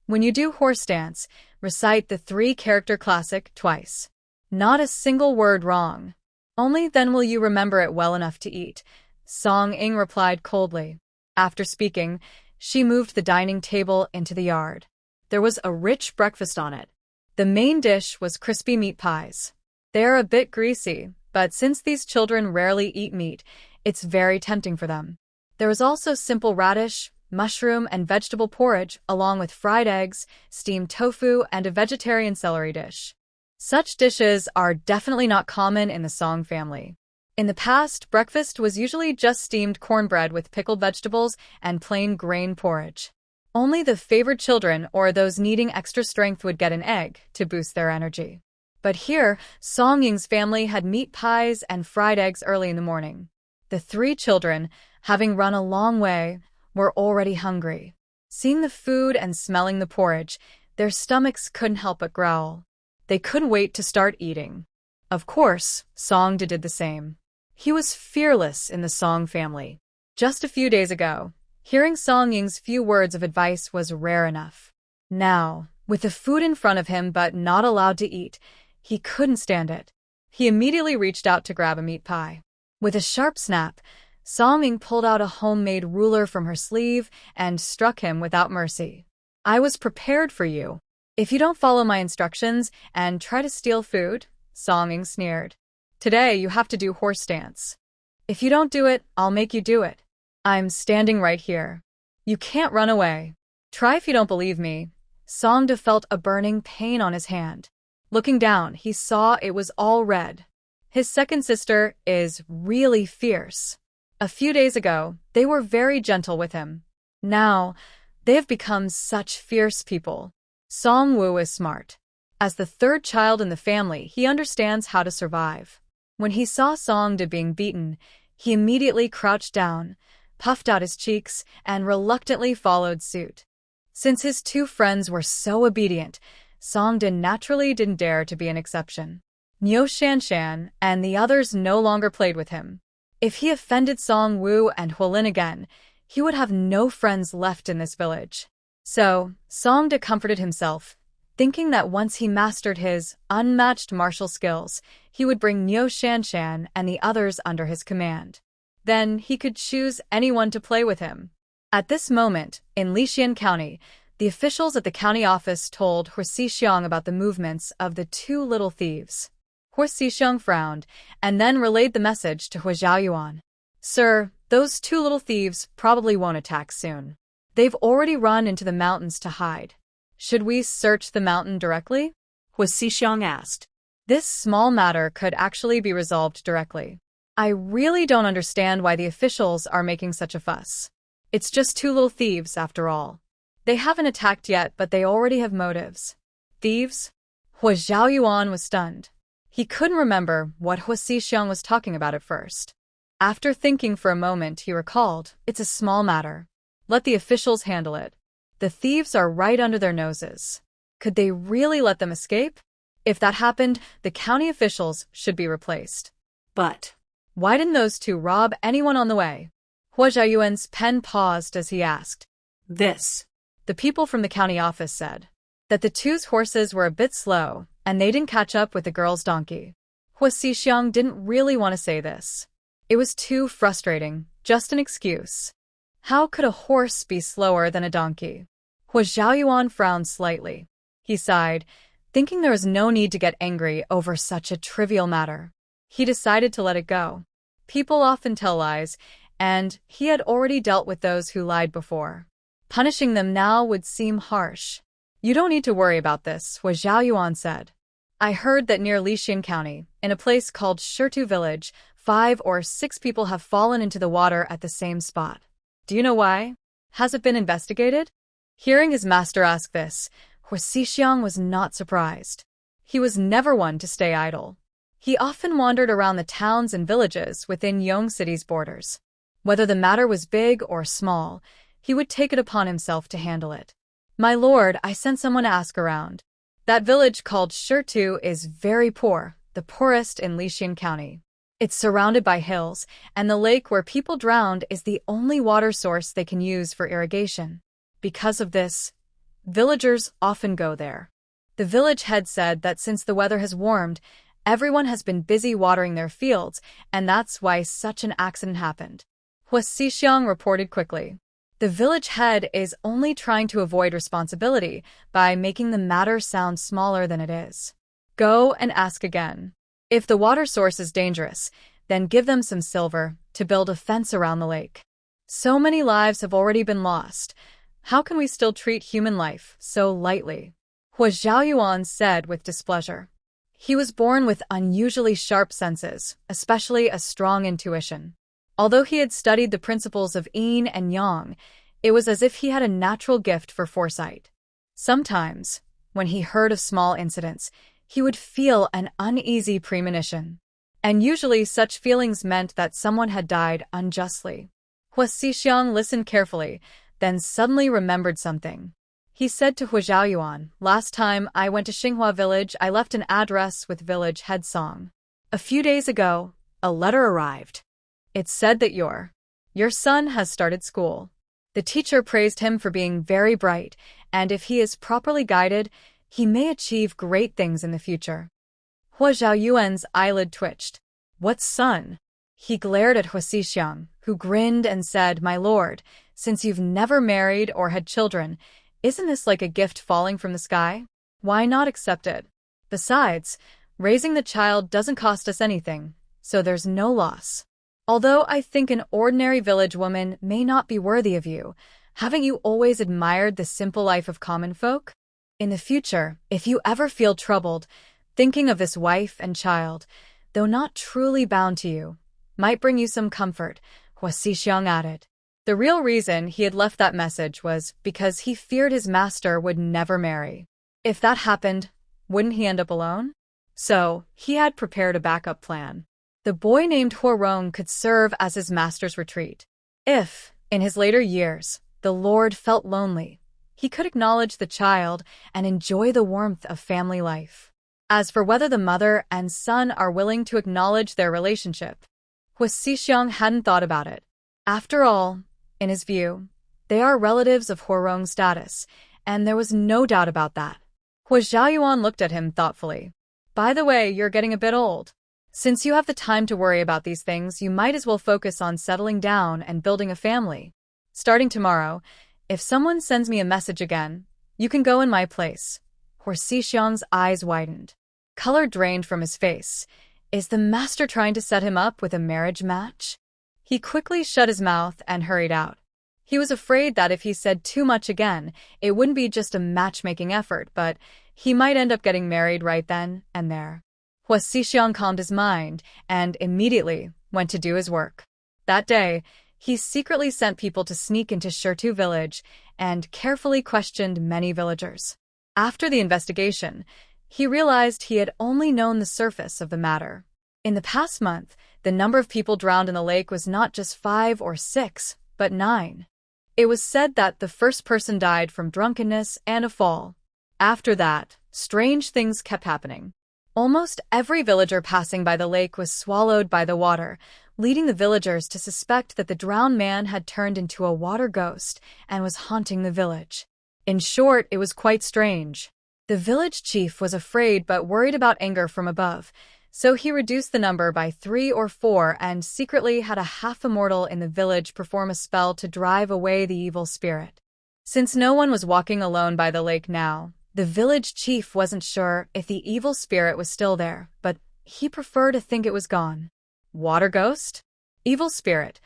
When you do horse dance, recite the three-character classic twice. Not a single word wrong. Only then will you remember it well enough to eat, Song Ing replied coldly. After speaking, she moved the dining table into the yard. There was a rich breakfast on it. The main dish was crispy meat pies. They are a bit greasy, but since these children rarely eat meat, it's very tempting for them. There was also simple radish, mushroom, and vegetable porridge, along with fried eggs, steamed tofu, and a vegetarian celery dish. Such dishes are definitely not common in the Song family. In the past, breakfast was usually just steamed cornbread with pickled vegetables and plain grain porridge. Only the favored children or those needing extra strength would get an egg to boost their energy. But here, Song Ying's family had meat pies and fried eggs early in the morning. The three children, having run a long way, were already hungry. Seeing the food and smelling the porridge, their stomachs couldn't help but growl. They couldn't wait to start eating. Of course, Song did the same. He was fearless in the Song family. Just a few days ago, hearing Song Ying's few words of advice was rare enough. Now, with the food in front of him but not allowed to eat, he couldn't stand it. He immediately reached out to grab a meat pie. With a sharp snap, Song Ying pulled out a homemade ruler from her sleeve and struck him without mercy. I was prepared for you. If you don't follow my instructions and try to steal food, Song Ying sneered. Today you have to do horse dance. If you don't do it, I'll make you do it. I'm standing right here. You can't run away. Try if you don't believe me. Song De felt a burning pain on his hand. Looking down, he saw it was all red. His second sister is really fierce. A few days ago, they were very gentle with him. Now, they have become such fierce people. Song Woo is smart. As the third child in the family, he understands how to survive. When he saw Song De being beaten, he immediately crouched down, puffed out his cheeks, and reluctantly followed suit. Since his two friends were so obedient, Song De naturally didn't dare to be an exception. Niu Shanshan and the others no longer played with him. If he offended Song Woo and Huolin again, he would have no friends left in this village. So, Song De comforted himself, thinking that once he mastered his unmatched martial skills, he would bring Niu Shanshan and the others under his command. Then he could choose anyone to play with him. At this moment, in Lixian County, the officials at the county office told Hua Xixiang about the movements of the two little thieves. Hua Xixiang frowned, and then relayed the message to Hua Zhaoyuan. Sir, those two little thieves probably won't attack soon. They've already run into the mountains to hide. Should we search the mountain directly? Hua Xixiang asked. This small matter could actually be resolved directly. I really don't understand why the officials are making such a fuss. It's just two little thieves, after all. They haven't attacked yet, but they already have motives. Thieves? Hua Zhaoyuan was stunned. He couldn't remember what Hua Xixiang was talking about at first. After thinking for a moment, he recalled, it's a small matter. Let the officials handle it. The thieves are right under their noses. Could they really let them escape? If that happened, the county officials should be replaced. But why didn't those two rob anyone on the way? Hua Zhaoyuan's pen paused as he asked. This. The people from the county office said that the two's horses were a bit slow, and they didn't catch up with the girl's donkey. Hua Xixiang didn't really want to say this. It was too frustrating, just an excuse. How could a horse be slower than a donkey? Hua Zhaoyuan frowned slightly. He sighed, thinking there was no need to get angry over such a trivial matter. He decided to let it go. People often tell lies, and he had already dealt with those who lied before. Punishing them now would seem harsh. You don't need to worry about this, Hua Zhaoyuan said. I heard that near Lixian County, in a place called Shirtu Village, 5 or 6 people have fallen into the water at the same spot. Do you know why? Has it been investigated? Hearing his master ask this, Hua Xixiang was not surprised. He was never one to stay idle. He often wandered around the towns and villages within Yong City's borders. Whether the matter was big or small, he would take it upon himself to handle it. My lord, I sent someone to ask around. That village called Shirtu is very poor, the poorest in Lixian County. It's surrounded by hills, and the lake where people drowned is the only water source they can use for irrigation. Because of this, Villagers often go there. The village head said that since the weather has warmed, everyone has been busy watering their fields, and that's why such an accident happened. Hua Xixiang reported quickly. The village head is only trying to avoid responsibility by making the matter sound smaller than it is. Go and ask again. If the water source is dangerous, then give them some silver to build a fence around the lake. So many lives have already been lost. How can we still treat human life so lightly? Hua Zhaoyuan said with displeasure. He was born with unusually sharp senses, especially a strong intuition. Although he had studied the principles of yin and yang, it was as if he had a natural gift for foresight. Sometimes, when he heard of small incidents, he would feel an uneasy premonition. And usually such feelings meant that someone had died unjustly. Hua Xixiang listened carefully, then suddenly remembered something. He said to Hua Zhaoyuan, "Last time I went to Xinghua village, I left an address with village head song. A few days ago, a letter arrived. It said that your son has started school. The teacher praised him for being very bright, and if he is properly guided, he may achieve great things in the future." Hua Zhaoyuan's eyelid twitched. "What son?" He glared at Hua Xixiang, who grinned and said, "My lord, since you've never married or had children, isn't this like a gift falling from the sky? Why not accept it? Besides, raising the child doesn't cost us anything, so there's no loss. Although I think an ordinary village woman may not be worthy of you, haven't you always admired the simple life of common folk? In the future, if you ever feel troubled, thinking of this wife and child, though not truly bound to you, might bring you some comfort," Hua Xixiang added. The real reason he had left that message was because he feared his master would never marry. If that happened, wouldn't he end up alone? So, he had prepared a backup plan. The boy named Huarong could serve as his master's retreat. If, in his later years, the lord felt lonely, he could acknowledge the child and enjoy the warmth of family life. As for whether the mother and son are willing to acknowledge their relationship, Hua Xixiang hadn't thought about it. After all, in his view, they are relatives of Huarong's status, and there was no doubt about that. Hua Zhaoyuan looked at him thoughtfully. "By the way, you're getting a bit old. Since you have the time to worry about these things, you might as well focus on settling down and building a family. Starting tomorrow, if someone sends me a message again, you can go in my place." Hua Xixiang's eyes widened. Color drained from his face. Is the master trying to set him up with a marriage match? He quickly shut his mouth and hurried out. He was afraid that if he said too much again, it wouldn't be just a matchmaking effort, but he might end up getting married right then and there. Hua Xixiang calmed his mind and immediately went to do his work. That day, he secretly sent people to sneak into Shirtu village and carefully questioned many villagers. After the investigation, he realized he had only known the surface of the matter. In the past month, the number of people drowned in the lake was not just 5 or 6, but 9. It was said that the first person died from drunkenness and a fall. After that, strange things kept happening. Almost every villager passing by the lake was swallowed by the water, leading the villagers to suspect that the drowned man had turned into a water ghost and was haunting the village. In short, it was quite strange. The village chief was afraid but worried about anger from above, so he reduced the number by 3 or 4 and secretly had a half-immortal in the village perform a spell to drive away the evil spirit. Since no one was walking alone by the lake now, the village chief wasn't sure if the evil spirit was still there, but he preferred to think it was gone. Water ghost? Evil spirit?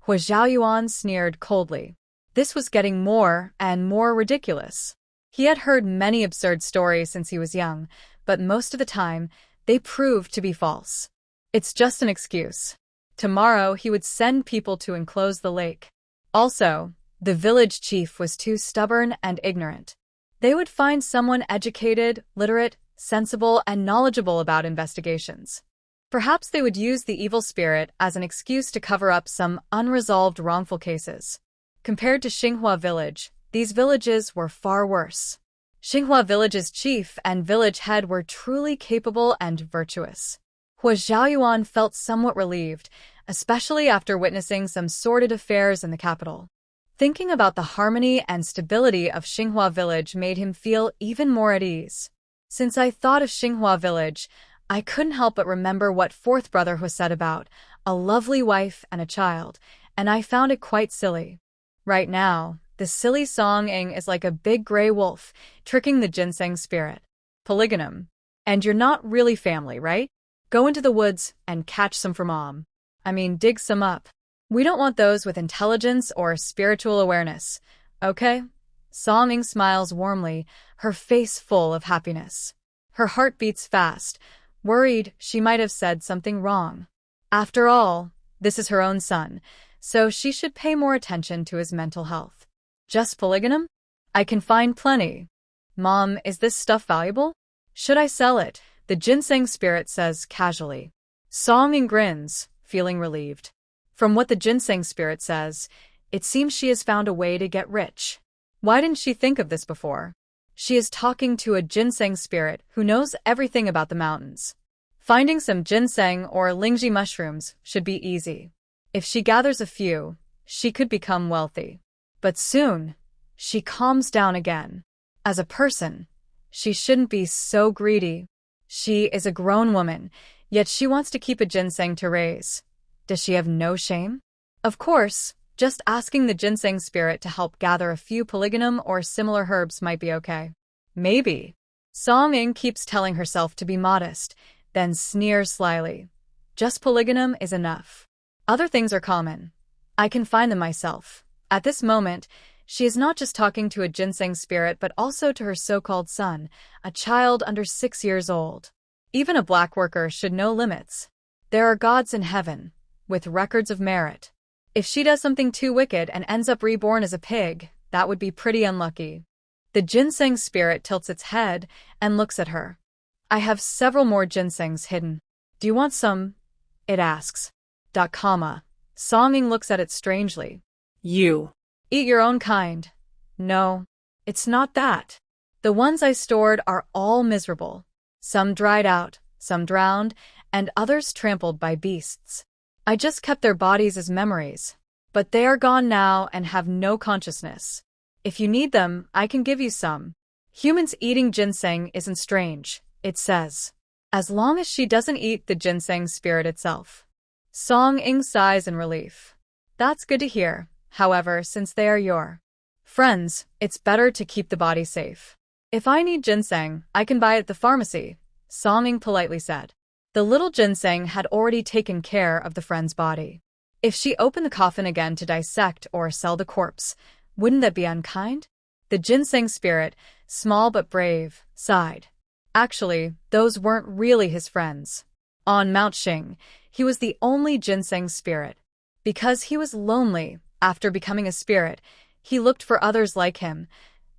Hua Zhaoyuan sneered coldly. This was getting more and more ridiculous. He had heard many absurd stories since he was young, but most of the time, they proved to be false. It's just an excuse. Tomorrow, he would send people to enclose the lake. Also, the village chief was too stubborn and ignorant. They would find someone educated, literate, sensible, and knowledgeable about investigations. Perhaps they would use the evil spirit as an excuse to cover up some unresolved wrongful cases. Compared to Xinghua village, these villages were far worse. Xinghua village's chief and village head were truly capable and virtuous. Hua Zhaoyuan felt somewhat relieved, especially after witnessing some sordid affairs in the capital. Thinking about the harmony and stability of Xinghua Village made him feel even more at ease. Since I thought of Xinghua Village, I couldn't help but remember what fourth brother was said about a lovely wife and a child, and I found it quite silly. Right now, the silly Song Ing is like a big gray wolf, tricking the ginseng spirit. Polygonum. And you're not really family, right? Go into the woods and catch some for mom. Dig some up. We don't want those with intelligence or spiritual awareness, okay? Song Ing smiles warmly, her face full of happiness. Her heart beats fast, worried she might have said something wrong. After all, this is her own son, so she should pay more attention to his mental health. Just polygonum? I can find plenty. Mom, is this stuff valuable? Should I sell it? The ginseng spirit says casually. Song Ing grins, feeling relieved. From what the ginseng spirit says, it seems she has found a way to get rich. Why didn't she think of this before? She is talking to a ginseng spirit who knows everything about the mountains. Finding some ginseng or lingji mushrooms should be easy. If she gathers a few, she could become wealthy. But soon, she calms down again. As a person, she shouldn't be so greedy. She is a grown woman, yet she wants to keep a ginseng to raise. Does she have no shame? Of course, just asking the ginseng spirit to help gather a few polygonum or similar herbs might be okay. Maybe. Song Ing keeps telling herself to be modest, then sneers slyly. Just polygonum is enough. Other things are common. I can find them myself. At this moment, she is not just talking to a ginseng spirit but also to her so-called son, a child under 6 years old. Even a black worker should know limits. There are gods in heaven, with records of merit. If she does something too wicked and ends up reborn as a pig, that would be pretty unlucky. The ginseng spirit tilts its head and looks at her. I have several more ginsengs hidden. Do you want some? It asks. Song Ing looks at it strangely. You. Eat your own kind. No, it's not that. The ones I stored are all miserable. Some dried out, some drowned, and others trampled by beasts. I just kept their bodies as memories. But they are gone now and have no consciousness. If you need them, I can give you some. Humans eating ginseng isn't strange, it says. As long as she doesn't eat the ginseng spirit itself. Song Ing sighs in relief. That's good to hear. However, since they are your friends, it's better to keep the body safe. If I need ginseng, I can buy it at the pharmacy, Song Ing politely said. The little ginseng had already taken care of the friend's body. If she opened the coffin again to dissect or sell the corpse, wouldn't that be unkind? The ginseng spirit, small but brave, sighed. Actually, those weren't really his friends. On Mount Xing, he was the only ginseng spirit. Because he was lonely, after becoming a spirit, he looked for others like him,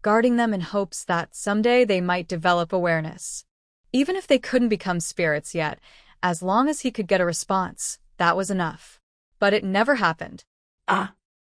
guarding them in hopes that someday they might develop awareness. Even if they couldn't become spirits yet, as long as he could get a response, that was enough. But it never happened.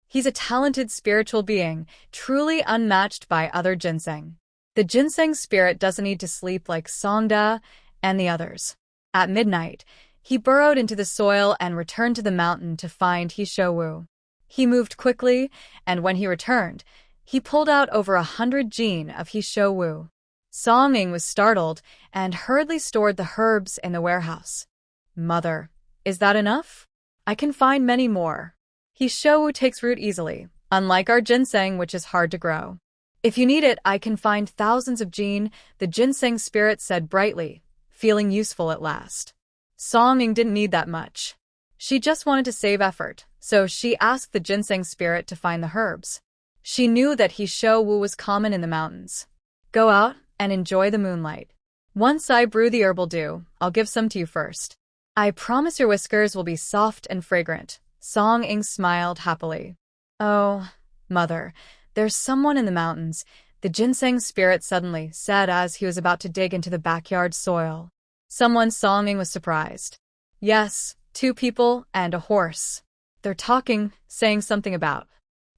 He's a talented spiritual being, truly unmatched by other ginseng. The ginseng spirit doesn't need to sleep like Songda and the others. At midnight, he burrowed into the soil and returned to the mountain to find He Shouwu. He moved quickly, and when he returned, he pulled out over 100 jin of He Shouwu. Song Ing was startled and hurriedly stored the herbs in the warehouse. Mother, is that enough? I can find many more. He Shouwu takes root easily, unlike our ginseng, which is hard to grow. If you need it, I can find thousands of jin, the ginseng spirit said brightly, feeling useful at last. Song Ing didn't need that much. She just wanted to save effort, so she asked the ginseng spirit to find the herbs. She knew that He Shouwu was common in the mountains. Go out and enjoy the moonlight. Once I brew the herbal dew, I'll give some to you first. I promise your whiskers will be soft and fragrant. Song Ing smiled happily. Oh, Mother, there's someone in the mountains, the ginseng spirit suddenly said as he was about to dig into the backyard soil. Someone. Song Ing was surprised. Yes, 2 people and a horse. They're talking, saying something about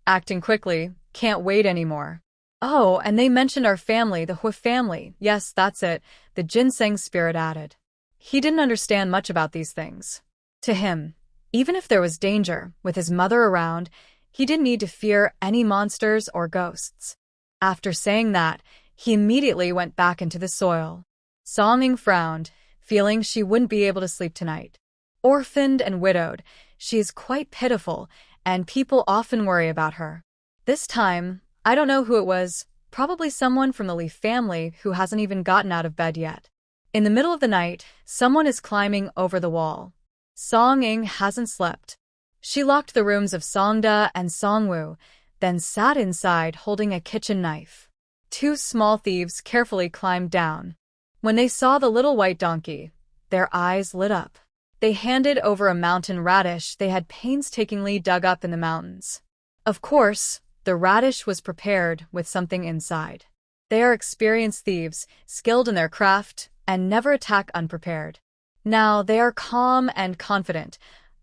acting quickly, can't wait anymore. Oh, and they mentioned our family, the Hui family. Yes, that's it, the ginseng spirit added. He didn't understand much about these things. To him, even if there was danger, with his mother around, He didn't need to fear any monsters or ghosts. After saying that, he immediately went back into the soil. Song Ying frowned, feeling she wouldn't be able to sleep tonight. Orphaned and widowed, she is quite pitiful, and people often worry about her. This time, I don't know who it was, probably someone from the Lee family who hasn't even gotten out of bed yet. In the middle of the night, someone is climbing over the wall. Song Ying hasn't slept. She locked the rooms of Songda and Songwoo, then sat inside holding a kitchen knife. Two small thieves carefully climbed down. When they saw the little white donkey, their eyes lit up. They handed over a mountain radish they had painstakingly dug up in the mountains. Of course, the radish was prepared with something inside. They are experienced thieves, skilled in their craft, and never attack unprepared. Now they are calm and confident,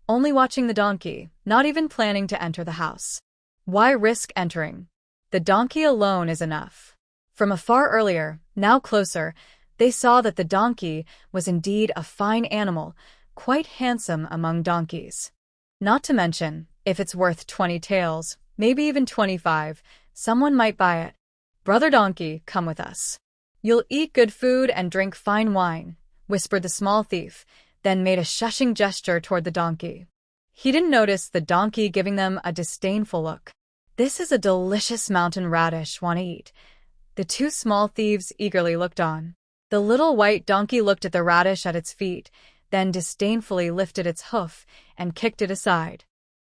only watching the donkey, not even planning to enter the house. Why risk entering? The donkey alone is enough. From afar earlier, now closer, they saw that the donkey was indeed a fine animal, quite handsome among donkeys. Not to mention, if it's worth 20 taels, maybe even 25, someone might buy it. Brother Donkey, come with us. You'll eat good food and drink fine wine, whispered the small thief, then made a shushing gesture toward the donkey. He didn't notice the donkey giving them a disdainful look. This is a delicious mountain radish, want to eat? The two small thieves eagerly looked on. The little white donkey looked at the radish at its feet, then disdainfully lifted its hoof and kicked it aside.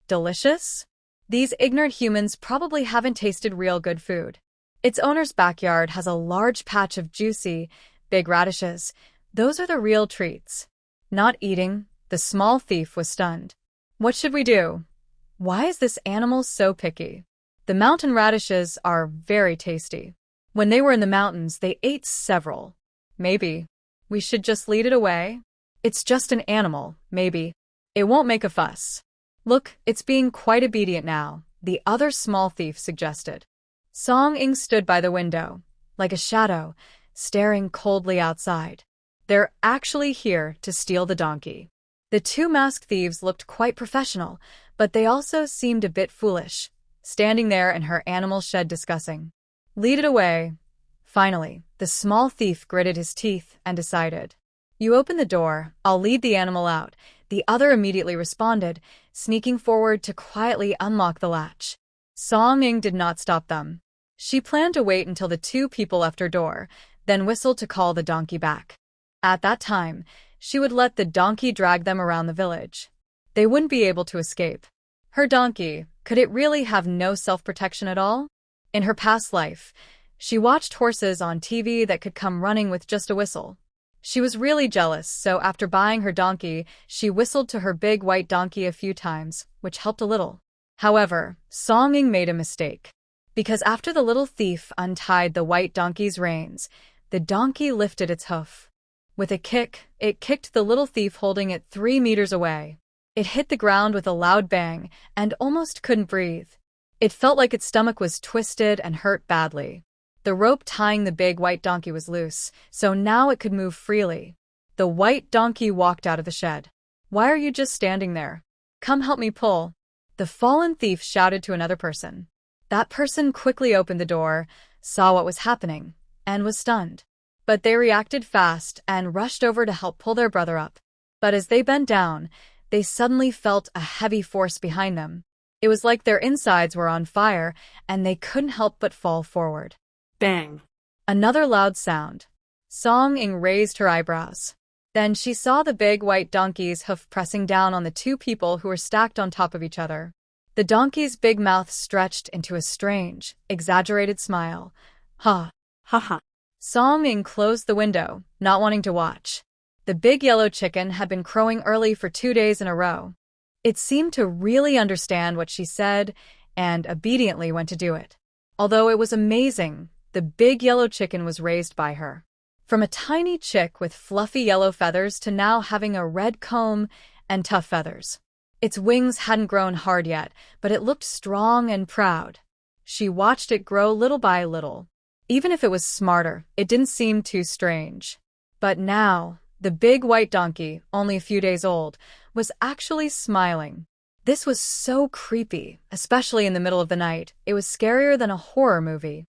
Delicious? These ignorant humans probably haven't tasted real good food. Its owner's backyard has a large patch of juicy, big radishes. Those are the real treats. Not eating, the small thief was stunned. What should we do? Why is this animal so picky? The mountain radishes are very tasty. When they were in the mountains, they ate several. Maybe we should just lead it away? It's just an animal, maybe. It won't make a fuss. Look, it's being quite obedient now, the other small thief suggested. Song Ying stood by the window, like a shadow, staring coldly outside. They're actually here to steal the donkey. The two masked thieves looked quite professional, but they also seemed a bit foolish, standing there in her animal shed discussing. Lead it away. Finally, the small thief gritted his teeth and decided. You open the door, I'll lead the animal out. The other immediately responded, sneaking forward to quietly unlock the latch. Song Ying did not stop them. She planned to wait until the two people left her door, then whistled to call the donkey back. At that time, she would let the donkey drag them around the village. They wouldn't be able to escape. Her donkey, could it really have no self-protection at all? In her past life, she watched horses on TV that could come running with just a whistle. She was really jealous, so after buying her donkey, she whistled to her big white donkey a few times, which helped a little. However, Song Ying made a mistake. Because after the little thief untied the white donkey's reins, the donkey lifted its hoof. With a kick, it kicked the little thief holding it 3 meters away. It hit the ground with a loud bang and almost couldn't breathe. It felt like its stomach was twisted and hurt badly. The rope tying the big white donkey was loose, so now it could move freely. The white donkey walked out of the shed. Why are you just standing there? Come help me pull. The fallen thief shouted to another person. That person quickly opened the door, saw what was happening, and was stunned. But they reacted fast and rushed over to help pull their brother up. But as they bent down, they suddenly felt a heavy force behind them. It was like their insides were on fire, and they couldn't help but fall forward. Bang! Another loud sound. Song Ying raised her eyebrows. Then she saw the big white donkey's hoof pressing down on the two people who were stacked on top of each other. The donkey's big mouth stretched into a strange, exaggerated smile. Ha! Ha ha! Song Ying closed the window, not wanting to watch. The big yellow chicken had been crowing early for 2 days in a row. It seemed to really understand what she said and obediently went to do it. Although it was amazing, the big yellow chicken was raised by her. From a tiny chick with fluffy yellow feathers to now having a red comb and tough feathers. Its wings hadn't grown hard yet, but it looked strong and proud. She watched it grow little by little. Even if it was smarter, it didn't seem too strange. But now, the big white donkey, only a few days old, was actually smiling. This was so creepy, especially in the middle of the night. It was scarier than a horror movie.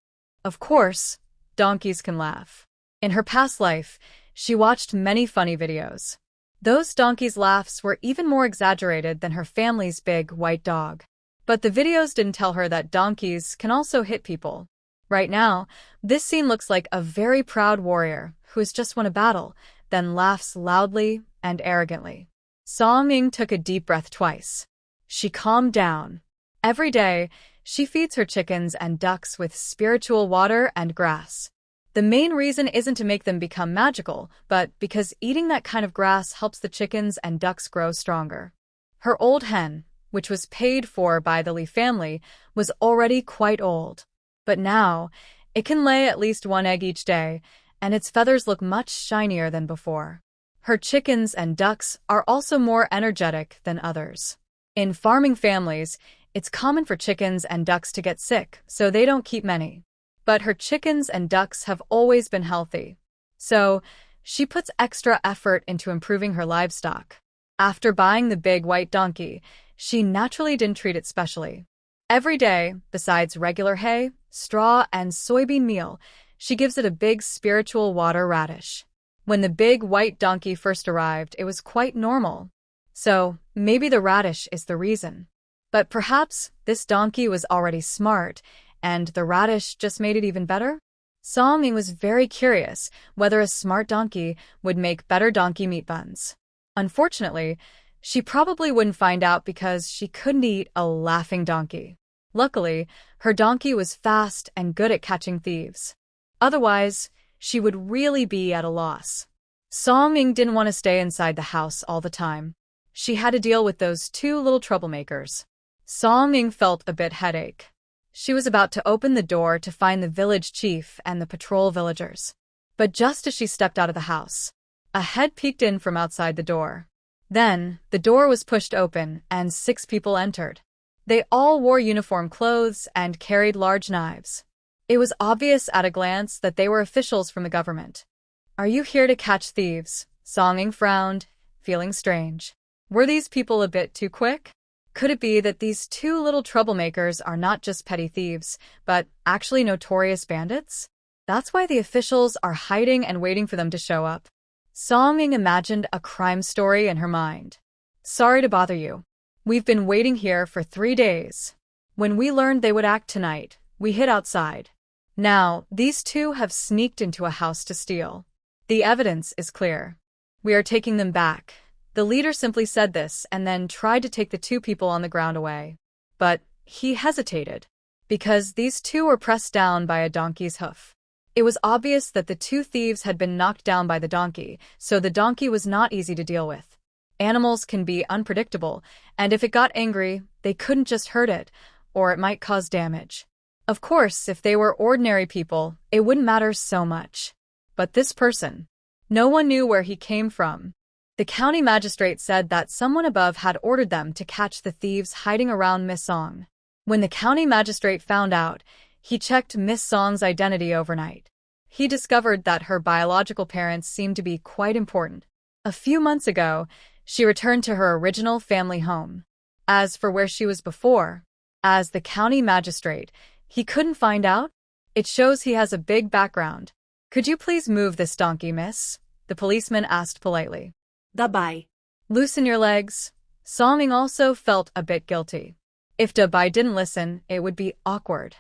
Of course, donkeys can laugh. In her past life, she watched many funny videos. Those donkeys' laughs were even more exaggerated than her family's big white dog. But the videos didn't tell her that donkeys can also hit people. Right now, this scene looks like a very proud warrior who has just won a battle, then laughs loudly and arrogantly. Song Ying took a deep breath twice. She calmed down. Every day, she feeds her chickens and ducks with spiritual water and grass. The main reason isn't to make them become magical, but because eating that kind of grass helps the chickens and ducks grow stronger. Her old hen, which was paid for by the Li family, was already quite old. But now, it can lay at least one egg each day, and its feathers look much shinier than before. Her chickens and ducks are also more energetic than others. In farming families, it's common for chickens and ducks to get sick, so they don't keep many. But her chickens and ducks have always been healthy. So, she puts extra effort into improving her livestock. After buying the big white donkey, she naturally didn't treat it specially. Every day, besides regular hay, straw, and soybean meal, she gives it a big spiritual water radish. When the big white donkey first arrived, it was quite normal. So, maybe the radish is the reason. But perhaps this donkey was already smart, and the radish just made it even better? Song Ying was very curious whether a smart donkey would make better donkey meat buns. Unfortunately, she probably wouldn't find out because she couldn't eat a laughing donkey. Luckily, her donkey was fast and good at catching thieves. Otherwise, she would really be at a loss. Song Ying didn't want to stay inside the house all the time. She had to deal with those two little troublemakers. Song Ying felt a bit headache. She was about to open the door to find the village chief and the patrol villagers. But just as she stepped out of the house, a head peeked in from outside the door. Then, the door was pushed open and 6 people entered. They all wore uniform clothes and carried large knives. It was obvious at a glance that they were officials from the government. "Are you here to catch thieves?" Song Ying frowned, feeling strange. Were these people a bit too quick? Could it be that these two little troublemakers are not just petty thieves, but actually notorious bandits? That's why the officials are hiding and waiting for them to show up. Song Ying imagined a crime story in her mind. "Sorry to bother you. We've been waiting here for 3 days. When we learned they would act tonight, we hid outside. Now, these two have sneaked into a house to steal. The evidence is clear. We are taking them back." The leader simply said this and then tried to take the 2 people on the ground away. But he hesitated, because these 2 were pressed down by a donkey's hoof. It was obvious that the 2 thieves had been knocked down by the donkey, so the donkey was not easy to deal with. Animals can be unpredictable, and if it got angry, they couldn't just hurt it, or it might cause damage. Of course, if they were ordinary people, it wouldn't matter so much. But this person, no one knew where he came from. The county magistrate said that someone above had ordered them to catch the thieves hiding around Miss Song. When the county magistrate found out, he checked Miss Song's identity overnight. He discovered that her biological parents seemed to be quite important. A few months ago, she returned to her original family home. As for where she was before, as the county magistrate, he couldn't find out. It shows he has a big background. "Could you please move this donkey, miss?" the policeman asked politely. Dabai. "Loosen your legs." Song Ying also felt a bit guilty. If Dabai didn't listen, it would be awkward.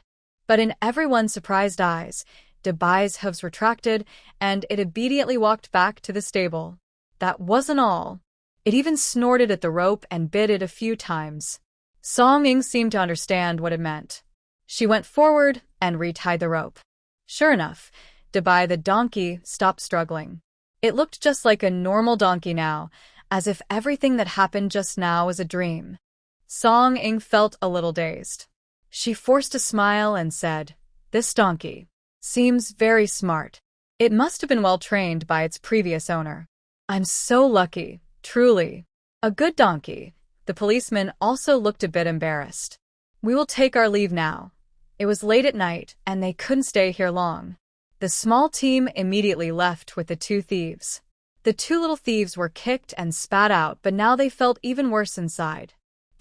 But in everyone's surprised eyes, Dabai's hooves retracted, and it immediately walked back to the stable. That wasn't all. It even snorted at the rope and bit it a few times. Song Ying seemed to understand what it meant. She went forward and retied the rope. Sure enough, Dabai the donkey stopped struggling. It looked just like a normal donkey now, as if everything that happened just now was a dream. Song Ying felt a little dazed. She forced a smile and said, "This donkey seems very smart. It must have been well trained by its previous owner. I'm so lucky, truly. A good donkey." The policeman also looked a bit embarrassed. "We will take our leave now." It was late at night, and they couldn't stay here long. The small team immediately left with the 2 thieves. The 2 little thieves were kicked and spat out, but now they felt even worse inside.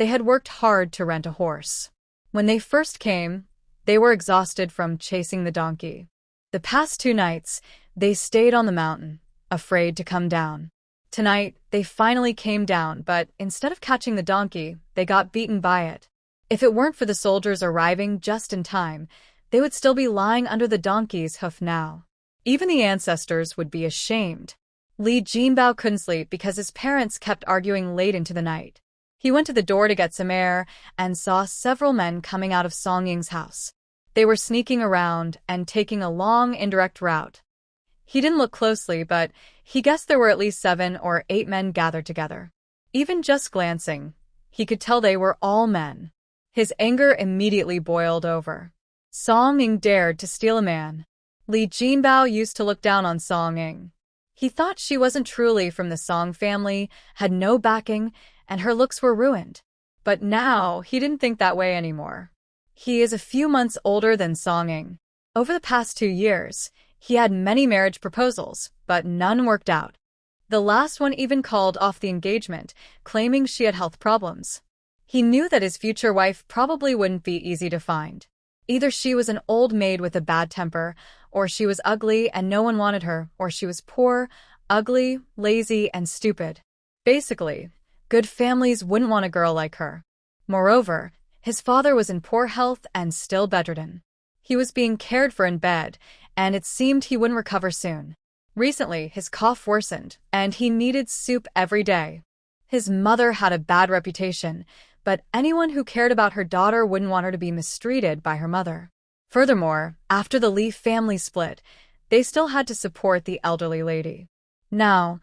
They had worked hard to rent a horse. When they first came, they were exhausted from chasing the donkey. The past 2 nights, they stayed on the mountain, afraid to come down. Tonight, they finally came down, but instead of catching the donkey, they got beaten by it. If it weren't for the soldiers arriving just in time, they would still be lying under the donkey's hoof now. Even the ancestors would be ashamed. Li Jinbao couldn't sleep because his parents kept arguing late into the night. He went to the door to get some air and saw several men coming out of Song Ying's house. They were sneaking around and taking a long, indirect route. He didn't look closely, but he guessed there were at least 7 or 8 men gathered together. Even just glancing, he could tell they were all men. His anger immediately boiled over. Song Ying dared to steal a man. Li Jinbao used to look down on Song Ying. He thought she wasn't truly from the Song family, had no backing, and her looks were ruined. But now, he didn't think that way anymore. He is a few months older than Song Ying. Over the past 2 years, he had many marriage proposals, but none worked out. The last one even called off the engagement, claiming she had health problems. He knew that his future wife probably wouldn't be easy to find. Either she was an old maid with a bad temper, or she was ugly and no one wanted her, or she was poor, ugly, lazy, and stupid. Basically, good families wouldn't want a girl like her. Moreover, his father was in poor health and still bedridden. He was being cared for in bed, and it seemed he wouldn't recover soon. Recently, his cough worsened, and he needed soup every day. His mother had a bad reputation, but anyone who cared about her daughter wouldn't want her to be mistreated by her mother. Furthermore, after the Li family split, they still had to support the elderly lady. Now,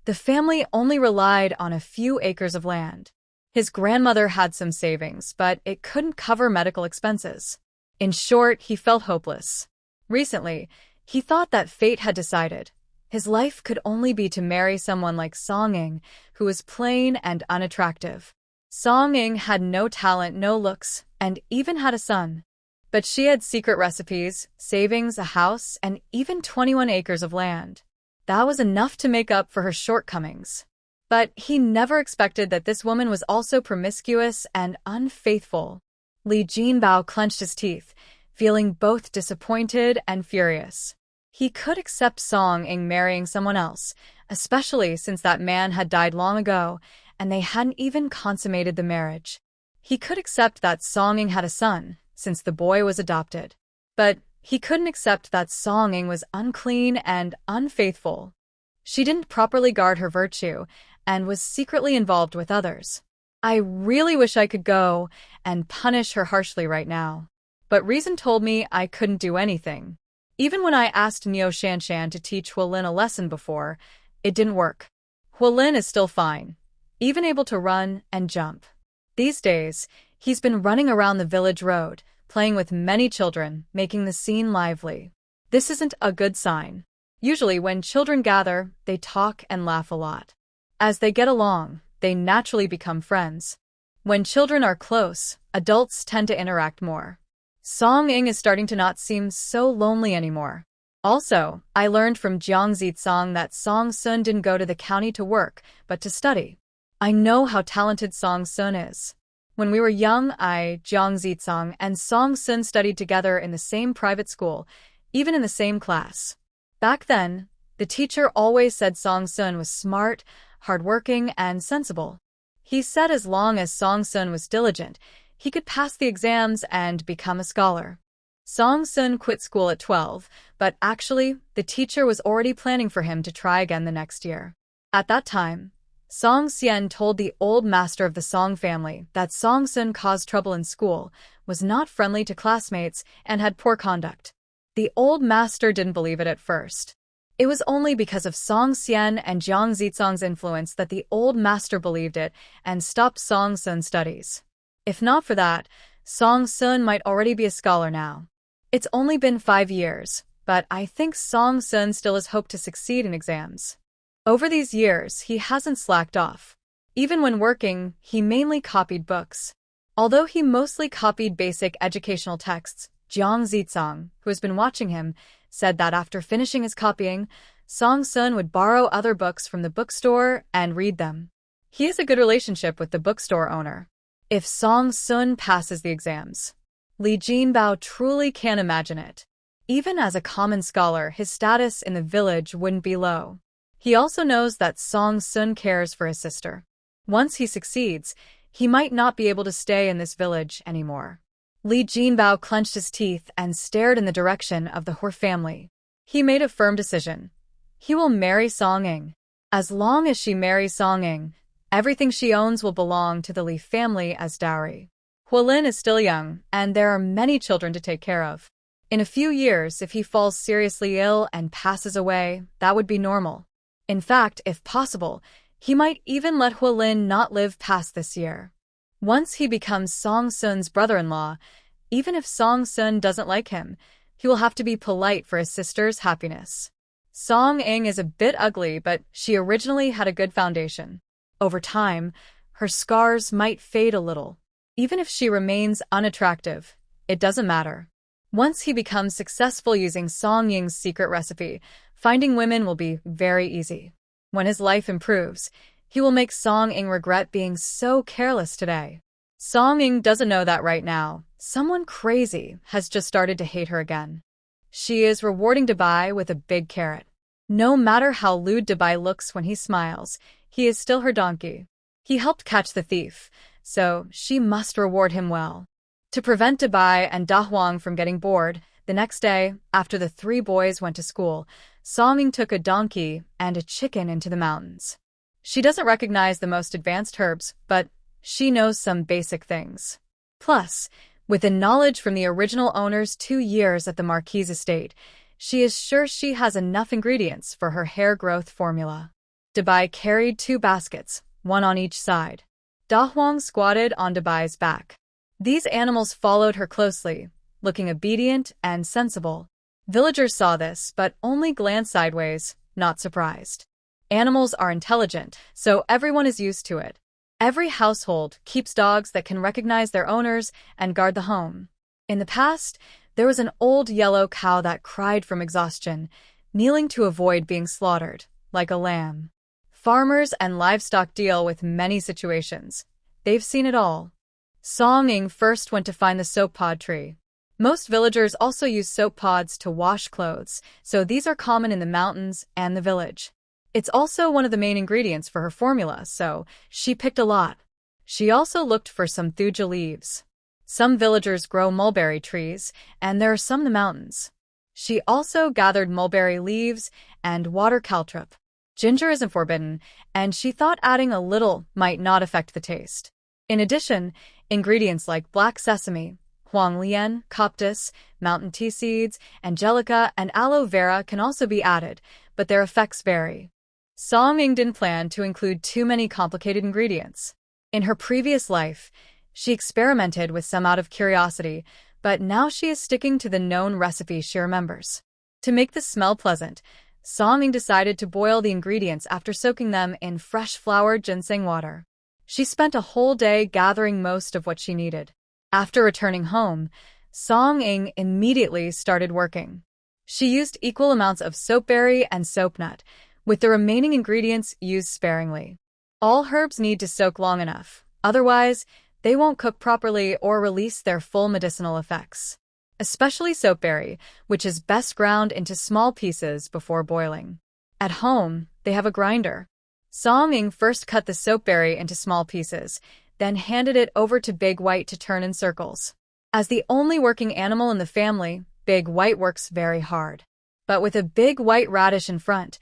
the family only relied on a few acres of land. His grandmother had some savings, but it couldn't cover medical expenses. In short, he felt hopeless. Recently, he thought that fate had decided. His life could only be to marry someone like Song Ying, who was plain and unattractive. Song Ying had no talent, no looks, and even had a son. But she had secret recipes, savings, a house, and even 21 acres of land. That was enough to make up for her shortcomings. But he never expected that this woman was also promiscuous and unfaithful. Li Jinbao clenched his teeth, feeling both disappointed and furious. He could accept Song Ying marrying someone else, especially since that man had died long ago, and they hadn't even consummated the marriage. He could accept that Song Ying had a son, since the boy was adopted. But he couldn't accept that Song Ying was unclean and unfaithful. She didn't properly guard her virtue, and was secretly involved with others. I really wish I could go and punish her harshly right now. But reason told me I couldn't do anything. Even when I asked Niu Shanshan to teach Hualin a lesson before, it didn't work. Hualin is still fine, even able to run and jump. These days, he's been running around the village road, playing with many children, making the scene lively. This isn't a good sign. Usually when children gather, they talk and laugh a lot. As they get along, they naturally become friends. When children are close, adults tend to interact more. Song Ying is starting to not seem so lonely anymore. Also, I learned from Jiang Zitsong that Song Sun didn't go to the county to work, but to study. I know how talented Song Sun is. When we were young, Jiang Zitsong, and Song Sun studied together in the same private school, even in the same class. Back then, the teacher always said Song Sun was smart, hardworking, and sensible. He said as long as Song Sun was diligent, he could pass the exams and become a scholar. Song Sun quit school at 12, but actually, the teacher was already planning for him to try again the next year. At that time, Song Xian told the old master of the Song family that Song Sun caused trouble in school, was not friendly to classmates, and had poor conduct. The old master didn't believe it at first. It was only because of Song Xian and Jiang Zitsong's influence that the old master believed it and stopped Song Sun's studies. If not for that, Song Sun might already be a scholar now. It's only been 5 years, but I think Song Sun still has hope to succeed in exams. Over these years, he hasn't slacked off. Even when working, he mainly copied books. Although he mostly copied basic educational texts, Jiang Zitsong, who has been watching him, said that after finishing his copying, Song Sun would borrow other books from the bookstore and read them. He has a good relationship with the bookstore owner. If Song Sun passes the exams. Li Jinbao truly can't imagine it. Even as a common scholar, his status in the village wouldn't be low. He also knows that Song Sun cares for his sister. Once he succeeds, he might not be able to stay in this village anymore. Li Jinbao clenched his teeth and stared in the direction of the Hor family. He made a firm decision. He will marry Song Ying. As long as she marries Song Ying, everything she owns will belong to the Li family as dowry. Huolin is still young, and there are many children to take care of. In a few years, if he falls seriously ill and passes away, that would be normal. In fact, if possible, he might even let Huolin not live past this year. Once he becomes Song Sun's brother-in-law, even if Song Sun doesn't like him, he will have to be polite for his sister's happiness. Song Ying is a bit ugly, but she originally had a good foundation. Over time, her scars might fade a little. Even if she remains unattractive, it doesn't matter. Once he becomes successful using Song Ying's secret recipe, finding women will be very easy. When his life improves, he will make Song Ying regret being so careless today. Song Ying doesn't know that right now. Someone crazy has just started to hate her again. She is rewarding Dubai with a big carrot. No matter how lewd Dubai looks when he smiles, he is still her donkey. He helped catch the thief, so she must reward him well. To prevent Dubai and Da Huang from getting bored, the next day, after the three boys went to school, Song Ying took a donkey and a chicken into the mountains. She doesn't recognize the most advanced herbs, but she knows some basic things. Plus, with the knowledge from the original owner's 2 years at the Marquis estate, she is sure she has enough ingredients for her hair growth formula. Dubai carried 2 baskets, one on each side. Da Huang squatted on Dubai's back. These animals followed her closely, looking obedient and sensible. Villagers saw this, but only glanced sideways, not surprised. Animals are intelligent, so everyone is used to it. Every household keeps dogs that can recognize their owners and guard the home. In the past, there was an old yellow cow that cried from exhaustion, kneeling to avoid being slaughtered, like a lamb. Farmers and livestock deal with many situations. They've seen it all. Song Ying first went to find the soap pod tree. Most villagers also use soap pods to wash clothes, so these are common in the mountains and the village. It's also one of the main ingredients for her formula, so she picked a lot. She also looked for some thuja leaves. Some villagers grow mulberry trees, and there are some in the mountains. She also gathered mulberry leaves and water caltrop. Ginger isn't forbidden, and she thought adding a little might not affect the taste. In addition, ingredients like black sesame, huanglian, coptis, mountain tea seeds, angelica, and aloe vera can also be added, but their effects vary. Song Ying didn't plan to include too many complicated ingredients. In her previous life, she experimented with some out of curiosity, but now she is sticking to the known recipe she remembers. To make the smell pleasant, Song Ying decided to boil the ingredients after soaking them in fresh flowered ginseng water. She spent a whole day gathering most of what she needed. After returning home, Song Ying immediately started working. She used equal amounts of soapberry and soapnut, with the remaining ingredients used sparingly. All herbs need to soak long enough, otherwise, they won't cook properly or release their full medicinal effects. Especially soapberry, which is best ground into small pieces before boiling. At home, they have a grinder. Song Ying first cut the soapberry into small pieces, then handed it over to Big White to turn in circles. As the only working animal in the family, Big White works very hard. But with a big white radish in front,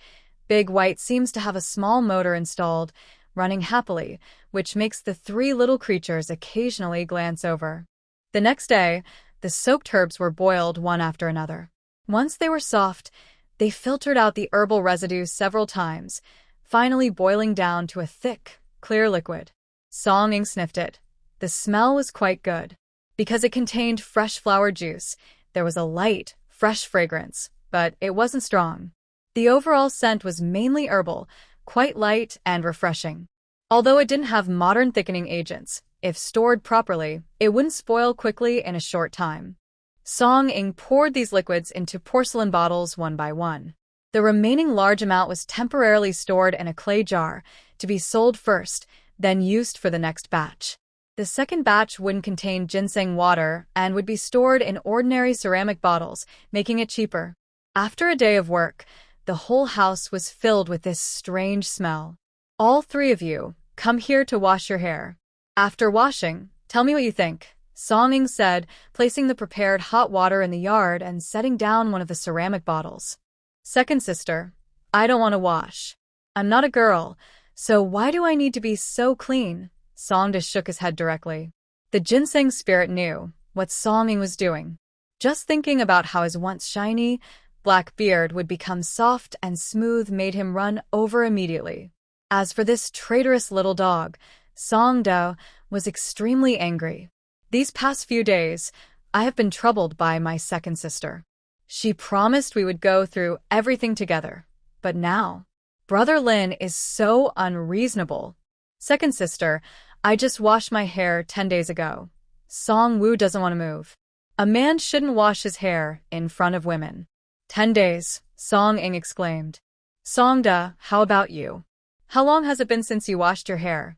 Big White seems to have a small motor installed, running happily, which makes the 3 little creatures occasionally glance over. The next day, the soaked herbs were boiled one after another. Once they were soft, they filtered out the herbal residue several times, finally boiling down to a thick, clear liquid. Song Ying sniffed it. The smell was quite good. Because it contained fresh flower juice, there was a light, fresh fragrance, but it wasn't strong. The overall scent was mainly herbal, quite light and refreshing. Although it didn't have modern thickening agents, if stored properly, it wouldn't spoil quickly in a short time. Song Ying poured these liquids into porcelain bottles one by one. The remaining large amount was temporarily stored in a clay jar, to be sold first, then used for the next batch. The second batch wouldn't contain ginseng water and would be stored in ordinary ceramic bottles, making it cheaper. After a day of work, the whole house was filled with this strange smell. All three of you, come here to wash your hair. After washing, tell me what you think, Song-ing said, placing the prepared hot water in the yard and setting down one of the ceramic bottles. Second sister, I don't want to wash. I'm not a girl, so why do I need to be so clean? Song-da shook his head directly. The ginseng spirit knew what Song-ing was doing. Just thinking about how his once shiny, black beard would become soft and smooth made him run over immediately. As for this traitorous little dog, Song-da was extremely angry. These past few days, I have been troubled by my second sister. She promised we would go through everything together, but now, Brother Lin is so unreasonable. Second sister, I just washed my hair 10 days ago. Song-woo doesn't want to move. A man shouldn't wash his hair in front of women. 10 days, Song-ing exclaimed. Song-da, how about you? How long has it been since you washed your hair?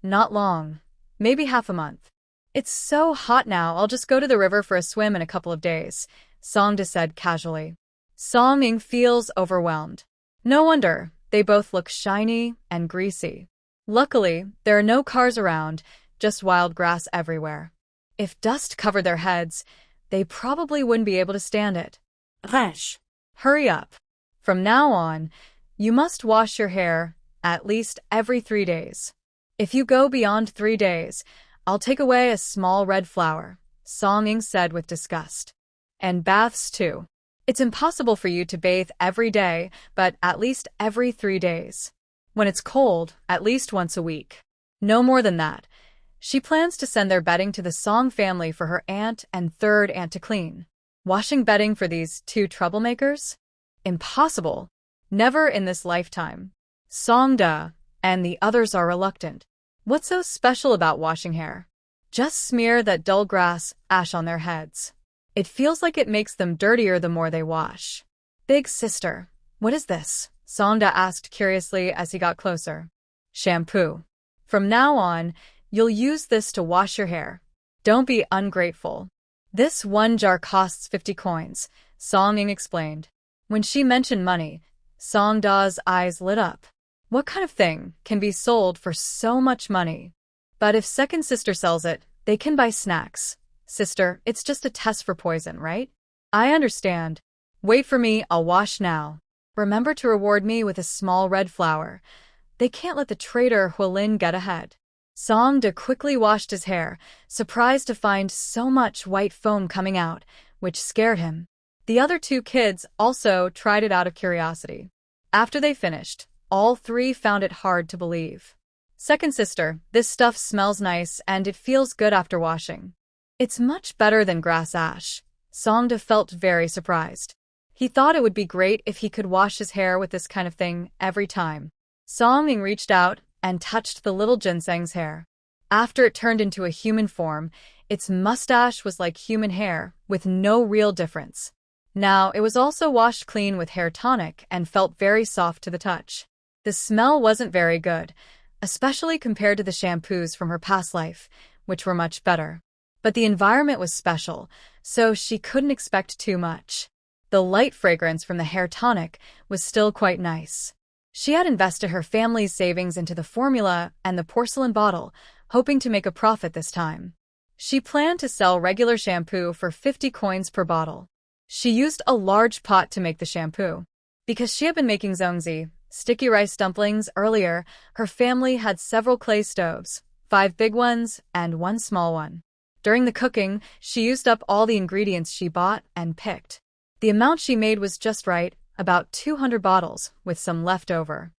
Not long. Maybe half a month. It's so hot now, I'll just go to the river for a swim in a couple of days, Song-da said casually. Song-ing feels overwhelmed. No wonder, they both look shiny and greasy. Luckily, there are no cars around, just wild grass everywhere. If dust covered their heads, they probably wouldn't be able to stand it. Resh. Hurry up. From now on, you must wash your hair at least every 3 days. If you go beyond 3 days, I'll take away a small red flower, Song-ing said with disgust. And baths too. It's impossible for you to bathe every day, but at least every 3 days. When it's cold, at least once a week. No more than that. She plans to send their bedding to the Song family for her aunt and third aunt to clean. Washing bedding for these 2 troublemakers? Impossible. Never in this lifetime. Song-da and the others are reluctant. What's so special about washing hair? Just smear that dull grass ash on their heads. It feels like it makes them dirtier the more they wash. Big sister, what is this? Song-da asked curiously as he got closer. Shampoo. From now on, you'll use this to wash your hair. Don't be ungrateful. This 1 jar costs 50 coins, Song-ing explained. When she mentioned money, Song-da's eyes lit up. What kind of thing can be sold for so much money? But if second sister sells it, they can buy snacks. Sister, it's just a test for poison, right? I understand. Wait for me, I'll wash now. Remember to reward me with a small red flower. They can't let the traitor Hualin get ahead. Song-da quickly washed his hair, surprised to find so much white foam coming out, which scared him. The other 2 kids also tried it out of curiosity. After they finished, all 3 found it hard to believe. Second sister, this stuff smells nice and it feels good after washing. It's much better than grass ash. Song-da felt very surprised. He thought it would be great if he could wash his hair with this kind of thing every time. Song-ing reached out and touched the little ginseng's hair. After it turned into a human form, its mustache was like human hair, with no real difference. Now, it was also washed clean with hair tonic and felt very soft to the touch. The smell wasn't very good, especially compared to the shampoos from her past life, which were much better. But the environment was special, so she couldn't expect too much. The light fragrance from the hair tonic was still quite nice. She had invested her family's savings into the formula and the porcelain bottle, hoping to make a profit this time. She planned to sell regular shampoo for 50 coins per bottle. She used a large pot to make the shampoo. Because she had been making zongzi, sticky rice dumplings, earlier, her family had several clay stoves, 5 big ones and 1 small one. During the cooking, she used up all the ingredients she bought and picked. The amount she made was just right, about 200 bottles, with some left over.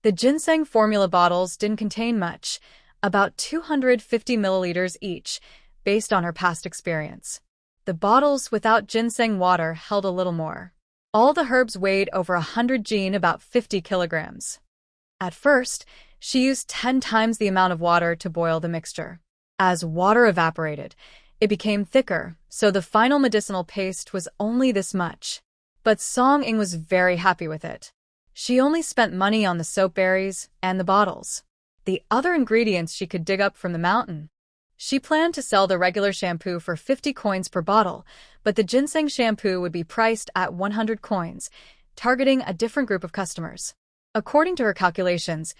The ginseng formula bottles didn't contain much, about 250 milliliters each, based on her past experience. The bottles without ginseng water held a little more. All the herbs weighed over 100 jin, about 50 kilograms. At first, she used 10 times the amount of water to boil the mixture. As water evaporated, it became thicker, so the final medicinal paste was only this much. But Song-ing was very happy with it. She only spent money on the soap berries and the bottles. The other ingredients she could dig up from the mountain. She planned to sell the regular shampoo for 50 coins per bottle, but the ginseng shampoo would be priced at 100 coins, targeting a different group of customers. According to her calculations,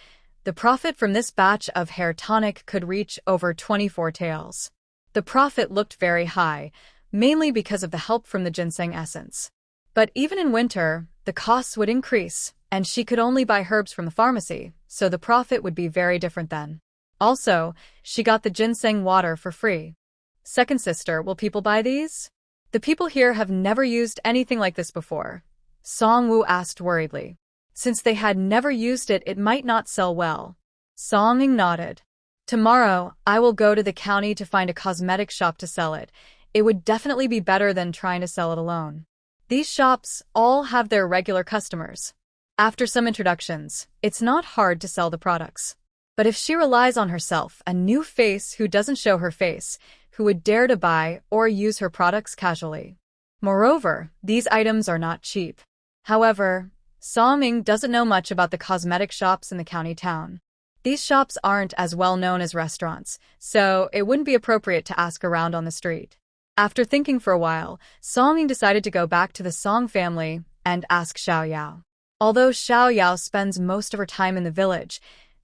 the profit from this batch of hair tonic could reach over 24 taels. The profit looked very high, mainly because of the help from the ginseng essence. But even in winter, the costs would increase, and she could only buy herbs from the pharmacy, so the profit would be very different then. Also, she got the ginseng water for free. Second sister, will people buy these? The people here have never used anything like this before, Song-woo asked worriedly. Since they had never used it, it might not sell well. Song-ing nodded. Tomorrow, I will go to the county to find a cosmetic shop to sell it. It would definitely be better than trying to sell it alone. These shops all have their regular customers. After some introductions, it's not hard to sell the products. But if she relies on herself, a new face who doesn't show her face, who would dare to buy or use her products casually. Moreover, these items are not cheap. However, Song-ing doesn't know much about the cosmetic shops in the county town. These shops aren't as well known as restaurants, so it wouldn't be appropriate to ask around on the street. After thinking for a while, Song-ing decided to go back to the Song family and ask Xiao Yao. Although Xiao Yao spends most of her time in the village,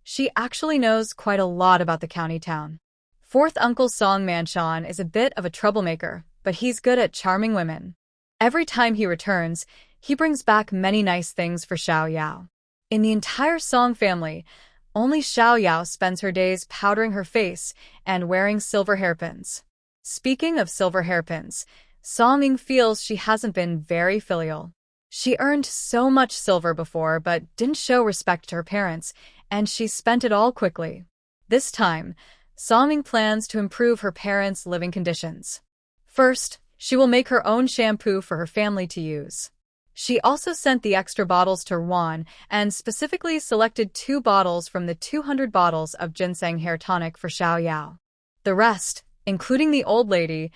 she actually knows quite a lot about the county town. Fourth uncle Song Manshan is a bit of a troublemaker, but he's good at charming women. Every time he returns, he brings back many nice things for Xiao Yao. In the entire Song family, only Xiao Yao spends her days powdering her face and wearing silver hairpins. Speaking of silver hairpins, Song-ing feels she hasn't been very filial. She earned so much silver before but didn't show respect to her parents, and she spent it all quickly. This time, Song-ing plans to improve her parents' living conditions. First, she will make her own shampoo for her family to use. She also sent the extra bottles to Rwan and specifically selected 2 bottles from the 200 bottles of ginseng hair tonic for Xiao Yao. The rest, including the old lady,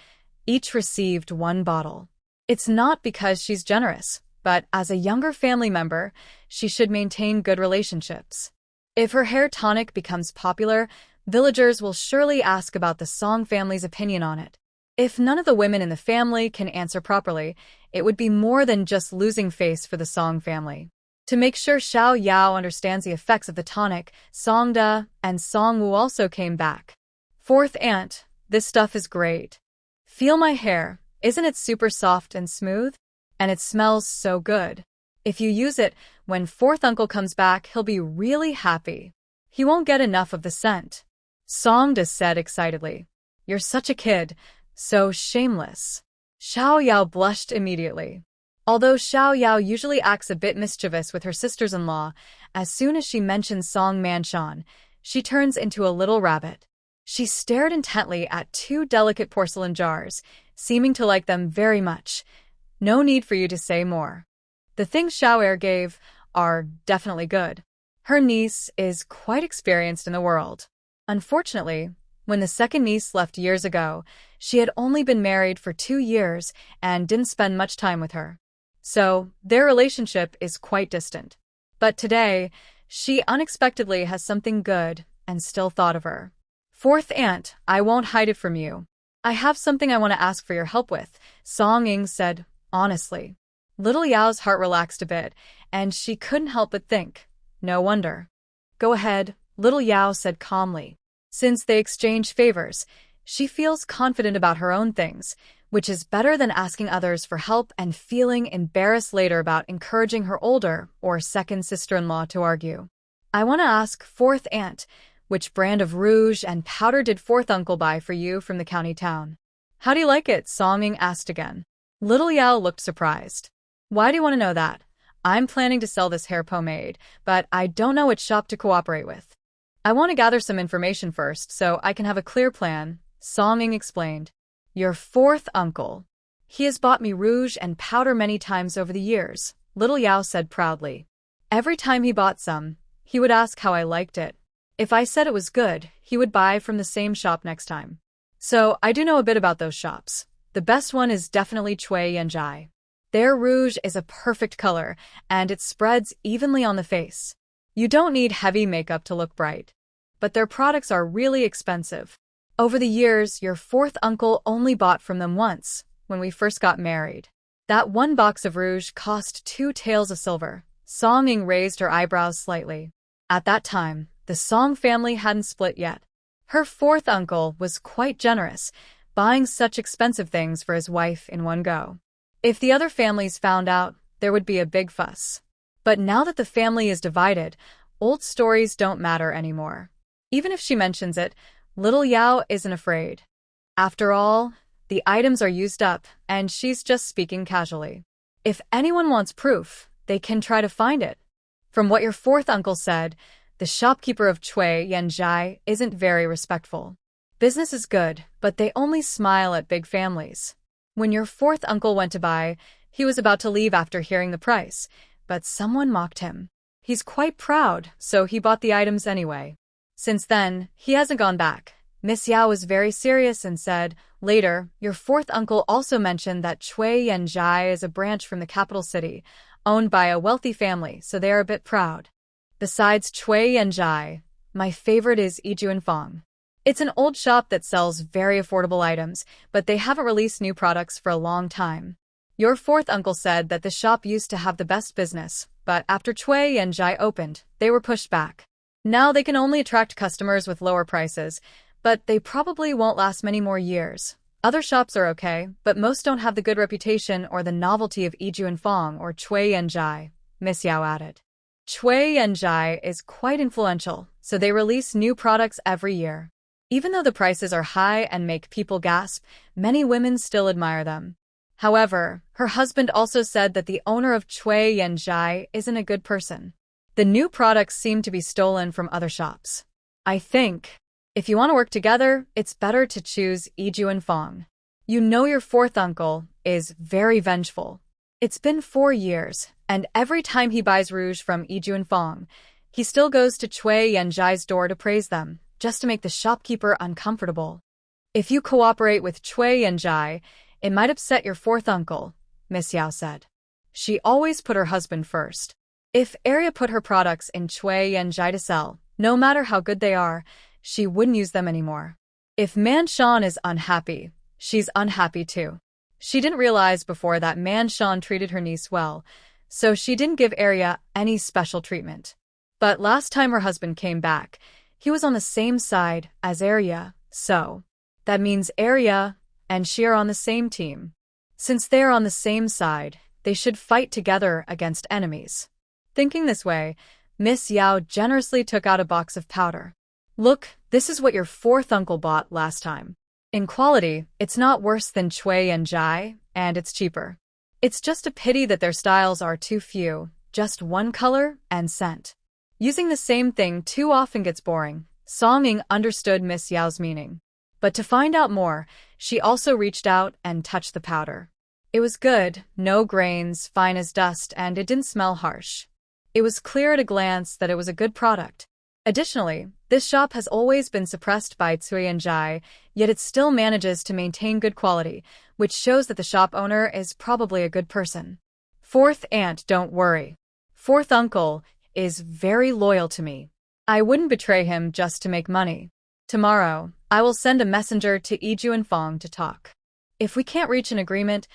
each received 1 bottle. It's not because she's generous, but as a younger family member, she should maintain good relationships. If her hair tonic becomes popular, villagers will surely ask about the Song family's opinion on it. If none of the women in the family can answer properly, it would be more than just losing face for the Song family. To make sure Xiao Yao understands the effects of the tonic, Songda and Song-woo also came back. Fourth aunt, this stuff is great. Feel my hair, isn't it super soft and smooth? And it smells so good. If you use it, when fourth uncle comes back, he'll be really happy. He won't get enough of the scent. Songda said excitedly. You're such a kid. So shameless. Xiao Yao blushed immediately. Although Xiao Yao usually acts a bit mischievous with her sisters-in-law, as soon as she mentions Song Manshan, she turns into a little rabbit. She stared intently at 2 delicate porcelain jars, seeming to like them very much. No need for you to say more. The things Xiao Er gave are definitely good. Her niece is quite experienced in the world. Unfortunately, when the second niece left years ago, she had only been married for 2 years and didn't spend much time with her. So, their relationship is quite distant. But today, she unexpectedly has something good and still thought of her. Fourth aunt, I won't hide it from you. I have something I want to ask for your help with, Song-ing said, honestly. Little Yao's heart relaxed a bit, and she couldn't help but think. No wonder. Go ahead, Little Yao said calmly. Since they exchange favors, she feels confident about her own things, which is better than asking others for help and feeling embarrassed later about encouraging her older or second sister-in-law to argue. I want to ask fourth aunt, which brand of rouge and powder did fourth uncle buy for you from the county town? How do you like it? Song-ing asked again. Little Yao looked surprised. Why do you want to know that? I'm planning to sell this hair pomade, but I don't know which shop to cooperate with. I want to gather some information first so I can have a clear plan, Song-ing explained. Your fourth uncle. He has bought me rouge and powder many times over the years, Little Yao said proudly. Every time he bought some, he would ask how I liked it. If I said it was good, he would buy from the same shop next time. So I do know a bit about those shops. The best one is definitely Cui Yanjai. Their rouge is a perfect color, and it spreads evenly on the face. You don't need heavy makeup to look bright. But their products are really expensive. Over the years, your fourth uncle only bought from them once, when we first got married. That one box of rouge cost 2 taels of silver. Song-ing raised her eyebrows slightly. At that time, the Song family hadn't split yet. Her fourth uncle was quite generous, buying such expensive things for his wife in one go. If the other families found out, there would be a big fuss. But now that the family is divided, old stories don't matter anymore. Even if she mentions it, little Yao isn't afraid. After all, the items are used up, and she's just speaking casually. If anyone wants proof, they can try to find it. From what your fourth uncle said, the shopkeeper of Chui Yanjai isn't very respectful. Business is good, but they only smile at big families. When your fourth uncle went to buy, he was about to leave after hearing the price, but someone mocked him. He's quite proud, so he bought the items anyway. Since then, he hasn't gone back. Miss Yao was very serious and said, later, your fourth uncle also mentioned that Chui Yanjai is a branch from the capital city, owned by a wealthy family, so they are a bit proud. Besides Chui Yanjai, my favorite is Yijuanfang. It's an old shop that sells very affordable items, but they haven't released new products for a long time. Your fourth uncle said that the shop used to have the best business, but after Chui Yanjai opened, they were pushed back. Now they can only attract customers with lower prices, but they probably won't last many more years. Other shops are okay, but most don't have the good reputation or the novelty of Yijuanfang or Chui Yanjai, Miss Yao added. Chui Yanjai is quite influential, so they release new products every year. Even though the prices are high and make people gasp, many women still admire them. However, her husband also said that the owner of Chui Yanjai isn't a good person. The new products seem to be stolen from other shops. I think, if you want to work together, it's better to choose Yijuanfang. You know your fourth uncle is very vengeful. It's been 4 years, and every time he buys rouge from Yijuanfang, he still goes to Chui Yanjai's door to praise them, just to make the shopkeeper uncomfortable. If you cooperate with Chui Yanjai, it might upset your fourth uncle, Miss Yao said. She always put her husband first. If Arya put her products in Chui Yanjai to sell, no matter how good they are, she wouldn't use them anymore. If Manshan is unhappy, she's unhappy too. She didn't realize before that Manshan treated her niece well, so she didn't give Arya any special treatment. But last time her husband came back, he was on the same side as Arya, so that means Arya and she are on the same team. Since they are on the same side, they should fight together against enemies. Thinking this way, Miss Yao generously took out a box of powder. Look, this is what your fourth uncle bought last time. In quality, it's not worse than Chui Yanjai, and it's cheaper. It's just a pity that their styles are too few, just one color and scent. Using the same thing too often gets boring. Song-ing understood Miss Yao's meaning. But to find out more, she also reached out and touched the powder. It was good, no grains, fine as dust, and it didn't smell harsh. It was clear at a glance that it was a good product. Additionally, this shop has always been suppressed by Chui Yanjai, yet it still manages to maintain good quality, which shows that the shop owner is probably a good person. Fourth aunt, don't worry. Fourth uncle is very loyal to me. I wouldn't betray him just to make money. Tomorrow, I will send a messenger to Yijuanfang to talk. If we can't reach an agreement,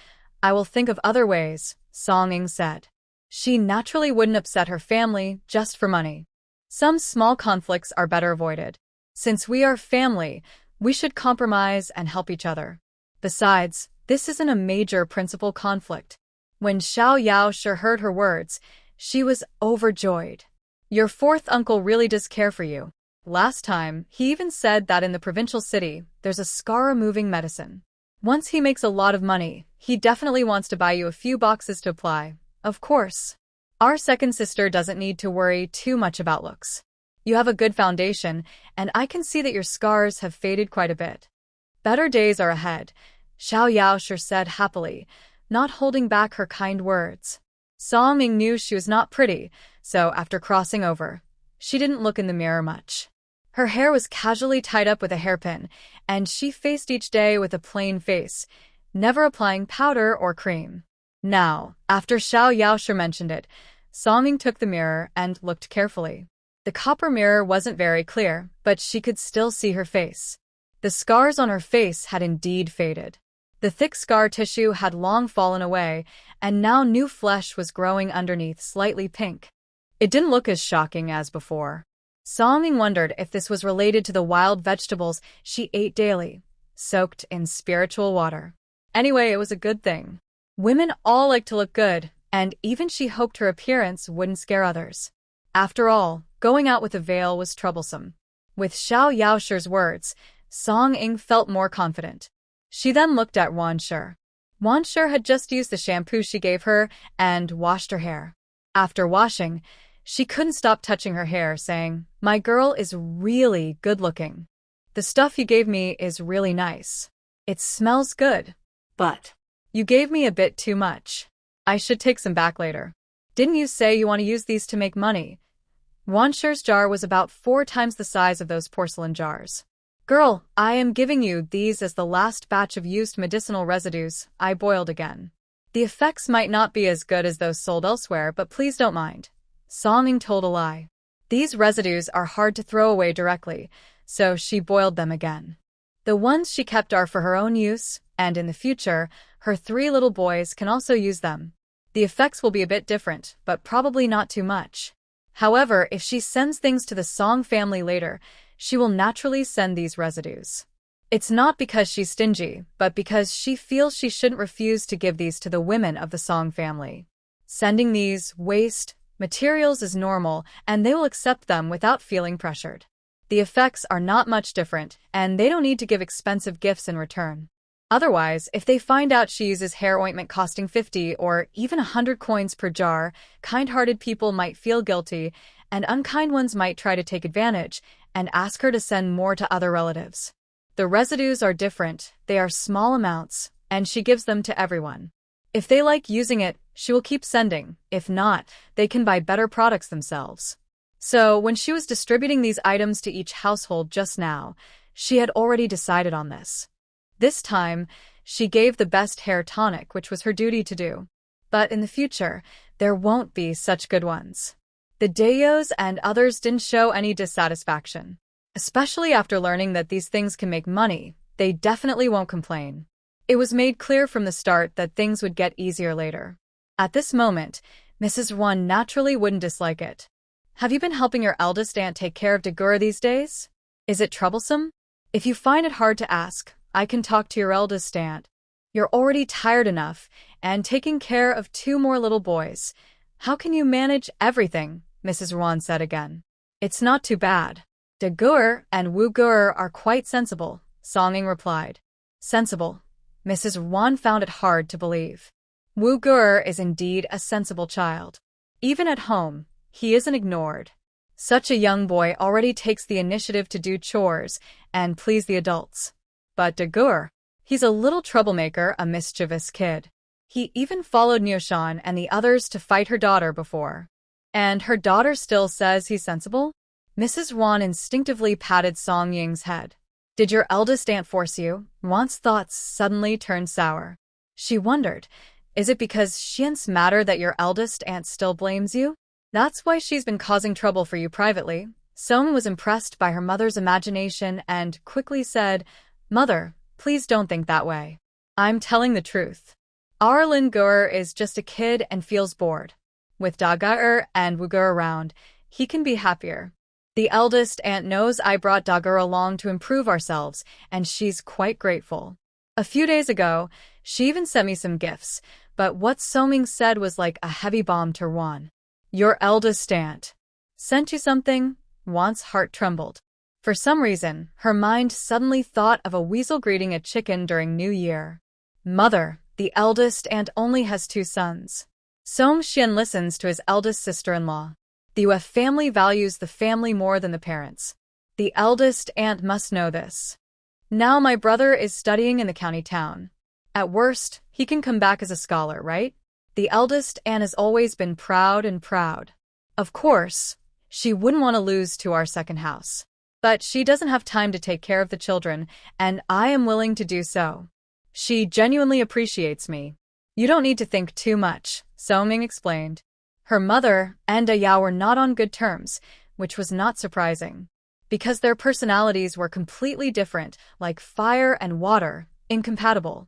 I will think of other ways, Song-ing said. She naturally wouldn't upset her family just for money. Some small conflicts are better avoided. Since we are family, we should compromise and help each other. Besides, this isn't a major principal conflict. When Xiao Yaoshe heard her words, she was overjoyed. Your fourth uncle really does care for you. Last time, he even said that in the provincial city, there's a scar-removing medicine. Once he makes a lot of money, he definitely wants to buy you a few boxes to apply. Of course. Our second sister doesn't need to worry too much about looks. You have a good foundation, and I can see that your scars have faded quite a bit. Better days are ahead, Xiao Yaoshe said happily, not holding back her kind words. Song-ing knew she was not pretty, so after crossing over, she didn't look in the mirror much. Her hair was casually tied up with a hairpin, and she faced each day with a plain face, never applying powder or cream. Now, after Xiao Yaoshe mentioned it, Song-ing took the mirror and looked carefully. The copper mirror wasn't very clear, but she could still see her face. The scars on her face had indeed faded. The thick scar tissue had long fallen away, and now new flesh was growing underneath, slightly pink. It didn't look as shocking as before. Song-ing wondered if this was related to the wild vegetables she ate daily, soaked in spiritual water. Anyway, it was a good thing. Women all like to look good, and even she hoped her appearance wouldn't scare others. After all, going out with a veil was troublesome. With Xiao Yaoshi's words, Song-ing felt more confident. She then looked at Wanshi. Wanshi had just used the shampoo she gave her and washed her hair. After washing, she couldn't stop touching her hair, saying, "My girl is really good-looking. The stuff you gave me is really nice. It smells good. But you gave me a bit too much. I should take some back later. Didn't you say you want to use these to make money?" Wanshi's jar was about 4 times the size of those porcelain jars. "Girl, I am giving you these as the last batch of used medicinal residues I boiled again. The effects might not be as good as those sold elsewhere, but please don't mind." Song-ing told a lie. These residues are hard to throw away directly, so she boiled them again. The ones she kept are for her own use, and in the future, her 3 little boys can also use them. The effects will be a bit different, but probably not too much. However, if she sends things to the Song family later, she will naturally send these residues. It's not because she's stingy, but because she feels she shouldn't refuse to give these to the women of the Song family. Sending these waste materials is normal, and they will accept them without feeling pressured. The effects are not much different, and they don't need to give expensive gifts in return. Otherwise, if they find out she uses hair ointment costing 50 or even 100 coins per jar, kind-hearted people might feel guilty, and unkind ones might try to take advantage and ask her to send more to other relatives. The residues are different, they are small amounts, and she gives them to everyone. If they like using it, she will keep sending. If not, they can buy better products themselves. So, when she was distributing these items to each household just now, she had already decided on this. This time, she gave the best hair tonic, which was her duty to do. But in the future, there won't be such good ones. The Daeos and others didn't show any dissatisfaction. Especially after learning that these things can make money, they definitely won't complain. It was made clear from the start that things would get easier later. At this moment, Mrs. Wan naturally wouldn't dislike it. "Have you been helping your eldest aunt take care of Dagura these days? Is it troublesome? If you find it hard to ask, I can talk to your eldest aunt. You're already tired enough, and taking care of 2 more little boys. How can you manage everything?" Mrs. Wan said again. "It's not too bad. Dagur and Wugur are quite sensible," Song-ing replied. Sensible. Mrs. Wan found it hard to believe. Wugur is indeed a sensible child. Even at home, he isn't ignored. Such a young boy already takes the initiative to do chores and please the adults. But Dagur, he's a little troublemaker, a mischievous kid. He even followed Nyoshan and the others to fight her daughter before. And her daughter still says he's sensible? Mrs. Wan instinctively patted Song-ying's head. "Did your eldest aunt force you?" Wan's thoughts suddenly turned sour. She wondered, is it because Xian's matter that your eldest aunt still blames you? That's why she's been causing trouble for you privately. Song was impressed by her mother's imagination and quickly said, "Mother, please don't think that way. I'm telling the truth. Our Lin Gur is just a kid and feels bored. With Dagur and Wugur around, he can be happier. The eldest aunt knows I brought Dagur along to improve ourselves, and she's quite grateful. A few days ago, she even sent me some gifts, but what Song-ming said was like a heavy bomb to Wan. Your eldest aunt sent you something?" Wan's heart trembled. For some reason, her mind suddenly thought of a weasel greeting a chicken during New Year. Mother, the eldest aunt only has 2 sons. Song Xian listens to his eldest sister-in-law. The Yue family values the family more than the parents. The eldest aunt must know this. Now my brother is studying in the county town. At worst, he can come back as a scholar, right? The eldest aunt has always been proud. Of course, she wouldn't want to lose to our second house. But she doesn't have time to take care of the children, and I am willing to do so. She genuinely appreciates me. You don't need to think too much, Song-ming explained. Her mother and Yao were not on good terms, which was not surprising. because their personalities were completely different, like fire and water, incompatible.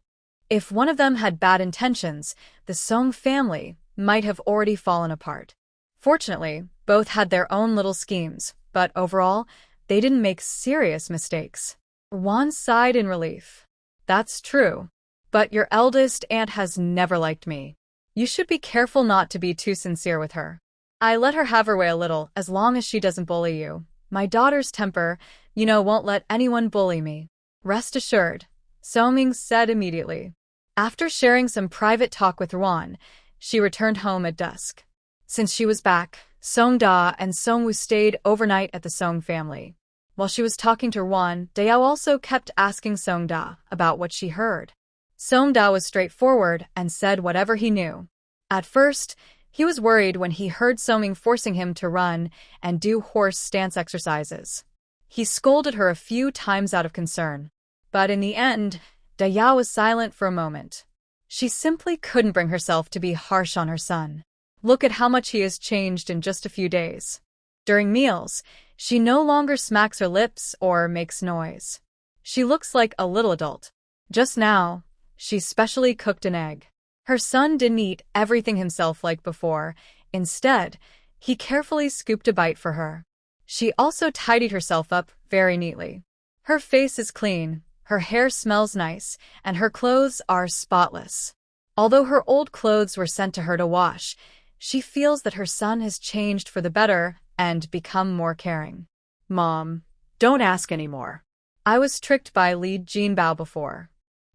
If one of them had bad intentions, the Song family might have already fallen apart. Fortunately, both had their own little schemes, but overall, they didn't make serious mistakes. Wan sighed in relief. That's true. But your eldest aunt has never liked me. You should be careful not to be too sincere with her. I let her have her way a little, as long as she doesn't bully you. My daughter's temper, won't let anyone bully me. Rest assured, Songming said immediately. After sharing some private talk with Ruan, she returned home at dusk. Since she was back, Songda and Songwoo stayed overnight at the Song family. While she was talking to Ruan, Dayao also kept asking Songda about what she heard. Songda was straightforward and said whatever he knew. At first, he was worried when he heard Songming forcing him to run and do horse stance exercises. He scolded her a few times out of concern. But in the end, Dayao was silent for a moment. She simply couldn't bring herself to be harsh on her son. Look at how much he has changed in just a few days. During meals, she no longer smacks her lips or makes noise. She looks like a little adult. Just now, she specially cooked an egg. Her son didn't eat everything himself like before. Instead, he carefully scooped a bite for her. She also tidied herself up very neatly. Her face is clean, her hair smells nice, and her clothes are spotless. Although her old clothes were sent to her to wash, she feels that her son has changed for the better and become more caring. Mom, don't ask anymore. I was tricked by Li Jinbao before.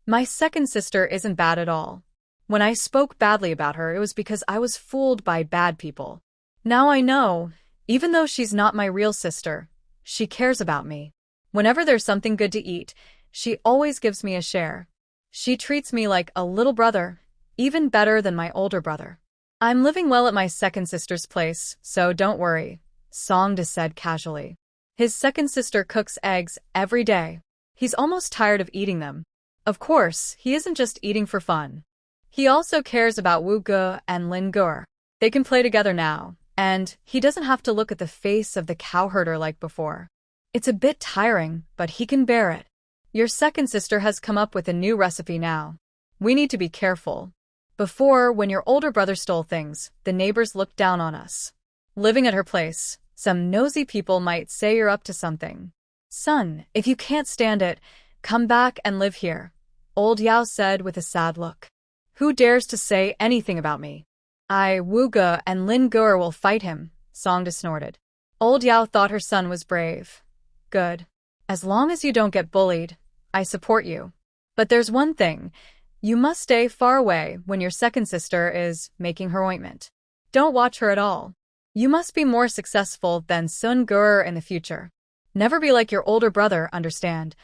My second sister isn't bad at all. When I spoke badly about her, it was because I was fooled by bad people. Now I know, even though she's not my real sister, she cares about me. Whenever there's something good to eat, she always gives me a share. She treats me like a little brother, even better than my older brother. I'm living well at my second sister's place, so don't worry, Songda said casually. His second sister cooks eggs every day. He's almost tired of eating them. Of course, he isn't just eating for fun. He also cares about Wu Ge and Lin Ge. They can play together now, and he doesn't have to look at the face of the cowherder like before. It's a bit tiring, but he can bear it. Your second sister has come up with a new recipe now. We need to be careful. Before, when your older brother stole things, the neighbors looked down on us. Living at her place, some nosy people might say you're up to something. Son, if you can't stand it, come back and live here, Old Yao said with a sad look. Who dares to say anything about me? Wu Ge and Lin Ge will fight him, Songda snorted. Old Yao thought her son was brave. Good. As long as you don't get bullied, I support you. But there's one thing. You must stay far away when your second sister is making her ointment. Don't watch her at all. You must be more successful than Sun Ge in the future. Never be like your older brother, understand?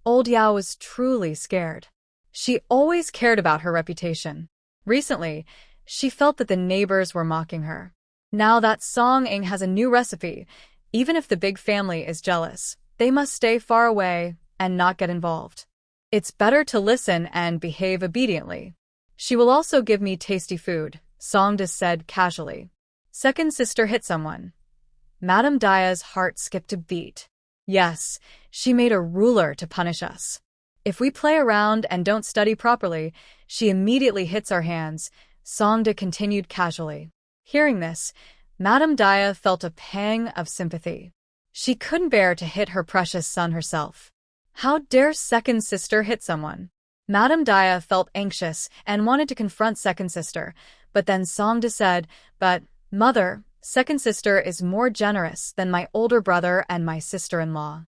Old Yao was truly scared. She always cared about her reputation. Recently, she felt that the neighbors were mocking her. Now that Song Ing has a new recipe, even if the big family is jealous, they must stay far away and not get involved. It's better to listen and behave obediently. She will also give me tasty food, Songda said casually. Second sister hit someone. Madame Daya's heart skipped a beat. Yes, she made a ruler to punish us. If we play around and don't study properly, she immediately hits our hands, Songda continued casually. Hearing this, Madame Daya felt a pang of sympathy. She couldn't bear to hit her precious son herself. How dare second sister hit someone? Madame Daya felt anxious and wanted to confront second sister, but then Songda said, But, mother, second sister is more generous than my older brother and my sister-in-law.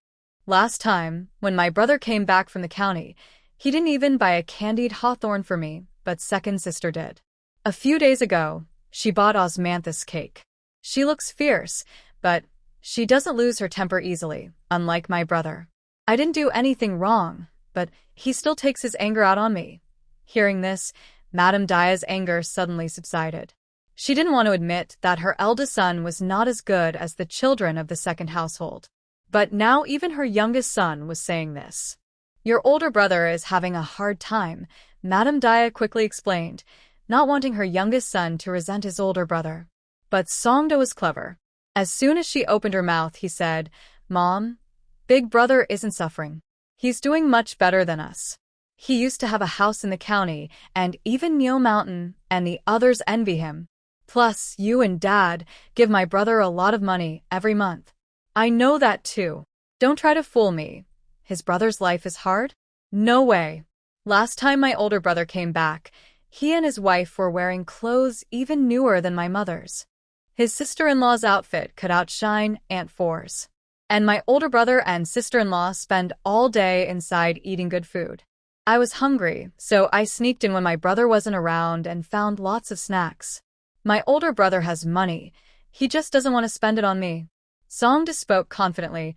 Last time, when my brother came back from the county, he didn't even buy a candied hawthorn for me, but second sister did. A few days ago, she bought osmanthus cake. She looks fierce, but she doesn't lose her temper easily, unlike my brother. I didn't do anything wrong, but he still takes his anger out on me. Hearing this, Madame Daya's anger suddenly subsided. She didn't want to admit that her eldest son was not as good as the children of the second household. But now even her youngest son was saying this. Your older brother is having a hard time, Madame Daya quickly explained, not wanting her youngest son to resent his older brother. But Songda was clever. As soon as she opened her mouth, he said, Mom, Big Brother isn't suffering. He's doing much better than us. He used to have a house in the county, and even Neo Mountain and the others envy him. Plus, you and Dad give my brother a lot of money every month. I know that too. Don't try to fool me. His brother's life is hard? No way. Last time my older brother came back, he and his wife were wearing clothes even newer than my mother's. His sister-in-law's outfit could outshine Aunt Four's. And my older brother and sister-in-law spend all day inside eating good food. I was hungry, so I sneaked in when my brother wasn't around and found lots of snacks. My older brother has money. He just doesn't want to spend it on me. Songda spoke confidently,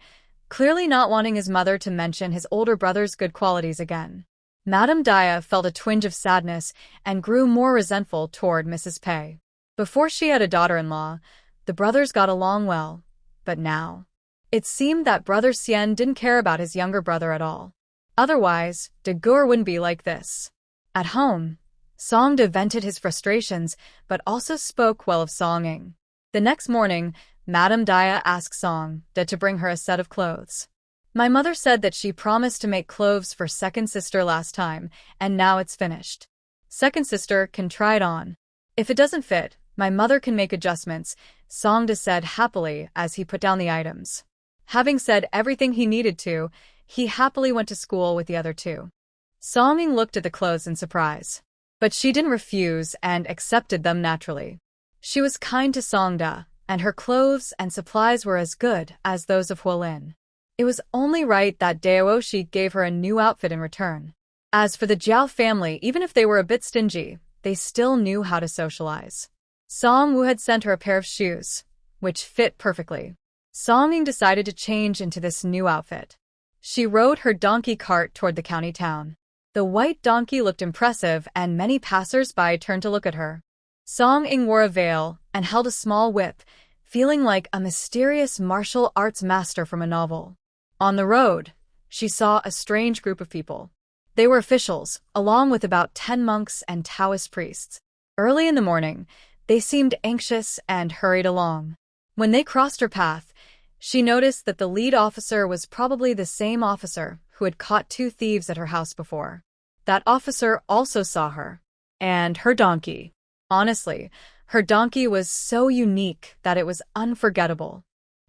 clearly not wanting his mother to mention his older brother's good qualities again. Madame Dia felt a twinge of sadness and grew more resentful toward Mrs. Pei. Before she had a daughter-in-law, the brothers got along well, but now it seemed that Brother Xian didn't care about his younger brother at all. Otherwise, De Gur wouldn't be like this. At home, Songda vented his frustrations, but also spoke well of Song Ying. The next morning, Madame Dia asked Songda to bring her a set of clothes. My mother said that she promised to make clothes for second sister last time, and now it's finished. Second sister can try it on. If it doesn't fit, my mother can make adjustments, Songda said happily as he put down the items. Having said everything he needed to, he happily went to school with the other two. Song Ying looked at the clothes in surprise. But she didn't refuse and accepted them naturally. She was kind to Songda, and her clothes and supplies were as good as those of Huolin. It was only right that Daoshi gave her a new outfit in return. As for the Jiao family, even if they were a bit stingy, they still knew how to socialize. Song Wu had sent her a pair of shoes, which fit perfectly. Song Ying decided to change into this new outfit. She rode her donkey cart toward the county town. The white donkey looked impressive, and many passers-by turned to look at her. Song Ying wore a veil and held a small whip, feeling like a mysterious martial arts master from a novel. On the road, she saw a strange group of people. They were officials, along with about 10 monks and Taoist priests. Early in the morning, they seemed anxious and hurried along. When they crossed her path, she noticed that the lead officer was probably the same officer who had caught 2 thieves at her house before. That officer also saw her. And her donkey. Honestly, her donkey was so unique that it was unforgettable.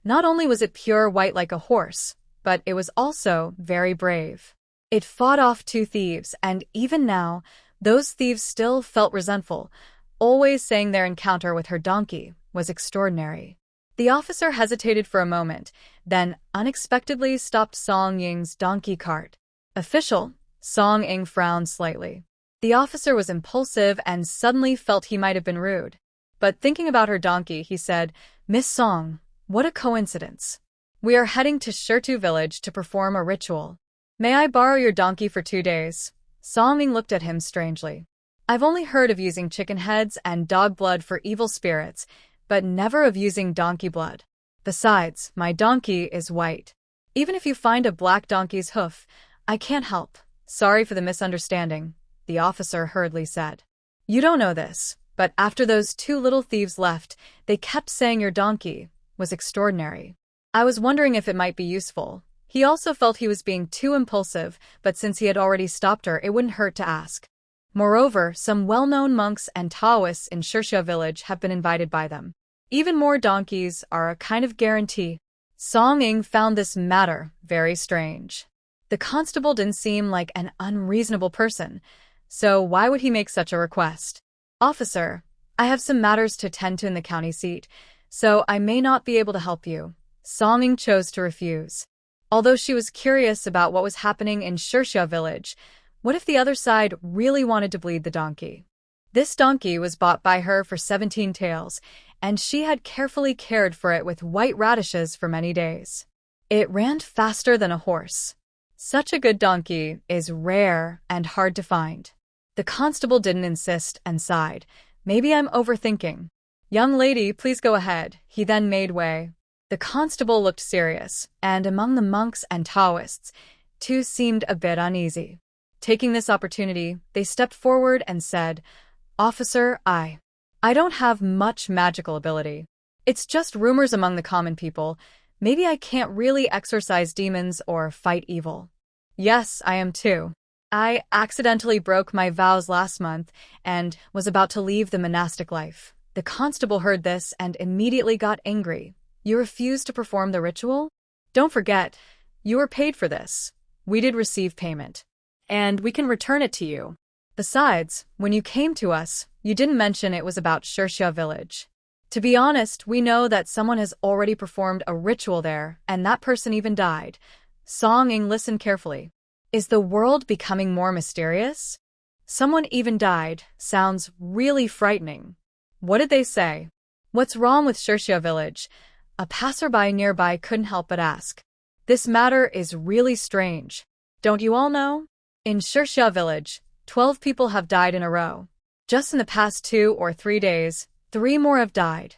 Not only was it pure white like a horse, but it was also very brave. It fought off 2 thieves, and even now, those thieves still felt resentful, always saying their encounter with her donkey was extraordinary. The officer hesitated for a moment, then unexpectedly stopped Song Ying's donkey cart. Official, Song Ying frowned slightly. The officer was impulsive and suddenly felt he might have been rude. But thinking about her donkey, he said, "Miss Song, what a coincidence. We are heading to Shirtu village to perform a ritual. May I borrow your donkey for 2 days?" Song Ying looked at him strangely. "I've only heard of using chicken heads and dog blood for evil spirits, but never of using donkey blood. Besides, my donkey is white. Even if you find a black donkey's hoof, I can't help. Sorry for the misunderstanding," the officer hurriedly said. "You don't know this, but after those 2 little thieves left, they kept saying your donkey was extraordinary. I was wondering if it might be useful." He also felt he was being too impulsive, but since he had already stopped her, it wouldn't hurt to ask. Moreover, some well-known monks and Taoists in Shirxia village have been invited by them. Even more donkeys are a kind of guarantee. Song Ying found this matter very strange. The constable didn't seem like an unreasonable person, so why would he make such a request? "Officer, I have some matters to tend to in the county seat, so I may not be able to help you." Song Ying chose to refuse. Although she was curious about what was happening in Shirxia village, what if the other side really wanted to bleed the donkey? This donkey was bought by her for 17 taels, and she had carefully cared for it with white radishes for many days. It ran faster than a horse. Such a good donkey is rare and hard to find. The constable didn't insist and sighed. "Maybe I'm overthinking." "Young lady, please go ahead." He then made way. The constable looked serious, and among the monks and Taoists, 2 seemed a bit uneasy. Taking this opportunity, they stepped forward and said, "Officer, I don't have much magical ability. It's just rumors among the common people. Maybe I can't really exorcise demons or fight evil. Yes, I am too. I accidentally broke my vows last month and was about to leave the monastic life. The constable heard this and immediately got angry. You refused to perform the ritual? Don't forget, you were paid for this. We did receive payment. And we can return it to you. Besides, when you came to us, you didn't mention it was about Shirxia village. To be honest, we know that someone has already performed a ritual there, and that person even died. Song Ying listened carefully. Is the world becoming more mysterious? Someone even died. Sounds really frightening. What did they say? What's wrong with Shirxia village? A passerby nearby couldn't help but ask. This matter is really strange. Don't you all know? In Shirxia village, 12 people have died in a row. Just in the past 2 or 3 days, 3 more have died.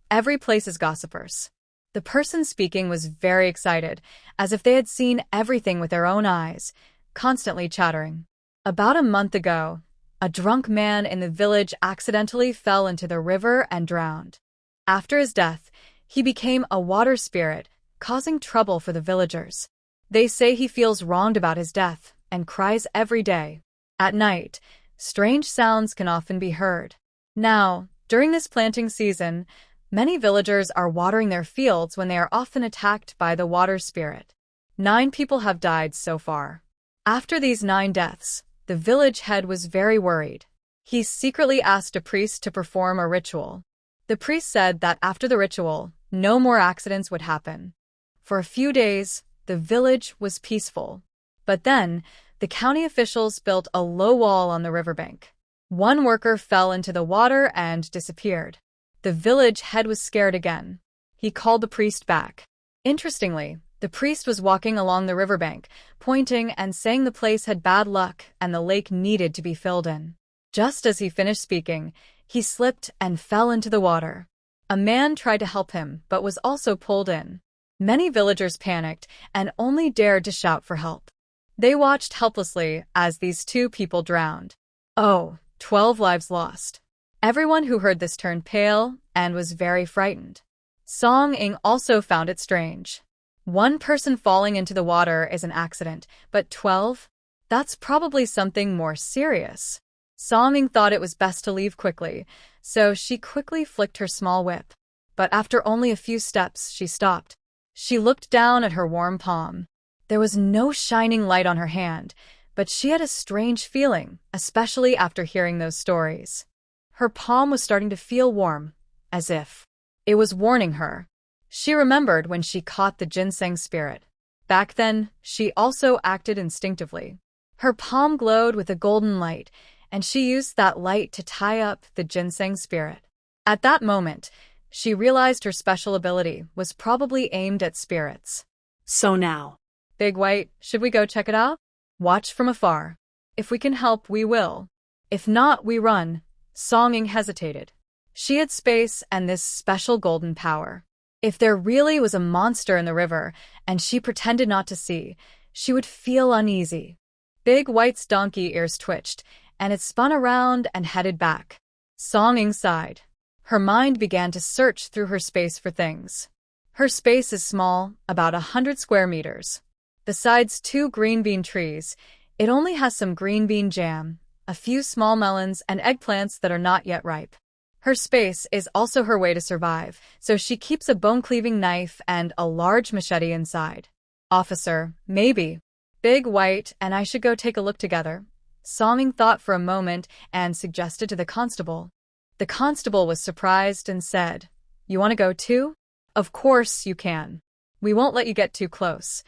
Every place is gossipers. The person speaking was very excited, as if they had seen everything with their own eyes, constantly chattering. About a month ago, a drunk man in the village accidentally fell into the river and drowned. After his death, he became a water spirit, causing trouble for the villagers. They say he feels wronged about his death and cries every day. At night, strange sounds can often be heard. Now, during this planting season, many villagers are watering their fields when they are often attacked by the water spirit. 9 people have died so far. After these 9 deaths, the village head was very worried. He secretly asked a priest to perform a ritual. The priest said that after the ritual, no more accidents would happen. For a few days, the village was peaceful. But then, the county officials built a low wall on the riverbank. One worker fell into the water and disappeared. The village head was scared again. He called the priest back. Interestingly, the priest was walking along the riverbank, pointing and saying the place had bad luck and the lake needed to be filled in. Just as he finished speaking, he slipped and fell into the water. A man tried to help him, but was also pulled in. Many villagers panicked and only dared to shout for help. They watched helplessly as these 2 people drowned. Oh, 12 lives lost. Everyone who heard this turned pale and was very frightened. Song Ying also found it strange. 1 person falling into the water is an accident, but 12? That's probably something more serious. Song Ying thought it was best to leave quickly, so she quickly flicked her small whip. But after only a few steps, she stopped. She looked down at her warm palm. There was no shining light on her hand, but she had a strange feeling, especially after hearing those stories. Her palm was starting to feel warm, as if it was warning her. She remembered when she caught the ginseng spirit. Back then, she also acted instinctively. Her palm glowed with a golden light, and she used that light to tie up the ginseng spirit. At that moment, she realized her special ability was probably aimed at spirits. So now, Big White, should we go check it out? Watch from afar. If we can help, we will. If not, we run. Song Ying hesitated. She had space and this special golden power. If there really was a monster in the river, and she pretended not to see, she would feel uneasy. Big White's donkey ears twitched, and it spun around and headed back. Song Ying sighed. Her mind began to search through her space for things. Her space is small, about 100 square meters. Besides 2 green bean trees, it only has some green bean jam, a few small melons and eggplants that are not yet ripe. Her space is also her way to survive, so she keeps a bone-cleaving knife and a large machete inside. Officer, maybe. Big White and I should go take a look together. Song Ying thought for a moment and suggested to the constable. The constable was surprised and said, "You want to go too?" "Of course you can. We won't let you get too close."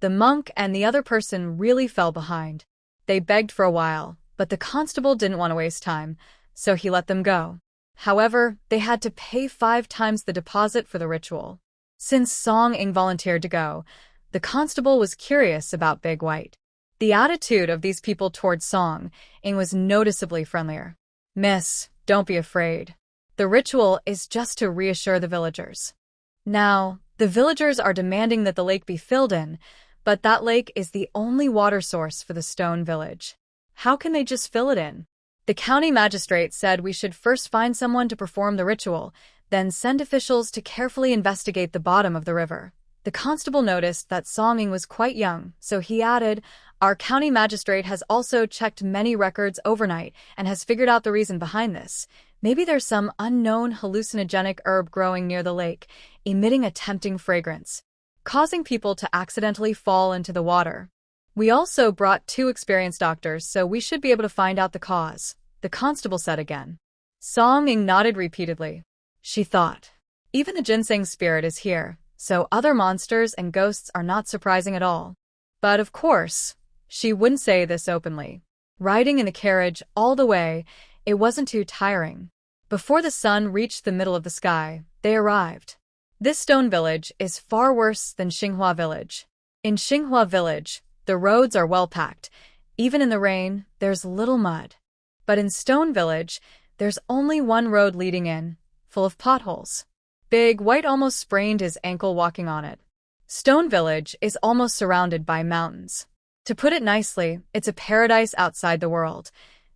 The monk and the other person really fell behind. They begged for a while, but the constable didn't want to waste time, so he let them go. However, they had to pay 5 times the deposit for the ritual. Since Song Ying volunteered to go, the constable was curious about Big White. The attitude of these people towards Song Ying was noticeably friendlier. "Miss, don't be afraid. The ritual is just to reassure the villagers." Now, the villagers are demanding that the lake be filled in, but that lake is the only water source for the stone village. How can they just fill it in? The county magistrate said we should first find someone to perform the ritual, then send officials to carefully investigate the bottom of the river. The constable noticed that Song-ing was quite young, so he added, "Our county magistrate has also checked many records overnight and has figured out the reason behind this. Maybe there's some unknown hallucinogenic herb growing near the lake, emitting a tempting fragrance, causing people to accidentally fall into the water. We also brought 2 experienced doctors, so we should be able to find out the cause," the constable said again. Song-ing nodded repeatedly. She thought, even the ginseng spirit is here, so other monsters and ghosts are not surprising at all. But of course, she wouldn't say this openly. Riding in the carriage all the way, it wasn't too tiring. Before the sun reached the middle of the sky, they arrived. This stone village is far worse than Xinghua village. In Xinghua village, the roads are well packed. Even in the rain, there's little mud. But in Stone village, there's only one road leading in, full of potholes. Big White almost sprained his ankle walking on it. Stone village is almost surrounded by mountains. To put it nicely, it's a paradise outside the world.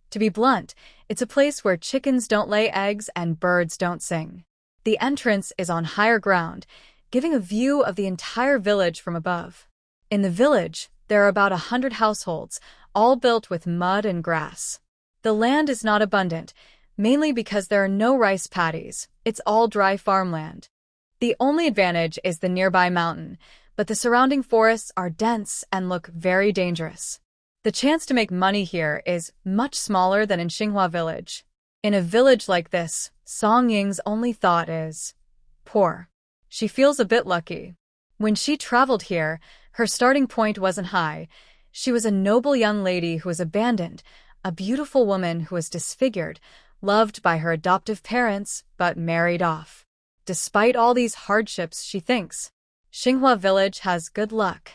To be blunt, it's a place where chickens don't lay eggs and birds don't sing. The entrance is on higher ground, giving a view of the entire village from above. In the village, there are about 100 households, all built with mud and grass. The land is not abundant, mainly because there are no rice paddies. It's all dry farmland. The only advantage is the nearby mountain, but the surrounding forests are dense and look very dangerous. The chance to make money here is much smaller than in Xinghua village. In a village like this, Song-ying's only thought is, poor. She feels a bit lucky. When she traveled here, her starting point wasn't high. She was a noble young lady who was abandoned, a beautiful woman who was disfigured, loved by her adoptive parents, but married off. Despite all these hardships, she thinks, Xinghua village has good luck.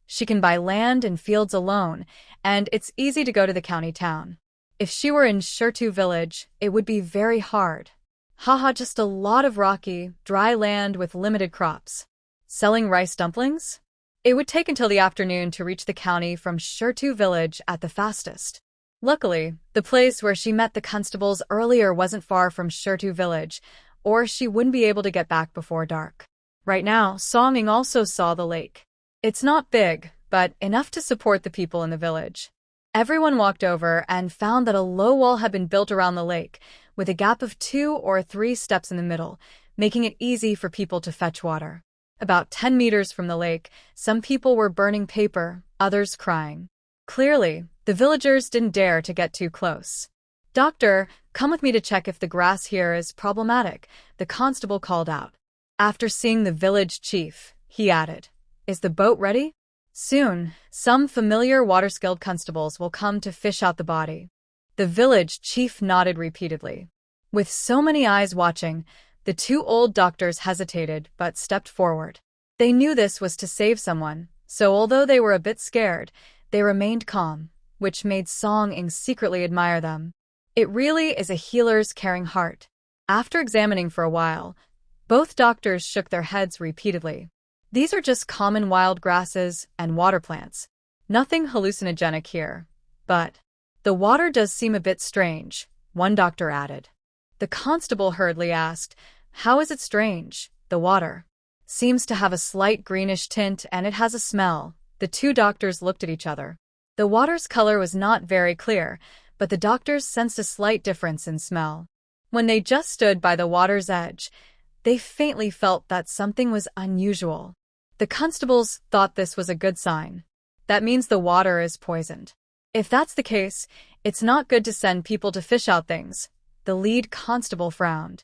She can buy land and fields alone, and it's easy to go to the county town. If she were in Shirtu village, it would be very hard. Haha, just a lot of rocky, dry land with limited crops. Selling rice dumplings? It would take until the afternoon to reach the county from Shirtu village at the fastest. Luckily, the place where she met the constables earlier wasn't far from Shirtu village, or she wouldn't be able to get back before dark. Right now, Song-ing also saw the lake. It's not big, but enough to support the people in the village. Everyone walked over and found that a low wall had been built around the lake, with a gap of 2 or 3 steps in the middle, making it easy for people to fetch water. About 10 meters from the lake, some people were burning paper, others crying. Clearly, the villagers didn't dare to get too close. "Doctor, come with me to check if the grass here is problematic," the constable called out. After seeing the village chief, he added, "Is the boat ready?" Soon, some familiar water-skilled constables will come to fish out the body. The village chief nodded repeatedly. With so many eyes watching, the 2 old doctors hesitated but stepped forward. They knew this was to save someone, so although they were a bit scared, they remained calm, which made Song-ing secretly admire them. It really is a healer's caring heart. After examining for a while, both doctors shook their heads repeatedly. These are just common wild grasses and water plants. Nothing hallucinogenic here. But the water does seem a bit strange, one doctor added. The constable hurriedly asked, "How is it strange?" "The water seems to have a slight greenish tint and it has a smell." The 2 doctors looked at each other. The water's color was not very clear, but the doctors sensed a slight difference in smell. When they just stood by the water's edge, they faintly felt that something was unusual. The constables thought this was a good sign. That means the water is poisoned. If that's the case, it's not good to send people to fish out things. The lead constable frowned.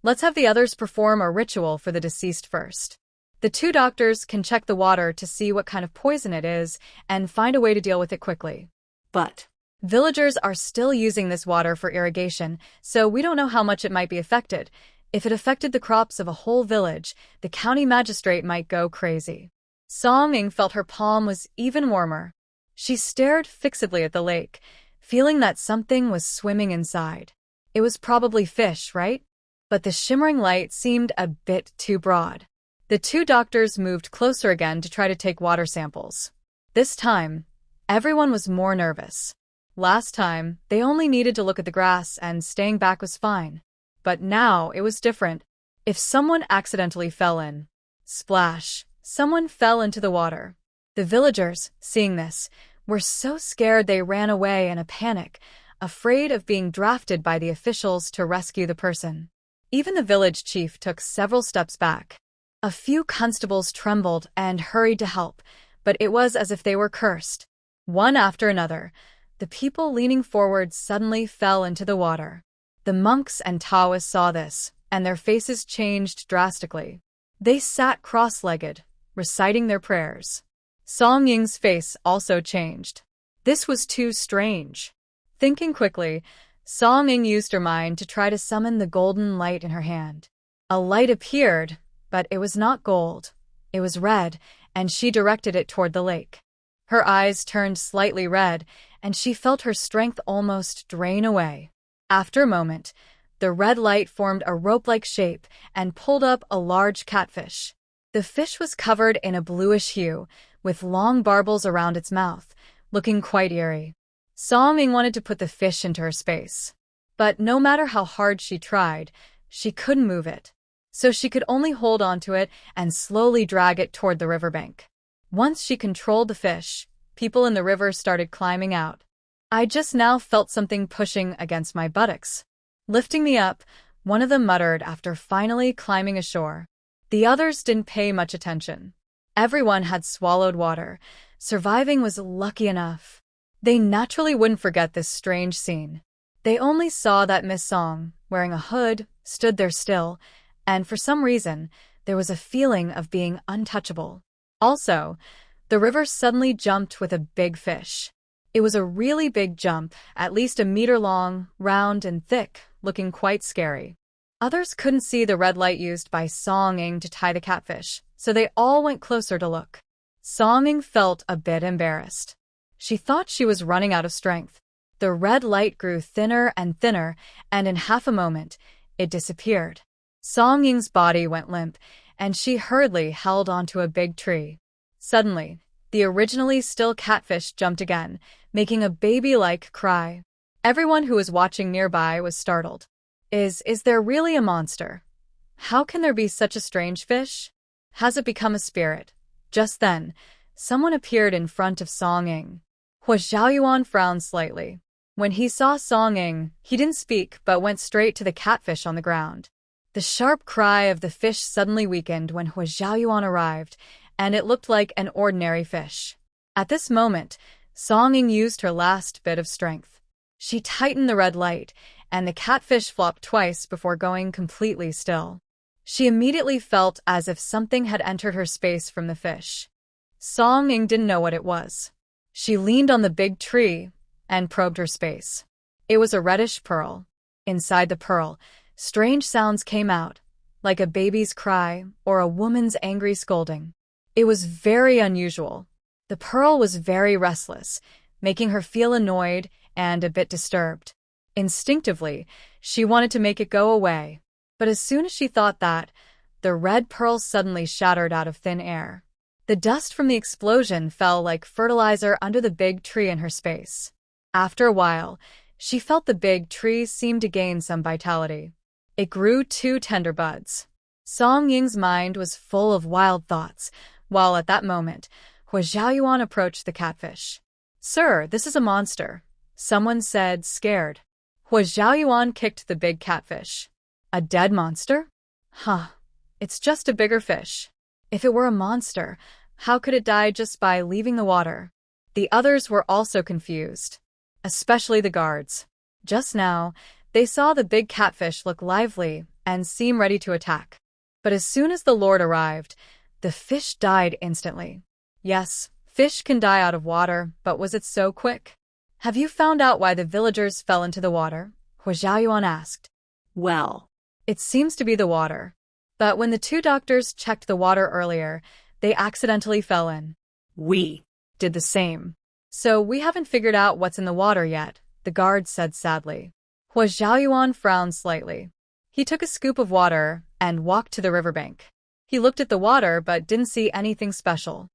"Let's have the others perform a ritual for the deceased first. The 2 doctors can check the water to see what kind of poison it is and find a way to deal with it quickly. But villagers are still using this water for irrigation, so we don't know how much it might be affected. If it affected the crops of a whole village, the county magistrate might go crazy." Song-ing felt her palm was even warmer. She stared fixedly at the lake, feeling that something was swimming inside. It was probably fish, right? But the shimmering light seemed a bit too broad. The 2 doctors moved closer again to try to take water samples. This time, everyone was more nervous. Last time, they only needed to look at the grass and staying back was fine. But now it was different. If someone accidentally fell in, splash, Someone fell into the water. The villagers, seeing this, were so scared they ran away in a panic, afraid of being drafted by the officials to rescue the person. Even the village chief took several steps back. A few constables trembled and hurried to help, but it was as if they were cursed. One after another, the people leaning forward suddenly fell into the water. The monks and Taoists saw this, and their faces changed drastically. They sat cross-legged, reciting their prayers. Song Ying's face also changed. This was too strange. Thinking quickly, Song Ying used her mind to try to summon the golden light in her hand. A light appeared, but it was not gold. It was red, and she directed it toward the lake. Her eyes turned slightly red, and she felt her strength almost drain away. After a moment, the red light formed a rope-like shape and pulled up a large catfish. The fish was covered in a bluish hue, with long barbels around its mouth, looking quite eerie. Song Ying wanted to put the fish into her space. But no matter how hard she tried, she couldn't move it. So she could only hold onto it and slowly drag it toward the riverbank. Once she controlled the fish, people in the river started climbing out. I just now felt something pushing against my buttocks. Lifting me up, one of them muttered after finally climbing ashore. The others didn't pay much attention. Everyone had swallowed water. Surviving was lucky enough. They naturally wouldn't forget this strange scene. They only saw that Miss Song, wearing a hood, stood there still, and for some reason, there was a feeling of being untouchable. Also, the river suddenly jumped with a big fish. It was a really big jump, at least a meter long, round and thick, looking quite scary. Others couldn't see the red light used by Song Ying to tie the catfish, so they all went closer to look. Song Ying felt a bit embarrassed. She thought she was running out of strength. The red light grew thinner and thinner, and in half a moment, it disappeared. Song Ying's body went limp, and she hurriedly held onto a big tree. Suddenly, the originally still catfish jumped again, making a baby-like cry. Everyone who was watching nearby was startled. Is there really a monster? How can there be such a strange fish? Has it become a spirit? Just then, someone appeared in front of Song Ying. Hua Xiaoyuan frowned slightly. When he saw Song Ying, he didn't speak but went straight to the catfish on the ground. The sharp cry of the fish suddenly weakened when Hua Xiaoyuan arrived, and it looked like an ordinary fish. At this moment, Song Ying used her last bit of strength. She tightened the red light, and the catfish flopped twice before going completely still. She immediately felt as if something had entered her space from the fish. Song Ying didn't know what it was. She leaned on the big tree and probed her space. It was a reddish pearl. Inside the pearl, strange sounds came out, like a baby's cry or a woman's angry scolding. It was very unusual. The pearl was very restless, making her feel annoyed and a bit disturbed. Instinctively, she wanted to make it go away, but as soon as she thought that, the red pearl suddenly shattered out of thin air. The dust from the explosion fell like fertilizer under the big tree in her space. After a while, she felt the big tree seem to gain some vitality. It grew 2 tender buds. Song Ying's mind was full of wild thoughts, while at that moment, Hua Xiaoyuan approached the catfish. "Sir, this is a monster," someone said, scared. Hua Xiaoyuan kicked the big catfish. "A dead monster? Huh, it's just a bigger fish. If it were a monster, how could it die just by leaving the water?" The others were also confused, especially the guards. Just now, they saw the big catfish look lively and seem ready to attack. But as soon as the Lord arrived, the fish died instantly. Yes, fish can die out of water, but was it so quick? "Have you found out why the villagers fell into the water?" Hua Xiaoyuan asked. Well, "It seems to be the water. But when the 2 doctors checked the water earlier, they accidentally fell in. we Did the same. So we haven't figured out what's in the water yet," the guard said sadly. Hua Xiaoyuan frowned slightly. He took a scoop of water and walked to the riverbank. He looked at the water but didn't see anything special.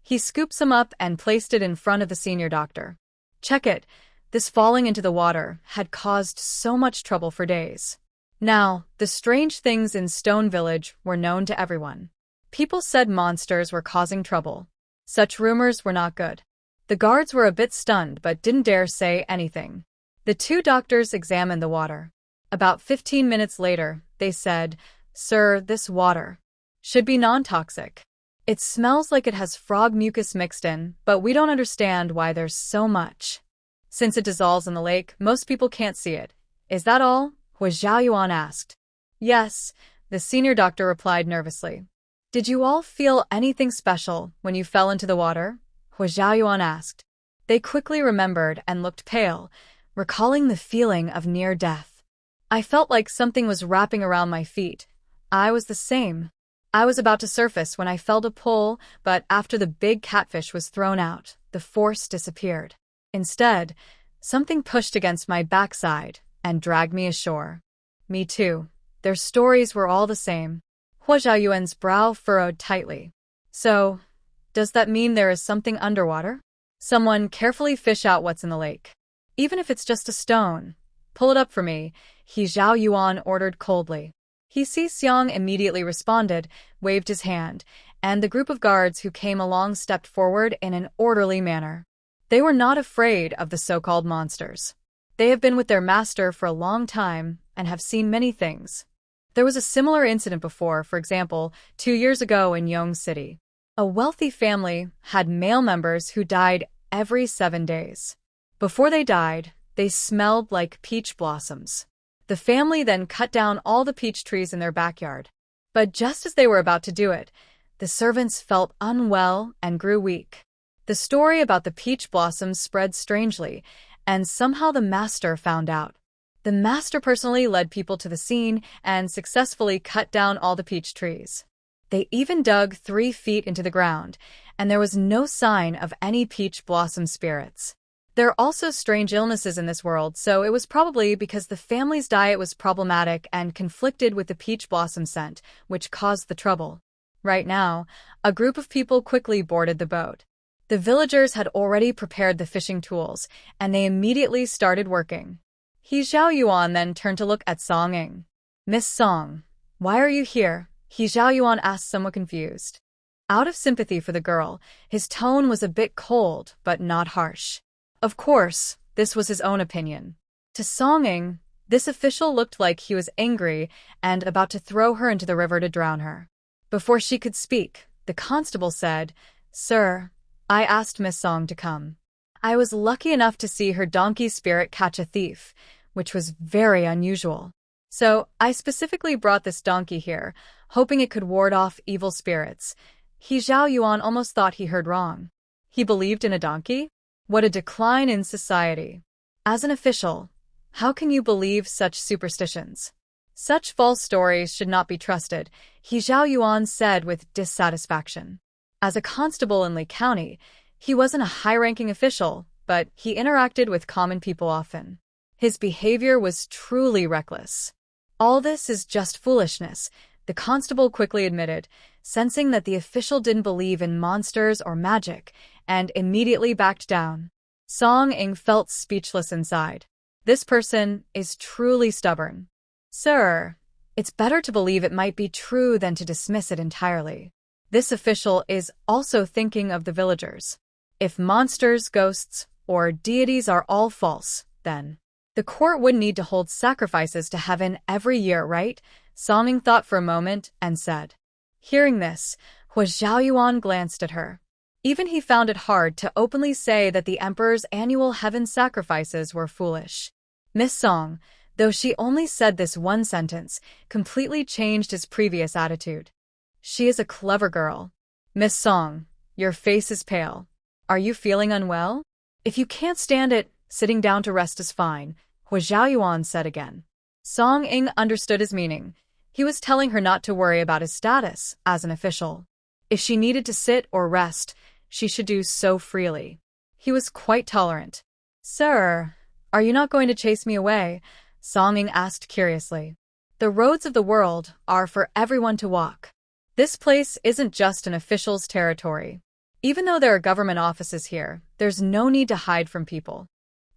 He scooped some up and placed it in front of the senior doctor. "Check it. This falling into the water had caused so much trouble for days." Now, the strange things in Stone Village were known to everyone. People said monsters were causing trouble. Such rumors were not good. The guards were a bit stunned but didn't dare say anything. The two doctors examined the water. About 15 minutes later, they said, "Sir, this water should be non-toxic. It smells like it has frog mucus mixed in, but we don't understand why there's so much. Since it dissolves in the lake, most people can't see it. Is that all?" Hua Xiaoyuan asked. "Yes," the senior doctor replied nervously. "Did you all feel anything special when you fell into the water?" Hua Xiaoyuan asked. They quickly remembered and looked pale, recalling the feeling of near death. "I felt like something was wrapping around my feet. I was the same. I was about to surface when I felt a pull, but after the big catfish was thrown out, the force disappeared. Instead, something pushed against my backside and dragged me ashore." "Me too." Their stories were all the same. Hua Xiaoyuan's brow furrowed tightly. "So, does that mean there is something underwater?" "Someone carefully fish out what's in the lake. Even if it's just a stone. Pull it up for me," He Xiaoyuan ordered coldly. He Xiong immediately responded, waved his hand, and the group of guards who came along stepped forward in an orderly manner. They were not afraid of the so-called monsters. They have been with their master for a long time and have seen many things. There was a similar incident before, for example, 2 years ago in Yong City. A wealthy family had male members who died every 7 days. Before they died, they smelled like peach blossoms. The family then cut down all the peach trees in their backyard. But just as they were about to do it, the servants felt unwell and grew weak. The story about the peach blossoms spread strangely, and somehow the master found out. The master personally led people to the scene and successfully cut down all the peach trees. They even dug 3 feet into the ground, and there was no sign of any peach blossom spirits. There are also strange illnesses in this world, so it was probably because the family's diet was problematic and conflicted with the peach blossom scent, which caused the trouble. Right now, a group of people quickly boarded the boat. The villagers had already prepared the fishing tools, and they immediately started working. He Xiaoyuan then turned to look at Song Ying. "Miss Song, why are you here?" He Xiaoyuan asked, somewhat confused. Out of sympathy for the girl, his tone was a bit cold, but not harsh. Of course, this was his own opinion. To Song Ying, this official looked like he was angry and about to throw her into the river to drown her. Before she could speak, the constable said, "Sir, I asked Miss Song to come. I was lucky enough to see her donkey spirit catch a thief, which was very unusual. So I specifically brought this donkey here, hoping it could ward off evil spirits." He Xiaoyuan almost thought he heard wrong. He believed in a donkey? What a decline in society. As an official, how can you believe such superstitions? Such false stories should not be trusted, He Xiaoyuan said with dissatisfaction. As a constable in Li County, he wasn't a high-ranking official, but he interacted with common people often. His behavior was truly reckless. "All this is just foolishness," the constable quickly admitted, sensing that the official didn't believe in monsters or magic, and immediately backed down. Song Ying felt speechless inside. This person is truly stubborn. "Sir, it's better to believe it might be true than to dismiss it entirely. This official is also thinking of the villagers. If monsters, ghosts, or deities are all false, then the court would need to hold sacrifices to heaven every year, right?" Song Ying thought for a moment and said. Hearing this, Hua Xiaoyuan glanced at her. Even he found it hard to openly say that the emperor's annual heaven sacrifices were foolish. Miss Song, though she only said this one sentence, completely changed his previous attitude. "She is a clever girl. Miss Song, your face is pale. Are you feeling unwell? If you can't stand it, sitting down to rest is fine," Hua Xiaoyuan said again. Song Ying understood his meaning. He was telling her not to worry about his status as an official. If she needed to sit or rest, she should do so freely. He was quite tolerant. "Sir, are you not going to chase me away?" Song Ying asked curiously. "The roads of the world are for everyone to walk. This place isn't just an official's territory. Even though there are government offices here, there's no need to hide from people."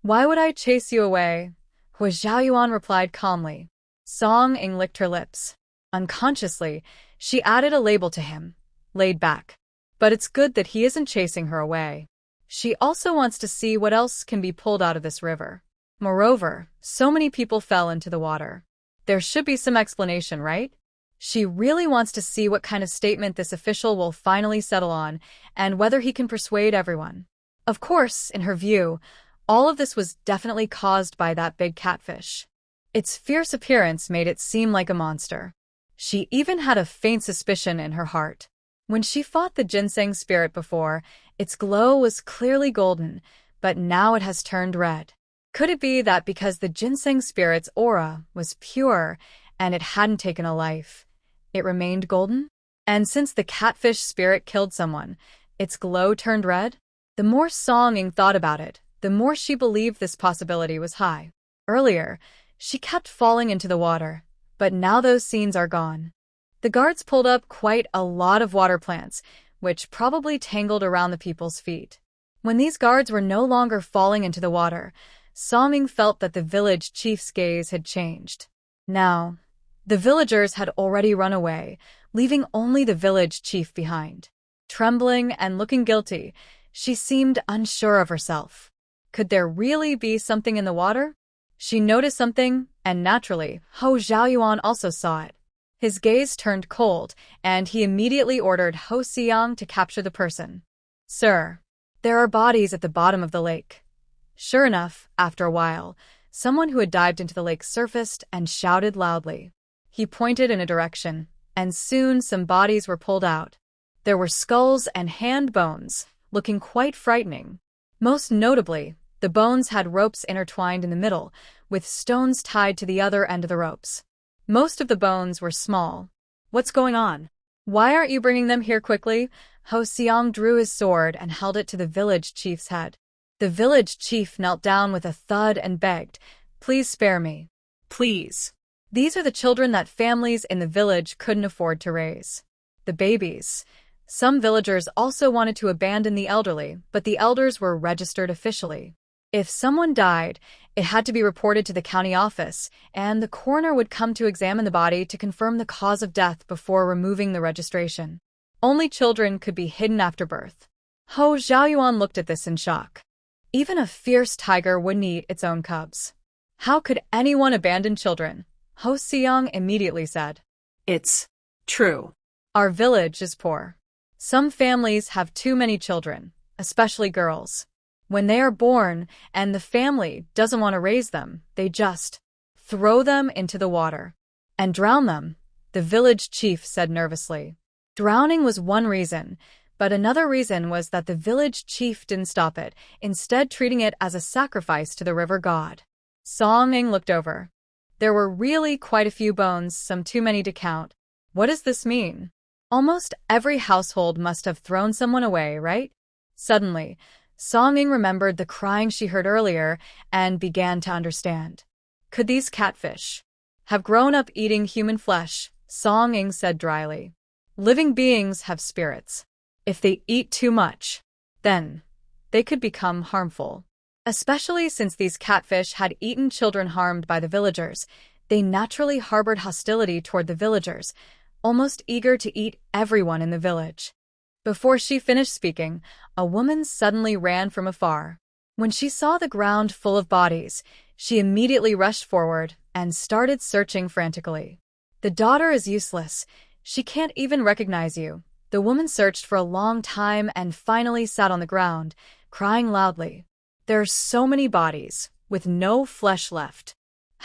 "Why would I chase you away?" Hua Xiaoyuan replied calmly. Song Ying licked her lips. Unconsciously, she added a label to him, laid back. But it's good that he isn't chasing her away. She also wants to see what else can be pulled out of this river. Moreover, so many people fell into the water. There should be some explanation, right? She really wants to see what kind of statement this official will finally settle on, and whether he can persuade everyone. Of course, in her view, all of this was definitely caused by that big catfish. Its fierce appearance made it seem like a monster. She even had a faint suspicion in her heart. When she fought the ginseng spirit before, its glow was clearly golden, but now it has turned red. Could it be that because the ginseng spirit's aura was pure and it hadn't taken a life, it remained golden? And since the catfish spirit killed someone, its glow turned red? The more Song Ying thought about it, the more she believed this possibility was high. Earlier, she kept falling into the water, but now those scenes are gone. The guards pulled up quite a lot of water plants, which probably tangled around the people's feet. When these guards were no longer falling into the water, Song Ying felt that the village chief's gaze had changed. Now, the villagers had already run away, leaving only the village chief behind. Trembling and looking guilty, she seemed unsure of herself. Could there really be something in the water? She noticed something, and naturally, Ho Xiaoyuan also saw it. His gaze turned cold, and he immediately ordered Ho Xiang to capture the person. "Sir, there are bodies at the bottom of the lake." Sure enough, after a while, someone who had dived into the lake surfaced and shouted loudly. He pointed in a direction, and soon some bodies were pulled out. There were skulls and hand bones, looking quite frightening. Most notably, the bones had ropes intertwined in the middle, with stones tied to the other end of the ropes. Most of the bones were small. "What's going on? Why aren't you bringing them here quickly?" Ho Xiang drew his sword and held it to the village chief's head. The village chief knelt down with a thud and begged, "Please spare me. Please. These are the children that families in the village couldn't afford to raise. The babies." Some villagers also wanted to abandon the elderly, but the elders were registered officially. If someone died, it had to be reported to the county office, and the coroner would come to examine the body to confirm the cause of death before removing the registration. Only children could be hidden after birth. Ho Xiaoyuan looked at this in shock. Even a fierce tiger wouldn't eat its own cubs. How could anyone abandon children? Ho Xiang immediately said. "It's true. Our village is poor. Some families have too many children, especially girls. When they are born and the family doesn't want to raise them, they just throw them into the water and drown them," the village chief said nervously. Drowning was one reason, but another reason was that the village chief didn't stop it, instead treating it as a sacrifice to the river god. Song Ying looked over. There were really quite a few bones, some too many to count. What does this mean? Almost every household must have thrown someone away, right? Suddenly, Song Ying remembered the crying she heard earlier and began to understand. Could these catfish have grown up eating human flesh? Song Ying said dryly. Living beings have spirits. If they eat too much, then they could become harmful. Especially since these catfish had eaten children harmed by the villagers, they naturally harbored hostility toward the villagers, almost eager to eat everyone in the village. Before she finished speaking, a woman suddenly ran from afar. When she saw the ground full of bodies, she immediately rushed forward and started searching frantically. "The daughter is useless. She can't even recognize you." The woman searched for a long time and finally sat on the ground, crying loudly. "There are so many bodies, with no flesh left.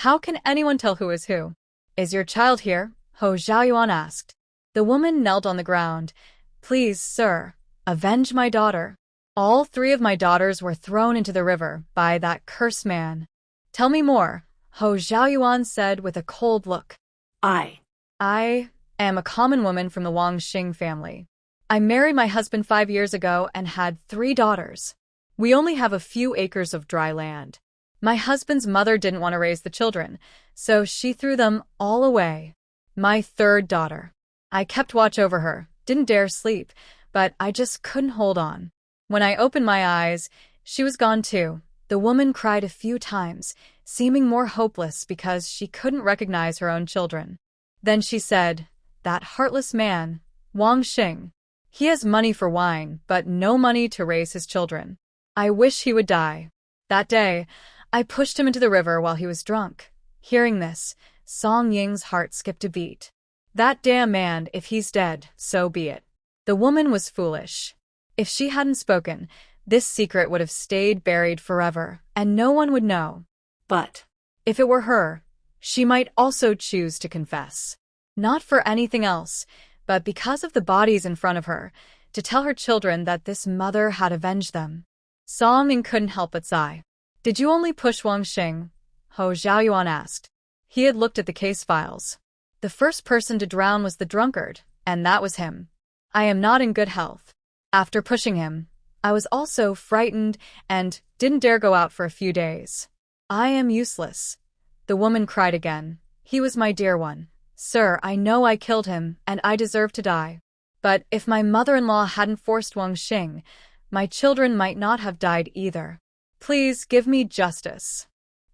How can anyone tell who is who?" "Is your child here?" Ho Xiaoyuan asked. The woman knelt on the ground. "Please, sir, avenge my daughter. All 3 of my daughters were thrown into the river by that cursed man." "Tell me more," Ho Xiaoyuan said with a cold look. I am a common woman from the Wang Xing family. I married my husband 5 years ago and had 3 daughters. We only have a few acres of dry land. My husband's mother didn't want to raise the children, so she threw them all away. My 3rd daughter. I kept watch over her, didn't dare sleep, but I just couldn't hold on. When I opened my eyes, she was gone too." The woman cried a few times, seeming more hopeless because she couldn't recognize her own children. Then she said, "That heartless man, Wang Xing. He has money for wine, but no money to raise his children. I wish he would die. That day, I pushed him into the river while he was drunk. Hearing this, Song Ying's heart skipped a beat. That damn man, if he's dead, so be it. The woman was foolish. If she hadn't spoken, this secret would have stayed buried forever, and no one would know. But if it were her, she might also choose to confess. Not for anything else, but because of the bodies in front of her, to tell her children that this mother had avenged them. Song Ying couldn't help but sigh. Did you only push Wang Xing? Ho Xiaoyuan asked. He had looked at the case files. The first person to drown was the drunkard, and that was him. I am not in good health. After pushing him, I was also frightened and didn't dare go out for a few days. I am useless. The woman cried again. He was my dear one. Sir, I know I killed him, and I deserve to die. But if my mother-in-law hadn't forced Wang Xing, my children might not have died either. Please give me justice.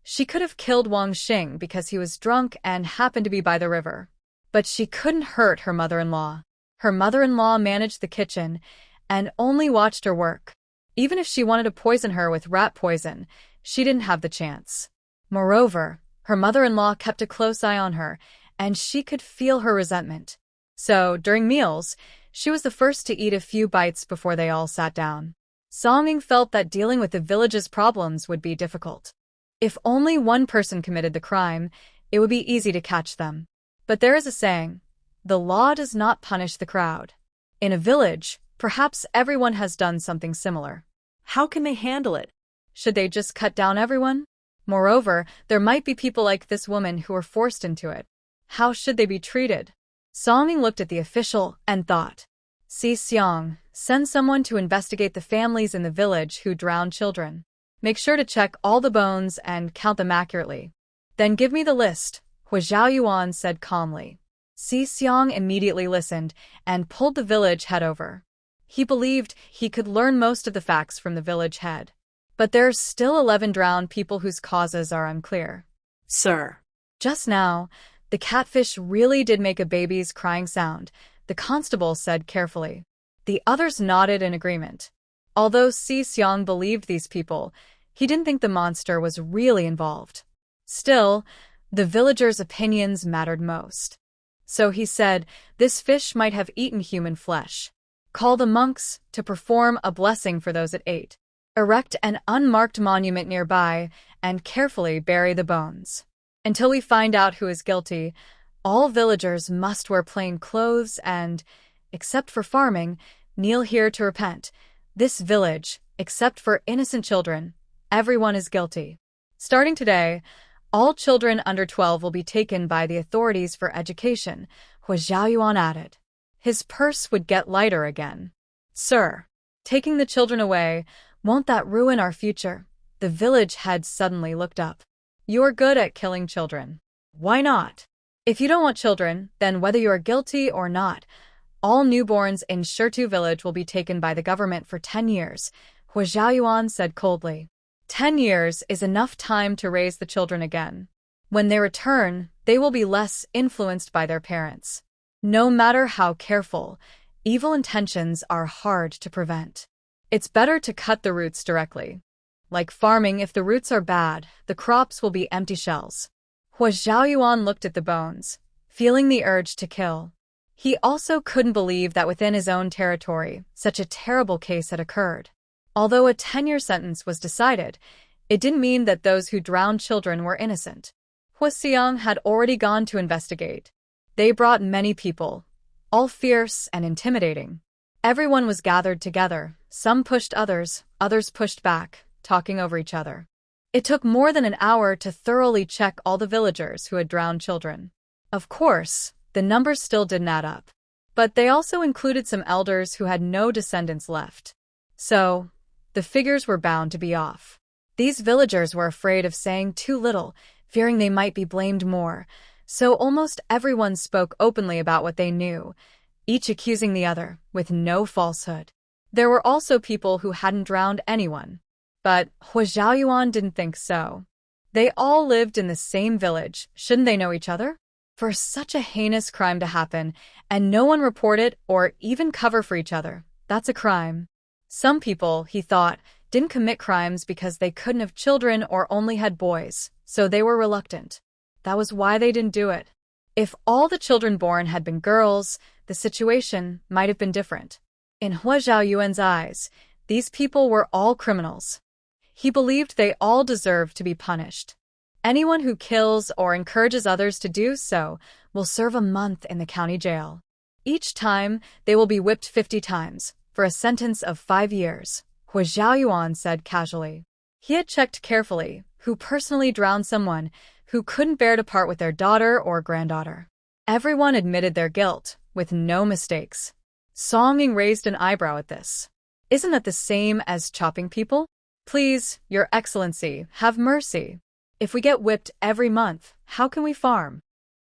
She could have killed Wang Xing because he was drunk and happened to be by the river. But she couldn't hurt her mother-in-law. Her mother-in-law managed the kitchen and only watched her work. Even if she wanted to poison her with rat poison, she didn't have the chance. Moreover, her mother-in-law kept a close eye on her, and she could feel her resentment. So, during meals, she was the first to eat a few bites before they all sat down. Song Ying felt that dealing with the village's problems would be difficult. If only one person committed the crime, it would be easy to catch them. But there is a saying, the law does not punish the crowd. In a village, perhaps everyone has done something similar. How can they handle it? Should they just cut down everyone? Moreover, there might be people like this woman who are forced into it. How should they be treated? Song Ying looked at the official and thought. Si Xiang, send someone to investigate the families in the village who drowned children. Make sure to check all the bones and count them accurately. Then give me the list, Hu Xiaoyuan said calmly. Si Xiang immediately listened and pulled the village head over. He believed he could learn most of the facts from the village head. But there are still 11 drowned people whose causes are unclear. Sir. Just now, the catfish really did make a baby's crying sound, the constable said carefully. The others nodded in agreement. Although Si Xiang believed these people, he didn't think the monster was really involved. Still, the villagers' opinions mattered most. So he said, this fish might have eaten human flesh. Call the monks to perform a blessing for those it ate. Erect an unmarked monument nearby and carefully bury the bones. Until we find out who is guilty, all villagers must wear plain clothes and, except for farming, kneel here to repent. This village, except for innocent children, everyone is guilty. Starting today, all children under 12 will be taken by the authorities for education, Hu Xiaoyuan added. His purse would get lighter again. Sir, taking the children away, won't that ruin our future? The village head suddenly looked up. You're good at killing children. Why not? If you don't want children, then whether you are guilty or not, all newborns in Shirtu village will be taken by the government for 10 years, Hu Xiaoyuan said coldly. 10 years is enough time to raise the children again. When they return, they will be less influenced by their parents. No matter how careful, evil intentions are hard to prevent. It's better to cut the roots directly. Like farming, if the roots are bad, the crops will be empty shells. Hu Xiaoyuan looked at the bones, feeling the urge to kill. He also couldn't believe that within his own territory, such a terrible case had occurred. Although a 10-year sentence was decided, it didn't mean that those who drowned children were innocent. Hu Xiang had already gone to investigate. They brought many people, all fierce and intimidating. Everyone was gathered together. Some pushed others, others pushed back, talking over each other. It took more than an hour to thoroughly check all the villagers who had drowned children. Of course, the numbers still didn't add up. But they also included some elders who had no descendants left. So, the figures were bound to be off. These villagers were afraid of saying too little, fearing they might be blamed more, so almost everyone spoke openly about what they knew, each accusing the other, with no falsehood. There were also people who hadn't drowned anyone. But Hu Xiaoyuan didn't think so. They all lived in the same village, shouldn't they know each other? For such a heinous crime to happen, and no one report it or even cover for each other, that's a crime. Some people, he thought, didn't commit crimes because they couldn't have children or only had boys, so they were reluctant. That was why they didn't do it. If all the children born had been girls, the situation might have been different. In Hua Zhaoyuan's eyes, these people were all criminals. He believed they all deserved to be punished. Anyone who kills or encourages others to do so will serve a month in the county jail. Each time, they will be whipped 50 times, for a sentence of 5 years, Hua Zhaoyuan said casually. He had checked carefully who personally drowned someone who couldn't bear to part with their daughter or granddaughter. Everyone admitted their guilt, with no mistakes. Song Ying raised an eyebrow at this. Isn't that the same as chopping people? Please, Your Excellency, have mercy. If we get whipped every month, how can we farm?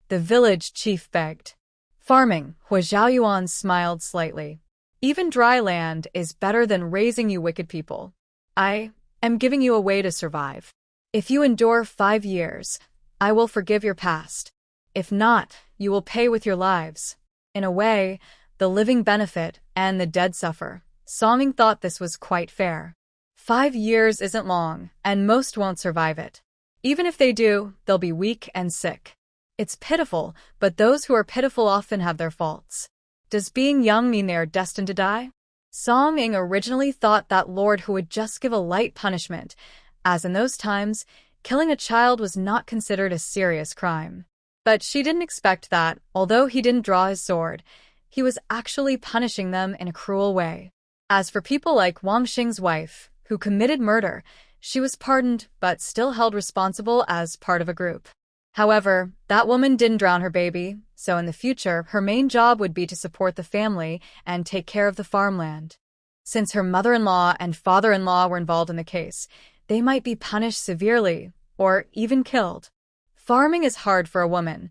The village chief begged. Farming, Hua Zhaoyuan smiled slightly. Even dry land is better than raising you wicked people. I am giving you a way to survive. If you endure 5 years, I will forgive your past. If not, you will pay with your lives. In a way, the living benefit and the dead suffer. Song Ying thought this was quite fair. 5 years isn't long, and most won't survive it. Even if they do, they'll be weak and sick. It's pitiful, but those who are pitiful often have their faults. Does being young mean they are destined to die? Song Ying originally thought that Lord Hu would just give a light punishment, as in those times, killing a child was not considered a serious crime. But she didn't expect that, although he didn't draw his sword, he was actually punishing them in a cruel way. As for people like Wang Xing's wife, who committed murder, she was pardoned but still held responsible as part of a group. However, that woman didn't drown her baby, so in the future, her main job would be to support the family and take care of the farmland. Since her mother-in-law and father-in-law were involved in the case, they might be punished severely or even killed. Farming is hard for a woman,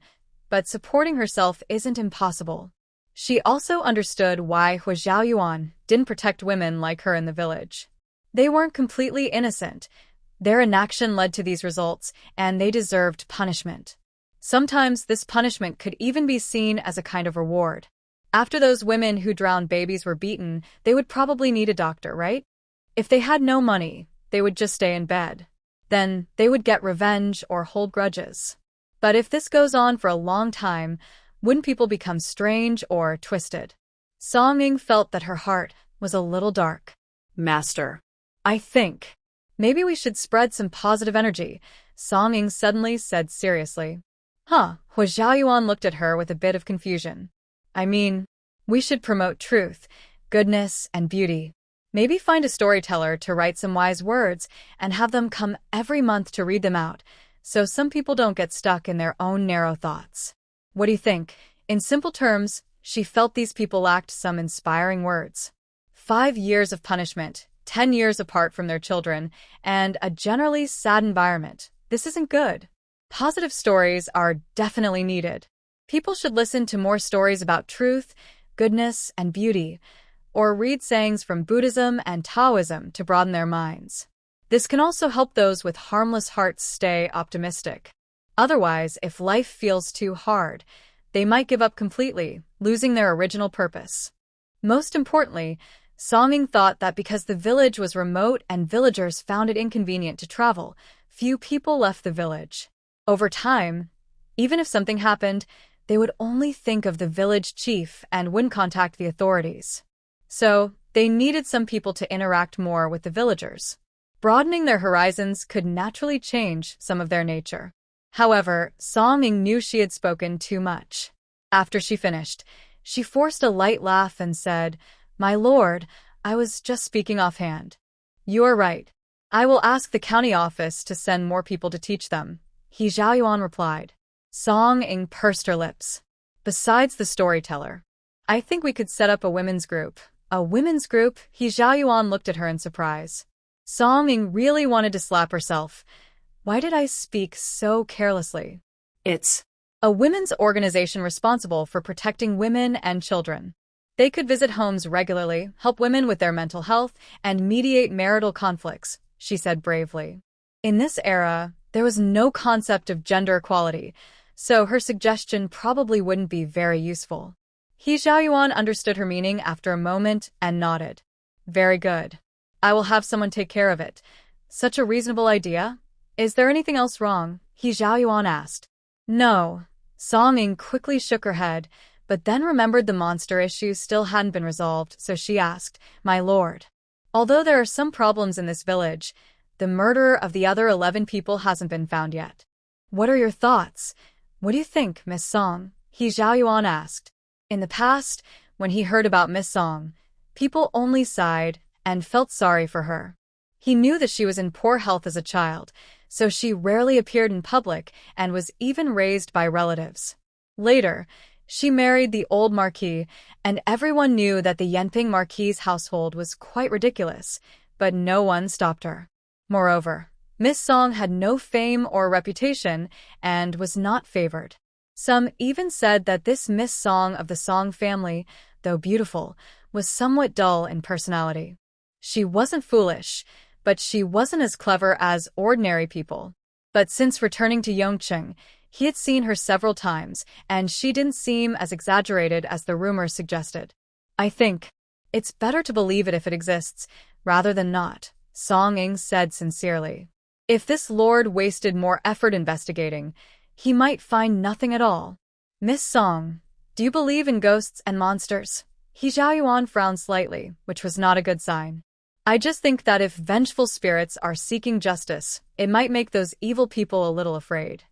but supporting herself isn't impossible. She also understood why Hua Zhaoyuan didn't protect women like her in the village. They weren't completely innocent. Their inaction led to these results, and they deserved punishment. Sometimes this punishment could even be seen as a kind of reward. After those women who drowned babies were beaten, they would probably need a doctor, right? If they had no money, they would just stay in bed. Then they would get revenge or hold grudges. But if this goes on for a long time, wouldn't people become strange or twisted? Song Ying felt that her heart was a little dark. Master, I think maybe we should spread some positive energy, Song Ying suddenly said seriously. Hua Zhaoyuan looked at her with a bit of confusion. I mean, we should promote truth, goodness, and beauty. Maybe find a storyteller to write some wise words and have them come every month to read them out, so some people don't get stuck in their own narrow thoughts. What do you think? In simple terms, she felt these people lacked some inspiring words. 5 years of punishment, 10 years apart from their children, and a generally sad environment. This isn't good. Positive stories are definitely needed. People should listen to more stories about truth, goodness, and beauty, or read sayings from Buddhism and Taoism to broaden their minds. This can also help those with harmless hearts stay optimistic. Otherwise, if life feels too hard, they might give up completely, losing their original purpose. Most importantly, Song Ying thought that because the village was remote and villagers found it inconvenient to travel, few people left the village. Over time, even if something happened, they would only think of the village chief and wouldn't contact the authorities. So, they needed some people to interact more with the villagers. Broadening their horizons could naturally change some of their nature. However, Song Ying knew she had spoken too much. After she finished, she forced a light laugh and said, My lord, I was just speaking offhand. You are right. I will ask the county office to send more people to teach them, He Zhaoyuan replied. Song Ying pursed her lips. Besides the storyteller, I think we could set up a women's group. A women's group? He Zhaoyuan looked at her in surprise. Song Ying really wanted to slap herself. Why did I speak so carelessly? It's a women's organization responsible for protecting women and children. They could visit homes regularly, help women with their mental health, and mediate marital conflicts, she said bravely. In this era, there was no concept of gender equality, so her suggestion probably wouldn't be very useful. He Xiaoyuan understood her meaning after a moment and nodded. Very good. I will have someone take care of it. Such a reasonable idea? Is there anything else wrong? He Xiaoyuan asked. No. Song Ying quickly shook her head, but then remembered the monster issue still hadn't been resolved, so she asked, My lord. Although there are some problems in this village, the murderer of the other 11 people hasn't been found yet. What are your thoughts? What do you think, Miss Song? He Xiaoyuan asked. In the past, when he heard about Miss Song, people only sighed and felt sorry for her. He knew that she was in poor health as a child, so she rarely appeared in public and was even raised by relatives. Later, she married the old Marquis, and everyone knew that the Yanping Marquis's household was quite ridiculous, but no one stopped her. Moreover, Miss Song had no fame or reputation and was not favored. Some even said that this Miss Song of the Song family, though beautiful, was somewhat dull in personality. She wasn't foolish, but she wasn't as clever as ordinary people. But since returning to Yongqing, he had seen her several times, and she didn't seem as exaggerated as the rumors suggested. I think it's better to believe it if it exists, rather than not, Song Ying said sincerely. If this lord wasted more effort investigating, he might find nothing at all. Miss Song, do you believe in ghosts and monsters? He Xiaoyuan frowned slightly, which was not a good sign. I just think that if vengeful spirits are seeking justice, it might make those evil people a little afraid.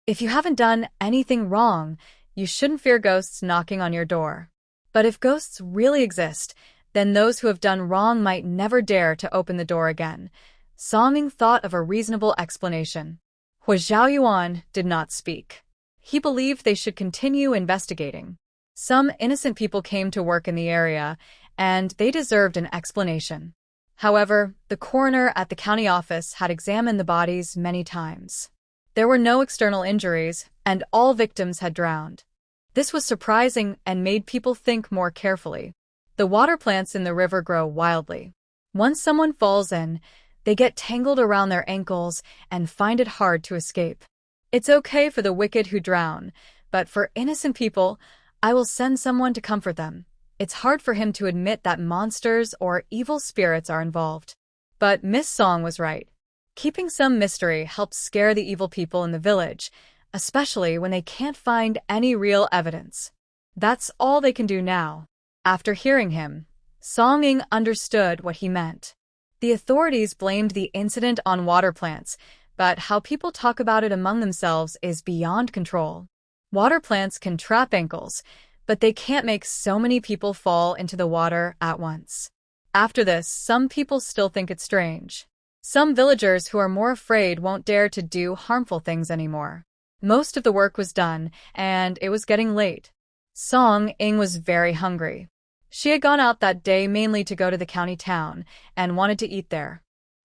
If you haven't done anything wrong, you shouldn't fear ghosts knocking on your door. But if ghosts really exist, then those who have done wrong might never dare to open the door again. Song Ying thought of a reasonable explanation. Hua Xiaoyuan did not speak. He believed they should continue investigating. Some innocent people came to work in the area, and they deserved an explanation. However, the coroner at the county office had examined the bodies many times. There were no external injuries, and all victims had drowned. This was surprising and made people think more carefully. The water plants in the river grow wildly. Once someone falls in, they get tangled around their ankles and find it hard to escape. It's okay for the wicked who drown, but for innocent people, I will send someone to comfort them. It's hard for him to admit that monsters or evil spirits are involved. But Miss Song was right. Keeping some mystery helps scare the evil people in the village, especially when they can't find any real evidence. That's all they can do now. After hearing him, Song Ying understood what he meant. The authorities blamed the incident on water plants, but how people talk about it among themselves is beyond control. Water plants can trap ankles, but they can't make so many people fall into the water at once. After this, some people still think it's strange. Some villagers who are more afraid won't dare to do harmful things anymore. Most of the work was done, and it was getting late. Song Ying was very hungry. She had gone out that day mainly to go to the county town and wanted to eat there.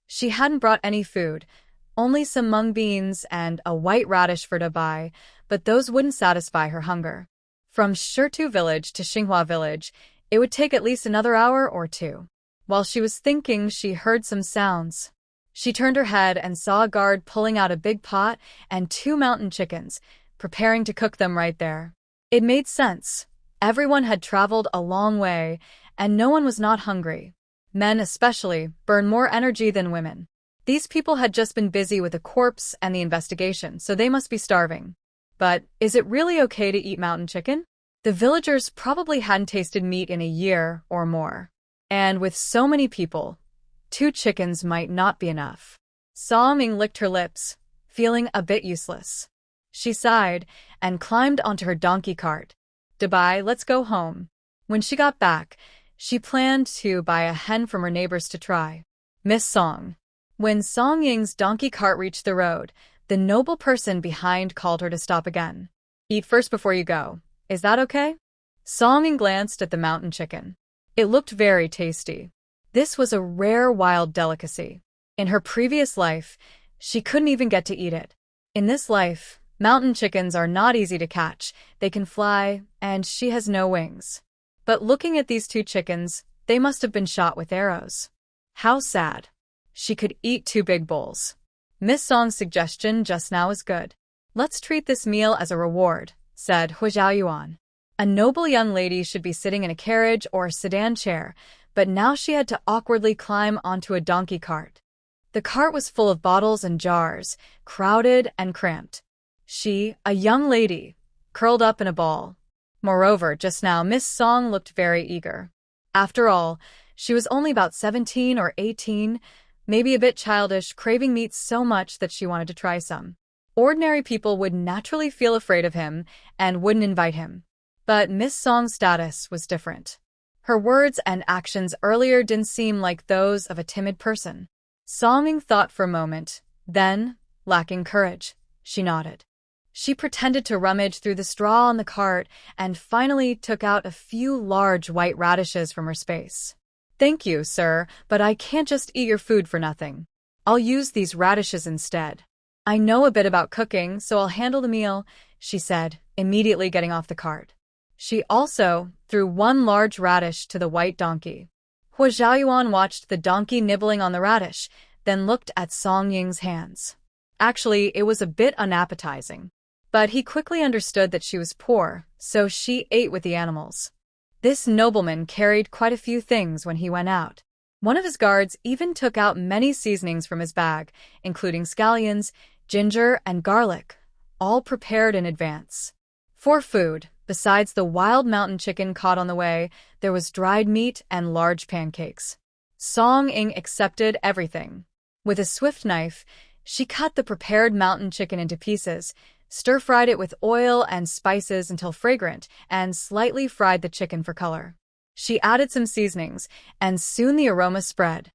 She hadn't brought any food, only some mung beans and a white radish for to buy, but those wouldn't satisfy her hunger. From Shitu village to Xinghua village, it would take at least another hour or two. While she was thinking, she heard some sounds. She turned her head and saw a guard pulling out a big pot and 2 mountain chickens, preparing to cook them right there. It made sense. Everyone had traveled a long way, and no one was not hungry. Men especially burn more energy than women. These people had just been busy with the corpse and the investigation, so they must be starving. But is it really okay to eat mountain chicken? The villagers probably hadn't tasted meat in a year or more. And with so many people, 2 chickens might not be enough. Song Ying licked her lips, feeling a bit useless. She sighed and climbed onto her donkey cart. Goodbye, let's go home. When she got back, she planned to buy a hen from her neighbors to try. Miss Song. When Song Ying's donkey cart reached the road, the noble person behind called her to stop again. Eat first before you go. Is that okay? Song Ying glanced at the mountain chicken. It looked very tasty. This was a rare wild delicacy. In her previous life, she couldn't even get to eat it. In this life, mountain chickens are not easy to catch. They can fly, and she has no wings. But looking at these 2 chickens, they must have been shot with arrows. How sad. She could eat 2 big bowls. Miss Song's suggestion just now is good. Let's treat this meal as a reward, said Hua Zhaoyuan. A noble young lady should be sitting in a carriage or a sedan chair, but now she had to awkwardly climb onto a donkey cart. The cart was full of bottles and jars, crowded and cramped. She, a young lady, curled up in a ball. Moreover, just now Miss Song looked very eager. After all, she was only about 17 or 18, maybe a bit childish, craving meat so much that she wanted to try some. Ordinary people would naturally feel afraid of him and wouldn't invite him. But Miss Song's status was different. Her words and actions earlier didn't seem like those of a timid person. Song thought for a moment, then, lacking courage, she nodded. She pretended to rummage through the straw on the cart and finally took out a few large white radishes from her space. Thank you, sir, but I can't just eat your food for nothing. I'll use these radishes instead. I know a bit about cooking, so I'll handle the meal, she said, immediately getting off the cart. She also threw one large radish to the white donkey. Hua Zhaoyuan watched the donkey nibbling on the radish, then looked at Song Ying's hands. Actually, it was a bit unappetizing. But he quickly understood that she was poor, so she ate with the animals. This nobleman carried quite a few things when he went out. One of his guards even took out many seasonings from his bag, including scallions, ginger, and garlic, all prepared in advance. For food, besides the wild mountain chicken caught on the way, there was dried meat and large pancakes. Song Ying accepted everything. With a swift knife, she cut the prepared mountain chicken into pieces, stir-fried it with oil and spices until fragrant, and slightly fried the chicken for color. She added some seasonings, and soon the aroma spread.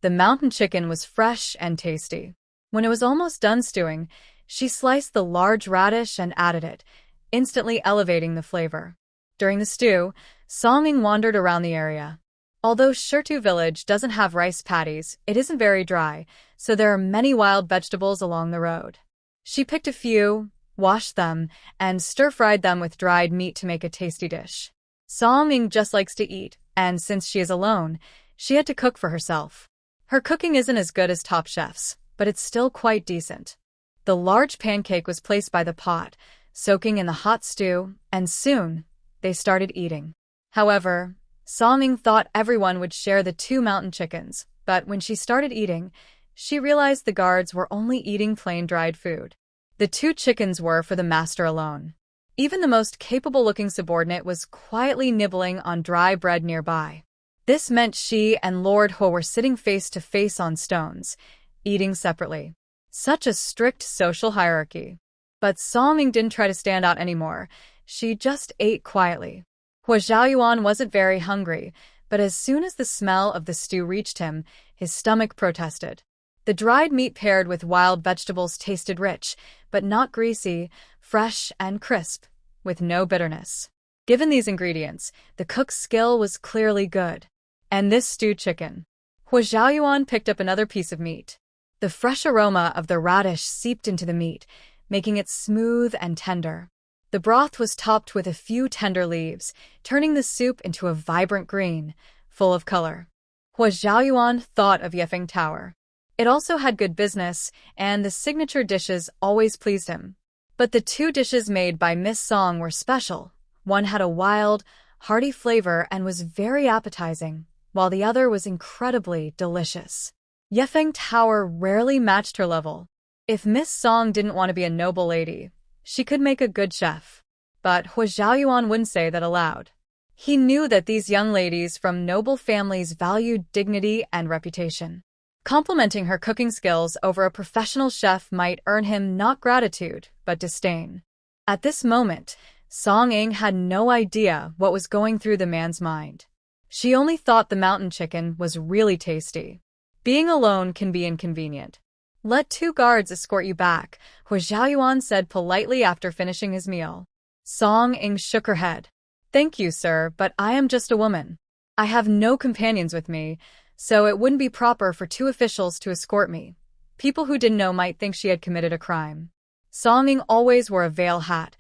The mountain chicken was fresh and tasty. When it was almost done stewing, she sliced the large radish and added it, instantly elevating the flavor. During the stew, Song Ying wandered around the area. Although Shirtu village doesn't have rice paddies, it isn't very dry, so there are many wild vegetables along the road. She picked a few, washed them, and stir-fried them with dried meat to make a tasty dish. Song Ying just likes to eat, and since she is alone, she had to cook for herself. Her cooking isn't as good as top chefs, but it's still quite decent. The large pancake was placed by the pot, soaking in the hot stew, and soon, they started eating. However, Song Ying thought everyone would share the 2 mountain chickens, but when she started eating, she realized the guards were only eating plain dried food. The 2 chickens were for the master alone. Even the most capable-looking subordinate was quietly nibbling on dry bread nearby. This meant she and Lord Ho were sitting face to face on stones, eating separately. Such a strict social hierarchy. But Song Ying didn't try to stand out anymore. She just ate quietly. Hua Zhaoyuan wasn't very hungry, but as soon as the smell of the stew reached him, his stomach protested. The dried meat paired with wild vegetables tasted rich, but not greasy, fresh and crisp, with no bitterness. Given these ingredients, the cook's skill was clearly good. And this stewed chicken. Hua Zhaoyuan picked up another piece of meat. The fresh aroma of the radish seeped into the meat, making it smooth and tender. The broth was topped with a few tender leaves, turning the soup into a vibrant green, full of color. Hua Zhaoyuan thought of Yefeng Tower. It also had good business, and the signature dishes always pleased him. But the 2 dishes made by Miss Song were special. One had a wild, hearty flavor and was very appetizing, while the other was incredibly delicious. Yefeng Tower rarely matched her level. If Miss Song didn't want to be a noble lady, she could make a good chef. But Hua Zhaoyuan wouldn't say that aloud. He knew that these young ladies from noble families valued dignity and reputation. Complimenting her cooking skills over a professional chef might earn him not gratitude, but disdain. At this moment, Song Ying had no idea what was going through the man's mind. She only thought the mountain chicken was really tasty. Being alone can be inconvenient. Let 2 guards escort you back, Hua Zhaoyuan said politely after finishing his meal. Song Ying shook her head. Thank you, sir, but I am just a woman. I have no companions with me, so it wouldn't be proper for 2 officials to escort me. People who didn't know might think she had committed a crime. Song Ying always wore a veil hat.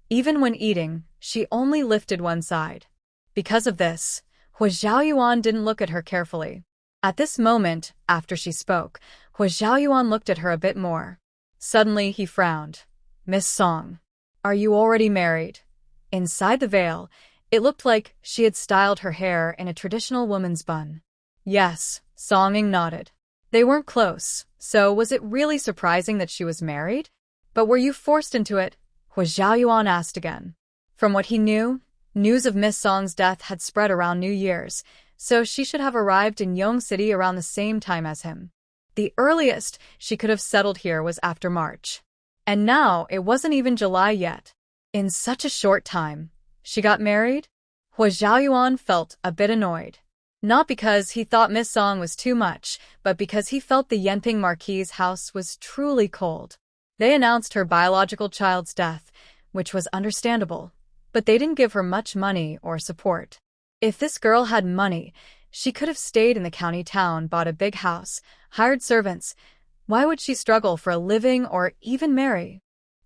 Even when eating, she only lifted one side. Because of this, Hua Zhaoyuan didn't look at her carefully. At this moment, after she spoke, Hua Zhaoyuan looked at her a bit more. Suddenly he frowned. Miss Song, are you already married? Inside the veil, it looked like she had styled her hair in a traditional woman's bun. Yes, Song nodded. They weren't close, so was it really surprising that she was married? But were you forced into it? Hua Xiaoyuan asked again. From what he knew, news of Miss Song's death had spread around New Year's, so she should have arrived in Yong City around the same time as him. The earliest she could have settled here was after March. And now it wasn't even July yet. In such a short time, she got married? Hua Xiaoyuan felt a bit annoyed. Not because he thought Miss Song was too much, but because he felt the Yenping Marquis's house was truly cold. They announced her biological child's death, which was understandable, but they didn't give her much money or support. If this girl had money, she could have stayed in the county town, bought a big house, hired servants. Why would she struggle for a living or even marry?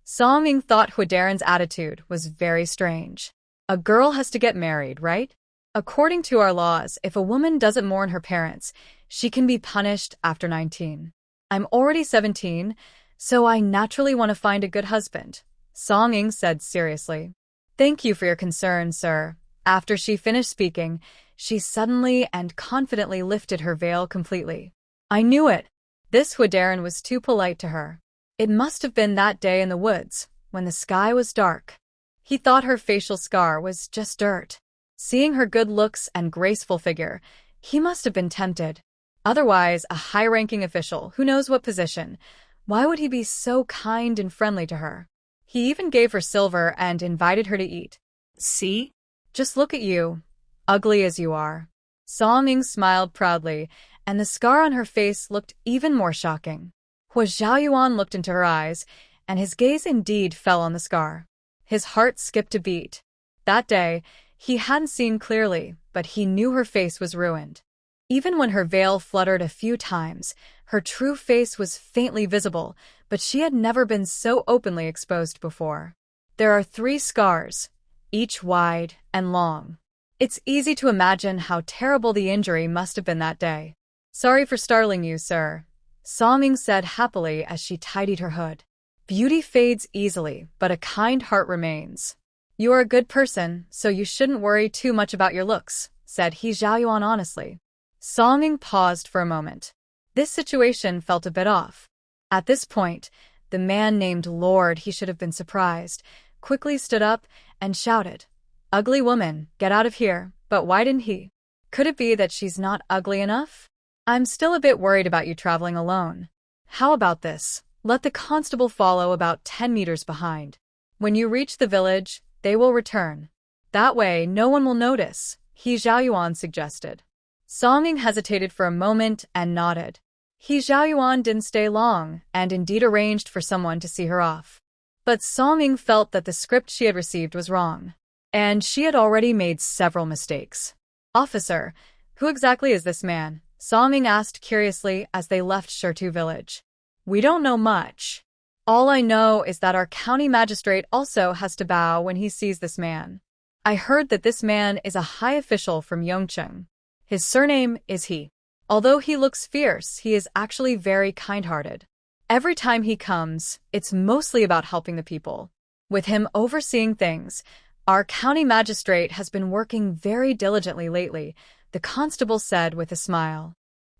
Song Ying thought Huadaren's attitude was very strange. A girl has to get married, right? According to our laws, if a woman doesn't mourn her parents, she can be punished after 19. I'm already 17, so I naturally want to find a good husband, Song Ying said seriously. Thank you for your concern, sir. After she finished speaking, she suddenly and confidently lifted her veil completely. I knew it. This Huadaren was too polite to her. It must have been that day in the woods, when the sky was dark. He thought her facial scar was just dirt. Seeing her good looks and graceful figure, he must have been tempted. Otherwise, a high-ranking official, who knows what position, why would he be so kind and friendly to her? He even gave her silver and invited her to eat. See? Just look at you, ugly as you are. Song Ying smiled proudly, and the scar on her face looked even more shocking. Hua Xiaoyuan looked into her eyes, and his gaze indeed fell on the scar. His heart skipped a beat. That day, he hadn't seen clearly, but he knew her face was ruined. Even when her veil fluttered a few times, her true face was faintly visible, but she had never been so openly exposed before. There are 3 scars, each wide and long. It's easy to imagine how terrible the injury must have been that day. Sorry for startling you, sir, Song Ying said happily as she tidied her hood. Beauty fades easily, but a kind heart remains. You are a good person, so you shouldn't worry too much about your looks, said He Xiaoyuan honestly. Song Ying paused for a moment. This situation felt a bit off. At this point, the man named Lord, he should have been surprised, quickly stood up and shouted, Ugly woman, get out of here. But why didn't he? Could it be that she's not ugly enough? I'm still a bit worried about you traveling alone. How about this? Let the constable follow about 10 meters behind. When you reach the village, they will return. That way, no one will notice, He Xiaoyuan suggested. Song Ying hesitated for a moment and nodded. He Xiaoyuan didn't stay long and indeed arranged for someone to see her off. But Song Ying felt that the script she had received was wrong, and she had already made several mistakes. Officer, who exactly is this man? Song Ying asked curiously as they left Shirtu village. We don't know much. All I know is that our county magistrate also has to bow when he sees this man. I heard that this man is a high official from Yongcheng. His surname is He. Although he looks fierce, he is actually very kind-hearted. Every time he comes, it's mostly about helping the people. With him overseeing things, our county magistrate has been working very diligently lately, the constable said with a smile.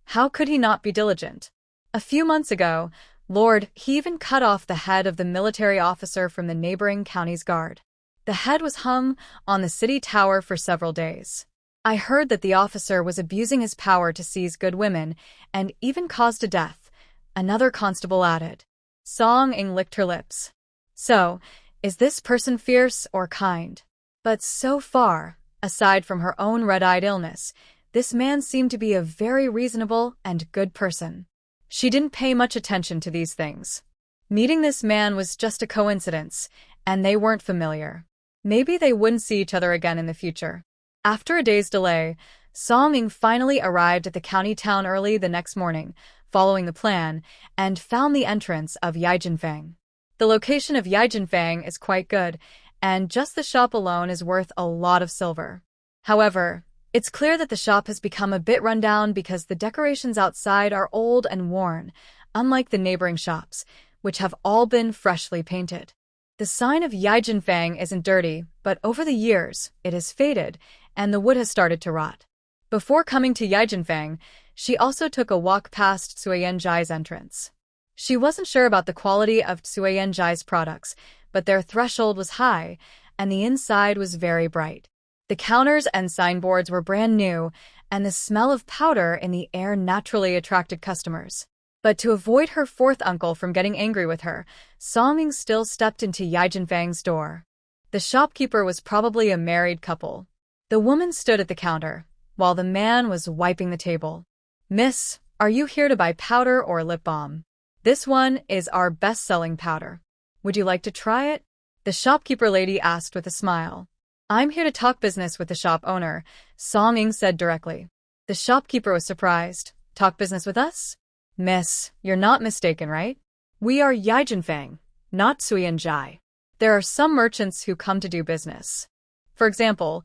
How could he not be diligent? A few months ago, Lord, he even cut off the head of the military officer from the neighboring county's guard. The head was hung on the city tower for several days. I heard that the officer was abusing his power to seize good women and even caused a death, another constable added. Song Ying licked her lips. So, is this person fierce or kind? But so far, aside from her own red-eyed illness, this man seemed to be a very reasonable and good person. She didn't pay much attention to these things. Meeting this man was just a coincidence, and they weren't familiar. Maybe they wouldn't see each other again in the future. After a day's delay, Song Ying finally arrived at the county town early the next morning, following the plan, and found the entrance of Yijinfang. The location of Yijinfang is quite good, and just the shop alone is worth a lot of silver. However, it's clear that the shop has become a bit run down because the decorations outside are old and worn, unlike the neighboring shops, which have all been freshly painted. The sign of Yijinfang isn't dirty, but over the years, it has faded, and the wood has started to rot. Before coming to Yijinfang, she also took a walk past Cuiyanjai's entrance. She wasn't sure about the quality of Cuiyanjai's products, but their threshold was high, and the inside was very bright. The counters and signboards were brand new, and the smell of powder in the air naturally attracted customers. But to avoid her fourth uncle from getting angry with her, Song still stepped into Yijinfang's door. The shopkeeper was probably a married couple. The woman stood at the counter, while the man was wiping the table. "Miss, are you here to buy powder or lip balm? This one is our best-selling powder. Would you like to try it?" The shopkeeper lady asked with a smile. "I'm here to talk business with the shop owner," Song said directly. The shopkeeper was surprised. "Talk business with us? Miss, you're not mistaken, right? We are Yijinfang, not Cuiyanjai. There are some merchants who come to do business. For example,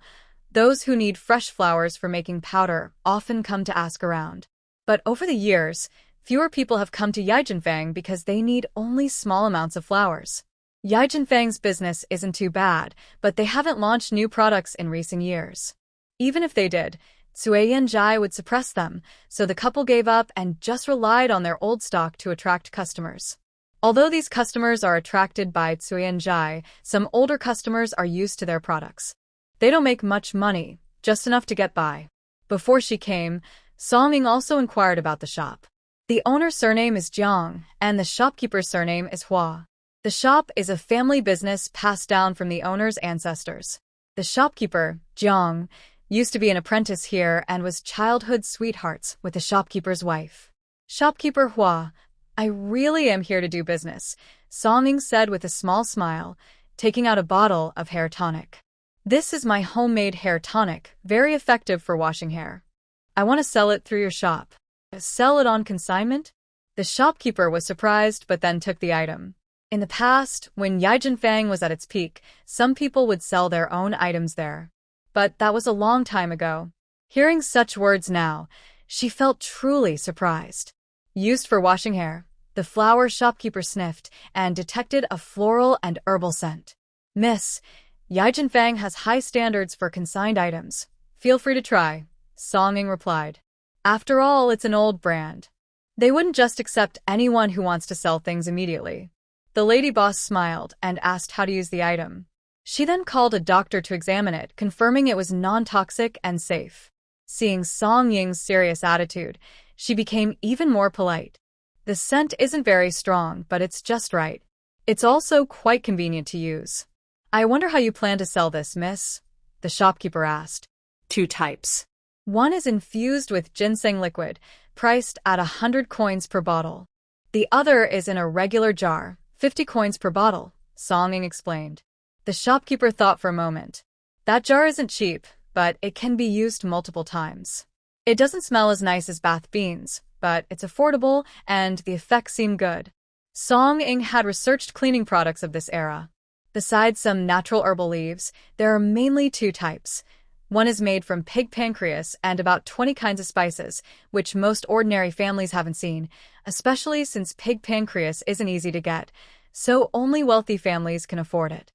those who need fresh flowers for making powder often come to ask around. But over the years, fewer people have come to Yijinfang because they need only small amounts of flowers. Yijinfang's business isn't too bad, but they haven't launched new products in recent years. Even if they did, Cuiyanjai would suppress them, so the couple gave up and just relied on their old stock to attract customers. Although these customers are attracted by Cuiyanjai, some older customers are used to their products. They don't make much money, just enough to get by." Before she came, Song also inquired about the shop. The owner's surname is Jiang, and the shopkeeper's surname is Hua. The shop is a family business passed down from the owner's ancestors. The shopkeeper, Jiang, used to be an apprentice here and was childhood sweethearts with the shopkeeper's wife. Shopkeeper Hua, "I really am here to do business," Song said with a small smile, taking out a bottle of hair tonic. "This is my homemade hair tonic, very effective for washing hair. I want to sell it through your shop." "Sell it on consignment?" The shopkeeper was surprised but then took the item. In the past, when Yijinfang was at its peak, some people would sell their own items there. But that was a long time ago. Hearing such words now, she felt truly surprised. "Used for washing hair," the flower shopkeeper sniffed and detected a floral and herbal scent. "Miss, Yijinfang has high standards for consigned items. Feel free to try," Song replied. After all, it's an old brand. They wouldn't just accept anyone who wants to sell things immediately. The lady boss smiled and asked how to use the item. She then called a doctor to examine it, confirming it was non-toxic and safe. Seeing Song Ying's serious attitude, she became even more polite. "The scent isn't very strong, but it's just right. It's also quite convenient to use. I wonder how you plan to sell this, miss?" the shopkeeper asked. "Two types. One is infused with ginseng liquid, priced at 100 coins per bottle. The other is in a regular jar, 50 coins per bottle," Song explained. The shopkeeper thought for a moment. "That jar isn't cheap, but it can be used multiple times. It doesn't smell as nice as bath beans, but it's affordable and the effects seem good." Song had researched cleaning products of this era. Besides some natural herbal leaves, there are mainly two types. One is made from pig pancreas and about 20 kinds of spices, which most ordinary families haven't seen, especially since pig pancreas isn't easy to get, so only wealthy families can afford it.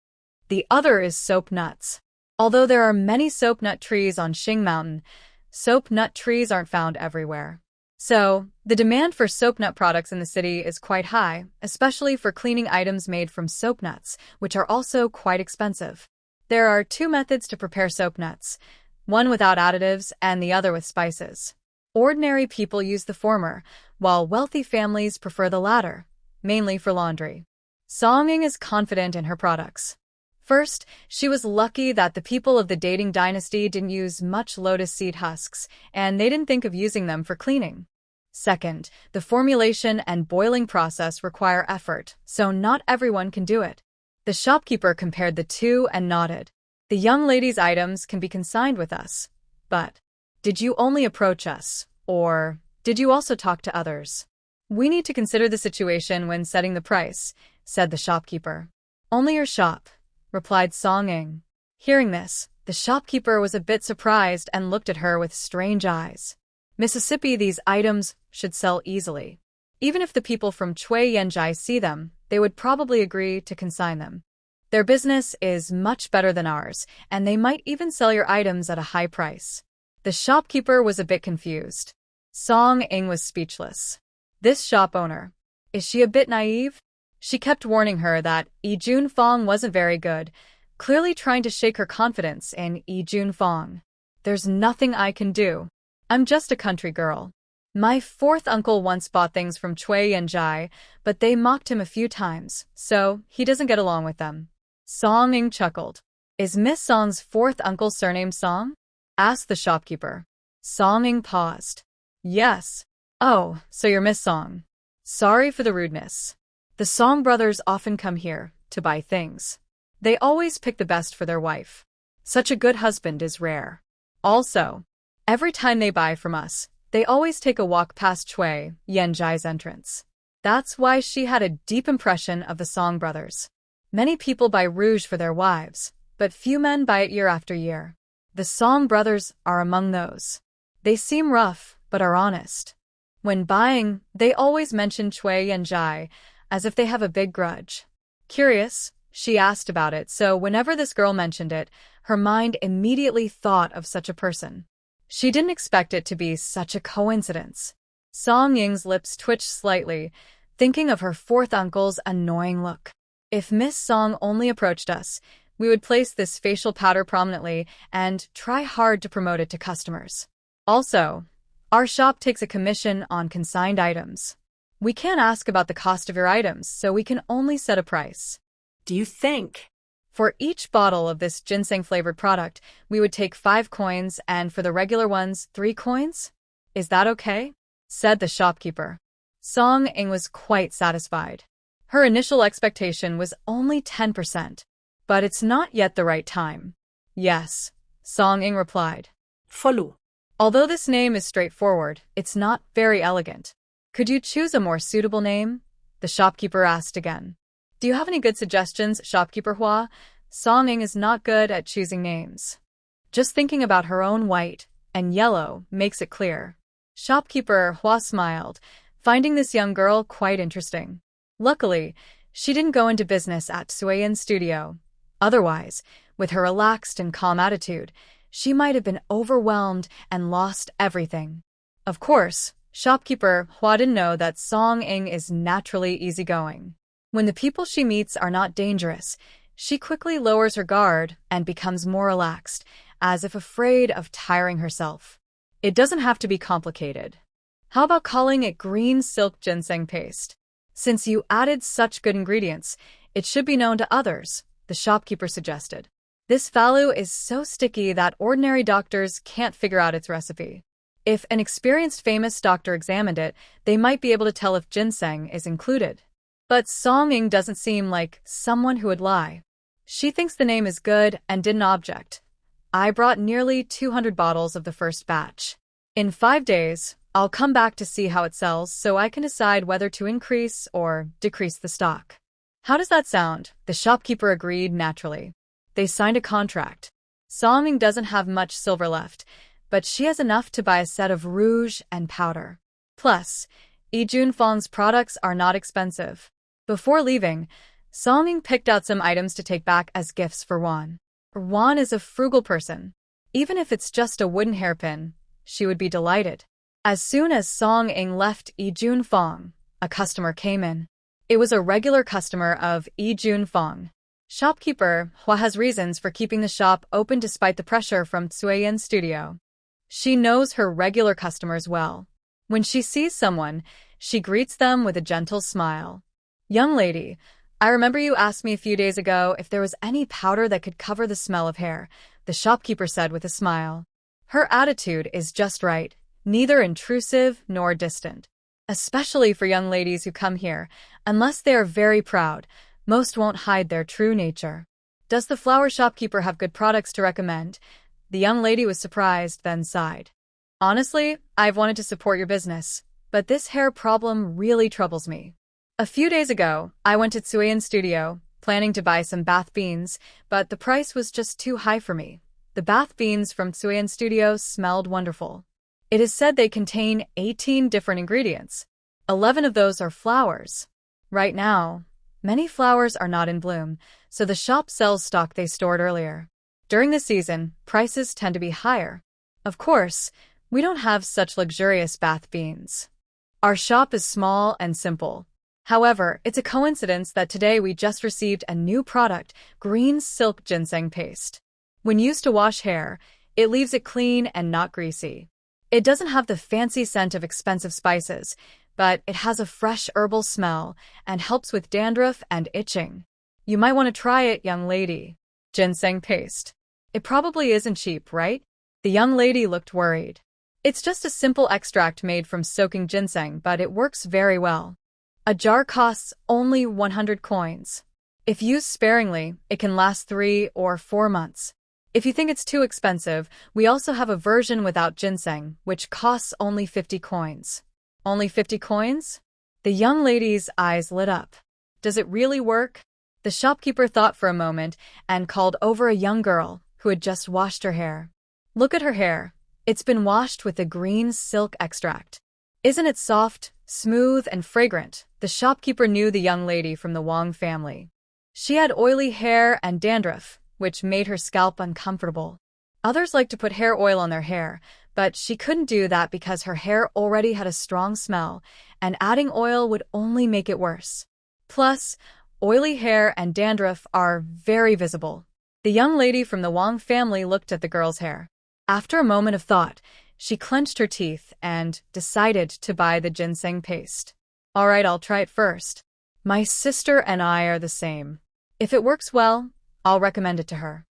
The other is soap nuts. Although there are many soap nut trees on Xing Mountain, soap nut trees aren't found everywhere. So, the demand for soap nut products in the city is quite high, especially for cleaning items made from soap nuts, which are also quite expensive. There are two methods to prepare soap nuts, one without additives and the other with spices. Ordinary people use the former, while wealthy families prefer the latter, mainly for laundry. Song is confident in her products. First, she was lucky that the people of the dating dynasty didn't use much lotus seed husks, and they didn't think of using them for cleaning. Second, the formulation and boiling process require effort, so not everyone can do it. The shopkeeper compared the two and nodded. "The young lady's items can be consigned with us. But, did you only approach us, or did you also talk to others?" "We need to consider the situation when setting the price," said the shopkeeper. "Only your shop," replied Song. Hearing this, the shopkeeper was a bit surprised and looked at her with strange eyes. Mississippi, these items should sell easily. Even if the people from Cuiyanjai see them, they would probably agree to consign them. Their business is much better than ours, and they might even sell your items at a high price. The shopkeeper was a bit confused. Song Ing was speechless. This shop owner, is she a bit naive? She kept warning her that Yi Jun Fong wasn't very good, clearly trying to shake her confidence in Yi Jun Fong. There's nothing I can do. I'm just a country girl. My fourth uncle once bought things from Cui and Jai, but they mocked him a few times, so he doesn't get along with them. Song Ing chuckled. Is Miss Song's fourth uncle's surname Song? Asked the shopkeeper. Song Ing paused. Yes. Oh, so you're Miss Song. Sorry for the rudeness. The Song brothers often come here to buy things. They always pick the best for their wife. Such a good husband is rare. Also, every time they buy from us, they always take a walk past Cui Yanjai's entrance. That's why she had a deep impression of the Song brothers. Many people buy rouge for their wives, but few men buy it year after year. The Song brothers are among those. They seem rough, but are honest. When buying, they always mention Cui Yanjai, as if they have a big grudge. Curious, she asked about it, so whenever this girl mentioned it, her mind immediately thought of such a person. She didn't expect it to be such a coincidence. Song Ying's lips twitched slightly, thinking of her fourth uncle's annoying look. If Miss Song only approached us, we would place this facial powder prominently and try hard to promote it to customers. Also, our shop takes a commission on consigned items. We can't ask about the cost of your items, so we can only set a price. Do you think? For each bottle of this ginseng-flavored product, we would take 5 coins, and for the regular ones, 3 coins? Is that okay? Said the shopkeeper. Song Ing was quite satisfied. Her initial expectation was only 10%. But it's not yet the right time. Yes, Song Ing replied. Follow. Although this name is straightforward, it's not very elegant. Could you choose a more suitable name? The shopkeeper asked again. Do you have any good suggestions, Shopkeeper Hua? Song Ing is not good at choosing names. Just thinking about her own white and yellow makes it clear. Shopkeeper Hua smiled, finding this young girl quite interesting. Luckily, she didn't go into business at Suiyin Studio. Otherwise, with her relaxed and calm attitude, she might have been overwhelmed and lost everything. Of course, Shopkeeper Hua didn't know that Song Ing is naturally easygoing. When the people she meets are not dangerous, she quickly lowers her guard and becomes more relaxed, as if afraid of tiring herself. It doesn't have to be complicated. How about calling it green silk ginseng paste? Since you added such good ingredients, it should be known to others, the shopkeeper suggested. This falu is so sticky that ordinary doctors can't figure out its recipe. If an experienced famous doctor examined it, they might be able to tell if ginseng is included. But Song Ing doesn't seem like someone who would lie. She thinks the name is good and didn't object. I brought nearly 200 bottles of the first batch. In 5 days, I'll come back to see how it sells so I can decide whether to increase or decrease the stock. How does that sound? The shopkeeper agreed naturally. They signed a contract. Song Ing doesn't have much silver left, but she has enough to buy a set of rouge and powder. Plus, Yi Jun Fong's products are not expensive. Before leaving, Song Ing picked out some items to take back as gifts for Wan. Wan is a frugal person. Even if it's just a wooden hairpin, she would be delighted. As soon as Song Ing left Yi Jun Fong, a customer came in. It was a regular customer of Yi Jun Fong. Shopkeeper Hua has reasons for keeping the shop open despite the pressure from Suiyin Studio. She knows her regular customers well. When she sees someone, she greets them with a gentle smile. Young lady, I remember you asked me a few days ago if there was any powder that could cover the smell of hair, the shopkeeper said with a smile. Her attitude is just right, neither intrusive nor distant. Especially for young ladies who come here, unless they are very proud, most won't hide their true nature. Does the flower shopkeeper have good products to recommend? The young lady was surprised, then sighed. Honestly, I've wanted to support your business, but this hair problem really troubles me. A few days ago, I went to Suiyin Studio, planning to buy some bath beans, but the price was just too high for me. The bath beans from Suiyin Studio smelled wonderful. It is said they contain 18 different ingredients. 11 of those are flowers. Right now, Many flowers are not in bloom, so the shop sells stock they stored earlier. During the season, prices tend to be higher. Of course, we don't have such luxurious bath beans. Our shop is small and simple. However, it's a coincidence that today we just received a new product, green silk ginseng paste. When used to wash hair, it leaves it clean and not greasy. It doesn't have the fancy scent of expensive spices, but it has a fresh herbal smell and helps with dandruff and itching. You might want to try it, young lady. Ginseng paste. It probably isn't cheap, right? The young lady looked worried. It's just a simple extract made from soaking ginseng, but it works very well. A jar costs only 100 coins. If used sparingly, it can last 3 or 4 months. If you think it's too expensive, we also have a version without ginseng, which costs only 50 coins. Only 50 coins? The young lady's eyes lit up. Does it really work? The shopkeeper thought for a moment and called over a young girl who had just washed her hair. Look at her hair. It's been washed with the green silk extract. Isn't it soft, smooth, and fragrant? The shopkeeper knew the young lady from the Wang family. She had oily hair and dandruff, which made her scalp uncomfortable. Others like to put hair oil on their hair, but she couldn't do that because her hair already had a strong smell, and adding oil would only make it worse. Plus, oily hair and dandruff are very visible. The young lady from the Wang family looked at the girl's hair. After a moment of thought, she clenched her teeth and decided to buy the ginseng paste. All right, I'll try it first. My sister and I are the same. If it works well, I'll recommend it to her.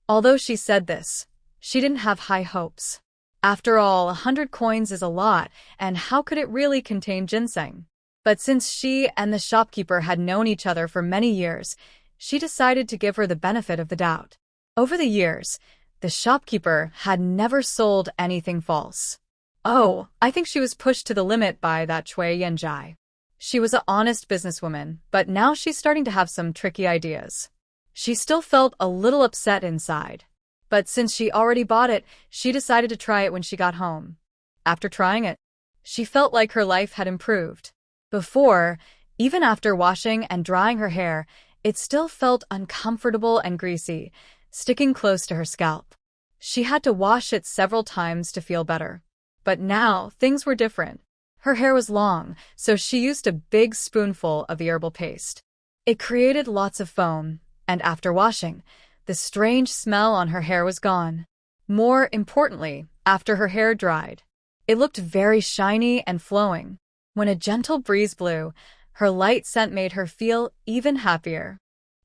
Although she said this, she didn't have high hopes. After all, 100 coins is a lot, and how could it really contain ginseng? But since she and the shopkeeper had known each other for many years, she decided to give her the benefit of the doubt. Over the years, the shopkeeper had never sold anything false. Oh, I think she was pushed to the limit by that Cui Yanjai. She was an honest businesswoman, but now she's starting to have some tricky ideas. She still felt a little upset inside. But since she already bought it, she decided to try it when she got home. After trying it, she felt like her life had improved. Before, even after washing and drying her hair, it still felt uncomfortable and greasy, sticking close to her scalp. She had to wash it several times to feel better. But now, things were different. Her hair was long, so she used a big spoonful of the herbal paste. It created lots of foam, and after washing, the strange smell on her hair was gone. More importantly, after her hair dried, it looked very shiny and flowing. When a gentle breeze blew, her light scent made her feel even happier.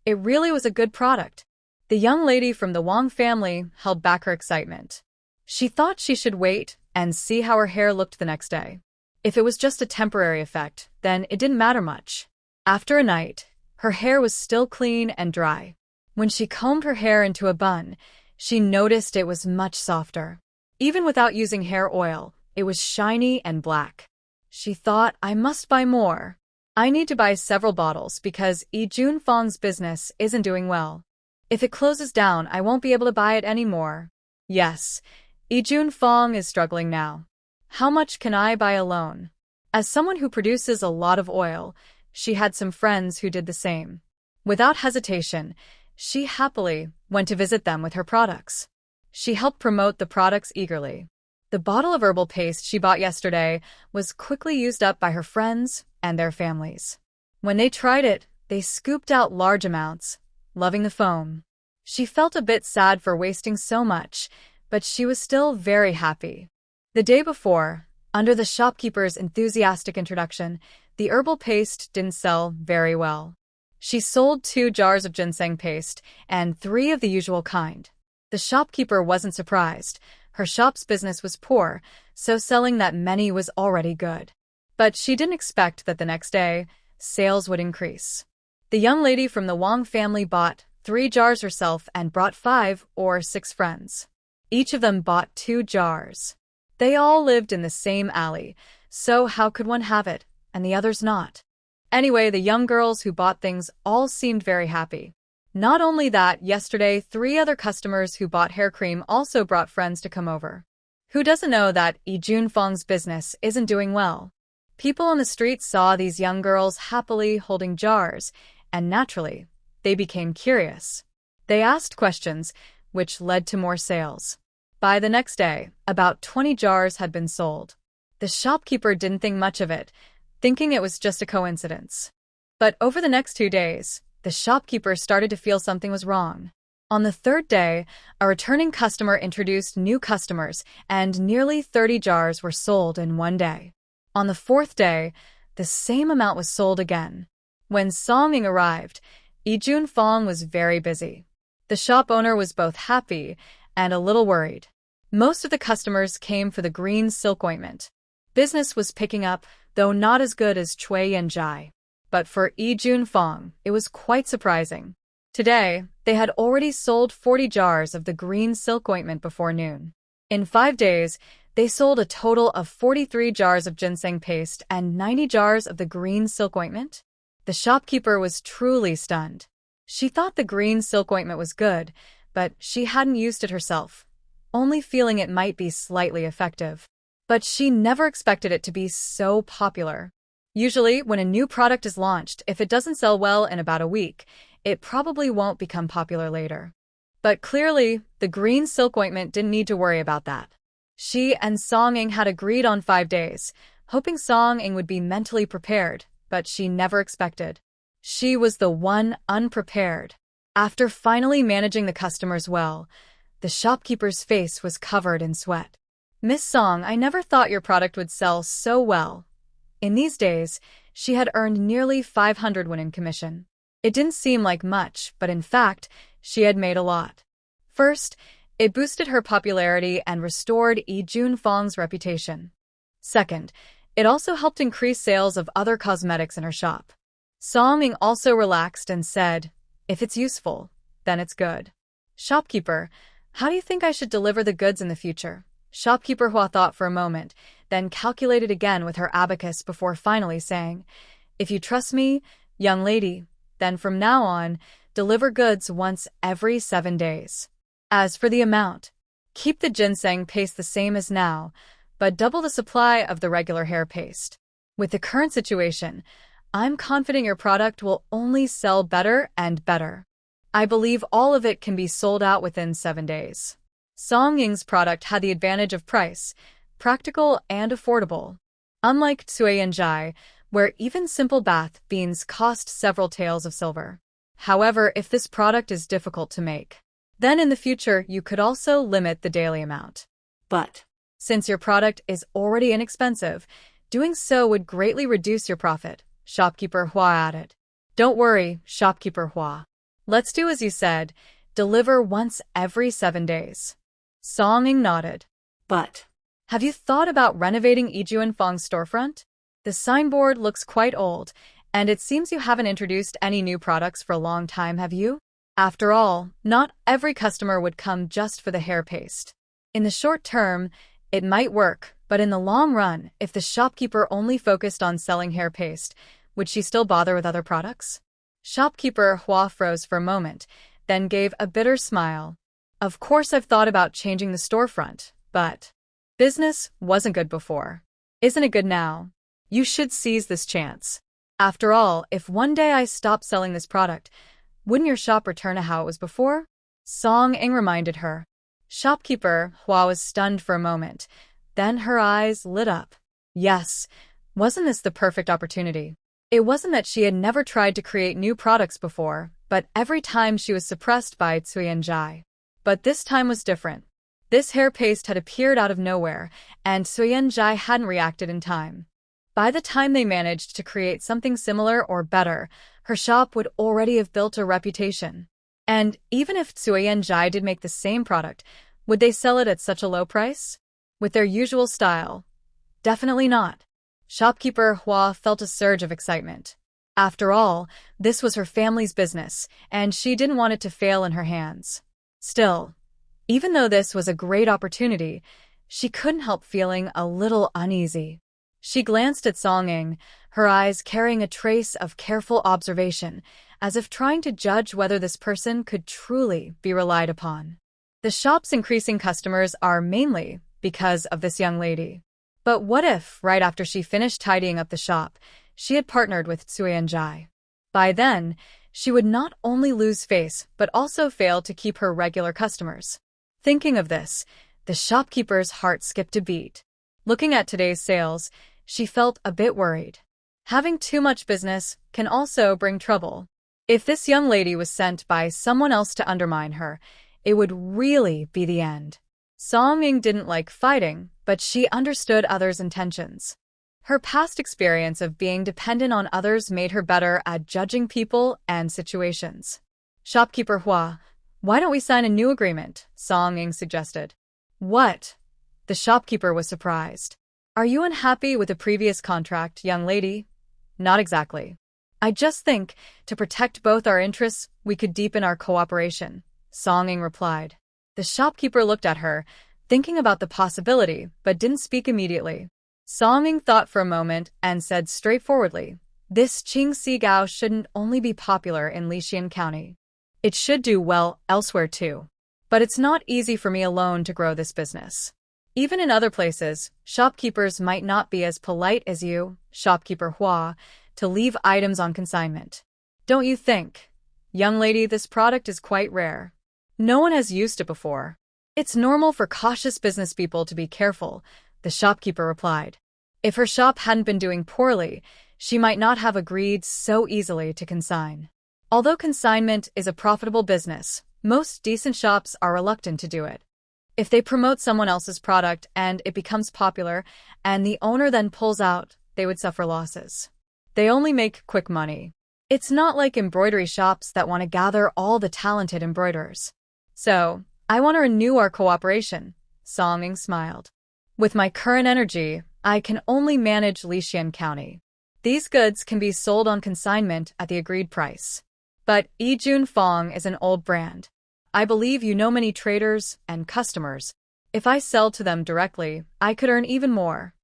It really was a good product. The young lady from the Wang family held back her excitement. She thought she should wait and see how her hair looked the next day. If it was just a temporary effect, then it didn't matter much. After a night, her hair was still clean and dry. When she combed her hair into a bun, she noticed it was much softer. Even without using hair oil, it was shiny and black. She thought, I must buy more. I need to buy several bottles because Yi Junfang's business isn't doing well. If it closes down, I won't be able to buy it anymore. Yes, Yi Junfang is struggling now. How much can I buy alone? As someone who produces a lot of oil, she had some friends who did the same. Without hesitation, she happily went to visit them with her products. She helped promote the products eagerly. The bottle of herbal paste she bought yesterday was quickly used up by her friends and their families. When they tried it, they scooped out large amounts, loving the foam. She felt a bit sad for wasting so much, but she was still very happy. The day before, under the shopkeeper's enthusiastic introduction, the herbal paste didn't sell very well. She sold 2 jars of ginseng paste and 3 of the usual kind. The shopkeeper wasn't surprised. Her shop's business was poor, so selling that many was already good. But she didn't expect that the next day, sales would increase. The young lady from the Wang family bought 3 jars herself and brought 5 or 6 friends. Each of them bought 2 jars. They all lived in the same alley, so how could one have it, and the others not? Anyway, the young girls who bought things all seemed very happy. Not only that, yesterday 3 other customers who bought hair cream also brought friends to come over. Who doesn't know that Yi Junfang's business isn't doing well? People on the street saw these young girls happily holding jars, and naturally, they became curious. They asked questions, which led to more sales. By the next day, about 20 jars had been sold. The shopkeeper didn't think much of it, thinking it was just a coincidence. But over the next 2 days, the shopkeeper started to feel something was wrong. On the third day, a returning customer introduced new customers, and nearly 30 jars were sold in one day. On the fourth day, the same amount was sold again. When Song-ing arrived, Lee Fong was very busy. The shop owner was both happy and a little worried. Most of the customers came for the green silk ointment. Business was picking up, though not as good as Cui and Jai. But for Lee Fong, it was quite surprising. Today, they had already sold 40 jars of the green silk ointment before noon. In 5 days, they sold a total of 43 jars of ginseng paste and 90 jars of the green silk ointment. The shopkeeper was truly stunned. She thought the green silk ointment was good, but she hadn't used it herself, only feeling it might be slightly effective. But she never expected it to be so popular. Usually, when a new product is launched, if it doesn't sell well in about a week, it probably won't become popular later. But clearly, the green silk ointment didn't need to worry about that. She and Song-ing had agreed on 5 days, hoping Song-ing would be mentally prepared, but she never expected. She was the one unprepared. After finally managing the customers well, the shopkeeper's face was covered in sweat. "Miss Song, I never thought your product would sell so well." In these days, she had earned nearly 500 won in commission. It didn't seem like much, but in fact, she had made a lot. First, it boosted her popularity and restored Lee Fong's reputation. Second, it also helped increase sales of other cosmetics in her shop. Song-ing also relaxed and said, "If it's useful, then it's good." "Shopkeeper, how do you think I should deliver the goods in the future?" Shopkeeper Hua thought for a moment, then calculated again with her abacus before finally saying, "If you trust me, young lady, then from now on, deliver goods once every 7 days. As for the amount, keep the ginseng paste the same as now, but double the supply of the regular hair paste. With the current situation, I'm confident your product will only sell better and better. I believe all of it can be sold out within 7 days." Song-ing's product had the advantage of price, practical and affordable. Unlike Cui and Jai, where even simple bath beans cost several taels of silver. However, if this product is difficult to make, then in the future you could also limit the daily amount. But Since your product is already inexpensive, doing so would greatly reduce your profit, Shopkeeper Hua added. "Don't worry, Shopkeeper Hua. Let's do as you said, deliver once every 7 days." Song-ing nodded. But "Have you thought about renovating Lee Fong's storefront? The signboard looks quite old, and it seems you haven't introduced any new products for a long time, have you? After all, not every customer would come just for the hair paste. In the short term, it might work, but in the long run, if the shopkeeper only focused on selling hair paste, would she still bother with other products?" Shopkeeper Hua froze for a moment, then gave a bitter smile. "Of course I've thought about changing the storefront, but business wasn't good before. Isn't it good now? You should seize this chance. After all, if one day I stop selling this product, wouldn't your shop return to how it was before?" Song-ing reminded her. Shopkeeper Hua was stunned for a moment, then her eyes lit up. Yes, wasn't this the perfect opportunity? It wasn't that she had never tried to create new products before, but every time she was suppressed by Cui and Jai. But this time was different. This hair paste had appeared out of nowhere, and Cui and Jai hadn't reacted in time. By the time they managed to create something similar or better, her shop would already have built a reputation. And even if Cui and Jai did make the same product, would they sell it at such a low price? With their usual style? Definitely not. Shopkeeper Hua felt a surge of excitement. After all, this was her family's business, and she didn't want it to fail in her hands. Still, even though this was a great opportunity, she couldn't help feeling a little uneasy. She glanced at Song-ing, her eyes carrying a trace of careful observation, as if trying to judge whether this person could truly be relied upon. The shop's increasing customers are mainly because of this young lady. But what if, right after she finished tidying up the shop, she had partnered with Cui and Jai? By then, she would not only lose face but also fail to keep her regular customers. Thinking of this, the shopkeeper's heart skipped a beat. Looking at today's sales, she felt a bit worried. Having too much business can also bring trouble. If this young lady was sent by someone else to undermine her, it would really be the end. Song Ying didn't like fighting, but she understood others' intentions. Her past experience of being dependent on others made her better at judging people and situations. Shopkeeper Hua, why don't we sign a new agreement? Song Ying suggested. What? The shopkeeper was surprised. Are you unhappy with the previous contract, young lady? Not exactly. I just think, to protect both our interests, we could deepen our cooperation, Song Ying replied. The shopkeeper looked at her, thinking about the possibility, but didn't speak immediately. Song Ying thought for a moment and said straightforwardly, this Qingxi Gao shouldn't only be popular in Lixian County. It should do well elsewhere too. But it's not easy for me alone to grow this business. Even in other places, shopkeepers might not be as polite as you, Shopkeeper Hua, to leave items on consignment. Don't you think? Young lady, this product is quite rare. No one has used it before. It's normal for cautious business people to be careful, the shopkeeper replied. If her shop hadn't been doing poorly, she might not have agreed so easily to consign. Although consignment is a profitable business, most decent shops are reluctant to do it. If they promote someone else's product and it becomes popular, and the owner then pulls out, they would suffer losses. They only make quick money. It's not like embroidery shops that want to gather all the talented embroiderers. So, I want to renew our cooperation, Song Ying smiled. With my current energy, I can only manage Lixian County. These goods can be sold on consignment at the agreed price. But Yijun Fong is an old brand. I believe you know many traders and customers. If I sell to them directly, I could earn even more.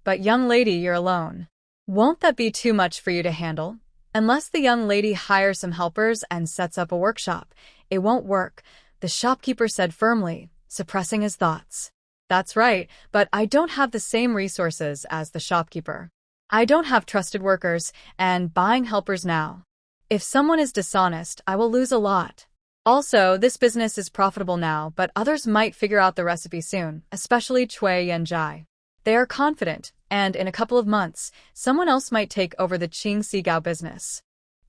But young lady, you're alone. Won't that be too much for you to handle? Unless the young lady hires some helpers and sets up a workshop, it won't work, the shopkeeper said firmly, suppressing his thoughts. That's right, but I don't have the same resources as the shopkeeper. I don't have trusted workers and buying helpers now. If someone is dishonest, I will lose a lot. Also, this business is profitable now, but others might figure out the recipe soon, especially Cui Yanjai. They are confident, and in a couple of months, someone else might take over the Qingxi Gao business.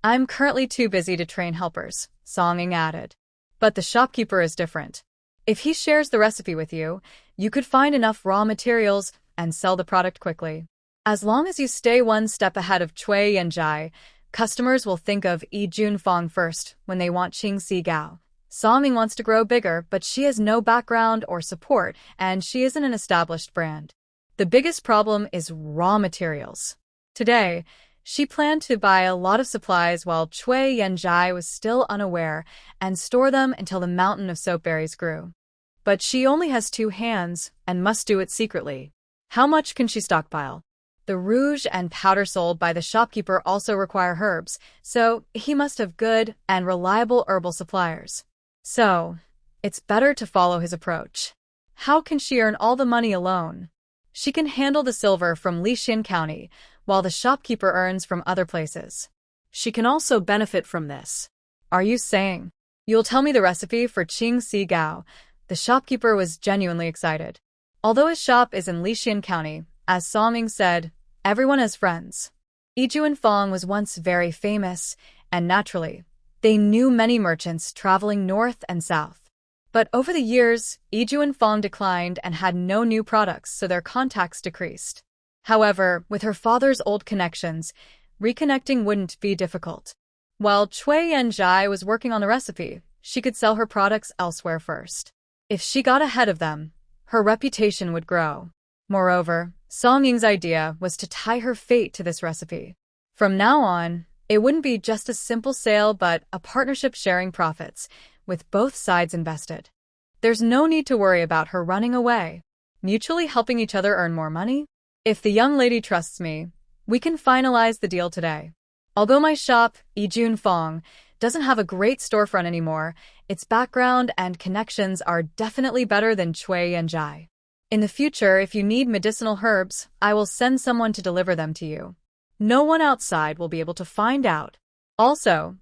I'm currently too busy to train helpers, Song Ying added. But the shopkeeper is different. If he shares the recipe with you, you could find enough raw materials and sell the product quickly. As long as you stay one step ahead of Cui Yanjai, customers will think of Yijun Fong first when they want Qingxi Gao. Song Ying wants to grow bigger, but she has no background or support, and she isn't an established brand. The biggest problem is raw materials. Today, she planned to buy a lot of supplies while Cui Yanjai was still unaware and store them until the mountain of soapberries grew. But she only has 2 hands and must do it secretly. How much can she stockpile? The rouge and powder sold by the shopkeeper also require herbs, so he must have good and reliable herbal suppliers. So, it's better to follow his approach. How can she earn all the money alone? She can handle the silver from Lixian County, while the shopkeeper earns from other places. She can also benefit from this. Are you saying you'll tell me the recipe for Qingxi Gao? The shopkeeper was genuinely excited. Although his shop is in Lixian County, as Song Ying said, everyone has friends. Yijun Fong was once very famous, and naturally, they knew many merchants traveling north and south. But over the years, Yijun Fong declined and had no new products, so their contacts decreased. However, with her father's old connections, reconnecting wouldn't be difficult. While Cui Yanjai was working on the recipe, she could sell her products elsewhere first. If she got ahead of them, her reputation would grow. Moreover, Song Ying's idea was to tie her fate to this recipe. From now on, it wouldn't be just a simple sale but a partnership sharing profits, with both sides invested. There's no need to worry about her running away. Mutually helping each other earn more money? If the young lady trusts me, we can finalize the deal today. Although my shop, Yijun Fong, doesn't have a great storefront anymore, its background and connections are definitely better than Cui Yanjai. In the future, if you need medicinal herbs, I will send someone to deliver them to you. No one outside will be able to find out. Also,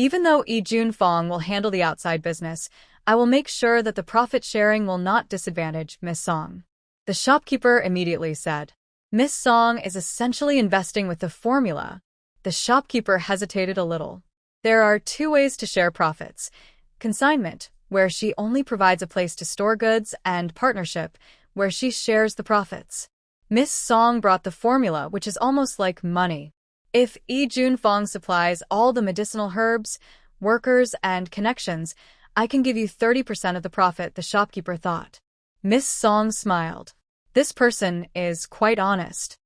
Even though Yi Junfeng will handle the outside business, I will make sure that the profit sharing will not disadvantage Miss Song. The shopkeeper immediately said. Miss Song is essentially investing with the formula. The shopkeeper hesitated a little. There are two ways to share profits. Consignment, where she only provides a place to store goods, and partnership, where she shares the profits. Miss Song brought the formula, which is almost like money. If Yi Junfeng supplies all the medicinal herbs, workers, and connections, I can give you 30% of the profit, the shopkeeper thought. Miss Song smiled. This person is quite honest.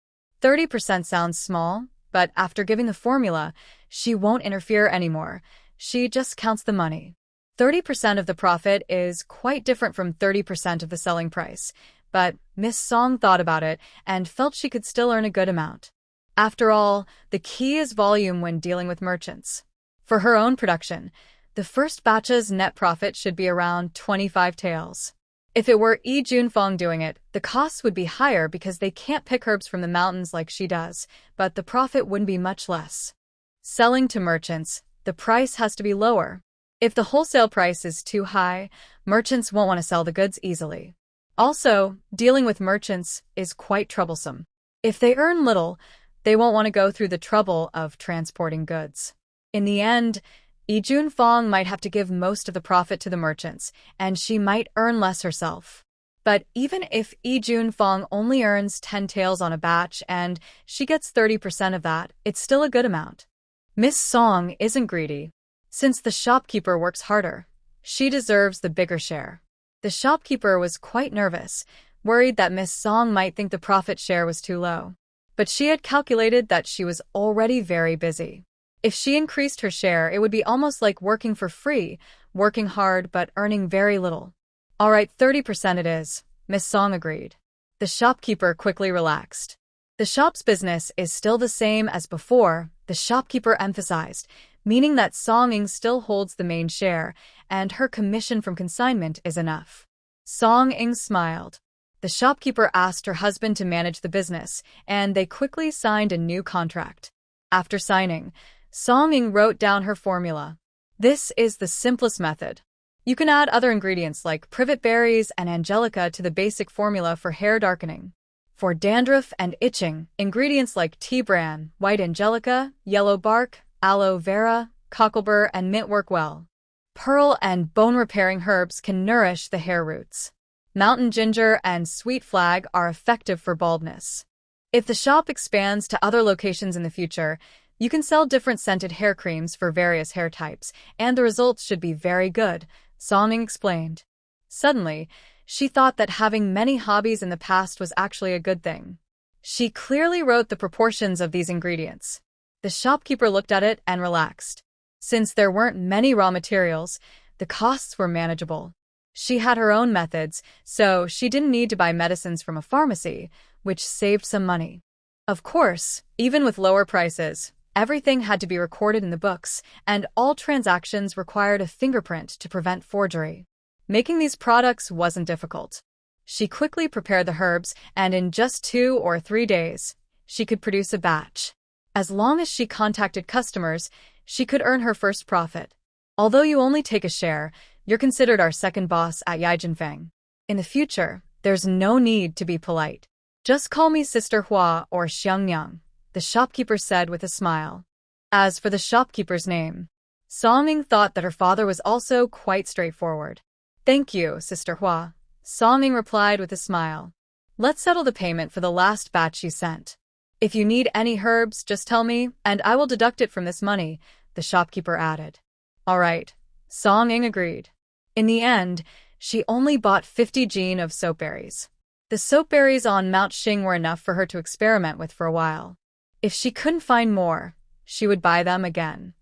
30% sounds small, but after giving the formula, she won't interfere anymore. She just counts the money. 30% of the profit is quite different from 30% of the selling price, but Miss Song thought about it and felt she could still earn a good amount. After all, the key is volume when dealing with merchants. For her own production, the first batch's net profit should be around 25 taels. If it were Yi Junfeng doing it, the costs would be higher because they can't pick herbs from the mountains like she does, but the profit wouldn't be much less. Selling to merchants, the price has to be lower. If the wholesale price is too high, merchants won't want to sell the goods easily. Also, dealing with merchants is quite troublesome. If they earn little, they won't want to go through the trouble of transporting goods. In the end, Yi Junfeng might have to give most of the profit to the merchants, and she might earn less herself. But even if Yi Junfeng only earns 10 taels on a batch and she gets 30% of that, it's still a good amount. Miss Song isn't greedy. Since the shopkeeper works harder, she deserves the bigger share. The shopkeeper was quite nervous, worried that Miss Song might think the profit share was too low. But she had calculated that she was already very busy. If she increased her share, it would be almost like working for free, working hard but earning very little. All right, 30% it is, Miss Song agreed. The shopkeeper quickly relaxed. The shop's business is still the same as before, the shopkeeper emphasized, meaning that Song Ying still holds the main share, and her commission from consignment is enough. Song Ying smiled. The shopkeeper asked her husband to manage the business, and they quickly signed a new contract. After signing, Song Ying wrote down her formula. This is the simplest method. You can add other ingredients like privet berries and angelica to the basic formula for hair darkening. For dandruff and itching, ingredients like tea bran, white angelica, yellow bark, aloe vera, cocklebur, and mint work well. Pearl and bone-repairing herbs can nourish the hair roots. Mountain ginger and sweet flag are effective for baldness. If the shop expands to other locations in the future, you can sell different scented hair creams for various hair types, and the results should be very good, Song Ying explained. Suddenly, she thought that having many hobbies in the past was actually a good thing. She clearly wrote the proportions of these ingredients. The shopkeeper looked at it and relaxed. Since there weren't many raw materials, the costs were manageable. She had her own methods, so she didn't need to buy medicines from a pharmacy, which saved some money. Of course, even with lower prices, everything had to be recorded in the books, and all transactions required a fingerprint to prevent forgery. Making these products wasn't difficult. She quickly prepared the herbs, and in just 2 or 3 days, she could produce a batch. As long as she contacted customers, she could earn her first profit. Although you only take a share, you're considered our second boss at Yijinfeng. In the future, there's no need to be polite. Just call me Sister Hua or Xiangyang, the shopkeeper said with a smile. As for the shopkeeper's name, Song Ying thought that her father was also quite straightforward. Thank you, Sister Hua, Song Ying replied with a smile. Let's settle the payment for the last batch you sent. If you need any herbs, just tell me, and I will deduct it from this money, the shopkeeper added. All right, Song Ying agreed. In the end, she only bought 50 jin of soapberries. The soapberries on Mount Xing were enough for her to experiment with for a while. If she couldn't find more, she would buy them again.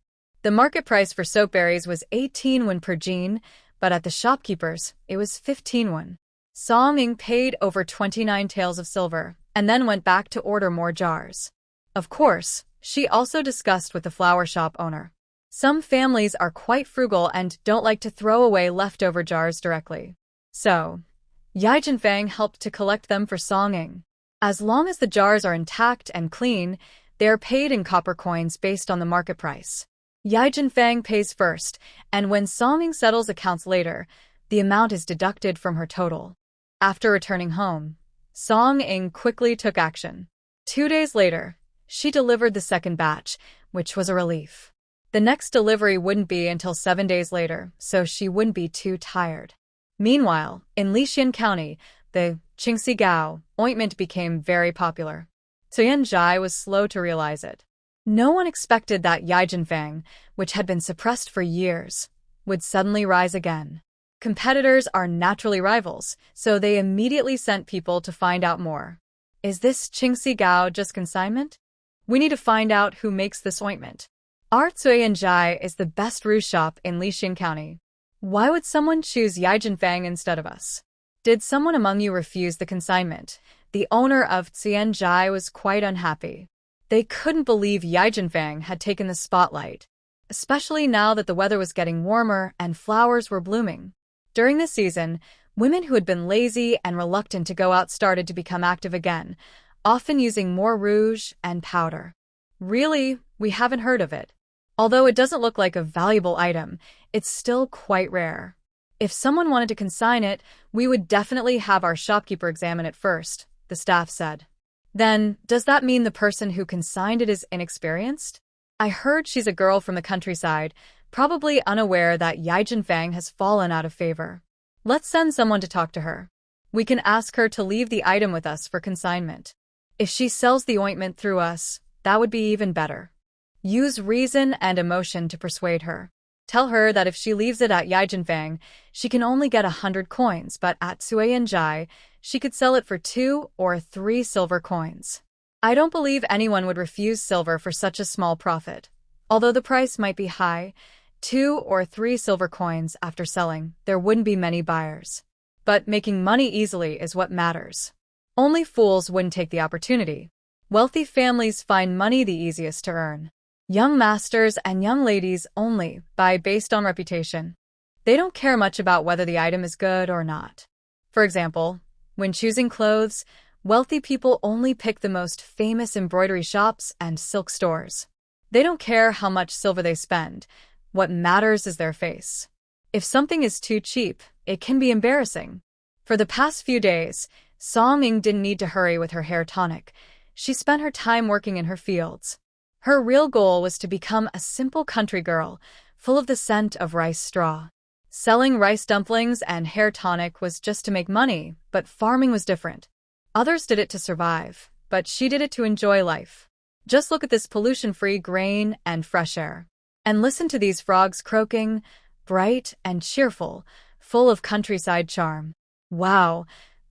The market price for soapberries was 18 won per jin, but at the shopkeeper's, it was 15 won. Song Ying paid over 29 taels of silver, and then went back to order more jars. Of course, she also discussed with the flower shop owner. Some families are quite frugal and don't like to throw away leftover jars directly. So, Yijinfeng helped to collect them for Song Ying. As long as the jars are intact and clean, they are paid in copper coins based on the market price. Fang pays first, and when Song Ying settles accounts later, the amount is deducted from her total. After returning home, Song Ying quickly took action. 2 days later, she delivered the second batch, which was a relief. The next delivery wouldn't be until 7 days later, so she wouldn't be too tired. Meanwhile, in Lixian County, the Qingxi Gao ointment became very popular. Tuyen Zhai was slow to realize it. No one expected that Fang, which had been suppressed for years, would suddenly rise again. Competitors are naturally rivals, so they immediately sent people to find out more. Is this Qingxi Gao just consignment? We need to find out who makes this ointment. Our Tuyen Zhai is the best rouge shop in Lixian County. Why would someone choose Fang instead of us? Did someone among you refuse the consignment? The owner of Tuyen Zhai was quite unhappy. They couldn't believe Fang had taken the spotlight, especially now that the weather was getting warmer and flowers were blooming. During this season, women who had been lazy and reluctant to go out started to become active again, often using more rouge and powder. Really, we haven't heard of it. Although it doesn't look like a valuable item, it's still quite rare. If someone wanted to consign it, we would definitely have our shopkeeper examine it first, the staff said. Then, does that mean the person who consigned it is inexperienced? I heard she's a girl from the countryside, probably unaware that Fang has fallen out of favor. Let's send someone to talk to her. We can ask her to leave the item with us for consignment. If she sells the ointment through us, that would be even better. Use reason and emotion to persuade her. Tell her that if she leaves it at Fang, she can only get 100 coins, but at Tuyen Zhai, she could sell it for 2 or 3 silver coins. I don't believe anyone would refuse silver for such a small profit. Although the price might be high, 2 or 3 silver coins after selling, there wouldn't be many buyers. But making money easily is what matters. Only fools wouldn't take the opportunity. Wealthy families find money the easiest to earn. Young masters and young ladies only buy based on reputation. They don't care much about whether the item is good or not. For example, when choosing clothes, wealthy people only pick the most famous embroidery shops and silk stores. They don't care how much silver they spend. What matters is their face. If something is too cheap, it can be embarrassing. For the past few days, Song Ying didn't need to hurry with her hair tonic. She spent her time working in her fields. Her real goal was to become a simple country girl, full of the scent of rice straw. Selling rice dumplings and hair tonic was just to make money, but farming was different. Others did it to survive, but she did it to enjoy life. Just look at this pollution-free grain and fresh air. And listen to these frogs croaking, bright and cheerful, full of countryside charm. Wow,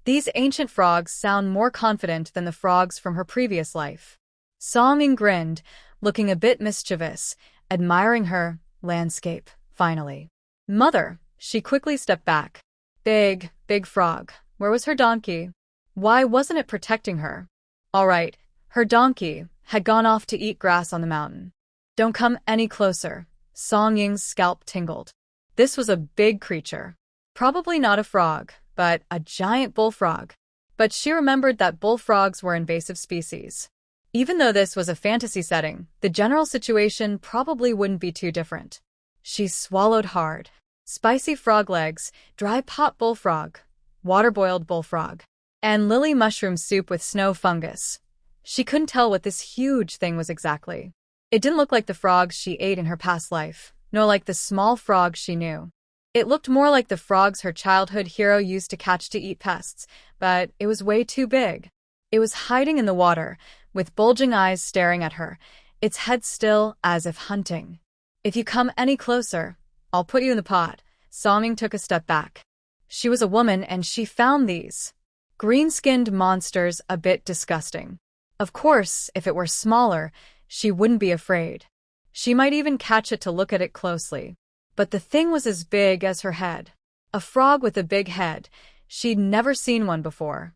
these ancient frogs sound more confident than the frogs from her previous life. Song Ying grinned, looking a bit mischievous, admiring her landscape, finally. Mother, she quickly stepped back. Big frog. Where was her donkey? Why wasn't it protecting her? All right, her donkey had gone off to eat grass on the mountain. Don't come any closer. Song Ying's scalp tingled. This was a big creature. Probably not a frog, but a giant bullfrog. But she remembered that bullfrogs were invasive species. Even though this was a fantasy setting, the general situation probably wouldn't be too different. She swallowed hard. Spicy frog legs, dry pot bullfrog, water-boiled bullfrog, and lily mushroom soup with snow fungus. She couldn't tell what this huge thing was exactly. It didn't look like the frogs she ate in her past life, nor like the small frogs she knew. It looked more like the frogs her childhood hero used to catch to eat pests, but it was way too big. It was hiding in the water, with bulging eyes staring at her, its head still as if hunting. If you come any closer, I'll put you in the pot. Song Ying took a step back. She was a woman and she found these green-skinned monsters a bit disgusting. Of course, if it were smaller, she wouldn't be afraid. She might even catch it to look at it closely. But the thing was as big as her head. A frog with a big head. She'd never seen one before.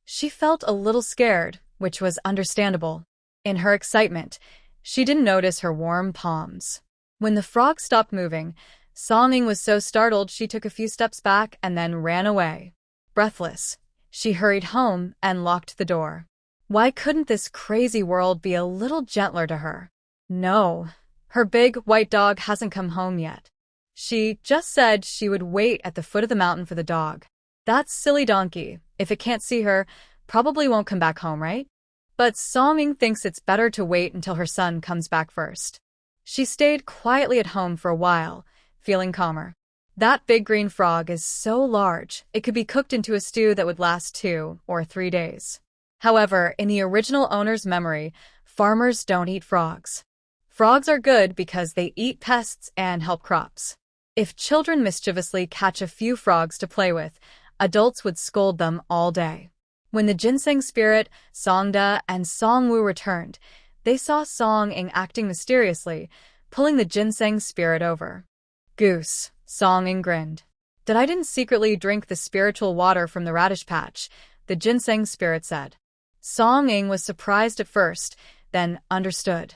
She felt a little scared, which was understandable. In her excitement, she didn't notice her warm palms. When the frog stopped moving, Song Ying was so startled she took a few steps back and then ran away. Breathless, she hurried home and locked the door. Why couldn't this crazy world be a little gentler to her? No, Her big, white dog hasn't come home yet. She just said she would wait at the foot of the mountain for the dog. That silly donkey, if it can't see her, probably won't come back home, right? But Song-ing thinks it's better to wait until her son comes back first. She stayed quietly at home for a while, feeling calmer. That big green frog is so large, it could be cooked into a stew that would last 2 or 3 days. However, in the original owner's memory, farmers don't eat frogs. Frogs are good because they eat pests and help crops. If children mischievously catch a few frogs to play with, adults would scold them all day. When the ginseng spirit, Songda, and Songwoo returned, they saw Song-ing acting mysteriously, pulling the ginseng spirit over. Goose, Song-ing grinned. That I didn't secretly drink the spiritual water from the radish patch, the ginseng spirit said. Song-ing was surprised at first, then understood.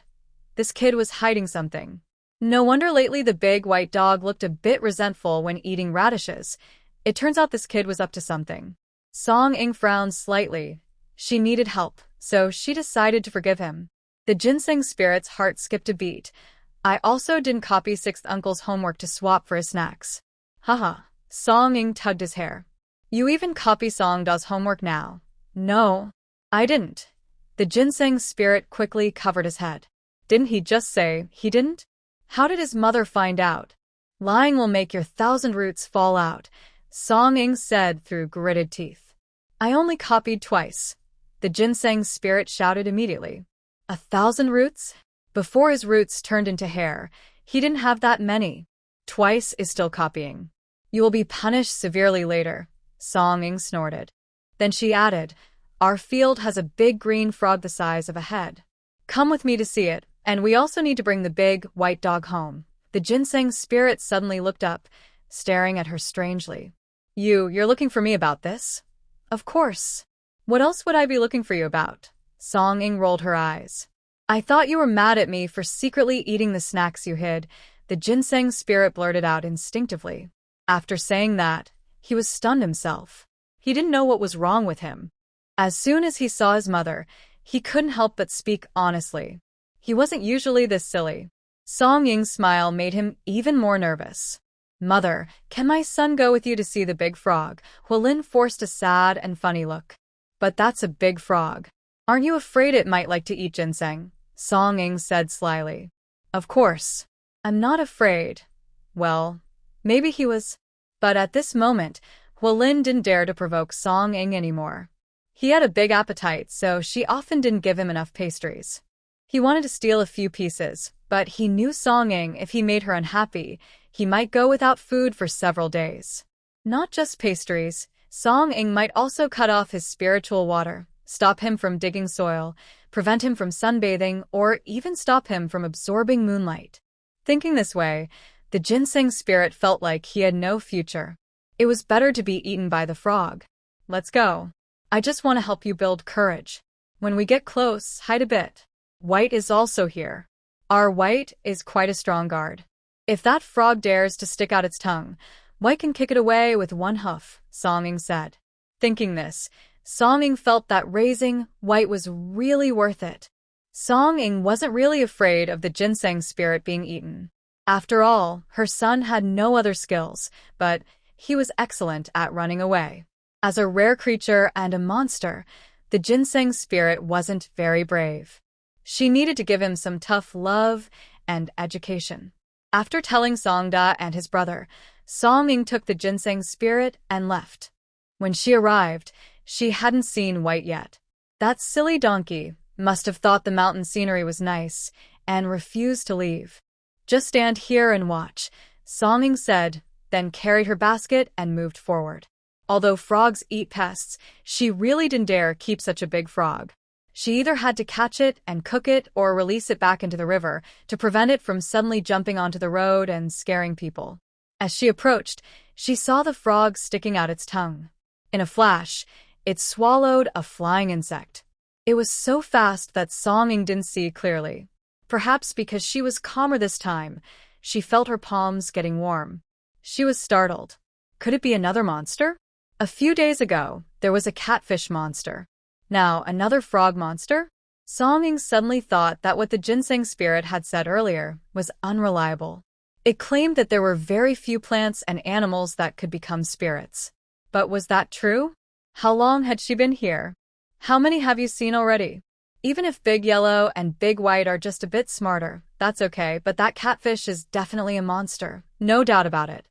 This kid was hiding something. No wonder lately the big white dog looked a bit resentful when eating radishes. It turns out this kid was up to something. Song-ing frowned slightly. She needed help, so she decided to forgive him. The ginseng spirit's heart skipped a beat. I also didn't copy Sixth Uncle's homework to swap for his snacks. Haha. Song-ing tugged his hair. You even copy Songda's homework now. No, I didn't. The ginseng spirit quickly covered his head. Didn't he just say he didn't? How did his mother find out? Lying will make your 1,000 roots fall out, Song-ing said through gritted teeth. I only copied twice. The ginseng spirit shouted immediately. 1,000 roots? Before his roots turned into hair, he didn't have that many. Twice is still copying. You will be punished severely later, Song-ing snorted. Then she added, our field has a big green frog the size of a head. Come with me to see it, and we also need to bring the big, white dog home. The ginseng spirit suddenly looked up, staring at her strangely. You're looking for me about this? Of course. What else would I be looking for you about? Song-ing rolled her eyes. I thought you were mad at me for secretly eating the snacks you hid, the ginseng spirit blurted out instinctively. After saying that, he was stunned himself. He didn't know what was wrong with him. As soon as he saw his mother, he couldn't help but speak honestly. He wasn't usually this silly. Song-ing's smile made him even more nervous. Mother, can my son go with you to see the big frog? Hualin forced a sad and funny look. But that's a big frog. Aren't you afraid it might like to eat ginseng? Song-ing said slyly. Of course. I'm not afraid. Well, maybe he was. But at this moment, Hualin didn't dare to provoke Song-ing anymore. He had a big appetite, so she often didn't give him enough pastries. He wanted to steal a few pieces, but he knew Song-ing, if he made her unhappy, he might go without food for several days. Not just pastries, Song-ing might also cut off his spiritual water, stop him from digging soil, prevent him from sunbathing, or even stop him from absorbing moonlight. Thinking this way, the ginseng spirit felt like he had no future. It was better to be eaten by the frog. Let's go. I just want to help you build courage. When we get close, hide a bit. White is also here. Our White is quite a strong guard. If that frog dares to stick out its tongue, White can kick it away with one hoof, Song-ing said. Thinking this, Song-ing felt that raising White was really worth it. Song-ing wasn't really afraid of the ginseng spirit being eaten. After all, her son had no other skills, but he was excellent at running away. As a rare creature and a monster, the ginseng spirit wasn't very brave. She needed to give him some tough love and education. After telling Songda and his brother, Song-ing took the ginseng spirit and left. When she arrived, she hadn't seen White yet. That silly donkey must have thought the mountain scenery was nice and refused to leave. Just stand here and watch, Song-ing said, then carried her basket and moved forward. Although frogs eat pests, she really didn't dare keep such a big frog. She either had to catch it and cook it or release it back into the river to prevent it from suddenly jumping onto the road and scaring people. As she approached, she saw the frog sticking out its tongue. In a flash, it swallowed a flying insect. It was so fast that Song-ing didn't see clearly. Perhaps because she was calmer this time, she felt her palms getting warm. She was startled. Could it be another monster? A few days ago, there was a catfish monster. Now, another frog monster? Song Ying suddenly thought that what the ginseng spirit had said earlier was unreliable. It claimed that there were very few plants and animals that could become spirits. But was that true? How long had she been here? How many have you seen already? Even if Big Yellow and Big White are just a bit smarter, that's okay, but that catfish is definitely a monster, no doubt about it.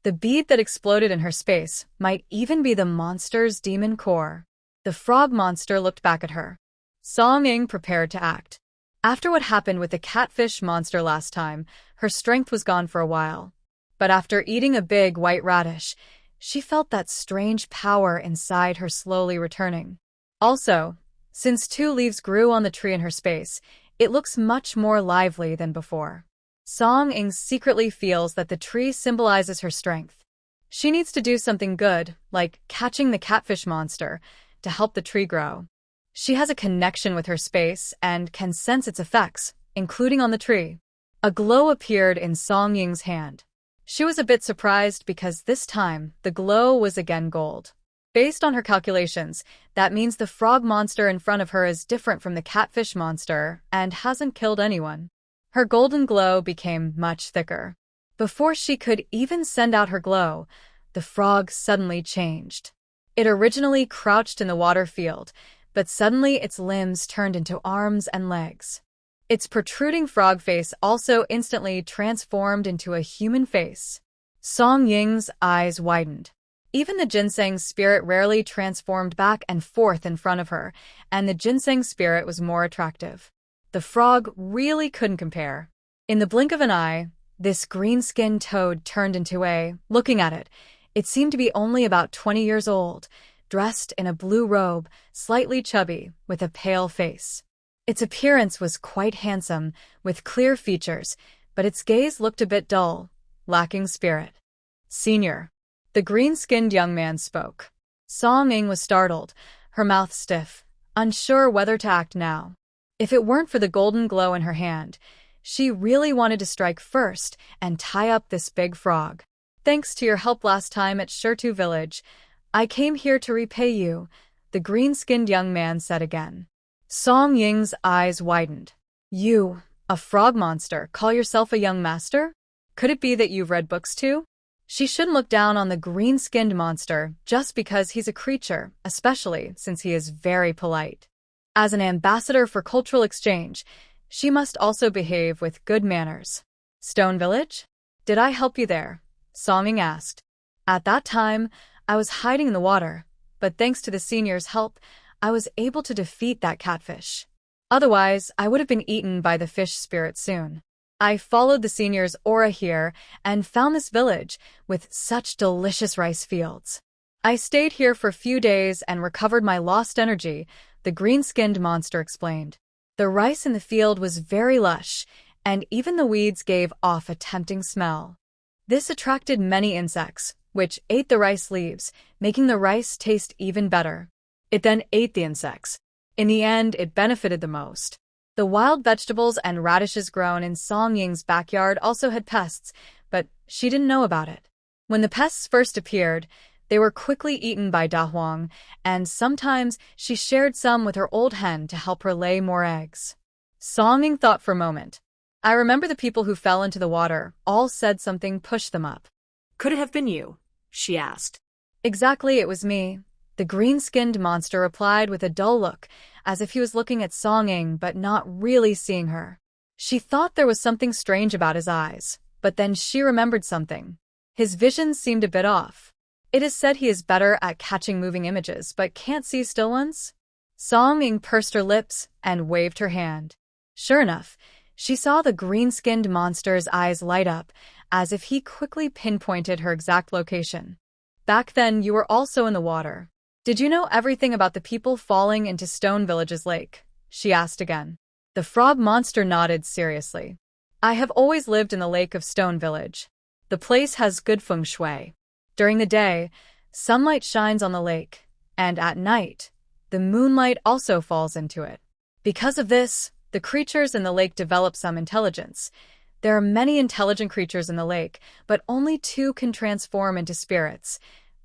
The bead that exploded in her space might even be the monster's demon core. The frog monster looked back at her. Song Ying prepared to act. After what happened with the catfish monster last time, her strength was gone for a while. But after eating a big white radish, she felt that strange power inside her slowly returning. Also, since 2 leaves grew on the tree in her space, it looks much more lively than before. Song Ying secretly feels that the tree symbolizes her strength. She needs to do something good, like catching the catfish monster, to help the tree grow. She has a connection with her space and can sense its effects, including on the tree. A glow appeared in Song Ying's hand. She was a bit surprised because this time the glow was again gold. Based on her calculations, that means the frog monster in front of her is different from the catfish monster and hasn't killed anyone. Her golden glow became much thicker. Before she could even send out her glow, the frog suddenly changed. It originally crouched in the water field, but suddenly its limbs turned into arms and legs. Its protruding frog face also instantly transformed into a human face. Song Ying's eyes widened. Even the ginseng spirit rarely transformed back and forth in front of her, and the ginseng spirit was more attractive. The frog really couldn't compare. In the blink of an eye, this green-skinned toad turned into looking at it, it seemed to be only about 20 years old, dressed in a blue robe, slightly chubby, with a pale face. Its appearance was quite handsome, with clear features, but its gaze looked a bit dull, lacking spirit. Senior. The green-skinned young man spoke. Song Ying was startled, her mouth stiff, unsure whether to act now. If it weren't for the golden glow in her hand, she really wanted to strike first and tie up this big frog. Thanks to your help last time at Shirtu village, I came here to repay you, the green-skinned young man said again. Song Ying's eyes widened. You, a frog monster, call yourself a young master? Could it be that you've read books too? She shouldn't look down on the green-skinned monster just because he's a creature, especially since he is very polite. As an ambassador for cultural exchange, she must also behave with good manners. Stone Village? Did I help you there? Song Ying asked. At that time, I was hiding in the water, but thanks to the senior's help, I was able to defeat that catfish. Otherwise, I would have been eaten by the fish spirit soon. I followed the senior's aura here and found this village with such delicious rice fields. I stayed here for a few days and recovered my lost energy, the green-skinned monster explained. The rice in the field was very lush, and even the weeds gave off a tempting smell. This attracted many insects, which ate the rice leaves, making the rice taste even better. It then ate the insects. In the end, it benefited the most. The wild vegetables and radishes grown in Song Ying's backyard also had pests, but she didn't know about it. When the pests first appeared, they were quickly eaten by Da Huang, and sometimes she shared some with her old hen to help her lay more eggs. Song Ying thought for a moment. I remember the people who fell into the water all said something pushed them up. Could it have been you? She asked. Exactly, it was me. The green-skinned monster replied with a dull look, as if he was looking at Song Ying but not really seeing her. She thought there was something strange about his eyes, but then she remembered something. His vision seemed a bit off. It is said he is better at catching moving images but can't see still ones? Song Ying pursed her lips and waved her hand. Sure enough, she saw the green-skinned monster's eyes light up, as if he quickly pinpointed her exact location. Back then, you were also in the water. Did you know everything about the people falling into Stone Village's lake? She asked again. The frog monster nodded seriously. I have always lived in the lake of Stone Village. The place has good feng shui. During the day, sunlight shines on the lake, and at night, the moonlight also falls into it. Because of this, the creatures in the lake develop some intelligence. There are many intelligent creatures in the lake, but only 2 can transform into spirits,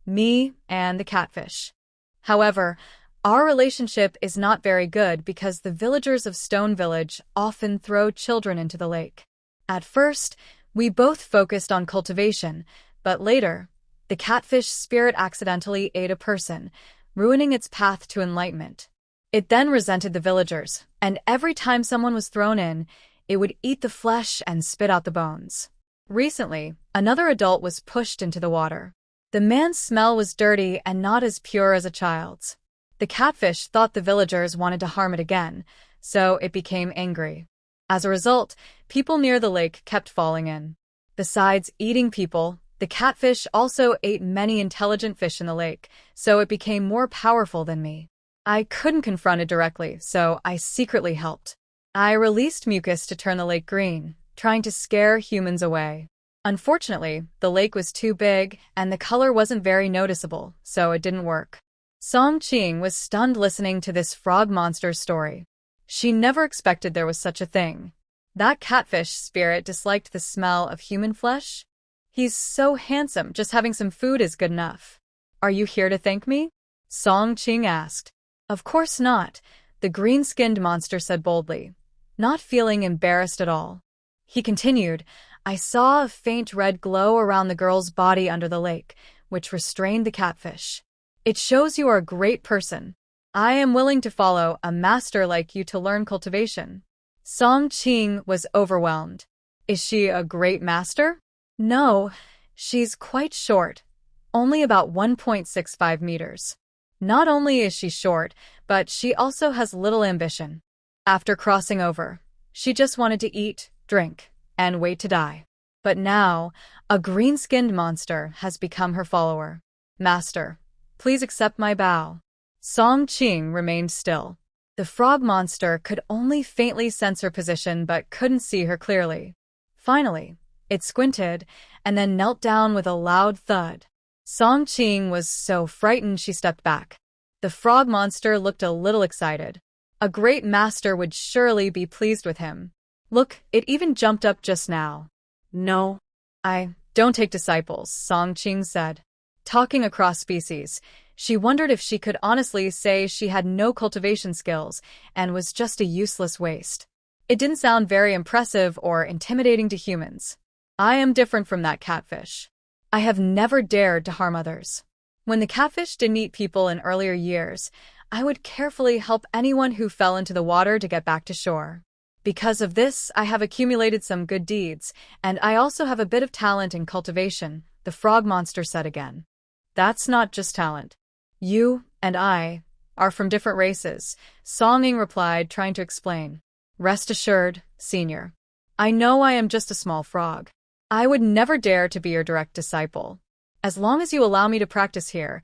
me and the catfish. However, Our relationship is not very good because the villagers of Stone Village often throw children into the lake. At first, we both focused on cultivation, but later, the catfish spirit accidentally ate a person, ruining its path to enlightenment. It then resented the villagers, and every time someone was thrown in, it would eat the flesh and spit out the bones. Recently, another adult was pushed into the water. The man's smell was dirty and not as pure as a child's. The catfish thought the villagers wanted to harm it again, so it became angry. As a result, people near the lake kept falling in. Besides eating people, the catfish also ate many intelligent fish in the lake, so it became more powerful than me. I couldn't confront it directly, so I secretly helped. I released mucus to turn the lake green, trying to scare humans away. Unfortunately, the lake was too big, and the color wasn't very noticeable, so it didn't work. Song Qing was stunned listening to this frog monster's story. She never expected there was such a thing. That catfish spirit disliked the smell of human flesh? He's so handsome, just having some food is good enough. Are you here to thank me? Song Qing asked. Of course not, the green-skinned monster said boldly, not feeling embarrassed at all. He continued, I saw a faint red glow around the girl's body under the lake, which restrained the catfish. It shows you are a great person. I am willing to follow a master like you to learn cultivation. Song Qing was overwhelmed. Is she a great master? No, she's quite short, only about 1.65 meters. Not only is she short, but she also has little ambition. After crossing over, she just wanted to eat, drink, and wait to die. But now, a green-skinned monster has become her follower. Master, please accept my bow. Song Qing remained still. The frog monster could only faintly sense her position but couldn't see her clearly. Finally, it squinted and then knelt down with a loud thud. Song Qing was so frightened she stepped back. The frog monster looked a little excited. A great master would surely be pleased with him. Look, it even jumped up just now. No. I don't take disciples, Song Qing said. Talking across species, she wondered if she could honestly say she had no cultivation skills and was just a useless waste. It didn't sound very impressive or intimidating to humans. I am different from that catfish. I have never dared to harm others. When the catfish didn't eat people in earlier years, I would carefully help anyone who fell into the water to get back to shore. Because of this, I have accumulated some good deeds, and I also have a bit of talent in cultivation, the frog monster said again. That's not just talent. You and I are from different races, Song Ying replied, trying to explain. Rest assured, senior. I know I am just a small frog. I would never dare to be your direct disciple. As long as you allow me to practice here,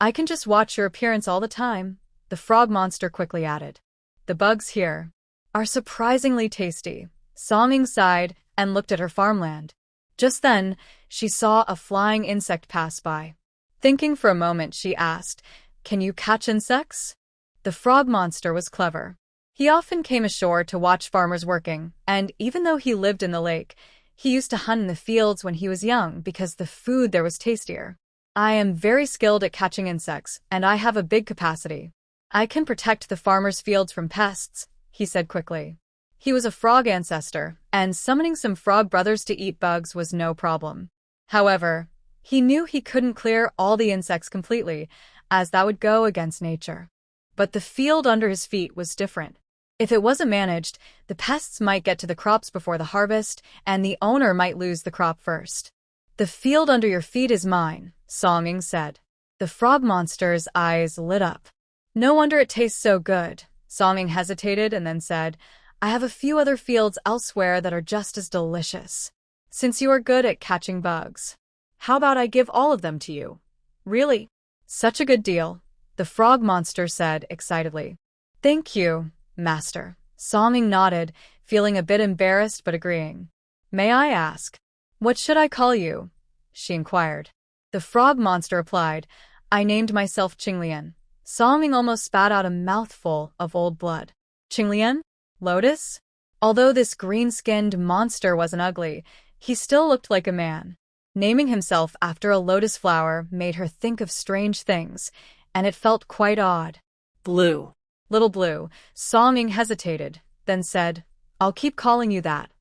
I can just watch your appearance all the time, the frog monster quickly added. The bugs here are surprisingly tasty. Song Ying sighed and looked at her farmland. Just then, she saw a flying insect pass by. Thinking for a moment, she asked, Can you catch insects? The frog monster was clever. He often came ashore to watch farmers working, and even though he lived in the lake, he used to hunt in the fields when he was young because the food there was tastier. I am very skilled at catching insects, and I have a big capacity. I can protect the farmers' fields from pests, he said quickly. He was a frog ancestor, and summoning some frog brothers to eat bugs was no problem. However, he knew he couldn't clear all the insects completely, as that would go against nature. But the field under his feet was different. If it wasn't managed, the pests might get to the crops before the harvest, and the owner might lose the crop first. The field under your feet is mine, Song Ying said. The frog monster's eyes lit up. No wonder it tastes so good. Song Ying hesitated and then said, I have a few other fields elsewhere that are just as delicious. Since you are good at catching bugs, how about I give all of them to you? Really? Such a good deal, the frog monster said excitedly. Thank you, master. Song Ying nodded, feeling a bit embarrassed but agreeing. May I ask, what should I call you? She inquired. The frog monster replied, I named myself Qinglian. Song Ying almost spat out a mouthful of old blood. Qinglian? Lotus? Although this green-skinned monster wasn't ugly, he still looked like a man. Naming himself after a lotus flower made her think of strange things, and it felt quite odd. Blue. Little Blue. Song Ying hesitated, then said, I'll keep calling you that.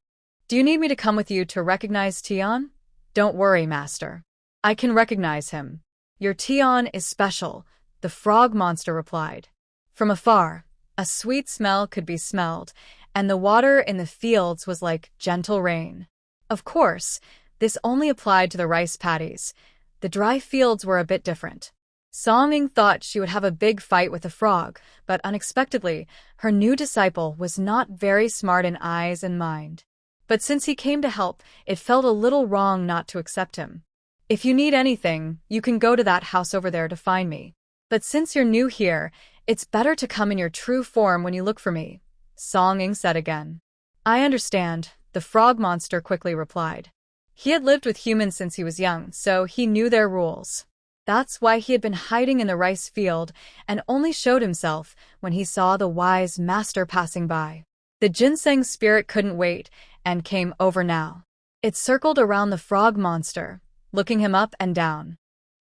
Do you need me to come with you to recognize Tian? Don't worry, Master. I can recognize him. Your Tian is special, the frog monster replied. From afar, a sweet smell could be smelled, and the water in the fields was like gentle rain. Of course, this only applied to the rice paddies. The dry fields were a bit different. Song Ying thought she would have a big fight with the frog, but unexpectedly, her new disciple was not very smart in eyes and mind. But since he came to help, it felt a little wrong not to accept him. If you need anything, you can go to that house over there to find me. But since you're new here, it's better to come in your true form when you look for me, Song Ying said again. I understand, the frog monster quickly replied. He had lived with humans since he was young, so he knew their rules. That's why he had been hiding in the rice field and only showed himself when he saw the wise master passing by. The ginseng spirit couldn't wait and came over now. It circled around the frog monster, looking him up and down.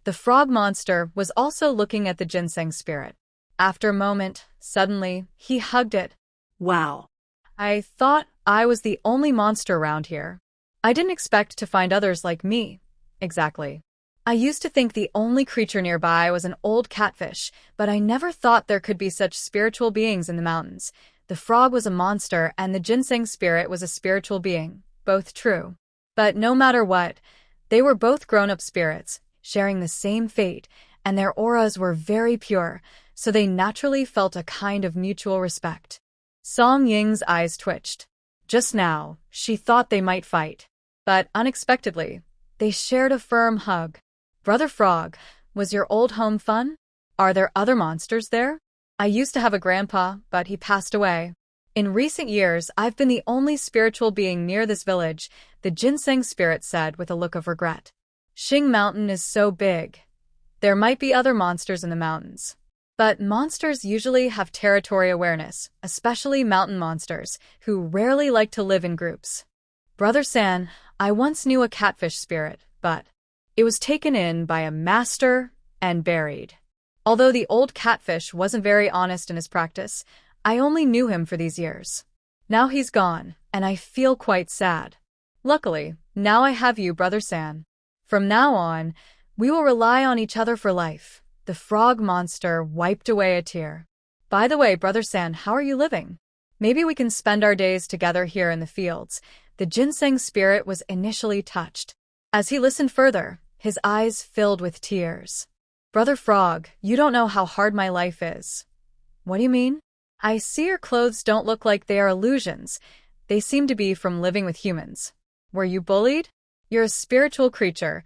The frog monster was also looking at the ginseng spirit. After a moment, suddenly, he hugged it. Wow. I thought I was the only monster around here. I didn't expect to find others like me. Exactly. I used to think the only creature nearby was an old catfish, but I never thought there could be such spiritual beings in the mountains. The frog was a monster and the ginseng spirit was a spiritual being, both true. But no matter what, they were both grown-up spirits, sharing the same fate, and their auras were very pure, so they naturally felt a kind of mutual respect. Song Ying's eyes twitched. Just now, she thought they might fight. But unexpectedly, they shared a firm hug. Brother Frog, was your old home fun? Are there other monsters there? I used to have a grandpa, but he passed away. In recent years, I've been the only spiritual being near this village, the ginseng spirit said with a look of regret. Xing Mountain is so big. There might be other monsters in the mountains. But monsters usually have territory awareness, especially mountain monsters, who rarely like to live in groups. Brother San, I once knew a catfish spirit, but it was taken in by a master and buried. Although the old catfish wasn't very honest in his practice, I only knew him for these years. Now he's gone, and I feel quite sad. Luckily, now I have you, Brother San. From now on, we will rely on each other for life. The frog monster wiped away a tear. By the way, Brother San, how are you living? Maybe we can spend our days together here in the fields. The ginseng spirit was initially touched. As he listened further, his eyes filled with tears. Brother Frog, you don't know how hard my life is. What do you mean? I see your clothes don't look like they are illusions. They seem to be from living with humans. Were you bullied? You're a spiritual creature.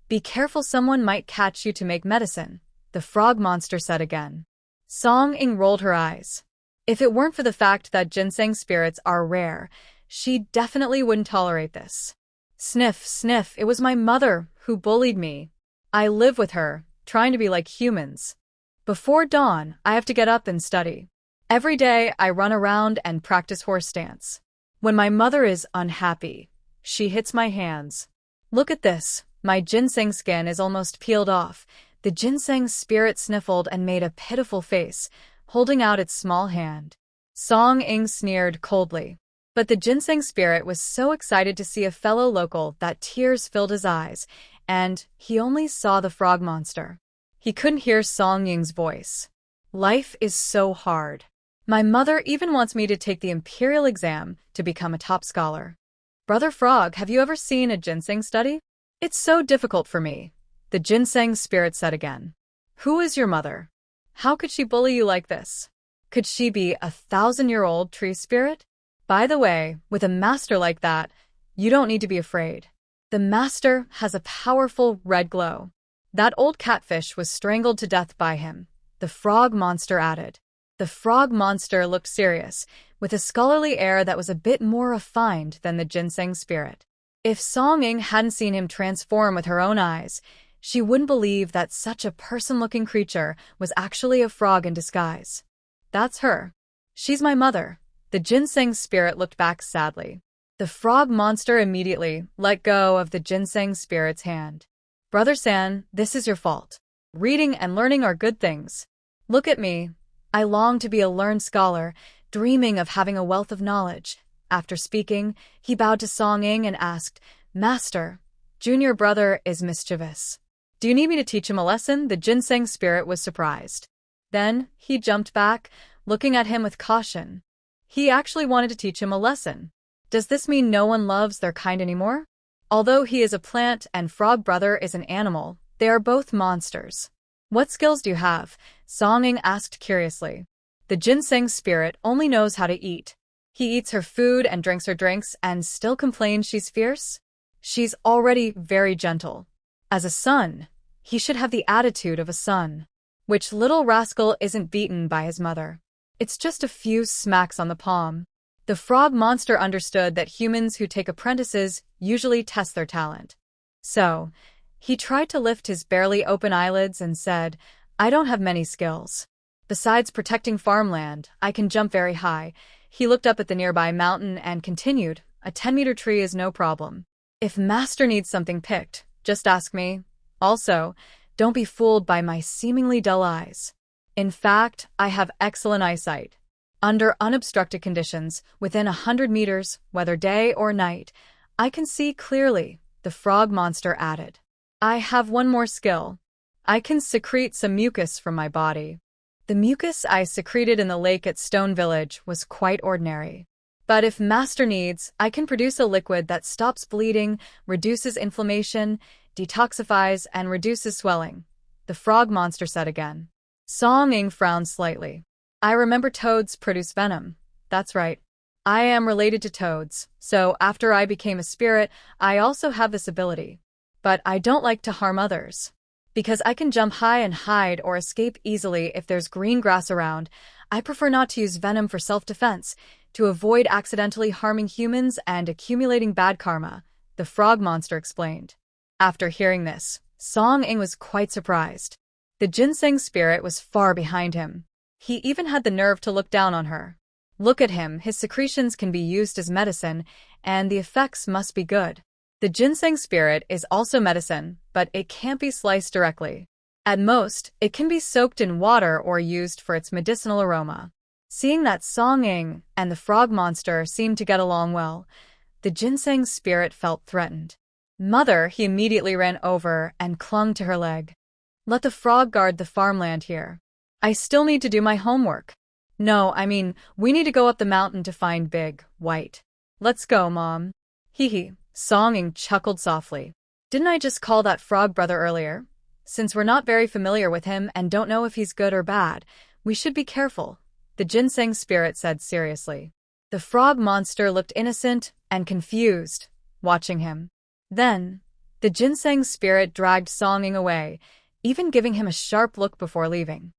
Be careful, someone might catch you to make medicine, the frog monster said again. Song Ying rolled her eyes. If it weren't for the fact that ginseng spirits are rare, she definitely wouldn't tolerate this. Sniff, sniff, it was my mother who bullied me. I live with her, trying to be like humans. Before dawn, I have to get up and study. Every day, I run around and practice horse dance. When my mother is unhappy, she hits my hands. Look at this, my ginseng skin is almost peeled off. The ginseng spirit sniffled and made a pitiful face, holding out its small hand. Song Ying sneered coldly. But the ginseng spirit was so excited to see a fellow local that tears filled his eyes, and he only saw the frog monster. He couldn't hear Song Ying's voice. Life is so hard. My mother even wants me to take the imperial exam to become a top scholar. Brother Frog, have you ever seen a ginseng study? It's so difficult for me, the ginseng spirit said again. Who is your mother? How could she bully you like this? Could she be a 1,000-year-old tree spirit? By the way, with a master like that, you don't need to be afraid. The master has a powerful red glow. That old catfish was strangled to death by him, the frog monster added. The frog monster looked serious, with a scholarly air that was a bit more refined than the ginseng spirit. If Song Ying hadn't seen him transform with her own eyes, she wouldn't believe that such a person-looking creature was actually a frog in disguise. That's her. She's my mother. The ginseng spirit looked back sadly. The frog monster immediately let go of the ginseng spirit's hand. Brother San, this is your fault. Reading and learning are good things. Look at me. I long to be a learned scholar, dreaming of having a wealth of knowledge. After speaking, he bowed to Song Ing and asked, Master, junior brother is mischievous. Do you need me to teach him a lesson? The ginseng spirit was surprised. Then, he jumped back, looking at him with caution. He actually wanted to teach him a lesson. Does this mean no one loves their kind anymore? Although he is a plant and Frog Brother is an animal, they are both monsters. What skills do you have? Song Ing asked curiously. The ginseng spirit only knows how to eat. He eats her food and drinks her drinks and still complains she's fierce? She's already very gentle. As a son, he should have the attitude of a son. Which little rascal isn't beaten by his mother? It's just a few smacks on the palm. The frog monster understood that humans who take apprentices usually test their talent. So, he tried to lift his barely open eyelids and said, I don't have many skills. Besides protecting farmland, I can jump very high. He looked up at the nearby mountain and continued, a 10-meter tree is no problem. If Master needs something picked, just ask me. Also, don't be fooled by my seemingly dull eyes. In fact, I have excellent eyesight. Under unobstructed conditions, within 100 meters, whether day or night, I can see clearly, the frog monster added. I have one more skill. I can secrete some mucus from my body. The mucus I secreted in the lake at Stone Village was quite ordinary. But if Master needs, I can produce a liquid that stops bleeding, reduces inflammation, detoxifies, and reduces swelling. The frog monster said again. Song Ing frowned slightly. I remember toads produce venom. That's right. I am related to toads, so after I became a spirit, I also have this ability. But I don't like to harm others. Because I can jump high and hide or escape easily if there's green grass around, I prefer not to use venom for self-defense, to avoid accidentally harming humans and accumulating bad karma, the frog monster explained. After hearing this, Song Ing was quite surprised. The ginseng spirit was far behind him. He even had the nerve to look down on her. Look at him, his secretions can be used as medicine, and the effects must be good. The ginseng spirit is also medicine, but it can't be sliced directly. At most, it can be soaked in water or used for its medicinal aroma. Seeing that Song Ing and the frog monster seemed to get along well, the ginseng spirit felt threatened. Mother, he immediately ran over and clung to her leg. Let the frog guard the farmland here. I still need to do my homework. No, I mean, we need to go up the mountain to find Big White. Let's go, Mom. Hee. Song Ing chuckled softly. Didn't I just call that frog brother earlier? Since we're not very familiar with him and don't know if he's good or bad, we should be careful, the ginseng spirit said seriously. The frog monster looked innocent and confused, watching him. Then, the ginseng spirit dragged Song Ing away, even giving him a sharp look before leaving.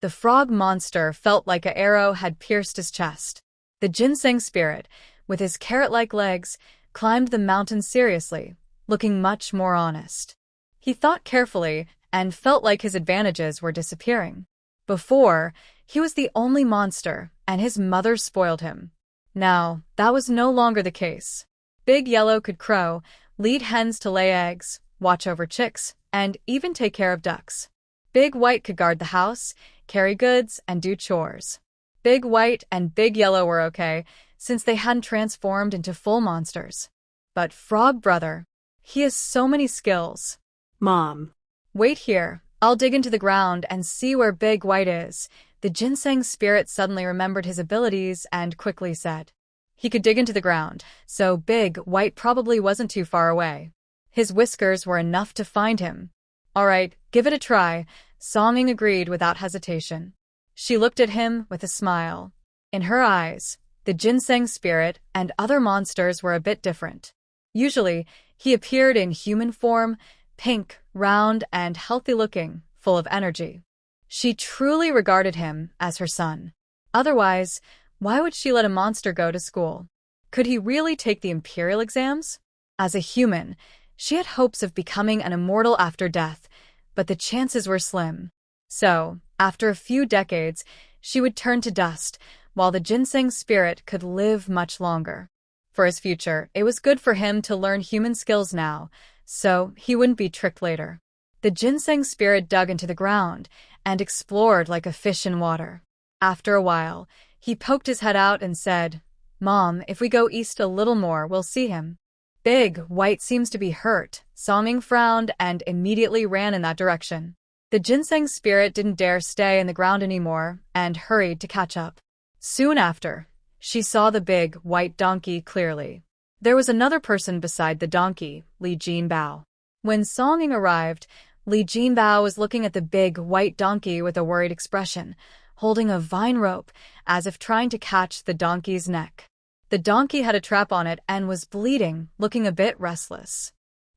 The frog monster felt like an arrow had pierced his chest. The ginseng spirit, with his carrot-like legs, climbed the mountain seriously, looking much more honest. He thought carefully and felt like his advantages were disappearing. Before, he was the only monster, and his mother spoiled him. Now, that was no longer the case. Big Yellow could crow, lead hens to lay eggs, watch over chicks, and even take care of ducks. Big White could guard the house, carry goods, and do chores. Big White and Big Yellow were okay, since they hadn't transformed into full monsters. But Frog Brother, he has so many skills. Mom. Wait here, I'll dig into the ground and see where Big White is. The ginseng spirit suddenly remembered his abilities and quickly said. He could dig into the ground, so Big White probably wasn't too far away. His whiskers were enough to find him. All right, give it a try, Song Ing agreed without hesitation. She looked at him with a smile. In her eyes, the ginseng spirit and other monsters were a bit different. Usually, he appeared in human form, pink, round, and healthy-looking, full of energy. She truly regarded him as her son. Otherwise, why would she let a monster go to school? Could he really take the imperial exams? As a human, she had hopes of becoming an immortal after death, but the chances were slim. So, after a few decades, she would turn to dust, while the ginseng spirit could live much longer. For his future, it was good for him to learn human skills now, so he wouldn't be tricked later. The ginseng spirit dug into the ground and explored like a fish in water. After a while, he poked his head out and said, "Mom, if we go east a little more, we'll see him." Big White seems to be hurt. Songing frowned and immediately ran in that direction. The ginseng spirit didn't dare stay in the ground anymore and hurried to catch up. Soon after, she saw the big, white donkey clearly. There was another person beside the donkey, Li Jinbao. When Songing arrived, Li Jinbao was looking at the big, white donkey with a worried expression, holding a vine rope, as if trying to catch the donkey's neck. The donkey had a trap on it and was bleeding, looking a bit restless.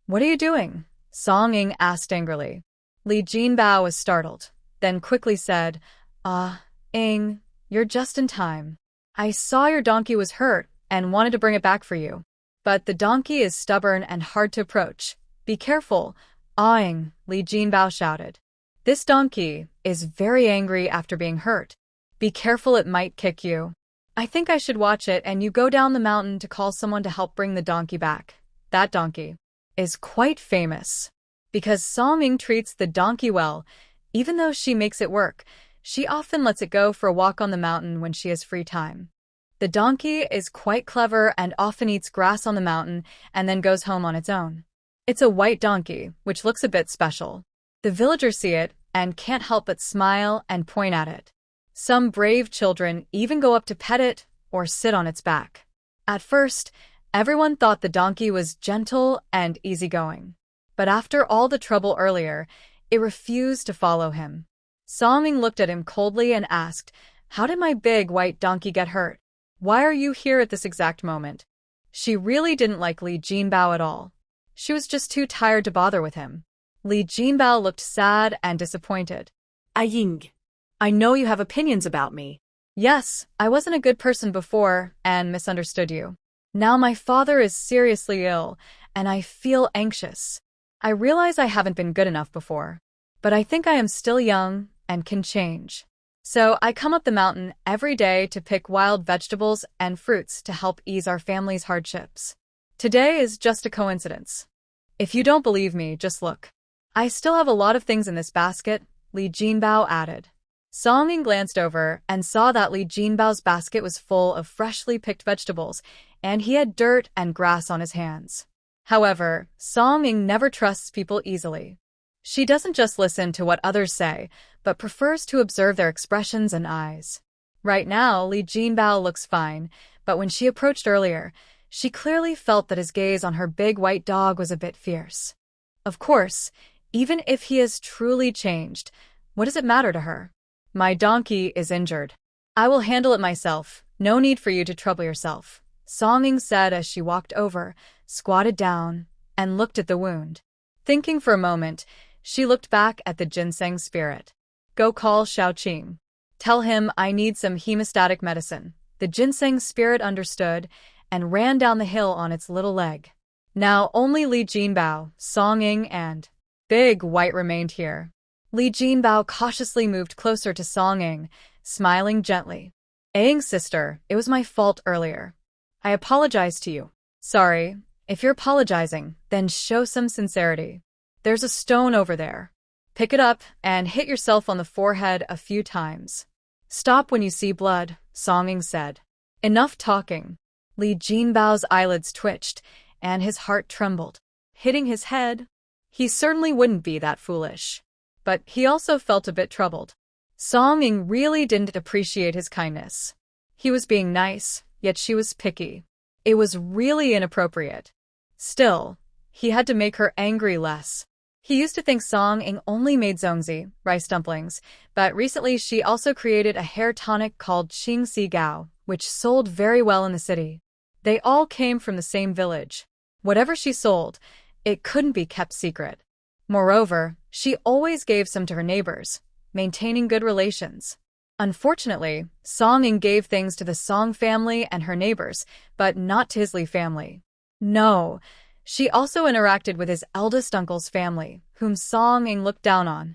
"What are you doing?" Songing asked angrily. Li Jinbao was startled, then quickly said, Ing, you're just in time. I saw your donkey was hurt and wanted to bring it back for you. But the donkey is stubborn and hard to approach. Be careful, Ing, Li Jinbao shouted. This donkey is very angry after being hurt. Be careful, it might kick you. I think I should watch it and you go down the mountain to call someone to help bring the donkey back. That donkey is quite famous. Because Songing treats the donkey well, even though she makes it work, she often lets it go for a walk on the mountain when she has free time. The donkey is quite clever and often eats grass on the mountain and then goes home on its own. It's a white donkey, which looks a bit special. The villagers see it and can't help but smile and point at it. Some brave children even go up to pet it or sit on its back. At first, everyone thought the donkey was gentle and easygoing. But after all the trouble earlier, it refused to follow him. Songing looked at him coldly and asked, "How did my big white donkey get hurt? Why are you here at this exact moment?" She really didn't like Li Jinbao at all. She was just too tired to bother with him. Li Jinbao looked sad and disappointed. Ying, I know you have opinions about me. Yes, I wasn't a good person before and misunderstood you. Now my father is seriously ill, and I feel anxious. I realize I haven't been good enough before, but I think I am still young and can change. So I come up the mountain every day to pick wild vegetables and fruits to help ease our family's hardships. Today is just a coincidence. If you don't believe me, just look. I still have a lot of things in this basket, Li Jinbao added. Songing glanced over and saw that Li Jinbao's basket was full of freshly picked vegetables, and he had dirt and grass on his hands. However, Songing never trusts people easily. She doesn't just listen to what others say, but prefers to observe their expressions and eyes. Right now, Li Jinbao looks fine, but when she approached earlier, she clearly felt that his gaze on her big white dog was a bit fierce. Of course, even if he has truly changed, what does it matter to her? My donkey is injured. I will handle it myself. No need for you to trouble yourself, Songing said as she walked over, squatted down, and looked at the wound. Thinking for a moment, she looked back at the ginseng spirit. Go call Xiaoqing. Tell him I need some hemostatic medicine. The ginseng spirit understood and ran down the hill on its little leg. Now only Li Jinbao, Songing, and Big White remained here. Li Jinbao cautiously moved closer to Songing, smiling gently. Aang's sister, it was my fault earlier. I apologize to you. Sorry. If you're apologizing, then show some sincerity. There's a stone over there. Pick it up and hit yourself on the forehead a few times. Stop when you see blood, Songing said. Enough talking. Li Jinbao's eyelids twitched, and his heart trembled. Hitting his head? He certainly wouldn't be that foolish. But he also felt a bit troubled. Songing really didn't appreciate his kindness. He was being nice, yet she was picky. It was really inappropriate. Still, he had to make her angry less. He used to think Songing only made zongzi, rice dumplings, but recently she also created a hair tonic called Qing Si Gao, which sold very well in the city. They all came from the same village. Whatever she sold, it couldn't be kept secret. Moreover, she always gave some to her neighbors, maintaining good relations. Unfortunately, Songing gave things to the Song family and her neighbors, but not to his Li family. No, she also interacted with his eldest uncle's family, whom Songing looked down on.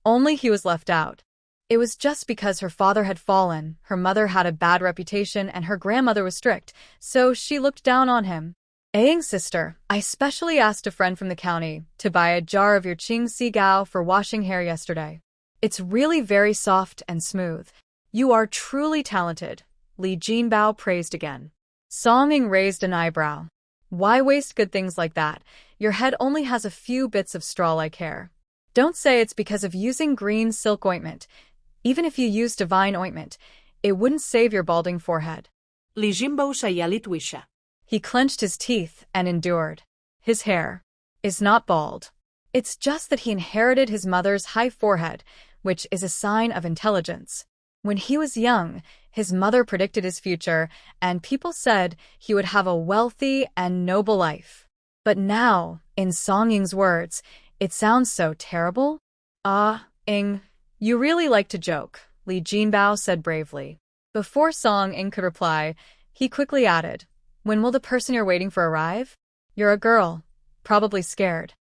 Only he was left out. It was just because her father had fallen, her mother had a bad reputation, and her grandmother was strict, so she looked down on him. Aang's sister, I specially asked a friend from the county to buy a jar of your Qing Si Gao for washing hair yesterday. It's really very soft and smooth. You are truly talented, Li Jinbao praised again. Song Ying raised an eyebrow. Why waste good things like that? Your head only has a few bits of straw-like hair. Don't say it's because of using green silk ointment. Even if you use divine ointment, it wouldn't save your balding forehead. Li Jinbao sayalitwisha. He clenched his teeth and endured. His hair is not bald. It's just that he inherited his mother's high forehead, which is a sign of intelligence. When he was young, his mother predicted his future, and people said he would have a wealthy and noble life. But now, in Song Ying's words, it sounds so terrible. Ying, you really like to joke, Li Jinbao said bravely. Before Song Ying could reply, he quickly added, when will the person you're waiting for arrive? You're a girl, probably scared.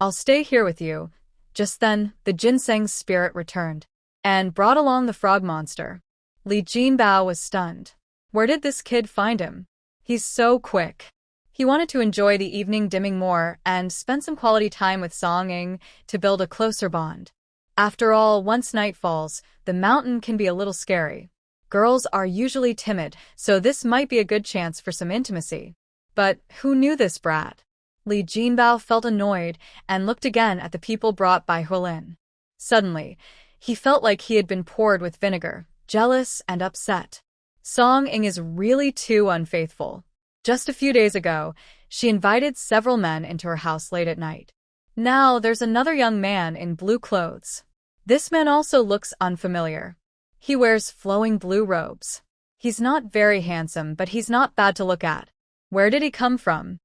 I'll stay here with you. Just then, the ginseng's spirit returned and brought along the frog monster. Li Jinbao was stunned. Where did this kid find him? He's so quick. He wanted to enjoy the evening dimming more and spend some quality time with Song Ying to build a closer bond. After all, once night falls, the mountain can be a little scary. Girls are usually timid, so this might be a good chance for some intimacy. But who knew this brat? Li Jinbao felt annoyed and looked again at the people brought by Huilin. Suddenly, he felt like he had been poured with vinegar, jealous and upset. Song Ying is really too unfaithful. Just a few days ago, she invited several men into her house late at night. Now there's another young man in blue clothes. This man also looks unfamiliar. He wears flowing blue robes. He's not very handsome, but he's not bad to look at. Where did he come from?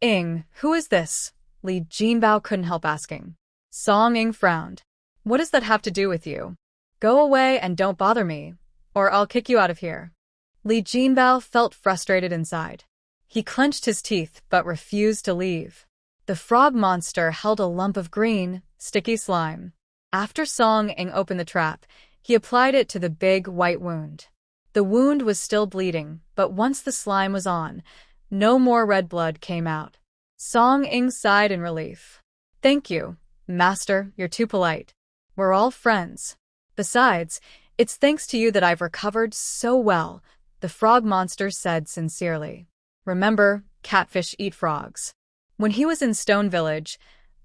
Ying, who is this? Li Jinbao couldn't help asking. Song Ying frowned. What does that have to do with you? Go away and don't bother me, or I'll kick you out of here. Li Jinbao felt frustrated inside. He clenched his teeth but refused to leave. The frog monster held a lump of green, sticky slime. After Song Ying opened the trap, he applied it to the big white wound. The wound was still bleeding, but once the slime was on, no more red blood came out. Song Ying sighed in relief. Thank you, Master, you're too polite. We're all friends. Besides, it's thanks to you that I've recovered so well, the frog monster said sincerely. Remember, catfish eat frogs. When he was in Stone Village,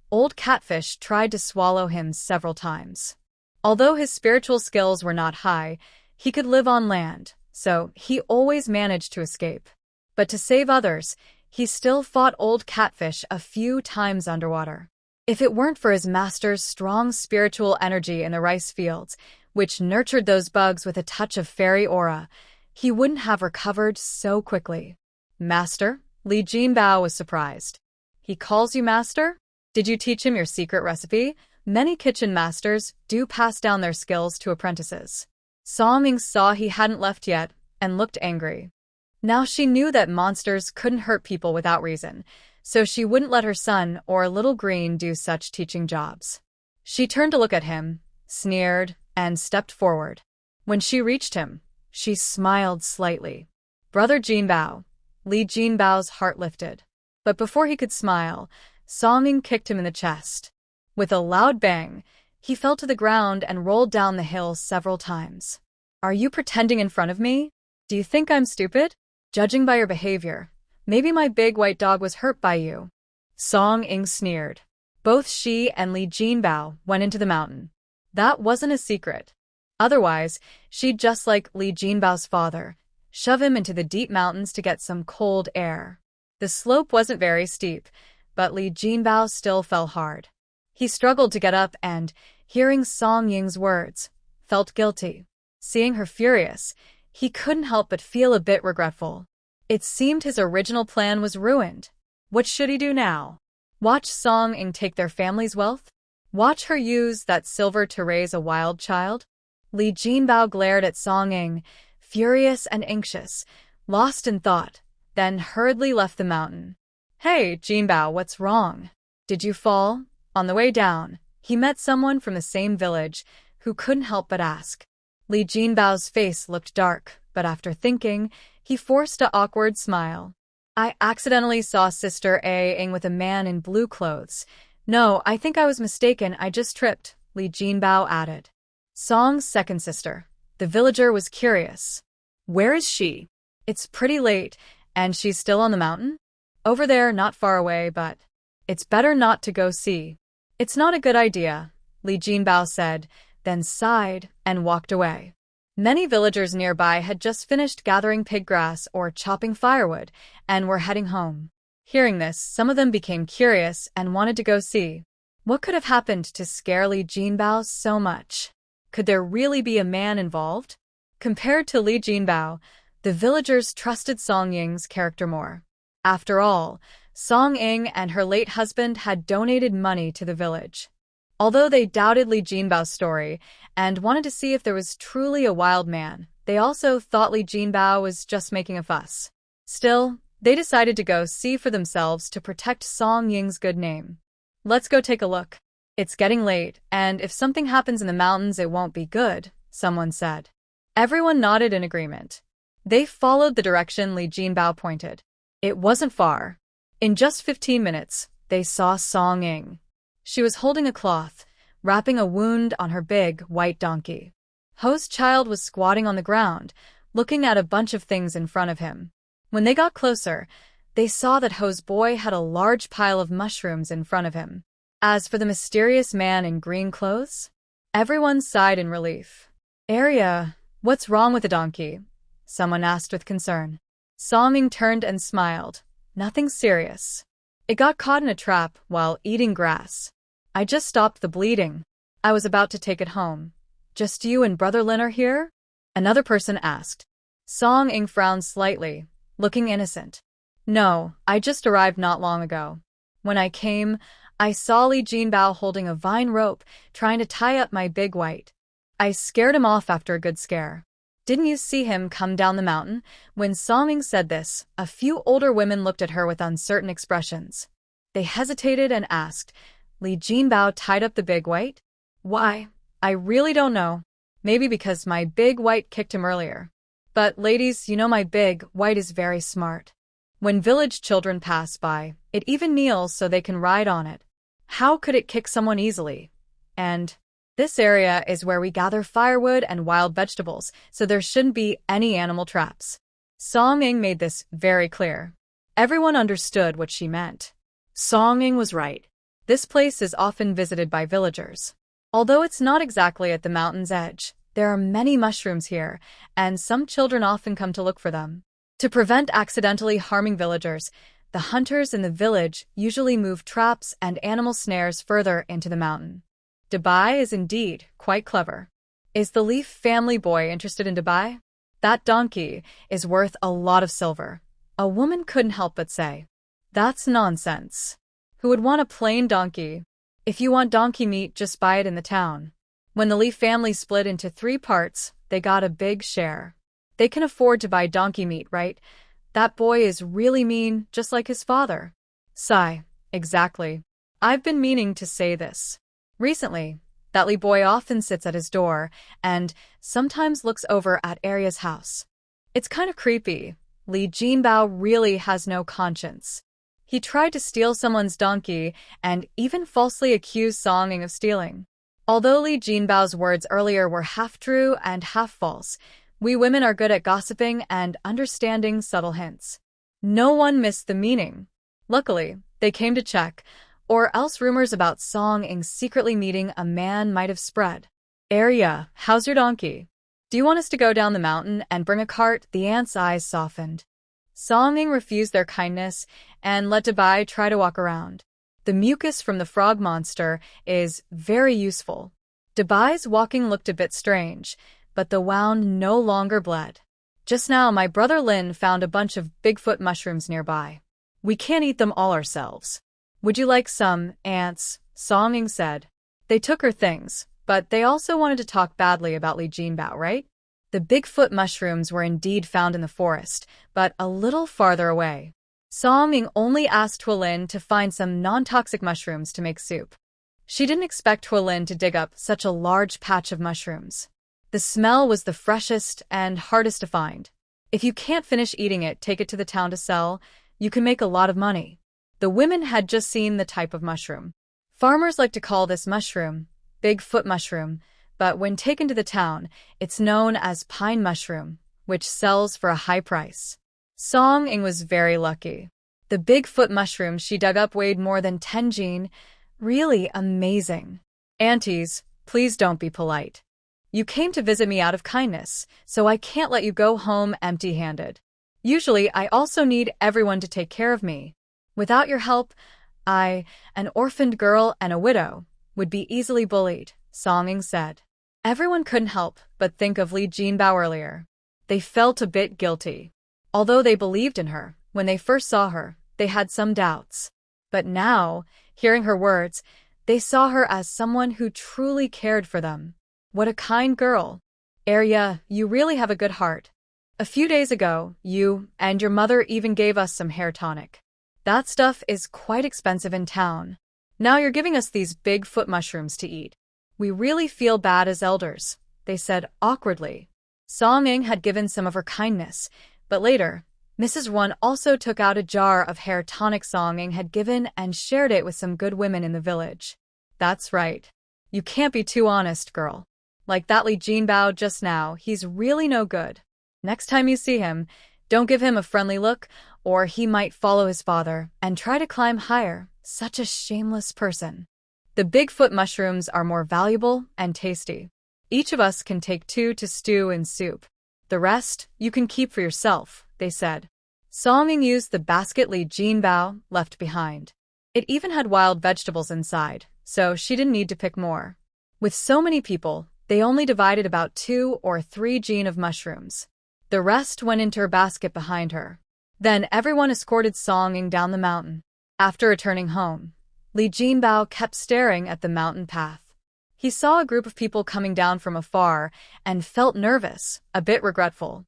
old Catfish tried to swallow him several times. Although his spiritual skills were not high, he could live on land, so he always managed to escape. But to save others, he still fought old Catfish a few times underwater. If it weren't for his master's strong spiritual energy in the rice fields, which nurtured those bugs with a touch of fairy aura, he wouldn't have recovered so quickly. Master? Li Jinbao was surprised. He calls you master? Did you teach him your secret recipe? Many kitchen masters do pass down their skills to apprentices. Song Ying saw he hadn't left yet and looked angry. Now she knew that monsters couldn't hurt people without reason, so she wouldn't let her son or Little Green do such teaching jobs. She turned to look at him, sneered, and stepped forward. When she reached him, she smiled slightly. Brother Jinbao. Li Jinbao's heart lifted. But before he could smile, Song Ying kicked him in the chest. With a loud bang, he fell to the ground and rolled down the hill several times. Are you pretending in front of me? Do you think I'm stupid? Judging by your behavior, maybe my big white dog was hurt by you. Song Ying sneered. Both she and Li Jinbao went into the mountain. That wasn't a secret. Otherwise, she'd just like Li Jinbao's father, shove him into the deep mountains to get some cold air. The slope wasn't very steep, but Li Jinbao still fell hard. He struggled to get up and, hearing Song Ying's words, felt guilty. Seeing her furious, he couldn't help but feel a bit regretful. It seemed his original plan was ruined. What should he do now? Watch Song Ying take their family's wealth? Watch her use that silver to raise a wild child? Li Jinbao glared at Song Ying, furious and anxious, lost in thought, then hurriedly left the mountain. Hey, Jinbao, what's wrong? Did you fall? On the way down, he met someone from the same village who couldn't help but ask. Li Jinbao's face looked dark, but after thinking, he forced an awkward smile. I accidentally saw Sister Ying with a man in blue clothes. No, I think I was mistaken, I just tripped, Li Jinbao added. Song's second sister, The villager was curious. Where is she? It's pretty late, and she's still on the mountain? Over there, not far away, but it's better not to go see. It's not a good idea, Li Jinbao said, then sighed and walked away. Many villagers nearby had just finished gathering pig grass or chopping firewood and were heading home. Hearing this, some of them became curious and wanted to go see. What could have happened to scare Li Jinbao so much? Could there really be a man involved? Compared to Li Jinbao, the villagers trusted Song Ying's character more. After all, Song Ying and her late husband had donated money to the village. Although they doubted Li Jinbao's story and wanted to see if there was truly a wild man, they also thought Li Jinbao was just making a fuss. Still, they decided to go see for themselves to protect Song Ying's good name. Let's go take a look. It's getting late, and if something happens in the mountains it won't be good, someone said. Everyone nodded in agreement. They followed the direction Li Jinbao pointed. It wasn't far. In just 15 minutes, they saw Song Ying. She was holding a cloth, wrapping a wound on her big, white donkey. Ho's child was squatting on the ground, looking at a bunch of things in front of him. When they got closer, they saw that Ho's boy had a large pile of mushrooms in front of him. As for the mysterious man in green clothes, everyone sighed in relief. "Arya, what's wrong with the donkey?" someone asked with concern. Song Ying turned and smiled. "Nothing serious. It got caught in a trap while eating grass. I just stopped the bleeding. I was about to take it home. Just you and Brother Lin are here?" Another person asked. Song Ying frowned slightly, looking innocent. "No, I just arrived not long ago. When I came, I saw Li Jinbao holding a vine rope, trying to tie up my big white. I scared him off after a good scare. Didn't you see him come down the mountain?" When Song Ying said this, a few older women looked at her with uncertain expressions. They hesitated and asked, "Li Jinbao tied up the big white?" "Why, I really don't know. Maybe because my big white kicked him earlier. But ladies, you know my big white is very smart. When village children pass by, it even kneels so they can ride on it. How could it kick someone easily? And this area is where we gather firewood and wild vegetables, so there shouldn't be any animal traps." Song Ying made this very clear. Everyone understood what she meant. Song Ying was right. This place is often visited by villagers. Although it's not exactly at the mountain's edge, there are many mushrooms here, and some children often come to look for them. To prevent accidentally harming villagers, the hunters in the village usually move traps and animal snares further into the mountain. Dabai is indeed quite clever. Is the Leaf family boy interested in Dabai? That donkey is worth a lot of silver. A woman couldn't help but say. That's nonsense. Who would want a plain donkey? If you want donkey meat, just buy it in the town. When the Leaf family split into 3 parts, they got a big share. They can afford to buy donkey meat, right? That boy is really mean, just like his father. Sigh. Exactly. I've been meaning to say this. Recently, that Li boy often sits at his door and sometimes looks over at Arya's house. It's kind of creepy. Li Jinbao really has no conscience. He tried to steal someone's donkey and even falsely accused Song Ying of stealing. Although Li Jinbao's words earlier were half true and half false, we women are good at gossiping and understanding subtle hints. No one missed the meaning. Luckily, they came to check, or else rumors about Song Ying secretly meeting a man might have spread. "Arya, how's your donkey? Do you want us to go down the mountain and bring a cart?" The aunt's eyes softened. Song Ying refused their kindness and let Dabai try to walk around. The mucus from the frog monster is very useful. Dabai's walking looked a bit strange, but the wound no longer bled. "Just now my brother Lin found a bunch of Bigfoot mushrooms nearby. We can't eat them all ourselves. Would you like some, ants?" Song Ying said. They took her things, but they also wanted to talk badly about Li Jinbao, right? The Bigfoot mushrooms were indeed found in the forest, but a little farther away. Song Ying only asked Hualin to find some non-toxic mushrooms to make soup. She didn't expect Hualin to dig up such a large patch of mushrooms. The smell was the freshest and hardest to find. If you can't finish eating it, take it to the town to sell. You can make a lot of money. The women had just seen the type of mushroom. Farmers like to call this mushroom Bigfoot mushroom. but when taken to the town, it's known as pine mushroom, which sells for a high price. Song-ing was very lucky. The Bigfoot mushroom she dug up weighed more than 10 jin. Really amazing. Aunties, please don't be polite. You came to visit me out of kindness, so I can't let you go home empty-handed. Usually, I also need everyone to take care of me. Without your help, I, an orphaned girl and a widow, would be easily bullied, Song-ing said. Everyone couldn't help but think of Li Jinbao earlier. They felt a bit guilty. Although they believed in her, when they first saw her, they had some doubts. But now, hearing her words, they saw her as someone who truly cared for them. What a kind girl. Arya, you really have a good heart. A few days ago, you and your mother even gave us some hair tonic. That stuff is quite expensive in town. Now you're giving us these Bigfoot mushrooms to eat. We really feel bad as elders, they said awkwardly. Song-ing had given some of her kindness, but later, Mrs. Won also took out a jar of hair tonic Song-ing had given and shared it with some good women in the village. That's right. You can't be too honest, girl. Like that Li Jinbao just now, he's really no good. Next time you see him, don't give him a friendly look, or he might follow his father and try to climb higher. Such a shameless person. The Bigfoot mushrooms are more valuable and tasty. Each of us can take 2 to stew in soup. The rest, you can keep for yourself, they said. Song-ing used the basket Li Jinbao left behind. It even had wild vegetables inside, so she didn't need to pick more. With so many people, they only divided about 2 or 3 jin of mushrooms. The rest went into her basket behind her. Then everyone escorted Song-ing down the mountain. After returning home, Li Jinbao kept staring at the mountain path. He saw a group of people coming down from afar and felt nervous, a bit regretful.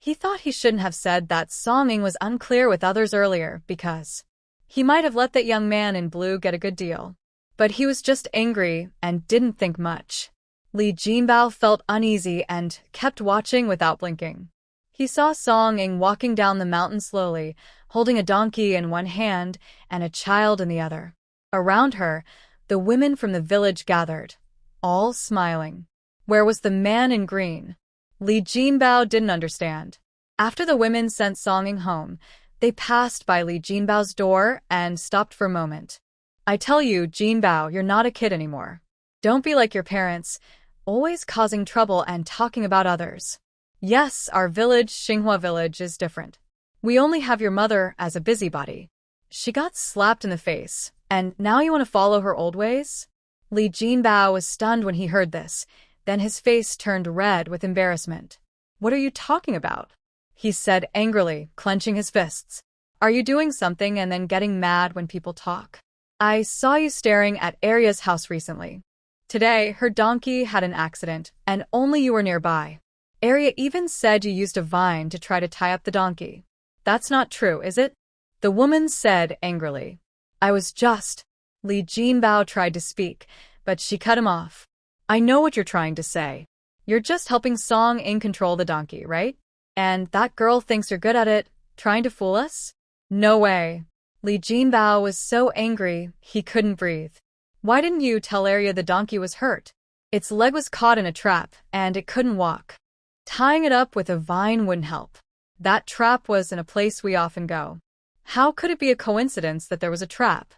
He thought he shouldn't have said that Song-ing was unclear with others earlier because he might have let that young man in blue get a good deal. But he was just angry and didn't think much. Li Jinbao felt uneasy and kept watching without blinking. He saw Song-ing walking down the mountain slowly, holding a donkey in one hand and a child in the other. Around her, the women from the village gathered, all smiling. Where was the man in green? Li Jinbao didn't understand. After the women sent Song-ing home, they passed by Li Jinbao's door and stopped for a moment. I tell you, Jinbao, you're not a kid anymore. Don't be like your parents, always causing trouble and talking about others. Yes, our village, Xinghua village, is different. We only have your mother as a busybody. She got slapped in the face, and now you want to follow her old ways? Li Jinbao was stunned when he heard this. Then his face turned red with embarrassment. What are you talking about? He said angrily, clenching his fists. Are you doing something and then getting mad when people talk? I saw you staring at Arya's house recently. Today, her donkey had an accident, and only you were nearby. Arya even said you used a vine to try to tie up the donkey. That's not true, is it? The woman said angrily. I was just... Li Jinbao tried to speak, but she cut him off. I know what you're trying to say. You're just helping Song-ing control the donkey, right? And that girl thinks you're good at it, trying to fool us? No way. Li Jinbao was so angry, he couldn't breathe. Why didn't you tell Arya the donkey was hurt? Its leg was caught in a trap, and it couldn't walk. Tying it up with a vine wouldn't help. That trap was in a place we often go. How could it be a coincidence that there was a trap?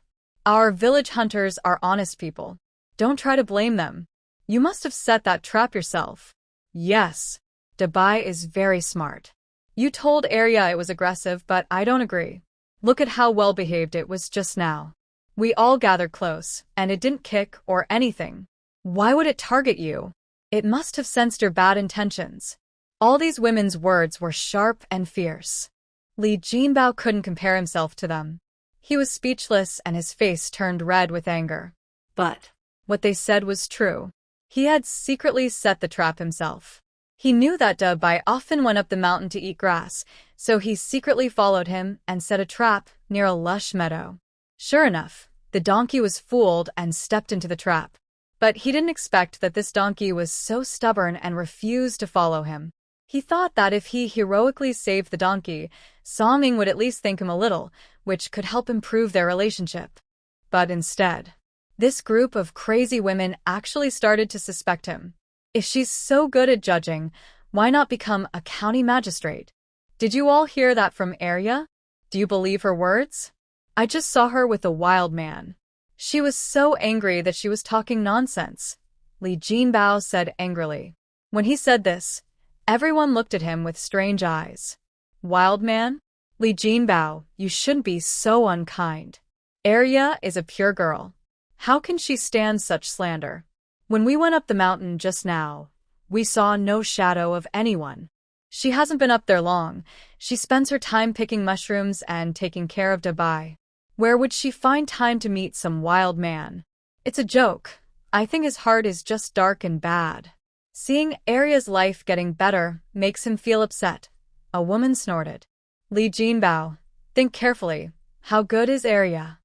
Our village hunters are honest people. Don't try to blame them. You must have set that trap yourself. Yes. Dabai is very smart. You told Arya it was aggressive, but I don't agree. Look at how well behaved it was just now. We all gathered close, and it didn't kick or anything. Why would it target you? It must have sensed your bad intentions. All these women's words were sharp and fierce. Li Jinbao couldn't compare himself to them. He was speechless and his face turned red with anger. But what they said was true. He had secretly set the trap himself. He knew that Dabai often went up the mountain to eat grass, so he secretly followed him and set a trap near a lush meadow. Sure enough, the donkey was fooled and stepped into the trap. But he didn't expect that this donkey was so stubborn and refused to follow him. He thought that if he heroically saved the donkey, Song-ing would at least thank him a little, which could help improve their relationship. But instead, this group of crazy women actually started to suspect him. If she's so good at judging, why not become a county magistrate? Did you all hear that from Arya? Do you believe her words? I just saw her with a wild man. She was so angry that she was talking nonsense, Li Jinbao said angrily. When he said this, everyone looked at him with strange eyes. Wild man? Li Jinbao, you shouldn't be so unkind. Arya is a pure girl. How can she stand such slander? When we went up the mountain just now, we saw no shadow of anyone. She hasn't been up there long. She spends her time picking mushrooms and taking care of Dabai. Where would she find time to meet some wild man? It's a joke. I think his heart is just dark and bad. Seeing Arya's life getting better makes him feel upset. A woman snorted. Li Jinbao, think carefully. How good is Arya?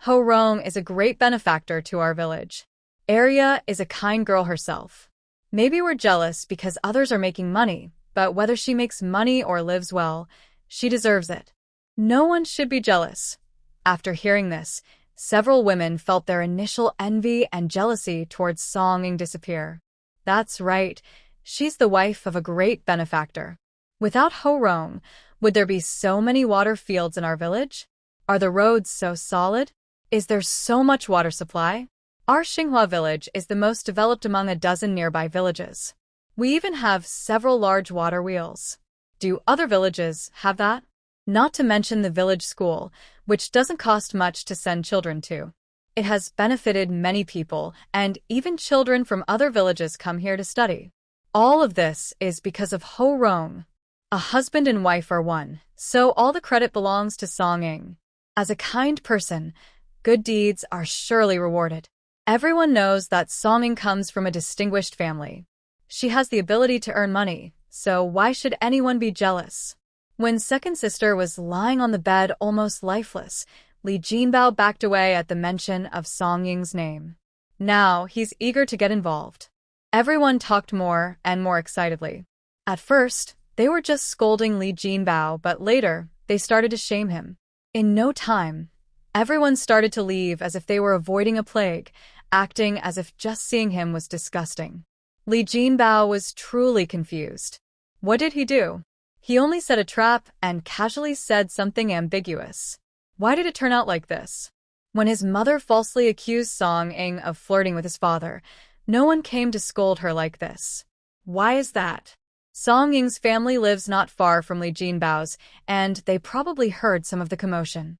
Ho Rong is a great benefactor to our village. Arya is a kind girl herself. Maybe we're jealous because others are making money, but whether she makes money or lives well, she deserves it. No one should be jealous. After hearing this, several women felt their initial envy and jealousy towards Song Ying disappear. That's right, she's the wife of a great benefactor. Without Ho Rong, would there be so many water fields in our village? Are the roads so solid? Is there so much water supply? Our Xinghua village is the most developed among a dozen nearby villages. We even have several large water wheels. Do other villages have that? Not to mention the village school, which doesn't cost much to send children to. It has benefited many people, and even children from other villages come here to study. All of this is because of Ho Rong. A husband and wife are one, so all the credit belongs to Song Ying. As a kind person, good deeds are surely rewarded. Everyone knows that Song Ying comes from a distinguished family. She has the ability to earn money, so why should anyone be jealous? When second sister was lying on the bed almost lifeless, Li Jinbao backed away at the mention of Song Ying's name. Now he's eager to get involved. Everyone talked more and more excitedly. At first, they were just scolding Li Jinbao, but later, they started to shame him. In no time, everyone started to leave as if they were avoiding a plague, acting as if just seeing him was disgusting. Li Jinbao was truly confused. What did he do? He only set a trap and casually said something ambiguous. Why did it turn out like this? When his mother falsely accused Song Ying of flirting with his father, no one came to scold her like this. Why is that? Song Ying's family lives not far from Li Jinbao's, and they probably heard some of the commotion.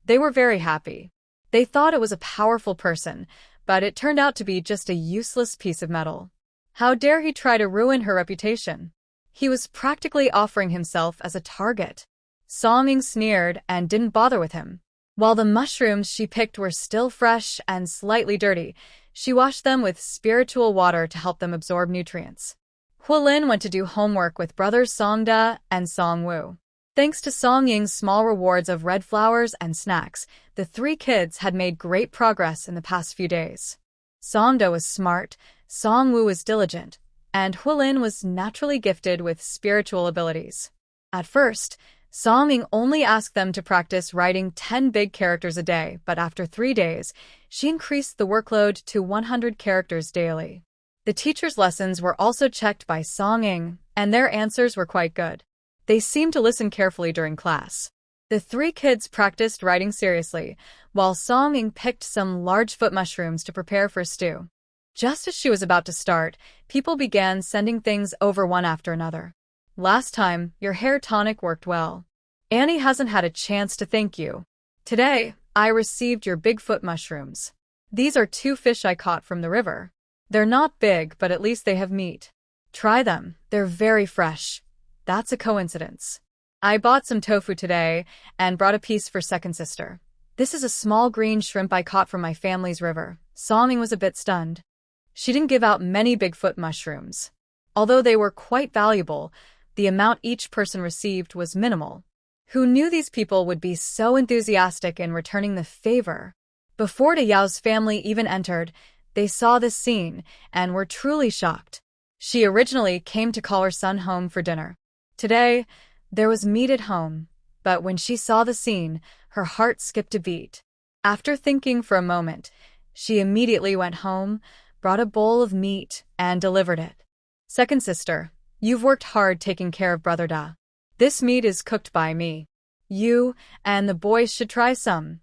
They were very happy. They thought it was a powerful person, but it turned out to be just a useless piece of metal. How dare he try to ruin her reputation? He was practically offering himself as a target. Song Ying sneered and didn't bother with him. While the mushrooms she picked were still fresh and slightly dirty, she washed them with spiritual water to help them absorb nutrients. Huolin went to do homework with brothers Songda and Songwu. Thanks to Song Ying's small rewards of red flowers and snacks, the three kids had made great progress in the past few days. Songda was smart, Songwu was diligent, and Huolin was naturally gifted with spiritual abilities. At first, Song Ying only asked them to practice writing 10 big characters a day, but after 3 days, she increased the workload to 100 characters daily. The teacher's lessons were also checked by Song Ying, and their answers were quite good. They seemed to listen carefully during class. The three kids practiced writing seriously, while Song Ying picked some large foot mushrooms to prepare for stew. Just as she was about to start, people began sending things over one after another. Last time, your hair tonic worked well. Annie hasn't had a chance to thank you. Today, I received your Bigfoot mushrooms. These are 2 fish I caught from the river. They're not big, but at least they have meat. Try them, they're very fresh. That's a coincidence. I bought some tofu today and brought a piece for second sister. This is a small green shrimp I caught from my family's river. Song Ying was a bit stunned. She didn't give out many Bigfoot mushrooms. Although they were quite valuable, the amount each person received was minimal. Who knew these people would be so enthusiastic in returning the favor? Before De Yao's family even entered, they saw this scene and were truly shocked. She originally came to call her son home for dinner. Today, there was meat at home, but when she saw the scene, her heart skipped a beat. After thinking for a moment, she immediately went home, brought a bowl of meat, and delivered it. Second sister, you've worked hard taking care of brother Da. This meat is cooked by me. You and the boys should try some.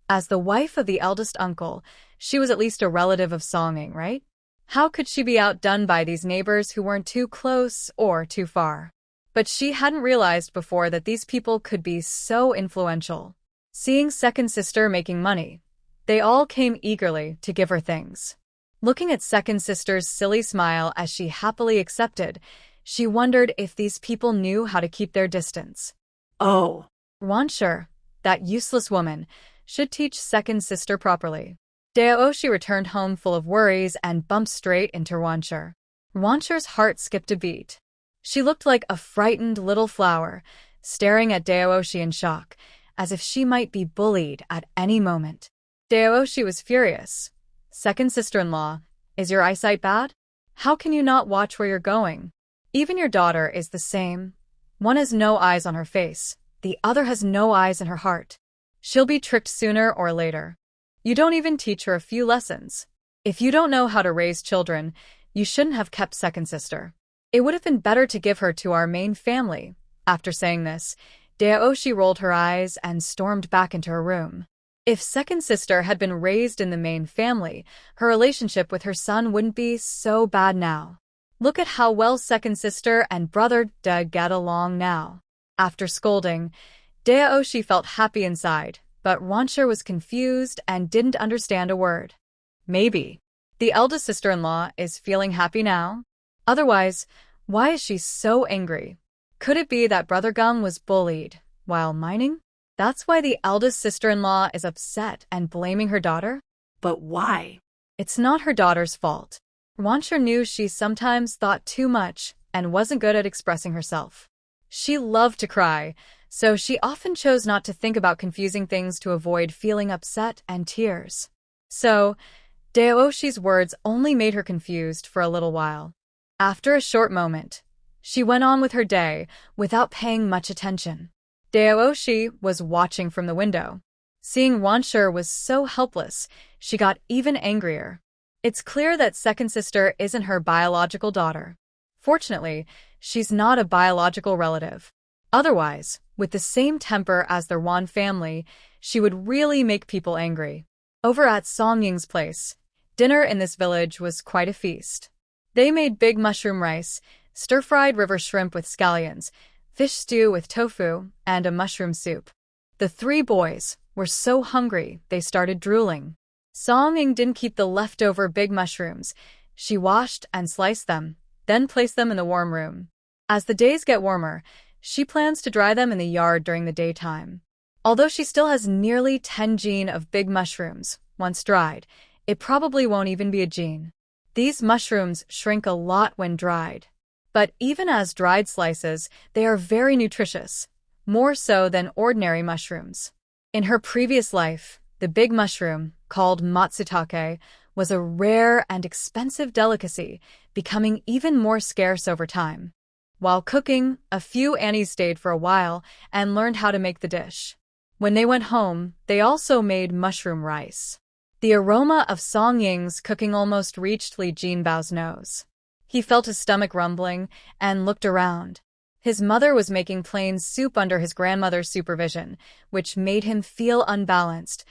As the wife of the eldest uncle, she was at least a relative of Song Ying, right? How could she be outdone by these neighbors who weren't too close or too far? But she hadn't realized before that these people could be so influential. Seeing second sister making money, they all came eagerly to give her things. Looking at second sister's silly smile as she happily accepted, she wondered if these people knew how to keep their distance. Oh. Wanshi, that useless woman, should teach second sister properly. Daoshi returned home full of worries and bumped straight into Wanshi. Wanshi's heart skipped a beat. She looked like a frightened little flower, staring at Daoshi in shock, as if she might be bullied at any moment. Daoshi was furious. Second sister-in-law, is your eyesight bad? How can you not watch where you're going? Even your daughter is the same. One has no eyes on her face, the other has no eyes in her heart. She'll be tricked sooner or later. You don't even teach her a few lessons. If you don't know how to raise children, you shouldn't have kept second sister. It would have been better to give her to our main family. After saying this, Daoshi rolled her eyes and stormed back into her room. If second sister had been raised in the main family, her relationship with her son wouldn't be so bad now. Look at how well second sister and brother Da get along now. After scolding, Daoshi felt happy inside, but Wanshi was confused and didn't understand a word. Maybe the eldest sister-in-law is feeling happy now? Otherwise, why is she so angry? Could it be that Brother Gum was bullied while mining? That's why the eldest sister-in-law is upset and blaming her daughter? But why? It's not her daughter's fault. Wanshi knew she sometimes thought too much and wasn't good at expressing herself. She loved to cry, so she often chose not to think about confusing things to avoid feeling upset and tears. So, Daoshi's words only made her confused for a little while. After a short moment, she went on with her day without paying much attention. Daoshi was watching from the window. Seeing Wanshi was so helpless, she got even angrier. It's clear that second sister isn't her biological daughter. Fortunately, she's not a biological relative. Otherwise, with the same temper as their Wan family, she would really make people angry. Over at Song Ying's place, dinner in this village was quite a feast. They made big mushroom rice, stir-fried river shrimp with scallions, fish stew with tofu, and a mushroom soup. The three boys were so hungry they started drooling. Song Ying didn't keep the leftover big mushrooms. She washed and sliced them, then placed them in the warm room. As the days get warmer, she plans to dry them in the yard during the daytime. Although she still has nearly 10 gene of big mushrooms, once dried, it probably won't even be a gene. These mushrooms shrink a lot when dried. But even as dried slices, they are very nutritious, more so than ordinary mushrooms. In her previous life, the big mushroom, called matsutake, was a rare and expensive delicacy, becoming even more scarce over time. While cooking, a few Annies stayed for a while and learned how to make the dish. When they went home, they also made mushroom rice. The aroma of Song Ying's cooking almost reached Li Jinbao's nose. He felt his stomach rumbling and looked around. His mother was making plain soup under his grandmother's supervision, which made him feel unbalanced,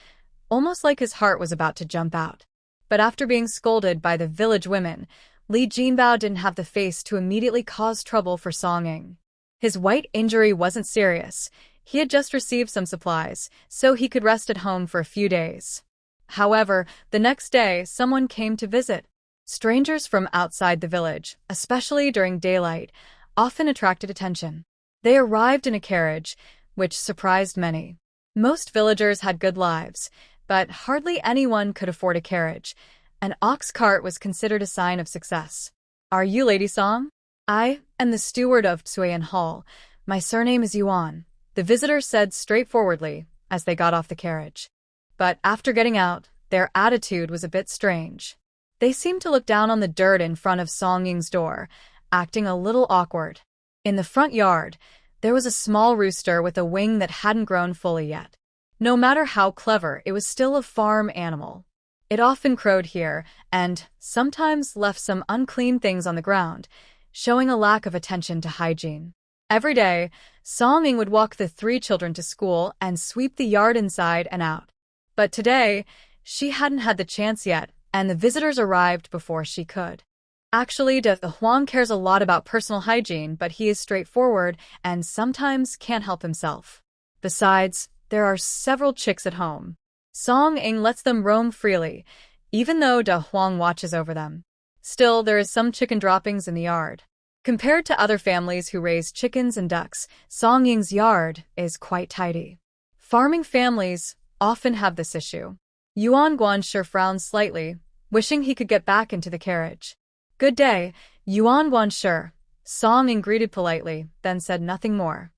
almost like his heart was about to jump out. But after being scolded by the village women, Li Jinbao didn't have the face to immediately cause trouble for Song Ying. His white injury wasn't serious. He had just received some supplies, so he could rest at home for a few days. However, the next day, someone came to visit. Strangers from outside the village, especially during daylight, often attracted attention. They arrived in a carriage, which surprised many. Most villagers had good lives, but hardly anyone could afford a carriage. An ox cart was considered a sign of success. Are you Lady Song? I am the steward of Tsuyan Hall. My surname is Yuan, the visitor said straightforwardly as they got off the carriage. But after getting out, their attitude was a bit strange. They seemed to look down on the dirt in front of Song Ying's door, acting a little awkward. In the front yard, there was a small rooster with a wing that hadn't grown fully yet. No matter how clever, it was still a farm animal. It often crowed here, and sometimes left some unclean things on the ground. showing a lack of attention to hygiene. Every day, Song-ing would walk the three children to school and sweep the yard inside and out. But today, she hadn't had the chance yet, and the visitors arrived before she could. Actually, De Huang cares a lot about personal hygiene, but he is straightforward and sometimes can't help himself. Besides, there are several chicks at home. Song-ing lets them roam freely, even though De Huang watches over them. Still, there is some chicken droppings in the yard. Compared to other families who raise chickens and ducks, Song-ing's yard is quite tidy. Farming families often have this issue. Yuan Guanshi frowned slightly, wishing he could get back into the carriage. "Good day, Yuan Guanshi," Song-ing greeted politely, then said nothing more.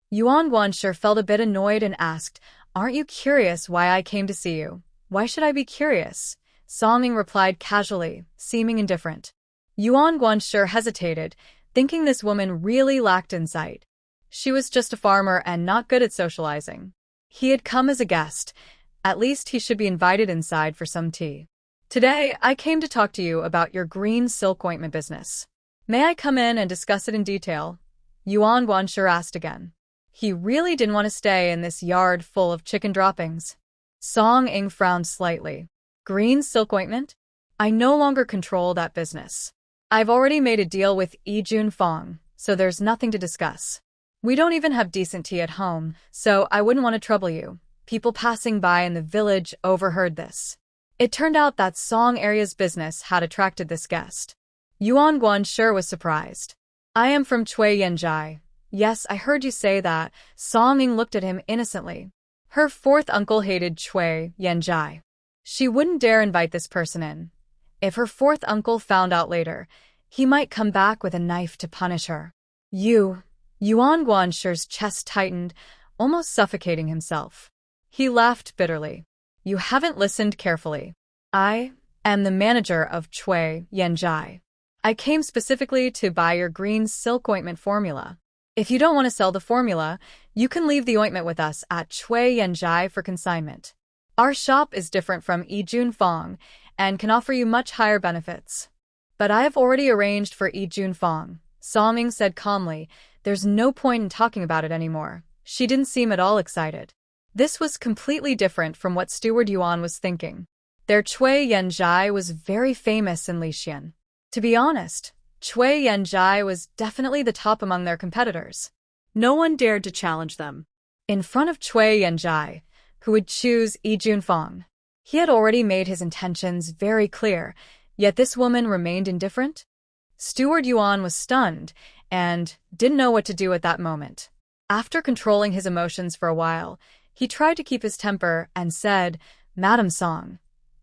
Yuan Guanshi felt a bit annoyed and asked, "Aren't you curious why I came to see you?" "Why should I be curious?" Song-ing replied casually, seeming indifferent. Yuan Guanshi hesitated, thinking this woman really lacked insight. She was just a farmer and not good at socializing. He had come as a guest. At least he should be invited inside for some tea. "Today, I came to talk to you about your green silk ointment business. May I come in and discuss it in detail?" Yuan Guanshi asked again. He really didn't want to stay in this yard full of chicken droppings. Song-ing frowned slightly. "Green silk ointment? I no longer control that business. I've already made a deal with Jun-fong, so there's nothing to discuss. We don't even have decent tea at home, so I wouldn't want to trouble you." People passing by in the village overheard this. It turned out that Song area's business had attracted this guest. Yuan Guanshi was surprised. "I am from Chui Yanjai." "Yes, I heard you say that." Song-ing looked at him innocently. Her fourth uncle hated Chui Yanjai. She wouldn't dare invite this person in. If her fourth uncle found out later, he might come back with a knife to punish her. Yuan Guanshi's chest tightened, almost suffocating himself. He laughed bitterly. "You haven't listened carefully. I am the manager of Chui Yanjai. I came specifically to buy your green silk ointment formula. If you don't want to sell the formula, you can leave the ointment with us at Chui Yanjai for consignment. Our shop is different from Jun-fong and can offer you much higher benefits." "But I have already arranged for Jun-fong," Song-ing said calmly. There's no point in talking about it anymore. She didn't seem at all excited. This was completely different from what Steward Yuan was thinking. Their Chui Yanjai was very famous in Lixian. To be honest, Chui Yanjai was definitely the top among their competitors. No one dared to challenge them. In front of Chui Yanjai, who would choose Jun-fong. He had already made his intentions very clear, yet this woman remained indifferent? Steward Yuan was stunned and didn't know what to do at that moment. After controlling his emotions for a while, he tried to keep his temper and said, "Madam Song,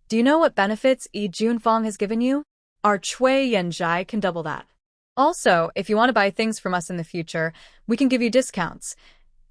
do you know what benefits Jun-fong has given you? Our Chui Yanjai can double that. Also, if you want to buy things from us in the future, we can give you discounts."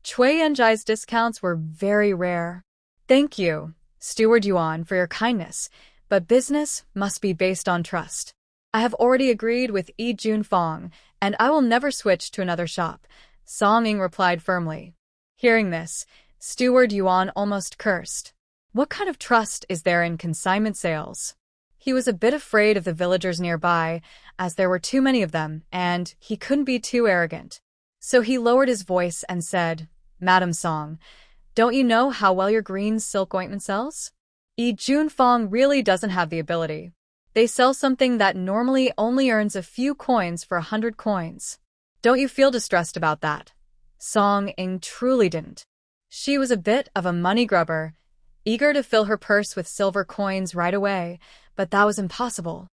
Chui Yanjai's discounts were very rare. "Thank you, Steward Yuan, for your kindness, but business must be based on trust. I have already agreed with Jun-fong, and I will never switch to another shop," Song-ing replied firmly. Hearing this, Steward Yuan almost cursed. What kind of trust is there in consignment sales? He was a bit afraid of the villagers nearby, as there were too many of them, and he couldn't be too arrogant. So he lowered his voice and said, "Madam Song, don't you know how well your green silk ointment sells? Jun-fong really doesn't have the ability. They sell something that normally only earns a few coins for 100 coins. Don't you feel distressed about that?" Song-ing truly didn't. She was a bit of a money grubber, eager to fill her purse with silver coins right away, but that was impossible.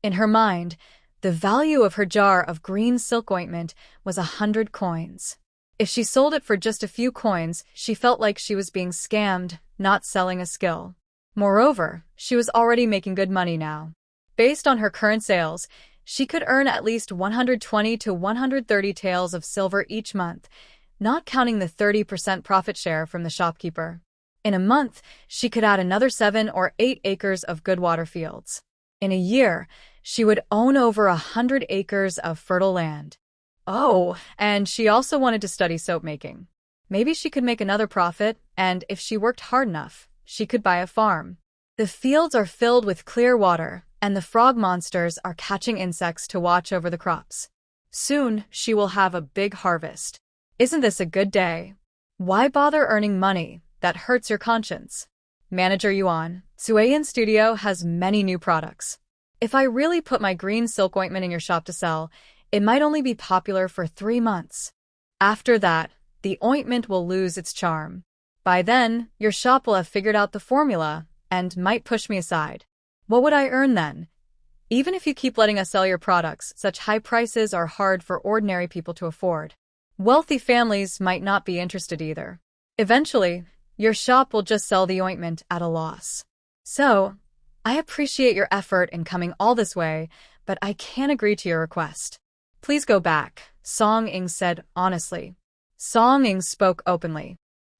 In her mind, the value of her jar of green silk ointment was 100 coins. If she sold it for just a few coins, she felt like she was being scammed, not selling a skill. Moreover, she was already making good money now. Based on her current sales, she could earn at least 120 to 130 taels of silver each month, not counting the 30% profit share from the shopkeeper. In a month, she could add another 7 or 8 acres of good water fields. In a year, she would own over 100 acres of fertile land. Oh, and she also wanted to study soap making. Maybe she could make another profit, and if she worked hard enough, she could buy a farm. The fields are filled with clear water, and the frog monsters are catching insects to watch over the crops. Soon, she will have a big harvest. Isn't this a good day? Why bother earning money that hurts your conscience? Manager Yuan, Suayan Studio has many new products. If I really put my green silk ointment in your shop to sell, it might only be popular for 3 months. After that, the ointment will lose its charm. By then, your shop will have figured out the formula and might push me aside. What would I earn then? Even if you keep letting us sell your products, such high prices are hard for ordinary people to afford. Wealthy families might not be interested either. Eventually, your shop will just sell the ointment at a loss. So, I appreciate your effort in coming all this way, but I can't agree to your request. Please go back, Song Ying said honestly. Song Ying spoke openly.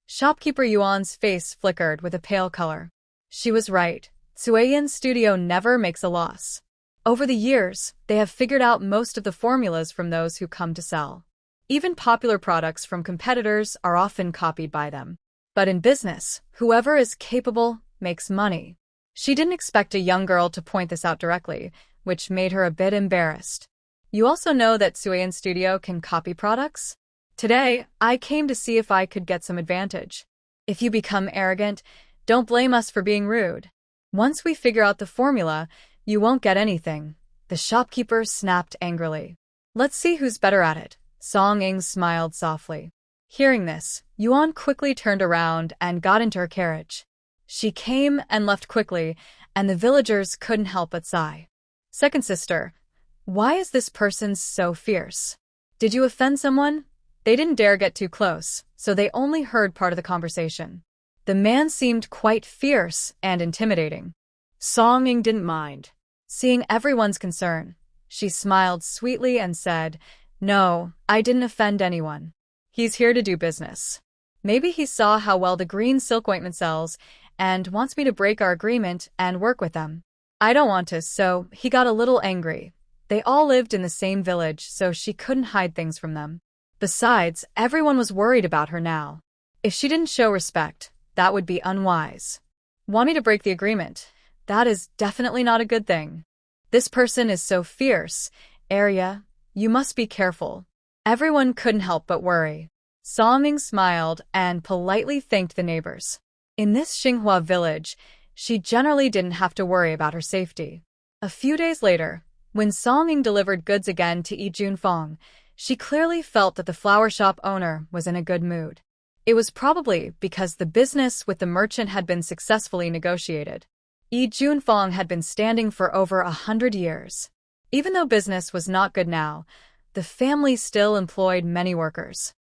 Shopkeeper Yuan's face flickered with a pale color. She was right. Suayan Studio never makes a loss. Over the years, they have figured out most of the formulas from those who come to sell. Even popular products from competitors are often copied by them. But in business, whoever is capable makes money. She didn't expect a young girl to point this out directly, which made her a bit embarrassed. You also know that Suayan Studio can copy products? Today, I came to see if I could get some advantage. If you become arrogant, don't blame us for being rude. Once we figure out the formula, you won't get anything. The shopkeeper snapped angrily. Let's see who's better at it. Song Ying smiled softly. Hearing this, Yuan quickly turned around and got into her carriage. She came and left quickly, and the villagers couldn't help but sigh. Second sister, why is this person so fierce? Did you offend someone? They didn't dare get too close, so they only heard part of the conversation. The man seemed quite fierce and intimidating. Song Ying didn't mind. Seeing everyone's concern, she smiled sweetly and said, No, I didn't offend anyone. He's here to do business. Maybe he saw how well the green silk ointment sells and wants me to break our agreement and work with them. I don't want to, so he got a little angry. They all lived in the same village, so she couldn't hide things from them. Besides, everyone was worried about her now. If she didn't show respect, that would be unwise. Want me to break the agreement? That is definitely not a good thing. This person is so fierce. Arya, you must be careful. Everyone couldn't help but worry. Song Ying smiled and politely thanked the neighbors. In this Xinghua village, she generally didn't have to worry about her safety. A few days later, when Song Ying delivered goods again to Yi Junfeng, she clearly felt that the flower shop owner was in a good mood. It was probably because the business with the merchant had been successfully negotiated. Yi Junfeng had been standing for over 100 years. Even though business was not good now, the family still employed many workers.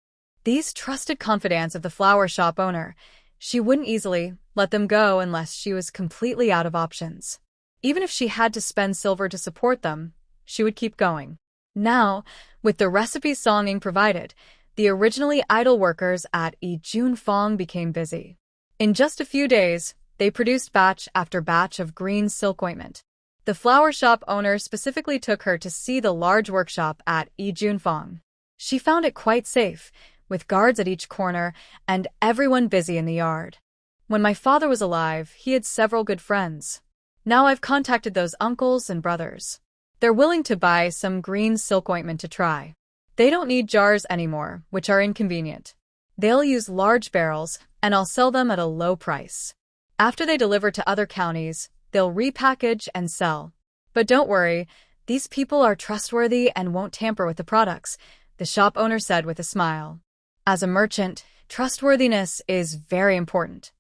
These trusted confidants of the flower shop owner, she wouldn't easily let them go unless she was completely out of options. Even if she had to spend silver to support them, she would keep going. Now, with the recipes Song Ying provided, the originally idle workers at Yi Junfeng became busy. In just a few days, they produced batch after batch of green silk ointment. The flower shop owner specifically took her to see the large workshop at Yi Junfeng. She found it quite safe, with guards at each corner and everyone busy in the yard. When my father was alive, he had several good friends. Now I've contacted those uncles and brothers. They're willing to buy some green silk ointment to try. They don't need jars anymore, which are inconvenient. They'll use large barrels, and I'll sell them at a low price. After they deliver to other counties, they'll repackage and sell. But don't worry, these people are trustworthy and won't tamper with the products, the shop owner said with a smile. As a merchant, trustworthiness is very important.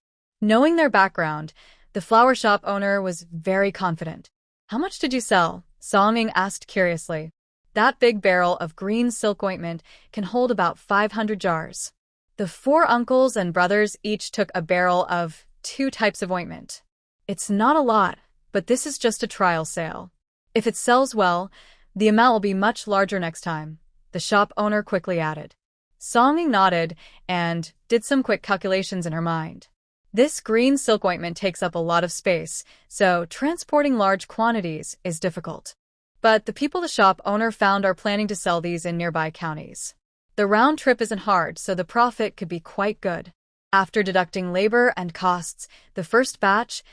Knowing their background, the flower shop owner was very confident. How much did you sell? Song Ying asked curiously. That big barrel of green silk ointment can hold about 500 jars. The 4 uncles and brothers each took a barrel of 2 types of ointment. It's not a lot, but this is just a trial sale. If it sells well, the amount will be much larger next time, the shop owner quickly added. Song Ying nodded and did some quick calculations in her mind. This green silk ointment takes up a lot of space, so transporting large quantities is difficult. But the people the shop owner found are planning to sell these in nearby counties. The round trip isn't hard, so the profit could be quite good. After deducting labor and costs, the first batch,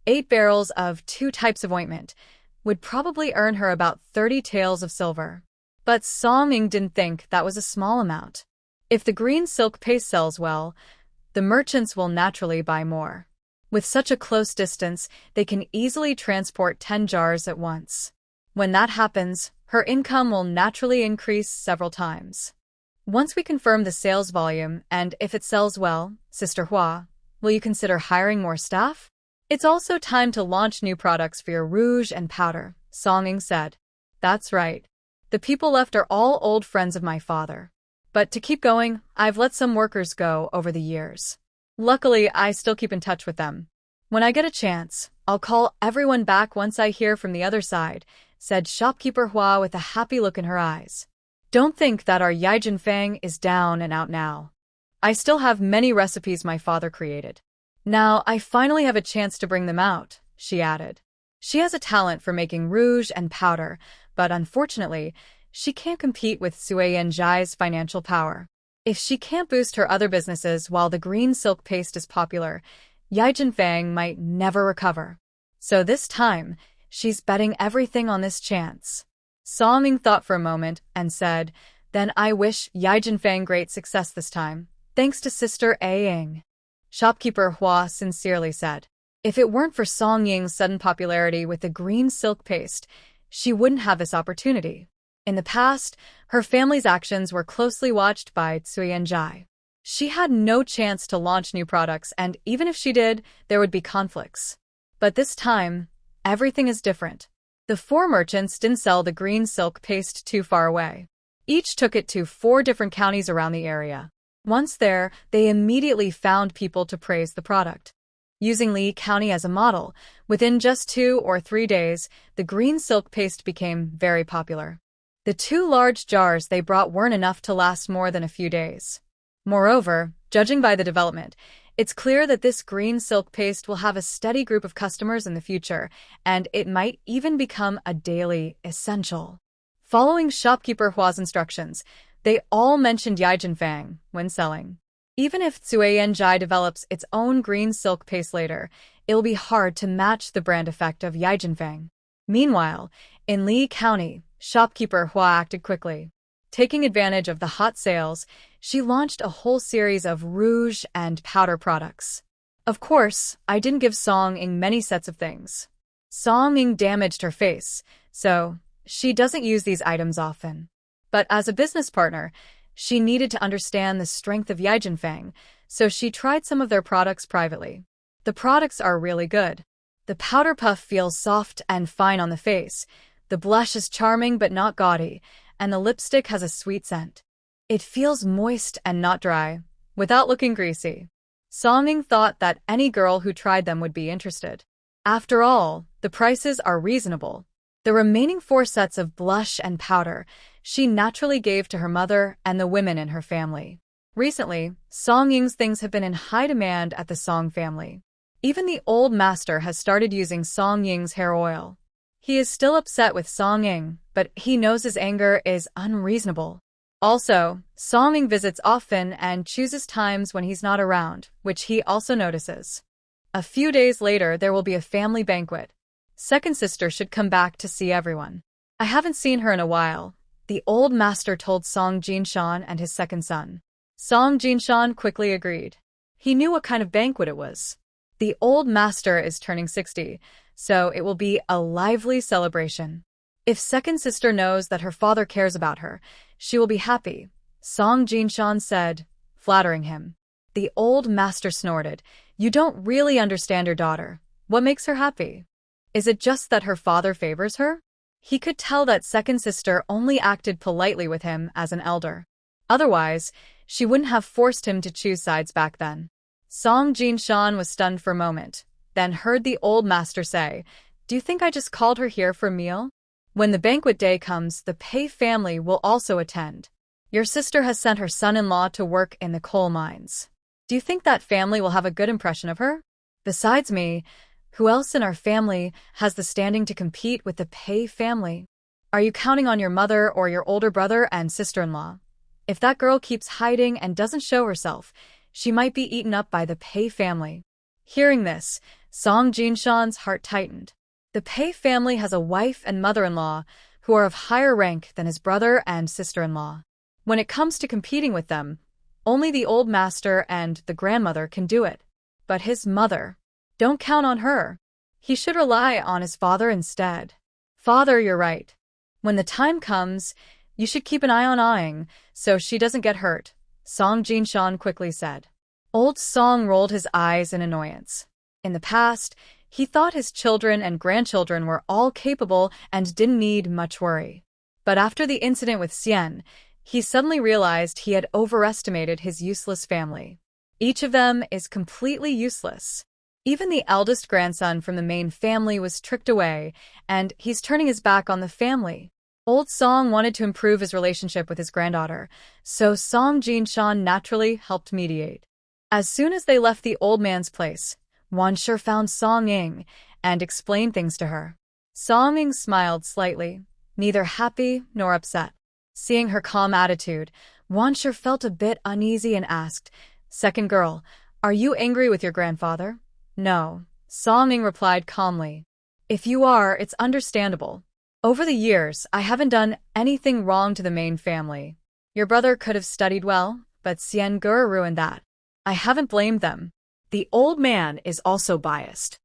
8 barrels of 2 types of ointment, would probably earn her about 30 taels of silver. But Song Ying didn't think that was a small amount. If the green silk paste sells well, the merchants will naturally buy more. With such a close distance, they can easily transport 10 jars at once. When that happens, her income will naturally increase several times. Once we confirm the sales volume, and if it sells well, Sister Hua, will you consider hiring more staff? It's also time to launch new products for your rouge and powder, Song Ying said. That's right. The people left are all old friends of my father. But to keep going, I've let some workers go over the years. Luckily, I still keep in touch with them. When I get a chance, I'll call everyone back once I hear from the other side, said shopkeeper Hua with a happy look in her eyes. Don't think that our Yijin Fang is down and out now. I still have many recipes my father created. Now I finally have a chance to bring them out, she added. She has a talent for making rouge and powder, but unfortunately, she can't compete with Sui Yanjai's financial power. If she can't boost her other businesses while the green silk paste is popular, Yijin Fang might never recover. So this time, she's betting everything on this chance. Song Ying thought for a moment and said, Then I wish Yijin Fang great success this time, thanks to Sister A Ying. Shopkeeper Hua sincerely said. If it weren't for Song Ying's sudden popularity with the green silk paste, she wouldn't have this opportunity. In the past, her family's actions were closely watched by Sui Yanjai. She had no chance to launch new products, and even if she did, there would be conflicts. But this time, everything is different. The 4 merchants didn't sell the green silk paste too far away. Each took it to 4 different counties around the area. Once there, they immediately found people to praise the product. Using Li County as a model, within just 2 or 3 days, the green silk paste became very popular. The 2 large jars they brought weren't enough to last more than a few days. Moreover, judging by the development, it's clear that this green silk paste will have a steady group of customers in the future, and it might even become a daily essential. Following shopkeeper Hua's instructions, they all mentioned Yijin Fang when selling. Even if Sui Yanjai develops its own green silk paste later, it'll be hard to match the brand effect of Yijin Fang. Meanwhile, in Li County, shopkeeper Hua acted quickly. Taking advantage of the hot sales, she launched a whole series of rouge and powder products. Of course, I didn't give Song Ying many sets of things. Song Ying damaged her face, so she doesn't use these items often. But as a business partner, she needed to understand the strength of Yijin Fang, so she tried some of their products privately. The products are really good. The powder puff feels soft and fine on the face, the blush is charming but not gaudy, and the lipstick has a sweet scent. It feels moist and not dry, without looking greasy. Song Ying thought that any girl who tried them would be interested. After all, the prices are reasonable. The remaining 4 sets of blush and powder she naturally gave to her mother and the women in her family. Recently, Song Ying's things have been in high demand at the Song family. Even the old master has started using Song Ying's hair oil. He is still upset with Song Ying, but he knows his anger is unreasonable. Also, Song Ying visits often and chooses times when he's not around, which he also notices. A few days later, there will be a family banquet. Second sister should come back to see everyone. I haven't seen her in a while, the old master told Song Jinshan and his second son. Song Jinshan quickly agreed. He knew what kind of banquet it was. The old master is turning 60, so it will be a lively celebration. If second sister knows that her father cares about her, she will be happy, Song Jinshan said, flattering him. The old master snorted. You don't really understand your daughter. What makes her happy? Is it just that her father favors her? He could tell that second sister only acted politely with him as an elder. Otherwise, she wouldn't have forced him to choose sides back then. Song Jinshan was stunned for a moment, then heard the old master say, Do you think I just called her here for a meal? When the banquet day comes, the Pei family will also attend. Your sister has sent her son-in-law to work in the coal mines. Do you think that family will have a good impression of her? Besides me, who else in our family has the standing to compete with the Pei family? Are you counting on your mother or your older brother and sister-in-law? If that girl keeps hiding and doesn't show herself, she might be eaten up by the Pei family. Hearing this, Song Jinshan's heart tightened. The Pei family has a wife and mother-in-law who are of higher rank than his brother and sister-in-law. When it comes to competing with them, only the old master and the grandmother can do it. But his mother, don't count on her. He should rely on his father instead. Father, you're right. When the time comes, you should keep an eye on Aang, so she doesn't get hurt, Song Jinshan quickly said. Old Song rolled his eyes in annoyance. In the past, he thought his children and grandchildren were all capable and didn't need much worry. But after the incident with Xian, he suddenly realized he had overestimated his useless family. Each of them is completely useless. Even the eldest grandson from the main family was tricked away, and he's turning his back on the family. Old Song wanted to improve his relationship with his granddaughter, so Song Jinshan naturally helped mediate. As soon as they left the old man's place, Wan Shi found Song Ying and explained things to her. Song Ying smiled slightly, neither happy nor upset. Seeing her calm attitude, Wan Shi felt a bit uneasy and asked, "Second girl, are you angry with your grandfather?" "No," Song Ying replied calmly. "If you are, it's understandable. Over the years, I haven't done anything wrong to the main family. Your brother could have studied well, but Xian Ge ruined that. I haven't blamed them." The old man is also biased.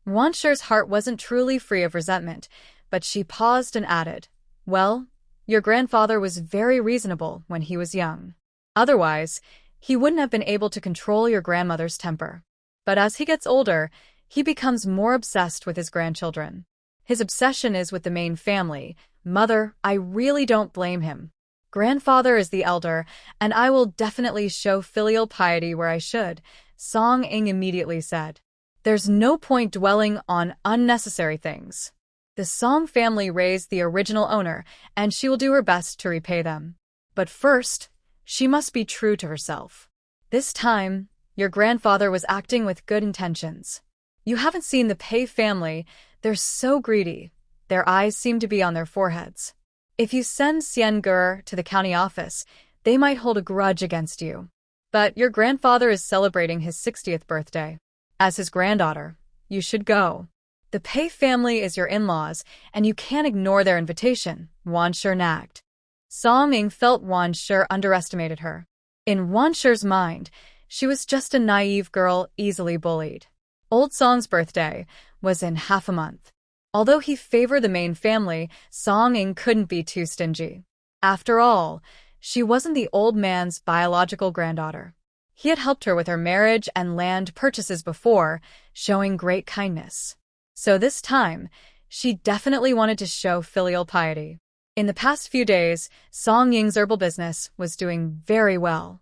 Wan Shi's heart wasn't truly free of resentment, but she paused and added, "Well, your grandfather was very reasonable when he was young. Otherwise, he wouldn't have been able to control your grandmother's temper. But as he gets older, he becomes more obsessed with his grandchildren. His obsession is with the main family. Mother, I really don't blame him. Grandfather is the elder, and I will definitely show filial piety where I should," Song Ying immediately said. "There's no point dwelling on unnecessary things. The Song family raised the original owner, and she will do her best to repay them. But first, she must be true to herself. This time, your grandfather was acting with good intentions. You haven't seen the Pei family. They're so greedy. Their eyes seem to be on their foreheads. If you send Xian Ge to the county office, they might hold a grudge against you. But your grandfather is celebrating his 60th birthday. As his granddaughter, you should go. The Pei family is your in-laws, and you can't ignore their invitation," Wan Shi nagged. Song Ying felt Wan Shi underestimated her. In Wan Shi's mind, she was just a naive girl easily bullied. Old Song's birthday was in half a month. Although he favored the main family, Song Ying couldn't be too stingy. After all, she wasn't the old man's biological granddaughter. He had helped her with her marriage and land purchases before, showing great kindness. So this time, she definitely wanted to show filial piety. In the past few days, Song Ying's herbal business was doing very well.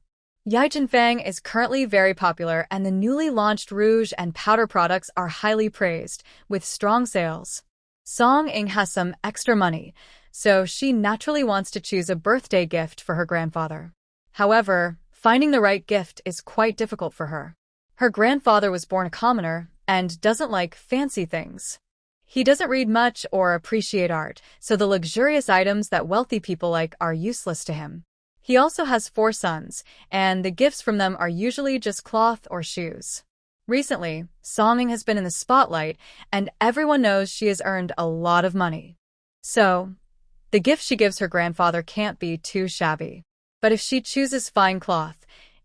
Yijinfang is currently very popular, and the newly launched rouge and powder products are highly praised, with strong sales. Song Ying has some extra money, so she naturally wants to choose a birthday gift for her grandfather. However, finding the right gift is quite difficult for her. Her grandfather was born a commoner and doesn't like fancy things. He doesn't read much or appreciate art, so the luxurious items that wealthy people like are useless to him. He also has 4 sons, and the gifts from them are usually just cloth or shoes. Recently, Song Ying has been in the spotlight, and everyone knows she has earned a lot of money. So, the gift she gives her grandfather can't be too shabby. But if she chooses fine cloth,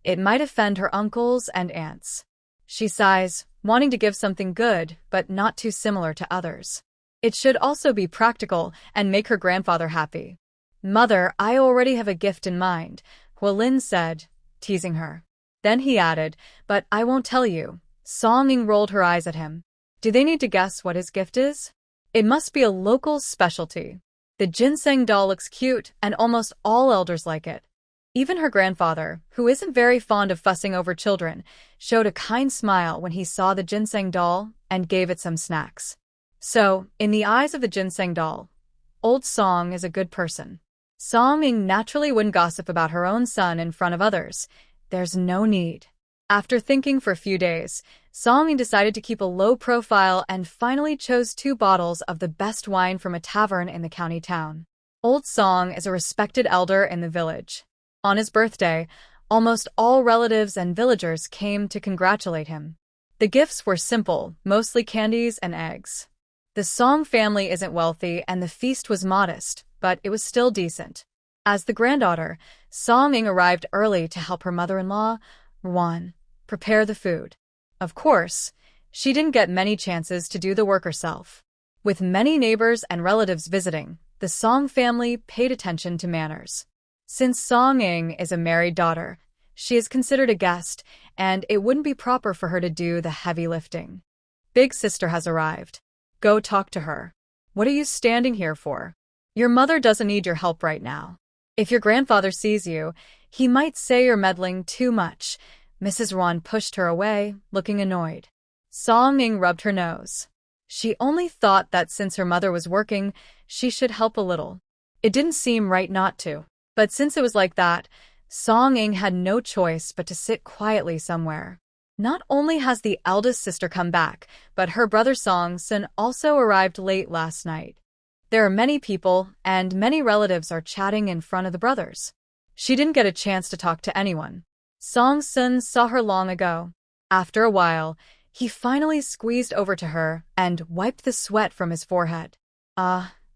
it might offend her uncles and aunts. She sighs, wanting to give something good, but not too similar to others. It should also be practical and make her grandfather happy. "Mother, I already have a gift in mind," Hualin said, teasing her. Then he added, "But I won't tell you." Song Ying rolled her eyes at him. Do they need to guess what his gift is? It must be a local specialty. The ginseng doll looks cute, and almost all elders like it. Even her grandfather, who isn't very fond of fussing over children, showed a kind smile when he saw the ginseng doll and gave it some snacks. So, in the eyes of the ginseng doll, Old Song is a good person. Song Ying naturally wouldn't gossip about her own son in front of others. There's no need. After thinking for a few days, Song Ying decided to keep a low profile and finally chose 2 bottles of the best wine from a tavern in the county town. Old Song is a respected elder in the village. On his birthday, almost all relatives and villagers came to congratulate him. The gifts were simple, mostly candies and eggs. The Song family isn't wealthy and the feast was modest, but it was still decent. As the granddaughter, Song Ing arrived early to help her mother-in-law, Rwan, prepare the food. Of course, she didn't get many chances to do the work herself. With many neighbors and relatives visiting, the Song family paid attention to manners. Since Song Ing is a married daughter, she is considered a guest, and it wouldn't be proper for her to do the heavy lifting. Big sister has arrived. Go talk to her. What are you standing here for? Your mother doesn't need your help right now. If your grandfather sees you, he might say you're meddling too much. Mrs. Rwan pushed her away, looking annoyed. Song Ing rubbed her nose. She only thought that since her mother was working, she should help a little. It didn't seem right not to. But since it was like that, Song Ing had no choice but to sit quietly somewhere. Not only has the eldest sister come back, but her brother Song Sun also arrived late last night. There are many people, and many relatives are chatting in front of the brothers. She didn't get a chance to talk to anyone. Song Sun saw her long ago. After a while, he finally squeezed over to her and wiped the sweat from his forehead.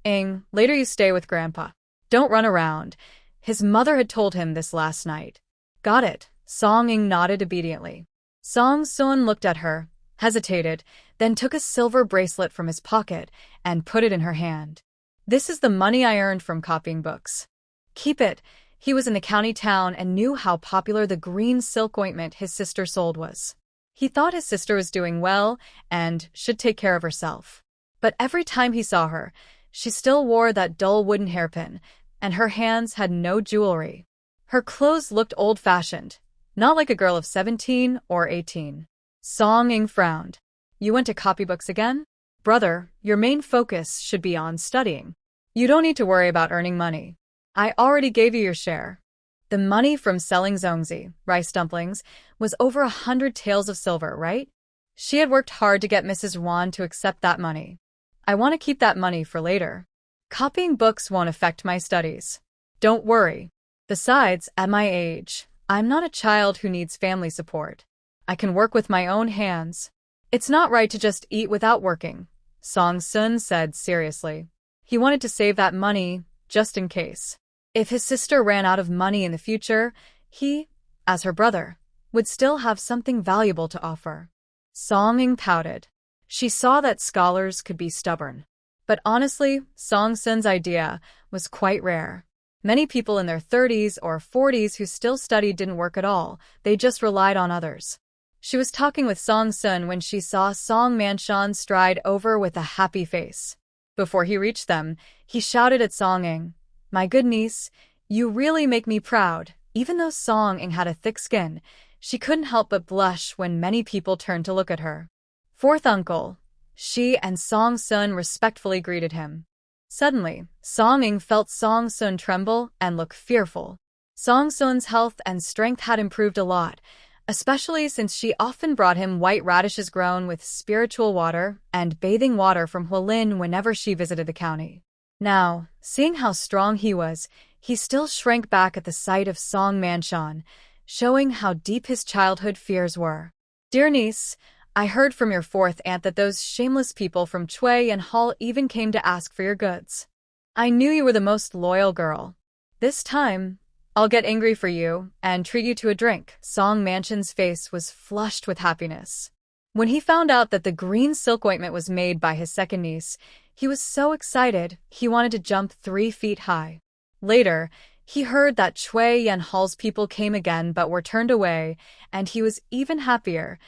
Ing, later you stay with Grandpa. Don't run around. His mother had told him this last night. Got it. Song Ing nodded obediently. Song Sun looked at her, hesitated, then took a silver bracelet from his pocket and put it in her hand. This is the money I earned from copying books. Keep it. He was in the county town and knew how popular the green silk ointment his sister sold was. He thought his sister was doing well and should take care of herself. But every time he saw her, she still wore that dull wooden hairpin, and her hands had no jewelry. Her clothes looked old-fashioned, not like a girl of 17 or 18. Song Ing frowned. You went to copybooks again? Brother, your main focus should be on studying. You don't need to worry about earning money. I already gave you your share. The money from selling zongzi, rice dumplings, was over 100 taels of silver, right? She had worked hard to get Mrs. Rwan to accept that money. I want to keep that money for later. Copying books won't affect my studies. Don't worry. Besides, at my age, I'm not a child who needs family support. I can work with my own hands. It's not right to just eat without working, Song Sun said seriously. He wanted to save that money, just in case. If his sister ran out of money in the future, he, as her brother, would still have something valuable to offer. Song Ing pouted. She saw that scholars could be stubborn. But honestly, Song Sun's idea was quite rare. Many people in their 30s or 40s who still studied didn't work at all, they just relied on others. She was talking with Song Sun when she saw Song Manshan stride over with a happy face. Before he reached them, he shouted at Song Ing, "My good niece, you really make me proud." Even though Song Ing had a thick skin, she couldn't help but blush when many people turned to look at her. Fourth uncle. She and Song Sun respectfully greeted him. Suddenly, Song Ing felt Song Sun tremble and look fearful. Song Sun's health and strength had improved a lot, especially since she often brought him white radishes grown with spiritual water and bathing water from Hualin whenever she visited the county. Now, seeing how strong he was, he still shrank back at the sight of Song Manshan, showing how deep his childhood fears were. Dear niece, I heard from your fourth aunt that those shameless people from Chui and Hall even came to ask for your goods. I knew you were the most loyal girl. This time, I'll get angry for you and treat you to a drink. Song Manshan's face was flushed with happiness. When he found out that the green silk ointment was made by his second niece, he was so excited he wanted to jump 3 feet high. Later, he heard that Chui and Hall's people came again but were turned away, and he was even happier,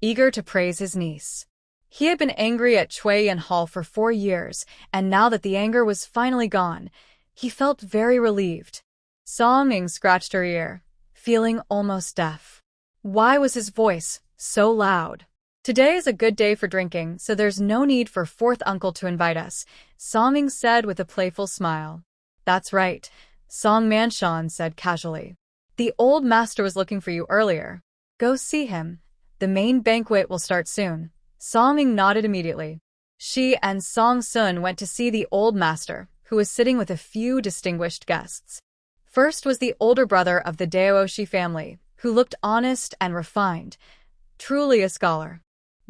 eager to praise his niece. He had been angry at Chui and Hall for 4 years, and now that the anger was finally gone, he felt very relieved. Song Ing scratched her ear, feeling almost deaf. Why was his voice so loud? Today is a good day for drinking, so there's no need for fourth uncle to invite us, Song Ing said with a playful smile. That's right, Song Manshan said casually. The old master was looking for you earlier. Go see him. The main banquet will start soon. Song Ing nodded immediately. She and Song Sun went to see the old master, who was sitting with a few distinguished guests. First was the older brother of the Daoshi family, who looked honest and refined, truly a scholar.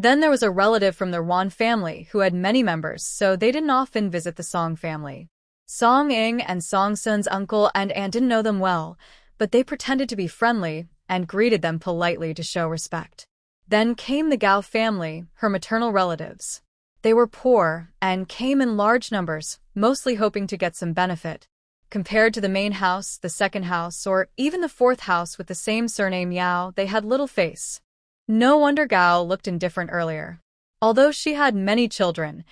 Then there was a relative from the Wan family who had many members, so they didn't often visit the Song family. Song Ing and Song Sun's uncle and aunt didn't know them well, but they pretended to be friendly and greeted them politely to show respect. Then came the Gao family, her maternal relatives. They were poor and came in large numbers, mostly hoping to get some benefit. Compared to the main house, the second house, or even the fourth house with the same surname Yao, they had little face. No wonder Gao looked indifferent earlier. Although she had many children,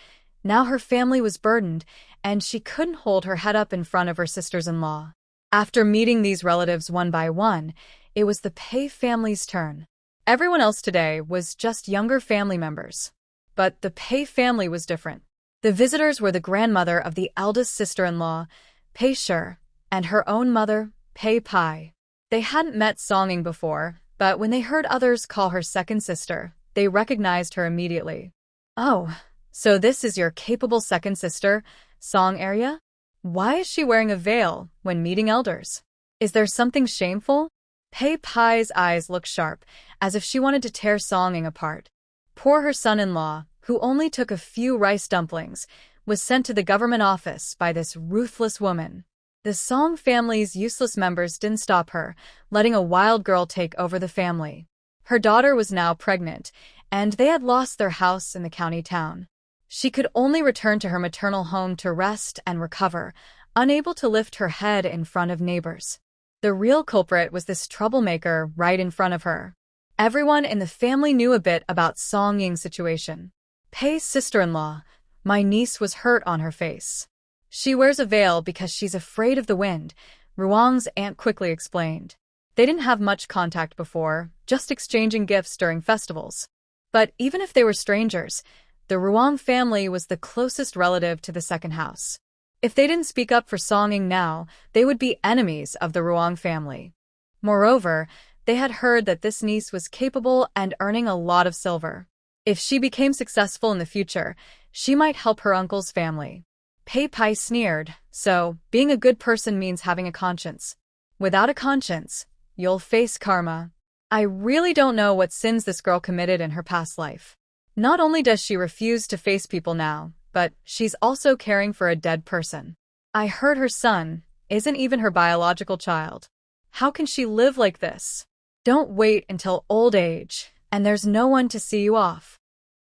now her family was burdened, and she couldn't hold her head up in front of her sisters-in-law. After meeting these relatives one by one, it was the Pei family's turn. Everyone else today was just younger family members. But the Pei family was different. The visitors were the grandmother of the eldest sister-in-law, Pei Shi, and her own mother, Pei Pai. They hadn't met Songing before, but when they heard others call her second sister, they recognized her immediately. "Oh, so this is your capable second sister, Song Arya? Why is she wearing a veil when meeting elders? Is there something shameful?" Pei Pai's eyes looked sharp, as if she wanted to tear Songing apart. Poor her son-in-law, who only took a few rice dumplings, was sent to the government office by this ruthless woman. The Song family's useless members didn't stop her, letting a wild girl take over the family. Her daughter was now pregnant, and they had lost their house in the county town. She could only return to her maternal home to rest and recover, unable to lift her head in front of neighbors. The real culprit was this troublemaker right in front of her. Everyone in the family knew a bit about Song Ying's situation. Pei's sister-in-law, my niece, was hurt on her face. She wears a veil because she's afraid of the wind, Ruang's aunt quickly explained. They didn't have much contact before, just exchanging gifts during festivals. But even if they were strangers, the Ruang family was the closest relative to the second house. If they didn't speak up for Song Ying now, they would be enemies of the Ruang family. Moreover, they had heard that this niece was capable and earning a lot of silver. If she became successful in the future, she might help her uncle's family. Pei Pai sneered, "So, being a good person means having a conscience. Without a conscience, you'll face karma." I really don't know what sins this girl committed in her past life. Not only does she refuse to face people now, but she's also caring for a dead person. I heard her son isn't even her biological child. How can she live like this? Don't wait until old age, and there's no one to see you off.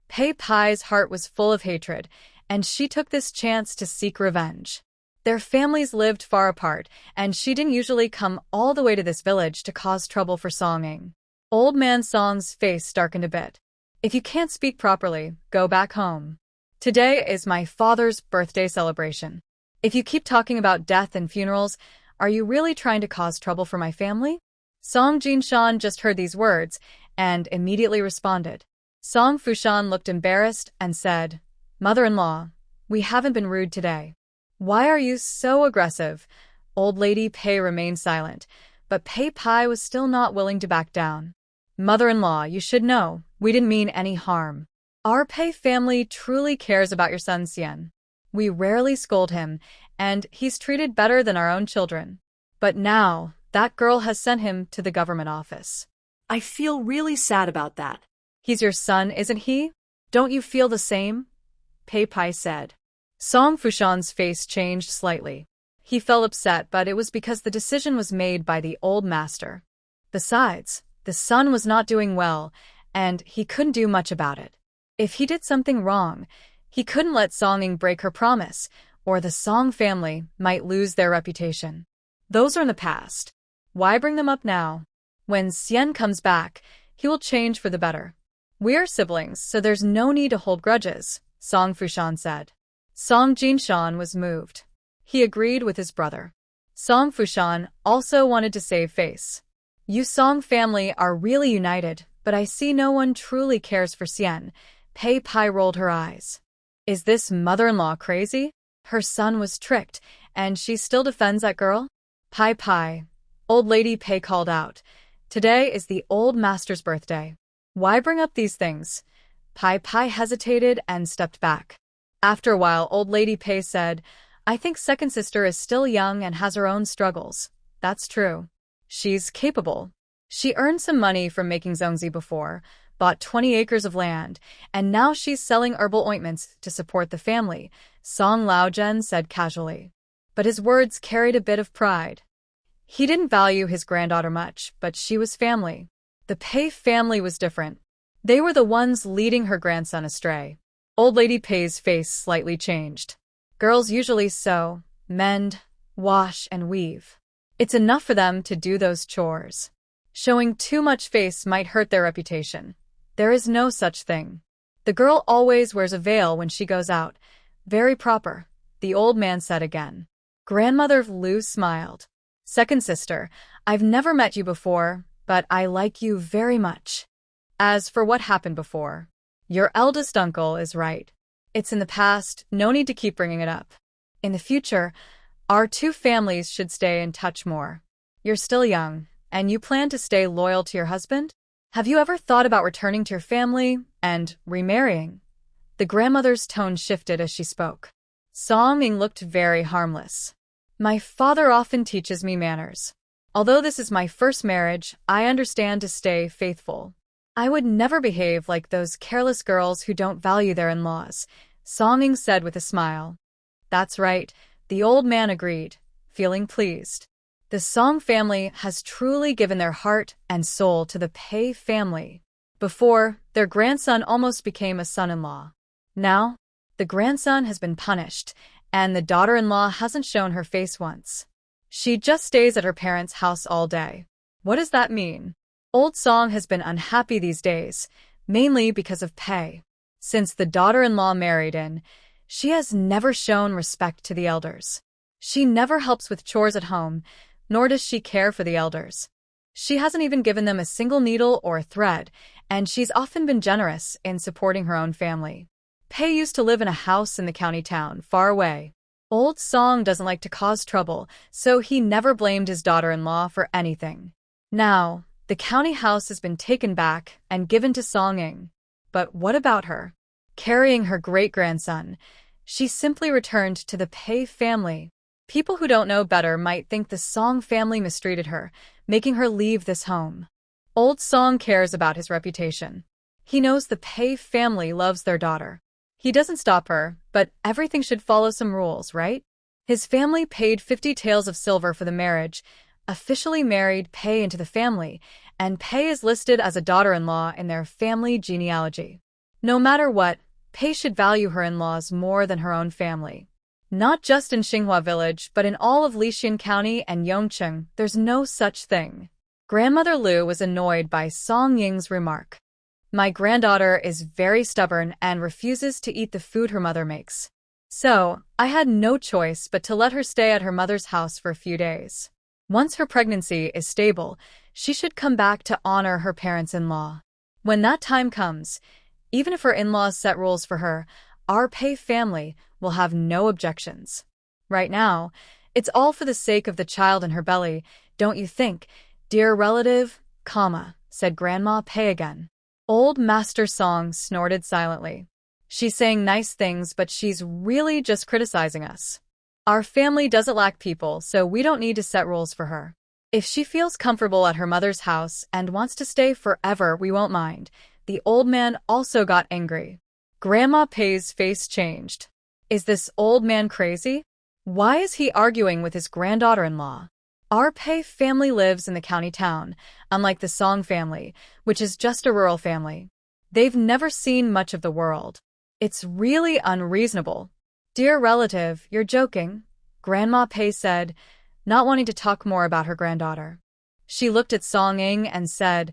Pei Pai's heart was full of hatred, and she took this chance to seek revenge. Their families lived far apart, and she didn't usually come all the way to this village to cause trouble for Song Ying. Old man Song's face darkened a bit. "If you can't speak properly, go back home. Today is my father's birthday celebration. If you keep talking about death and funerals, are you really trying to cause trouble for my family?" Song Jinshan just heard these words and immediately responded. Song Fushan looked embarrassed and said, "Mother-in-law, we haven't been rude today. Why are you so aggressive?" Old Lady Pei remained silent, but Pei Pai was still not willing to back down. "Mother-in-law, you should know, we didn't mean any harm. Our Pei family truly cares about your son Xian. We rarely scold him, and he's treated better than our own children. But now, that girl has sent him to the government office." I feel really sad about that. "He's your son, isn't he? Don't you feel the same?" Pei Pai said. Song Fushan's face changed slightly. He felt upset, but it was because the decision was made by the old master. Besides, the son was not doing well, and he couldn't do much about it. If he did something wrong, he couldn't let Song Ying break her promise, or the Song family might lose their reputation. Those are in the past. Why bring them up now? When Xian comes back, he will change for the better. "We're siblings, so there's no need to hold grudges," Song Fushan said. Song Jinshan was moved. He agreed with his brother. Song Fushan also wanted to save face. "You Song family are really united, but I see no one truly cares for Xian." Pei Pai rolled her eyes. Is this mother-in-law crazy? Her son was tricked, and she still defends that girl? Pai Pai. Old Lady Pei called out. Today is the old master's birthday. Why bring up these things? Pai Pai hesitated and stepped back. After a while, Old Lady Pei said, I think second sister is still young and has her own struggles. That's true. She's capable. She earned some money from making zongzi before, bought 20 acres of land, and now she's selling herbal ointments to support the family, Song Laojian said casually. But his words carried a bit of pride. He didn't value his granddaughter much, but she was family. The Pei family was different. They were the ones leading her grandson astray. Old Lady Pei's face slightly changed. Girls usually sew, mend, wash, and weave. It's enough for them to do those chores. Showing too much face might hurt their reputation. There is no such thing. The girl always wears a veil when she goes out. Very proper, the old man said again. Grandmother Lu smiled. Second sister, I've never met you before, but I like you very much. As for what happened before, your eldest uncle is right. It's in the past, no need to keep bringing it up. In the future, our two families should stay in touch more. You're still young, and you plan to stay loyal to your husband? Have you ever thought about returning to your family and remarrying? The grandmother's tone shifted as she spoke. Song Ying looked very harmless. My father often teaches me manners. Although this is my first marriage, I understand to stay faithful. I would never behave like those careless girls who don't value their in-laws, Song Ying said with a smile. That's right, the old man agreed, feeling pleased. The Song family has truly given their heart and soul to the Pei family. Before, their grandson almost became a son-in-law. Now, the grandson has been punished, and the daughter-in-law hasn't shown her face once. She just stays at her parents' house all day. What does that mean? Old Song has been unhappy these days, mainly because of Pei. Since the daughter-in-law married in, she has never shown respect to the elders. She never helps with chores at home, nor does she care for the elders. She hasn't even given them a single needle or a thread, and she's often been generous in supporting her own family. Pei used to live in a house in the county town, far away. Old Song doesn't like to cause trouble, so he never blamed his daughter-in-law for anything. Now, the county house has been taken back and given to Song Ying. But what about her? Carrying her great-grandson, she simply returned to the Pei family. People who don't know better might think the Song family mistreated her, making her leave this home. Old Song cares about his reputation. He knows the Pei family loves their daughter. He doesn't stop her, but everything should follow some rules, right? His family paid 50 taels of silver for the marriage, officially married Pei into the family, and Pei is listed as a daughter-in-law in their family genealogy. No matter what, Pei should value her in-laws more than her own family. Not just in Xinghua village, but in all of Lixian County and Yongcheng, there's no such thing. Grandmother Lu was annoyed by Song Ying's remark. My granddaughter is very stubborn and refuses to eat the food her mother makes. So, I had no choice but to let her stay at her mother's house for a few days. Once her pregnancy is stable, she should come back to honor her parents-in-law. When that time comes, even if her in-laws set rules for her, our Pei family will have no objections. Right now, it's all for the sake of the child in her belly, don't you think, dear relative, said Grandma Pei again. Old Master Song snorted silently. She's saying nice things, but she's really just criticizing us. Our family doesn't lack people, so we don't need to set rules for her. If she feels comfortable at her mother's house and wants to stay forever, we won't mind. The old man also got angry. Grandma Pei's face changed. Is this old man crazy? Why is he arguing with his granddaughter-in-law? Our Pei family lives in the county town, unlike the Song family, which is just a rural family. They've never seen much of the world. It's really unreasonable. Dear relative, you're joking, Grandma Pei said, not wanting to talk more about her granddaughter. She looked at Song Ying and said,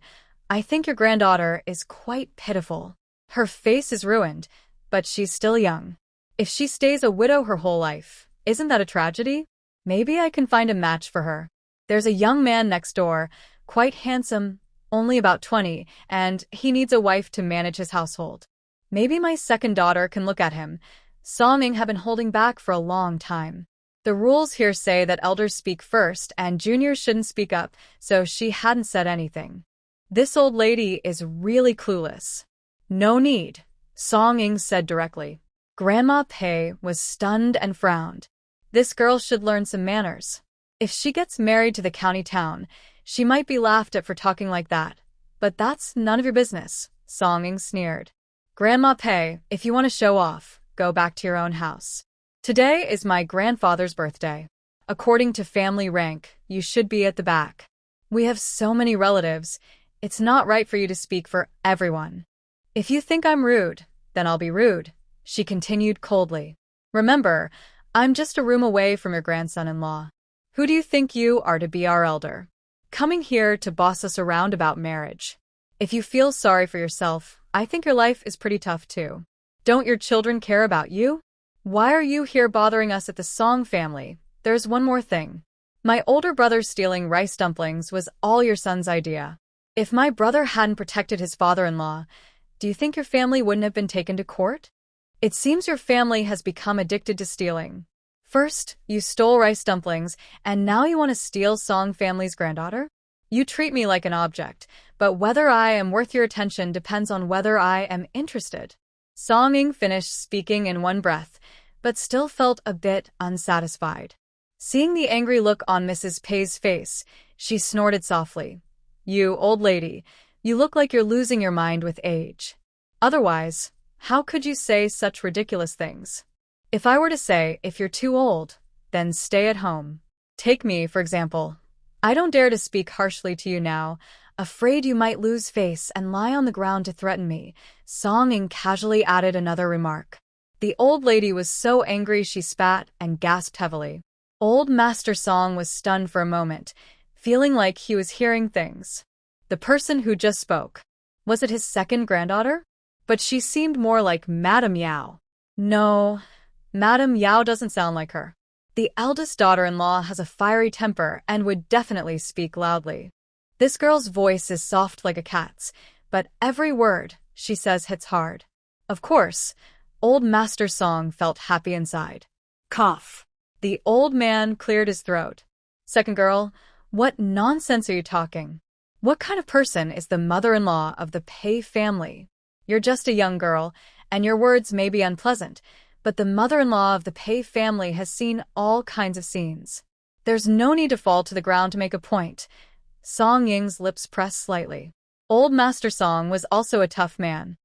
I think your granddaughter is quite pitiful. Her face is ruined, but she's still young. If she stays a widow her whole life, isn't that a tragedy? Maybe I can find a match for her. There's a young man next door, quite handsome, only about 20, and he needs a wife to manage his household. Maybe my second daughter can look at him. Song Ying had been holding back for a long time. The rules here say that elders speak first and juniors shouldn't speak up, so she hadn't said anything. This old lady is really clueless. No need, Song Ying said directly. Grandma Pei was stunned and frowned. This girl should learn some manners. If she gets married to the county town, she might be laughed at for talking like that. But that's none of your business, Song sneered. Grandma Pei, if you want to show off, go back to your own house. Today is my grandfather's birthday. According to family rank, you should be at the back. We have so many relatives, it's not right for you to speak for everyone. If you think I'm rude, then I'll be rude, she continued coldly. Remember, I'm just a room away from your grandson-in-law. Who do you think you are to be our elder? Coming here to boss us around about marriage. If you feel sorry for yourself, I think your life is pretty tough too. Don't your children care about you? Why are you here bothering us at the Song family? There's one more thing. My older brother stealing rice dumplings was all your son's idea. If my brother hadn't protected his father-in-law, do you think your family wouldn't have been taken to court? It seems your family has become addicted to stealing. First, you stole rice dumplings, and now you want to steal Song family's granddaughter? You treat me like an object, but whether I am worth your attention depends on whether I am interested. Song finished speaking in one breath, but still felt a bit unsatisfied. Seeing the angry look on Mrs. Pei's face, she snorted softly. You old lady, you look like you're losing your mind with age. Otherwise, how could you say such ridiculous things? If I were to say, if you're too old, then stay at home. Take me, for example. I don't dare to speak harshly to you now, afraid you might lose face and lie on the ground to threaten me, Song casually added another remark. The old lady was so angry she spat and gasped heavily. Old Master Song was stunned for a moment, feeling like he was hearing things. The person who just spoke. Was it his second granddaughter? But she seemed more like Madame Yao. No, Madame Yao doesn't sound like her. The eldest daughter-in-law has a fiery temper and would definitely speak loudly. This girl's voice is soft like a cat's, but every word she says hits hard. Of course, old Master Song felt happy inside. Cough. The old man cleared his throat. Second girl, what nonsense are you talking? What kind of person is the mother-in-law of the Pei family? You're just a young girl, and your words may be unpleasant, but the mother-in-law of the Pei family has seen all kinds of scenes. There's no need to fall to the ground to make a point. Song Ying's lips pressed slightly. Old Master Song was also a tough man.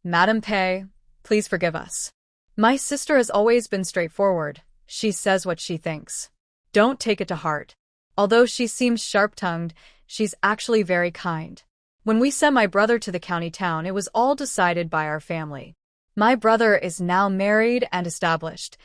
Madam Pei, please forgive us. My sister has always been straightforward. She says what she thinks. Don't take it to heart. Although she seems sharp-tongued, she's actually very kind. When we sent my brother to the county town, it was all decided by our family. My brother is now married and established.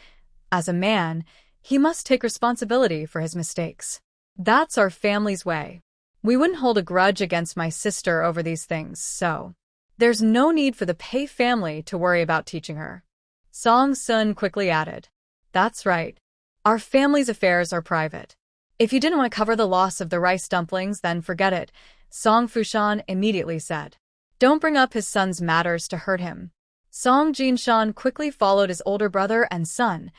As a man, he must take responsibility for his mistakes. That's our family's way. We wouldn't hold a grudge against my sister over these things, so there's no need for the Pei family to worry about teaching her. Song Sun quickly added. That's right. Our family's affairs are private. If you didn't want to cover the loss of the rice dumplings, then forget it, Song Fushan immediately said. Don't bring up his son's matters to hurt him. Song Jinshan quickly followed his older brother and son,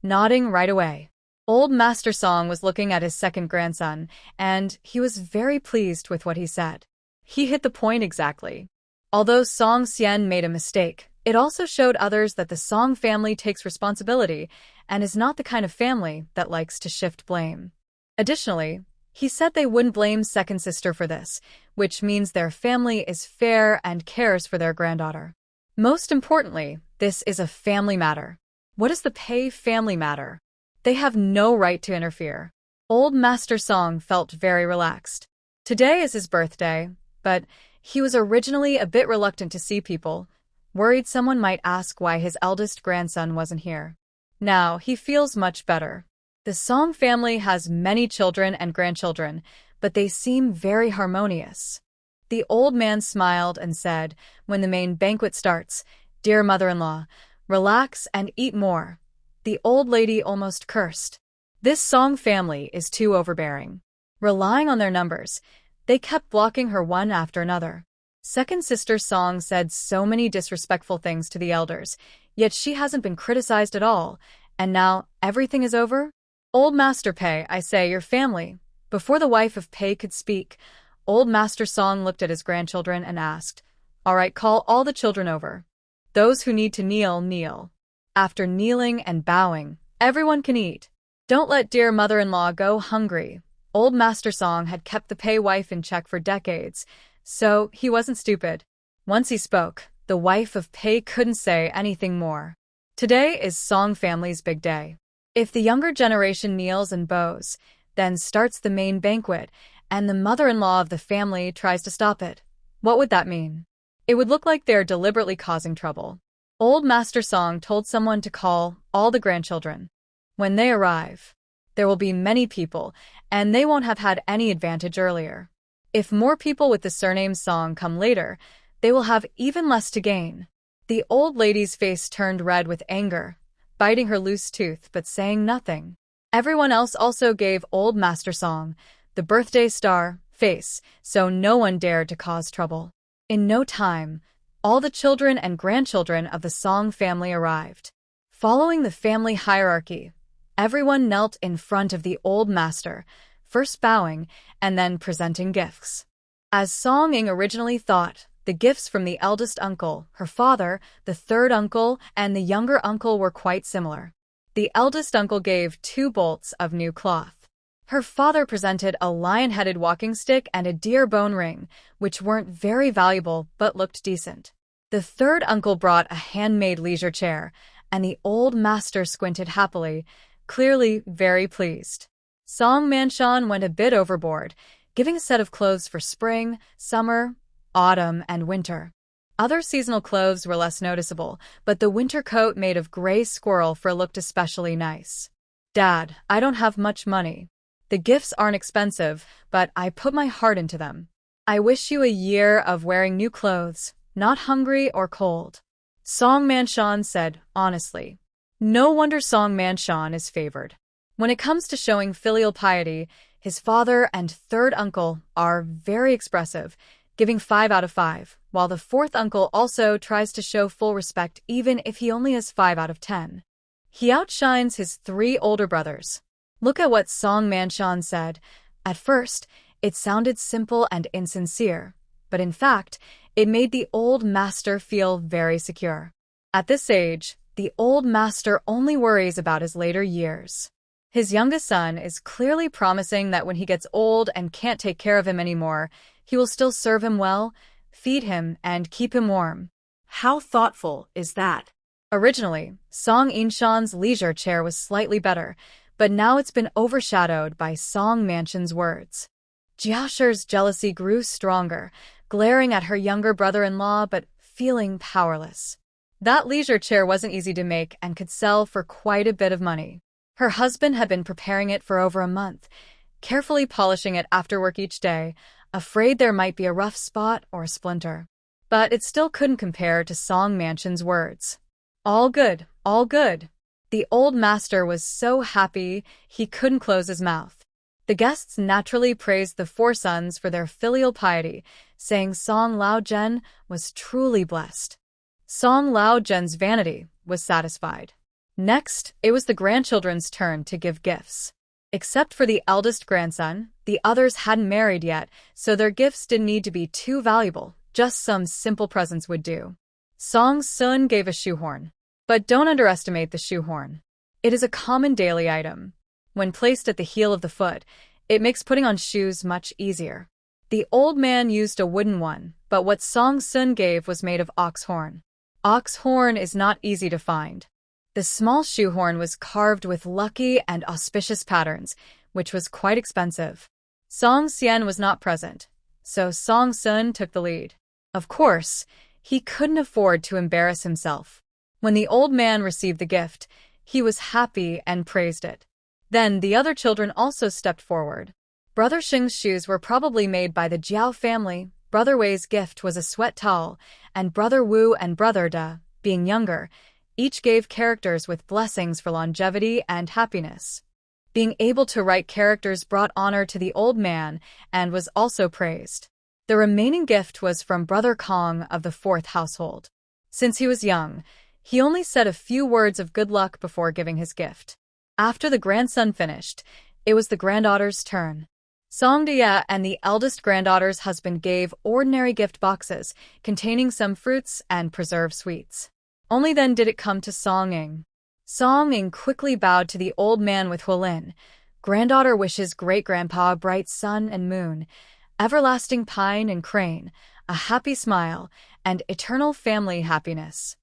nodding right away. Old Master Song was looking at his second grandson, and he was very pleased with what he said. He hit the point exactly. Although Song Xian made a mistake, it also showed others that the Song family takes responsibility and is not the kind of family that likes to shift blame. Additionally, he said they wouldn't blame second sister for this, which means their family is fair and cares for their granddaughter. Most importantly, this is a family matter. What does the Pei family matter? They have no right to interfere. Old Master Song felt very relaxed. Today is his birthday, but he was originally a bit reluctant to see people, worried someone might ask why his eldest grandson wasn't here. Now he feels much better. The Song family has many children and grandchildren, but they seem very harmonious. The old man smiled and said, when the main banquet starts, Dear mother-in-law, relax and eat more. The old lady almost cursed. This Song family is too overbearing. Relying on their numbers, they kept blocking her one after another. Second sister Song said so many disrespectful things to the elders, yet she hasn't been criticized at all, and now everything is over? Old Master Pei, I say, your family. Before the wife of Pei could speak, Old Master Song looked at his grandchildren and asked, All right, call all the children over. Those who need to kneel, kneel. After kneeling and bowing, everyone can eat. Don't let dear mother-in-law go hungry. Old Master Song had kept the Pei wife in check for decades, so he wasn't stupid. Once he spoke, the wife of Pei couldn't say anything more. Today is Song family's big day. If the younger generation kneels and bows, then starts the main banquet, and the mother-in-law of the family tries to stop it, what would that mean? It would look like they're deliberately causing trouble. Old Master Song told someone to call all the grandchildren. When they arrive, there will be many people, and they won't have had any advantage earlier. If more people with the surname Song come later, they will have even less to gain. The old lady's face turned red with anger, biting her loose tooth but saying nothing. Everyone else also gave Old Master Song, the birthday star, face, so no one dared to cause trouble. In no time, all the children and grandchildren of the Song family arrived. Following the family hierarchy, everyone knelt in front of the old master, first bowing and then presenting gifts. As Song Ying originally thought, the gifts from the eldest uncle, her father, the third uncle, and the younger uncle were quite similar. The eldest uncle gave 2 bolts of new cloth. Her father presented a lion-headed walking stick and a deer bone ring, which weren't very valuable but looked decent. The third uncle brought a handmade leisure chair, and the old master squinted happily, clearly very pleased. Song Manshon went a bit overboard, giving a set of clothes for spring, summer, autumn, and winter. Other seasonal clothes were less noticeable, but the winter coat made of gray squirrel fur looked especially nice. Dad, I don't have much money. The gifts aren't expensive, but I put my heart into them. I wish you a year of wearing new clothes, not hungry or cold. Song Manshon said honestly. No wonder Song Manshon is favored. When it comes to showing filial piety, his father and third uncle are very expressive, giving 5 out of 5, while the fourth uncle also tries to show full respect even if he only has 5 out of 10. He outshines his 3 older brothers. Look at what Song Manshon said. At first, it sounded simple and insincere, but in fact, it made the old master feel very secure. At this age, the old master only worries about his later years. His youngest son is clearly promising that when he gets old and can't take care of him anymore, he will still serve him well, feed him, and keep him warm. How thoughtful is that? Originally, Song Inshon's leisure chair was slightly better, but now it's been overshadowed by Song Mansion's words. Jiaoshir's jealousy grew stronger, glaring at her younger brother-in-law but feeling powerless. That leisure chair wasn't easy to make and could sell for quite a bit of money. Her husband had been preparing it for over a month, carefully polishing it after work each day, afraid there might be a rough spot or a splinter. But it still couldn't compare to Song Mansion's words. All good, all good. The old master was so happy he couldn't close his mouth. The guests naturally praised the 4 sons for their filial piety, saying Song Laozhen was truly blessed. Song Laozhen's vanity was satisfied. Next, it was the grandchildren's turn to give gifts. Except for the eldest grandson, the others hadn't married yet, so their gifts didn't need to be too valuable, just some simple presents would do. Song Sun gave a shoehorn. But don't underestimate the shoehorn. It is a common daily item. When placed at the heel of the foot, it makes putting on shoes much easier. The old man used a wooden one, but what Song Sun gave was made of ox horn. Ox horn is not easy to find. The small shoehorn was carved with lucky and auspicious patterns, which was quite expensive. Song Xian was not present, so Song Sun took the lead. Of course, he couldn't afford to embarrass himself. When the old man received the gift, he was happy and praised it. Then the other children also stepped forward. Brother Xing's shoes were probably made by the Jiao family, Brother Wei's gift was a sweat towel, and Brother Wu and Brother Da, being younger, each gave characters with blessings for longevity and happiness. Being able to write characters brought honor to the old man and was also praised. The remaining gift was from Brother Kong of the 4th household. Since he was young, he only said a few words of good luck before giving his gift. After the grandson finished, it was the granddaughter's turn. Song Dia and the eldest granddaughter's husband gave ordinary gift boxes containing some fruits and preserved sweets. Only then did it come to Song Ying. Song Ying quickly bowed to the old man with Huolin. Granddaughter wishes great-grandpa a bright sun and moon, everlasting pine and crane, a happy smile, and eternal family happiness.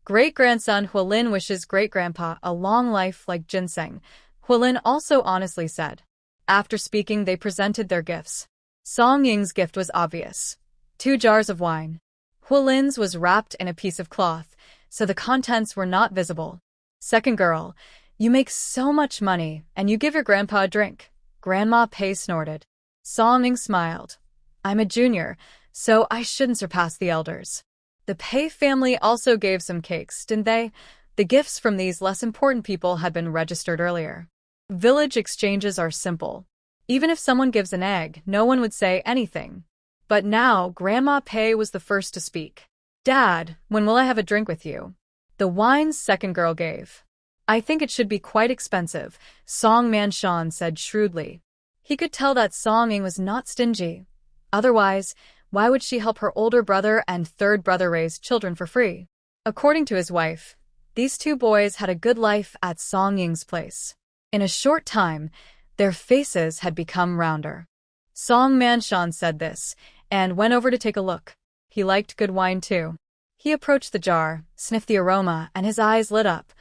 Great-grandson Hualin wishes great-grandpa a long life like ginseng, Hualin also honestly said. After speaking, they presented their gifts. Song Ying's gift was obvious. 2 jars of wine. Hualin's was wrapped in a piece of cloth, so the contents were not visible. Second girl, you make so much money, and you give your grandpa a drink. Grandma Pei snorted. Song Ying smiled. I'm a junior, so I shouldn't surpass the elders. The Pei family also gave some cakes, didn't they? The gifts from these less important people had been registered earlier. Village exchanges are simple. Even if someone gives an egg, no one would say anything. But now, Grandma Pei was the first to speak. Dad, when will I have a drink with you? The wine's second girl gave. I think it should be quite expensive, Song Manshan said shrewdly. He could tell that Song Ying was not stingy. Otherwise, why would she help her older brother and third brother raise children for free? According to his wife, these 2 boys had a good life at Song Ying's place. In a short time, their faces had become rounder. Song Manshan said this, and went over to take a look. He liked good wine too. He approached the jar, sniffed the aroma, and his eyes lit up.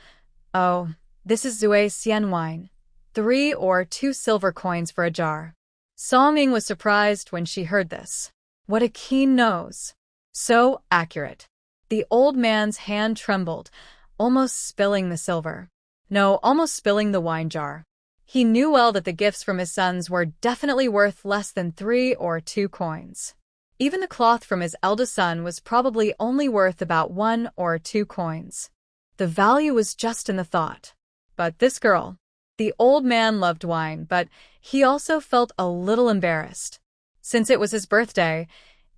Oh, this is Zui Xian wine. 3 or 2 silver coins for a jar. Song Ying was surprised when she heard this. What a keen nose. So accurate. The old man's hand trembled, almost spilling the silver. No, almost spilling the wine jar. He knew well that the gifts from his sons were definitely worth less than 3 or 2 coins. Even the cloth from his eldest son was probably only worth about 1 or 2 coins. The value was just in the thought. But this girl. The old man loved wine, but he also felt a little embarrassed. Since it was his birthday,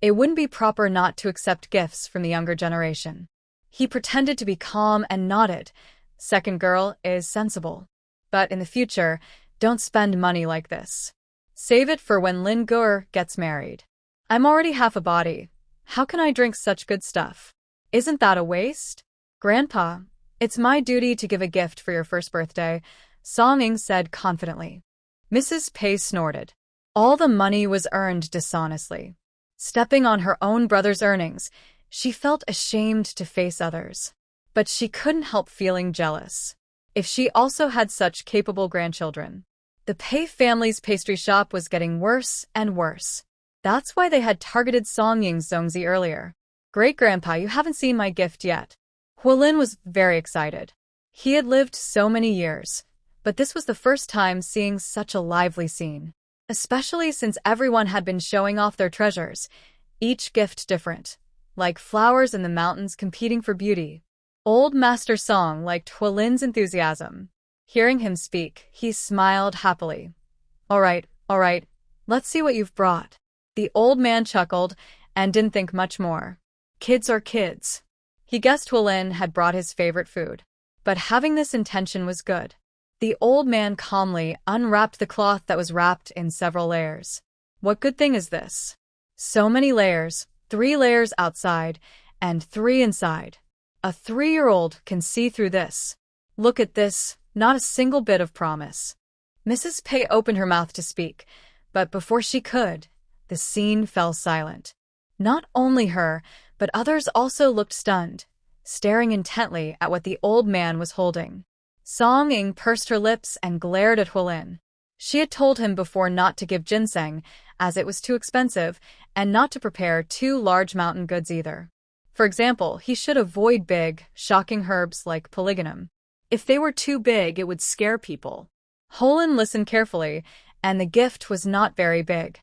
it wouldn't be proper not to accept gifts from the younger generation. He pretended to be calm and nodded. Second girl is sensible. But in the future, don't spend money like this. Save it for when Lin Gur gets married. I'm already half a body. How can I drink such good stuff? Isn't that a waste? Grandpa, it's my duty to give a gift for your first birthday, Song Ying said confidently. Mrs. Pei snorted. All the money was earned dishonestly. Stepping on her own brother's earnings, she felt ashamed to face others. But she couldn't help feeling jealous. If she also had such capable grandchildren. The Pei family's pastry shop was getting worse and worse. That's why they had targeted Song Ying's Zongzi earlier. Great-grandpa, you haven't seen my gift yet. Hualin was very excited. He had lived so many years, but this was the first time seeing such a lively scene. Especially since everyone had been showing off their treasures, each gift different, like flowers in the mountains competing for beauty. Old Master Song liked Hualin's enthusiasm. Hearing him speak, he smiled happily. All right, let's see what you've brought. The old man chuckled and didn't think much more. Kids are kids. He guessed Hualin had brought his favorite food. But having this intention was good. The old man calmly unwrapped the cloth that was wrapped in several layers. What good thing is this? So many layers, 3 layers outside and 3 inside. A 3-year-old can see through this. Look at this, not a single bit of promise. Mrs. Pei opened her mouth to speak, but before she could, the scene fell silent. Not only her, but others also looked stunned, staring intently at what the old man was holding. Song Ying pursed her lips and glared at Hualin. She had told him before not to give ginseng, as it was too expensive, and not to prepare 2 large mountain goods either. For example, he should avoid big, shocking herbs like polygonum. If they were too big, it would scare people. Hualin listened carefully, and the gift was not very big.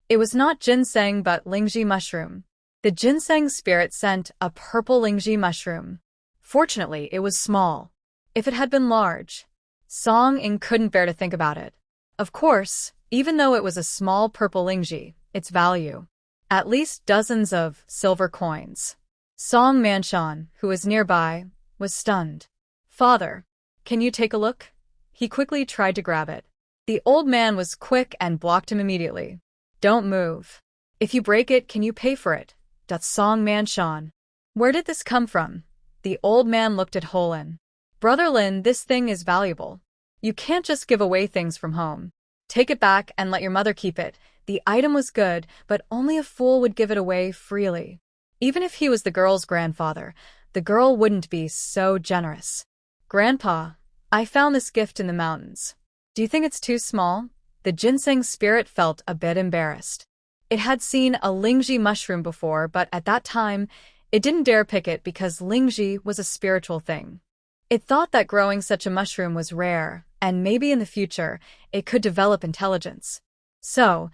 It was not ginseng but lingji mushroom. The ginseng spirit sent a purple lingji mushroom. Fortunately, it was small. If it had been large, Song Ying couldn't bear to think about it. Of course, even though it was a small purple lingji, its value. At least dozens of silver coins. Song Manshan, who was nearby, was stunned. Father, can you take a look? He quickly tried to grab it. The old man was quick and blocked him immediately. Don't move. If you break it, can you pay for it? That's Song Manshan. Where did this come from? The old man looked at Hualin. Brother Lin, this thing is valuable. You can't just give away things from home. Take it back and let your mother keep it. The item was good, but only a fool would give it away freely. Even if he was the girl's grandfather, the girl wouldn't be so generous. Grandpa, I found this gift in the mountains. Do you think it's too small? The ginseng spirit felt a bit embarrassed. It had seen a lingji mushroom before, but at that time, it didn't dare pick it because lingji was a spiritual thing. It thought that growing such a mushroom was rare, and maybe in the future, it could develop intelligence. So,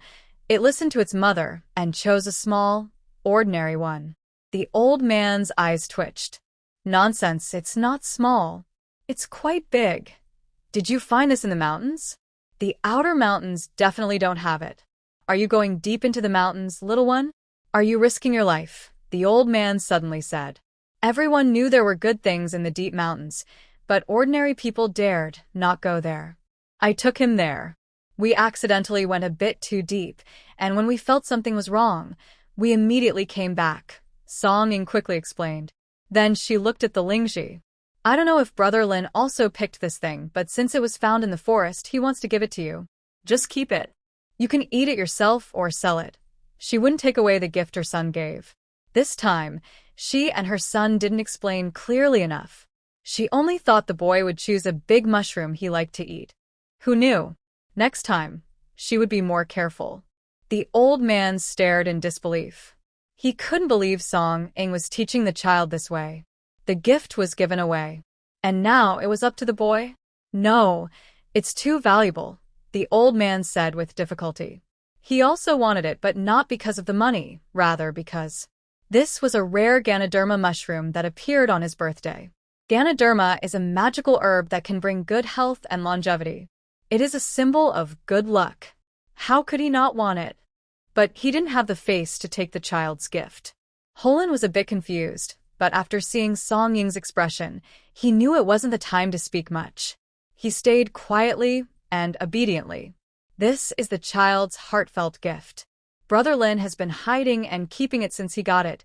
it listened to its mother and chose a small, ordinary one. The old man's eyes twitched. Nonsense, it's not small. It's quite big. Did you find this in the mountains? The outer mountains definitely don't have it. Are you going deep into the mountains, little one? Are you risking your life? The old man suddenly said. Everyone knew there were good things in the deep mountains, but ordinary people dared not go there. I took him there. We accidentally went a bit too deep, and when we felt something was wrong, we immediately came back, Song Ying quickly explained. Then she looked at the lingji. I don't know if Brother Lin also picked this thing, but since it was found in the forest, he wants to give it to you. Just keep it. You can eat it yourself or sell it. She wouldn't take away the gift her son gave. This time, she and her son didn't explain clearly enough. She only thought the boy would choose a big mushroom he liked to eat. Who knew? Next time, she would be more careful. The old man stared in disbelief. He couldn't believe Song Ying was teaching the child this way. The gift was given away. And now it was up to the boy? No, it's too valuable, the old man said with difficulty. He also wanted it, but not because of the money, rather because this was a rare Ganoderma mushroom that appeared on his birthday. Ganoderma is a magical herb that can bring good health and longevity. It is a symbol of good luck. How could he not want it? But he didn't have the face to take the child's gift. Holin was a bit confused, but after seeing Song Ying's expression, he knew it wasn't the time to speak much. He stayed quietly and obediently. This is the child's heartfelt gift. Brother Lin has been hiding and keeping it since he got it.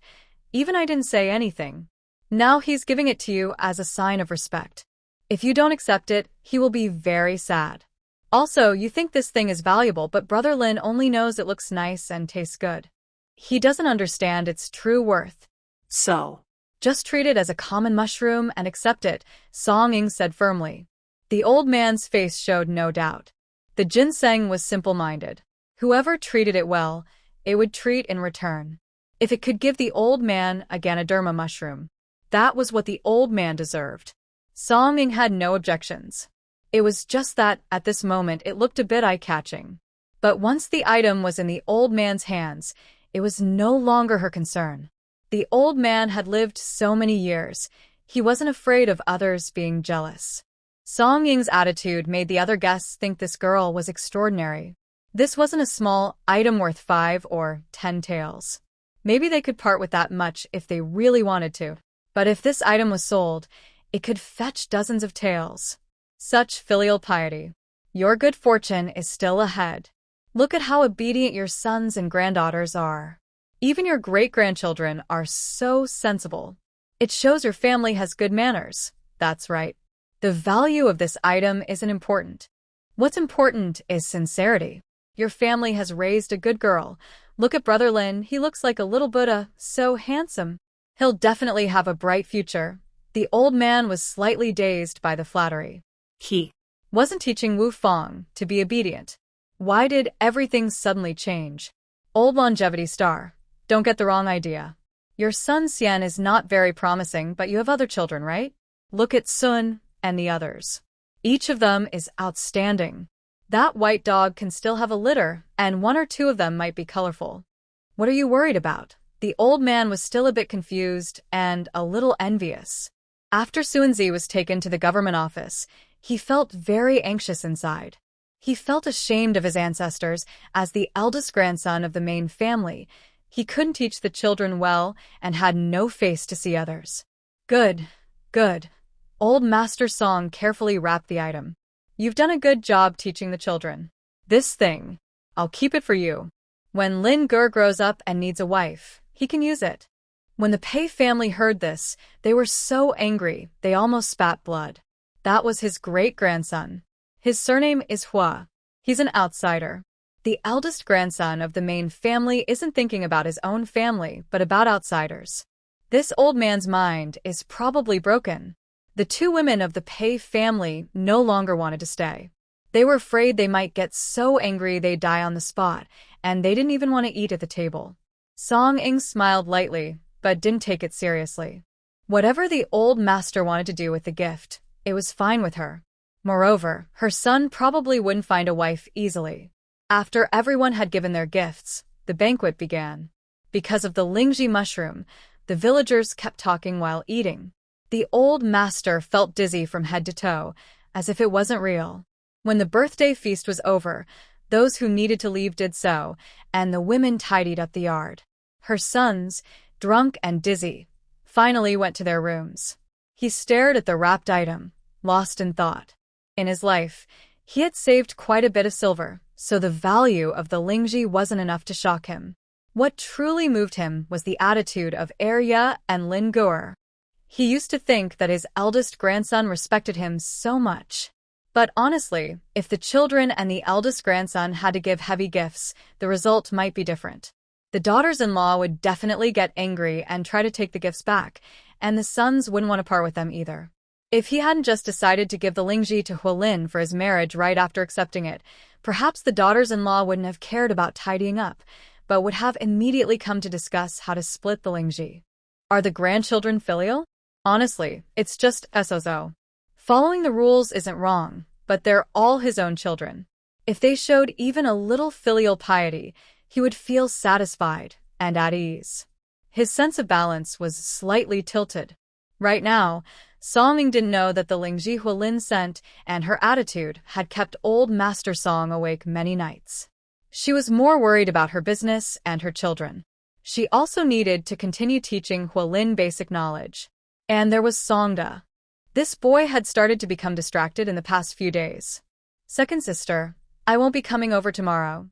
Even I didn't say anything. Now he's giving it to you as a sign of respect. If you don't accept it, he will be very sad. Also, you think this thing is valuable, but Brother Lin only knows it looks nice and tastes good. He doesn't understand its true worth. So, just treat it as a common mushroom and accept it, Song Ying said firmly. The old man's face showed no doubt. The ginseng was simple-minded. Whoever treated it well, it would treat in return. If it could give the old man a Ganoderma mushroom, that was what the old man deserved. Song Ying had no objections. It was just that, at this moment, it looked a bit eye-catching. But once the item was in the old man's hands, it was no longer her concern. The old man had lived so many years. He wasn't afraid of others being jealous. Song Ying's attitude made the other guests think this girl was extraordinary. This wasn't a small item worth 5 or 10 taels. Maybe they could part with that much if they really wanted to. But if this item was sold, it could fetch dozens of taels. Such filial piety. Your good fortune is still ahead. Look at how obedient your sons and granddaughters are. Even your great-grandchildren are so sensible. It shows your family has good manners. That's right. The value of this item isn't important. What's important is sincerity. Your family has raised a good girl. Look at Brother Lin, he looks like a little Buddha, so handsome. He'll definitely have a bright future. The old man was slightly dazed by the flattery. He wasn't teaching Wu Fang to be obedient. Why did everything suddenly change? Old longevity star. Don't get the wrong idea. Your son Xian is not very promising, but you have other children, right? Look at Sun and the others. Each of them is outstanding. That white dog can still have a litter, and 1 or 2 of them might be colorful. What are you worried about? The old man was still a bit confused and a little envious. After Suanzi was taken to the government office, he felt very anxious inside. He felt ashamed of his ancestors as the eldest grandson of the main family. He couldn't teach the children well and had no face to see others. Good, good. Old Master Song carefully wrapped the item. You've done a good job teaching the children. This thing, I'll keep it for you. When Lin Gur grows up and needs a wife, he can use it. When the Pei family heard this, they were so angry, they almost spat blood. That was his great-grandson. His surname is Hua. He's an outsider. The eldest grandson of the main family isn't thinking about his own family, but about outsiders. This old man's mind is probably broken. The two women of the Pei family no longer wanted to stay. They were afraid they might get so angry they'd die on the spot, and they didn't even want to eat at the table. Song Ing smiled lightly, but didn't take it seriously. Whatever the old master wanted to do with the gift, it was fine with her. Moreover, her son probably wouldn't find a wife easily. After everyone had given their gifts, the banquet began. Because of the Lingji mushroom, the villagers kept talking while eating. The old master felt dizzy from head to toe, as if it wasn't real. When the birthday feast was over, those who needed to leave did so, and the women tidied up the yard. Her sons, drunk and dizzy, finally went to their rooms. He stared at the wrapped item, lost in thought. In his life, he had saved quite a bit of silver, so the value of the Lingji wasn't enough to shock him. What truly moved him was the attitude of Arya and Lin Guer. He used to think that his eldest grandson respected him so much. But honestly, if the children and the eldest grandson had to give heavy gifts, the result might be different. The daughters-in-law would definitely get angry and try to take the gifts back, and the sons wouldn't want to part with them either. If he hadn't just decided to give the Lingji to Huolin for his marriage right after accepting it, perhaps the daughters-in-law wouldn't have cared about tidying up, but would have immediately come to discuss how to split the Lingji. Are the grandchildren filial? Honestly, it's just SOZO. Following the rules isn't wrong, but they're all his own children. If they showed even a little filial piety, he would feel satisfied and at ease. His sense of balance was slightly tilted. Right now, Song Ing didn't know that the Lingji Huolin sent and her attitude had kept old Master Song awake many nights. She was more worried about her business and her children. She also needed to continue teaching Huolin basic knowledge. And there was Songda. This boy had started to become distracted in the past few days. Second sister, I won't be coming over tomorrow.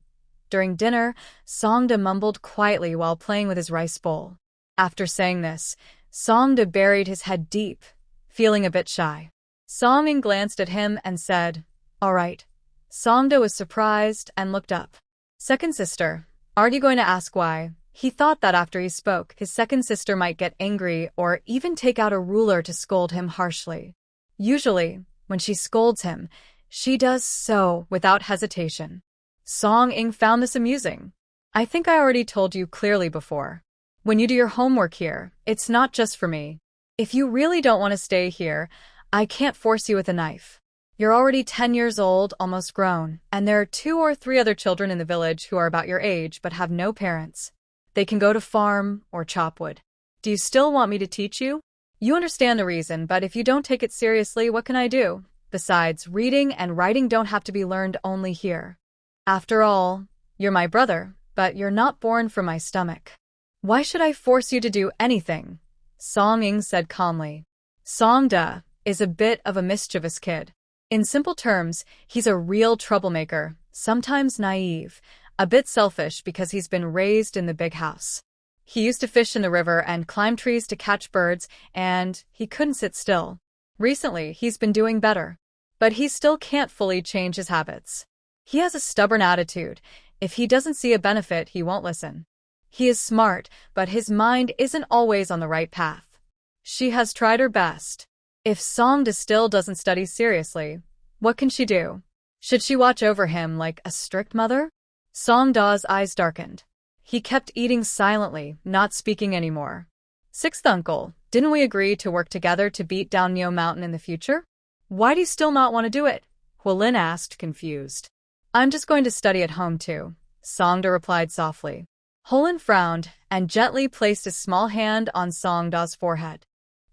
During dinner, Songda mumbled quietly while playing with his rice bowl. After saying this, Songda buried his head deep, feeling a bit shy. Song Ing glanced at him and said, "All right." Songda was surprised and looked up. Second sister, aren't you going to ask why? He thought that after he spoke, his second sister might get angry or even take out a ruler to scold him harshly. Usually, when she scolds him, she does so without hesitation. Song Ing found this amusing. I think I already told you clearly before. When you do your homework here, it's not just for me. If you really don't want to stay here, I can't force you with a knife. You're already 10 years old, almost grown, and there are 2 or 3 other children in the village who are about your age but have no parents. They can go to farm or chop wood. Do you still want me to teach you? You understand the reason, but if you don't take it seriously, what can I do? Besides, reading and writing don't have to be learned only here. After all, you're my brother, but you're not born from my stomach. Why should I force you to do anything? Song Ing said calmly. Songda is a bit of a mischievous kid. In simple terms, he's a real troublemaker, sometimes naive, a bit selfish because he's been raised in the big house. He used to fish in the river and climb trees to catch birds, and he couldn't sit still. Recently, he's been doing better. But he still can't fully change his habits. He has a stubborn attitude. If he doesn't see a benefit, he won't listen. He is smart, but his mind isn't always on the right path. She has tried her best. If Songda still doesn't study seriously, what can she do? Should she watch over him like a strict mother? Songda's eyes darkened. He kept eating silently, not speaking anymore. Sixth uncle, didn't we agree to work together to beat down Neo Mountain in the future? Why do you still not want to do it? Huolin asked, confused. I'm just going to study at home too, Songda replied softly. Huolin frowned and gently placed his small hand on Songda's forehead.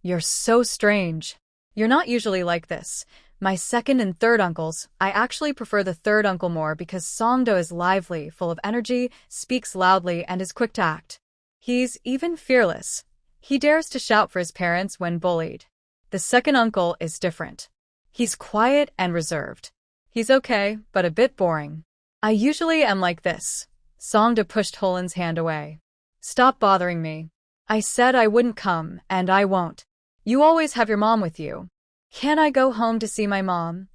You're so strange. You're not usually like this. My second and third uncles, I actually prefer the third uncle more because Songdo is lively, full of energy, speaks loudly, and is quick to act. He's even fearless. He dares to shout for his parents when bullied. The second uncle is different. He's quiet and reserved. He's okay, but a bit boring. I usually am like this. Songda pushed Huolin's hand away. Stop bothering me. I said I wouldn't come, and I won't. You always have your mom with you. Can I go home to see my mom?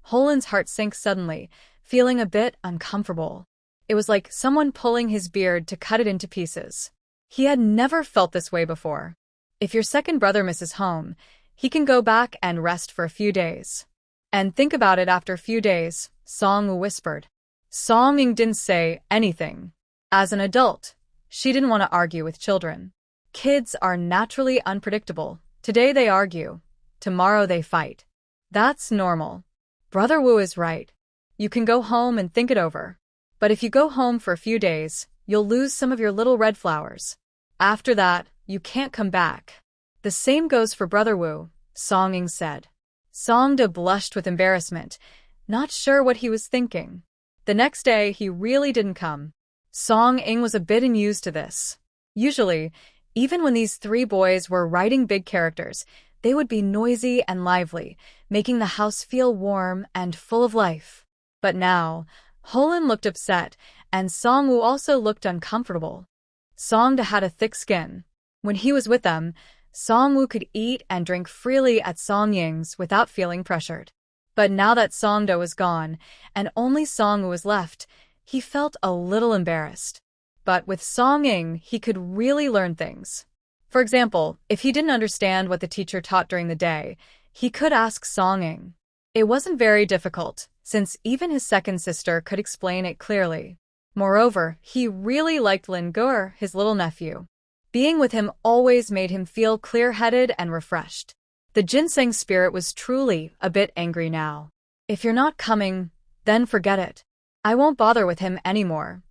Huolin's heart sank suddenly, feeling a bit uncomfortable. It was like someone pulling his beard to cut it into pieces. He had never felt this way before. If your second brother misses home, he can go back and rest for a few days. And think about it after a few days, Song-woo whispered. Song-ing didn't say anything. As an adult, she didn't want to argue with children. Kids are naturally unpredictable. Today they argue. Tomorrow they fight. That's normal. Brother Woo is right. You can go home and think it over. But if you go home for a few days, you'll lose some of your little red flowers. After that, you can't come back. The same goes for Brother Woo, Song-ing said. Song-da blushed with embarrassment, not sure what he was thinking. The next day, he really didn't come. Song-ing was a bit unused to this. Usually, even when these three boys were writing big characters, they would be noisy and lively, making the house feel warm and full of life. But now, Holin looked upset, and Song-woo also looked uncomfortable. Song-da had a thick skin. When he was with them, Song-woo could eat and drink freely at Song-ying's without feeling pressured. But now that Song-da was gone, and only Song-woo was left, he felt a little embarrassed. But with Song-ing, he could really learn things. For example, if he didn't understand what the teacher taught during the day, he could ask Song-ing. It wasn't very difficult, since even his second sister could explain it clearly. Moreover, he really liked Lin-gur, his little nephew. Being with him always made him feel clear-headed and refreshed. The ginseng spirit was truly a bit angry now. If you're not coming, then forget it. I won't bother with him anymore.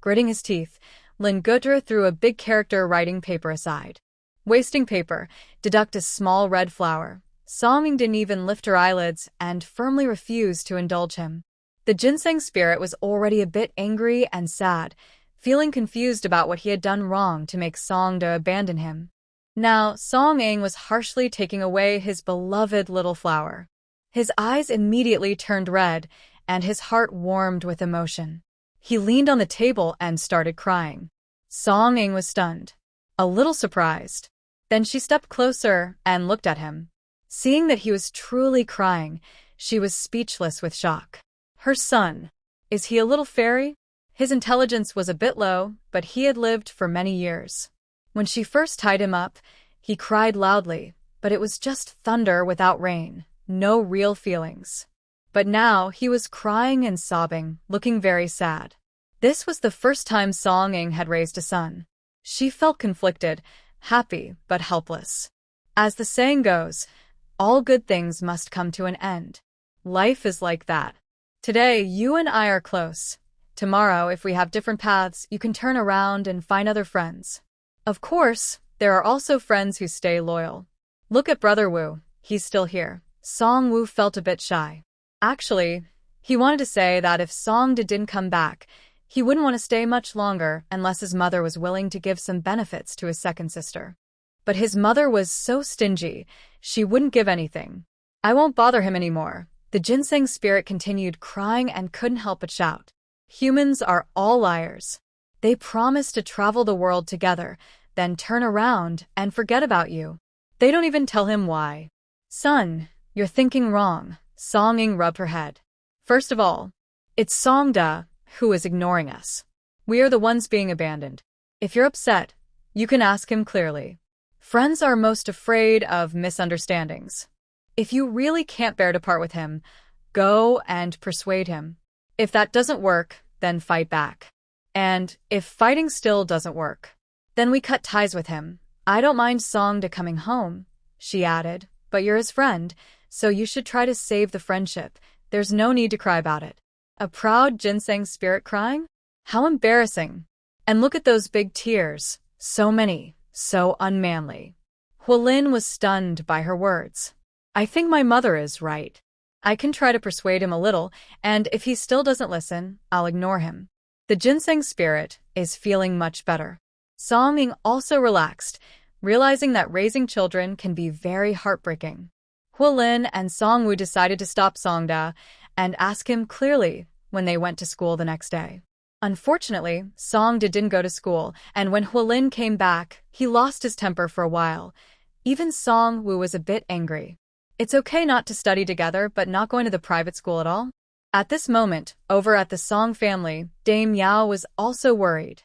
Gritting his teeth, Lin-gur threw a big character writing paper aside. Wasting paper, deduct a small red flower. Song-ing didn't even lift her eyelids and firmly refused to indulge him. The ginseng spirit was already a bit angry and sad, feeling confused about what he had done wrong to make Song-da abandon him. Now, Song-ing was harshly taking away his beloved little flower. His eyes immediately turned red, and his heart warmed with emotion. He leaned on the table and started crying. Song-ing was stunned, a little surprised. Then she stepped closer and looked at him. Seeing that he was truly crying, she was speechless with shock. Her son. Is he a little fairy? His intelligence was a bit low, but he had lived for many years. When she first tied him up, he cried loudly, but it was just thunder without rain, no real feelings. But now he was crying and sobbing, looking very sad. This was the first time Song-ing had raised a son. She felt conflicted, happy but helpless. As the saying goes, all good things must come to an end. Life is like that. Today, you and I are close. Tomorrow, if we have different paths, you can turn around and find other friends. Of course, there are also friends who stay loyal. Look at Brother Woo, he's still here. Song-woo felt a bit shy. Actually, he wanted to say that if Song-da didn't come back, he wouldn't want to stay much longer unless his mother was willing to give some benefits to his second sister. But his mother was so stingy, she wouldn't give anything. I won't bother him anymore. The ginseng spirit continued crying and couldn't help but shout. Humans are all liars. They promise to travel the world together, then turn around and forget about you. They don't even tell him why. Son, you're thinking wrong. Song-ing rubbed her head. First of all, it's Song-da who is ignoring us. We are the ones being abandoned. If you're upset, you can ask him clearly. Friends are most afraid of misunderstandings. If you really can't bear to part with him, go and persuade him. If that doesn't work, then fight back. And if fighting still doesn't work, then we cut ties with him. I don't mind Song-da coming home, she added, but you're his friend, so you should try to save the friendship. There's no need to cry about it. A proud ginseng spirit crying? How embarrassing. And look at those big tears. So many. So unmanly. Hualin was stunned by her words. I think my mother is right. I can try to persuade him a little, and if he still doesn't listen, I'll ignore him. The ginseng spirit is feeling much better. Song-ing also relaxed, realizing that raising children can be very heartbreaking. Hualin and Song-woo decided to stop Song-da and ask him clearly when they went to school the next day. Unfortunately, Song-da didn't go to school, and when Hualin came back, he lost his temper for a while. Even Song-woo was a bit angry. It's okay not to study together but not going to the private school at all? At this moment, over at the Song family, Dame Yao was also worried.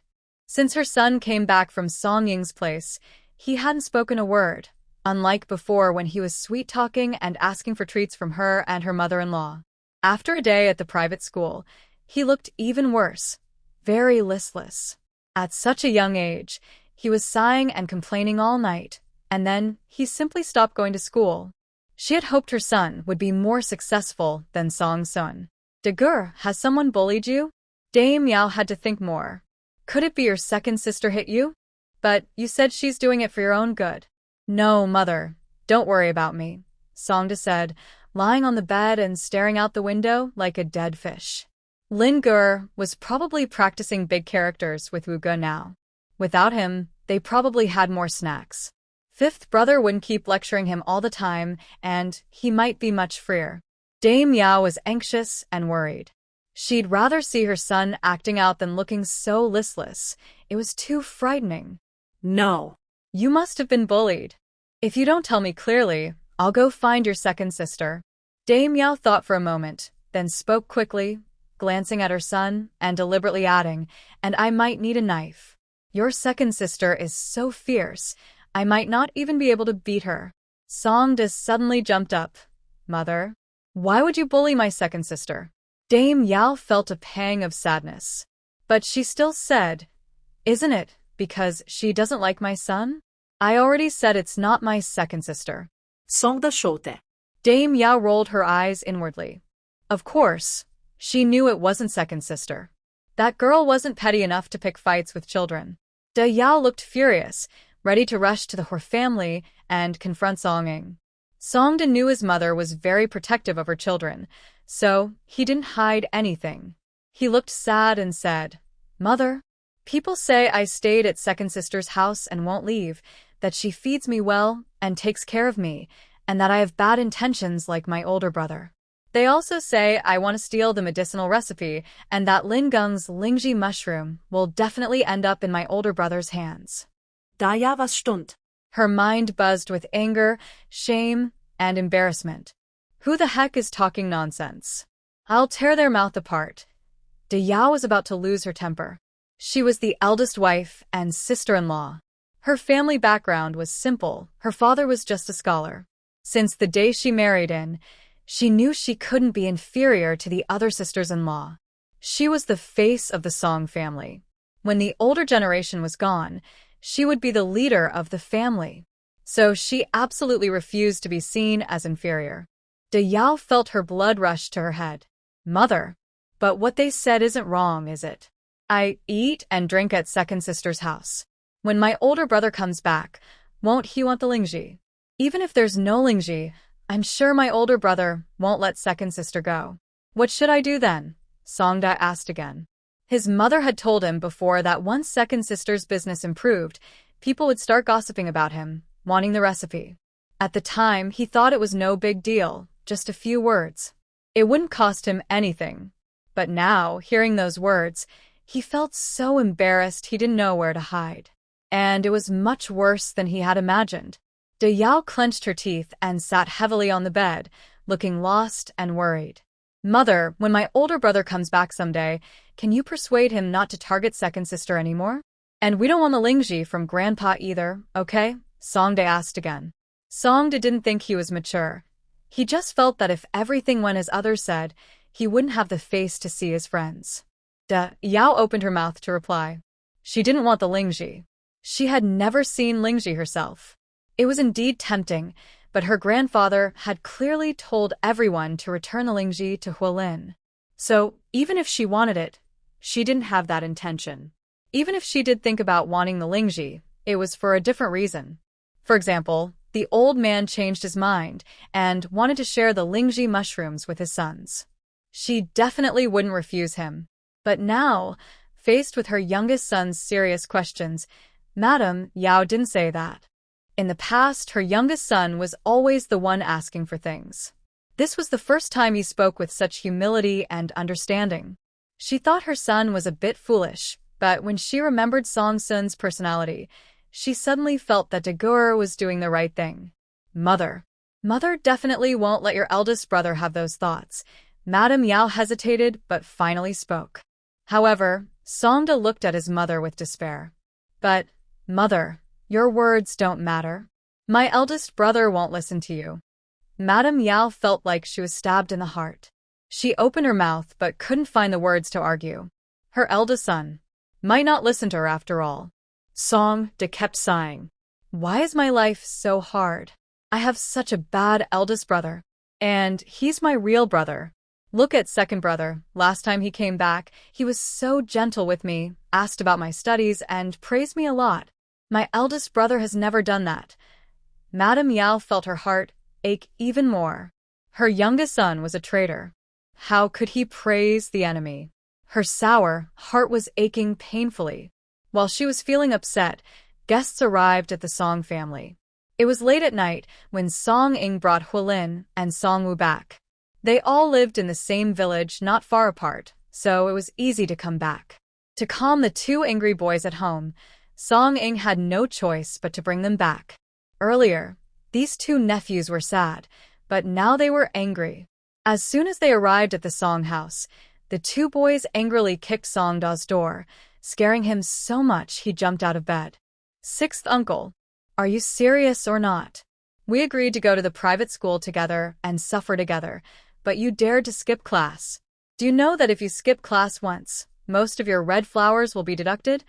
Since her son came back from Song Ying's place, he hadn't spoken a word, unlike before when he was sweet-talking and asking for treats from her and her mother-in-law. After a day at the private school, he looked even worse, very listless. At such a young age, he was sighing and complaining all night, and then he simply stopped going to school. She had hoped her son would be more successful than Song's son. "Dagur, has someone bullied you?" Dame Yao had to think more. "Could it be your second sister hit you? But you said she's doing it for your own good." "No, mother, don't worry about me," Songda said, lying on the bed and staring out the window like a dead fish. Lin Gur was probably practicing big characters with Wu Ge now. Without him, they probably had more snacks. Fifth brother wouldn't keep lecturing him all the time, and he might be much freer. Dame Yao was anxious and worried. She'd rather see her son acting out than looking so listless. It was too frightening. No. "You must have been bullied. If you don't tell me clearly, I'll go find your second sister." Dame Yao thought for a moment, then spoke quickly, glancing at her son and deliberately adding, "And I might need a knife. Your second sister is so fierce, I might not even be able to beat her." Songda suddenly jumped up. "Mother, why would you bully my second sister?" Dame Yao felt a pang of sadness. But she still said, "Isn't it because she doesn't like my son? I already said it's not my second sister." Songda shote. Dame Yao rolled her eyes inwardly. Of course, she knew it wasn't second sister. That girl wasn't petty enough to pick fights with children. Da Yao looked furious, ready to rush to the Hor family and confront Song Ying. Songda knew his mother was very protective of her children, so he didn't hide anything. He looked sad and said, "Mother, people say I stayed at second sister's house and won't leave, that she feeds me well and takes care of me, and that I have bad intentions like my older brother. They also say I want to steal the medicinal recipe and that Lin Gung's Lingji mushroom will definitely end up in my older brother's hands." Daya was stunned. Her mind buzzed with anger, shame, and embarrassment. Who the heck is talking nonsense? I'll tear their mouth apart. Da Yao was about to lose her temper. She was the eldest wife and sister-in-law. Her family background was simple. Her father was just a scholar. Since the day she married in, she knew she couldn't be inferior to the other sisters-in-law. She was the face of the Song family. When the older generation was gone, she would be the leader of the family. So she absolutely refused to be seen as inferior. Da Yao felt her blood rush to her head. "Mother, but what they said isn't wrong, is it? I eat and drink at second sister's house. When my older brother comes back, won't he want the Lingji? Even if there's no Lingji, I'm sure my older brother won't let second sister go. What should I do then?" Songda asked again. His mother had told him before that once second sister's business improved, people would start gossiping about him, wanting the recipe. At the time, he thought it was no big deal, just a few words. It wouldn't cost him anything. But now, hearing those words, he felt so embarrassed he didn't know where to hide. And it was much worse than he had imagined. Da Yao clenched her teeth and sat heavily on the bed, looking lost and worried. "Mother, when my older brother comes back someday, can you persuade him not to target second sister anymore? And we don't want the Lingji from Grandpa either, okay?" Songda asked again. Songda didn't think he was mature. He just felt that if everything went as others said, he wouldn't have the face to see his friends. Da Yao opened her mouth to reply. She didn't want the Lingji. She had never seen Lingji herself. It was indeed tempting, but her grandfather had clearly told everyone to return the Lingji to Hualin. So, even if she wanted it, she didn't have that intention. Even if she did think about wanting the Lingji, it was for a different reason. For example, the old man changed his mind and wanted to share the Lingji mushrooms with his sons. She definitely wouldn't refuse him. But now, faced with her youngest son's serious questions, Madame Yao didn't say that. In the past, her youngest son was always the one asking for things. This was the first time he spoke with such humility and understanding. She thought her son was a bit foolish, but when she remembered Song Sun's personality, she suddenly felt that Dagur was doing the right thing. Mother definitely won't let your eldest brother have those thoughts. Madame Yao hesitated but finally spoke. However, Songda looked at his mother with despair. But, mother, your words don't matter. My eldest brother won't listen to you. Madame Yao felt like she was stabbed in the heart. She opened her mouth but couldn't find the words to argue. Her eldest son might not listen to her after all. Songda kept sighing. Why is my life so hard? I have such a bad eldest brother. And he's my real brother. Look at second brother. Last time he came back, he was so gentle with me, asked about my studies, and praised me a lot. My eldest brother has never done that. Madame Yao felt her heart ache even more. Her youngest son was a traitor. How could he praise the enemy? Her sour heart was aching painfully. While she was feeling upset, guests arrived at the Song family. It was late at night when Song Ying brought Huilin and Song Wu back. They all lived in the same village not far apart, so it was easy to come back. To calm the two angry boys at home, Song Ying had no choice but to bring them back. Earlier, these two nephews were sad, but now they were angry. As soon as they arrived at the Song house, the two boys angrily kicked Songda's door, scaring him so much he jumped out of bed. Sixth uncle, are you serious or not? We agreed to go to the private school together and suffer together, but you dared to skip class. Do you know that if you skip class once, most of your red flowers will be deducted?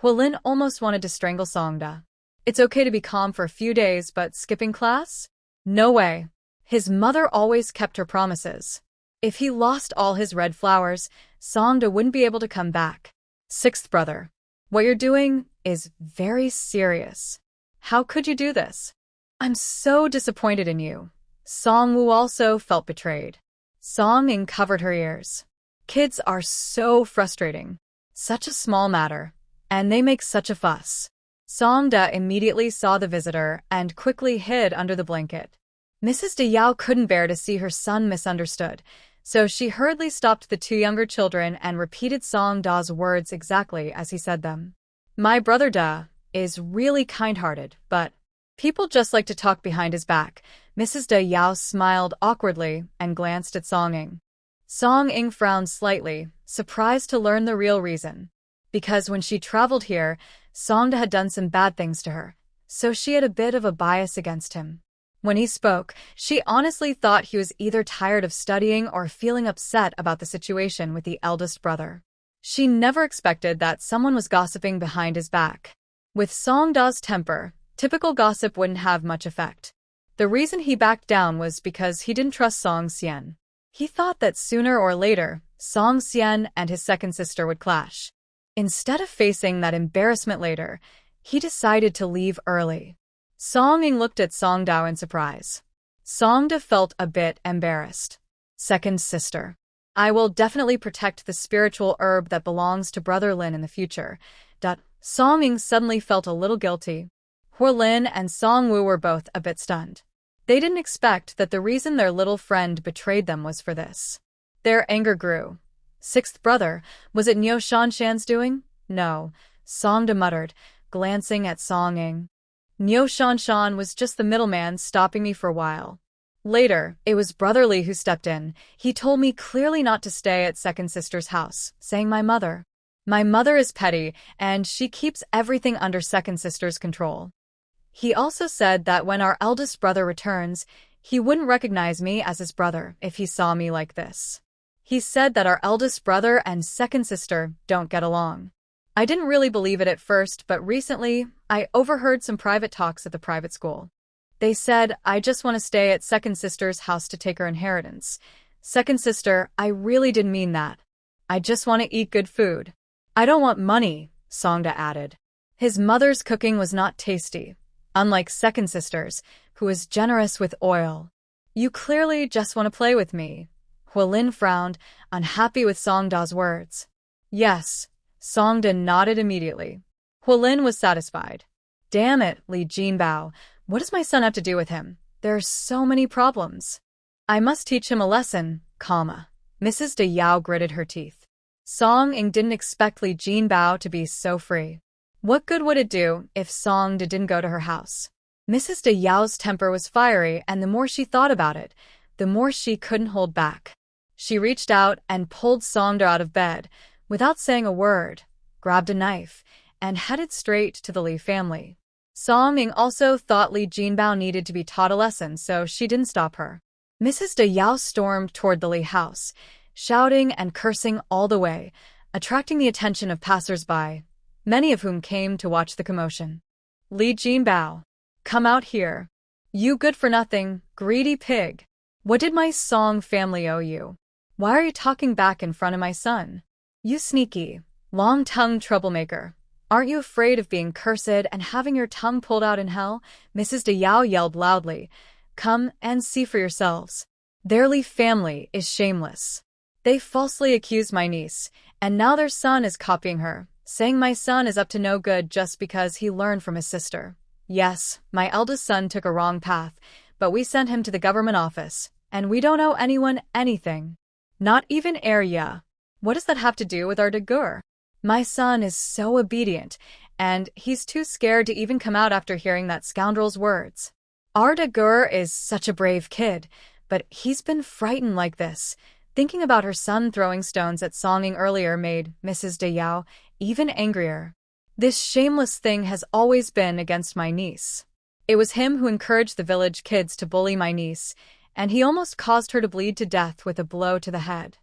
Huilin almost wanted to strangle Songda. It's okay to be calm for a few days, but skipping class? No way. His mother always kept her promises. If he lost all his red flowers, Songda wouldn't be able to come back. Sixth brother, what you're doing is very serious. How could you do this? I'm so disappointed in you. Song Wu also felt betrayed. Song Ying covered her ears. Kids are so frustrating. Such a small matter, and they make such a fuss. Songda immediately saw the visitor and quickly hid under the blanket. Mrs. De Yao couldn't bear to see her son misunderstood, so she hurriedly stopped the two younger children and repeated Songda's words exactly as he said them. My brother Da is really kind-hearted, but people just like to talk behind his back. Mrs. De Yao smiled awkwardly and glanced at Song Ying. Song Ying frowned slightly, surprised to learn the real reason. Because when she traveled here, Songda had done some bad things to her, so she had a bit of a bias against him. When he spoke, she honestly thought he was either tired of studying or feeling upset about the situation with the eldest brother. She never expected that someone was gossiping behind his back. With Songda's temper, typical gossip wouldn't have much effect. The reason he backed down was because he didn't trust Song Xian. He thought that sooner or later, Song Xian and his second sister would clash. Instead of facing that embarrassment later, he decided to leave early. Song Ying looked at Songda in surprise. Songda felt a bit embarrassed. Second sister. I will definitely protect the spiritual herb that belongs to Brother Lin in the future. Song Ying suddenly felt a little guilty. Huilin and Song Wu were both a bit stunned. They didn't expect that the reason their little friend betrayed them was for this. Their anger grew. Sixth brother, was it Niu Shanshan's doing? No, Songda muttered, glancing at Song Ying. Niu Shanshan was just the middleman stopping me for a while. Later, it was Brother Li who stepped in. He told me clearly not to stay at second sister's house, saying my mother is petty, and she keeps everything under second sister's control. He also said that when our eldest brother returns, he wouldn't recognize me as his brother if he saw me like this. He said that our eldest brother and second sister don't get along. I didn't really believe it at first, but recently, I overheard some private talks at the private school. They said, I just want to stay at second sister's house to take her inheritance. Second sister, I really didn't mean that. I just want to eat good food. I don't want money, Songda added. His mother's cooking was not tasty, unlike second sister's, who is generous with oil. You clearly just want to play with me. Huilin frowned, unhappy with Songda's words. Yes, Songda nodded immediately. Huilin was satisfied. Damn it, Li Jinbao, what does my son have to do with him? There are so many problems. I must teach him a lesson, comma. Mrs. De Yao gritted her teeth. Song Ying didn't expect Li Jinbao to be so free. What good would it do if Songda didn't go to her house? Mrs. De Yao's temper was fiery, and the more she thought about it, the more she couldn't hold back. She reached out and pulled Songdo out of bed, without saying a word, grabbed a knife, and headed straight to the Lee family. Song Ying also thought Li Jinbao needed to be taught a lesson, so she didn't stop her. Mrs. De Yao stormed toward the Lee house, shouting and cursing all the way, attracting the attention of passers-by, many of whom came to watch the commotion. Li Jinbao, come out here. You good-for-nothing, greedy pig. What did my Song family owe you? Why are you talking back in front of my son? You sneaky, long-tongued troublemaker. Aren't you afraid of being cursed and having your tongue pulled out in hell? Mrs. De Yao yelled loudly. Come and see for yourselves. Their Li family is shameless. They falsely accused my niece, and now their son is copying her, saying my son is up to no good just because he learned from his sister. Yes, my eldest son took a wrong path, but we sent him to the government office, and we don't owe anyone anything. Not even Arya. What does that have to do with our Dagur? My son is so obedient, and he's too scared to even come out after hearing that scoundrel's words. Our Dagur is such a brave kid, but he's been frightened like this. Thinking about her son throwing stones at Song Ying earlier made Mrs. De Yao even angrier. This shameless thing has always been against my niece. It was him who encouraged the village kids to bully my niece, and he almost caused her to bleed to death with a blow to the head.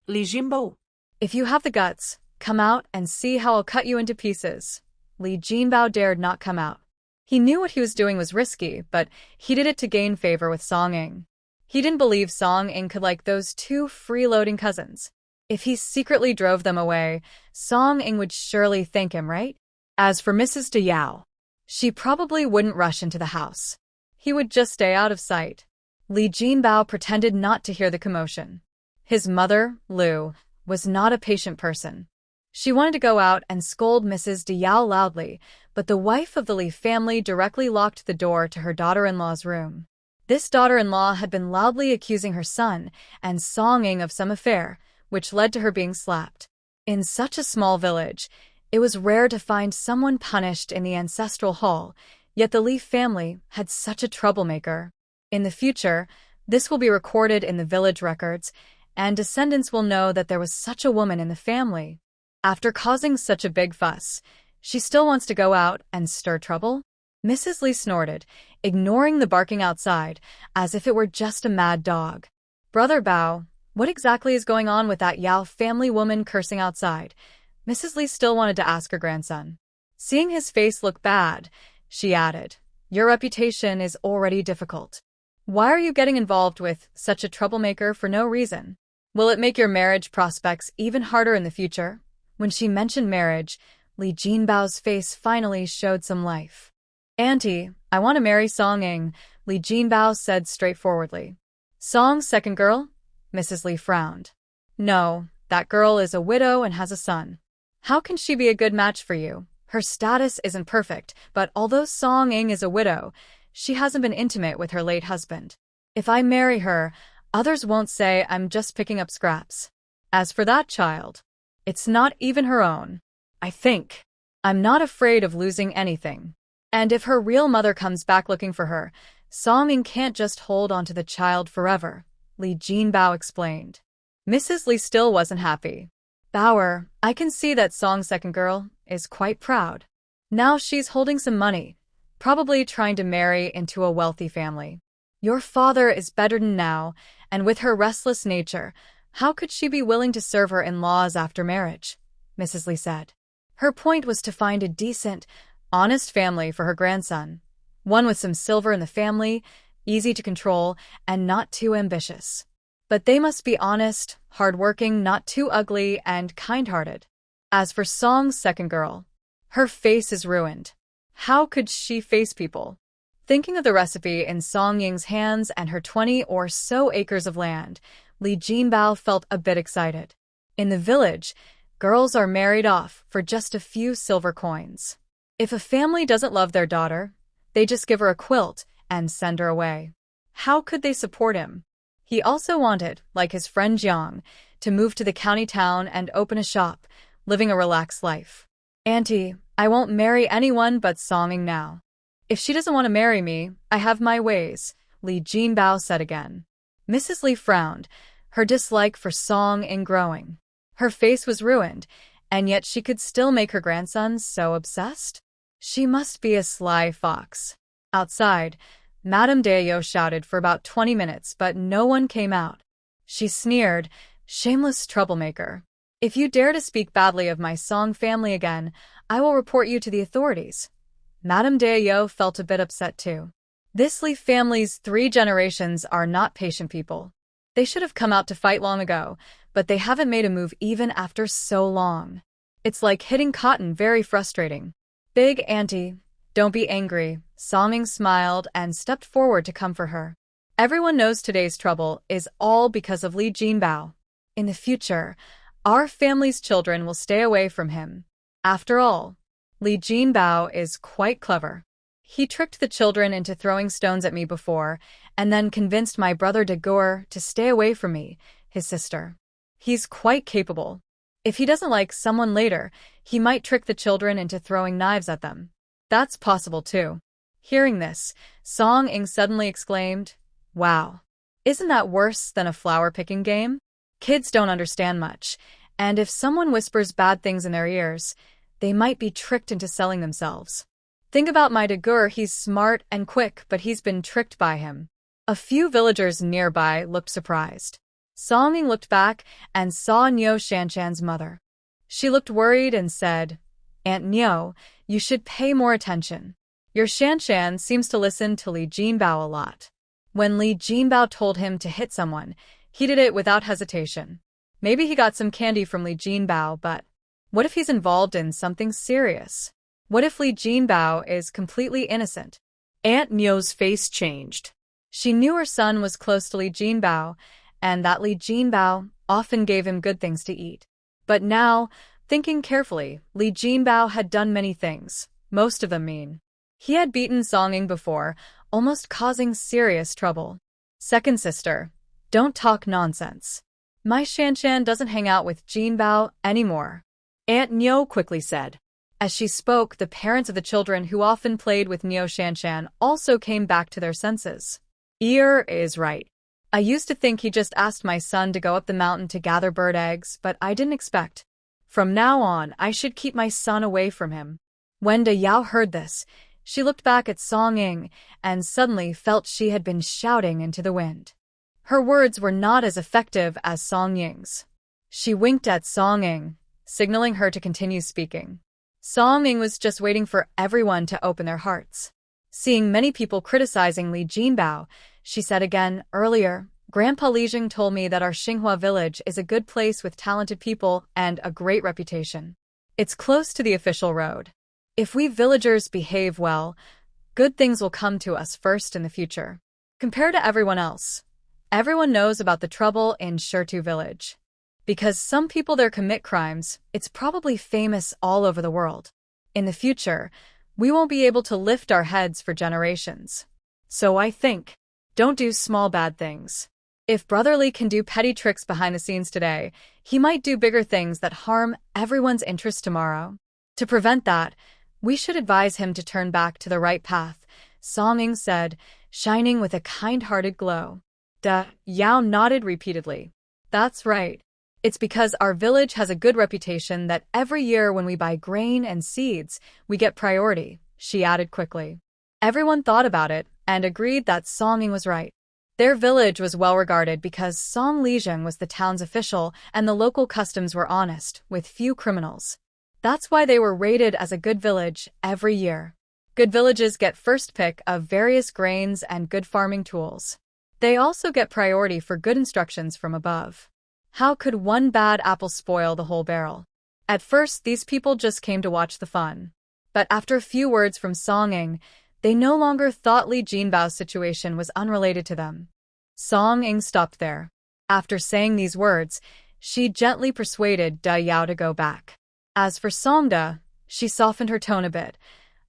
Li Jinbao, If you have the guts, come out and see how I'll cut you into pieces. Li Jinbao dared not come out. He knew what he was doing was risky, but he did it to gain favor with Song Ying. He didn't believe Song Ying could like those two freeloading cousins. If he secretly drove them away, Song Ying would surely thank him, right? As for Mrs. De Yao, she probably wouldn't rush into the house. He would just stay out of sight. Li Jinbao pretended not to hear the commotion. His mother, Lu, was not a patient person. She wanted to go out and scold Mrs. De Yao loudly, but the wife of the Li family directly locked the door to her daughter-in-law's room. This daughter-in-law had been loudly accusing her son and Song Ying of some affair, which led to her being slapped. In such a small village, it was rare to find someone punished in the ancestral hall, yet the Li family had such a troublemaker. In the future, this will be recorded in the village records, and descendants will know that there was such a woman in the family. After causing such a big fuss, she still wants to go out and stir trouble? Mrs. Li snorted, ignoring the barking outside, as if it were just a mad dog. Brother Bao, what exactly is going on with that Yao family woman cursing outside? Mrs. Li still wanted to ask her grandson. Seeing his face look bad, she added, your reputation is already difficult. Why are you getting involved with such a troublemaker for no reason? Will it make your marriage prospects even harder in the future? When she mentioned marriage, Li Jinbao's face finally showed some life. Auntie, I want to marry Song Ying, Li Jinbao said straightforwardly. Song's second girl? Mrs. Li frowned. No, that girl is a widow and has a son. How can she be a good match for you? Her status isn't perfect, but although Song Ying is a widow, she hasn't been intimate with her late husband. If I marry her, others won't say I'm just picking up scraps. As for that child, it's not even her own. I think. I'm not afraid of losing anything. And if her real mother comes back looking for her, Song Ying can't just hold onto the child forever, Li Jinbao explained. Mrs. Li still wasn't happy. Bauer, I can see that Song's second girl is quite proud. Now she's holding some money, probably trying to marry into a wealthy family. Your father is bedridden now, and with her restless nature, how could she be willing to serve her in-laws after marriage? Mrs. Li said. Her point was to find a decent, honest family for her grandson, one with some silver in the family, easy to control, and not too ambitious. But they must be honest, hardworking, not too ugly, and kind-hearted. As for Song's second girl, her face is ruined. How could she face people? Thinking of the recipe in Song Ying's hands and her 20 or so acres of land, Li Jinbao felt a bit excited. In the village, girls are married off for just a few silver coins. If a family doesn't love their daughter, they just give her a quilt and send her away. How could they support him? He also wanted, like his friend Jiang, to move to the county town and open a shop, living a relaxed life. Auntie, I won't marry anyone but Song Ying now. If she doesn't want to marry me, I have my ways, Li Jinbao said again. Mrs. Li frowned. her dislike for Song In growing. Her face was ruined, and yet she could still make her grandson so obsessed? She must be a sly fox. Outside, Madame Dayo shouted for about 20 minutes, but no one came out. She sneered, "Shameless troublemaker. If you dare to speak badly of my Song family again, I will report you to the authorities." Madame Dayo felt a bit upset too. This Li family's 3 generations are not patient people. They should have come out to fight long ago, but they haven't made a move even after so long. It's like hitting cotton, very frustrating. "Big Auntie, don't be angry." Songing smiled and stepped forward to comfort her. Everyone knows today's trouble is all because of Li Jinbao. In the future, our family's children will stay away from him. After all, Li Jinbao is quite clever. He tricked the children into throwing stones at me before, and then convinced my brother Dagur to stay away from me, his sister. He's quite capable. If he doesn't like someone later, he might trick the children into throwing knives at them. That's possible too. Hearing this, Song Ing suddenly exclaimed, "Wow. Isn't that worse than a flower-picking game?" Kids don't understand much, and if someone whispers bad things in their ears, they might be tricked into selling themselves. Think about my Dagur, he's smart and quick, but he's been tricked by him. A few villagers nearby looked surprised. Song Ing looked back and saw Niu Shanshan's mother. She looked worried and said, "Aunt Niu, you should pay more attention. Your Shanshan seems to listen to Li Jinbao a lot." When Li Jinbao told him to hit someone, he did it without hesitation. Maybe he got some candy from Li Jinbao, but what if he's involved in something serious? What if Li Jinbao is completely innocent? Aunt Niu's face changed. She knew her son was close to Li Jinbao, and that Li Jinbao often gave him good things to eat. But now, thinking carefully, Li Jinbao had done many things, most of them mean. He had beaten Song Ing before, almost causing serious trouble. "Second sister, don't talk nonsense. My Shanshan doesn't hang out with Jinbao anymore," Aunt Niu quickly said. As she spoke, the parents of the children who often played with Niu Shanshan also came back to their senses. "Ear is right. I used to think he just asked my son to go up the mountain to gather bird eggs, but I didn't expect. From now on, I should keep my son away from him." When Da Yao heard this, she looked back at Song Ing and suddenly felt she had been shouting into the wind. Her words were not as effective as Song Ying's. She winked at Song Ing, signaling her to continue speaking. Song Ing was just waiting for everyone to open their hearts. Seeing many people criticizing Li Jinbao, she said again, "Earlier, Grandpa Li Jing told me that our Xinghua village is a good place with talented people and a great reputation. It's close to the official road. If we villagers behave well, good things will come to us first in the future. Compared to everyone else, everyone knows about the trouble in Shirtu village. Because some people there commit crimes, it's probably famous all over the world. In the future, we won't be able to lift our heads for generations. So I think, don't do small bad things. If Brother Li can do petty tricks behind the scenes today, he might do bigger things that harm everyone's interest tomorrow. To prevent that, we should advise him to turn back to the right path," Song Ing said, shining with a kind-hearted glow. Da Yao nodded repeatedly. "That's right. It's because our village has a good reputation that every year when we buy grain and seeds, we get priority," she added quickly. Everyone thought about it and agreed that Song Ing was right. Their village was well regarded because Song Lijing was the town's official and the local customs were honest, with few criminals. That's why they were rated as a good village every year. Good villages get first pick of various grains and good farming tools. They also get priority for good instructions from above. How could one bad apple spoil the whole barrel? At first, these people just came to watch the fun. But after a few words from Song Ing, they no longer thought Li Jinbao's situation was unrelated to them. Song Ing stopped there. After saying these words, she gently persuaded Da Yao to go back. As for Song Da, she softened her tone a bit.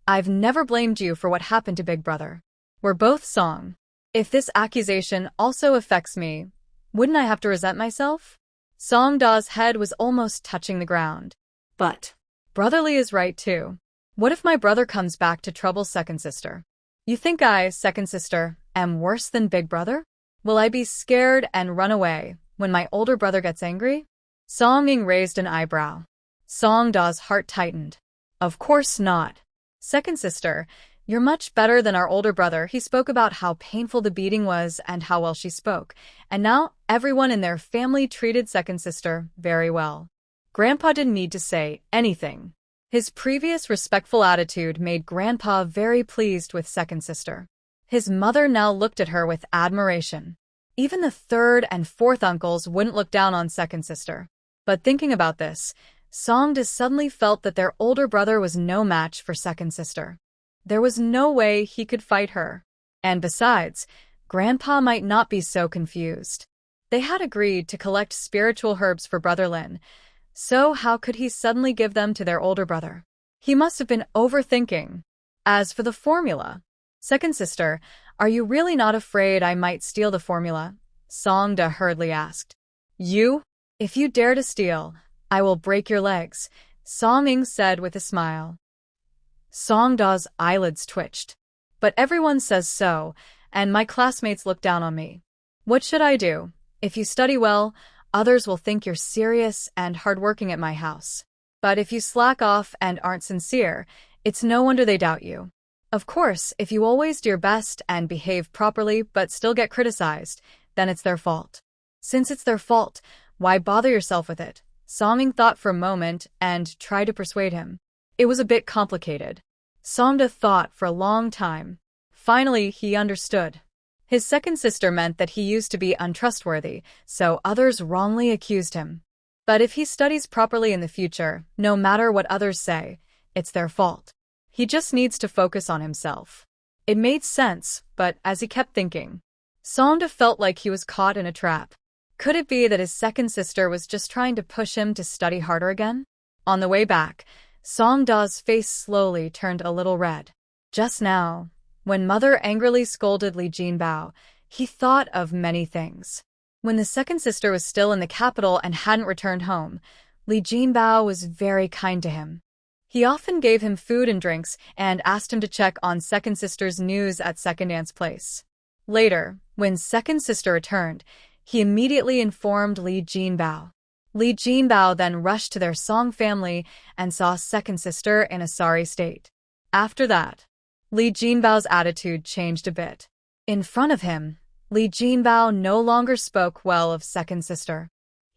"I've never blamed you for what happened to Big Brother. We're both Song. If this accusation also affects me, wouldn't I have to resent myself?" Song Da's head was almost touching the ground. "But Brother Li is right too. What if my brother comes back to trouble second sister? You think I, second sister, am worse than Big Brother? Will I be scared and run away, When my older brother gets angry? Song Ying raised an eyebrow. Song Da's heart tightened. Of course not. Second sister, you're much better than our older brother. He spoke about how painful the beating was and how well she spoke. And now everyone in their family treated second sister very well. Grandpa didn't need to say anything. His previous respectful attitude made Grandpa very pleased with second sister. His mother now looked at her with admiration. Even the third and fourth uncles wouldn't look down on second sister. But thinking about this, Songda suddenly felt that their older brother was no match for second sister. There was no way he could fight her. And besides, Grandpa might not be so confused. They had agreed to collect spiritual herbs for Brother Lin, so how could he suddenly give them to their older brother? He must have been overthinking. As for the formula, second sister, are you really not afraid I might steal the formula? Songda hurriedly asked. You? If you dare to steal, I will break your legs, Song Ying said with a smile. Songda's eyelids twitched. But everyone says so, and my classmates look down on me. What should I do? If you study well, others will think you're serious and hardworking at my house. But if you slack off and aren't sincere, it's no wonder they doubt you. Of course, if you always do your best and behave properly but still get criticized, then it's their fault. Since it's their fault, why bother yourself with it? Song Ying thought for a moment and tried to persuade him. It was a bit complicated. Songda thought for a long time. Finally, he understood. His second sister meant that he used to be untrustworthy, so others wrongly accused him. But if he studies properly in the future, no matter what others say, it's their fault. He just needs to focus on himself. It made sense, but as he kept thinking, Songda felt like he was caught in a trap. Could it be that his second sister was just trying to push him to study harder again? On the way back, Songda's face slowly turned a little red. Just now, when Mother angrily scolded Li Jinbao, he thought of many things. When the second sister was still in the capital and hadn't returned home, Li Jinbao was very kind to him. He often gave him food and drinks and asked him to check on second sister's news at second aunt's place. Later, when second sister returned, he immediately informed Li Jinbao. Li Jinbao then rushed to their Song family and saw second sister in a sorry state. After that, Li Jinbao's attitude changed a bit. In front of him, Li Jinbao no longer spoke well of second sister.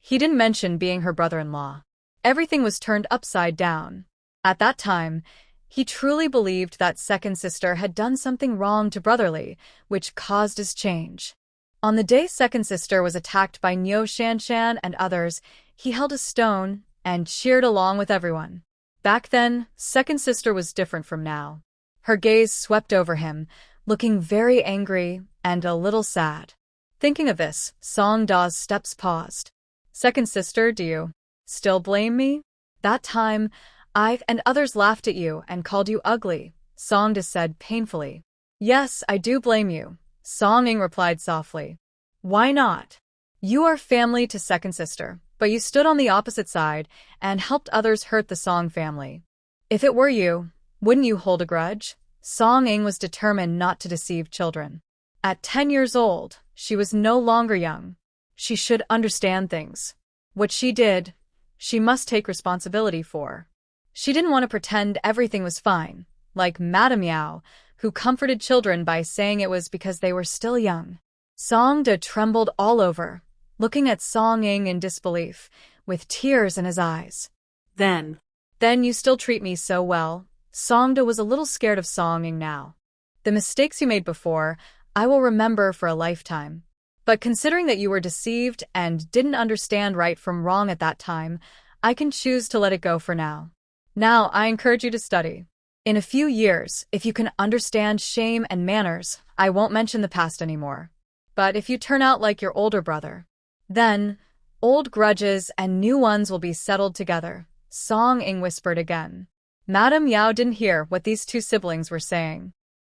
He didn't mention being her brother-in-law. Everything was turned upside down. At that time, he truly believed that second sister had done something wrong to Brother Li, which caused his change. On the day second sister was attacked by Niu Shanshan and others, he held a stone and cheered along with everyone. Back then, second sister was different from now. Her gaze swept over him, looking very angry and a little sad. Thinking of this, Song Da's steps paused. Second sister, do you still blame me? That time, I and others laughed at you and called you ugly, Song Da said painfully. Yes, I do blame you, Song Ying replied softly. Why not? You are family to second sister, but you stood on the opposite side and helped others hurt the Song family. If it were you, wouldn't you hold a grudge? Song Ying was determined not to deceive children. At 10 years old, she was no longer young. She should understand things. What she did, she must take responsibility for. She didn't want to pretend everything was fine, like Madame Yao, who comforted children by saying it was because they were still young. Song Da trembled all over, looking at Song Ying in disbelief, with tears in his eyes. Then you still treat me so well. Song Da was a little scared of Song Ying now. The mistakes you made before, I will remember for a lifetime. But considering that you were deceived and didn't understand right from wrong at that time, I can choose to let it go for now. Now, I encourage you to study. In a few years, if you can understand shame and manners, I won't mention the past anymore. But if you turn out like your older brother, then old grudges and new ones will be settled together, Song Ying whispered again. Madame Yao didn't hear what these two siblings were saying.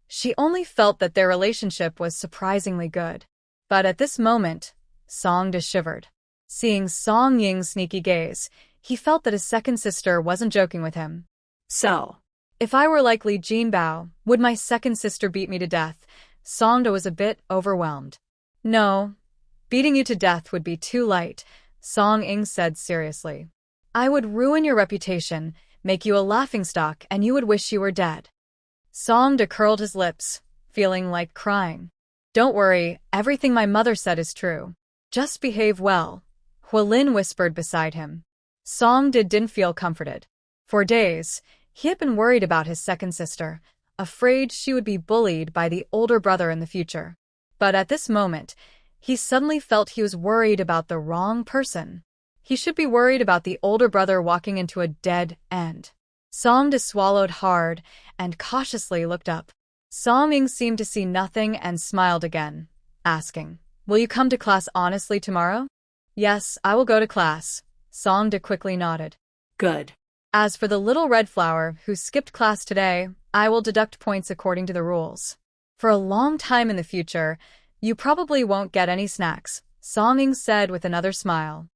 She only felt that their relationship was surprisingly good. But at this moment, Song Da shivered. Seeing Song Ying's sneaky gaze, he felt that his second sister wasn't joking with him. so, If I were like Li Jinbao, would my second sister beat me to death? Song Da was a bit overwhelmed. No, Beating you to death would be too light, Song Ing said seriously. I would ruin your reputation, make you a laughingstock, and you would wish you were dead. Song De curled his lips, feeling like crying. Don't worry, everything my mother said is true. Just behave well, Hualin whispered beside him. Song De didn't feel comforted. For days, he had been worried about his second sister, afraid she would be bullied by the older brother in the future. But at this moment, he suddenly felt he was worried about the wrong person. He should be worried about the older brother walking into a dead end. Song De swallowed hard and cautiously looked up. Song Ing seemed to see nothing and smiled again, asking, Will you come to class honestly tomorrow? Yes, I will go to class, Song De quickly nodded. Good. As for the little red flower who skipped class today, I will deduct points according to the rules. For a long time in the future, you probably won't get any snacks, Song Ing said with another smile.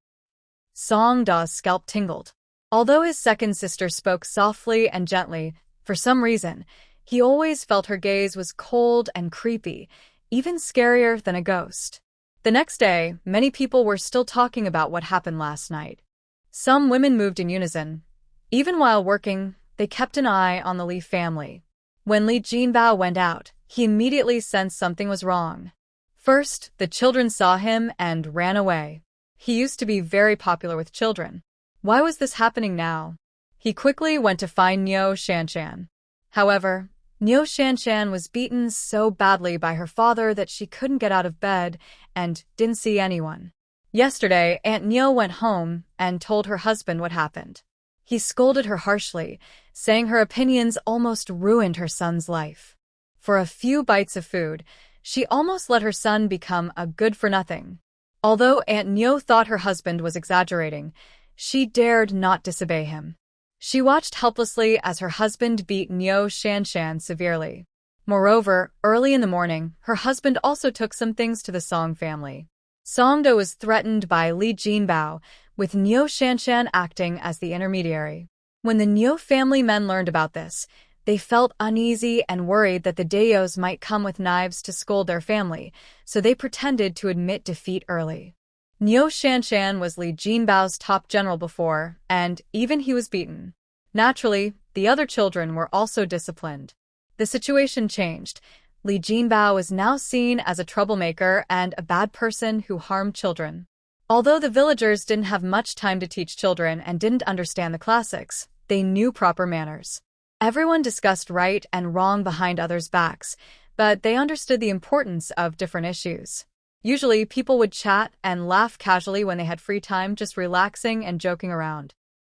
Song Da's scalp tingled. Although his second sister spoke softly and gently, for some reason, he always felt her gaze was cold and creepy, even scarier than a ghost. The next day, many people were still talking about what happened last night. Some women moved in unison. Even while working, they kept an eye on the Li family. When Li Jinbao went out, he immediately sensed something was wrong. First, the children saw him and ran away. He used to be very popular with children. Why was this happening now? He quickly went to find Niu Shanshan. However, Niu Shanshan was beaten so badly by her father that she couldn't get out of bed and didn't see anyone. Yesterday, Aunt Niu went home and told her husband what happened. He scolded her harshly, saying her opinions almost ruined her son's life. For a few bites of food, she almost let her son become a good-for-nothing. Although Aunt Niu thought her husband was exaggerating, she dared not disobey him. She watched helplessly as her husband beat Niu Shanshan severely. Moreover, early in the morning, her husband also took some things to the Song family. Song De was threatened by Li Jinbao, with Niu Shanshan acting as the intermediary. When the Niu family men learned about this, they felt uneasy and worried that the Dayos might come with knives to scold their family, so they pretended to admit defeat early. Niu Shanshan was Li Jinbao's top general before, and even he was beaten. Naturally, the other children were also disciplined. The situation changed. Li Jinbao was now seen as a troublemaker and a bad person who harmed children. Although the villagers didn't have much time to teach children and didn't understand the classics, they knew proper manners. Everyone discussed right and wrong behind others' backs, but they understood the importance of different issues. Usually, people would chat and laugh casually when they had free time, just relaxing and joking around.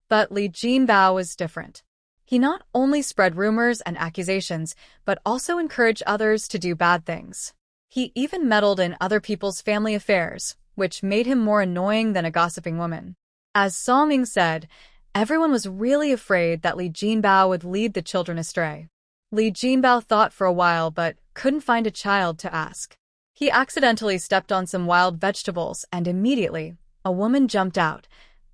But Li Jinbao was different. He not only spread rumors and accusations, but also encouraged others to do bad things. He even meddled in other people's family affairs, which made him more annoying than a gossiping woman. As Song Ing said, everyone was really afraid that Li Jinbao would lead the children astray. Li Jinbao thought for a while but couldn't find a child to ask. He accidentally stepped on some wild vegetables and immediately, a woman jumped out.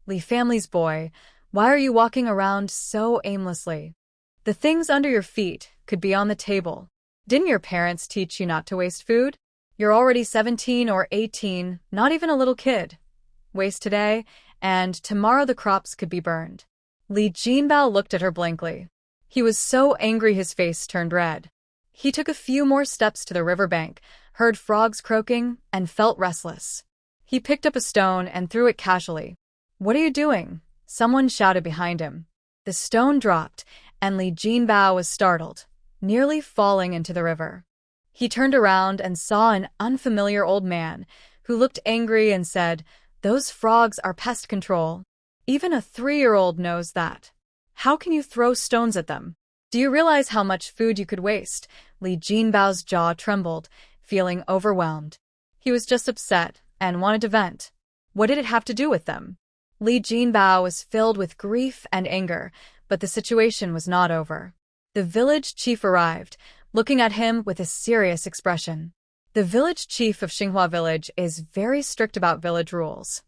Li family's boy, why are you walking around so aimlessly? The things under your feet could be on the table. Didn't your parents teach you not to waste food? You're already 17 or 18, not even a little kid. Waste today, and tomorrow the crops could be burned. Li Jinbao looked at her blankly. He was so angry his face turned red. He took a few more steps to the riverbank, heard frogs croaking, and felt restless. He picked up a stone and threw it casually. What are you doing? Someone shouted behind him. The stone dropped, and Li Jinbao was startled, nearly falling into the river. He turned around and saw an unfamiliar old man, who looked angry and said, Those frogs are pest control. Even a 3-year-old knows that. How can you throw stones at them? Do you realize how much food you could waste? Li Jinbao's jaw trembled, feeling overwhelmed. He was just upset and wanted to vent. What did it have to do with them? Li Jinbao was filled with grief and anger, but the situation was not over. The village chief arrived, looking at him with a serious expression. The village chief of Xinghua village is very strict about village rules.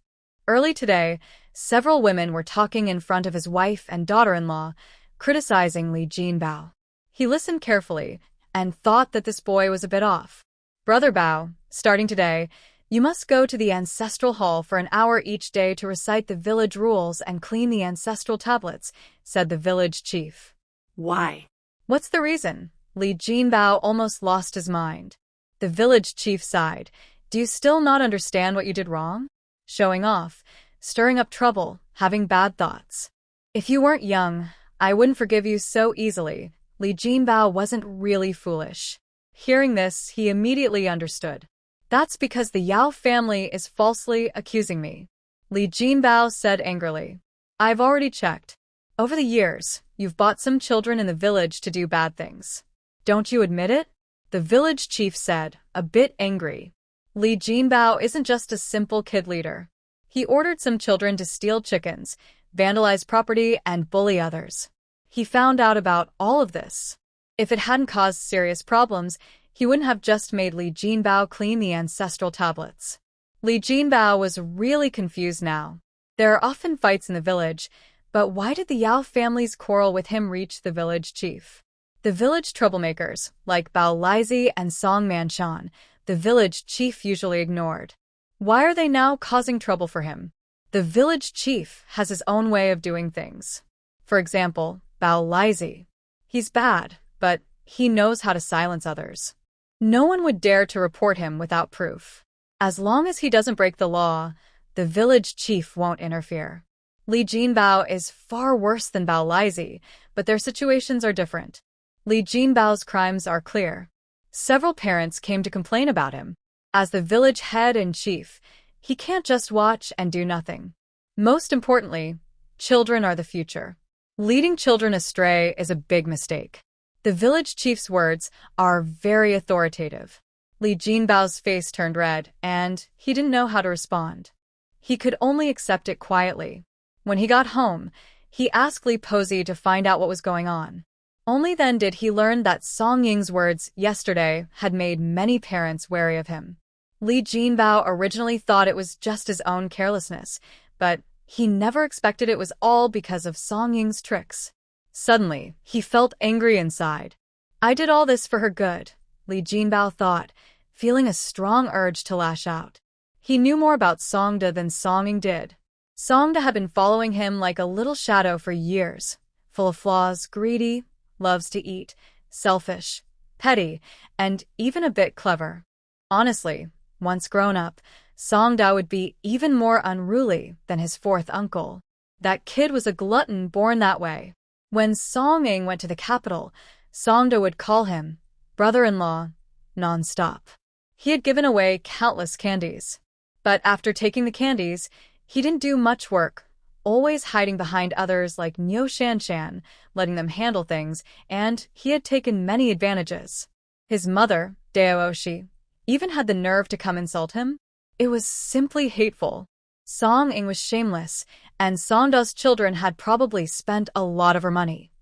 Early today, several women were talking in front of his wife and daughter-in-law, criticizing Li Jinbao. He listened carefully and thought that this boy was a bit off. Brother Bao, starting today, You must go to the ancestral hall for an hour each day to recite the village rules and clean the ancestral tablets, said the village chief. Why? What's the reason? Li Jinbao almost lost his mind. The village chief sighed. Do you still not understand what you did wrong? Showing off, stirring up trouble, having bad thoughts. If you weren't young, I wouldn't forgive you so easily. Li Jinbao wasn't really foolish. Hearing this, he immediately understood. That's because the Yao family is falsely accusing me. Li Jinbao said angrily. I've already checked. Over the years, you've bought some children in the village to do bad things. Don't you admit it? The village chief said, a bit angry. Li Jinbao isn't just a simple kid leader. He ordered some children to steal chickens, vandalize property, and bully others. He found out about all of this. If it hadn't caused serious problems, he wouldn't have just made Li Jinbao clean the ancestral tablets. Li Jinbao was really confused now. There are often fights in the village, but why did the Yao family's quarrel with him reach the village chief? The village troublemakers, like Bao Lizi and Song Manshan, the village chief usually ignored. Why are they now causing trouble for him? The village chief has his own way of doing things. For example, Bao Lizi. He's bad, but he knows how to silence others. No one would dare to report him without proof. As long as he doesn't break the law, the village chief won't interfere. Li Jinbao is far worse than Bao Lizi, but their situations are different. Li Jinbao's crimes are clear. Several parents came to complain about him. As the village head and chief, he can't just watch and do nothing. Most importantly, children are the future. Leading children astray is a big mistake. The village chief's words are very authoritative. Li Jinbao's face turned red, and he didn't know how to respond. He could only accept it quietly. When he got home, he asked Li Pozi to find out what was going on. Only then did he learn that Song Ying's words yesterday had made many parents wary of him. Li Jinbao originally thought it was just his own carelessness, but he never expected it was all because of Song Ying's tricks. Suddenly, he felt angry inside. I did all this for her good, Li Jinbao thought, feeling a strong urge to lash out. He knew more about Songda than Song Ying did. Songda had been following him like a little shadow for years, full of flaws, greedy, loves to eat, selfish, petty, and even a bit clever. Honestly, once grown up, Songda would be even more unruly than his fourth uncle. That kid was a glutton born that way. When Song Ying went to the capital, Songda would call him brother-in-law non-stop. He had given away countless candies. But after taking the candies, he didn't do much work, always hiding behind others like Niu Shanshan, letting them handle things, and he had taken many advantages. His mother, Daoshi, even had the nerve to come insult him. It was simply hateful. Song Ying was shameless, and Songda's children had probably spent a lot of her money,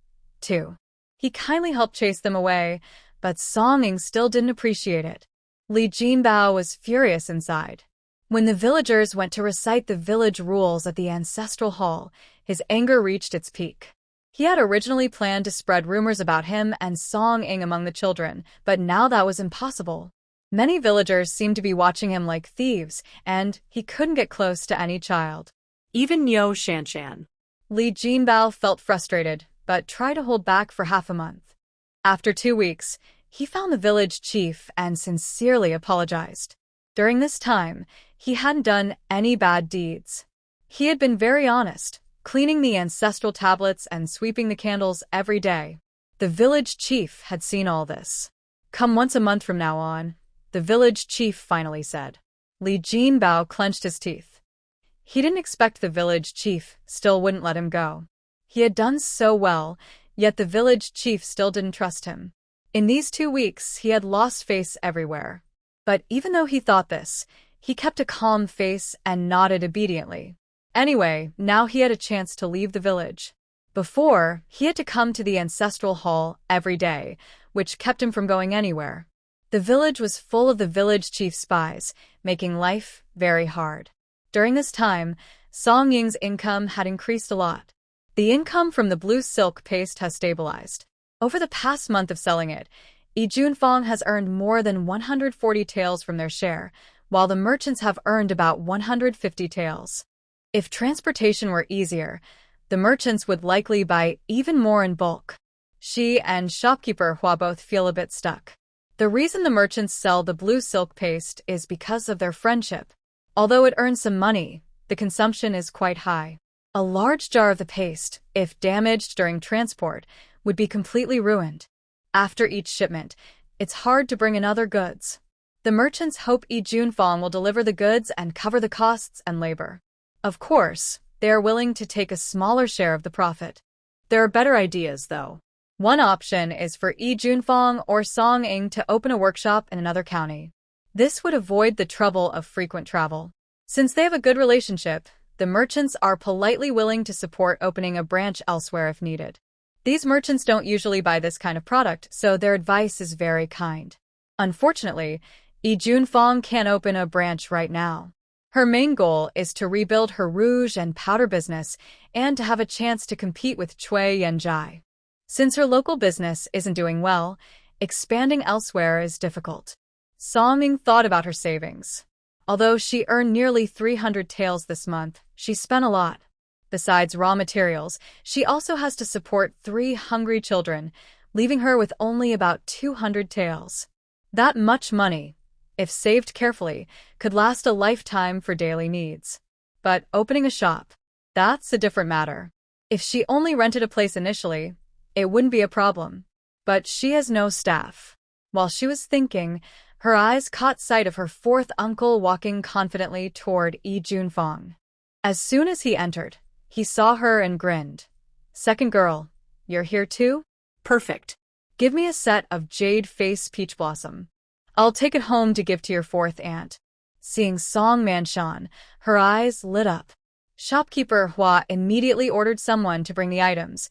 too. He kindly helped chase them away, but Song Ying still didn't appreciate it. Li Jinbao was furious inside. When the villagers went to recite the village rules at the ancestral hall, his anger reached its peak. He had originally planned to spread rumors about him and Song Ying among the children, but now that was impossible. Many villagers seemed to be watching him like thieves, and he couldn't get close to any child. Even Niu Shanshan. Li Jinbao felt frustrated, but tried to hold back for half a month. After 2 weeks, he found the village chief and sincerely apologized. During this time, he hadn't done any bad deeds. He had been very honest, cleaning the ancestral tablets and sweeping the candles every day. The village chief had seen all this. Come once a month from now on, the village chief finally said. Li Jinbao clenched his teeth. He didn't expect the village chief still wouldn't let him go. He had done so well, yet the village chief still didn't trust him. In these 2 weeks, he had lost face everywhere. But even though he thought this, he kept a calm face and nodded obediently. Anyway, now he had a chance to leave the village. Before, he had to come to the ancestral hall every day, which kept him from going anywhere. The village was full of the village chief's spies, making life very hard. During this time, Song Ying's income had increased a lot. The income from the blue silk paste has stabilized. Over the past month of selling it, Yi Junfang has earned more than 140 taels from their share, while the merchants have earned about 150 taels. If transportation were easier, the merchants would likely buy even more in bulk. She and shopkeeper Hua both feel a bit stuck. The reason the merchants sell the blue silk paste is because of their friendship. Although it earns some money, the consumption is quite high. A large jar of the paste, if damaged during transport, would be completely ruined. After each shipment, it's hard to bring in other goods. The merchants hope Yi Junfang will deliver the goods and cover the costs and labor. Of course, they are willing to take a smaller share of the profit. There are better ideas, though. One option is for Yi Junfang or Song Ying to open a workshop in another county. This would avoid the trouble of frequent travel. Since they have a good relationship, the merchants are politely willing to support opening a branch elsewhere if needed. These merchants don't usually buy this kind of product, so their advice is very kind. Unfortunately, Yi Junfang can't open a branch right now. Her main goal is to rebuild her rouge and powder business and to have a chance to compete with Cui Yanjai. Since her local business isn't doing well, expanding elsewhere is difficult. Song Ying thought about her savings. Although she earned nearly 300 taels this month, she spent a lot. Besides raw materials, she also has to support 3 hungry children, leaving her with only about 200 taels. That much money, if saved carefully, could last a lifetime for daily needs. But opening a shop, that's a different matter. If she only rented a place initially, it wouldn't be a problem. But she has no staff. While she was thinking, her eyes caught sight of her fourth uncle walking confidently toward Yi Junfang. As soon as he entered, he saw her and grinned. "Second girl, you're here too? Perfect. Give me a set of jade face peach blossom. I'll take it home to give to your fourth aunt." Seeing Song Manshan, her eyes lit up. Shopkeeper Hua immediately ordered someone to bring the items.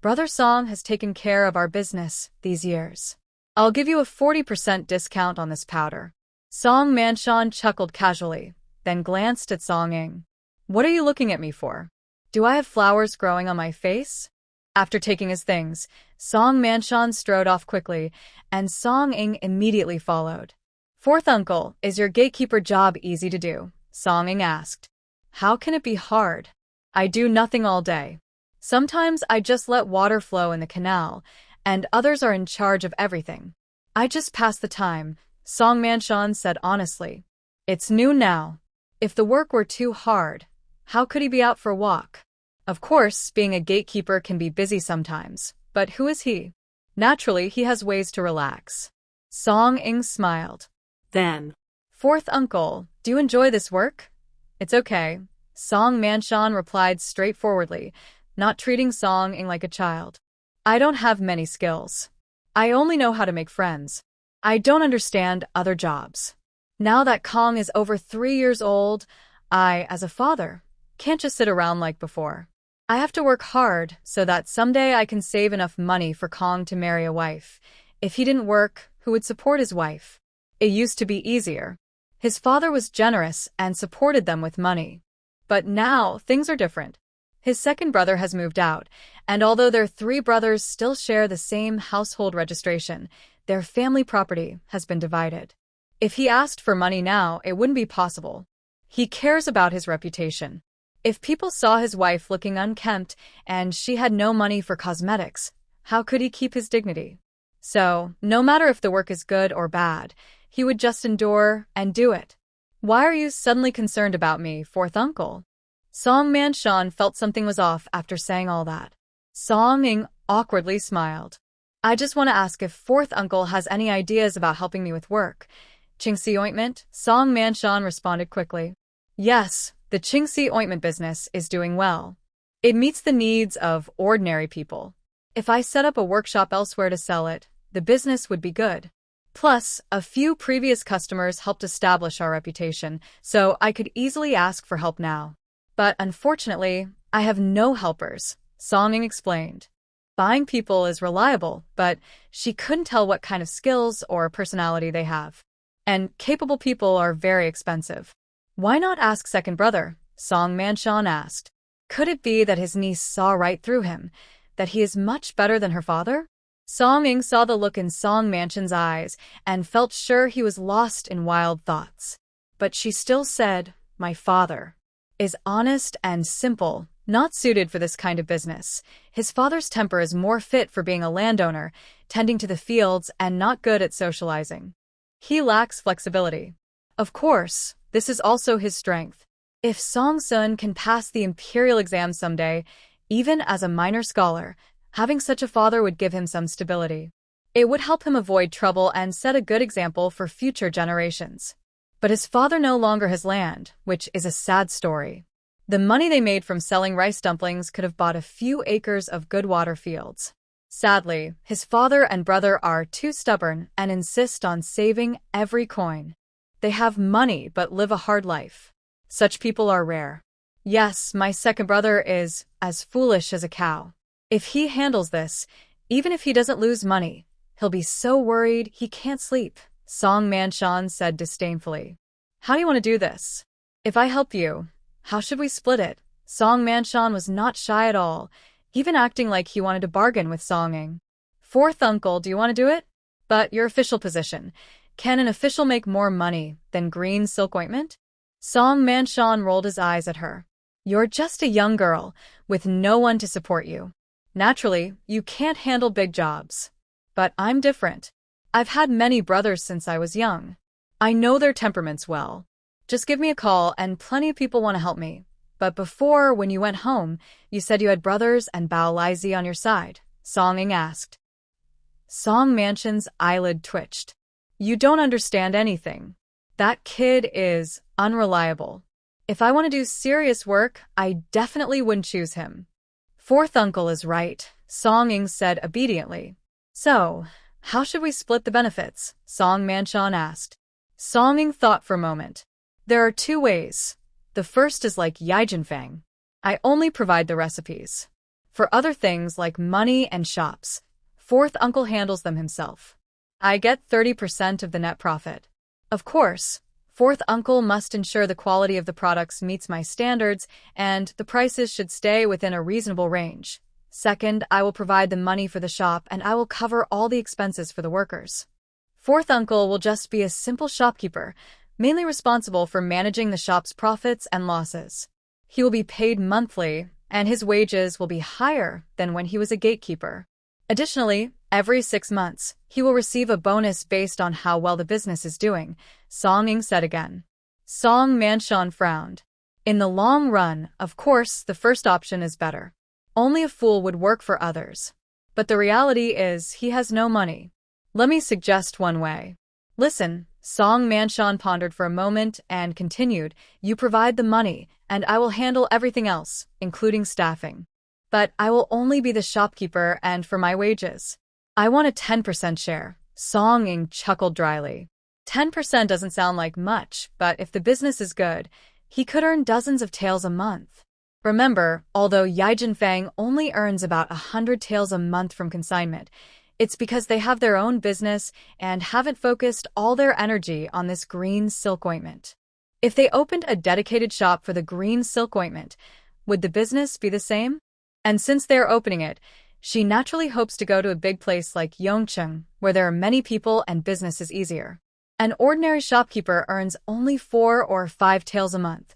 "Brother Song has taken care of our business these years. I'll give you a 40% discount on this powder." Song Manshan chuckled casually, then glanced at Song Ying. "What are you looking at me for? Do I have flowers growing on my face?" After taking his things, Song Manshan strode off quickly, and Song Ying immediately followed. "Fourth uncle, is your gatekeeper job easy to do?" Song Ying asked. "How can it be hard? I do nothing all day. Sometimes I just let water flow in the canal, and others are in charge of everything. I just pass the time," Song Manshan said honestly. "It's noon now. If the work were too hard, how could he be out for a walk?" Of course, being a gatekeeper can be busy sometimes, but who is he? Naturally, he has ways to relax. Song Ying smiled. Then, "Fourth uncle, do you enjoy this work?" "It's okay," Song Manshan replied straightforwardly, not treating Song Ying like a child. "I don't have many skills. I only know how to make friends. I don't understand other jobs. Now that Kong is over 3 years old, I, as a father, can't just sit around like before. I have to work hard so that someday I can save enough money for Kong to marry a wife. If he didn't work, who would support his wife? It used to be easier. His father was generous and supported them with money. But now, things are different. His second brother has moved out, and although their 3 brothers still share the same household registration, their family property has been divided. If he asked for money now, it wouldn't be possible. He cares about his reputation. If people saw his wife looking unkempt and she had no money for cosmetics, how could he keep his dignity? So, no matter if the work is good or bad, he would just endure and do it. "Why are you suddenly concerned about me, fourth uncle?" Song Manshan felt something was off after saying all that. Song Ying awkwardly smiled. "I just want to ask if fourth uncle has any ideas about helping me with work." "Qingxi ointment?" Song Manshan responded quickly. "Yes, the Qingxi ointment business is doing well. It meets the needs of ordinary people. If I set up a workshop elsewhere to sell it, the business would be good. Plus, a few previous customers helped establish our reputation, so I could easily ask for help now. But unfortunately, I have no helpers," Song Ying explained. Buying people is reliable, but she couldn't tell what kind of skills or personality they have. And capable people are very expensive. "Why not ask second brother?" Song Manshan asked. Could it be that his niece saw right through him, that he is much better than her father? Song Ying saw the look in Song Manshan's eyes and felt sure he was lost in wild thoughts. But she still said, "My father is honest and simple, not suited for this kind of business. His father's temper is more fit for being a landowner, tending to the fields, and not good at socializing. He lacks flexibility. Of course, this is also his strength. If Song-sun can pass the imperial exam someday, even as a minor scholar, having such a father would give him some stability. It would help him avoid trouble and set a good example for future generations. But his father no longer has land, which is a sad story. The money they made from selling rice dumplings could have bought a few acres of good water fields. Sadly, his father and brother are too stubborn and insist on saving every coin. They have money but live a hard life. Such people are rare. Yes, my second brother is as foolish as a cow. If he handles this, even if he doesn't lose money, he'll be so worried he can't sleep," Song Manshan said disdainfully. "How do you want to do this? If I help you, how should we split it?" Song Manshan was not shy at all, even acting like he wanted to bargain with Song-ing. "Fourth uncle, do you want to do it? But your official position. Can an official make more money than green silk ointment?" Song Manshan rolled his eyes at her. "You're just a young girl, with no one to support you. Naturally, you can't handle big jobs. But I'm different. I've had many brothers since I was young. I know their temperaments well. Just give me a call and plenty of people want to help me. But before, when you went home, you said you had brothers and Bao Lizi on your side," Song-ing asked. Song Manshan's eyelid twitched. "You don't understand anything. That kid is unreliable. If I want to do serious work, I definitely wouldn't choose him." "Fourth uncle is right," Song-ing said obediently. "So, how should we split the benefits?" Song Manshan asked. Song-ing thought for a moment. "There are two ways. The first is like Yijinfang. I only provide the recipes. For other things like money and shops, fourth uncle handles them himself. I get 30% of the net profit. Of course, fourth uncle must ensure the quality of the products meets my standards and the prices should stay within a reasonable range. Second, I will provide the money for the shop and I will cover all the expenses for the workers. Fourth uncle will just be a simple shopkeeper, mainly responsible for managing the shop's profits and losses. He will be paid monthly, and his wages will be higher than when he was a gatekeeper. Additionally, every 6 months, he will receive a bonus based on how well the business is doing," Song-ing said again. Song Manshan frowned. "In the long run, of course, the first option is better. Only a fool would work for others. But the reality is he has no money. Let me suggest one way. Listen," Song Manshan pondered for a moment and continued, "you provide the money, and I will handle everything else, including staffing. But I will only be the shopkeeper and for my wages. I want a 10% share," Song-ing chuckled dryly. 10% doesn't sound like much, but if the business is good, he could earn dozens of taels a month. Remember, although Yijinfang only earns about 100 taels a month from consignment, it's because they have their own business and haven't focused all their energy on this green silk ointment. If they opened a dedicated shop for the green silk ointment, would the business be the same? And since they're opening it, she naturally hopes to go to a big place like Yongcheng, where there are many people and business is easier. An ordinary shopkeeper earns only 4 or 5 taels a month.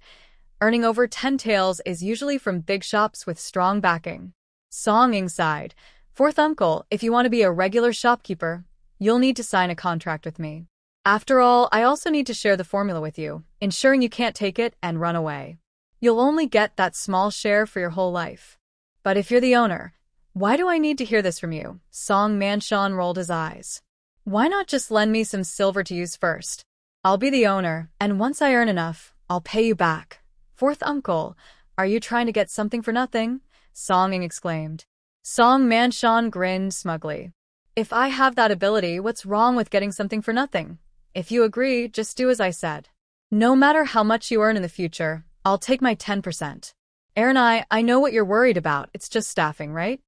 Earning over 10 taels is usually from big shops with strong backing. Song-ing sighed. "Fourth uncle, if you want to be a regular shopkeeper, you'll need to sign a contract with me. After all, I also need to share the formula with you, ensuring you can't take it and run away. You'll only get that small share for your whole life. But if you're the owner, why do I need to hear this from you?" Song Manshan rolled his eyes. "Why not just lend me some silver to use first? I'll be the owner, and once I earn enough, I'll pay you back." "Fourth uncle, are you trying to get something for nothing?" Song-ing exclaimed. Song Manshan grinned smugly. "If I have that ability, what's wrong with getting something for nothing? If you agree, just do as I said. No matter how much you earn in the future, I'll take my 10%. Aaron, I know what you're worried about, it's just staffing, right?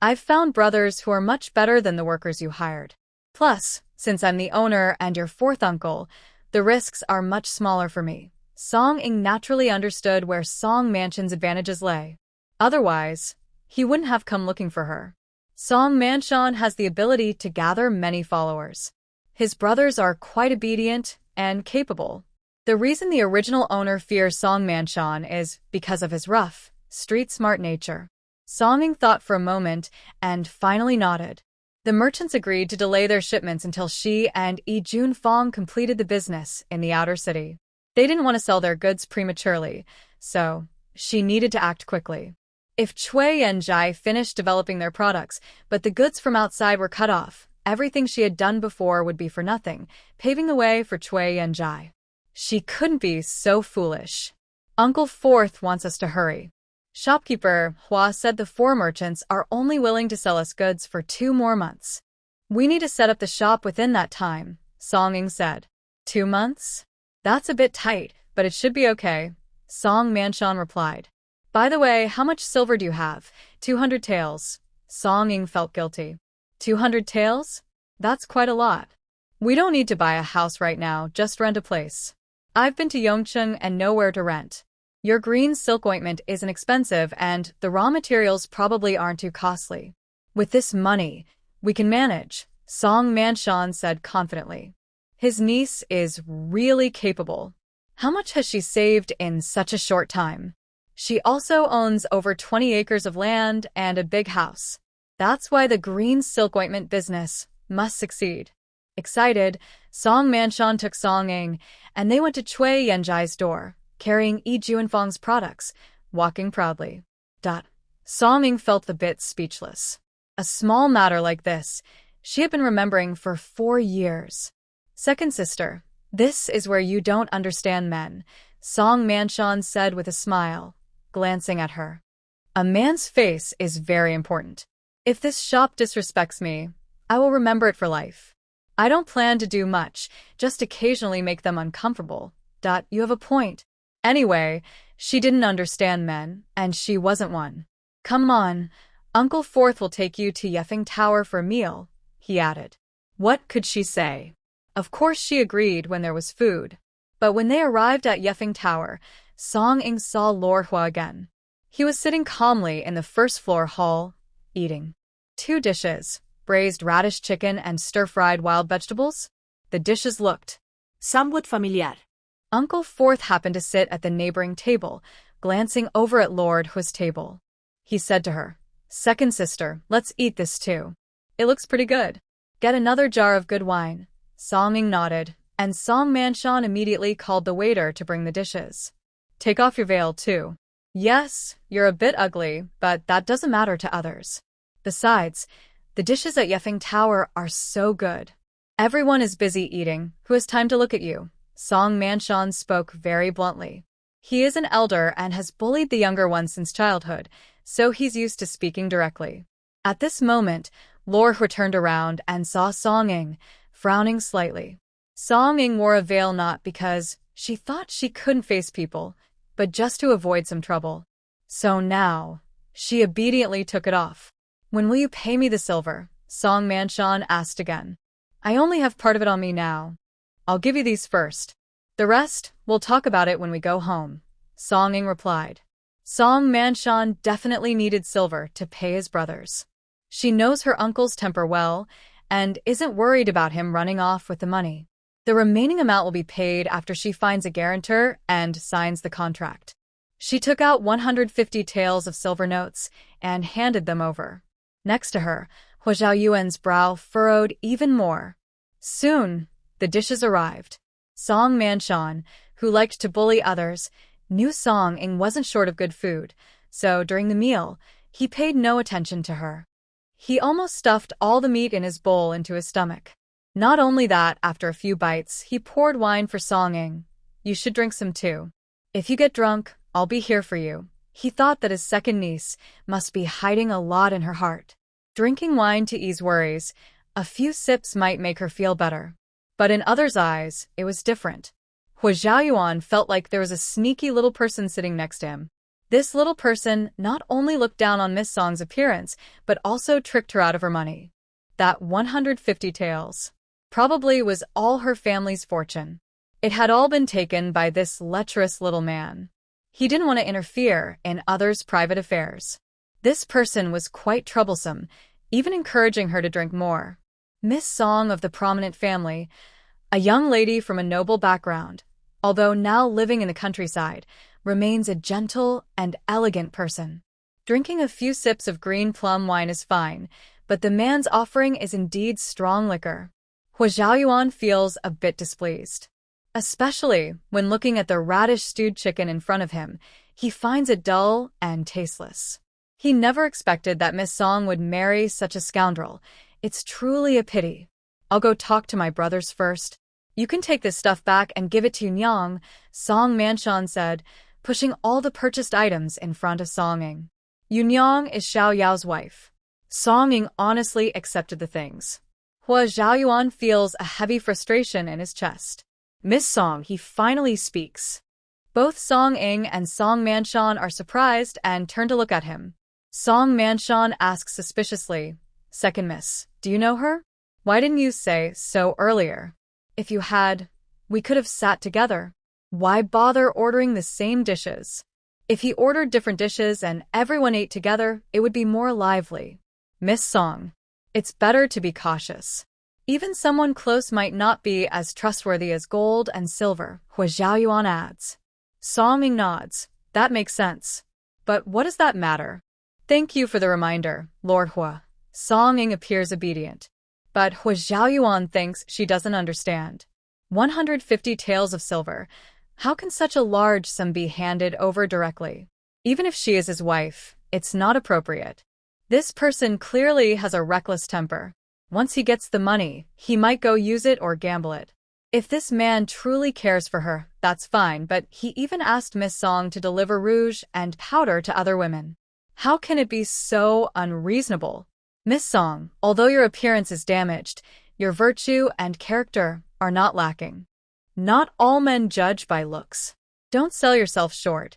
I've found brothers who are much better than the workers you hired. Plus, since I'm the owner and your fourth uncle, the risks are much smaller for me." Song-ing naturally understood where Song Manshan's advantages lay. Otherwise, he wouldn't have come looking for her. Song Manshan has the ability to gather many followers. His brothers are quite obedient and capable. The reason the original owner fears Song Manshan is because of his rough, street-smart nature. Song Ing thought for a moment and finally nodded. The merchants agreed to delay their shipments until she and Yi Junfong completed the business in the outer city. They didn't want to sell their goods prematurely, so she needed to act quickly. If Cui and Jai finished developing their products, but the goods from outside were cut off, everything she had done before would be for nothing, paving the way for Cui and Jai. She couldn't be so foolish. Uncle Fourth wants us to hurry. Shopkeeper Hua said the 4 merchants are only willing to sell us goods for 2 more months. We need to set up the shop within that time, Song Ing said. 2 months? That's a bit tight, but it should be okay, Song Manshan replied. By the way, how much silver do you have? 200 taels. Song Ing felt guilty. 200 taels? That's quite a lot. We don't need to buy a house right now, just rent a place. I've been to Yongcheng and know where to rent. Your green silk ointment isn't expensive and the raw materials probably aren't too costly. With this money, we can manage, Song Manshan said confidently. His niece is really capable. How much has she saved in such a short time? She also owns over 20 acres of land and a big house. That's why the green silk ointment business must succeed. Excited, Song Manshan took Song Ing, and they went to Cui Yanjai's door, carrying Yi Junfong's products, walking proudly. Song Ing felt a bit speechless. A small matter like this, she had been remembering for 4 years. Second sister, this is where you don't understand men, Song Manshan said with a smile, glancing at her. A man's face is very important. If this shop disrespects me, I will remember it for life. I don't plan to do much, just occasionally make them uncomfortable. You have a point. Anyway, she didn't understand men, and she wasn't one. Come on, Uncle Fourth will take you to Yefeng Tower for a meal, he added. What could she say? Of course she agreed when there was food. But when they arrived at Yefeng Tower, Song Ing saw Lord Hua again. He was sitting calmly in the first-floor hall, eating 2 dishes, braised radish chicken and stir-fried wild vegetables. The dishes looked somewhat familiar. Uncle Fourth happened to sit at the neighboring table, glancing over at Lord Hua's table. He said to her, Second sister, let's eat this too. It looks pretty good. Get another jar of good wine. Song Ing nodded, and Song Manshan immediately called the waiter to bring the dishes. Take off your veil too. Yes, you're a bit ugly, but that doesn't matter to others. Besides, the dishes at Yefeng Tower are so good. Everyone is busy eating. Who has time to look at you? Song Manshan spoke very bluntly. He is an elder and has bullied the younger ones since childhood, so he's used to speaking directly. At this moment, Lord Hua turned around and saw Song Ing, frowning slightly. Song Ing wore a veil not because she thought she couldn't face people, but just to avoid some trouble. So now, she obediently took it off. When will you pay me the silver? Song Manshan asked again. I only have part of it on me now. I'll give you these first. The rest, we'll talk about it when we go home, Song Ing replied. Song Manshan definitely needed silver to pay his brothers. She knows her uncle's temper well and isn't worried about him running off with the money. The remaining amount will be paid after she finds a guarantor and signs the contract. She took out 150 taels of silver notes and handed them over. Next to her, Hua Zhaoyuan's brow furrowed even more. Soon, the dishes arrived. Song Manshan, who liked to bully others, knew Song Ing wasn't short of good food, so during the meal, he paid no attention to her. He almost stuffed all the meat in his bowl into his stomach. Not only that, after a few bites, he poured wine for Song Ing. You should drink some too. If you get drunk, I'll be here for you. He thought that his second niece must be hiding a lot in her heart. Drinking wine to ease worries, a few sips might make her feel better. But in others' eyes, it was different. Hua Zhaoyuan felt like there was a sneaky little person sitting next to him. This little person not only looked down on Miss Song's appearance, but also tricked her out of her money. That 150 taels probably was all her family's fortune. It had all been taken by this lecherous little man. He didn't want to interfere in others' private affairs. This person was quite troublesome, even encouraging her to drink more. Miss Song of the prominent family, a young lady from a noble background, although now living in the countryside, remains a gentle and elegant person. Drinking a few sips of green plum wine is fine, but the man's offering is indeed strong liquor. Hua Zhaoyuan feels a bit displeased. Especially when looking at the radish stewed chicken in front of him, he finds it dull and tasteless. He never expected that Miss Song would marry such a scoundrel. It's truly a pity. I'll go talk to my brothers first. You can take this stuff back and give it to Nyang, Song Manshan said, pushing all the purchased items in front of Song Ying. Yunyang is Xiao Yao's wife. Song Ying honestly accepted the things. Hua Zhaoyuan feels a heavy frustration in his chest. Miss Song, he finally speaks. Both Song Ying and Song Manshan are surprised and turn to look at him. Song Manshan asks suspiciously, "Second miss, do you know her? Why didn't you say so earlier? If you had, we could have sat together. Why bother ordering the same dishes? If he ordered different dishes and everyone ate together, it would be more lively." Miss Song, it's better to be cautious. Even someone close might not be as trustworthy as gold and silver, Hua Zhaoyuan adds. Song Ying nods. That makes sense. But what does that matter? Thank you for the reminder, Lord Hua. Song Ying appears obedient. But Hua Zhaoyuan thinks she doesn't understand. 150 taels of silver. How can such a large sum be handed over directly? Even if she is his wife, it's not appropriate. This person clearly has a reckless temper. Once he gets the money, he might go use it or gamble it. If this man truly cares for her, that's fine, but he even asked Miss Song to deliver rouge and powder to other women. How can it be so unreasonable? Miss Song, although your appearance is damaged, your virtue and character are not lacking. Not all men judge by looks. Don't sell yourself short.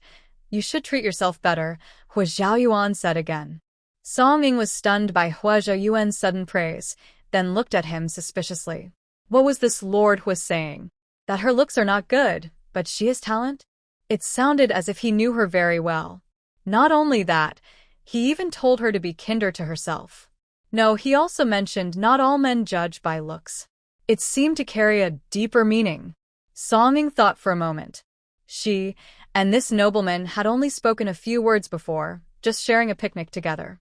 You should treat yourself better, Hua Zhaoyuan said again. Song Ying was stunned by Hua Zhaoyuan's sudden praise, then looked at him suspiciously. What was this Lord Hua saying? That her looks are not good, but she has talent? It sounded as if he knew her very well. Not only that, he even told her to be kinder to herself. No, he also mentioned not all men judge by looks. It seemed to carry a deeper meaning. Song Ying thought for a moment. She and this nobleman had only spoken a few words before, just sharing a picnic together.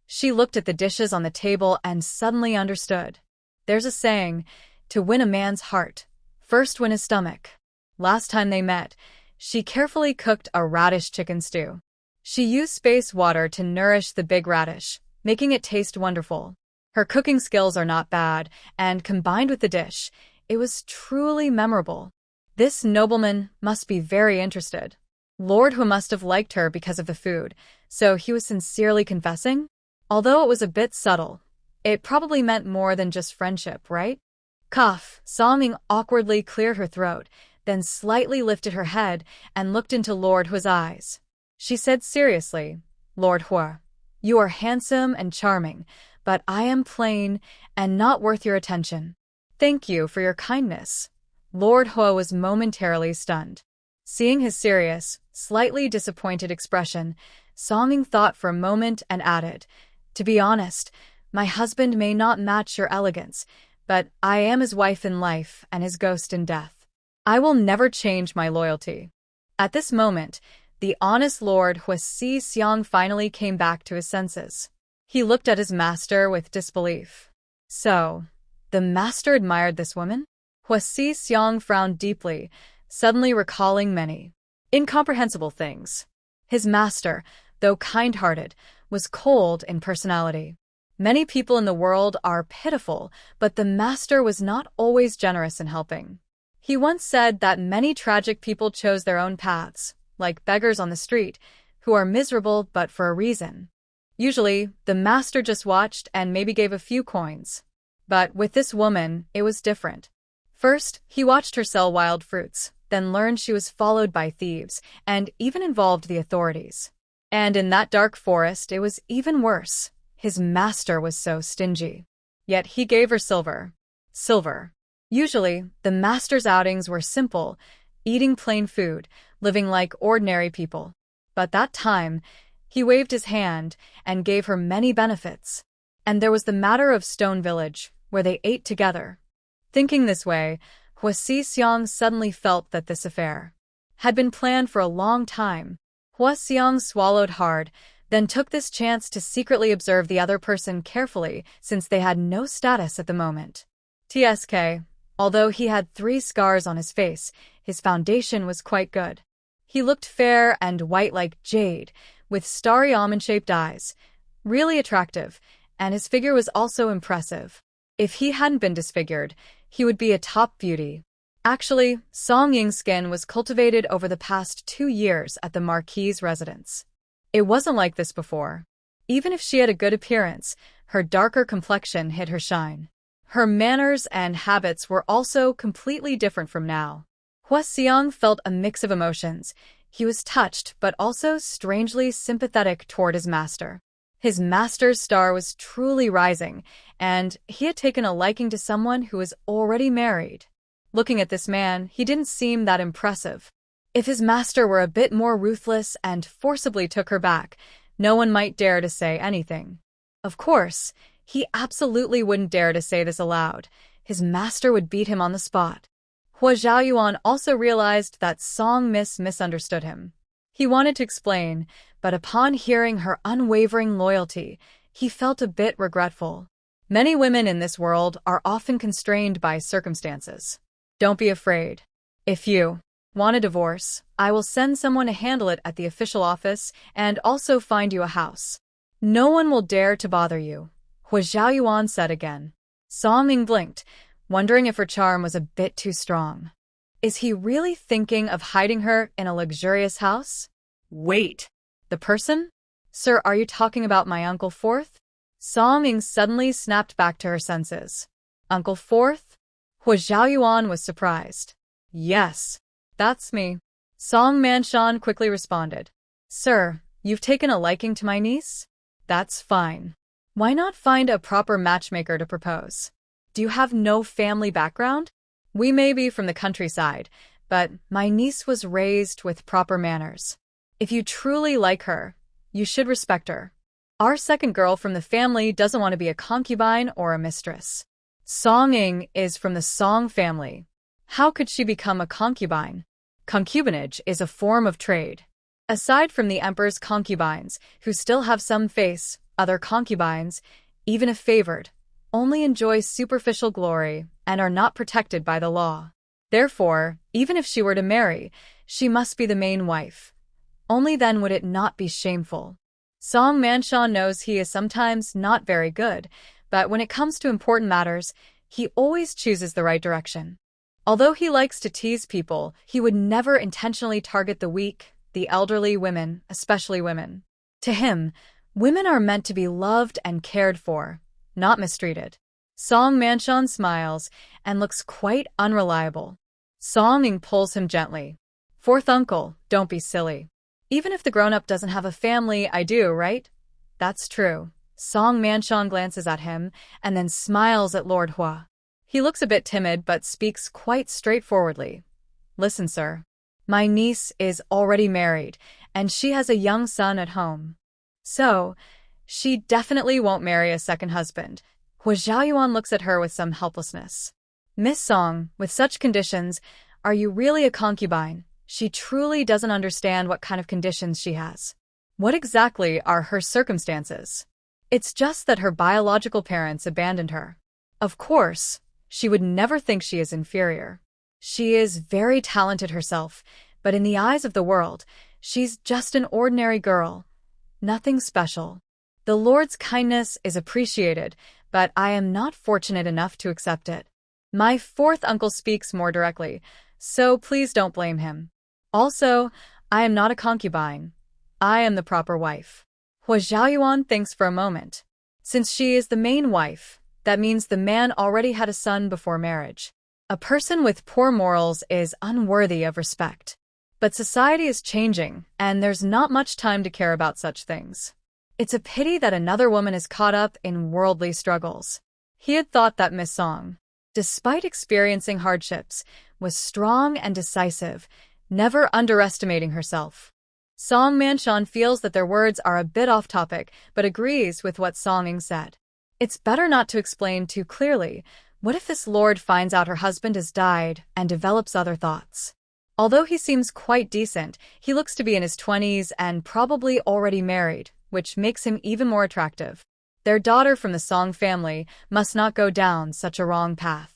She looked at the dishes on the table and suddenly understood. There's a saying, to win a man's heart, first win his stomach. Last time they met, she carefully cooked a radish chicken stew. She used space water to nourish the big radish, making it taste wonderful. Her cooking skills are not bad, and combined with the dish, it was truly memorable. This nobleman must be very interested. Lord Hua must have liked her because of the food, so he was sincerely confessing? Although it was a bit subtle, it probably meant more than just friendship, right? Cough. Song Ying awkwardly cleared her throat, then slightly lifted her head and looked into Lord Hua's eyes. She said seriously, Lord Hua, you are handsome and charming, but I am plain and not worth your attention. Thank you for your kindness. Lord Hua was momentarily stunned. Seeing his serious, slightly disappointed expression, Song Ying thought for a moment and added, to be honest, my husband may not match your elegance, but I am his wife in life and his ghost in death. I will never change my loyalty. At this moment, the honest Lord Hua Si Xiang finally came back to his senses. He looked at his master with disbelief. So, the master admired this woman? Hua Si Xiang frowned deeply, suddenly recalling many incomprehensible things. His master, though kind-hearted, was cold in personality. Many people in the world are pitiful, but the master was not always generous in helping. He once said that many tragic people chose their own paths, like beggars on the street, who are miserable but for a reason. Usually, the master just watched and maybe gave a few coins. But with this woman, it was different. First, he watched her sell wild fruits, then learned she was followed by thieves, and even involved the authorities. And in that dark forest, it was even worse. His master was so stingy. Yet he gave her silver. Silver. Usually, the master's outings were simple, eating plain food, living like ordinary people. But that time, he waved his hand and gave her many benefits. And there was the matter of Stone Village, where they ate together. Thinking this way, Hua Xiong suddenly felt that this affair had been planned for a long time. Hua Xiong swallowed hard, then took this chance to secretly observe the other person carefully since they had no status at the moment. TSK, although he had 3 scars on his face, his foundation was quite good. He looked fair and white like jade, with starry almond-shaped eyes, really attractive, and his figure was also impressive. If he hadn't been disfigured, he would be a top beauty. Actually, Song Ying's skin was cultivated over the past 2 years at the Marquis's residence. It wasn't like this before. Even if she had a good appearance, her darker complexion hid her shine. Her manners and habits were also completely different from now. Hua Xiong felt a mix of emotions. He was touched but also strangely sympathetic toward his master. His master's star was truly rising, and he had taken a liking to someone who was already married. Looking at this man, he didn't seem that impressive. If his master were a bit more ruthless and forcibly took her back, no one might dare to say anything. Of course, he absolutely wouldn't dare to say this aloud. His master would beat him on the spot. Hua Zhaoyuan also realized that Song misunderstood him. He wanted to explain, but upon hearing her unwavering loyalty, he felt a bit regretful. Many women in this world are often constrained by circumstances. Don't be afraid. If you want a divorce, I will send someone to handle it at the official office and also find you a house. No one will dare to bother you, Hua Zhaoyuan said again. Song Ying blinked, wondering if her charm was a bit too strong. Is he really thinking of hiding her in a luxurious house? Wait. The person? Sir, are you talking about my Uncle Fourth? Song Ying suddenly snapped back to her senses. Uncle Fourth? Hua Zhaoyuan was surprised. Yes, that's me. Song Manshan quickly responded. Sir, you've taken a liking to my niece? That's fine. Why not find a proper matchmaker to propose? Do you have no family background? We may be from the countryside, but my niece was raised with proper manners. If you truly like her, you should respect her. Our second girl from the family doesn't want to be a concubine or a mistress. Song Ying is from the Song family. How could she become a concubine? Concubinage is a form of trade. Aside from the emperor's concubines, who still have some face, other concubines, even if favored, only enjoy superficial glory and are not protected by the law. Therefore, even if she were to marry, she must be the main wife. Only then would it not be shameful. Song Manshan knows he is sometimes not very good, but when it comes to important matters, he always chooses the right direction. Although he likes to tease people, he would never intentionally target the weak, the elderly, women, especially women. To him, women are meant to be loved and cared for, not mistreated. Song Manshan smiles and looks quite unreliable. Song Ying pulls him gently. Fourth uncle, don't be silly. Even if the grown-up doesn't have a family, I do, right? That's true. Song Manshan glances at him and then smiles at Lord Hua. He looks a bit timid but speaks quite straightforwardly. Listen, sir. My niece is already married, and she has a young son at home. So, she definitely won't marry a second husband. Hua Zhaoyuan looks at her with some helplessness. Miss Song, with such conditions, are you really a concubine? She truly doesn't understand what kind of conditions she has. What exactly are her circumstances? It's just that her biological parents abandoned her. Of course, she would never think she is inferior. She is very talented herself, but in the eyes of the world, she's just an ordinary girl. Nothing special. The Lord's kindness is appreciated, but I am not fortunate enough to accept it. My fourth uncle speaks more directly, so please don't blame him. Also, I am not a concubine. I am the proper wife. Hua Zhaoyuan thinks for a moment. Since she is the main wife, that means the man already had a son before marriage. A person with poor morals is unworthy of respect. But society is changing, and there's not much time to care about such things. It's a pity that another woman is caught up in worldly struggles. He had thought that Miss Song, despite experiencing hardships, was strong and decisive, never underestimating herself. Song Manshan feels that their words are a bit off topic, but agrees with what Song Ying said. It's better not to explain too clearly. What if this lord finds out her husband has died and develops other thoughts? Although he seems quite decent, he looks to be in his 20s and probably already married, which makes him even more attractive. Their daughter from the Song family must not go down such a wrong path.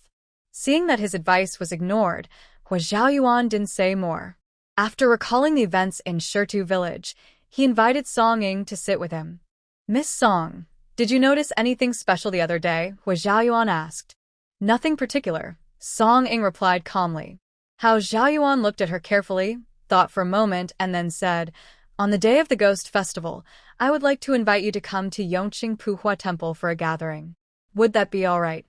Seeing that his advice was ignored, Hua Xiaoyuan didn't say more. After recalling the events in Shirtu village, he invited Song Ying to sit with him. "Miss Song, did you notice anything special the other day?" Hua Xiaoyuan asked. "Nothing particular," Song Ying replied calmly. Hua Xiaoyuan looked at her carefully, thought for a moment, and then said, "On the day of the Ghost Festival, I would like to invite you to come to Yongqing Puhua Temple for a gathering. Would that be all right?"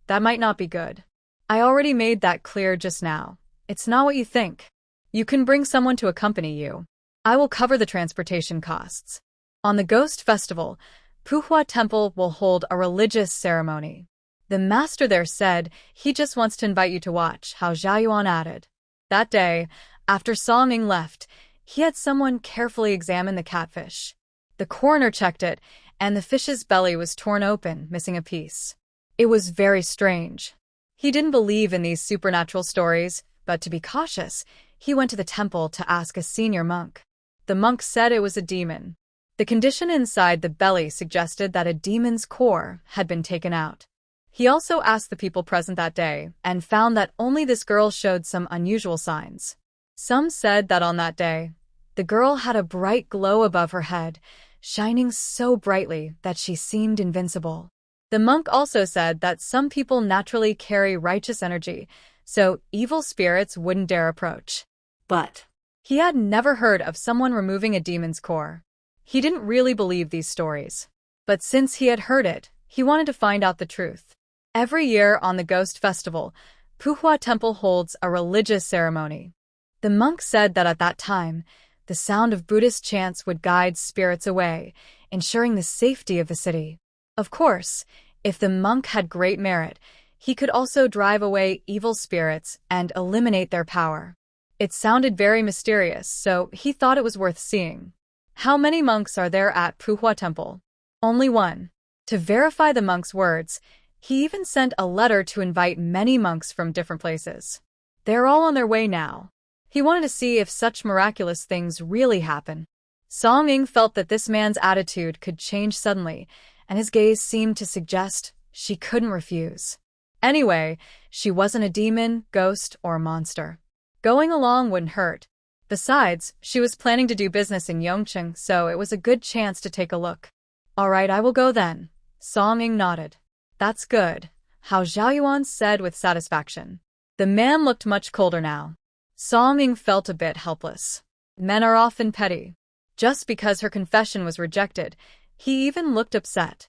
"That might not be good. I already made that clear just now. It's not what you think. You can bring someone to accompany you. I will cover the transportation costs. On the Ghost Festival, Puhua Temple will hold a religious ceremony. The master there said he just wants to invite you to watch," Hua Xiaoyuan added. That day, after Song Ying left, he had someone carefully examine the catfish. The coroner checked it, and the fish's belly was torn open, missing a piece. It was very strange. He didn't believe in these supernatural stories, but to be cautious, he went to the temple to ask a senior monk. The monk said it was a demon. The condition inside the belly suggested that a demon's core had been taken out. He also asked the people present that day and found that only this girl showed some unusual signs. Some said that on that day, the girl had a bright glow above her head, shining so brightly that she seemed invincible. The monk also said that some people naturally carry righteous energy, so evil spirits wouldn't dare approach. But He had never heard of someone removing a demon's core. He didn't really believe these stories. But since he had heard it, he wanted to find out the truth. Every year on the Ghost Festival, Puhua Temple holds a religious ceremony. The monk said that at that time, the sound of Buddhist chants would guide spirits away, ensuring the safety of the city. Of course, if the monk had great merit, he could also drive away evil spirits and eliminate their power. It sounded very mysterious, so he thought it was worth seeing. How many monks are there at Puhua Temple? Only one. To verify the monk's words, he even sent a letter to invite many monks from different places. They're all on their way now. He wanted to see if such miraculous things really happen. Song Ying felt that this man's attitude could change suddenly, and his gaze seemed to suggest she couldn't refuse. Anyway, she wasn't a demon, ghost, or monster. Going along wouldn't hurt. Besides, she was planning to do business in Yongqing, so it was a good chance to take a look. "All right, I will go then." Song Ying nodded. "That's good," Hua Xiaoyuan said with satisfaction. The man looked much colder now. Song Ying felt a bit helpless. Men are often petty. Just because her confession was rejected, he even looked upset.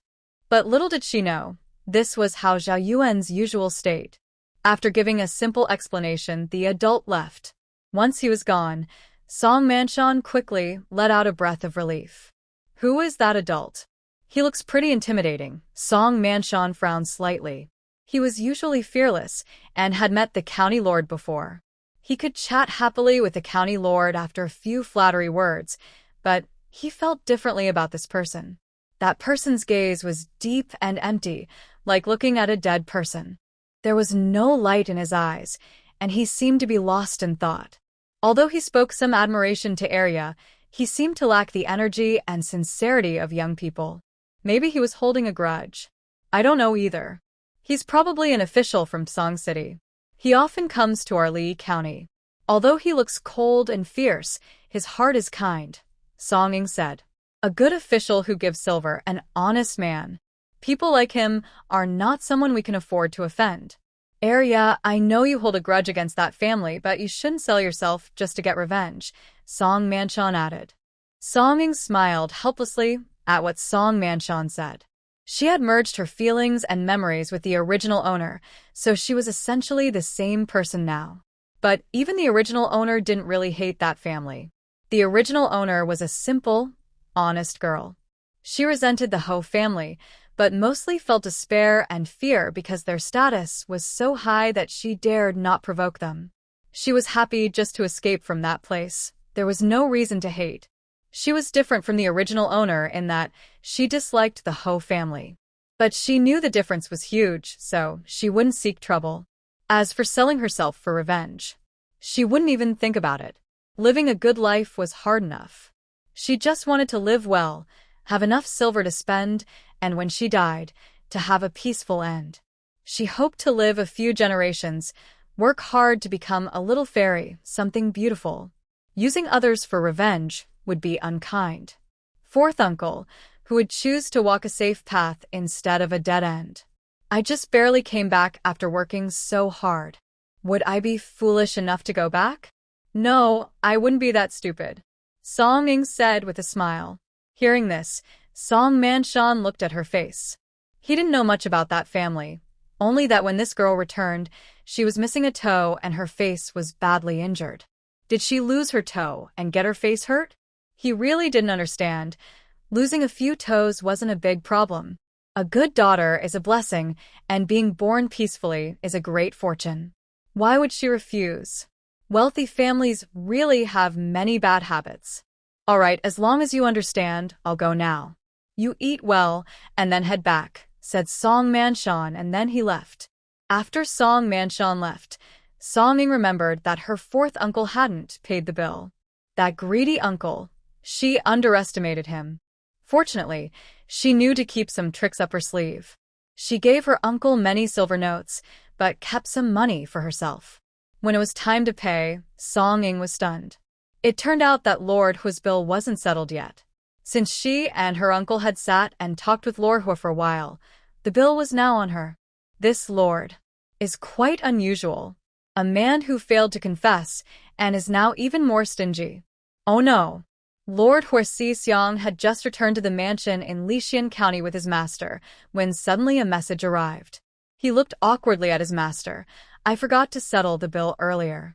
But little did she know, this was Hua Xiaoyuan's usual state. After giving a simple explanation, the adult left. Once he was gone, Song Manshan quickly let out a breath of relief. "Who is that adult? He looks pretty intimidating." Song Manshan frowned slightly. He was usually fearless and had met the county lord before. He could chat happily with the county lord after a few flattery words, but he felt differently about this person. That person's gaze was deep and empty, like looking at a dead person. There was no light in his eyes, and he seemed to be lost in thought. Although he spoke some admiration to Arya, he seemed to lack the energy and sincerity of young people. Maybe he was holding a grudge. I don't know either. He's probably an official from Song City. He often comes to our Li County. Although he looks cold and fierce, his heart is kind, Song Ying said. A good official who gives silver, an honest man. People like him are not someone we can afford to offend. Arya, I know you hold a grudge against that family, but you shouldn't sell yourself just to get revenge, Song Manshan added. Song Ying smiled helplessly at what Song Manshan said. She had merged her feelings and memories with the original owner, so she was essentially the same person now. But even the original owner didn't really hate that family. The original owner was a simple, honest girl. She resented the Ho family, but mostly felt despair and fear because their status was so high that she dared not provoke them. She was happy just to escape from that place. There was no reason to hate. She was different from the original owner in that she disliked the Ho family. But she knew the difference was huge, so she wouldn't seek trouble. As for selling herself for revenge, she wouldn't even think about it. Living a good life was hard enough. She just wanted to live well, have enough silver to spend, and when she died, to have a peaceful end. She hoped to live a few generations, work hard to become a little fairy, something beautiful. Using others for revenge would be unkind. Fourth uncle, who would choose to walk a safe path instead of a dead end. I just barely came back after working so hard. Would I be foolish enough to go back? No, I wouldn't be that stupid, Song Ying said with a smile. Hearing this, Song Manshan looked at her face. He didn't know much about that family, only that when this girl returned, she was missing a toe and her face was badly injured. Did she lose her toe and get her face hurt? He really didn't understand. Losing a few toes wasn't a big problem. A good daughter is a blessing, and being born peacefully is a great fortune. Why would she refuse? Wealthy families really have many bad habits. All right, as long as you understand, I'll go now. You eat well, and then head back, said Song Manshan, and then he left. After Song Manshan left, Song Ying remembered that her fourth uncle hadn't paid the bill. That greedy uncle. She underestimated him. Fortunately, she knew to keep some tricks up her sleeve. She gave her uncle many silver notes, but kept some money for herself. When it was time to pay, Song Ying was stunned. It turned out that Lord Hua's bill wasn't settled yet. Since she and her uncle had sat and talked with Lord Hua for a while, the bill was now on her. This lord is quite unusual. A man who failed to confess and is now even more stingy. Oh no! Lord Hua Xixiang had just returned to the mansion in Lixian County with his master, when suddenly a message arrived. He looked awkwardly at his master. I forgot to settle the bill earlier.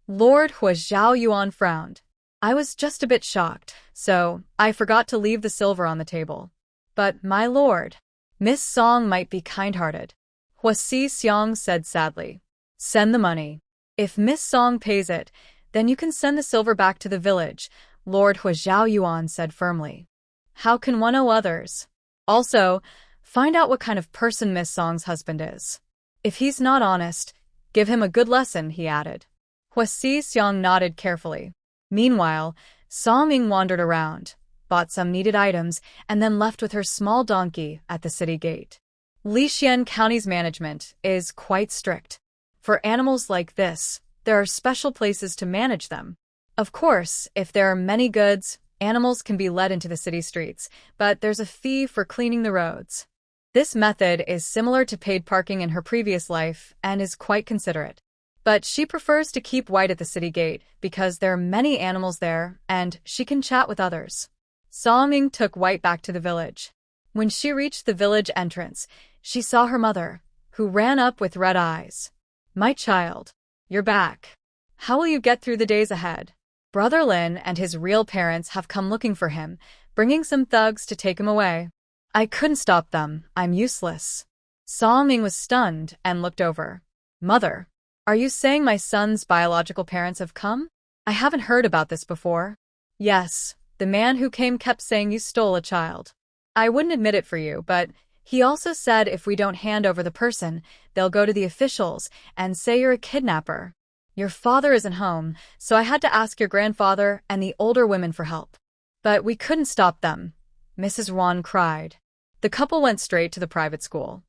Lord Hua Zhao Yuan frowned. I was just a bit shocked, so I forgot to leave the silver on the table. But, my lord, Miss Song might be kind-hearted. Hua Xixiang said sadly. Send the money. If Miss Song pays it, then you can send the silver back to the village, Lord Hua Zhao Yuan said firmly. How can one owe others? Also, find out what kind of person Miss Song's husband is. If he's not honest, give him a good lesson, he added. Hua Xixiang nodded carefully. Meanwhile, Song Ying wandered around, bought some needed items, and then left with her small donkey at the city gate. Lixian County's management is quite strict. For animals like this, there are special places to manage them. Of course, if there are many goods, animals can be led into the city streets, but there's a fee for cleaning the roads. This method is similar to paid parking in her previous life and is quite considerate. But she prefers to keep White at the city gate because there are many animals there and she can chat with others. Song Ying took White back to the village. When she reached the village entrance, she saw her mother, who ran up with red eyes. My child, you're back. How will you get through the days ahead? Brother Lin and his real parents have come looking for him, bringing some thugs to take him away. I couldn't stop them. I'm useless. Song Ying was stunned and looked over. Mother, are you saying my son's biological parents have come? I haven't heard about this before. Yes, the man who came kept saying you stole a child. I wouldn't admit it for you, but he also said if we don't hand over the person, they'll go to the officials and say you're a kidnapper. Your father isn't home, so I had to ask your grandfather and the older women for help. But we couldn't stop them, Mrs. Wan cried. The couple went straight to the private school.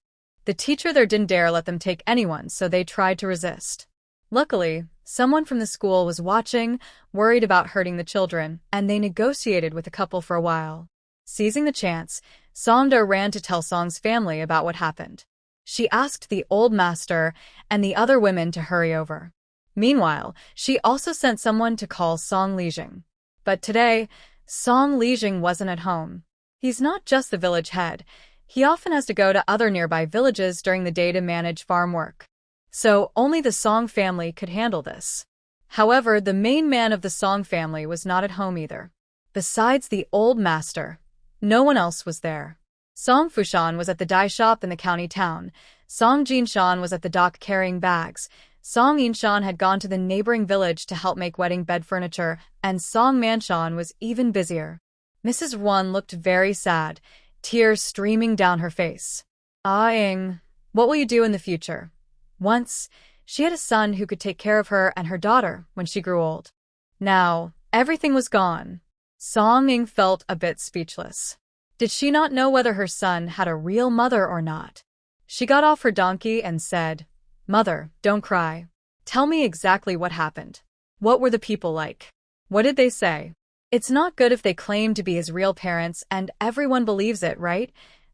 The teacher there didn't dare let them take anyone, so they tried to resist. Luckily, someone from the school was watching, worried about hurting the children, and they negotiated with the couple for a while. Seizing the chance, Songda ran to tell Song's family about what happened. She asked the old master and the other women to hurry over. Meanwhile, she also sent someone to call Song Lijing. But today, Song Lijing wasn't at home. He's not just the village head. He often has to go to other nearby villages during the day to manage farm work. So only the Song family could handle this. However, the main man of the Song family was not at home either. Besides the old master, no one else was there. Song Fushan was at the dye shop in the county town. Song Jinshan was at the dock carrying bags. Song Yinshan had gone to the neighboring village to help make wedding bed furniture, and Song Manshan was even busier. Mrs. Wan looked very sad, tears streaming down her face. Ah Ing, what will you do in the future? Once, she had a son who could take care of her and her daughter when she grew old. Now, everything was gone. Song Ing felt a bit speechless. Did she not know whether her son had a real mother or not? She got off her donkey and said, "Mother, don't cry. Tell me exactly what happened. What were the people like? What did they say?" It's not good if they claim to be his real parents and everyone believes it, right?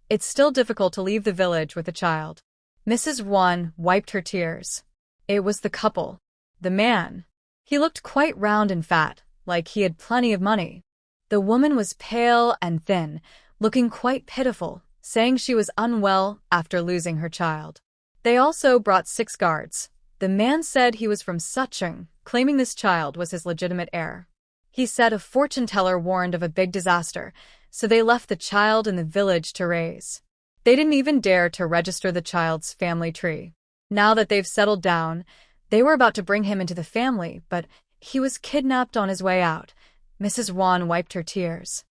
It's still difficult to leave the village with a child. Mrs. Wan wiped her tears. It was the couple. The man. He looked quite round and fat, like he had plenty of money. The woman was pale and thin, looking quite pitiful, saying she was unwell after losing her child. They also brought 6 guards. The man said he was from Sucheng, claiming this child was his legitimate heir. He said a fortune teller warned of a big disaster, so they left the child in the village to raise. They didn't even dare to register the child's family tree. Now that they've settled down, they were about to bring him into the family, but he was kidnapped on his way out. Mrs. Wan wiped her tears.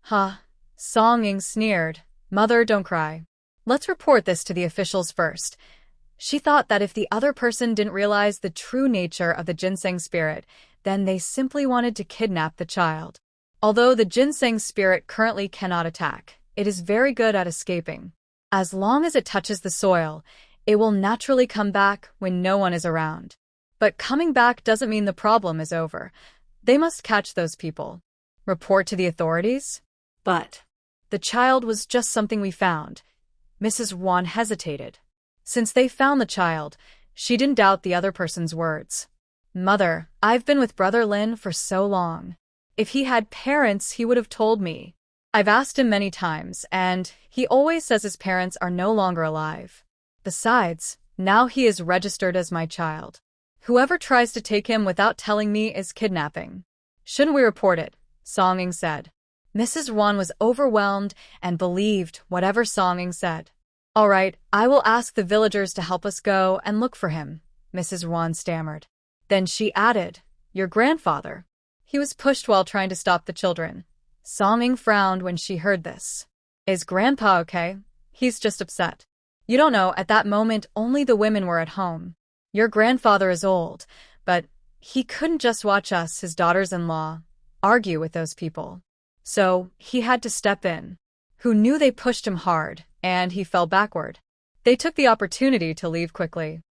Huh. Song Ing sneered. Mother, don't cry. Let's report this to the officials first. She thought that if the other person didn't realize the true nature of the ginseng spirit, then they simply wanted to kidnap the child. Although the ginseng spirit currently cannot attack, it is very good at escaping. As long as it touches the soil, it will naturally come back when no one is around. But coming back doesn't mean the problem is over. They must catch those people. Report to the authorities? But the child was just something we found. Mrs. Wan hesitated. Since they found the child, she didn't doubt the other person's words. Mother, I've been with Brother Lin for so long. If he had parents, he would have told me. I've asked him many times, and he always says his parents are no longer alive. Besides, now he is registered as my child. Whoever tries to take him without telling me is kidnapping. Shouldn't we report it? Song Ing said. Mrs. Wan was overwhelmed and believed whatever Song Ing said. All right, I will ask the villagers to help us go and look for him, Mrs. Wan stammered. Then she added, your grandfather. He was pushed while trying to stop the children. Song Ing frowned when she heard this. Is Grandpa okay? He's just upset. You don't know, at that moment only the women were at home. Your grandfather is old, but he couldn't just watch us, his daughters-in-law, argue with those people. So he had to step in. Who knew they pushed him hard, and he fell backward. They took the opportunity to leave quickly.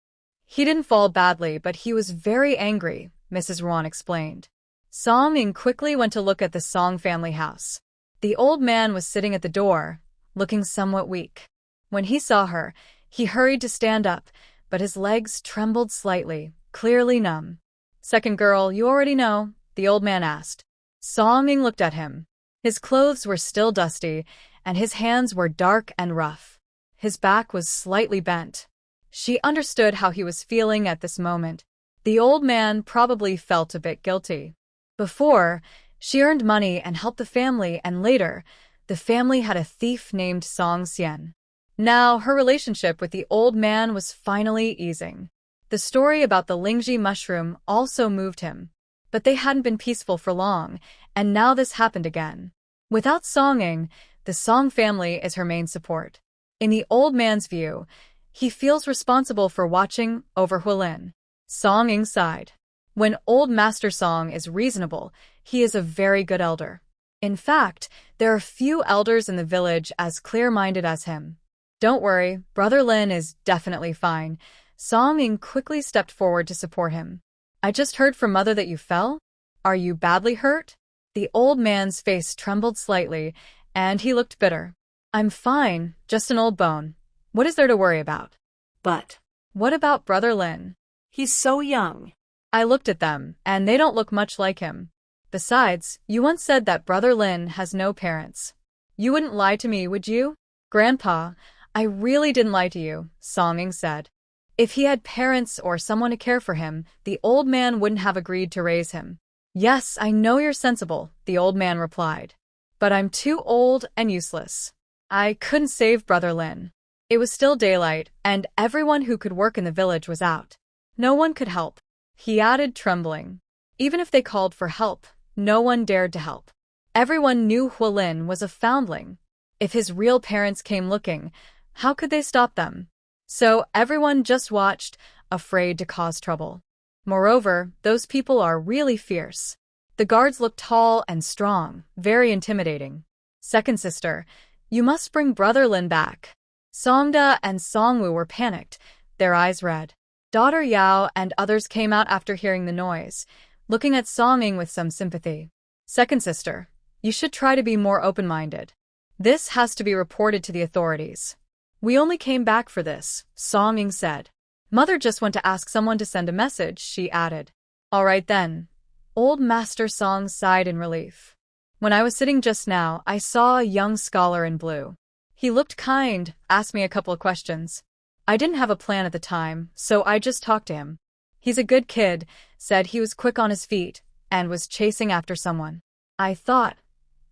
He didn't fall badly, but he was very angry, Mrs. Wan explained. Song Ing quickly went to look at the Song family house. The old man was sitting at the door, looking somewhat weak. When he saw her, he hurried to stand up, but his legs trembled slightly, clearly numb. Second girl, you already know, the old man asked. Song Ing looked at him. His clothes were still dusty, and his hands were dark and rough. His back was slightly bent. She understood how he was feeling at this moment. The old man probably felt a bit guilty. Before, she earned money and helped the family, and later, the family had a thief named Song Xian. Now, her relationship with the old man was finally easing. The story about the Lingji mushroom also moved him. But they hadn't been peaceful for long, and now this happened again. Without Song Ing, the Song family is her main support. In the old man's view, he feels responsible for watching over Huilin. Song Ing sighed. When old Master Song is reasonable, he is a very good elder. In fact, there are few elders in the village as clear-minded as him. Don't worry, Brother Lin is definitely fine. Song Ing quickly stepped forward to support him. I just heard from Mother that you fell? Are you badly hurt? The old man's face trembled slightly, and he looked bitter. I'm fine, just an old bone. What is there to worry about? But what about Brother Lin? He's so young. I looked at them, and they don't look much like him. Besides, you once said that Brother Lin has no parents. You wouldn't lie to me, would you? Grandpa, I really didn't lie to you, Song Ing said. If he had parents or someone to care for him, the old man wouldn't have agreed to raise him. Yes, I know you're sensible, the old man replied. But I'm too old and useless. I couldn't save Brother Lin. It was still daylight, and everyone who could work in the village was out. No one could help. He added, trembling. Even if they called for help, no one dared to help. Everyone knew Huilin was a foundling. If his real parents came looking, how could they stop them? So everyone just watched, afraid to cause trouble. Moreover, those people are really fierce. The guards look tall and strong, very intimidating. Second sister, you must bring Brother Lin back. Songda and Songwoo were panicked, their eyes red. Daughter Yao and others came out after hearing the noise, looking at Songing with some sympathy. Second sister, you should try to be more open-minded. This has to be reported to the authorities. We only came back for this, Songing said. Mother just went to ask someone to send a message, she added. All right then. Old Master Song sighed in relief. When I was sitting just now, I saw a young scholar in blue. He looked kind, asked me a couple of questions. I didn't have a plan at the time, so I just talked to him. He's a good kid, said he was quick on his feet, and was chasing after someone. I thought,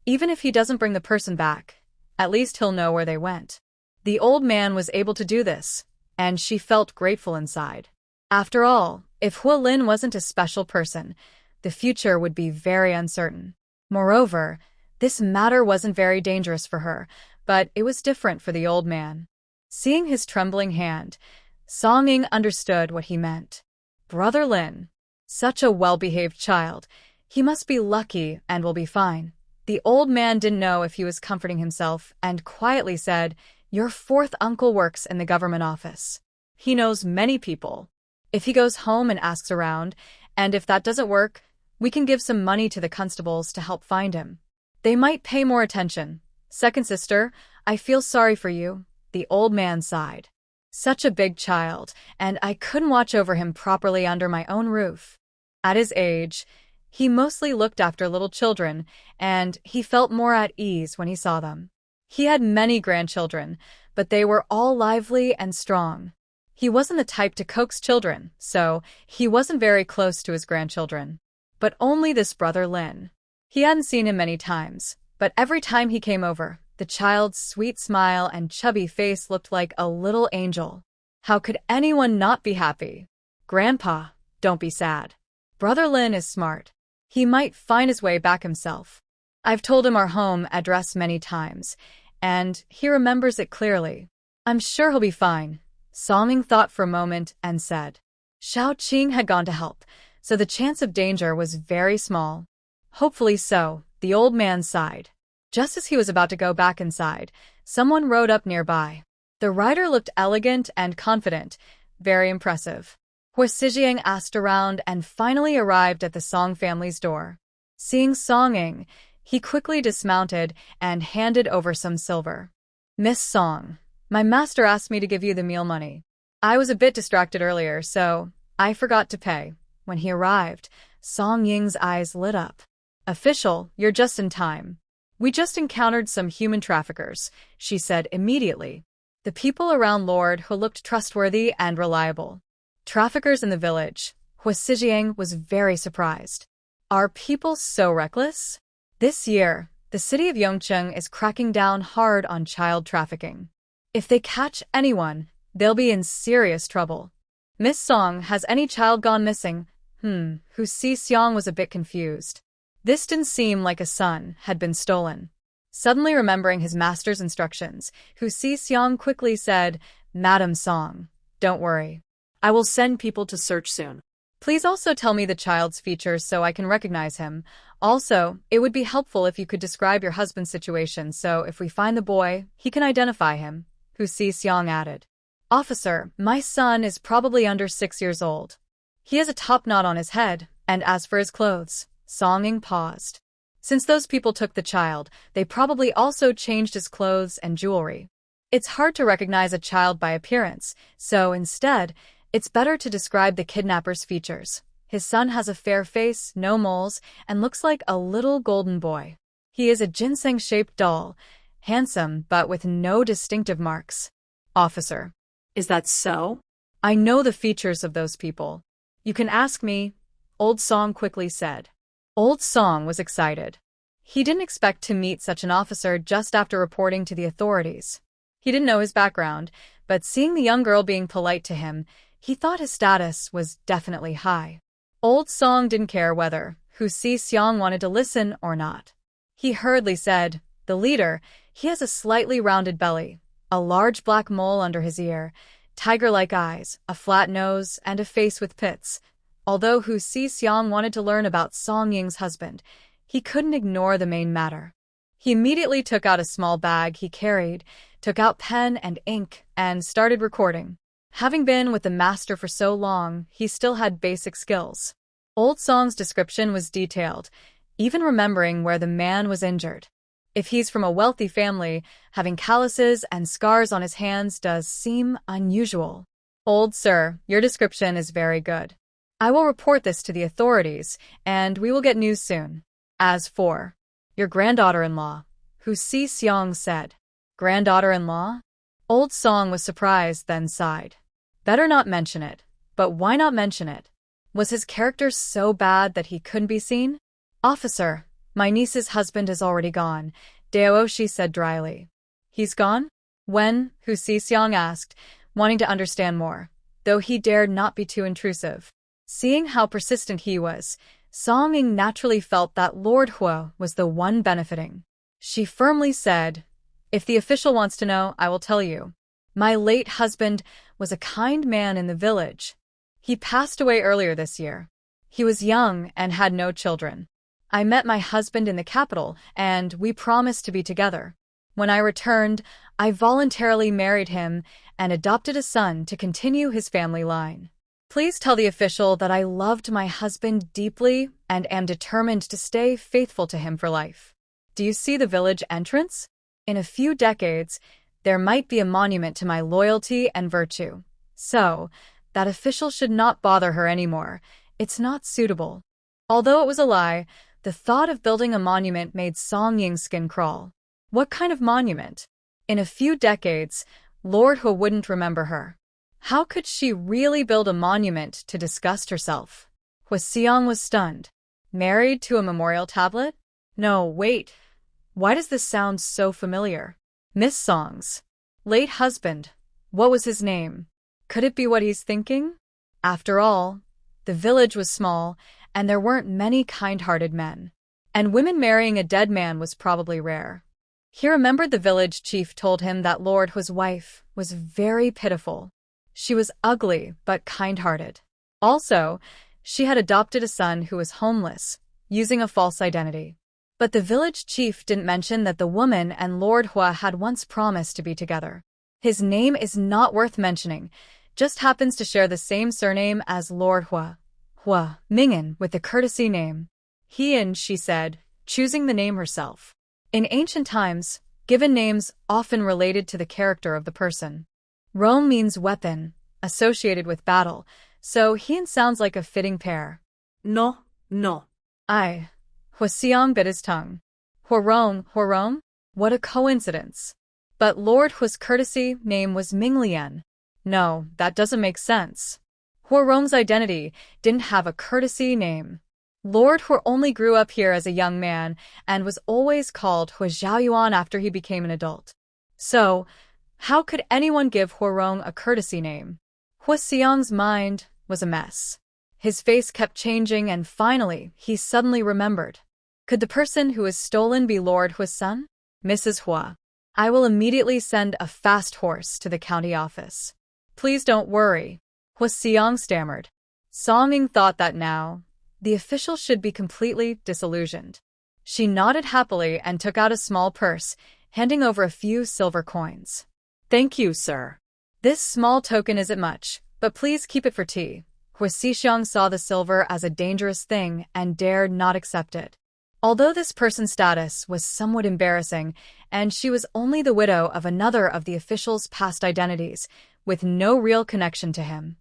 even if he doesn't bring the person back, at least he'll know where they went. The old man was able to do this, and she felt grateful inside. After all, if Hua Lin wasn't a special person, the future would be very uncertain. Moreover, this matter wasn't very dangerous for her, but it was different for the old man. Seeing his trembling hand, Songing understood what he meant. Brother Lin. Such a well-behaved child. He must be lucky and will be fine. The old man didn't know if he was comforting himself and quietly said, Your fourth uncle works in the government office. He knows many people. If he goes home and asks around, and if that doesn't work, we can give some money to the constables to help find him. They might pay more attention. Second sister, I feel sorry for you. The old man sighed. Such a big child, and I couldn't watch over him properly under my own roof. At his age, he mostly looked after little children, and he felt more at ease when he saw them. He had many grandchildren, but they were all lively and strong. He wasn't the type to coax children, so he wasn't very close to his grandchildren. But only this brother Lin. He hadn't seen him many times, but every time he came over, the child's sweet smile and chubby face looked like a little angel. How could anyone not be happy? Grandpa, don't be sad. Brother Lin is smart. He might find his way back himself. I've told him our home address many times, and he remembers it clearly. I'm sure he'll be fine. Songing thought for a moment and said. Xiao Qing had gone to help, so the chance of danger was very small. Hopefully so, the old man sighed. Just as he was about to go back inside, someone rode up nearby. The rider looked elegant and confident, very impressive. Hua Sijiang asked around and finally arrived at the Song family's door. Seeing Songing, he quickly dismounted and handed over some silver. Miss Song, my master asked me to give you the meal money. I was a bit distracted earlier, so I forgot to pay. When he arrived, Song Ying's eyes lit up. Official, you're just in time. We just encountered some human traffickers, she said immediately. The people around Lord who looked trustworthy and reliable. Traffickers in the village. Hua Sijiang was very surprised. Are people so reckless? This year, the city of Yongcheng is cracking down hard on child trafficking. If they catch anyone, they'll be in serious trouble. Miss Song, has any child gone missing? Hu Xixiang was a bit confused. This didn't seem like a son had been stolen. Suddenly remembering his master's instructions, Hu Xixiang quickly said, Madam Song, don't worry. I will send people to search soon. Please also tell me the child's features so I can recognize him. Also, it would be helpful if you could describe your husband's situation so if we find the boy, he can identify him, Hu Xixiang added. Officer, my son is probably under 6 years old. He has a top knot on his head, and as for his clothes, Songing paused. Since those people took the child, they probably also changed his clothes and jewelry. It's hard to recognize a child by appearance, so instead, it's better to describe the kidnapper's features. His son has a fair face, no moles, and looks like a little golden boy. He is a ginseng-shaped doll, handsome but with no distinctive marks. Officer. Is that so? I know the features of those people. You can ask me, Old Song quickly said. Old Song was excited. He didn't expect to meet such an officer just after reporting to the authorities. He didn't know his background, but seeing the young girl being polite to him, he thought his status was definitely high. Old Song didn't care whether Hu Xixiang wanted to listen or not. He hurriedly said, The leader, he has a slightly rounded belly, a large black mole under his ear, tiger-like eyes, a flat nose, and a face with pits. Although Hu Xi-xiang wanted to learn about Song Ying's husband, he couldn't ignore the main matter. He immediately took out a small bag he carried, took out pen and ink, and started recording. Having been with the master for so long, he still had basic skills. Old Song's description was detailed, even remembering where the man was injured. If he's from a wealthy family, having calluses and scars on his hands does seem unusual. Old sir, your description is very good. I will report this to the authorities, and we will get news soon. As for your granddaughter-in-law, Hu Xi-xiang said. Granddaughter-in-law? Old Song was surprised, then sighed. Better not mention it. But why not mention it? Was his character so bad that he couldn't be seen? Officer, my niece's husband is already gone, Daoshi said dryly. He's gone? When? Hu Xi-xiang asked, wanting to understand more, though he dared not be too intrusive. Seeing how persistent he was, Song Ying naturally felt that Lord Hua was the one benefiting. She firmly said, if the official wants to know, I will tell you. My late husband was a kind man in the village. He passed away earlier this year. He was young and had no children. I met my husband in the capital, and we promised to be together. When I returned, I voluntarily married him and adopted a son to continue his family line. Please tell the official that I loved my husband deeply and am determined to stay faithful to him for life. Do you see the village entrance? In a few decades, there might be a monument to my loyalty and virtue. So, that official should not bother her anymore. It's not suitable. Although it was a lie, the thought of building a monument made Song Ying's skin crawl. What kind of monument? In a few decades, Lord Hua wouldn't remember her. How could she really build a monument to disgust herself? Hua Xiang was stunned. Married to a memorial tablet? No, wait. Why does this sound so familiar? Miss Song's late husband. What was his name? Could it be what he's thinking? After all, the village was small, and there weren't many kind-hearted men. And women marrying a dead man was probably rare. He remembered the village chief told him that Lord Hua's wife was very pitiful. She was ugly but kind-hearted. Also, she had adopted a son who was homeless, using a false identity. But the village chief didn't mention that the woman and Lord Hua had once promised to be together. His name is not worth mentioning, just happens to share the same surname as Lord Hua. Hua Ming'an with the courtesy name. He and she said, choosing the name herself. In ancient times, given names often related to the character of the person. Rome means weapon, associated with battle, so Hien sounds like a fitting pair. No. Hua Xiang bit his tongue. Huarong? What a coincidence. But Lord Hua's courtesy name was Minglian. No, that doesn't make sense. Huarong's identity didn't have a courtesy name. Lord Hua only grew up here as a young man and was always called Hua Zhaoyuan after he became an adult. So, how could anyone give Huarong a courtesy name? Hua Xiang's mind was a mess. His face kept changing and finally, he suddenly remembered. Could the person who was stolen be Lord Hua's son? Mrs. Hua, I will immediately send a fast horse to the county office. Please don't worry. Hua Xiang stammered. Song Ying thought that now, the official should be completely disillusioned. She nodded happily and took out a small purse, handing over a few silver coins. Thank you, sir. This small token isn't much, but please keep it for tea. Hua Xixiang saw the silver as a dangerous thing and dared not accept it. Although this person's status was somewhat embarrassing, and she was only the widow of another of the official's past identities, with no real connection to him.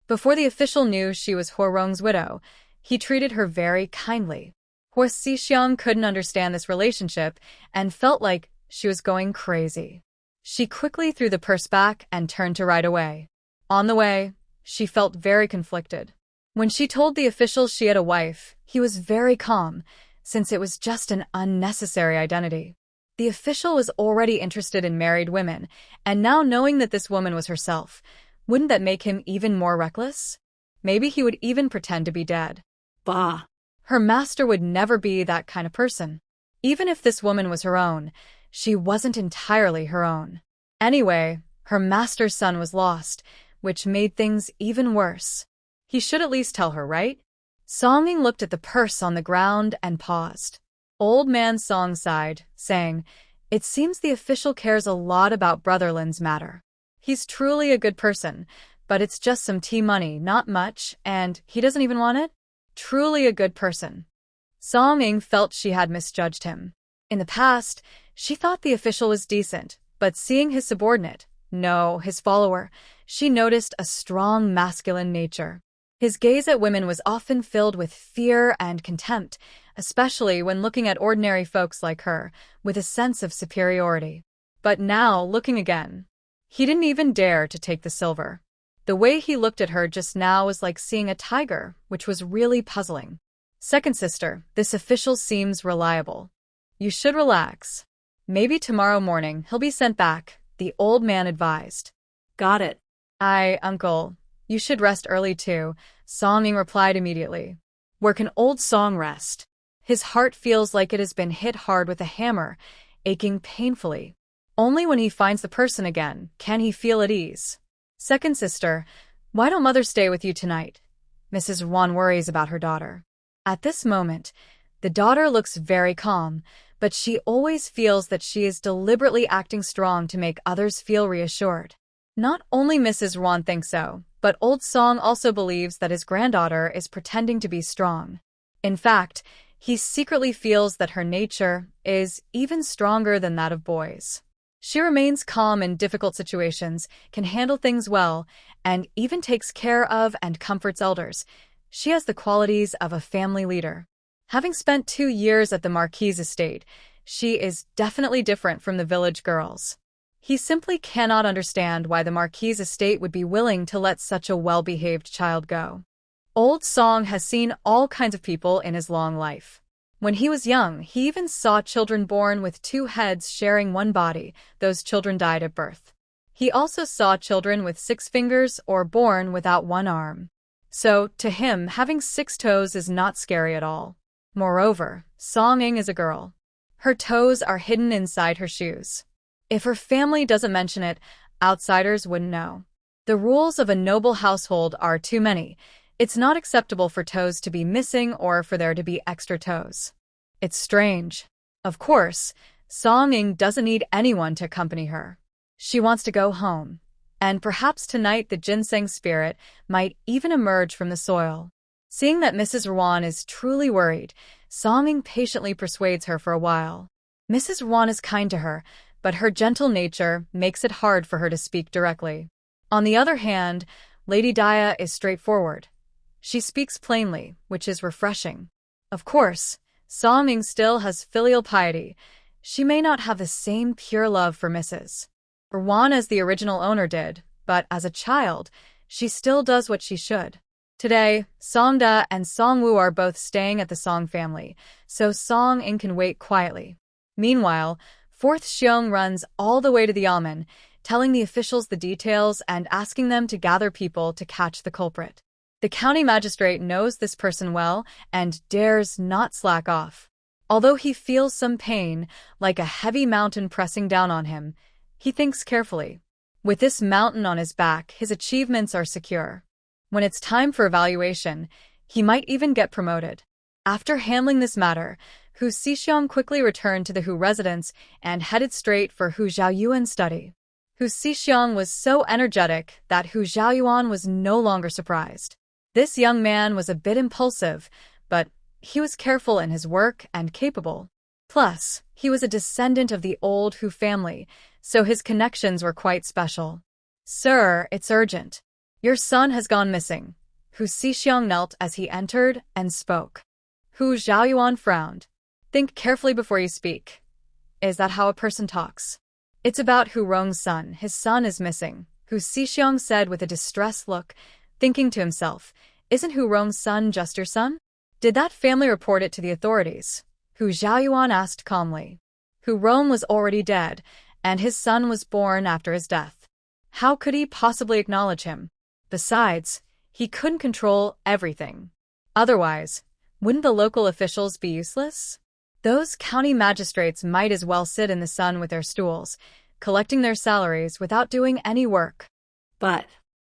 Before the official knew she was Huarong's widow, he treated her very kindly. Hua Xixiang couldn't understand this relationship and felt like she was going crazy. She quickly threw the purse back and turned to ride away. On the way, she felt very conflicted. When she told the official she had a wife, he was very calm, since it was just an unnecessary identity. The official was already interested in married women, and now knowing that this woman was herself, wouldn't that make him even more reckless? Maybe he would even pretend to be dead. Bah! Her master would never be that kind of person. Even if this woman was her own, she wasn't entirely her own. Anyway, her master's son was lost, which made things even worse. He should at least tell her, right? Song-ing looked at the purse on the ground and paused. Old man Song sighed, saying, "It seems the official cares a lot about Brother Lin's matter. He's truly a good person, but it's just some tea money, not much, and he doesn't even want it? Truly a good person." Song-ing felt she had misjudged him. In the past, she thought the official was decent, but seeing his subordinate, no, his follower, she noticed a strong masculine nature. His gaze at women was often filled with fear and contempt, especially when looking at ordinary folks like her, with a sense of superiority. But now, looking again, he didn't even dare to take the silver. The way he looked at her just now was like seeing a tiger, which was really puzzling. "Second sister, this official seems reliable. You should relax. Maybe tomorrow morning he'll be sent back," the old man advised. Got it. Uncle, you should rest early too," Song-ing replied immediately. Where can old Song rest? His heart feels like it has been hit hard with a hammer, aching painfully. Only when he finds the person again can he feel at ease. "Second sister, why don't mother stay with you tonight?" Mrs. Wan worries about her daughter. At this moment, the daughter looks very calm, but she always feels that she is deliberately acting strong to make others feel reassured. Not only Mrs. Wan thinks so, but old Song also believes that his granddaughter is pretending to be strong. In fact, he secretly feels that her nature is even stronger than that of boys. She remains calm in difficult situations, can handle things well, and even takes care of and comforts elders. She has the qualities of a family leader. Having spent 2 years at the Marquis's estate, she is definitely different from the village girls. He simply cannot understand why the Marquis's estate would be willing to let such a well-behaved child go. Old Song has seen all kinds of people in his long life. When he was young, he even saw children born with 2 heads sharing one body. Those children died at birth. He also saw children with 6 fingers or born without 1 arm. So, to him, having 6 toes is not scary at all. Moreover, Song-ing is a girl. Her toes are hidden inside her shoes. If her family doesn't mention it, outsiders wouldn't know. The rules of a noble household are too many. It's not acceptable for toes to be missing or for there to be extra toes. It's strange. Of course, Song-ing doesn't need anyone to accompany her. She wants to go home. And perhaps tonight the ginseng spirit might even emerge from the soil. Seeing that Mrs. Wan is truly worried, Song-ing patiently persuades her for a while. Mrs. Wan is kind to her, but her gentle nature makes it hard for her to speak directly. On the other hand, Lady Dia is straightforward. She speaks plainly, which is refreshing. Of course, Song-ing still has filial piety. She may not have the same pure love for Mrs. Wan as the original owner did, but as a child, she still does what she should. Today, Songda and Songwoo are both staying at the Song family, so Song-ing can wait quietly. Meanwhile, Fourth Xiong runs all the way to the Yamen, telling the officials the details and asking them to gather people to catch the culprit. The county magistrate knows this person well and dares not slack off. Although he feels some pain, like a heavy mountain pressing down on him, he thinks carefully. With this mountain on his back, his achievements are secure. When it's time for evaluation, he might even get promoted. After handling this matter, Hu Xixiang quickly returned to the Hu residence and headed straight for Hu Zhaoyuan's study. Hu Xixiang was so energetic that Hu Zhaoyuan was no longer surprised. This young man was a bit impulsive, but he was careful in his work and capable. Plus, he was a descendant of the old Hu family, so his connections were quite special. "Sir, it's urgent. Your son has gone missing." Hu Xixiang knelt as he entered and spoke. Hu Zhaoyuan frowned. "Think carefully before you speak. Is that how a person talks?" "It's about Hu Rong's son. His son is missing," Hu Xixiang said with a distressed look, thinking to himself, "Isn't Hu Rong's son just your son?" "Did that family report it to the authorities?" Hu Zhaoyuan asked calmly. Hu Rong was already dead, and his son was born after his death. How could he possibly acknowledge him? Besides, he couldn't control everything. Otherwise, wouldn't the local officials be useless? Those county magistrates might as well sit in the sun with their stools, collecting their salaries without doing any work. But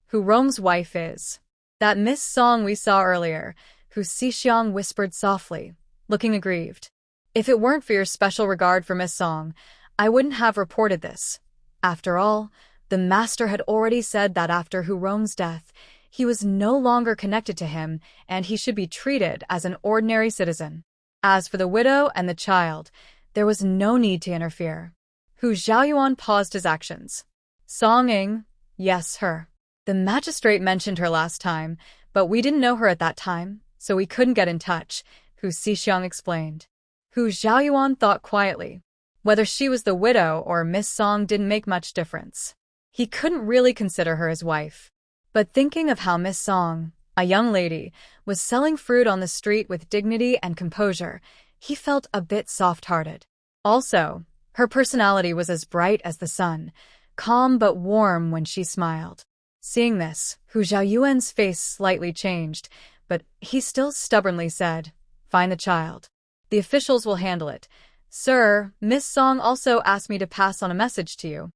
Who Rome's wife is. That Miss Song we saw earlier, who Xixiang whispered softly, looking aggrieved. If it weren't for your special regard for Miss Song, I wouldn't have reported this. After all, the master had already said that after Hu Rong's death, he was no longer connected to him and he should be treated as an ordinary citizen. As for the widow and the child, there was no need to interfere. Hu Zhaoyuan paused his actions. Song Ying, yes, her. The magistrate mentioned her last time, but we didn't know her at that time, so we couldn't get in touch, Hu Xixiang explained. Hu Zhaoyuan thought quietly. Whether she was the widow or Miss Song didn't make much difference. He couldn't really consider her his wife. But thinking of how Miss Song, a young lady, was selling fruit on the street with dignity and composure, he felt a bit soft-hearted. Also, her personality was as bright as the sun, calm but warm when she smiled. Seeing this, Hu Zhaoyuan's face slightly changed, but he still stubbornly said, "Find the child. The officials will handle it. Sir, Miss Song also asked me to pass on a message to you."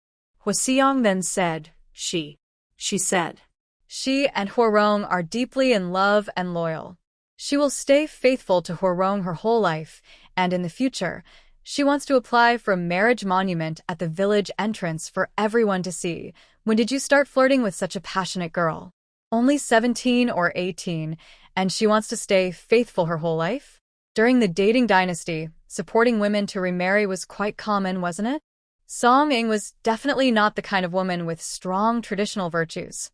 Huasiang then said, She said. She and Huarong are deeply in love and loyal. She will stay faithful to Huarong her whole life, and in the future, she wants to apply for a marriage monument at the village entrance for everyone to see. When did you start flirting with such a passionate girl? Only 17 or 18, and she wants to stay faithful her whole life? During the dating dynasty, supporting women to remarry was quite common, wasn't it? Song Ying was definitely not the kind of woman with strong traditional virtues.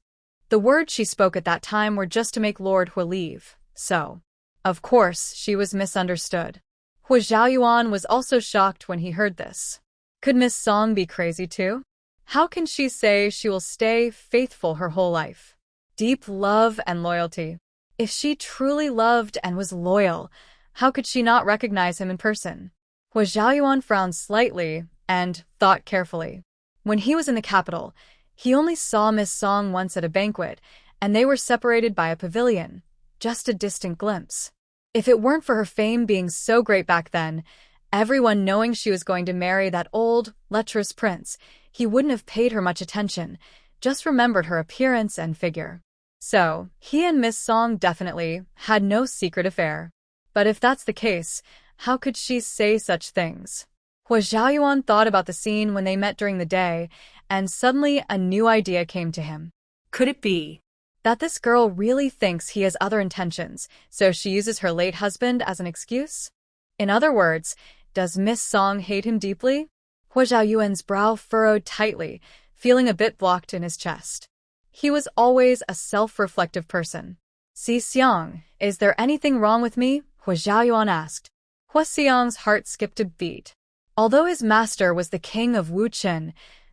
The words she spoke at that time were just to make Lord Hua leave, so, of course, she was misunderstood. Hua Zhaoyuan was also shocked when he heard this. Could Miss Song be crazy too? How can she say she will stay faithful her whole life? Deep love and loyalty. If she truly loved and was loyal, how could she not recognize him in person? Hua Zhaoyuan frowned slightly and thought carefully. When he was in the capital, he only saw Miss Song once at a banquet, and they were separated by a pavilion, just a distant glimpse. If it weren't for her fame being so great back then, everyone knowing she was going to marry that old, lecherous prince, he wouldn't have paid her much attention, just remembered her appearance and figure. So, he and Miss Song definitely had no secret affair. But if that's the case, how could she say such things? Hua Zhaoyuan thought about the scene when they met during the day, and suddenly a new idea came to him. Could it be that this girl really thinks he has other intentions, so she uses her late husband as an excuse? In other words, does Miss Song hate him deeply? Hua Zhaoyuan's brow furrowed tightly, feeling a bit blocked in his chest. He was always a self-reflective person. Xixiang, is there anything wrong with me? Hua Zhaoyuan asked. Hua Xiang's heart skipped a beat. Although his master was the king of Wuchen,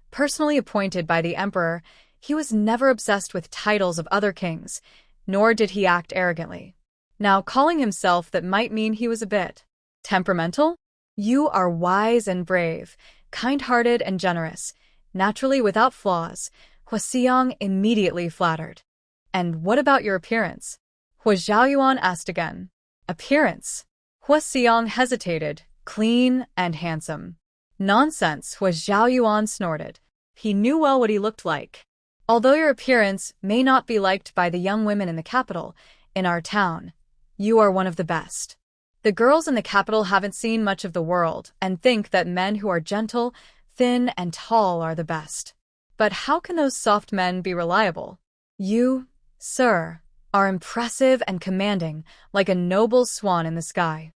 personally appointed by the emperor, he was never obsessed with titles of other kings, nor did he act arrogantly. Now, calling himself that might mean he was a bit temperamental? You are wise and brave, kind-hearted and generous, naturally without flaws, Hua Xiang immediately flattered. And what about your appearance? Hua Zhaoyuan asked again. Appearance? Hua Xiang hesitated, clean and handsome. Nonsense, Hua Zhaoyuan snorted. He knew well what he looked like. Although your appearance may not be liked by the young women in the capital, in our town, you are one of the best. The girls in the capital haven't seen much of the world and think that men who are gentle, thin, and tall are the best. But how can those soft men be reliable? You, sir, are impressive and commanding, like a noble swan in the sky.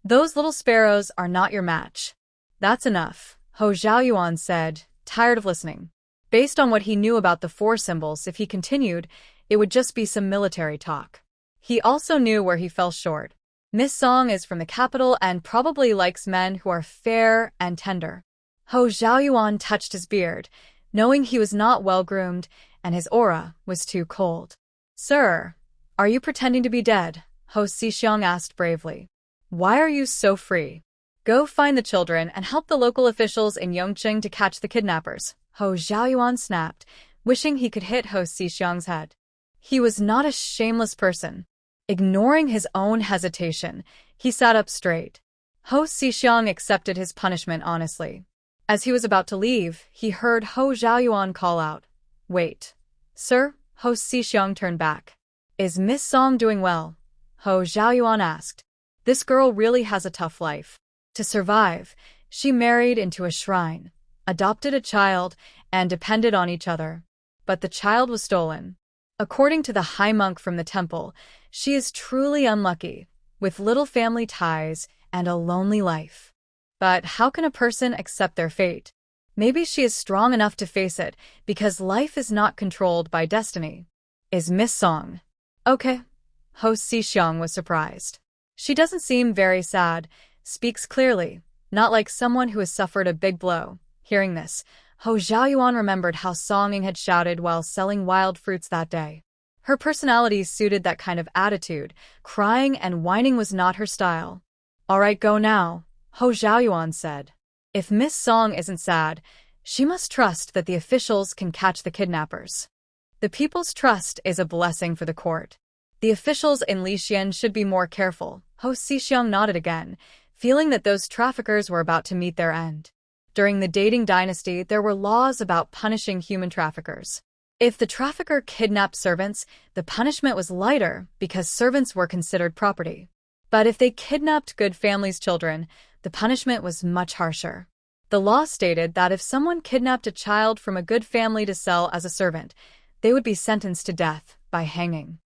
Those little sparrows are not your match. That's enough, Hou Zhaoyuan said, tired of listening. Based on what he knew about the four symbols, if he continued, it would just be some military talk. He also knew where he fell short. Miss Song is from the capital and probably likes men who are fair and tender. Hou Zhaoyuan touched his beard, knowing he was not well-groomed, and his aura was too cold. Sir, are you pretending to be dead? Hou Xixiang asked bravely. Why are you so free? Go find the children and help the local officials in Yongqing to catch the kidnappers, Hou Zhaoyuan snapped, wishing he could hit Hou Xixiang's head. He was not a shameless person. Ignoring his own hesitation, he sat up straight. Ho Xixiang accepted his punishment honestly. As he was about to leave, he heard Ho Zhaoyuan call out, "Wait. Sir?" Ho Xixiang turned back. "Is Miss Song doing well?" Ho Zhaoyuan asked. "This girl really has a tough life. To survive, she married into a shrine, adopted a child, and depended on each other. But the child was stolen. According to the high monk from the temple, she is truly unlucky, with little family ties and a lonely life. But how can a person accept their fate? Maybe she is strong enough to face it, because life is not controlled by destiny." "Is Miss Song okay?" Ho Xixiang was surprised. "She doesn't seem very sad, speaks clearly, not like someone who has suffered a big blow." Hearing this, Ho Zhaoyuan remembered how Song Ying had shouted while selling wild fruits that day. Her personality suited that kind of attitude. Crying and whining was not her style. "All right, go now," Ho Zhaoyuan said. "If Miss Song isn't sad, she must trust that the officials can catch the kidnappers. The people's trust is a blessing for the court. The officials in Lixian should be more careful." Ho Xixiang nodded again, feeling that those traffickers were about to meet their end. During the dating dynasty, there were laws about punishing human traffickers. If the trafficker kidnapped servants, the punishment was lighter because servants were considered property. But if they kidnapped good families' children, the punishment was much harsher. The law stated that if someone kidnapped a child from a good family to sell as a servant, they would be sentenced to death by hanging.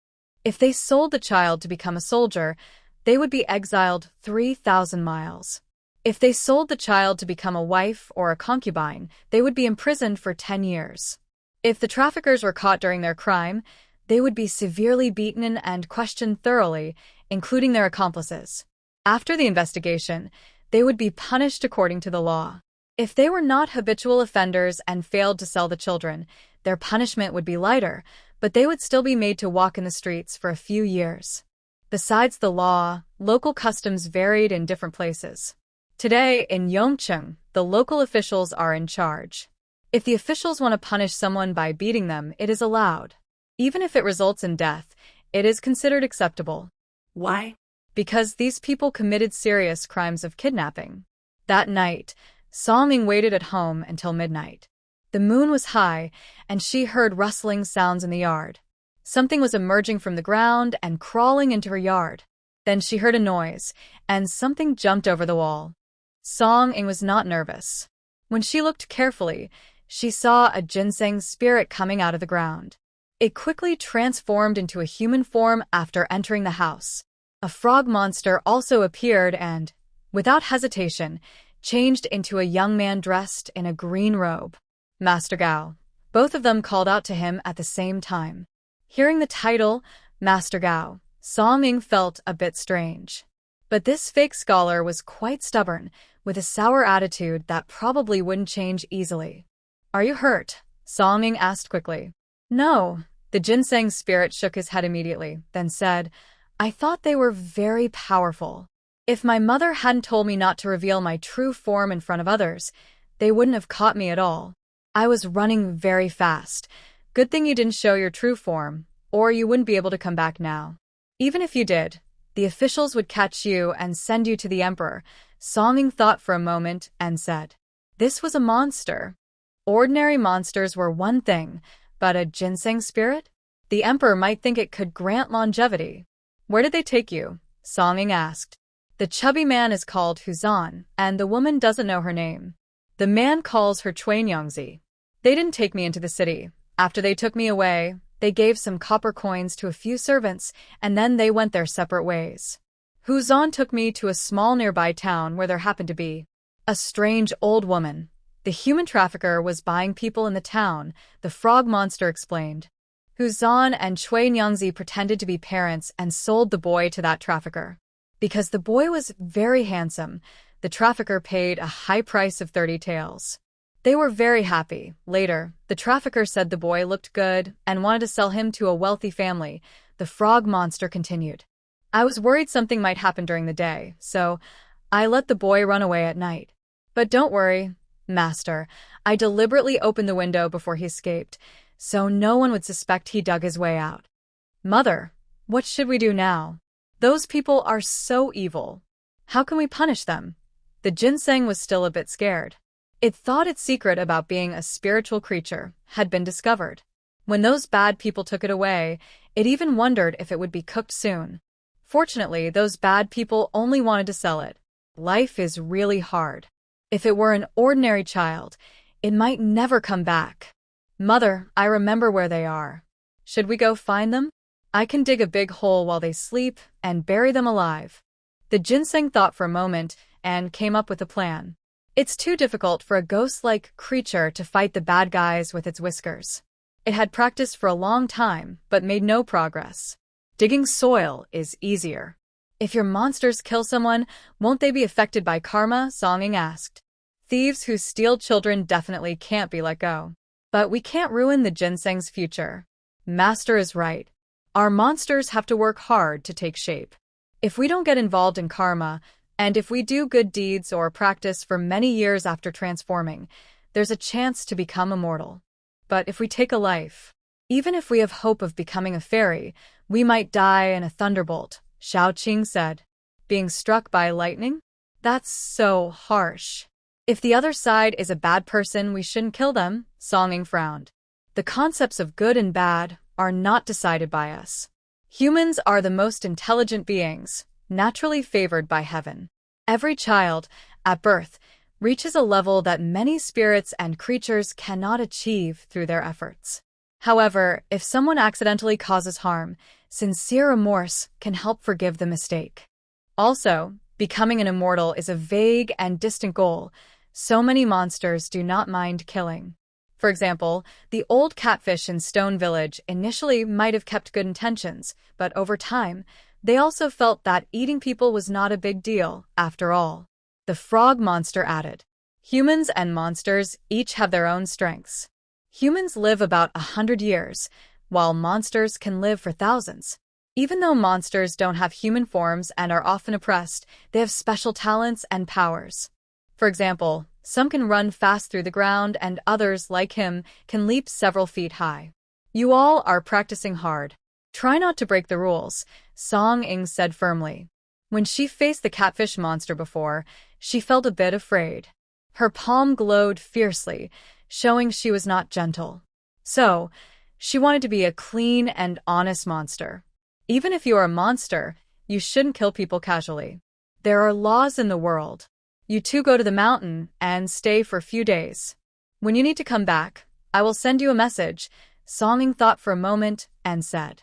If they sold the child to become a soldier, they would be exiled 3,000 miles. If they sold the child to become a wife or a concubine, they would be imprisoned for 10 years. If the traffickers were caught during their crime, they would be severely beaten and questioned thoroughly, including their accomplices. After the investigation, they would be punished according to the law. If they were not habitual offenders and failed to sell the children, their punishment would be lighter, but they would still be made to walk in the streets for a few years. Besides the law, local customs varied in different places. Today, in Yongcheng, the local officials are in charge. If the officials want to punish someone by beating them, it is allowed. Even if it results in death, it is considered acceptable. Why? Because these people committed serious crimes of kidnapping. That night, Song Ying waited at home until midnight. The moon was high, and she heard rustling sounds in the yard. Something was emerging from the ground and crawling into her yard. Then she heard a noise, and something jumped over the wall. Song Ying was not nervous. When she looked carefully, she saw a ginseng spirit coming out of the ground. It quickly transformed into a human form after entering the house. A frog monster also appeared and, without hesitation, changed into a young man dressed in a green robe. Master Gao. Both of them called out to him at the same time. Hearing the title, Master Gao, Song Ying felt a bit strange. But this fake scholar was quite stubborn, with a sour attitude that probably wouldn't change easily. "Are you hurt?" Song Ying asked quickly. "No." The ginseng spirit shook his head immediately, then said, "I thought they were very powerful. If my mother hadn't told me not to reveal my true form in front of others, they wouldn't have caught me at all. I was running very fast. Good thing you didn't show your true form, or you wouldn't be able to come back now. Even if you did, the officials would catch you and send you to the emperor." Song Ying thought for a moment and said, "This was a monster. Ordinary monsters were one thing, but a ginseng spirit? The emperor might think it could grant longevity." "Where did they take you?" Song Ying asked. "The chubby man is called Huzan, and the woman doesn't know her name. The man calls her Chuanyangzi. They didn't take me into the city. After they took me away, they gave some copper coins to a few servants, and then they went their separate ways. Huzan took me to a small nearby town where there happened to be a strange old woman. The human trafficker was buying people in the town," the frog monster explained. Huzan and Chuanyangzi pretended to be parents and sold the boy to that trafficker. Because the boy was very handsome, the trafficker paid a high price of 30 taels. They were very happy. Later, the trafficker said the boy looked good and wanted to sell him to a wealthy family. The frog monster continued. "I was worried something might happen during the day, so I let the boy run away at night. But don't worry, Master. I deliberately opened the window before he escaped, so no one would suspect he dug his way out." "Mother, what should we do now? Those people are so evil." How can we punish them? The ginseng was still a bit scared. It thought its secret about being a spiritual creature had been discovered. When those bad people took it away, it even wondered if it would be cooked soon. Fortunately, those bad people only wanted to sell it. Life is really hard. If it were an ordinary child, it might never come back. Mother, I remember where they are. Should we go find them? I can dig a big hole while they sleep and bury them alive. The ginseng thought for a moment and came up with a plan. It's too difficult for a ghost-like creature to fight the bad guys with its whiskers. It had practiced for a long time, but made no progress. Digging soil is easier. If your monsters kill someone, won't they be affected by karma? Songing asked. Thieves who steal children definitely can't be let go. But we can't ruin the ginseng's future. Master is right. Our monsters have to work hard to take shape. If we don't get involved in karma, and if we do good deeds or practice for many years after transforming, there's a chance to become immortal. But if we take a life, even if we have hope of becoming a fairy, we might die in a thunderbolt, Xiao Qing said. Being struck by lightning? That's so harsh. If the other side is a bad person, we shouldn't kill them, Songing frowned. The concepts of good and bad are not decided by us. Humans are the most intelligent beings, naturally favored by heaven. Every child, at birth, reaches a level that many spirits and creatures cannot achieve through their efforts. However, if someone accidentally causes harm, sincere remorse can help forgive the mistake. Also, becoming an immortal is a vague and distant goal. So many monsters do not mind killing. For example, the old catfish in Stone Village initially might have kept good intentions, but over time, they also felt that eating people was not a big deal, after all. The frog monster added. Humans and monsters each have their own strengths. Humans live about 100 years, while monsters can live for thousands. Even though monsters don't have human forms and are often oppressed, they have special talents and powers. For example, some can run fast through the ground and others, like him, can leap several feet high. You all are practicing hard. Try not to break the rules, Song Ying said firmly. When she faced the catfish monster before, she felt a bit afraid. Her palm glowed fiercely, showing she was not gentle. So, she wanted to be a clean and honest monster. Even if you are a monster, you shouldn't kill people casually. There are laws in the world. You two go to the mountain and stay for a few days. When you need to come back, I will send you a message. Song Ying thought for a moment and said,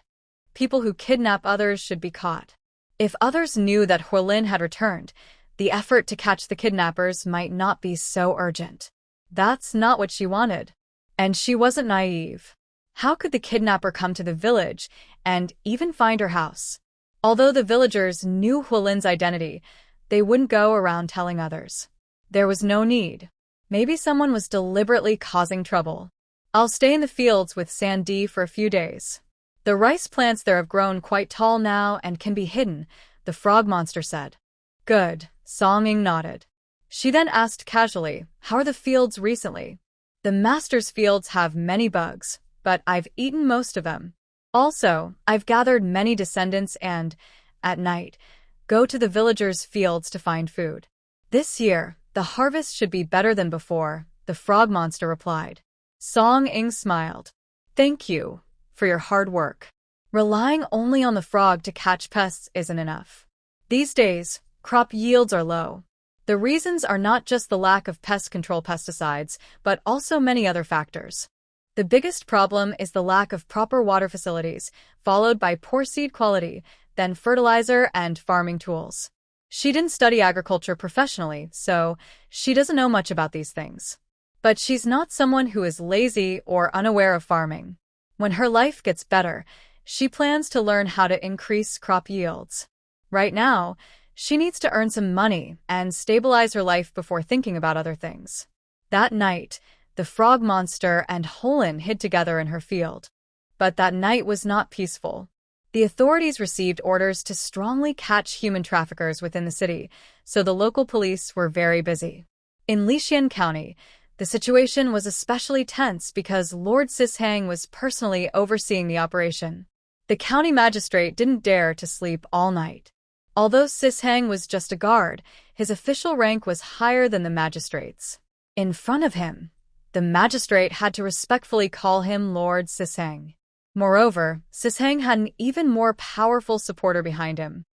people who kidnap others should be caught. If others knew that Huolin had returned, the effort to catch the kidnappers might not be so urgent. That's not what she wanted. And she wasn't naive. How could the kidnapper come to the village and even find her house? Although the villagers knew Huolin's identity, they wouldn't go around telling others. There was no need. Maybe someone was deliberately causing trouble. I'll stay in the fields with Sandy for a few days. The rice plants there have grown quite tall now and can be hidden, the frog monster said. Good, Song Ying nodded. She then asked casually, how are the fields recently? The master's fields have many bugs, but I've eaten most of them. Also, I've gathered many descendants and, at night, go to the villagers' fields to find food. This year, the harvest should be better than before, the frog monster replied. Song Ying smiled. Thank you for your hard work. Relying only on the frog to catch pests isn't enough. These days, crop yields are low. The reasons are not just the lack of pest control pesticides, but also many other factors. The biggest problem is the lack of proper water facilities, followed by poor seed quality, then fertilizer and farming tools. She didn't study agriculture professionally, so she doesn't know much about these things. But she's not someone who is lazy or unaware of farming. When her life gets better, she plans to learn how to increase crop yields. Right now, she needs to earn some money and stabilize her life before thinking about other things. That night, the frog monster and Huolin hid together in her field. But that night was not peaceful. The authorities received orders to strongly catch human traffickers within the city, so the local police were very busy. In Lixian County, the situation was especially tense because Lord Sishang was personally overseeing the operation. The county magistrate didn't dare to sleep all night. Although Sishang was just a guard, his official rank was higher than the magistrate's. In front of him, the magistrate had to respectfully call him Lord Sishang. Moreover, Sishang had an even more powerful supporter behind him.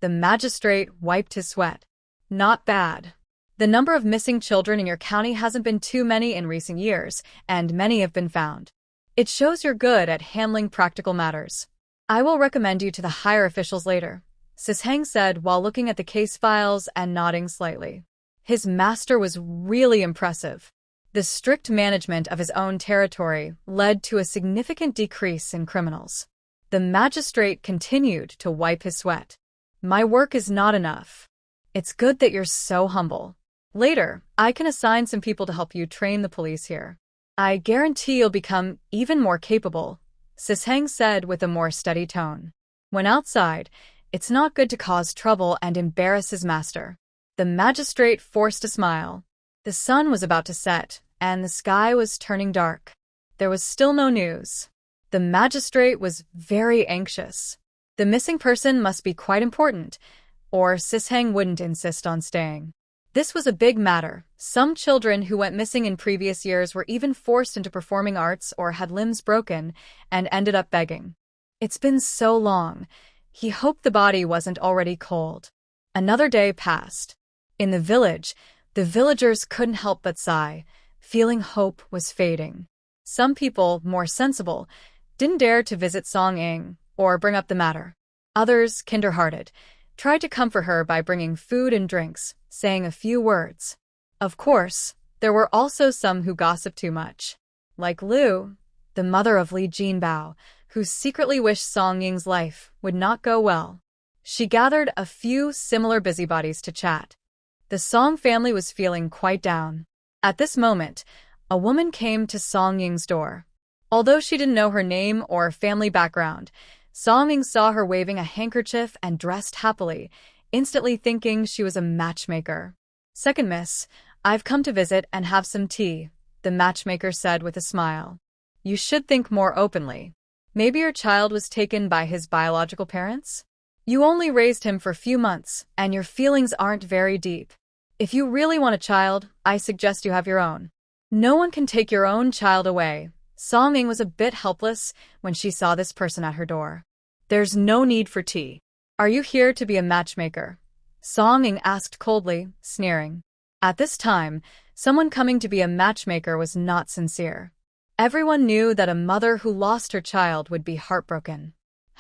The magistrate wiped his sweat. Not bad. The number of missing children in your county hasn't been too many in recent years, and many have been found. It shows you're good at handling practical matters. I will recommend you to the higher officials later, Sishang said while looking at the case files and nodding slightly. His master was really impressive. The strict management of his own territory led to a significant decrease in criminals. The magistrate continued to wipe his sweat. My work is not enough. It's good that you're so humble. Later, I can assign some people to help you train the police here. I guarantee you'll become even more capable, Sishang said with a more steady tone. When outside, it's not good to cause trouble and embarrass his master. The magistrate forced a smile. The sun was about to set, and the sky was turning dark. There was still no news. The magistrate was very anxious. The missing person must be quite important, or Sishang wouldn't insist on staying. This was a big matter. Some children who went missing in previous years were even forced into performing arts or had limbs broken and ended up begging. It's been so long. He hoped the body wasn't already cold. Another day passed. In the village, the villagers couldn't help but sigh, feeling hope was fading. Some people, more sensible, didn't dare to visit Song Ying or bring up the matter. Others, kinder-hearted, tried to comfort her by bringing food and drinks, saying a few words. Of course, there were also some who gossiped too much. Like Lu, the mother of Li Jinbao, who secretly wished Song Ying's life would not go well. She gathered a few similar busybodies to chat. The Song family was feeling quite down. At this moment, a woman came to Song Ying's door. Although she didn't know her name or family background, Song Ying saw her waving a handkerchief and dressed happily, instantly thinking she was a matchmaker. "Second miss, I've come to visit and have some tea," the matchmaker said with a smile. "You should think more openly. Maybe your child was taken by his biological parents? You only raised him for a few months, and your feelings aren't very deep. If you really want a child, I suggest you have your own. No one can take your own child away." Song Ying was a bit helpless when she saw this person at her door. "There's no need for tea. Are you here to be a matchmaker?" Song Ying asked coldly, sneering. At this time, someone coming to be a matchmaker was not sincere. Everyone knew that a mother who lost her child would be heartbroken.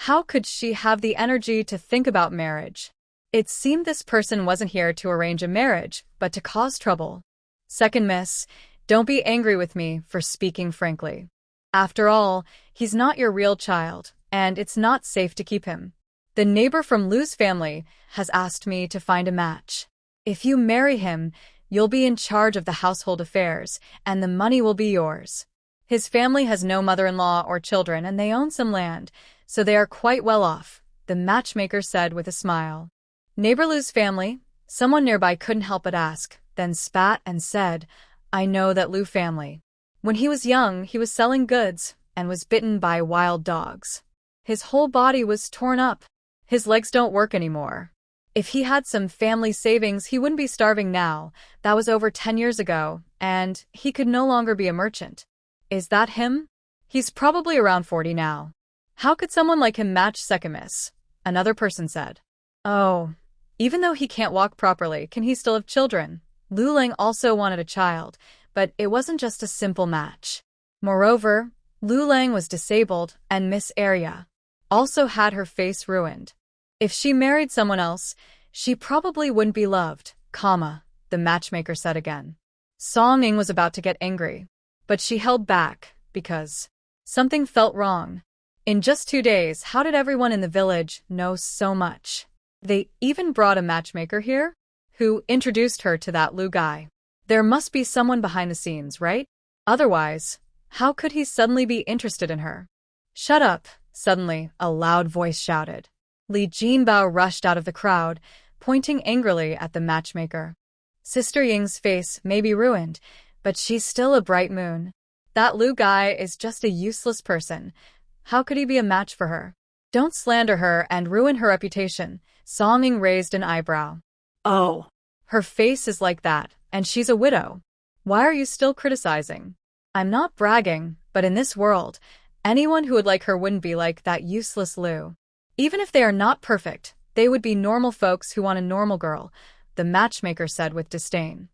How could she have the energy to think about marriage? It seemed this person wasn't here to arrange a marriage, but to cause trouble. "Second miss, don't be angry with me for speaking frankly. After all, he's not your real child, and it's not safe to keep him. The neighbor from Lu's family has asked me to find a match. If you marry him, you'll be in charge of the household affairs, and the money will be yours. His family has no mother-in-law or children, and they own some land, so they are quite well off," the matchmaker said with a smile. Neighbor Lu's family? Someone nearby couldn't help but ask, then spat and said, "I know that Lu family. When he was young, he was selling goods and was bitten by wild dogs. His whole body was torn up. His legs don't work anymore. If he had some family savings, he wouldn't be starving now. That was over 10 years ago, and he could no longer be a merchant." "Is that him? He's probably around 40 now. How could someone like him match second miss?" another person said. "Oh, even though he can't walk properly, can he still have children?" Lu Ling also wanted a child, but it wasn't just a simple match. Moreover, Lu Ling was disabled, and Miss Arya also had her face ruined. If she married someone else, she probably wouldn't be loved, the matchmaker said again. Song Ying was about to get angry, but she held back, because something felt wrong. In just 2 days, how did everyone in the village know so much? They even brought a matchmaker here, who introduced her to that Lu guy. There must be someone behind the scenes, right? Otherwise, how could he suddenly be interested in her? "Shut up," suddenly, a loud voice shouted. Li Jinbao rushed out of the crowd, pointing angrily at the matchmaker. Sister Ying's face may be ruined, but she's still a bright moon. That Lu guy is just a useless person. How could he be a match for her? Don't slander her and ruin her reputation. Song Ing raised an eyebrow. Oh, Her face is like that, and she's a widow. Why are you still criticizing? I'm not bragging, but in this world, anyone who would like her wouldn't be like that useless Lu. Even if they are not perfect, they would be normal folks who want a normal girl, the matchmaker said with disdain.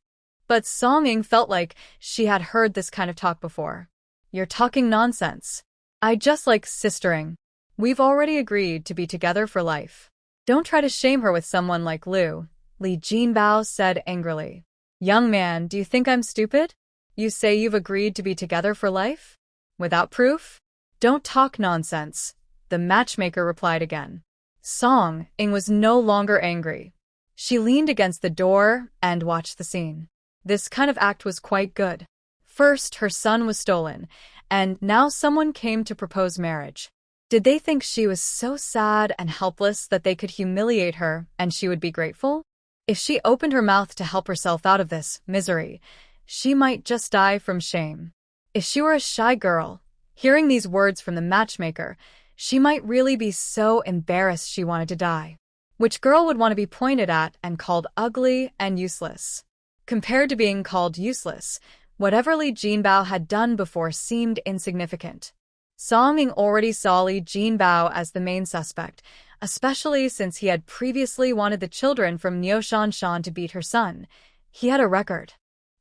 But Song Ing felt like she had heard this kind of talk before. You're talking nonsense. I just like sistering. We've already agreed to be together for life. Don't try to shame her with someone like Lu, Li Jinbao said angrily. Young man, do you think I'm stupid? You say you've agreed to be together for life? Without proof? Don't talk nonsense, the matchmaker replied again. Song Ing was no longer angry. She leaned against the door and watched the scene. This kind of act was quite good. First, her son was stolen, and now someone came to propose marriage. Did they think she was so sad and helpless that they could humiliate her and she would be grateful? If she opened her mouth to help herself out of this misery, she might just die from shame. If she were a shy girl, hearing these words from the matchmaker, she might really be so embarrassed she wanted to die. Which girl would want to be pointed at and called ugly and useless? Compared to being called useless, whatever Li Jinbao had done before seemed insignificant. Song Ing already saw Li Jinbao as the main suspect, especially since he had previously wanted the children from Niu-shan-shan to beat her son. He had a record.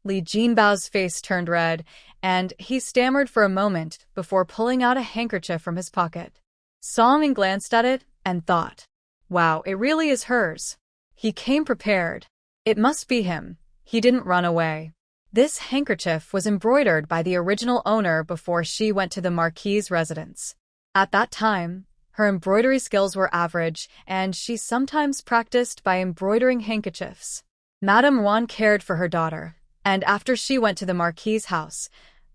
Li Jinbao's face turned red, and he stammered for a moment before pulling out a handkerchief from his pocket. Song Ing glanced at it and thought, wow, it really is hers. He came prepared. It must be him. He didn't run away. This handkerchief was embroidered by the original owner before she went to the Marquis's residence. At that time, her embroidery skills were average, and she sometimes practiced by embroidering handkerchiefs. Madame Wan cared for her daughter, and after she went to the Marquis's house,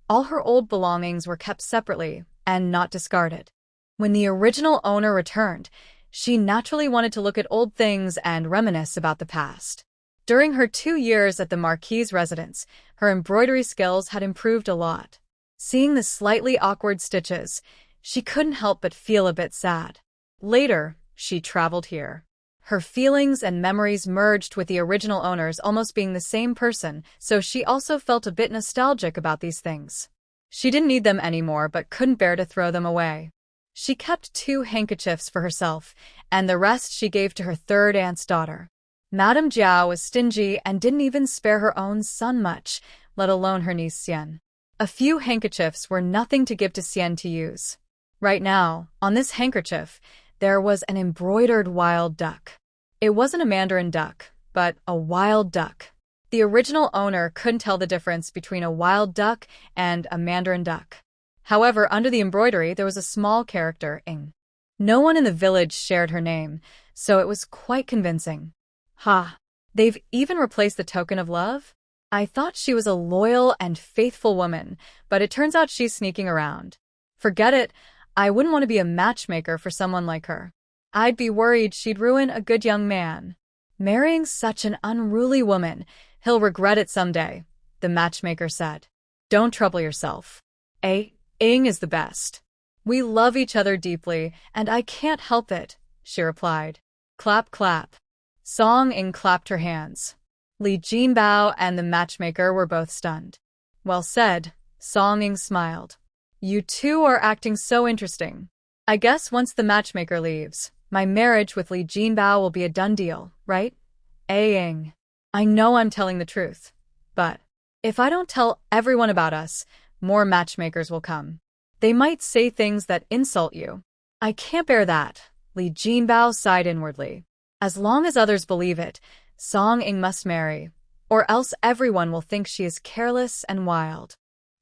all her old belongings were kept separately and not discarded. When the original owner returned, she naturally wanted to look at old things and reminisce about the past. During her 2 years at the Marquis's residence, her embroidery skills had improved a lot. Seeing the slightly awkward stitches, she couldn't help but feel a bit sad. Later, she traveled here. Her feelings and memories merged with the original owners almost being the same person, so she also felt a bit nostalgic about these things. She didn't need them anymore but couldn't bear to throw them away. She kept 2 handkerchiefs for herself, and the rest she gave to her third aunt's daughter. Madame Jiao was stingy and didn't even spare her own son much, let alone her niece Xian. A few handkerchiefs were nothing to give to Xian to use. Right now, on this handkerchief, there was an embroidered wild duck. It wasn't a mandarin duck, but a wild duck. The original owner couldn't tell the difference between a wild duck and a mandarin duck. However, under the embroidery, there was a small character, Ing. No one in the village shared her name, so it was quite convincing. Ha! They've even replaced the token of love? I thought she was a loyal and faithful woman, but it turns out she's sneaking around. Forget it, I wouldn't want to be a matchmaker for someone like her. I'd be worried she'd ruin a good young man. Marrying such an unruly woman, he'll regret it someday, the matchmaker said. Don't trouble yourself. Ing is the best. We love each other deeply, and I can't help it, she replied. Clap, clap. Song Ing clapped her hands. Li Jinbao and the matchmaker were both stunned. Well said, Song Ing smiled. You two are acting so interesting. I guess once the matchmaker leaves, my marriage with Li Jinbao will be a done deal, right? Ing. I know I'm telling the truth, but if I don't tell everyone about us, more matchmakers will come. They might say things that insult you. I can't bear that, Li Jinbao sighed inwardly. As long as others believe it, Song Ing must marry, or else everyone will think she is careless and wild.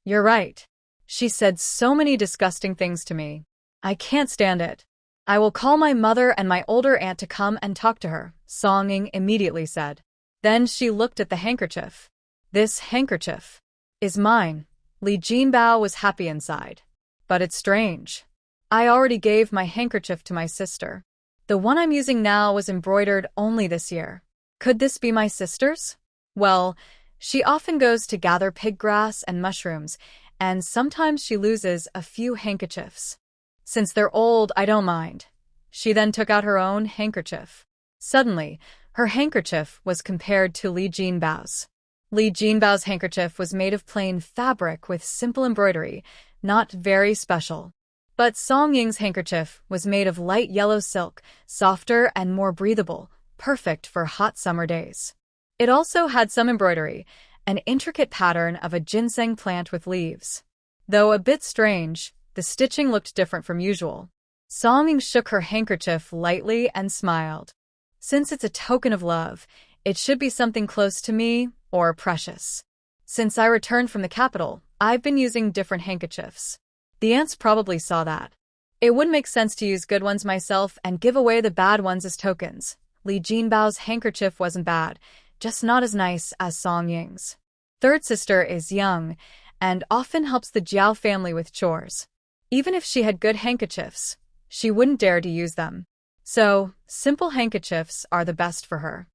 You're right. She said so many disgusting things to me. I can't stand it. I will call my mother and my older aunt to come and talk to her, Song Ing immediately said. Then she looked at the handkerchief. This handkerchief is mine. Li Jinbao was happy inside. But it's strange. I already gave my handkerchief to my sister. The one I'm using now was embroidered only this year. Could this be my sister's? Well, she often goes to gather pig grass and mushrooms, and sometimes she loses a few handkerchiefs. Since they're old, I don't mind. She then took out her own handkerchief. Suddenly, her handkerchief was compared to Li Jinbao's. Li Jinbao's handkerchief was made of plain fabric with simple embroidery, not very special. But Song Ying's handkerchief was made of light yellow silk, softer and more breathable, perfect for hot summer days. It also had some embroidery, an intricate pattern of a ginseng plant with leaves. Though a bit strange, the stitching looked different from usual. Song Ying shook her handkerchief lightly and smiled. Since it's a token of love, it should be something close to me or precious. Since I returned from the capital, I've been using different handkerchiefs. The ants probably saw that. It would make sense to use good ones myself and give away the bad ones as tokens. Li Jinbao's handkerchief wasn't bad, just not as nice as Song Ying's. Third sister is young and often helps the Jiao family with chores. Even if she had good handkerchiefs, she wouldn't dare to use them. So, simple handkerchiefs are the best for her.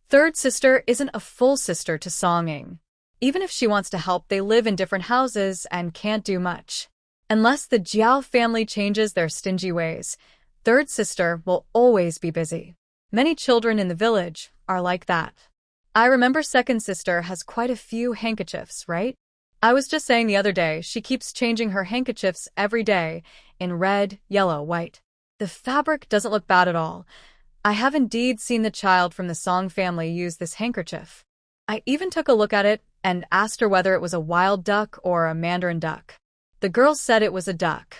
Third sister isn't a full sister to Song Ying. Even if she wants to help, they live in different houses and can't do much. Unless the Jiao family changes their stingy ways, third sister will always be busy. Many children in the village are like that. I remember second sister has quite a few handkerchiefs, right? I was just saying the other day she keeps changing her handkerchiefs every day in red, yellow, white. The fabric doesn't look bad at all. I have indeed seen the child from the Song family use this handkerchief. I even took a look at it and asked her whether it was a wild duck or a mandarin duck. The girl said it was a duck.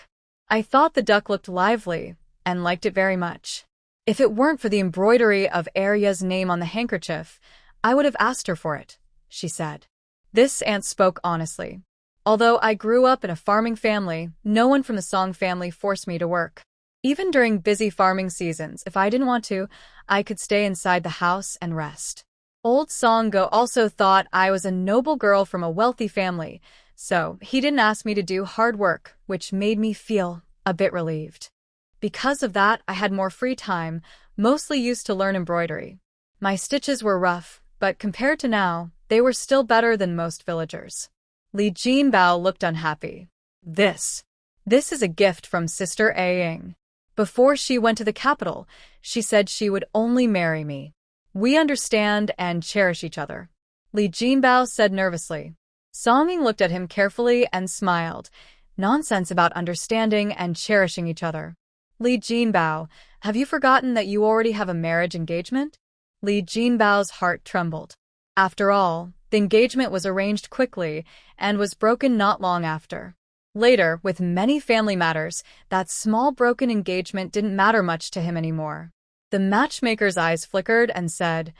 I thought the duck looked lively and liked it very much. If it weren't for the embroidery of Arya's name on the handkerchief, I would have asked her for it, she said. This aunt spoke honestly. Although I grew up in a farming family, no one from the Song family forced me to work. Even during busy farming seasons, if I didn't want to, I could stay inside the house and rest. Old Song Go also thought I was a noble girl from a wealthy family, so he didn't ask me to do hard work, which made me feel a bit relieved. Because of that, I had more free time, mostly used to learn embroidery. My stitches were rough, but compared to now, they were still better than most villagers. Li Jinbao looked unhappy. This is a gift from Sister A Ying. Before she went to the capital, she said she would only marry me. We understand and cherish each other, Li Jinbao said nervously. Song Ying looked at him carefully and smiled. Nonsense about understanding and cherishing each other. Li Jinbao, have you forgotten that you already have a marriage engagement? Li Jinbao's heart trembled. After all, the engagement was arranged quickly and was broken not long after. Later, with many family matters, that small broken engagement didn't matter much to him anymore. The matchmaker's eyes flickered and said,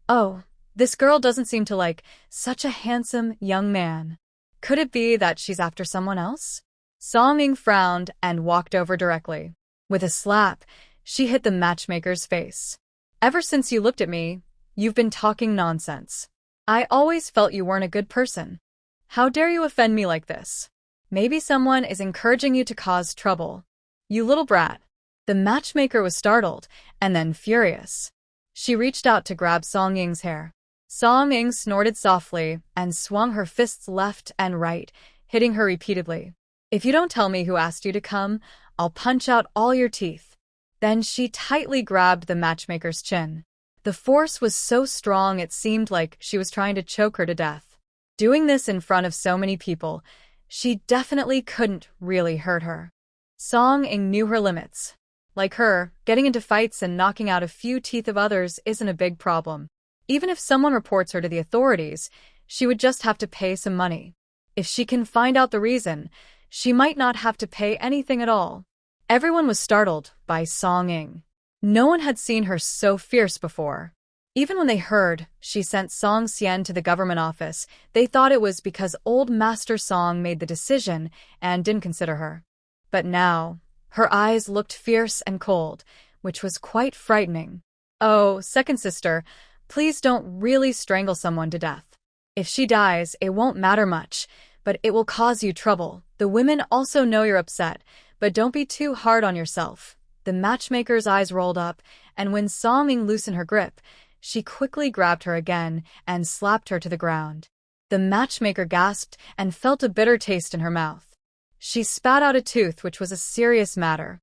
"Oh, this girl doesn't seem to like such a handsome young man. Could it be that she's after someone else?" Song Ying frowned and walked over directly. With a slap, she hit the matchmaker's face. "Ever since you looked at me, you've been talking nonsense. I always felt you weren't a good person. How dare you offend me like this? Maybe someone is encouraging you to cause trouble. You little brat." The matchmaker was startled and then furious. She reached out to grab Song Ying's hair. Song Ying snorted softly and swung her fists left and right, hitting her repeatedly. "If you don't tell me who asked you to come, I'll punch out all your teeth." Then she tightly grabbed the matchmaker's chin. The force was so strong it seemed like she was trying to choke her to death. Doing this in front of so many people, she definitely couldn't really hurt her. Song Ying knew her limits. Like her, getting into fights and knocking out a few teeth of others isn't a big problem. Even if someone reports her to the authorities, she would just have to pay some money. If she can find out the reason, she might not have to pay anything at all. Everyone was startled by Song Ying. No one had seen her so fierce before. Even when they heard she sent Song Xian to the government office, they thought it was because old Master Song made the decision and didn't consider her. But now, her eyes looked fierce and cold, which was quite frightening. "Oh, second sister, please don't really strangle someone to death. If she dies, it won't matter much, but it will cause you trouble. The women also know you're upset, but don't be too hard on yourself." The matchmaker's eyes rolled up, and when Song Ying loosened her grip, she quickly grabbed her again and slapped her to the ground. The matchmaker gasped and felt a bitter taste in her mouth. She spat out a tooth, which was a serious matter.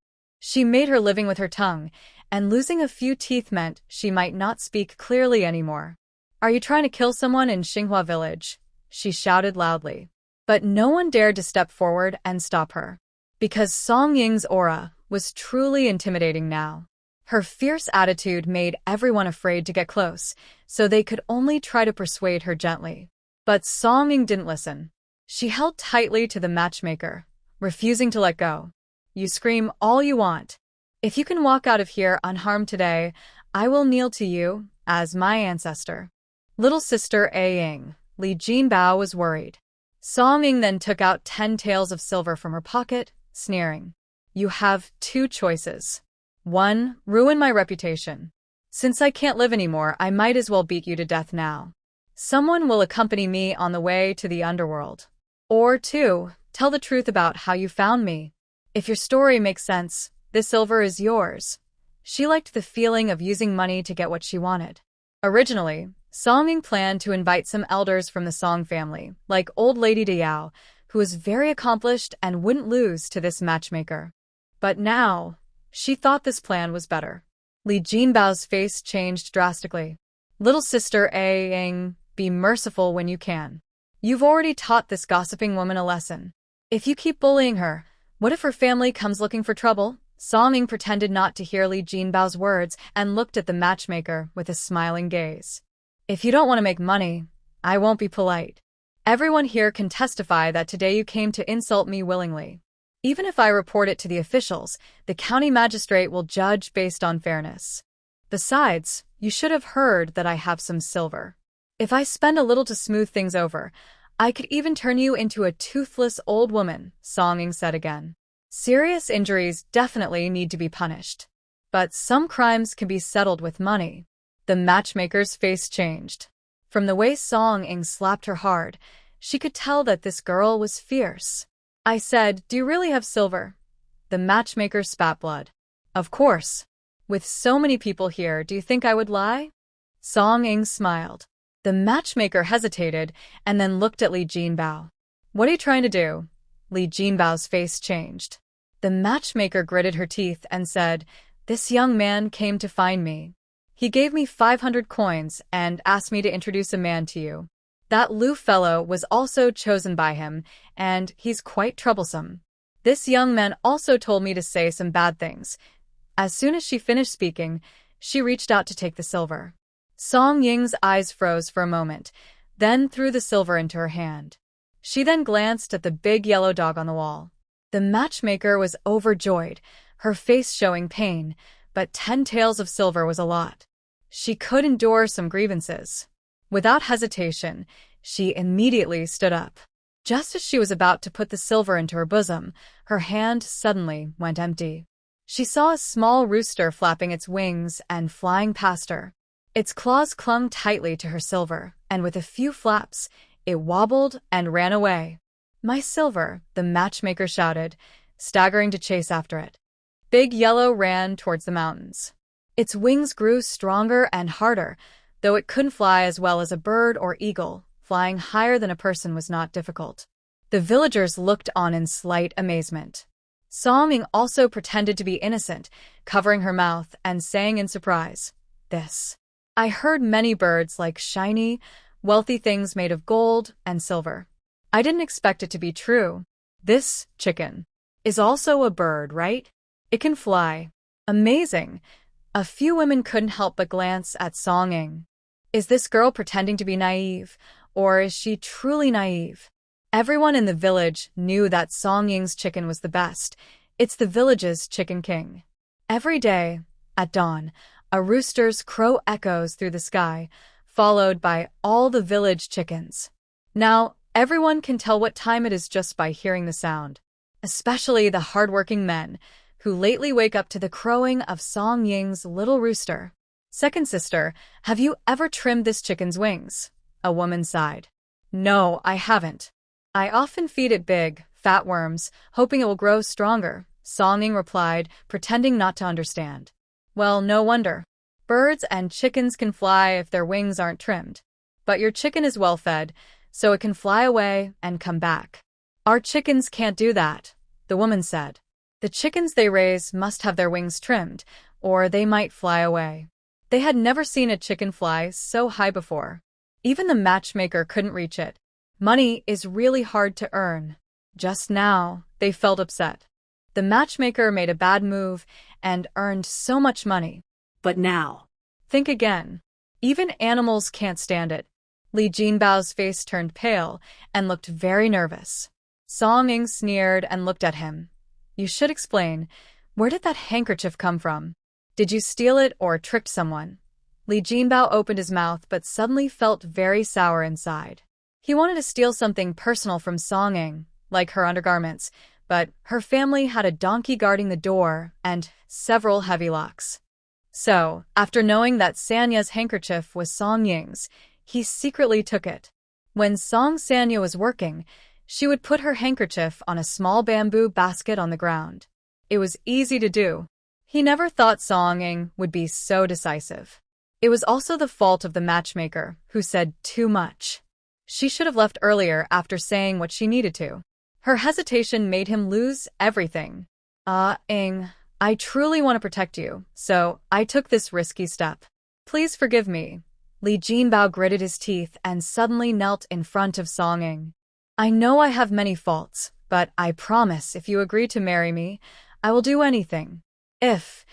She made her living with her tongue, and losing a few teeth meant she might not speak clearly anymore. "Are you trying to kill someone in Xinghua village?" she shouted loudly. But no one dared to step forward and stop her. Because Song Ying's aura was truly intimidating now. Her fierce attitude made everyone afraid to get close, so they could only try to persuade her gently. But Song Ying didn't listen. She held tightly to the matchmaker, refusing to let go. "You scream all you want. If you can walk out of here unharmed today, I will kneel to you as my ancestor." Little sister A Ying, Li Jinbao, was worried. Song Ying then took out 10 taels of silver from her pocket, sneering. "You have 2 choices. 1, ruin my reputation. Since I can't live anymore, I might as well beat you to death now. Someone will accompany me on the way to the underworld. Or 2, tell the truth about how you found me. If your story makes sense, this silver is yours." She liked the feeling of using money to get what she wanted. Originally, Song Ying planned to invite some elders from the Song family, like old Lady Diao, who was very accomplished and wouldn't lose to this matchmaker. But now, she thought this plan was better. Li Jinbao's face changed drastically. "Little sister A Ying, be merciful when you can. You've already taught this gossiping woman a lesson. If you keep bullying her, what if her family comes looking for trouble?" Song Ying pretended not to hear Li Jinbao's words and looked at the matchmaker with a smiling gaze. "If you don't want to make money, I won't be polite. Everyone here can testify that today you came to insult me willingly. Even if I report it to the officials, the county magistrate will judge based on fairness. Besides, you should have heard that I have some silver. If I spend a little to smooth things over, I could even turn you into a toothless old woman," Song Ying said again. "Serious injuries definitely need to be punished. But some crimes can be settled with money." The matchmaker's face changed. From the way Song Ying slapped her hard, she could tell that this girl was fierce. "I said, do you really have silver?" The matchmaker spat blood. "Of course. With so many people here, do you think I would lie?" Song Ying smiled. The matchmaker hesitated and then looked at Li Jinbao. "What are you trying to do?" Li Jinbao's face changed. The matchmaker gritted her teeth and said, "This young man came to find me. He gave me 500 coins and asked me to introduce a man to you. That Lu fellow was also chosen by him, and he's quite troublesome. This young man also told me to say some bad things." As soon as she finished speaking, she reached out to take the silver. Song Ying's eyes froze for a moment, then threw the silver into her hand. She then glanced at the big yellow dog on the wall. The matchmaker was overjoyed, her face showing pain, but 10 taels of silver was a lot. She could endure some grievances. Without hesitation, she immediately stood up. Just as she was about to put the silver into her bosom, her hand suddenly went empty. She saw a small rooster flapping its wings and flying past her. Its claws clung tightly to her silver, and with a few flaps, it wobbled and ran away. "My silver," the matchmaker shouted, staggering to chase after it. Big Yellow ran towards the mountains. Its wings grew stronger and harder, though it couldn't fly as well as a bird or eagle. Flying higher than a person was not difficult. The villagers looked on in slight amazement. Song Ying also pretended to be innocent, covering her mouth and saying in surprise, "This. I heard many birds like shiny, wealthy things made of gold and silver. I didn't expect it to be true. This chicken is also a bird, right? It can fly. Amazing." A few women couldn't help but glance at Song Ying. Is this girl pretending to be naive, or is she truly naive? Everyone in the village knew that Song Ying's chicken was the best. It's the village's chicken king. Every day, at dawn, a rooster's crow echoes through the sky, followed by all the village chickens. Now, everyone can tell what time it is just by hearing the sound, especially the hardworking men, who lately wake up to the crowing of Song Ying's little rooster. "Second sister, have you ever trimmed this chicken's wings?" A woman sighed. "No, I haven't. I often feed it big, fat worms, hoping it will grow stronger," Song Ying replied, pretending not to understand. "Well, no wonder. Birds and chickens can fly if their wings aren't trimmed. But your chicken is well fed, so it can fly away and come back. Our chickens can't do that," the woman said. The chickens they raise must have their wings trimmed, or they might fly away. They had never seen a chicken fly so high before. Even the matchmaker couldn't reach it. Money is really hard to earn. Just now, they felt upset. The matchmaker made a bad move and earned so much money. But now, Think again. Even animals can't stand it. Li Jinbao's face turned pale and looked very nervous. Song Ying sneered and looked at him. You should explain. Where did that handkerchief come from? Did you steal it or tricked someone? Li Jinbao opened his mouth but suddenly felt very sour inside. He wanted to steal something personal from Song Ying, like her undergarments, but her family had a donkey guarding the door and several heavy locks. So, after knowing that Sanya's handkerchief was Song Ying's, he secretly took it. When Song Sanya was working, she would put her handkerchief on a small bamboo basket on the ground. It was easy to do. He never thought Song Ying would be so decisive. It was also the fault of the matchmaker, who said too much. She should have left earlier after saying what she needed to. Her hesitation made him lose everything. Ying, I truly want to protect you, so I took this risky step. Please forgive me. Li Jinbao gritted his teeth and suddenly knelt in front of Song Ying. I know I have many faults, but I promise if you agree to marry me, I will do anything. If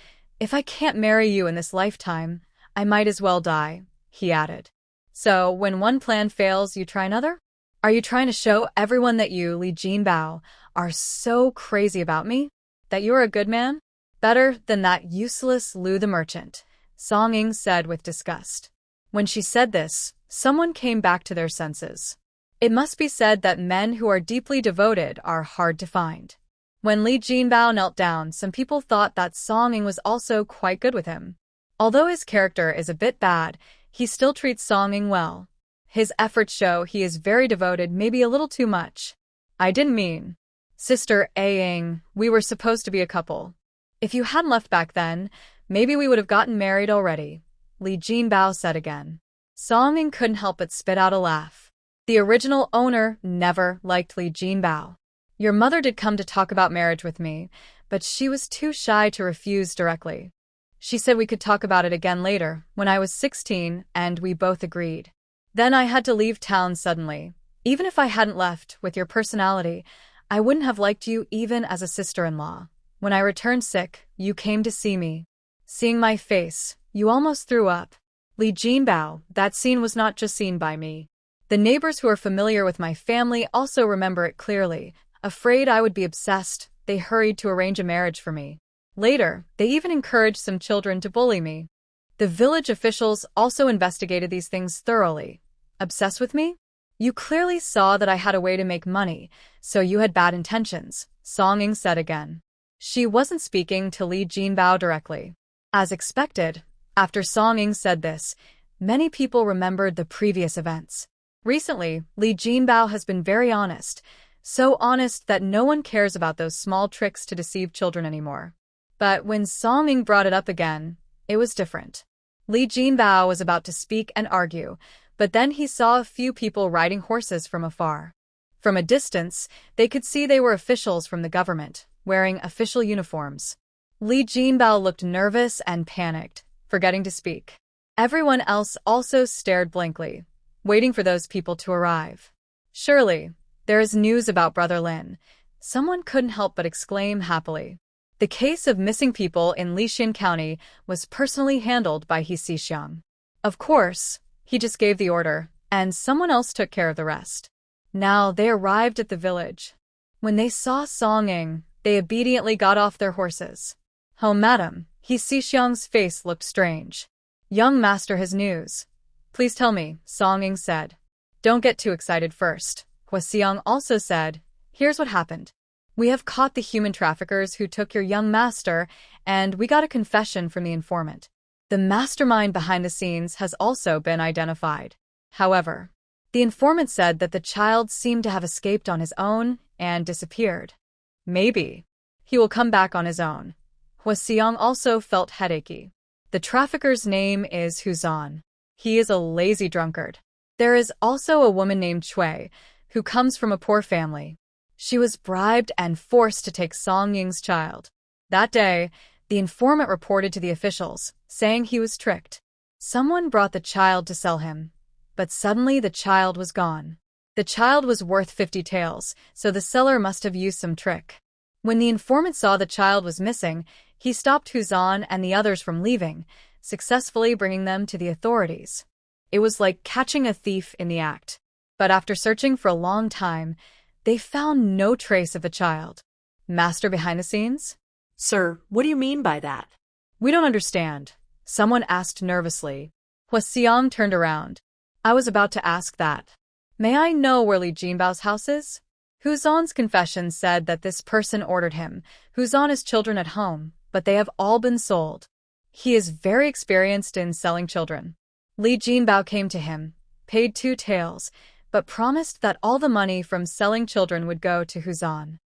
I can't marry you in this lifetime, I might as well die, he added. So, when one plan fails, you try another? Are you trying to show everyone that you, Li Jinbao, are so crazy about me? That you are a good man? Better than that useless Lu the merchant, Song Ying said with disgust. When she said this, someone came back to their senses. It must be said that men who are deeply devoted are hard to find. When Li Jinbao knelt down, some people thought that Song Ying was also quite good with him. Although his character is a bit bad, he still treats Song Ying well. His efforts show he is very devoted, maybe a little too much. I didn't mean. Sister Ying, we were supposed to be a couple. If you hadn't left back then, maybe we would have gotten married already, Li Jinbao said again. Song Ying couldn't help but spit out a laugh. The original owner never liked Li Jinbao. Your mother did come to talk about marriage with me, but she was too shy to refuse directly. She said we could talk about it again later, when I was 16, and we both agreed. Then I had to leave town suddenly. Even if I hadn't left, with your personality, I wouldn't have liked you even as a sister-in-law. When I returned sick, you came to see me. Seeing my face, you almost threw up. Li Jinbao, that scene was not just seen by me. The neighbors who are familiar with my family also remember it clearly. Afraid I would be obsessed, they hurried to arrange a marriage for me. Later, they even encouraged some children to bully me. The village officials also investigated these things thoroughly. Obsessed with me? You clearly saw that I had a way to make money, so you had bad intentions, Song Ying said again. She wasn't speaking to Li Jinbao directly. As expected, after Song Ying said this, many people remembered the previous events. Recently, Li Jinbao has been very honest, so honest that no one cares about those small tricks to deceive children anymore. But when Song Ying brought it up again, it was different. Li Jinbao was about to speak and argue, but then he saw a few people riding horses from afar. From a distance, they could see they were officials from the government, wearing official uniforms. Li Jinbao looked nervous and panicked, forgetting to speak. Everyone else also stared blankly, waiting for those people to arrive. Surely, there is news about Brother Lin, someone couldn't help but exclaim happily. The case of missing people in Lixin County was personally handled by He Xixiang. Of course, he just gave the order, and someone else took care of the rest. Now they arrived at the village. When they saw Song Ying, they obediently got off their horses. Oh, madam, He Xixiang's face looked strange. Young master has news. Please tell me, Song Ying said. Don't get too excited first, Hua Xiang also said. Here's what happened. We have caught the human traffickers who took your young master, and we got a confession from the informant. The mastermind behind the scenes has also been identified. However, the informant said that the child seemed to have escaped on his own and disappeared. Maybe he will come back on his own. Hua Xiang also felt headachy. The trafficker's name is Huzan. He is a lazy drunkard. There is also a woman named Chui, who comes from a poor family. She was bribed and forced to take Song Ying's child. That day, the informant reported to the officials, saying he was tricked. Someone brought the child to sell him, but suddenly the child was gone. The child was worth 50 taels, so the seller must have used some trick. When the informant saw the child was missing, he stopped Huzan and the others from leaving, successfully bringing them to the authorities. It was like catching a thief in the act. But after searching for a long time, they found no trace of the child. Master behind the scenes? Sir, what do you mean by that? We don't understand. Someone asked nervously. Hua Xiong turned around. I was about to ask that. May I know where Li Jinbao's house is? Huzan's confession said that this person ordered him. Huzan has children at home, but they have all been sold. He is very experienced in selling children. Li Jinbao came to him, paid 2 taels, but promised that all the money from selling children would go to Huzan.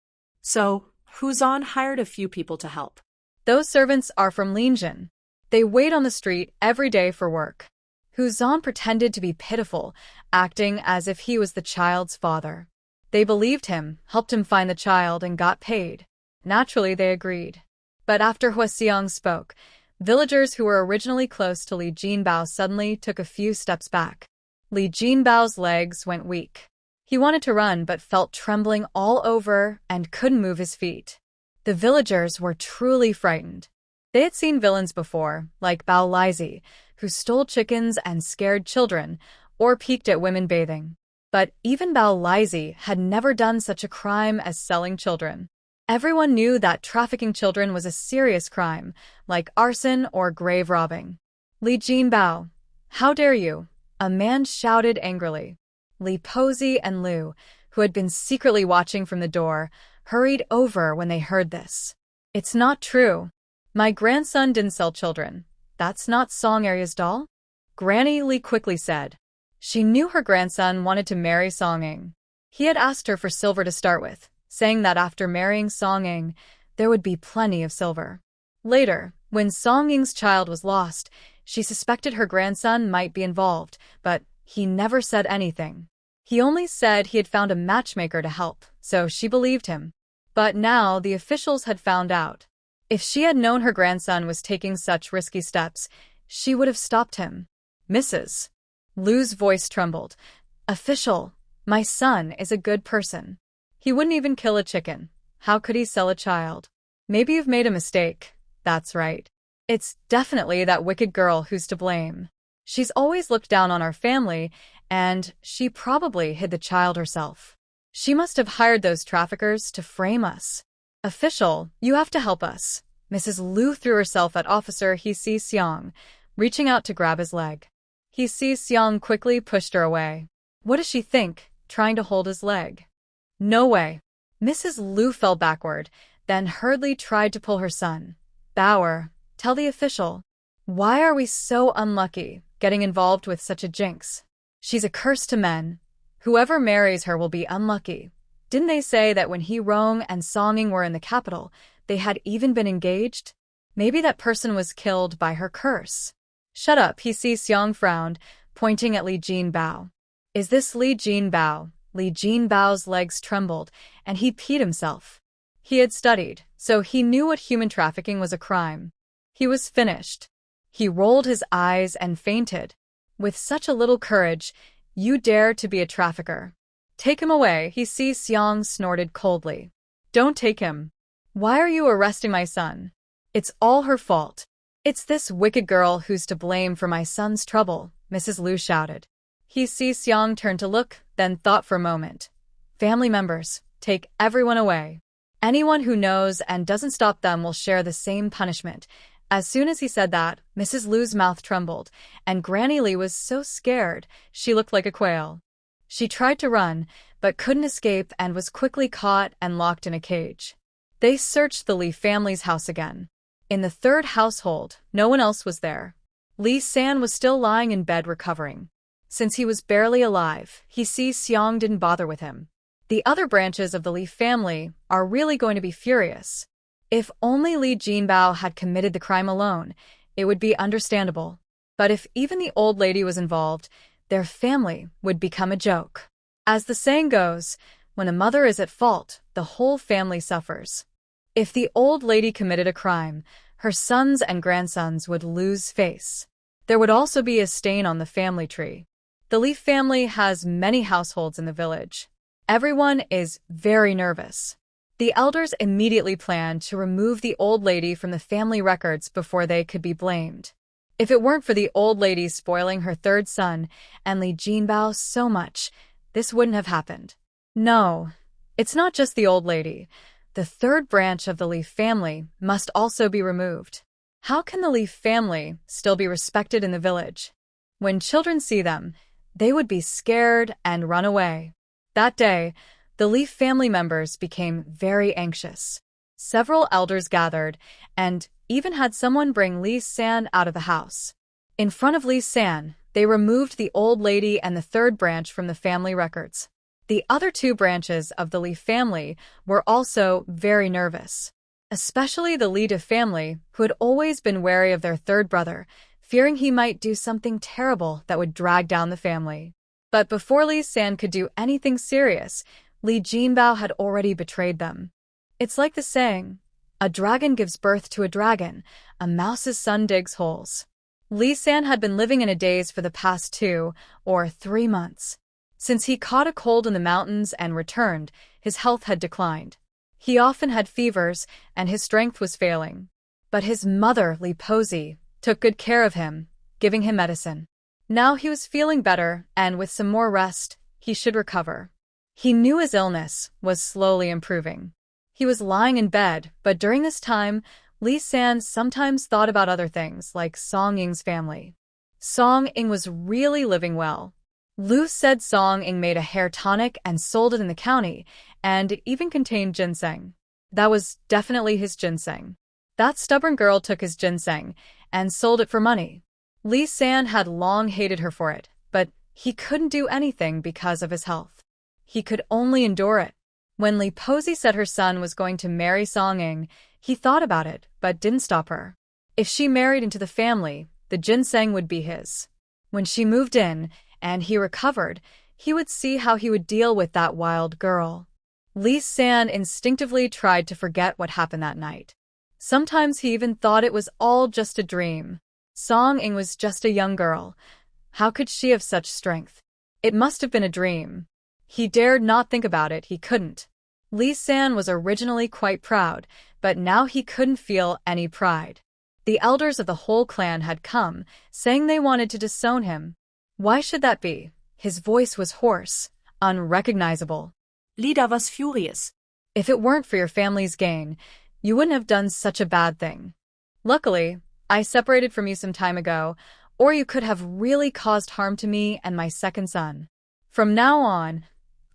So, Huzan hired a few people to help. Those servants are from Linjin. They wait on the street every day for work. Huzan pretended to be pitiful, acting as if he was the child's father. They believed him, helped him find the child, and got paid. Naturally, they agreed. But after Hua Xiong spoke, villagers who were originally close to Li Jinbao suddenly took a few steps back. Li Jinbao's legs went weak. He wanted to run but felt trembling all over and couldn't move his feet. The villagers were truly frightened. They had seen villains before, like Bao Lizi, who stole chickens and scared children, or peeked at women bathing. But even Bao Lizi had never done such a crime as selling children. Everyone knew that trafficking children was a serious crime, like arson or grave robbing. Li Jinbao, how dare you? A man shouted angrily. Li Pozi and Lu, who had been secretly watching from the door, hurried over when they heard this. It's not true. My grandson didn't sell children. That's not Song Aria's doll? Granny Li quickly said. She knew her grandson wanted to marry Song Ying. He had asked her for silver to start with, saying that after marrying Song Ying, there would be plenty of silver. Later, when Song Ying's child was lost, she suspected her grandson might be involved, but he never said anything. He only said he had found a matchmaker to help, so she believed him. But now the officials had found out. If she had known her grandson was taking such risky steps, she would have stopped him. Mrs. Lu's voice trembled. Official, my son is a good person. He wouldn't even kill a chicken. How could he sell a child? Maybe you've made a mistake. That's right. It's definitely that wicked girl who's to blame. She's always looked down on our family, and she probably hid the child herself. She must have hired those traffickers to frame us. Official, you have to help us. Mrs. Lu threw herself at Officer He Si Xiong, reaching out to grab his leg. He Si Xiong quickly pushed her away. What does she think, trying to hold his leg? No way. Mrs. Lu fell backward, then hurriedly tried to pull her son. Bauer, tell the official. Why are we so unlucky, getting involved with such a jinx? She's a curse to men. Whoever marries her will be unlucky. Didn't they say that when He Rong and Song Ying were in the capital, they had even been engaged? Maybe that person was killed by her curse. Shut up, He Si Xiong frowned, pointing at Li Jinbao. Is this Li Jinbao? Li Jinbao's legs trembled, and he peed himself. He had studied, so he knew what human trafficking was a crime. He was finished. He rolled his eyes and fainted. With such a little courage, you dare to be a trafficker. Take him away, He Si Xiong snorted coldly. Don't take him. Why are you arresting my son? It's all her fault. It's this wicked girl who's to blame for my son's trouble, Mrs. Lu shouted. He Si Xiong turned to look, then thought for a moment. Family members, take everyone away. Anyone who knows and doesn't stop them will share the same punishment. As soon as he said that, Mrs. Lu's mouth trembled, and Granny Li was so scared, she looked like a quail. She tried to run, but couldn't escape and was quickly caught and locked in a cage. They searched the Li family's house again. In the third household, no one else was there. Li San was still lying in bed recovering. Since he was barely alive, He Si Xiong didn't bother with him. The other branches of the Li family are really going to be furious. If only Li Jinbao had committed the crime alone, it would be understandable. But if even the old lady was involved, their family would become a joke. As the saying goes, when a mother is at fault, the whole family suffers. If the old lady committed a crime, her sons and grandsons would lose face. There would also be a stain on the family tree. The Li family has many households in the village. Everyone is very nervous. The elders immediately planned to remove the old lady from the family records before they could be blamed. If it weren't for the old lady spoiling her third son and Li Jinbao so much, this wouldn't have happened. No, it's not just the old lady. The third branch of the Li family must also be removed. How can the Li family still be respected in the village? When children see them, they would be scared and run away. That day, the Li family members became very anxious. Several elders gathered and even had someone bring Li San out of the house. In front of Li San, they removed the old lady and the third branch from the family records. The other two branches of the Li family were also very nervous, especially the Li family, who had always been wary of their third brother, fearing he might do something terrible that would drag down the family. But before Li San could do anything serious, Li Jinbao had already betrayed them. It's like the saying, a dragon gives birth to a dragon, a mouse's son digs holes. Li San had been living in a daze for the past 2 or 3 months. Since he caught a cold in the mountains and returned, his health had declined. He often had fevers, and his strength was failing. But his mother, Li Pozi, took good care of him, giving him medicine. Now he was feeling better, and with some more rest, he should recover. He knew his illness was slowly improving. He was lying in bed, but during this time, Li San sometimes thought about other things, like Song Ying's family. Song Ying was really living well. Lu said Song Ying made a hair tonic and sold it in the county, and it even contained ginseng. That was definitely his ginseng. That stubborn girl took his ginseng and sold it for money. Li San had long hated her for it, but he couldn't do anything because of his health. He could only endure it. When Li Pozi said her son was going to marry Song Ying, he thought about it, but didn't stop her. If she married into the family, the ginseng would be his. When she moved in, and he recovered, he would see how he would deal with that wild girl. Li San instinctively tried to forget what happened that night. Sometimes he even thought it was all just a dream. Song Ying was just a young girl. How could she have such strength? It must have been a dream. He dared not think about it, he couldn't. Li San was originally quite proud, but now he couldn't feel any pride. The elders of the whole clan had come, saying they wanted to disown him. Why should that be? His voice was hoarse, unrecognizable. Lida was furious. If it weren't for your family's gain, you wouldn't have done such a bad thing. Luckily, I separated from you some time ago, or you could have really caused harm to me and my second son. From now on,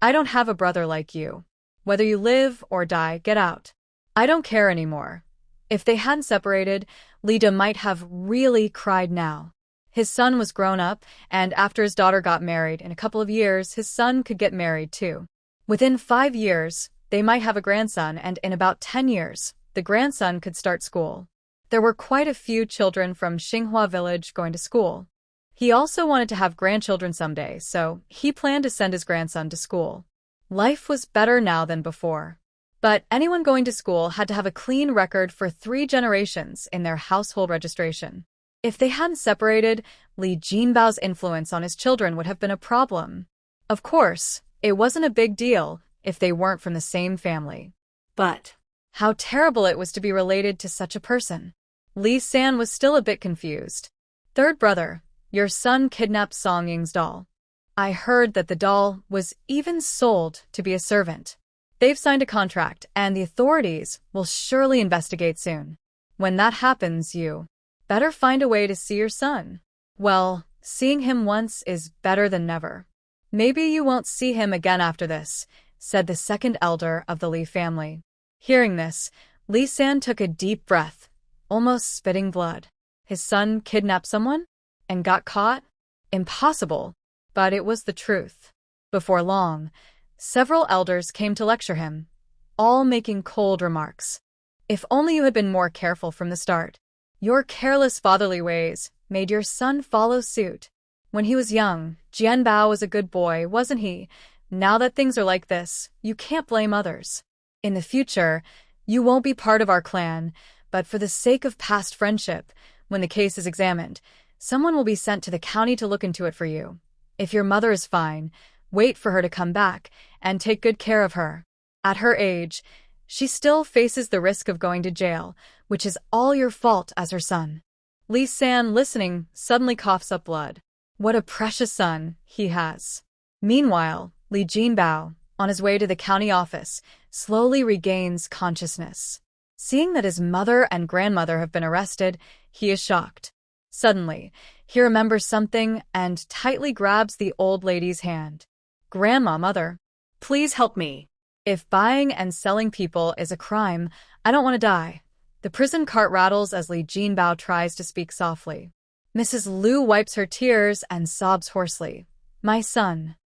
I don't have a brother like you. Whether you live or die, get out. I don't care anymore. If they hadn't separated, Lida might have really cried now. His son was grown up, and after his daughter got married, in a couple of years, his son could get married too. Within 5 years, they might have a grandson, and in about 10 years, the grandson could start school. There were quite a few children from Xinghua village going to school. He also wanted to have grandchildren someday, so he planned to send his grandson to school. Life was better now than before. But anyone going to school had to have a clean record for 3 generations in their household registration. If they hadn't separated, Li Jinbao's influence on his children would have been a problem. Of course, it wasn't a big deal if they weren't from the same family. But how terrible it was to be related to such a person. Li San was still a bit confused. Third brother, your son kidnapped Song Ying's doll. I heard that the doll was even sold to be a servant. They've signed a contract, and the authorities will surely investigate soon. When that happens, you better find a way to see your son. Well, seeing him once is better than never. Maybe you won't see him again after this, said the second elder of the Li family. Hearing this, Li San took a deep breath, almost spitting blood. His son kidnapped someone? And got caught? Impossible. But it was the truth. Before long, several elders came to lecture him, all making cold remarks. If only you had been more careful from the start. Your careless fatherly ways made your son follow suit. When he was young, Jianbao was a good boy, wasn't he? Now that things are like this, you can't blame others. In the future, you won't be part of our clan, but for the sake of past friendship, when the case is examined, someone will be sent to the county to look into it for you. If your mother is fine, wait for her to come back and take good care of her. At her age, she still faces the risk of going to jail, which is all your fault as her son. Lee San, listening, suddenly coughs up blood. What a precious son he has. Meanwhile, Li Jinbao, on his way to the county office, slowly regains consciousness. Seeing that his mother and grandmother have been arrested, he is shocked. Suddenly, he remembers something and tightly grabs the old lady's hand. Grandma, mother, Please help me. if buying and selling people is a crime, I don't want to die. The prison cart rattles as Li Jinbao tries to speak softly. Mrs. Liu wipes her tears and sobs hoarsely. My son.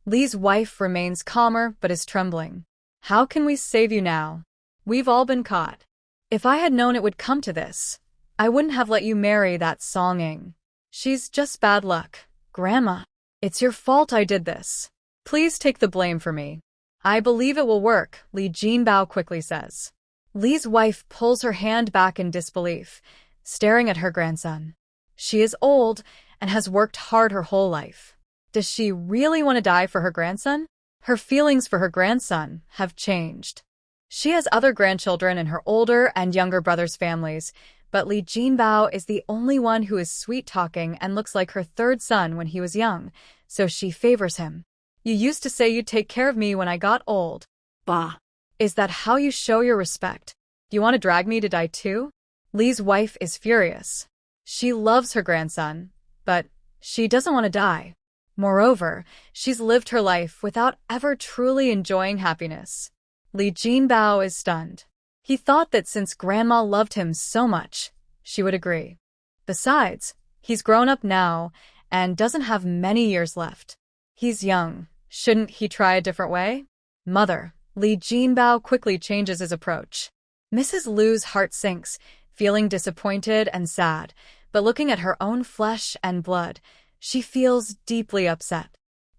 Li's wife remains calmer but is trembling. How can we save you now? We've all been caught. If I had known it would come to this, I wouldn't have let you marry that Song Ying. She's just bad luck. Grandma, it's your fault I did this. Please take the blame for me. I believe it will work, Li Jinbao quickly says. Li's wife pulls her hand back in disbelief, staring at her grandson. She is old and has worked hard her whole life. Does she really want to die for her grandson? Her feelings for her grandson have changed. She has other grandchildren in her older and younger brothers' families, but Li Jinbao is the only one who is sweet-talking and looks like her third son when he was young, so she favors him. You used to say you'd take care of me when I got old. Bah. Is that how you show your respect? Do you want to drag me to die too? Li's wife is furious. She loves her grandson, but she doesn't want to die. Moreover, she's lived her life without ever truly enjoying happiness. Li Jinbao is stunned. He thought that since Grandma loved him so much, she would agree. Besides, he's grown up now and doesn't have many years left. He's young. Shouldn't he try a different way? Mother. Li Jinbao quickly changes his approach. Mrs. Liu's heart sinks, feeling disappointed and sad, but looking at her own flesh and blood, she feels deeply upset.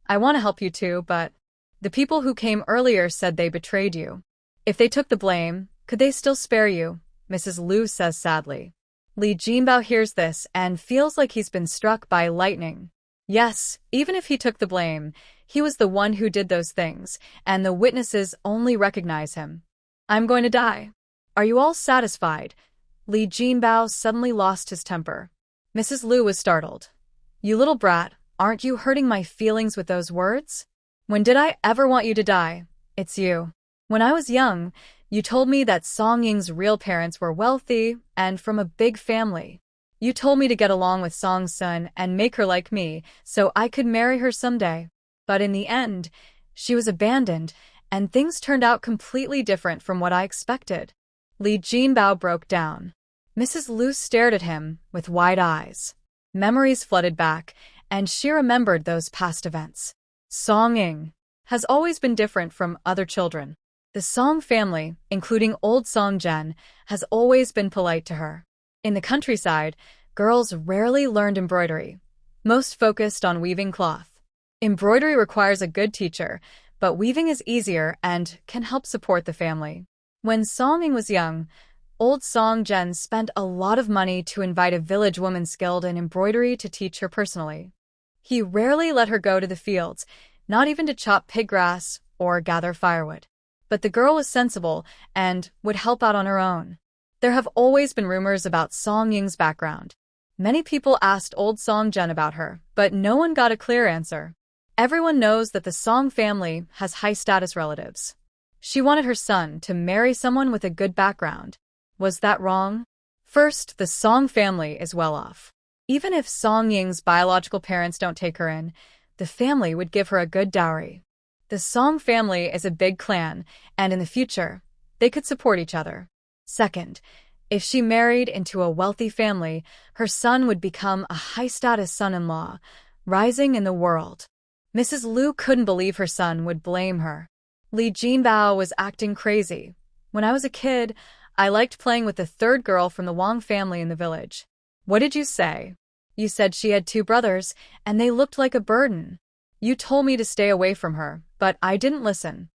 I want to help you too, but the people who came earlier said they betrayed you. If they took the blame, could they still spare you? Mrs. Liu says sadly. Li Jinbao hears this and feels like he's been struck by lightning. Yes, even if he took the blame, he was the one who did those things, and the witnesses only recognize him. I'm going to die. Are you all satisfied? Li Jinbao suddenly lost his temper. Mrs. Liu was startled. You little brat, aren't you hurting my feelings with those words? When did I ever want you to die? It's you. When I was young, you told me that Song Ying's real parents were wealthy and from a big family. You told me to get along with Song's son and make her like me so I could marry her someday. But in the end, she was abandoned, and things turned out completely different from what I expected. Li Jinbao broke down. Mrs. Liu stared at him with wide eyes. Memories flooded back, and she remembered those past events. Song Ying has always been different from other children. The Song family, including old Song Zhen, has always been polite to her. In the countryside, girls rarely learned embroidery. Most focused on weaving cloth. Embroidery requires a good teacher, but weaving is easier and can help support the family. When Song Ying was young, old Song Zhen spent a lot of money to invite a village woman skilled in embroidery to teach her personally. He rarely let her go to the fields, not even to chop pig grass or gather firewood. But the girl was sensible and would help out on her own. There have always been rumors about Song Ying's background. Many people asked old Song Zhen about her, but no one got a clear answer. Everyone knows that the Song family has high-status relatives. She wanted her son to marry someone with a good background. Was that wrong? First, the Song family is well off. Even if Song Ying's biological parents don't take her in, the family would give her a good dowry. The Song family is a big clan, and in the future, they could support each other. Second, if she married into a wealthy family, her son would become a high-status son-in-law, rising in the world. Mrs. Liu couldn't believe her son would blame her. Li Jinbao was acting crazy. When I was a kid, I liked playing with the third girl from the Wang family in the village. What did you say? You said she had 2 brothers, and they looked like a burden. You told me to stay away from her, but I didn't listen.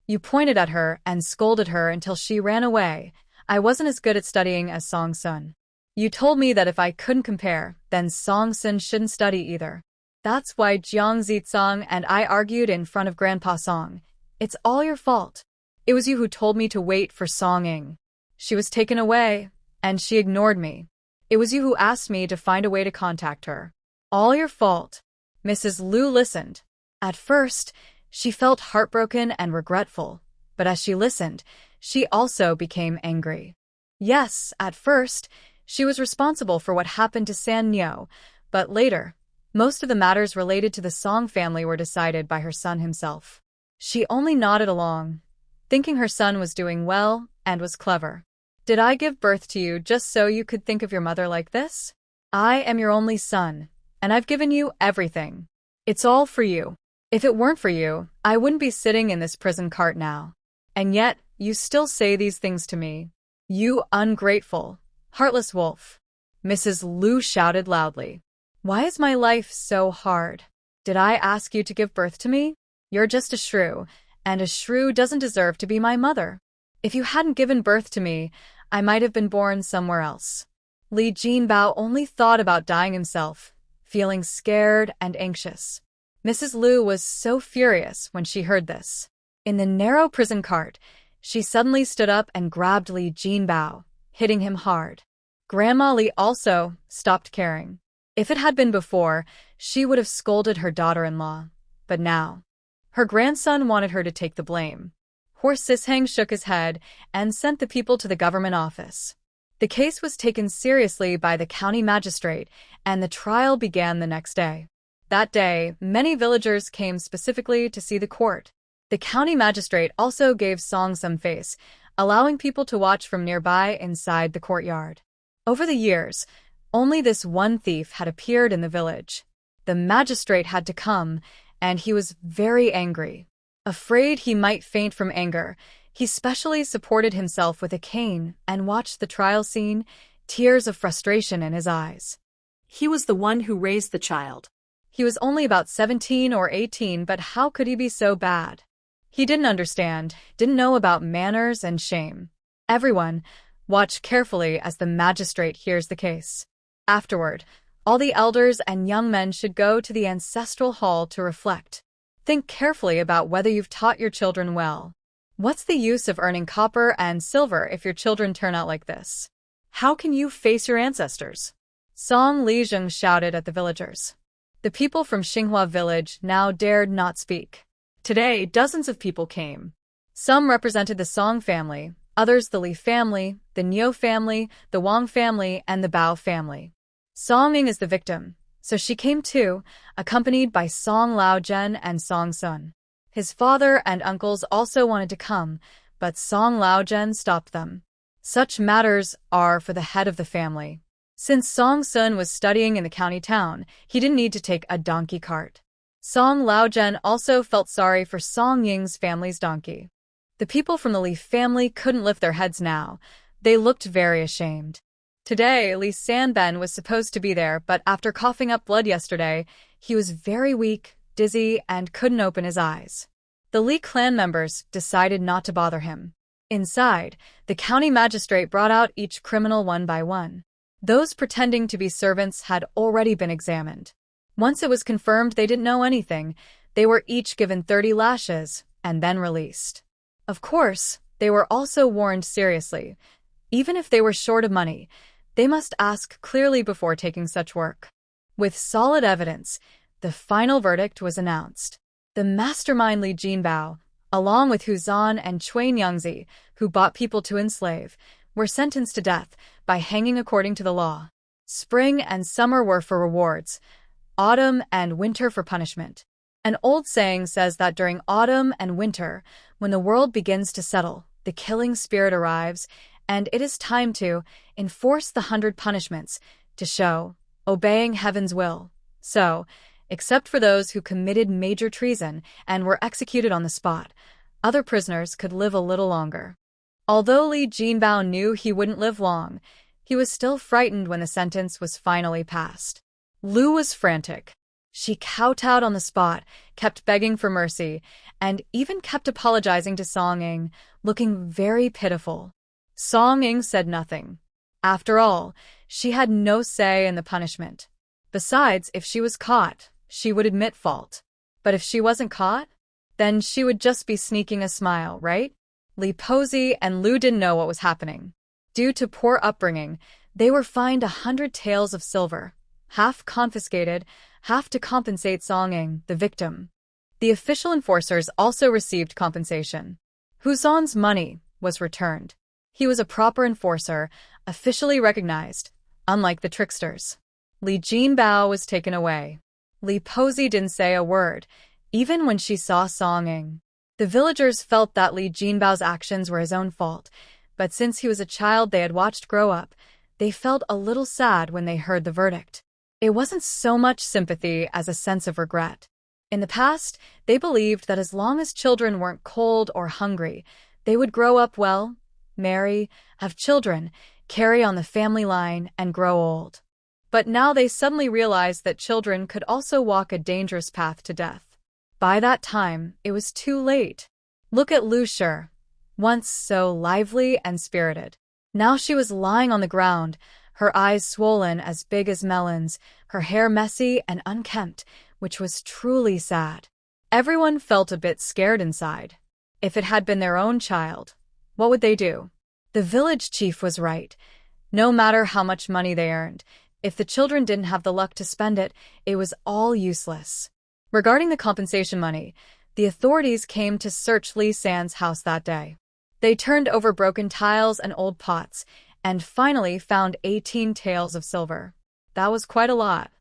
You pointed at her and scolded her until she ran away. I wasn't as good at studying as Song Sun. You told me that if I couldn't compare, then Song Sun shouldn't study either. That's why Jiang Zitsong and I argued in front of Grandpa Song. It's all your fault. It was you who told me to wait for Song Ying. She was taken away, and she ignored me. It was you who asked me to find a way to contact her. All your fault. Mrs. Liu listened. At first, she felt heartbroken and regretful, but as she listened, she also became angry. Yes, at first, she was responsible for what happened to San Nyo, but later, most of the matters related to the Song family were decided by her son himself. She only nodded along, thinking her son was doing well and was clever. Did I give birth to you just so you could think of your mother like this? I am your only son, and I've given you everything. It's all for you. If it weren't for you, I wouldn't be sitting in this prison cart now. And yet, you still say these things to me. You ungrateful, heartless wolf. Mrs. Liu shouted loudly. Why is my life so hard? Did I ask you to give birth to me? You're just a shrew, and a shrew doesn't deserve to be my mother. If you hadn't given birth to me, I might have been born somewhere else. Li Jinbao only thought about dying himself, feeling scared and anxious. Mrs. Liu was so furious when she heard this. In the narrow prison cart, she suddenly stood up and grabbed Li Jinbao, hitting him hard. Grandma Li also stopped caring. If it had been before, she would have scolded her daughter-in-law. But now, her grandson wanted her to take the blame. Hor Sisheng shook his head and sent the people to the government office. The case was taken seriously by the county magistrate, and the trial began the next day. That day, many villagers came specifically to see the court. The county magistrate also gave Song some face, allowing people to watch from nearby inside the courtyard. Over the years, only this one thief had appeared in the village. The magistrate had to come, and he was very angry. Afraid he might faint from anger, he specially supported himself with a cane and watched the trial scene, tears of frustration in his eyes. He was the one who raised the child. He was only about 17 or 18, but how could he be so bad? He didn't understand, didn't know about manners and shame. Everyone, watch carefully as the magistrate hears the case. Afterward, all the elders and young men should go to the ancestral hall to reflect. Think carefully about whether you've taught your children well. What's the use of earning copper and silver if your children turn out like this? How can you face your ancestors? Song Lijeng shouted at the villagers. The people from Xinghua village now dared not speak. Today, dozens of people came. Some represented the Song family, others the Li family, the Niu family, the Wang family, and the Bao family. Song Ying is the victim, so she came too, accompanied by Song Laozhen and Song Sun. His father and uncles also wanted to come, but Song Laozhen stopped them. Such matters are for the head of the family. Since Song Sun was studying in the county town, he didn't need to take a donkey cart. Song Laozhen also felt sorry for Song Ying's family's donkey. The people from the Li family couldn't lift their heads now. They looked very ashamed. Today, Li Sanben was supposed to be there, but after coughing up blood yesterday, he was very weak, dizzy, and couldn't open his eyes. The Li clan members decided not to bother him. Inside, the county magistrate brought out each criminal one by one. Those pretending to be servants had already been examined. Once it was confirmed they didn't know anything, they were each given 30 lashes and then released. Of course, they were also warned seriously. Even if they were short of money, they must ask clearly before taking such work. With solid evidence, the final verdict was announced. The mastermind Li Jinbao, along with Hu Zan and Cui Nyangzi, who bought people to enslave, were sentenced to death by hanging according to the law. Spring and summer were for rewards, autumn and winter for punishment. An old saying says that during autumn and winter, when the world begins to settle, the killing spirit arrives, and it is time to enforce the 100 punishments to show obeying heaven's will. So, except for those who committed major treason and were executed on the spot, other prisoners could live a little longer. Although Li Jinbao knew he wouldn't live long, he was still frightened when the sentence was finally passed. Lu was frantic. She kowtowed on the spot, kept begging for mercy, and even kept apologizing to Song Ing, looking very pitiful. Song Ing said nothing. After all, she had no say in the punishment. Besides, if she was caught, she would admit fault. But if she wasn't caught, then she would just be sneaking a smile, right? Li Posey and Lu didn't know what was happening. Due to poor upbringing, they were fined 100 taels of silver, half confiscated, half to compensate Song Ing, the victim. The official enforcers also received compensation. Huzon's money was returned. He was a proper enforcer, officially recognized, unlike the tricksters. Li Jinbao was taken away. Li Posey didn't say a word, even when she saw Song Ing. The villagers felt that Li Jinbao's actions were his own fault, but since he was a child they had watched grow up, they felt a little sad when they heard the verdict. It wasn't so much sympathy as a sense of regret. In the past, they believed that as long as children weren't cold or hungry, they would grow up well, marry, have children, carry on the family line, and grow old. But now they suddenly realized that children could also walk a dangerous path to death. By that time, it was too late. Look at Lu Shi, once so lively and spirited. Now she was lying on the ground, her eyes swollen as big as melons, her hair messy and unkempt, which was truly sad. Everyone felt a bit scared inside. If it had been their own child, what would they do? The village chief was right. No matter how much money they earned, if the children didn't have the luck to spend it, it was all useless. Regarding the compensation money, the authorities came to search Li San's house that day. They turned over broken tiles and old pots, and finally found 18 taels of silver. That was quite a lot.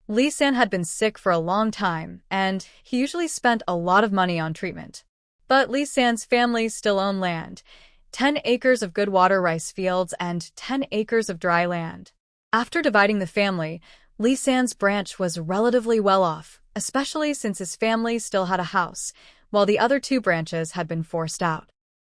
Li San had been sick for a long time, and he usually spent a lot of money on treatment. But Li San's family still owned land, 10 acres of good water rice fields and 10 acres of dry land. After dividing the family, Li San's branch was relatively well off, especially since his family still had a house, while the other two branches had been forced out.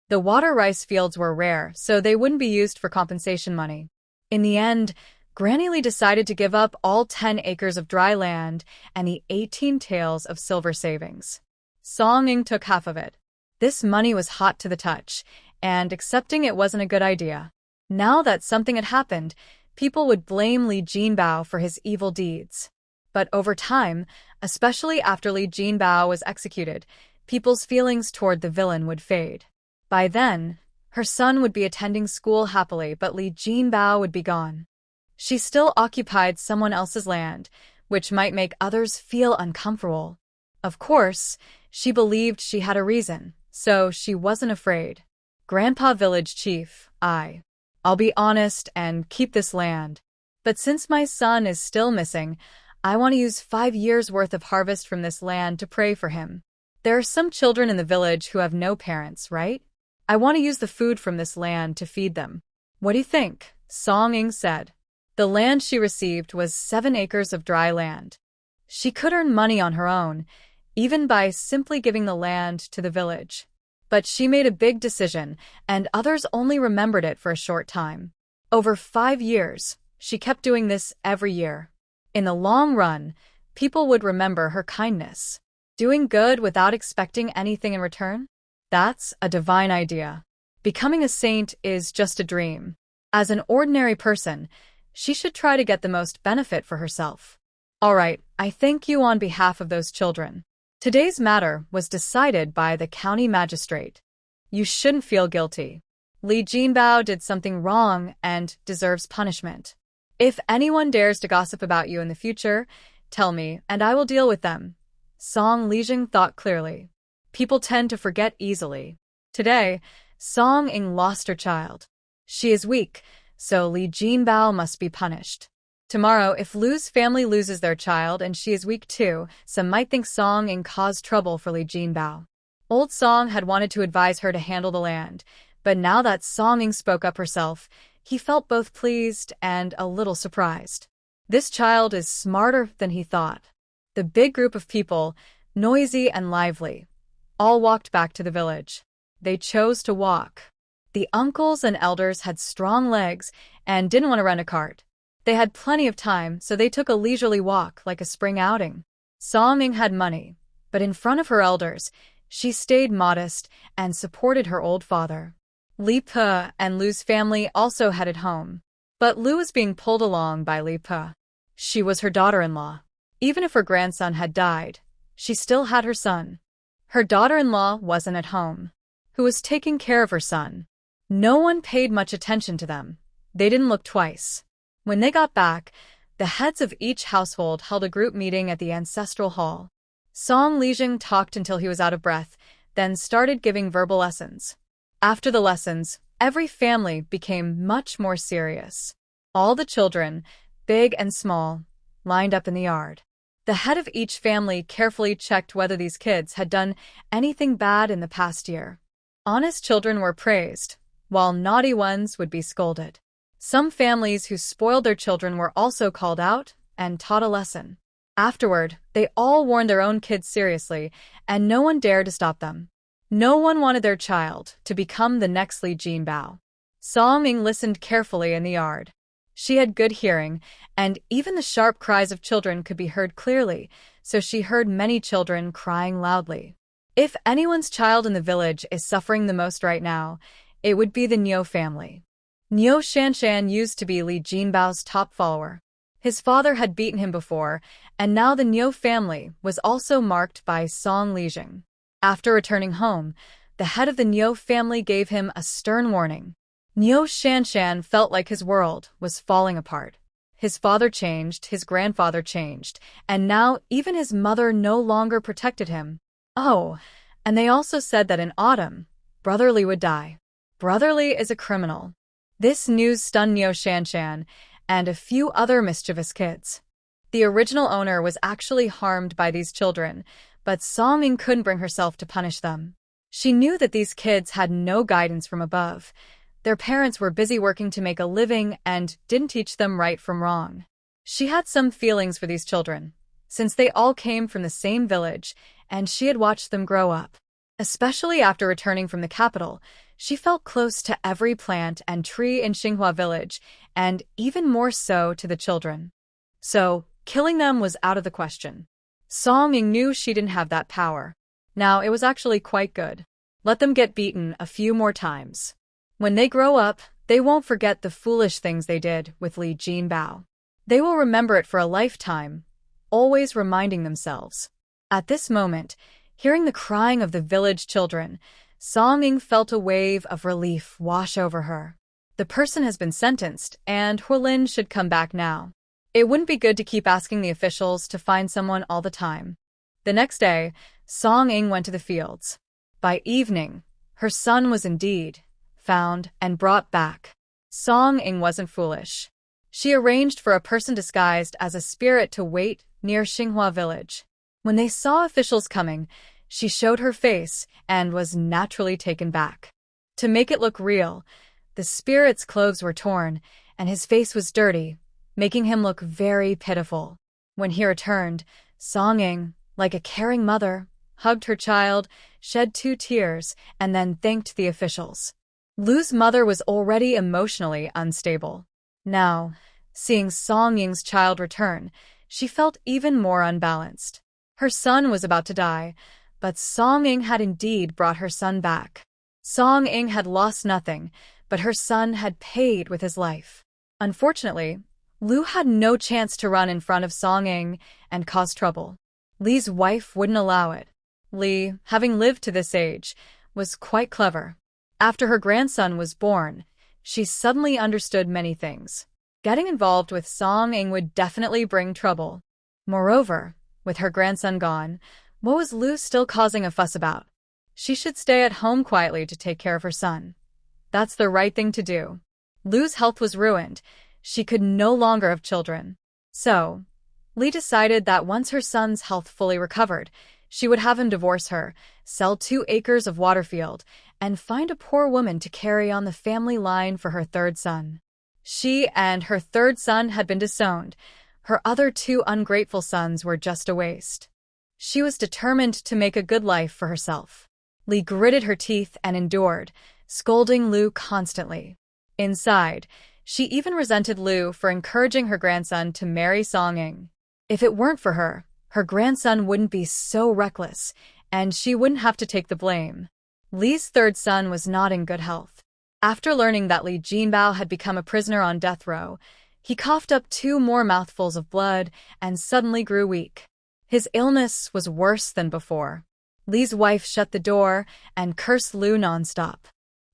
The water rice fields were rare, so they wouldn't be used for compensation money. In the end, Granny Li decided to give up all 10 acres of dry land and the 18 taels of silver savings. Song Ing took half of it. This money was hot to the touch, and accepting it wasn't a good idea. Now that something had happened, people would blame Li Jinbao for his evil deeds. But over time, especially after Li Jinbao was executed, people's feelings toward the villain would fade. By then, her son would be attending school happily, but Li Jinbao would be gone. She still occupied someone else's land, which might make others feel uncomfortable. Of course, she believed she had a reason, so she wasn't afraid. Grandpa Village Chief, I'll be honest and keep this land. But since my son is still missing, I want to use 5 years' worth of harvest from this land to pray for him. There are some children in the village who have no parents, right? I want to use the food from this land to feed them. What do you think? Song Ing said. The land she received was 7 acres of dry land. She could earn money on her own, even by simply giving the land to the village. But she made a big decision, and others only remembered it for a short time. Over 5 years, she kept doing this every year. In the long run, people would remember her kindness. Doing good without expecting anything in return? That's a divine idea. Becoming a saint is just a dream. As an ordinary person, she should try to get the most benefit for herself. All right, I thank you on behalf of those children. Today's matter was decided by the county magistrate. You shouldn't feel guilty. Li Jinbao did something wrong and deserves punishment. If anyone dares to gossip about you in the future, tell me and I will deal with them. Song Lijing thought clearly. People tend to forget easily. Today, Song Ing lost her child. She is weak, so Li Jinbao must be punished. Tomorrow, if Lu's family loses their child and she is weak too, some might think Song Ing caused trouble for Li Jinbao. Old Song had wanted to advise her to handle the land, but now that Song Ing spoke up herself, he felt both pleased and a little surprised. This child is smarter than he thought. The big group of people, noisy and lively, all walked back to the village. They chose to walk. The uncles and elders had strong legs and didn't want to rent a cart. They had plenty of time, so they took a leisurely walk like a spring outing. Song Ing had money, but in front of her elders, she stayed modest and supported her old father. Li Pe and Lu's family also headed home, but Lu was being pulled along by Li Pe. She was her daughter-in-law. Even if her grandson had died, she still had her son. Her daughter-in-law wasn't at home. Who was taking care of her son? No one paid much attention to them. They didn't look twice. When they got back, the heads of each household held a group meeting at the ancestral hall. Song Lijing talked until he was out of breath, then started giving verbal lessons. After the lessons, every family became much more serious. All the children, big and small, lined up in the yard. The head of each family carefully checked whether these kids had done anything bad in the past year. Honest children were praised, while naughty ones would be scolded. Some families who spoiled their children were also called out and taught a lesson. Afterward, they all warned their own kids seriously, and no one dared to stop them. No one wanted their child to become the next Li Jinbao. Song Ing listened carefully in the yard. She had good hearing, and even the sharp cries of children could be heard clearly, so she heard many children crying loudly. If anyone's child in the village is suffering the most right now, it would be the Niu family. Niu Shanshan used to be Li Jinbao's top follower. His father had beaten him before, and now the Niu family was also marked by Song Lijing. After returning home, the head of the Niu family gave him a stern warning. Niu Shanshan felt like his world was falling apart. His father changed, his grandfather changed, and now even his mother no longer protected him. Oh, and they also said that in autumn, Brother Li would die. Brother Li is a criminal. This news stunned Niu Shanshan and a few other mischievous kids. The original owner was actually harmed by these children, but Song Ing couldn't bring herself to punish them. She knew that these kids had no guidance from above. Their parents were busy working to make a living and didn't teach them right from wrong. She had some feelings for these children, since they all came from the same village, and she had watched them grow up. Especially after returning from the capital, she felt close to every plant and tree in Xinghua village, and even more so to the children. So, killing them was out of the question. Song Ing knew she didn't have that power. Now, it was actually quite good. Let them get beaten a few more times. When they grow up, they won't forget the foolish things they did with Li Jinbao. They will remember it for a lifetime, always reminding themselves. At this moment, hearing the crying of the village children, Song Ing felt a wave of relief wash over her. The person has been sentenced, and Huolin should come back now. It wouldn't be good to keep asking the officials to find someone all the time. The next day, Song Ing went to the fields. By evening, her son was indeed found and brought back. Song Ing wasn't foolish. She arranged for a person disguised as a spirit to wait near Xinghua village. When they saw officials coming, she showed her face and was naturally taken back. To make it look real, the spirit's clothes were torn, and his face was dirty, making him look very pitiful. When he returned, Song Ing, like a caring mother, hugged her child, shed 2 tears, and then thanked the officials. Lu's mother was already emotionally unstable. Now, seeing Song Ying's child return, she felt even more unbalanced. Her son was about to die, but Song Ing had indeed brought her son back. Song Ing had lost nothing, but her son had paid with his life. Unfortunately, Lu had no chance to run in front of Song Ing and cause trouble. Li's wife wouldn't allow it. Li, having lived to this age, was quite clever. After her grandson was born, she suddenly understood many things. Getting involved with Song Ing would definitely bring trouble. Moreover, with her grandson gone, what was Lu still causing a fuss about? She should stay at home quietly to take care of her son. That's the right thing to do. Lu's health was ruined. She could no longer have children. So, Li decided that once her son's health fully recovered, she would have him divorce her, sell 2 acres of waterfield, and find a poor woman to carry on the family line for her 3rd son. She and her 3rd son had been disowned. Her other 2 ungrateful sons were just a waste. She was determined to make a good life for herself. Li gritted her teeth and endured, scolding Lu constantly. Inside, she even resented Lu for encouraging her grandson to marry Song Ing. If it weren't for her, Her grandson wouldn't be so reckless, and she wouldn't have to take the blame. Li's third son was not in good health. After learning that Li Jinbao had become a prisoner on death row, he coughed up 2 more mouthfuls of blood and suddenly grew weak. His illness was worse than before. Li's wife shut the door and cursed Lu nonstop.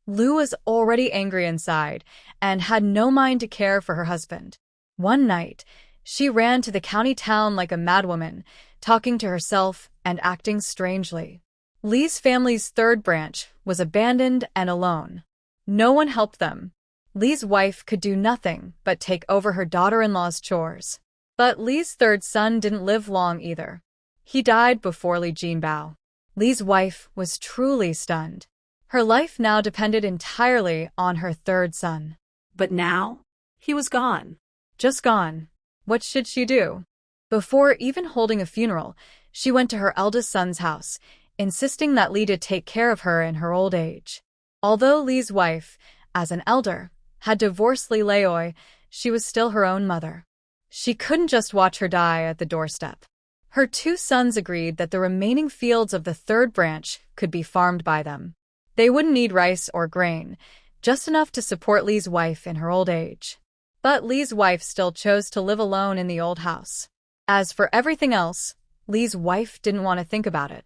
Lu was already angry inside and had no mind to care for her husband. One night, she ran to the county town like a madwoman, talking to herself and acting strangely. Li's family's third branch was abandoned and alone. No one helped them. Li's wife could do nothing but take over her daughter-in-law's chores. But Li's third son didn't live long either. He died before Li Jinbao. Li's wife was truly stunned. Her life now depended entirely on her third son. But now, he was gone. Just gone. What should she do? Before even holding a funeral, she went to her eldest son's house, insisting that Li did take care of her in her old age. Although Li's wife, as an elder, had divorced Li Laoi, she was still her own mother. She couldn't just watch her die at the doorstep. Her 2 sons agreed that the remaining fields of the third branch could be farmed by them. They wouldn't need rice or grain, just enough to support Li's wife in her old age. But Li's wife still chose to live alone in the old house. As for everything else, Li's wife didn't want to think about it.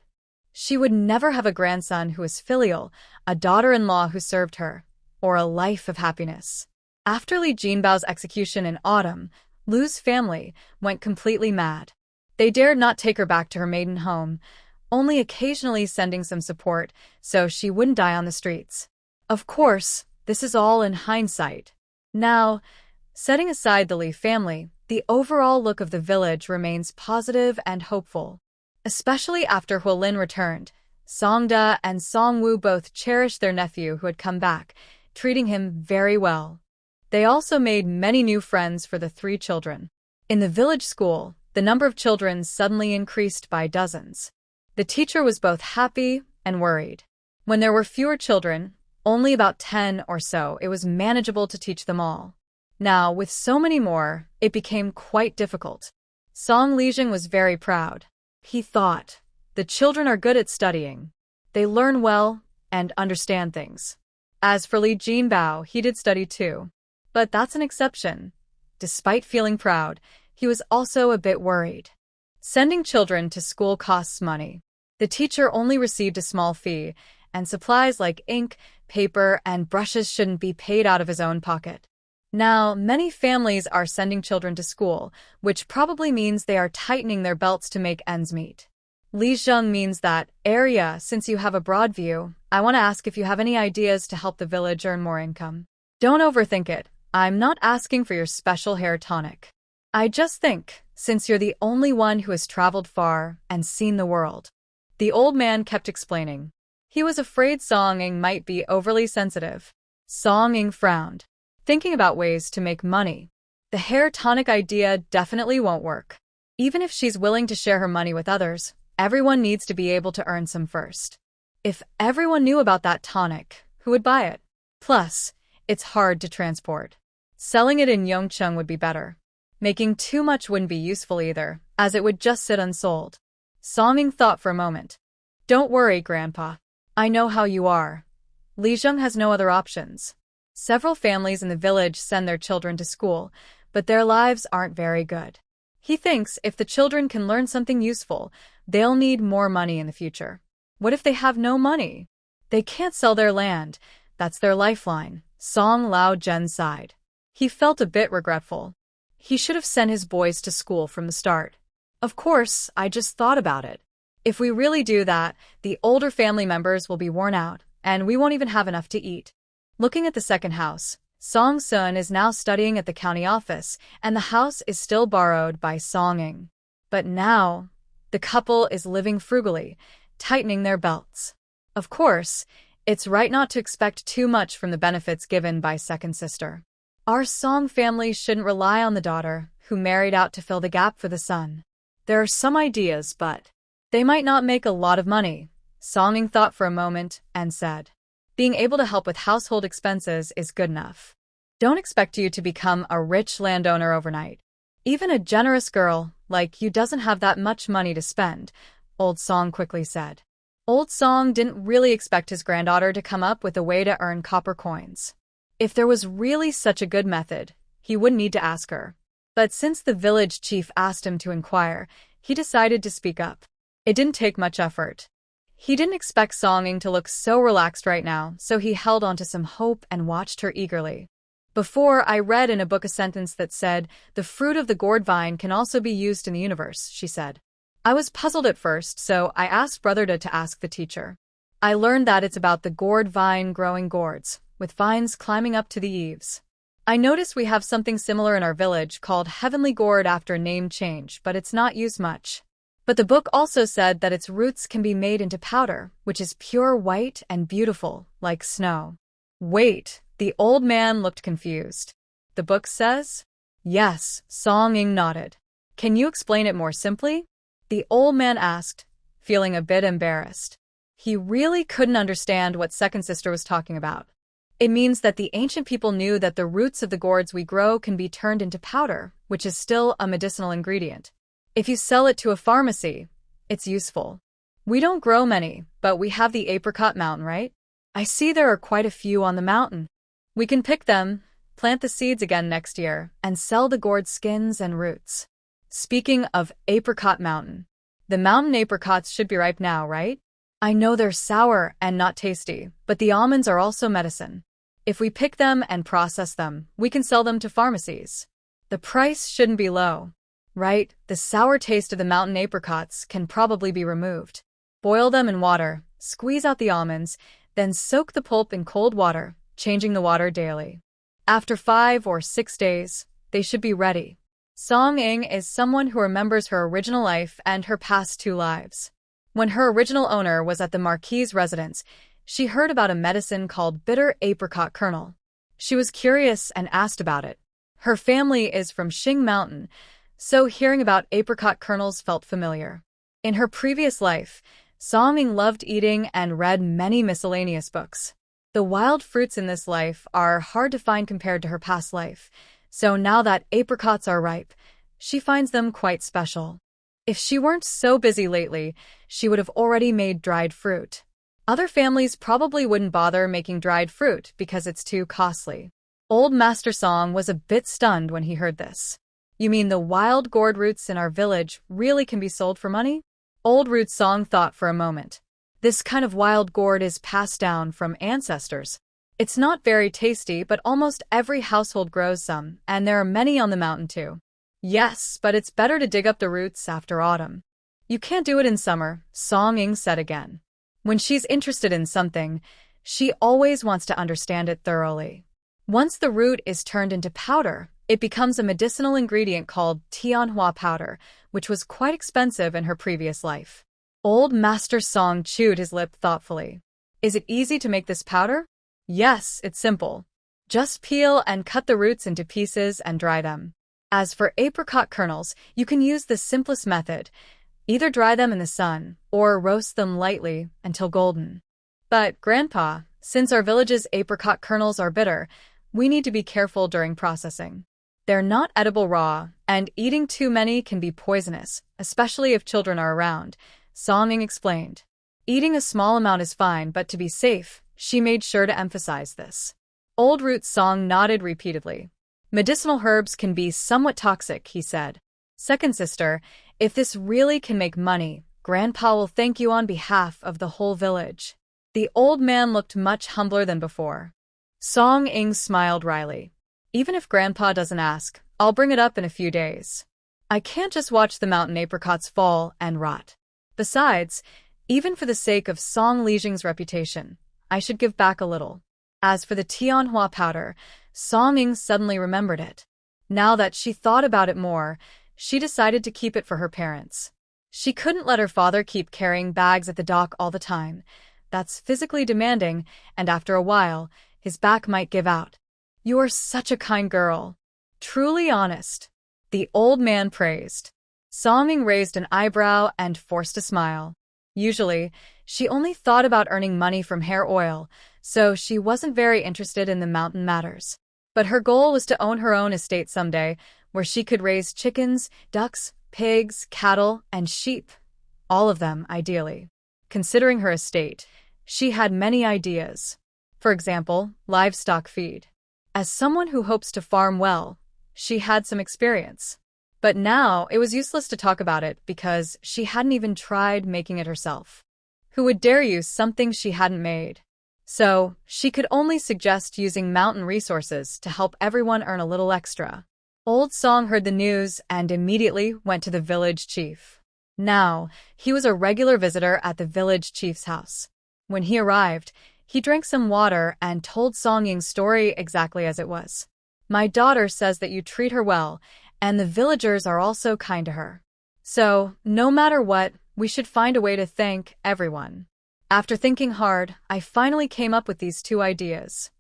She would never have a grandson who was filial, a daughter-in-law who served her, or a life of happiness. After Li Jinbao's execution in autumn, Lu's family went completely mad. They dared not take her back to her maiden home, only occasionally sending some support so she wouldn't die on the streets. Of course, this is all in hindsight. Now, setting aside the Li family, the overall look of the village remains positive and hopeful. Especially after Huolin returned, Songda and Songwu both cherished their nephew who had come back, treating him very well. They also made many new friends for the 3 children. In the village school, the number of children suddenly increased by dozens. The teacher was both happy and worried. When there were fewer children, only about 10 or so, it was manageable to teach them all. Now, with so many more, it became quite difficult. Song Lijing was very proud. He thought, the children are good at studying. They learn well and understand things. As for Li Jinbao, he did study too. But that's an exception. Despite feeling proud, he was also a bit worried. Sending children to school costs money. The teacher only received a small fee, and supplies like ink, paper, and brushes shouldn't be paid out of his own pocket. Now, many families are sending children to school, which probably means they are tightening their belts to make ends meet. Li Zheng means that, area, since you have a broad view, I want to ask if you have any ideas to help the village earn more income. Don't overthink it. I'm not asking for your special hair tonic. I just think, since you're the only one who has traveled far and seen the world. The old man kept explaining. He was afraid Song Ying might be overly sensitive. Song Ying frowned, thinking about ways to make money. The hair tonic idea definitely won't work. Even if she's willing to share her money with others, everyone needs to be able to earn some first. If everyone knew about that tonic, who would buy it? Plus, it's hard to transport. Selling it in Yongcheng would be better. Making too much wouldn't be useful either, as it would just sit unsold. Song Ying thought for a moment. Don't worry, Grandpa. I know how you are. Li Zheng has no other options. Several families in the village send their children to school, but their lives aren't very good. He thinks if the children can learn something useful, they'll need more money in the future. What if they have no money? They can't sell their land. That's their lifeline. Song Lao Zhen sighed. He felt a bit regretful. He should have sent his boys to school from the start. Of course, I just thought about it. If we really do that, the older family members will be worn out, and we won't even have enough to eat. Looking at the second house, Song Sun is now studying at the county office, and the house is still borrowed by Song Ying. But now, the couple is living frugally, tightening their belts. Of course, it's right not to expect too much from the benefits given by second sister. Our Song family shouldn't rely on the daughter, who married out to fill the gap for the son. There are some ideas, but they might not make a lot of money. Song Ying thought for a moment and said, being able to help with household expenses is good enough. Don't expect you to become a rich landowner overnight. Even a generous girl, like you doesn't have that much money to spend, Old Song quickly said. Old Song didn't really expect his granddaughter to come up with a way to earn copper coins. If there was really such a good method, he wouldn't need to ask her. But since the village chief asked him to inquire, he decided to speak up. It didn't take much effort. He didn't expect Song Ying to look so relaxed right now, so he held on to some hope and watched her eagerly. Before, I read in a book a sentence that said, "The fruit of the gourd vine can also be used in the universe," she said. I was puzzled at first, so I asked Brother to ask the teacher. I learned that it's about the gourd vine growing gourds, with vines climbing up to the eaves. I noticed we have something similar in our village called Heavenly Gourd after name change, but it's not used much. But the book also said that its roots can be made into powder, which is pure white and beautiful, like snow. Wait, the old man looked confused. The book says? Yes, Song Ying nodded. Can you explain it more simply? The old man asked, feeling a bit embarrassed. He really couldn't understand what Second Sister was talking about. It means that the ancient people knew that the roots of the gourds we grow can be turned into powder, which is still a medicinal ingredient. If you sell it to a pharmacy, it's useful. We don't grow many, but we have the apricot mountain, right? I see there are quite a few on the mountain. We can pick them, plant the seeds again next year, and sell the gourd skins and roots. Speaking of apricot mountain, the mountain apricots should be ripe now, right? I know they're sour and not tasty, but the almonds are also medicine. If we pick them and process them, we can sell them to pharmacies. The price shouldn't be low. Right, the sour taste of the mountain apricots can probably be removed. Boil them in water, squeeze out the almonds, then soak the pulp in cold water, changing the water daily. After 5 or 6 days, they should be ready. Song Ying is someone who remembers her original life and her past 2 lives. When her original owner was at the Marquis's residence, she heard about a medicine called bitter apricot kernel. She was curious and asked about it. Her family is from Xing Mountain, so hearing about apricot kernels felt familiar. In her previous life, Song Ying loved eating and read many miscellaneous books. The wild fruits in this life are hard to find compared to her past life, so now that apricots are ripe, she finds them quite special. If she weren't so busy lately, she would have already made dried fruit. Other families probably wouldn't bother making dried fruit because it's too costly. Old Master Song was a bit stunned when he heard this. You mean the wild gourd roots in our village really can be sold for money? Old Root Song thought for a moment. This kind of wild gourd is passed down from ancestors. It's not very tasty, but almost every household grows some, and there are many on the mountain too. Yes, but it's better to dig up the roots after autumn. You can't do it in summer, Song Ying said again. When she's interested in something, she always wants to understand it thoroughly. Once the root is turned into powder, it becomes a medicinal ingredient called Manhwa powder, which was quite expensive in her previous life. Old Master Song chewed his lip thoughtfully. Is it easy to make this powder? Yes, it's simple. Just peel and cut the roots into pieces and dry them. As for apricot kernels, you can use the simplest method. Either dry them in the sun or roast them lightly until golden. But, Grandpa, since our village's apricot kernels are bitter, we need to be careful during processing. They're not edible raw, and eating too many can be poisonous, especially if children are around, Song Ying explained. Eating a small amount is fine, but to be safe, she made sure to emphasize this. Old Root Song nodded repeatedly. Medicinal herbs can be somewhat toxic, he said. Second Sister, if this really can make money, Grandpa will thank you on behalf of the whole village. The old man looked much humbler than before. Song Ying smiled wryly. Even if Grandpa doesn't ask, I'll bring it up in a few days. I can't just watch the mountain apricots fall and rot. Besides, even for the sake of Song Lijing's reputation, I should give back a little. As for the Tianhua powder, Song Ying suddenly remembered it. Now that she thought about it more, she decided to keep it for her parents. She couldn't let her father keep carrying bags at the dock all the time. That's physically demanding, and after a while, his back might give out. You are such a kind girl. Truly honest. The old man praised. Song Ying raised an eyebrow and forced a smile. Usually, she only thought about earning money from hair oil, so she wasn't very interested in the mountain matters. But her goal was to own her own estate someday, where she could raise chickens, ducks, pigs, cattle, and sheep. All of them, ideally. Considering her estate, she had many ideas. For example, livestock feed. As someone who hopes to farm well, she had some experience. But now it was useless to talk about it because she hadn't even tried making it herself. Who would dare use something she hadn't made? So, she could only suggest using mountain resources to help everyone earn a little extra. Old Song heard the news and immediately went to the village chief. Now, he was a regular visitor at the village chief's house. When he arrived, he drank some water and told Song Ying's story exactly as it was. My daughter says that you treat her well, and the villagers are also kind to her. So, no matter what, we should find a way to thank everyone. After thinking hard, I finally came up with these two ideas.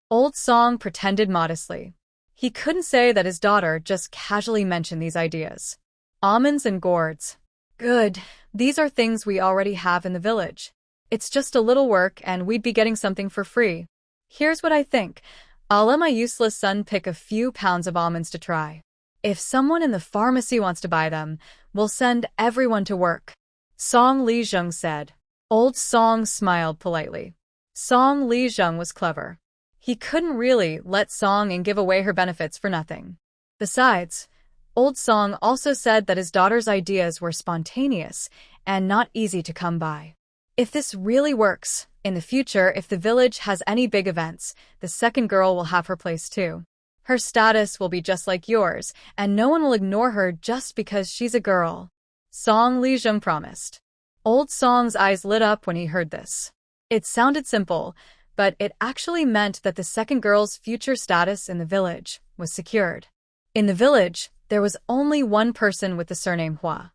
Old Song pretended modestly. He couldn't say that his daughter just casually mentioned these ideas. Almonds and gourds. Good. These are things we already have in the village. It's just a little work and we'd be getting something for free. Here's what I think. I'll let my useless son pick a few pounds of almonds to try. If someone in the pharmacy wants to buy them, we'll send everyone to work. Song Lijung said. Old Song smiled politely. Song Lijung was clever. He couldn't really let Song Ying give away her benefits for nothing. Besides, Old Song also said that his daughter's ideas were spontaneous and not easy to come by. If this really works, in the future, if the village has any big events, the second girl will have her place too. Her status will be just like yours, and no one will ignore her just because she's a girl. Song Lijung promised. Old Song's eyes lit up when he heard this. It sounded simple, but it actually meant that the second girl's future status in the village was secured. In the village, there was only one person with the surname Hua.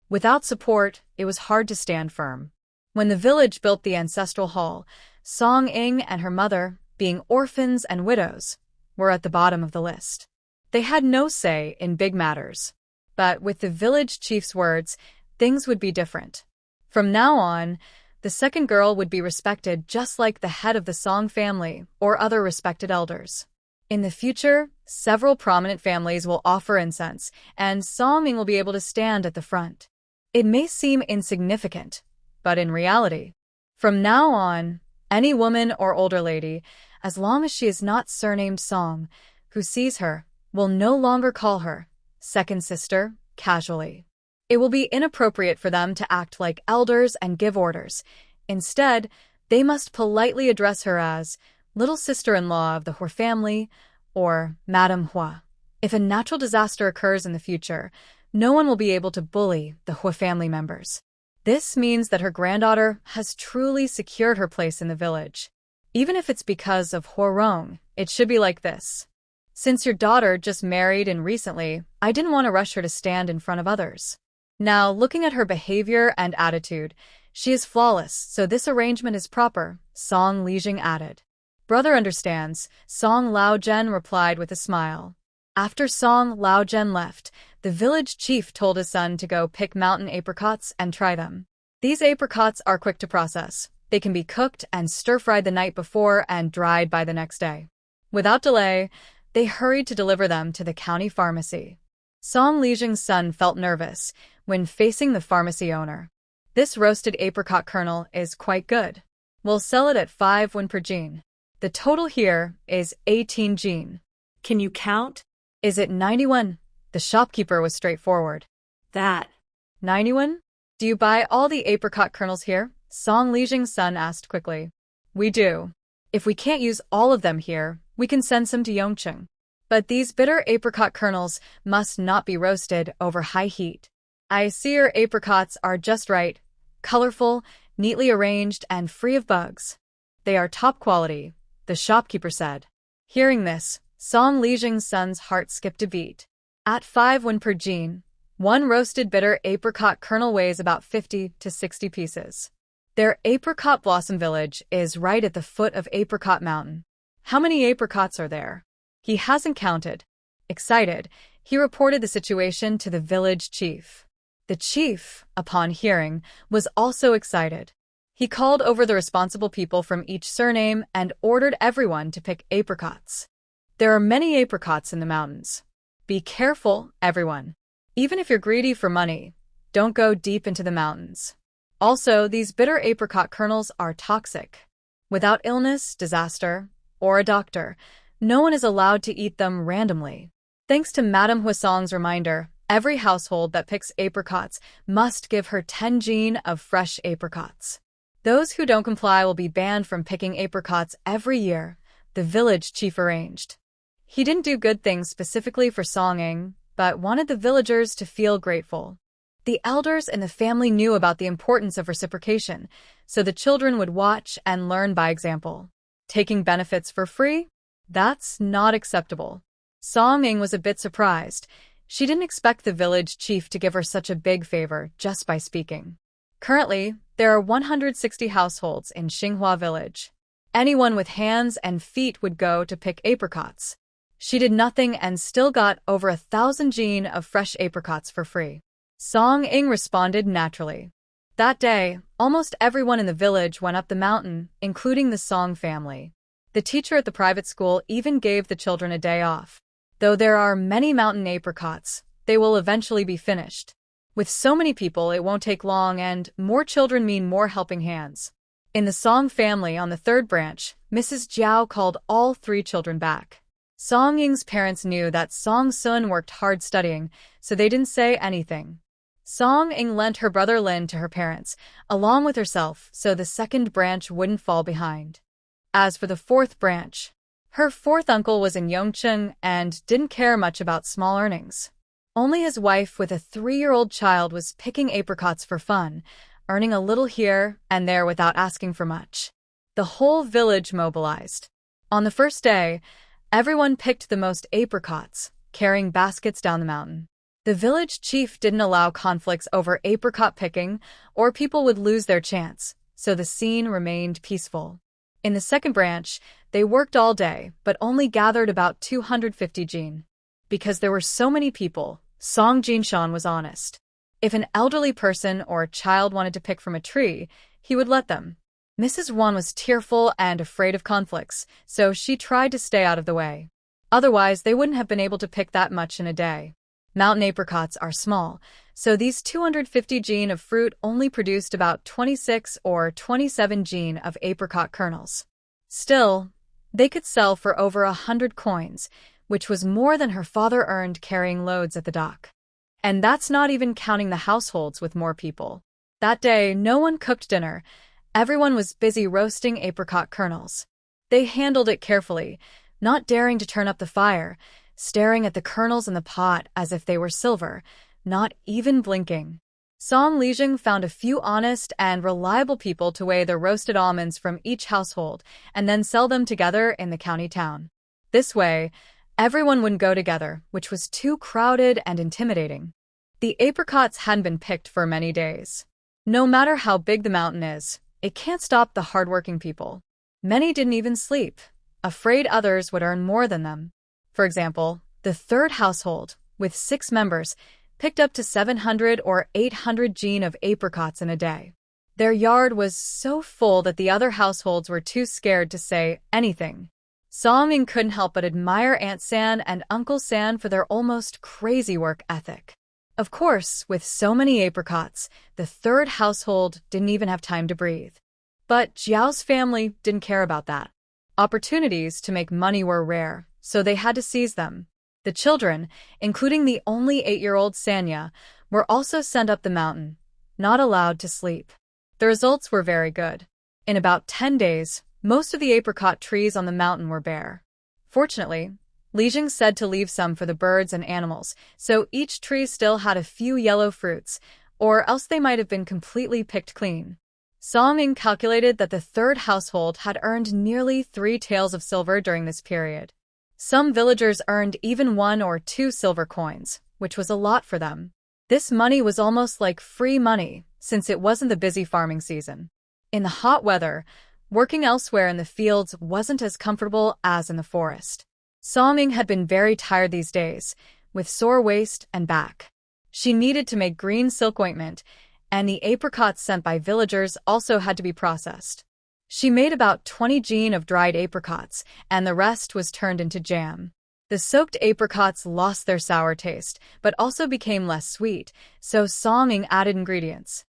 Without support, it was hard to stand firm. When the village built the ancestral hall, Song Ying and her mother, being orphans and widows, were at the bottom of the list. They had no say in big matters. But with the village chief's words, things would be different. From now on, the second girl would be respected just like the head of the Song family or other respected elders. In the future, several prominent families will offer incense, and Song Ying will be able to stand at the front. It may seem insignificant, but in reality, from now on, any woman or older lady, as long as she is not surnamed Song, who sees her, will no longer call her second sister casually. It will be inappropriate for them to act like elders and give orders. Instead, they must politely address her as little sister-in-law of the Hua family, or Madame Hua. If a natural disaster occurs in the future, no one will be able to bully the Hua family members. This means that her granddaughter has truly secured her place in the village. Even if it's because of Hua Rong, it should be like this. Since your daughter just married and recently, I didn't want to rush her to stand in front of others. Now, looking at her behavior and attitude, she is flawless, so this arrangement is proper, Song Lijing added. Brother understands, Song Laozhen replied with a smile. After Song Laozhen left, the village chief told his son to go pick mountain apricots and try them. These apricots are quick to process. They can be cooked and stir-fried the night before and dried by the next day. Without delay, they hurried to deliver them to the county pharmacy. Song Lijing's son felt nervous when facing the pharmacy owner. This roasted apricot kernel is quite good. We'll sell it at 5 won per jean. The total here is 18 jean. Can you count? Is it 91? The shopkeeper was straightforward. That. 91? Do you buy all the apricot kernels here? Song Lijing's son asked quickly. We do. If we can't use all of them here, we can send some to Yongcheng. But these bitter apricot kernels must not be roasted over high heat. I see your apricots are just right, colorful, neatly arranged, and free of bugs. They are top quality, the shopkeeper said. Hearing this, Song Lijing's son's heart skipped a beat. At 5 won per jean, one roasted bitter apricot kernel weighs about 50 to 60 pieces. Their apricot blossom village is right at the foot of Apricot Mountain. How many apricots are there? He hasn't counted. Excited, he reported the situation to the village chief. The chief, upon hearing, was also excited. He called over the responsible people from each surname and ordered everyone to pick apricots. There are many apricots in the mountains. Be careful, everyone. Even if you're greedy for money, don't go deep into the mountains. Also, these bitter apricot kernels are toxic. Without illness, disaster, or a doctor, no one is allowed to eat them randomly. Thanks to Madame Huisong's reminder, every household that picks apricots must give her 10 gene of fresh apricots. Those who don't comply will be banned from picking apricots every year, the village chief arranged. He didn't do good things specifically for Song Ying, but wanted the villagers to feel grateful. The elders in the family knew about the importance of reciprocation, so the children would watch and learn by example. Taking benefits for free? That's not acceptable. Song Ying was a bit surprised. She didn't expect the village chief to give her such a big favor just by speaking. Currently, there are 160 households in Xinghua village. Anyone with hands and feet would go to pick apricots. She did nothing and still got over 1,000 gene of fresh apricots for free. Song Ying responded naturally. That day, almost everyone in the village went up the mountain, including the Song family. The teacher at the private school even gave the children a day off. Though there are many mountain apricots, they will eventually be finished. With so many people, it won't take long, and more children mean more helping hands. In the Song family on the third branch, Mrs. Jiao called all 3 children back. Song Ying's parents knew that Song Sun worked hard studying, so they didn't say anything. Song Ying lent her brother Lin to her parents, along with herself, so the second branch wouldn't fall behind. As for the fourth branch, her fourth uncle was in Yongcheng and didn't care much about small earnings. Only his wife with a 3-year-old child was picking apricots for fun, earning a little here and there without asking for much. The whole village mobilized. On the first day, everyone picked the most apricots, carrying baskets down the mountain. The village chief didn't allow conflicts over apricot picking, or people would lose their chance, so the scene remained peaceful. In the second branch, they worked all day, but only gathered about 250 gene. Because there were so many people, Song Jinshan was honest. If an elderly person or a child wanted to pick from a tree, he would let them. Mrs. Wan was tearful and afraid of conflicts, so she tried to stay out of the way. Otherwise, they wouldn't have been able to pick that much in a day. Mountain apricots are small, so these 250 gene of fruit only produced about 26 or 27 gene of apricot kernels. Still, they could sell for over 100 coins, which was more than her father earned carrying loads at the dock. And that's not even counting the households with more people. That day, no one cooked dinner. Everyone was busy roasting apricot kernels. They handled it carefully, not daring to turn up the fire, staring at the kernels in the pot as if they were silver, not even blinking. Song Lijing found a few honest and reliable people to weigh the roasted almonds from each household and then sell them together in the county town. This way, everyone wouldn't go together, which was too crowded and intimidating. The apricots hadn't been picked for many days. No matter how big the mountain is, it can't stop the hardworking people. Many didn't even sleep, afraid others would earn more than them. For example, the third household, with 6 members, picked up to 700 or 800 gene of apricots in a day. Their yard was so full that the other households were too scared to say anything. Song Ying couldn't help but admire Aunt San and Uncle San for their almost crazy work ethic. Of course, with so many apricots, the third household didn't even have time to breathe. But Jiao's family didn't care about that. Opportunities to make money were rare, so they had to seize them. The children, including the only 8-year-old Sanya, were also sent up the mountain, not allowed to sleep. The results were very good. In about 10 days, most of the apricot trees on the mountain were bare. Fortunately, Lijing said to leave some for the birds and animals, so each tree still had a few yellow fruits, or else they might have been completely picked clean. Song Ying calculated that the third household had earned nearly 3 taels of silver during this period. Some villagers earned even 1 or 2 silver coins, which was a lot for them. This money was almost like free money, since it wasn't the busy farming season. In the hot weather, working elsewhere in the fields wasn't as comfortable as in the forest. Song Ying had been very tired these days, with sore waist and back. She needed to make green silk ointment, and the apricots sent by villagers also had to be processed. She made about 20 gene of dried apricots, and the rest was turned into jam. The soaked apricots lost their sour taste, but also became less sweet, so Song Ying added ingredients.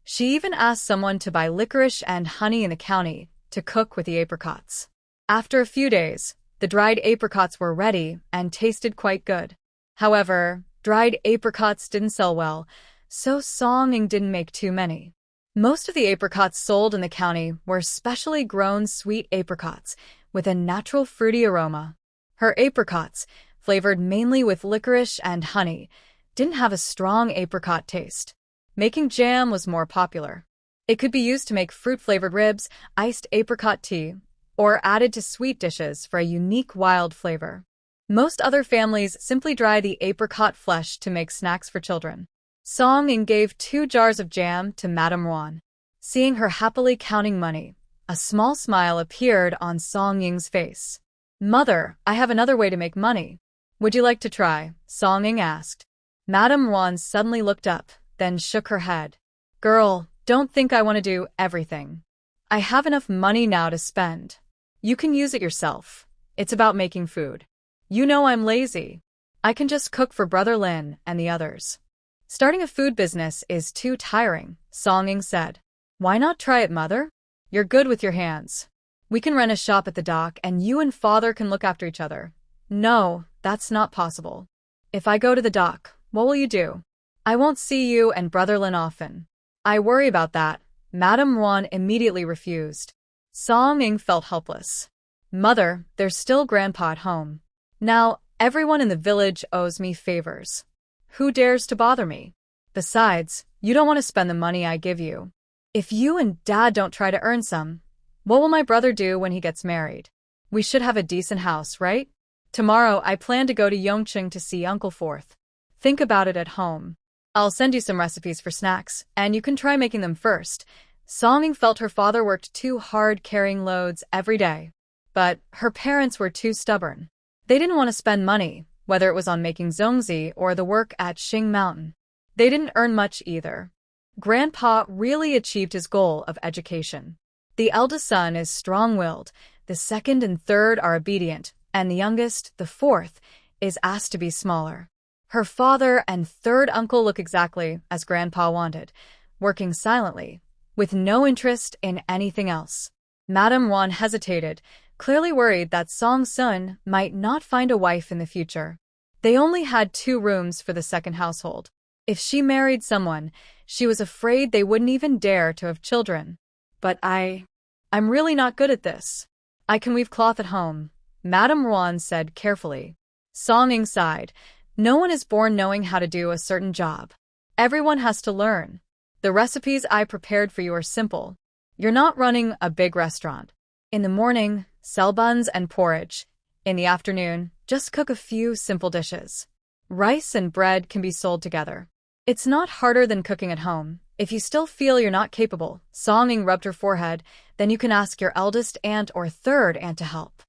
She even asked someone to buy licorice and honey in the county to cook with the apricots. After a few days, the dried apricots were ready and tasted quite good. However, dried apricots didn't sell well, so Song Ying didn't make too many. Most of the apricots sold in the county were specially grown sweet apricots with a natural fruity aroma. Her apricots, flavored mainly with licorice and honey, didn't have a strong apricot taste. Making jam was more popular. It could be used to make fruit-flavored ribs, iced apricot tea, or added to sweet dishes for a unique wild flavor. Most other families simply dry the apricot flesh to make snacks for children. Song Ying gave 2 jars of jam to Madame Wan. Seeing her happily counting money, a small smile appeared on Song Ying's face. "Mother, I have another way to make money. Would you like to try?" Song Ying asked. Madame Wan suddenly looked up, then shook her head. "Girl, don't think I want to do everything. I have enough money now to spend. You can use it yourself. It's about making food. You know I'm lazy. I can just cook for Brother Lin and the others." "Starting a food business is too tiring," Song Ying said. "Why not try it, Mother? You're good with your hands. We can rent a shop at the dock and you and Father can look after each other." "No, that's not possible. If I go to the dock, what will you do? I won't see you and Brother Lin often." "I worry about that." Madame Wan immediately refused. Song Ying felt helpless. "Mother, there's still Grandpa at home. Now, everyone in the village owes me favors. Who dares to bother me? Besides, you don't want to spend the money I give you. If you and Dad don't try to earn some, what will my brother do when he gets married? We should have a decent house, right? Tomorrow I plan to go to Yongqing to see Uncle Fourth. Think about it at home. I'll send you some recipes for snacks, and you can try making them first." Song Ying felt her father worked too hard carrying loads every day. But her parents were too stubborn. They didn't want to spend money, whether it was on making zongzi or the work at Xing Mountain. They didn't earn much either. Grandpa really achieved his goal of education. The eldest son is strong-willed, the second and third are obedient, and the youngest, the fourth, is asked to be smaller. Her father and third uncle look exactly as Grandpa wanted, working silently, with no interest in anything else. Madame Wan hesitated, clearly worried that Song Sun might not find a wife in the future. They only had 2 rooms for the second household. If she married someone, she was afraid they wouldn't even dare to have children. "But I'm really not good at this. I can weave cloth at home," Madame Wan said carefully. Song Ying sighed. "No one is born knowing how to do a certain job. Everyone has to learn. The recipes I prepared for you are simple. You're not running a big restaurant. In the morning, sell buns and porridge. In the afternoon, just cook a few simple dishes. Rice and bread can be sold together. It's not harder than cooking at home. If you still feel you're not capable," Song Ying rubbed her forehead, "then you can ask your eldest aunt or third aunt to help."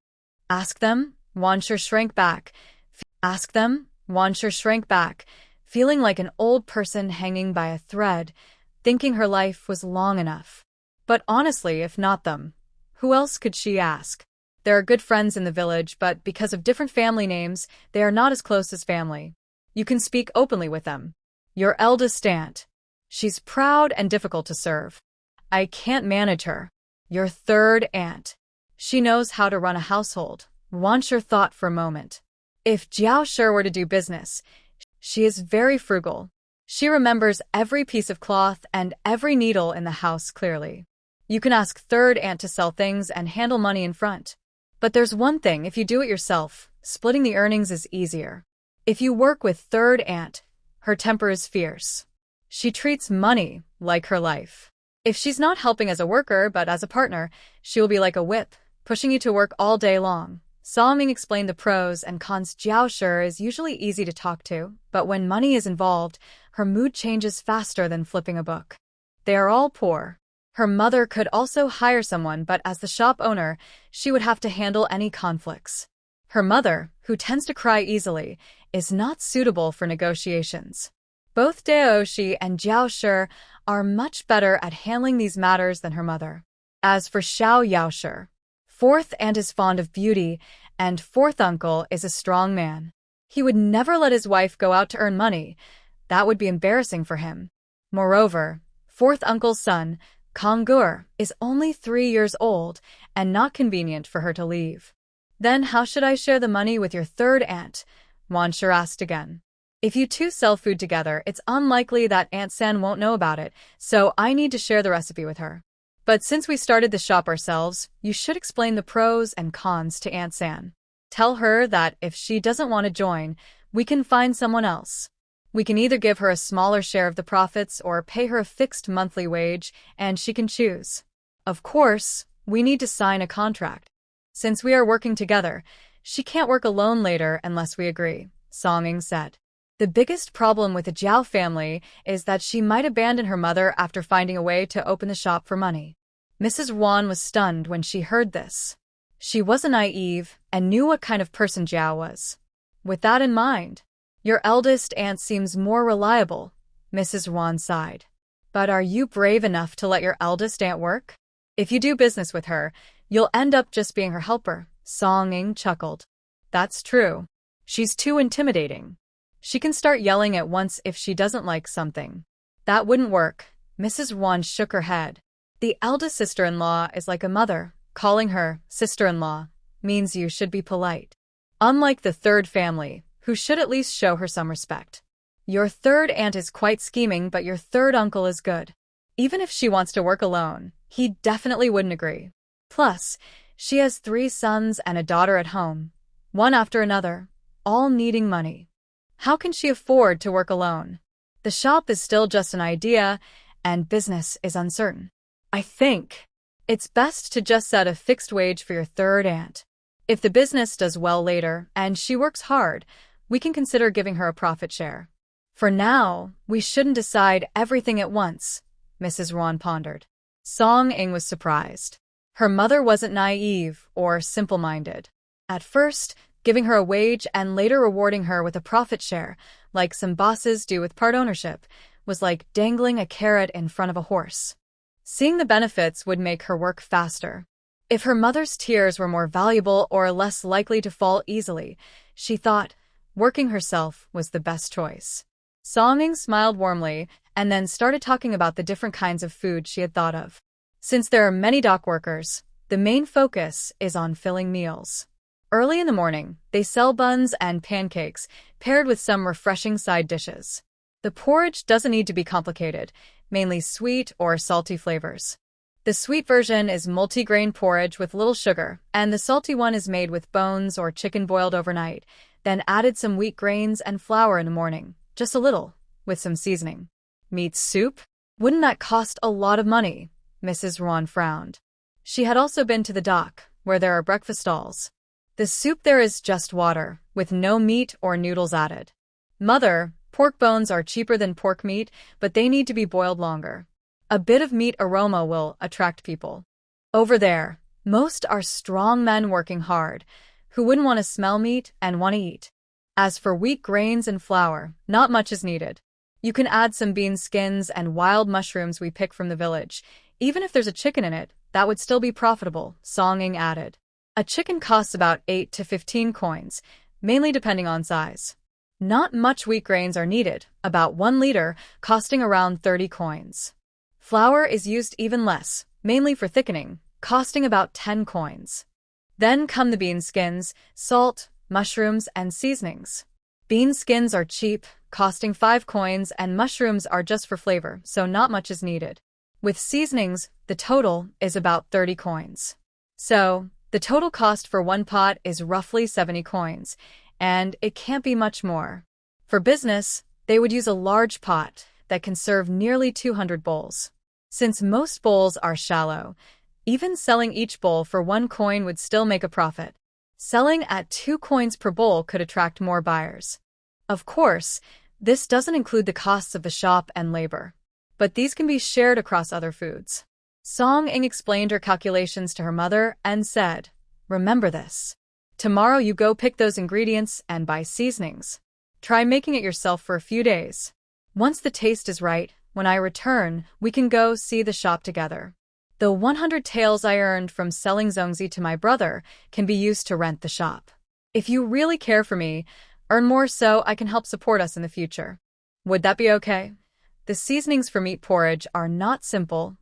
"Ask them?" Wan Shi shrank back. "Ask them?" Wan Shi shrank back, feeling like an old person hanging by a thread, thinking her life was long enough. But honestly, if not them, who else could she ask? There are good friends in the village, but because of different family names, they are not as close as family. You can speak openly with them. Your eldest aunt. She's proud and difficult to serve. I can't manage her. Your third aunt. She knows how to run a household. Wan Shi thought for a moment. If Jiao Shi were to do business, she is very frugal. She remembers every piece of cloth and every needle in the house clearly. You can ask third aunt to sell things and handle money in front. But there's one thing, if you do it yourself, splitting the earnings is easier. If you work with third aunt, her temper is fierce. She treats money like her life. If she's not helping as a worker but as a partner, she will be like a whip, pushing you to work all day long. Song Ying explained the pros and cons. Jiao Shi is usually easy to talk to, but when money is involved, her mood changes faster than flipping a book. They are all poor. Her mother could also hire someone, but as the shop owner, she would have to handle any conflicts. Her mother, who tends to cry easily, is not suitable for negotiations. Both Dao Shi and Jiao Shi are much better at handling these matters than her mother. As for Xiao Yaoshi, fourth aunt is fond of beauty And fourth uncle is a strong man. He would never let his wife go out to earn money. That would be embarrassing for him. Moreover, fourth uncle's son, Kongur, is only 3 years old and not convenient for her to leave. Then how should I share the money with your third aunt? Wanshur asked again. If you two sell food together, it's unlikely that Aunt San won't know about it, so I need to share the recipe with her. But since we started the shop ourselves, you should explain the pros and cons to Aunt San. Tell her that if she doesn't want to join, we can find someone else. We can either give her a smaller share of the profits or pay her a fixed monthly wage, and she can choose. Of course, we need to sign a contract. Since we are working together, she can't work alone later unless we agree, Song Ing said. The biggest problem with the Jiao family is that she might abandon her mother after finding a way to open the shop for money. Mrs. Wan was stunned when she heard this. She wasn't naive and knew what kind of person Jiao was. With that in mind, your eldest aunt seems more reliable, Mrs. Wan sighed. But are you brave enough to let your eldest aunt work? If you do business with her, you'll end up just being her helper, Song Ing chuckled. That's true. She's too intimidating. She can start yelling at once if she doesn't like something. That wouldn't work. Mrs. Wan shook her head. The eldest sister-in-law is like a mother. Calling her sister-in-law means you should be polite. Unlike the third family, who should at least show her some respect. Your third aunt is quite scheming, but your third uncle is good. Even if she wants to work alone, he definitely wouldn't agree. Plus, she has 3 sons and a daughter at home, one after another, all needing money. How can she afford to work alone? The shop is still just an idea, and business is uncertain. I think it's best to just set a fixed wage for your third aunt. If the business does well later and she works hard, we can consider giving her a profit share. For now, we shouldn't decide everything at once, Mrs. Wan pondered. Song Ing was surprised. Her mother wasn't naive or simple-minded. At first, giving her a wage and later rewarding her with a profit share, like some bosses do with part ownership, was like dangling a carrot in front of a horse. Seeing the benefits would make her work faster. If her mother's tears were more valuable or less likely to fall easily, she thought working herself was the best choice. Song Ing smiled warmly and then started talking about the different kinds of food she had thought of. Since there are many dock workers, the main focus is on filling meals. Early in the morning, they sell buns and pancakes, paired with some refreshing side dishes. The porridge doesn't need to be complicated, mainly sweet or salty flavors. The sweet version is multigrain porridge with little sugar, and the salty one is made with bones or chicken boiled overnight, then added some wheat grains and flour in the morning, just a little, with some seasoning. Meat soup? Wouldn't that cost a lot of money? Mrs. Wan frowned. She had also been to the dock, where there are breakfast stalls. The soup there is just water, with no meat or noodles added. Mother, pork bones are cheaper than pork meat, but they need to be boiled longer. A bit of meat aroma will attract people. Over there, most are strong men working hard, who wouldn't want to smell meat and want to eat. As for wheat grains and flour, not much is needed. You can add some bean skins and wild mushrooms we pick from the village. Even if there's a chicken in it, that would still be profitable, Song Ing added. A chicken costs about 8 to 15 coins, mainly depending on size. Not much wheat grains are needed, about 1 liter, costing around 30 coins. Flour is used even less, mainly for thickening, costing about 10 coins. Then come the bean skins, salt, mushrooms, and seasonings. Bean skins are cheap, costing 5 coins, and mushrooms are just for flavor, so not much is needed. With seasonings, the total is about 30 coins. So, the total cost for 1 pot is roughly 70 coins, and it can't be much more. For business, they would use a large pot that can serve nearly 200 bowls. Since most bowls are shallow, even selling each bowl for 1 coin would still make a profit. Selling at 2 coins per bowl could attract more buyers. Of course, this doesn't include the costs of the shop and labor, but these can be shared across other foods. Song Ing explained her calculations to her mother and said, "Remember this. Tomorrow you go pick those ingredients and buy seasonings. Try making it yourself for a few days. Once the taste is right, when I return, we can go see the shop together." The 100 taels I earned from selling zongzi to my brother can be used to rent the shop. If you really care for me, earn more so I can help support us in the future. Would that be okay? The seasonings for meat porridge are not simple.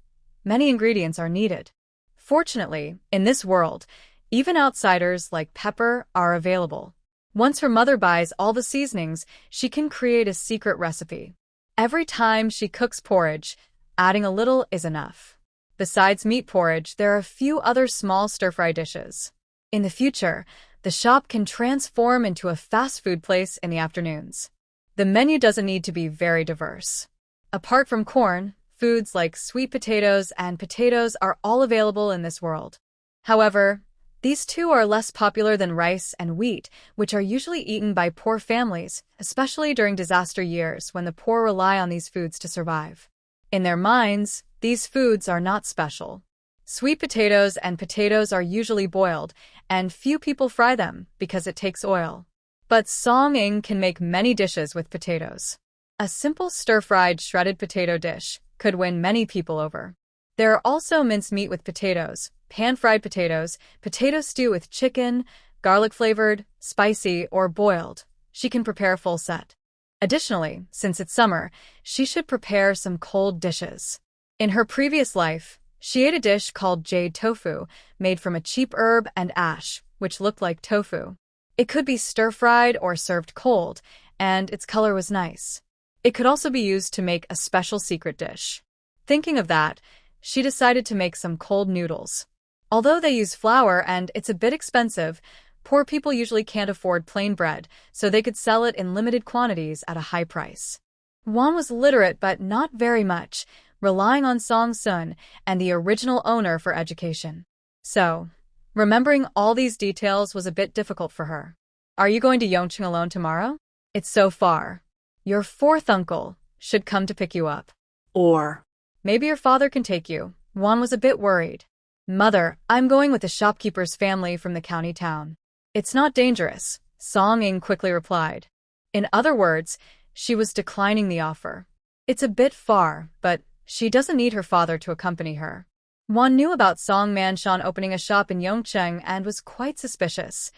Many ingredients are needed. Fortunately, in this world, even outsiders like pepper are available. Once her mother buys all the seasonings, she can create a secret recipe. Every time she cooks porridge, adding a little is enough. Besides meat porridge, there are a few other small stir-fry dishes. In the future, the shop can transform into a fast food place in the afternoons. The menu doesn't need to be very diverse. Apart from corn, foods like sweet potatoes and potatoes are all available in this world. However, these two are less popular than rice and wheat, which are usually eaten by poor families, especially during disaster years when the poor rely on these foods to survive. In their minds, these foods are not special. Sweet potatoes and potatoes are usually boiled, and few people fry them because it takes oil. But Song Ing can make many dishes with potatoes. A simple stir-fried shredded potato dish could win many people over. There are also mincemeat with potatoes, pan-fried potatoes, potato stew with chicken, garlic-flavored, spicy, or boiled. She can prepare a full set. Additionally, since it's summer, she should prepare some cold dishes. In her previous life, she ate a dish called jade tofu, made from a cheap herb and ash, which looked like tofu. It could be stir-fried or served cold, and its color was nice. It could also be used to make a special secret dish. Thinking of that, she decided to make some cold noodles. Although they use flour and it's a bit expensive, poor people usually can't afford plain bread, so they could sell it in limited quantities at a high price. Wan was literate but not very much, relying on Song Sun and the original owner for education. So, remembering all these details was a bit difficult for her. Are you going to Yongcheng alone tomorrow? It's so far. Your fourth uncle should come to pick you up. Or maybe your father can take you. Wan was a bit worried. Mother, I'm going with the shopkeeper's family from the county town. It's not dangerous, Song Ing quickly replied. In other words, she was declining the offer. It's a bit far, but she doesn't need her father to accompany her. Wan knew about Song Manshan opening a shop in Yongcheng and was quite suspicious.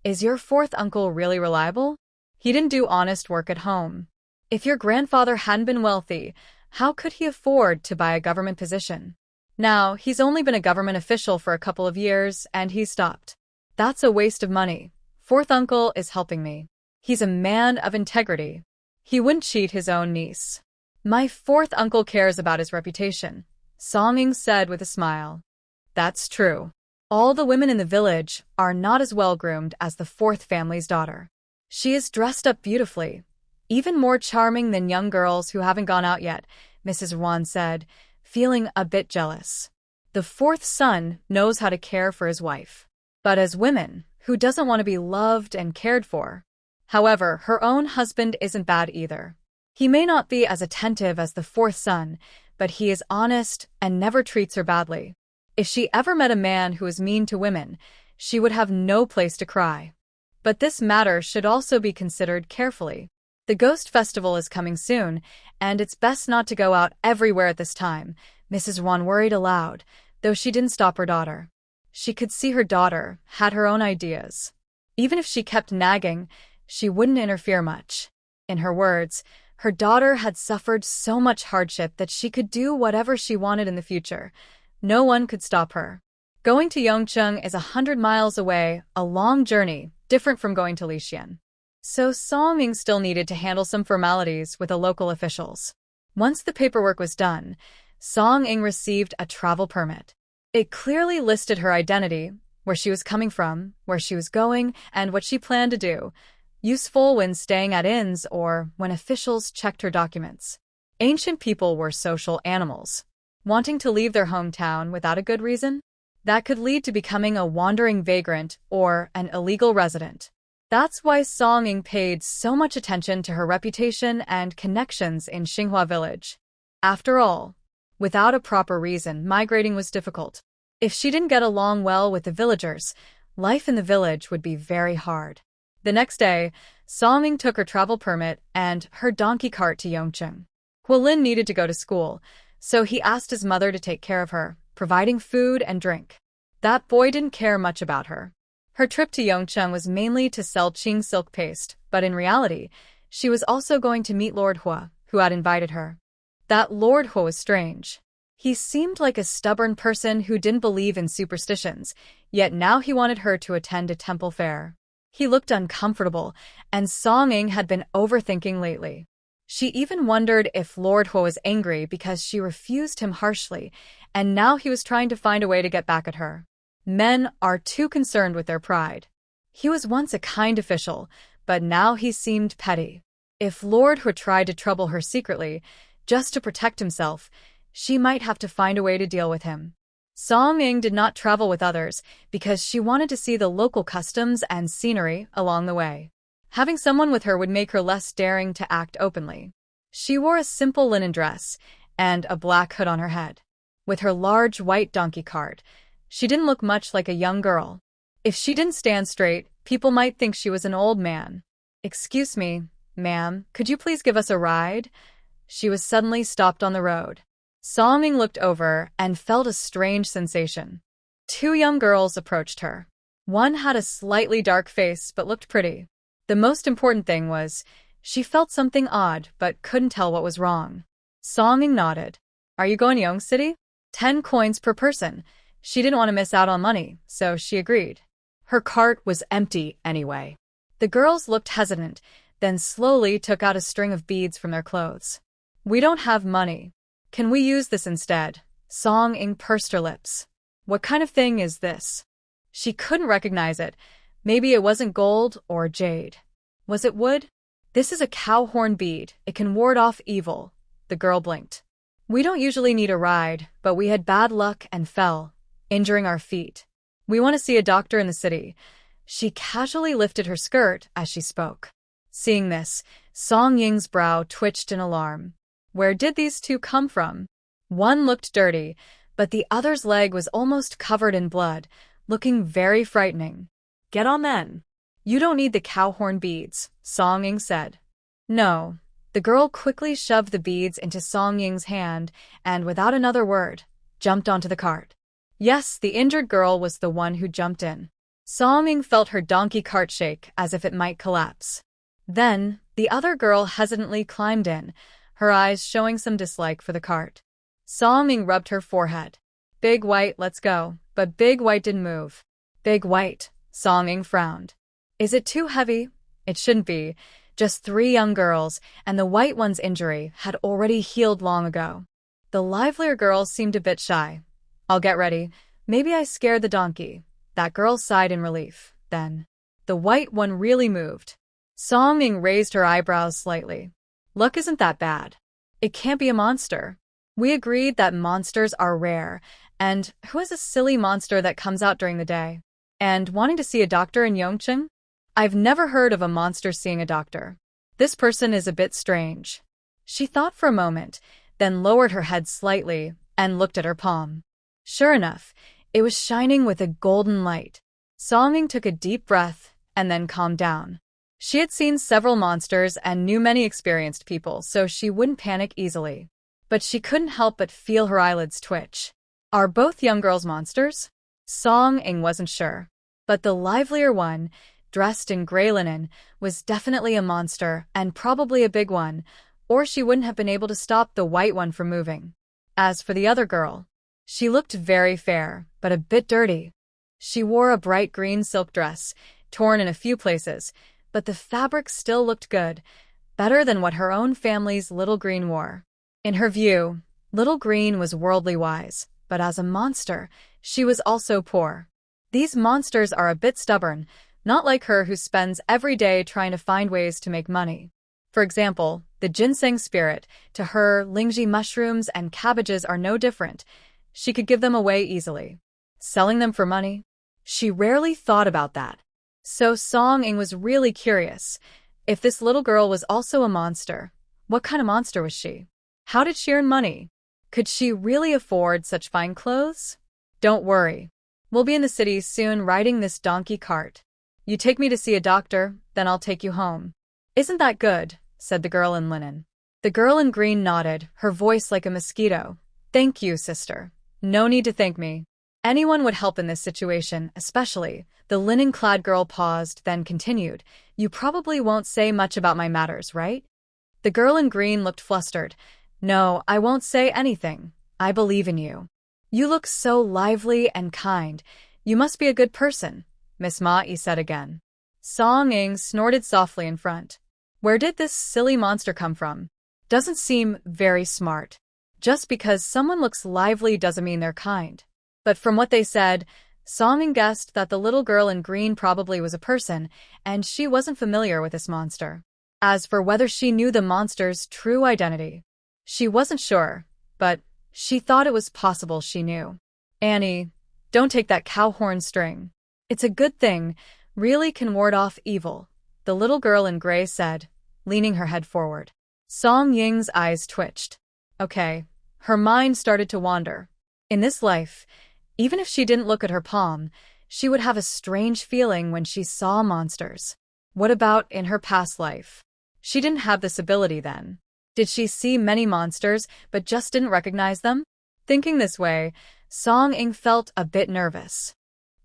Is your fourth uncle really reliable? He didn't do honest work at home. If your grandfather hadn't been wealthy, how could he afford to buy a government position? Now, he's only been a government official for a couple of years, and he's stopped. That's a waste of money. Fourth uncle is helping me. He's a man of integrity. He wouldn't cheat his own niece. My fourth uncle cares about his reputation, Song Ing said with a smile. That's true. All the women in the village are not as well-groomed as the fourth family's daughter. She is dressed up beautifully, even more charming than young girls who haven't gone out yet, Mrs. Wan said, feeling a bit jealous. The fourth son knows how to care for his wife. But as women, who doesn't want to be loved and cared for? However, her own husband isn't bad either. He may not be as attentive as the fourth son, but he is honest and never treats her badly. If she ever met a man who is mean to women, she would have no place to cry. But this matter should also be considered carefully. The Ghost Festival is coming soon, and it's best not to go out everywhere at this time, Mrs. Wan worried aloud, though she didn't stop her daughter. She could see her daughter had her own ideas. Even if she kept nagging, she wouldn't interfere much. In her words, her daughter had suffered so much hardship that she could do whatever she wanted in the future. No one could stop her. Going to Yongcheng is 100 miles away, a long journey, different from going to Lixian. So Song Ing still needed to handle some formalities with the local officials. Once the paperwork was done, Song Ing received a travel permit. It clearly listed her identity, where she was coming from, where she was going, and what she planned to do. Useful when staying at inns or when officials checked her documents. Ancient people were social animals. Wanting to leave their hometown without a good reason? That could lead to becoming a wandering vagrant or an illegal resident. That's why Song Ing paid so much attention to her reputation and connections in Xinhua village. After all, without a proper reason, migrating was difficult. If she didn't get along well with the villagers, life in the village would be very hard. The next day, Song Ing took her travel permit and her donkey cart to Yongcheng. Huolin needed to go to school, so he asked his mother to take care of her, providing food and drink. That boy didn't care much about her. Her trip to Yongcheng was mainly to sell Qing silk paste, but in reality, she was also going to meet Lord Hua, who had invited her. That Lord Hua was strange. He seemed like a stubborn person who didn't believe in superstitions, yet now he wanted her to attend a temple fair. He looked uncomfortable, and Song Ying had been overthinking lately. She even wondered if Lord Hua was angry because she refused him harshly, and now he was trying to find a way to get back at her. Men are too concerned with their pride. He was once a kind official, but now he seemed petty. If Lord Hua tried to trouble her secretly, just to protect himself, she might have to find a way to deal with him. Song Ying did not travel with others because she wanted to see the local customs and scenery along the way. Having someone with her would make her less daring to act openly. She wore a simple linen dress and a black hood on her head. With her large white donkey cart, she didn't look much like a young girl. If she didn't stand straight, people might think she was an old man. "Excuse me, ma'am, could you please give us a ride?" She was suddenly stopped on the road. Song Ying looked over and felt a strange sensation. Two young girls approached her. One had a slightly dark face but looked pretty. The most important thing was, she felt something odd but couldn't tell what was wrong. Song Ying nodded. "Are you going to Yong City?" 10 coins per person. She didn't want to miss out on money, so she agreed. Her cart was empty anyway. The girls looked hesitant, then slowly took out a string of beads from their clothes. "We don't have money. Can we use this instead?" Song Ying pursed her lips. "What kind of thing is this?" She couldn't recognize it. Maybe it wasn't gold or jade. Was it wood? "This is a cow horn bead. It can ward off evil." The girl blinked. "We don't usually need a ride, but we had bad luck and fell, injuring our feet. We want to see a doctor in the city." She casually lifted her skirt as she spoke. Seeing this, Song Ying's brow twitched in alarm. Where did these two come from? One looked dirty, but the other's leg was almost covered in blood, looking very frightening. Get on then. "You don't need the cow horn beads," Song Ying said. "No." The girl quickly shoved the beads into Song Ying's hand and, without another word, jumped onto the cart. Yes, the injured girl was the one who jumped in. Song Ying felt her donkey cart shake as if it might collapse. Then, the other girl hesitantly climbed in, her eyes showing some dislike for the cart. Song Ying rubbed her forehead. "Big White, let's go." But Big White didn't move. "Big White," Song Ying frowned. "Is it too heavy?" It shouldn't be. Just 3 young girls, and the white one's injury had already healed long ago. The livelier girl seemed a bit shy. "I'll get ready. Maybe I scared the donkey." That girl sighed in relief. Then, the white one really moved. Song Ying raised her eyebrows slightly. "Luck isn't that bad. It can't be a monster. We agreed that monsters are rare, and who is a silly monster that comes out during the day? And wanting to see a doctor in Yongcheng? I've never heard of a monster seeing a doctor. This person is a bit strange." She thought for a moment, then lowered her head slightly and looked at her palm. Sure enough, it was shining with a golden light. Song Ying took a deep breath and then calmed down. She had seen several monsters and knew many experienced people, so she wouldn't panic easily. But she couldn't help but feel her eyelids twitch. Are both young girls monsters? Song Ying wasn't sure. But the livelier one, dressed in gray linen, was definitely a monster and probably a big one, or she wouldn't have been able to stop the white one from moving. As for the other girl, she looked very fair, but a bit dirty. She wore a bright green silk dress, torn in a few places, but the fabric still looked good, better than what her own family's Little Green wore. In her view, Little Green was worldly wise, but as a monster, she was also poor. These monsters are a bit stubborn, not like her who spends every day trying to find ways to make money. For example, the ginseng spirit, to her, lingji mushrooms and cabbages are no different. She could give them away easily. Selling them for money? She rarely thought about that. So Song Ying was really curious. If this little girl was also a monster, what kind of monster was she? How did she earn money? Could she really afford such fine clothes? Don't worry. We'll be in the city soon riding this donkey cart. You take me to see a doctor, then I'll take you home. Isn't that good? Said the girl in linen. The girl in green nodded, her voice like a mosquito. Thank you, sister. No need to thank me. Anyone would help in this situation, especially. The linen-clad girl paused, then continued. You probably won't say much about my matters, right? The girl in green looked flustered. No, I won't say anything. I believe in you. You look so lively and kind. You must be a good person, Miss Mai said again. Song Ying snorted softly in front. Where did this silly monster come from? Doesn't seem very smart. Just because someone looks lively doesn't mean they're kind. But from what they said, Song Ying guessed that the little girl in green probably was a person, and she wasn't familiar with this monster. As for whether she knew the monster's true identity, she wasn't sure, but she thought it was possible she knew. Annie, don't take that cow horn string. It's a good thing, really can ward off evil, the little girl in gray said, leaning her head forward. Song Ying's eyes twitched. Okay, her mind started to wander. In this life, even if she didn't look at her palm, she would have a strange feeling when she saw monsters. What about in her past life? She didn't have this ability then. Did she see many monsters but just didn't recognize them? Thinking this way, Song Ying felt a bit nervous.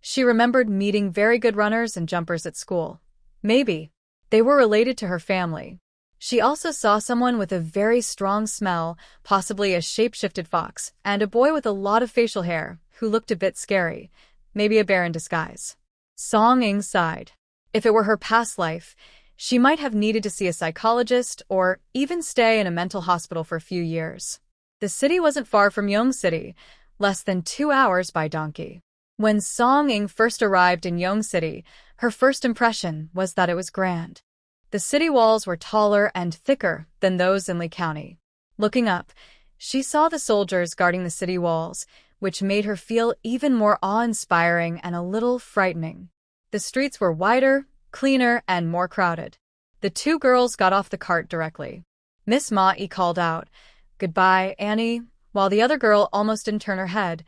She remembered meeting very good runners and jumpers at school. Maybe they were related to her family. She also saw someone with a very strong smell, possibly a shape-shifted fox, and a boy with a lot of facial hair, who looked a bit scary, maybe a bear in disguise. Song Ying sighed. If it were her past life, she might have needed to see a psychologist or even stay in a mental hospital for a few years. The city wasn't far from Yong City, less than 2 hours by donkey. When Song Ying first arrived in Yong City, her first impression was that it was grand. The city walls were taller and thicker than those in Lee County. Looking up, she saw the soldiers guarding the city walls, which made her feel even more awe-inspiring and a little frightening. The streets were wider, cleaner, and more crowded. The two girls got off the cart directly. Miss Mai called out, "Goodbye, Annie," while the other girl almost didn't turn her head,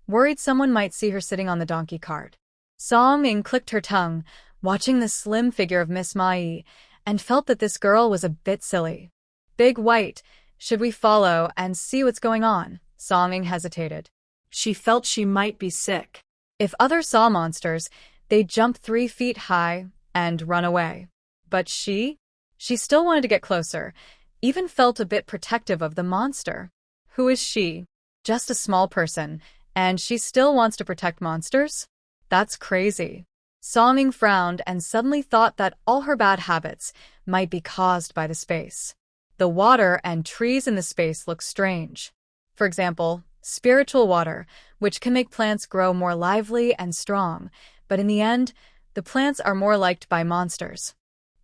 worried someone might see her sitting on the donkey cart. Song Ying clicked her tongue, watching the slim figure of Miss Mai, and felt that this girl was a bit silly. Big White, should we follow and see what's going on? Song Ying hesitated. She felt she might be sick. If others saw monsters, they'd jump 3 feet high and run away. But she still wanted to get closer, even felt a bit protective of the monster. Who is she? Just a small person, and she still wants to protect monsters? That's crazy. Song Ying frowned and suddenly thought that all her bad habits might be caused by the space. The water and trees in the space look strange. For example, spiritual water, which can make plants grow more lively and strong, but in the end, the plants are more liked by monsters.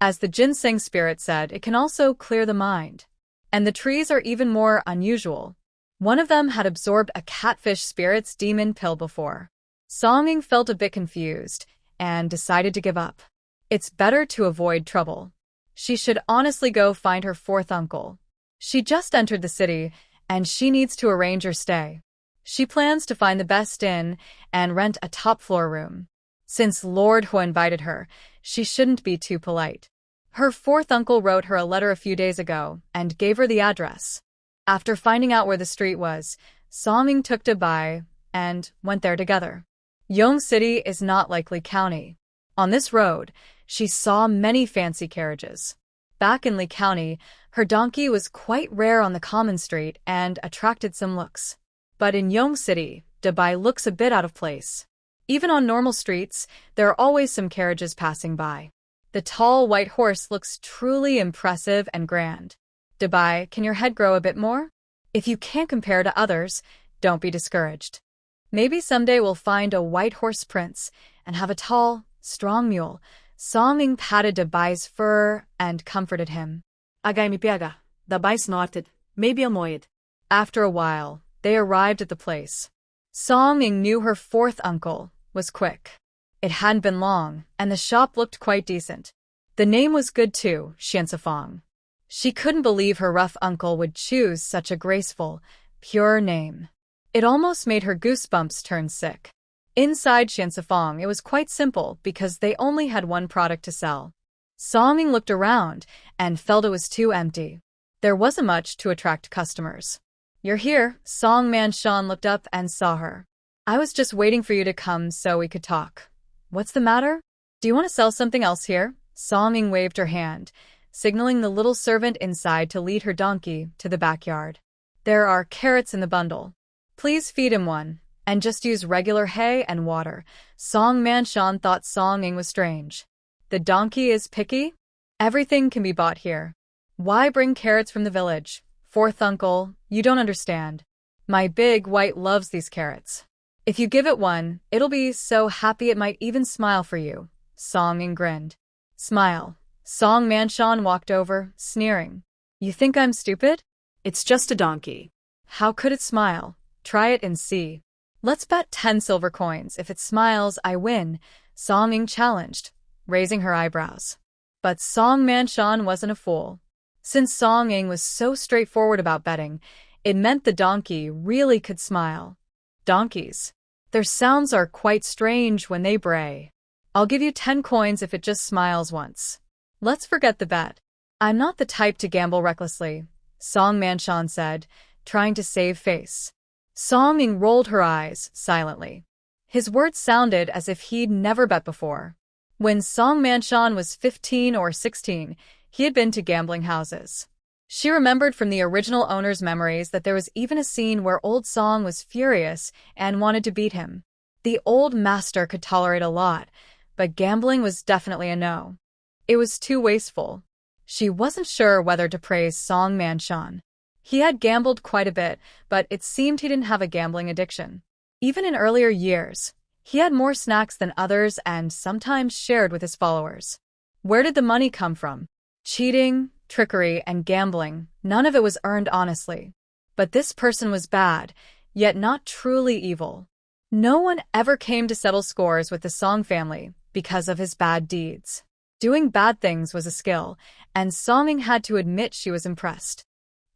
As the ginseng spirit said, it can also clear the mind. And the trees are even more unusual. One of them had absorbed a catfish spirit's demon pill before. Song Ying felt a bit confused and decided to give up. It's better to avoid trouble. She should honestly go find her fourth uncle. She just entered the city, and she needs to arrange her stay. She plans to find the best inn and rent a top-floor room. Since Lord Hua invited her, she shouldn't be too polite. Her fourth uncle wrote her a letter a few days ago and gave her the address. After finding out where the street was, Song Ying took to Bai and went there together. Yong City is not like Lee County. On this road, she saw many fancy carriages. Back in Lee County, her donkey was quite rare on the common street and attracted some looks. But in Yong City, Bai looks a bit out of place. Even on normal streets, there are always some carriages passing by. The tall white horse looks truly impressive and grand. Bai, can your head grow a bit more? If you can't compare to others, don't be discouraged. Maybe someday we'll find a white horse prince and have a tall, strong mule. Song Ying patted Bai's fur and comforted him. Agay mi piaga. Bai snorted. Maybe amoyed. After a while, they arrived at the place. Song Ying knew her fourth uncle was quick. It hadn't been long, and the shop looked quite decent. The name was good too, Xiansafong. She couldn't believe her rough uncle would choose such a graceful, pure name. It almost made her goosebumps turn sick. Inside Xiansafong, it was quite simple because they only had one product to sell. Song Ying looked around and felt it was too empty. There wasn't much to attract customers. You're here. Song Man-shan looked up and saw her. I was just waiting for you to come so we could talk. What's the matter? Do you want to sell something else here? Song-ing waved her hand, signaling the little servant inside to lead her donkey to the backyard. There are carrots in the bundle. Please feed him one, and just use regular hay and water. Song Man-shan thought Song-ing was strange. The donkey is picky? Everything can be bought here. Why bring carrots from the village? Fourth uncle, you don't understand. My big white loves these carrots. If you give it one, it'll be so happy it might even smile for you. Song-ing grinned. Smile. Song Man-shan walked over, sneering. You think I'm stupid? It's just a donkey. How could it smile? Try it and see. Let's bet 10 silver coins. If it smiles, I win, Song-ing challenged, raising her eyebrows. But Song Man-shan wasn't a fool. Since Song-ing was so straightforward about betting, it meant the donkey really could smile. Donkeys. Their sounds are quite strange when they bray. I'll give you 10 coins if it just smiles once. Let's forget the bet. I'm not the type to gamble recklessly, Song Man-shan said, trying to save face. Song-ing rolled her eyes silently. His words sounded as if he'd never bet before. When Song Man-shan was 15 or 16, he had been to gambling houses. She remembered from the original owner's memories that there was even a scene where old Song was furious and wanted to beat him. The old master could tolerate a lot, but gambling was definitely a no. It was too wasteful. She wasn't sure whether to praise Song Man-shan. He had gambled quite a bit, but it seemed he didn't have a gambling addiction. Even in earlier years, he had more snacks than others and sometimes shared with his followers. Where did the money come from? Cheating, trickery, and gambling, none of it was earned honestly. But this person was bad, yet not truly evil. No one ever came to settle scores with the Song family because of his bad deeds. Doing bad things was a skill, and Song-ing had to admit she was impressed.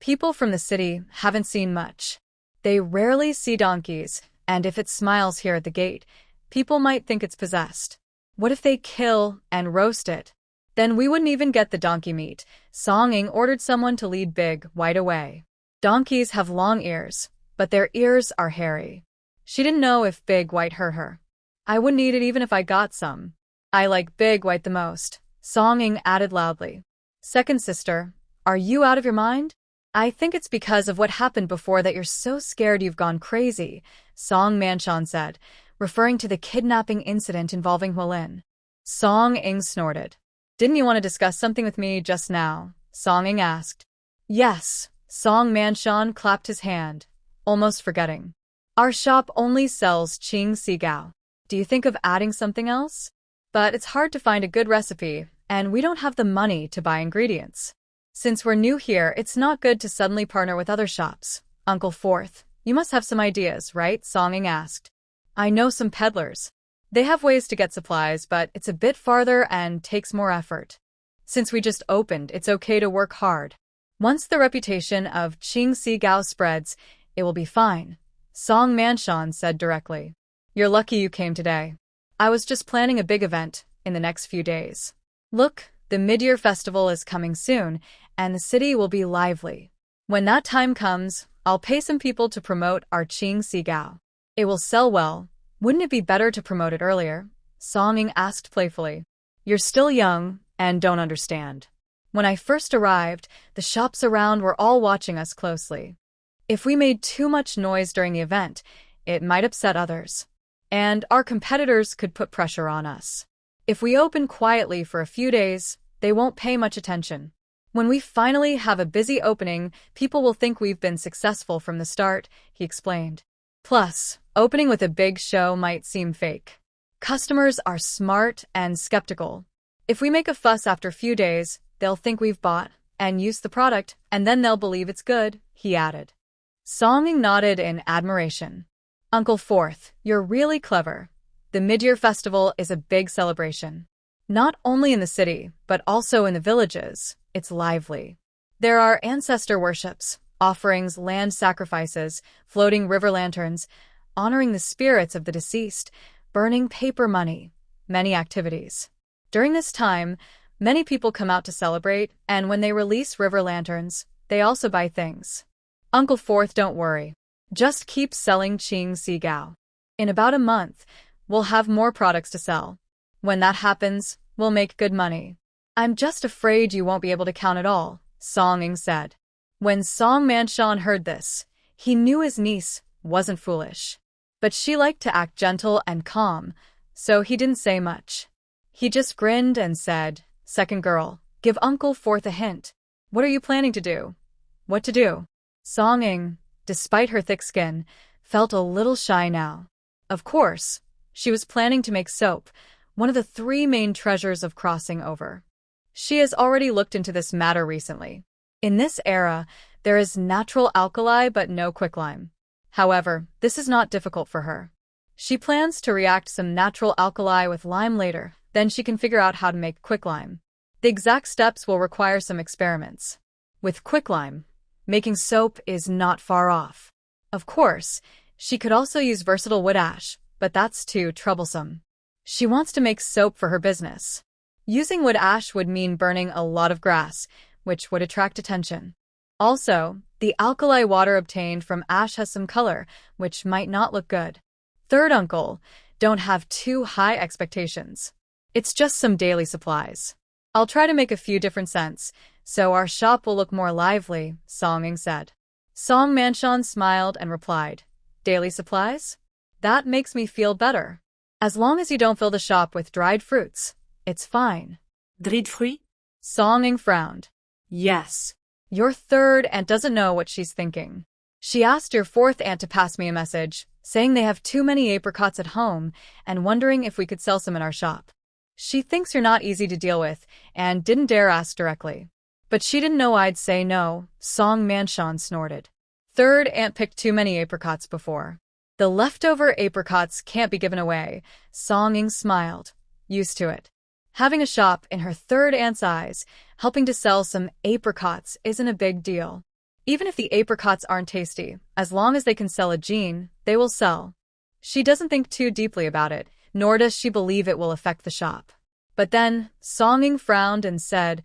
People from the city haven't seen much. They rarely see donkeys, and if it smiles here at the gate, people might think it's possessed. What if they kill and roast it? Then we wouldn't even get the donkey meat. Song-ing ordered someone to lead Big White away. Donkeys have long ears, but their ears are hairy. She didn't know if Big White hurt her. I wouldn't eat it even if I got some. I like Big White the most, Song-ing added loudly. Second sister, are you out of your mind? I think it's because of what happened before that you're so scared you've gone crazy, Song Man-shan said, referring to the kidnapping incident involving Hualin. Song-ing snorted. Didn't you want to discuss something with me just now? Song-ing asked. Yes, Song Man-shan clapped his hand, almost forgetting. Our shop only sells Qing Sigao. Do you think of adding something else? But it's hard to find a good recipe, and we don't have the money to buy ingredients. Since we're new here, it's not good to suddenly partner with other shops. Uncle Fourth, you must have some ideas, right? Song-ing asked. I know some peddlers. They have ways to get supplies, but it's a bit farther and takes more effort. Since we just opened, it's okay to work hard. Once the reputation of Qing Sigao spreads, it will be fine, Song Man-shan said directly. You're lucky you came today. I was just planning a big event in the next few days. Look, the mid-year festival is coming soon, and the city will be lively. When that time comes, I'll pay some people to promote our Qing Sigao. It will sell well. Wouldn't it be better to promote it earlier? Song-ing asked playfully. You're still young and don't understand. When I first arrived, the shops around were all watching us closely. If we made too much noise during the event, it might upset others. And our competitors could put pressure on us. If we open quietly for a few days, they won't pay much attention. When we finally have a busy opening, people will think we've been successful from the start, he explained. Plus, opening with a big show might seem fake. Customers are smart and skeptical. If we make a fuss after a few days, they'll think we've bought and used the product, and then they'll believe it's good, he added. Song-ing nodded in admiration. Uncle Fourth, you're really clever. The mid-year festival is a big celebration. Not only in the city, but also in the villages, it's lively. There are ancestor worships, offerings, land sacrifices, floating river lanterns, honoring the spirits of the deceased, burning paper money, many activities. During this time, many people come out to celebrate, and when they release river lanterns, they also buy things. Uncle Fourth, don't worry. Just keep selling Qing Si Gao. In about a month, we'll have more products to sell. When that happens, we'll make good money. I'm just afraid you won't be able to count it all, Song Ying said. When Song Manshan heard this, he knew his niece wasn't foolish. But she liked to act gentle and calm, so he didn't say much. He just grinned and said, "Second girl, give Uncle Fourth a hint. What are you planning to do?" What to do? Song Ying, despite her thick skin, felt a little shy now. Of course, she was planning to make soap, one of the 3 main treasures of crossing over. She has already looked into this matter recently. In this era, there is natural alkali but no quicklime. However, this is not difficult for her. She plans to react some natural alkali with lime later, then she can figure out how to make quicklime. The exact steps will require some experiments. With quicklime, making soap is not far off. Of course, she could also use versatile wood ash, but that's too troublesome. She wants to make soap for her business. Using wood ash would mean burning a lot of grass, which would attract attention. Also, the alkali water obtained from ash has some color, which might not look good. Third uncle, don't have too high expectations. It's just some daily supplies. I'll try to make a few different scents, so our shop will look more lively, Song Ying said. Song Manshan smiled and replied, "Daily supplies? That makes me feel better. As long as you don't fill the shop with dried fruits, it's fine." Dried fruits? Song Ying frowned. Yes. Your third aunt doesn't know what she's thinking. She asked your fourth aunt to pass me a message, saying they have too many apricots at home and wondering if we could sell some in our shop. She thinks you're not easy to deal with and didn't dare ask directly. But she didn't know I'd say no, Song Manshan snorted. Third aunt picked too many apricots before. The leftover apricots can't be given away, Song Ying smiled, used to it. Having a shop in her third aunt's eyes, helping to sell some apricots isn't a big deal. Even if the apricots aren't tasty, as long as they can sell a gene, they will sell. She doesn't think too deeply about it, nor does she believe it will affect the shop. But then, Song Ying frowned and said,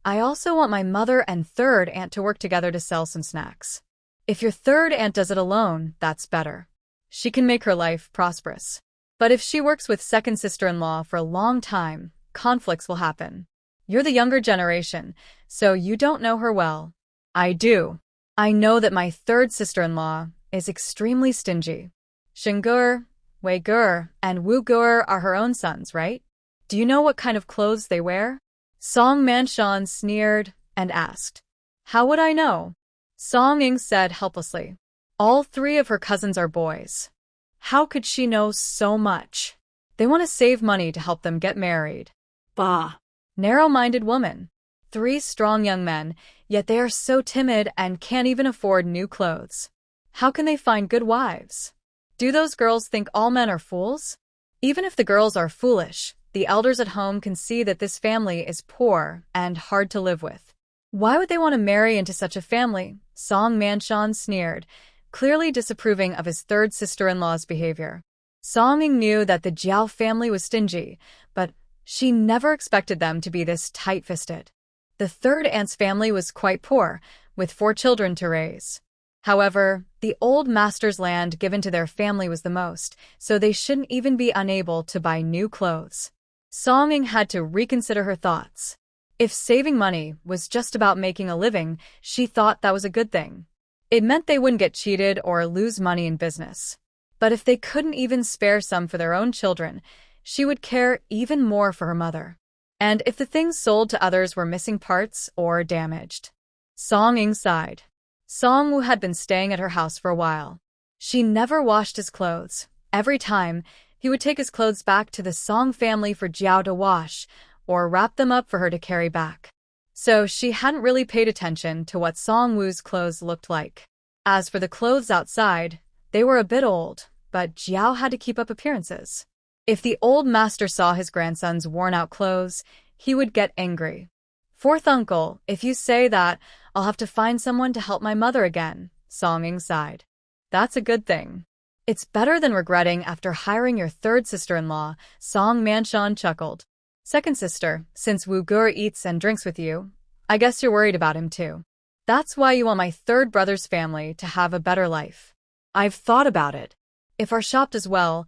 I also want my mother and third aunt to work together to sell some snacks. If your third aunt does it alone, that's better. She can make her life prosperous. But if she works with second sister-in-law for a long time, conflicts will happen. You're the younger generation, so you don't know her well. I do. I know that my third sister-in-law is extremely stingy. Shingur, Weigur, and Wugur are her own sons, right? Do you know what kind of clothes they wear? Song Manshan sneered and asked. How would I know? Song Ying said helplessly. All 3 of her cousins are boys. How could she know so much? They want to save money to help them get married. Bah. Narrow-minded woman. 3 strong young men, yet they are so timid and can't even afford new clothes. How can they find good wives? Do those girls think all men are fools? Even if the girls are foolish, the elders at home can see that this family is poor and hard to live with. Why would they want to marry into such a family? Song Manshan sneered, clearly disapproving of his third sister-in-law's behavior. Song Ying knew that the Jiao family was stingy, but she never expected them to be this tight-fisted. The third aunt's family was quite poor, with 4 children to raise. However, the old master's land given to their family was the most, so they shouldn't even be unable to buy new clothes. Song Ying had to reconsider her thoughts. If saving money was just about making a living, she thought that was a good thing. It meant they wouldn't get cheated or lose money in business. But if they couldn't even spare some for their own children, she would care even more for her mother. And if the things sold to others were missing parts or damaged. Song Ying sighed. Song Wu had been staying at her house for a while. She never washed his clothes. Every time, he would take his clothes back to the Song family for Jiao to wash, or wrap them up for her to carry back. So she hadn't really paid attention to what Song Wu's clothes looked like. As for the clothes outside, they were a bit old, but Jiao had to keep up appearances. If the old master saw his grandson's worn-out clothes, he would get angry. Fourth uncle, if you say that, I'll have to find someone to help my mother again, Song Ying sighed. That's a good thing. It's better than regretting after hiring your third sister-in-law, Song Manshan chuckled. Second sister, since Wu Gur eats and drinks with you, I guess you're worried about him too. That's why you want my third brother's family to have a better life. I've thought about it. If our shop does well,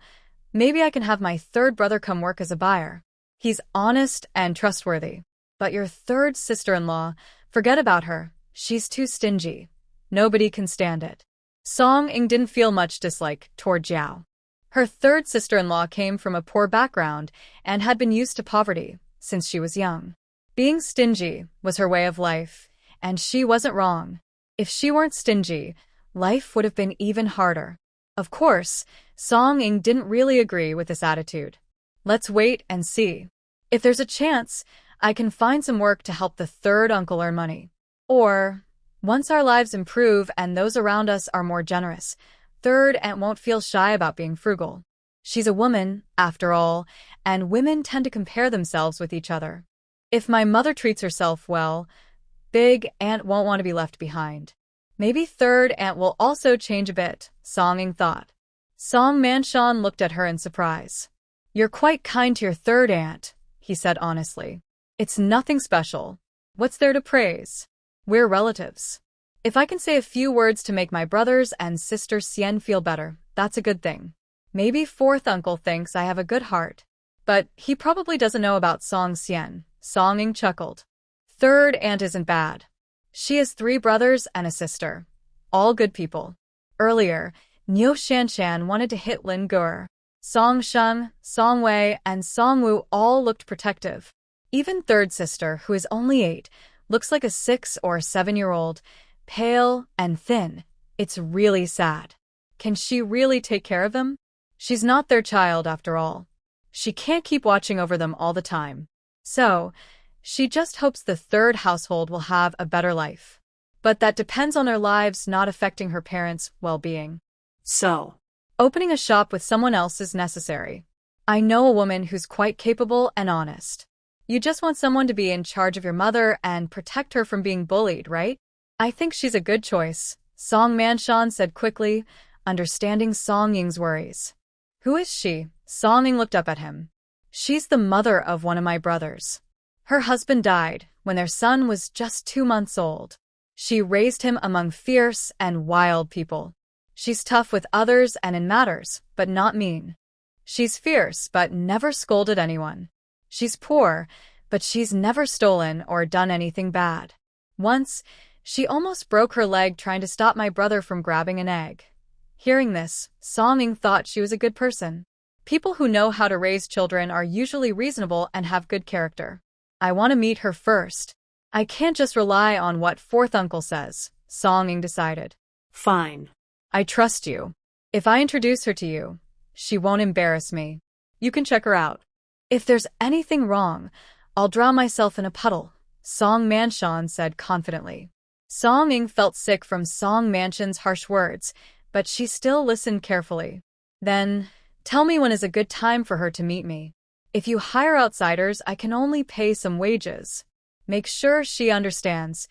maybe I can have my third brother come work as a buyer. He's honest and trustworthy. But your third sister-in-law, forget about her. She's too stingy. Nobody can stand it. Song Ying didn't feel much dislike toward Jiao. Her third sister-in-law came from a poor background and had been used to poverty since she was young. Being stingy was her way of life, and she wasn't wrong. If she weren't stingy, life would have been even harder. Of course, Song Ying didn't really agree with this attitude. Let's wait and see. If there's a chance, I can find some work to help the third uncle earn money. Or, once our lives improve and those around us are more generous, third aunt won't feel shy about being frugal. She's a woman, after all, and women tend to compare themselves with each other. If my mother treats herself well, big aunt won't want to be left behind. Maybe third aunt will also change a bit, Song Ying thought. Song Manshan looked at her in surprise. You're quite kind to your third aunt, he said honestly. It's nothing special. What's there to praise? We're relatives. If I can say a few words to make my brothers and sister Xian feel better, that's a good thing. Maybe fourth uncle thinks I have a good heart. But he probably doesn't know about Song Xian, Song Ying chuckled. Third aunt isn't bad. She has 3 brothers and a sister. All good people. Earlier, Niu Shanshan wanted to hit Lin Gur. Song Sheng, Song Wei, and Song Wu all looked protective. Even third sister, who is only 8, looks like a 6 or 7-year-old, pale and thin. It's really sad. Can she really take care of them? She's not their child after all. She can't keep watching over them all the time. So, she just hopes the third household will have a better life. But that depends on their lives not affecting her parents' well-being. So, opening a shop with someone else is necessary. I know a woman who's quite capable and honest. You just want someone to be in charge of your mother and protect her from being bullied, right? I think she's a good choice, Song Manshan said quickly, understanding Song Ying's worries. Who is she? Song Ying looked up at him. She's the mother of one of my brothers. Her husband died when their son was just 2 months old. She raised him among fierce and wild people. She's tough with others and in matters, but not mean. She's fierce, but never scolded anyone. She's poor, but she's never stolen or done anything bad. Once, she almost broke her leg trying to stop my brother from grabbing an egg. Hearing this, Song Ying thought she was a good person. People who know how to raise children are usually reasonable and have good character. I want to meet her first. I can't just rely on what fourth uncle says, Song Ying decided. Fine. I trust you. If I introduce her to you, she won't embarrass me. You can check her out. If there's anything wrong, I'll drown myself in a puddle, Song Manshan said confidently. Song Ying felt sick from Song Manshan's harsh words, but she still listened carefully. Then, tell me when is a good time for her to meet me. If you hire outsiders, I can only pay some wages. Make sure she understands.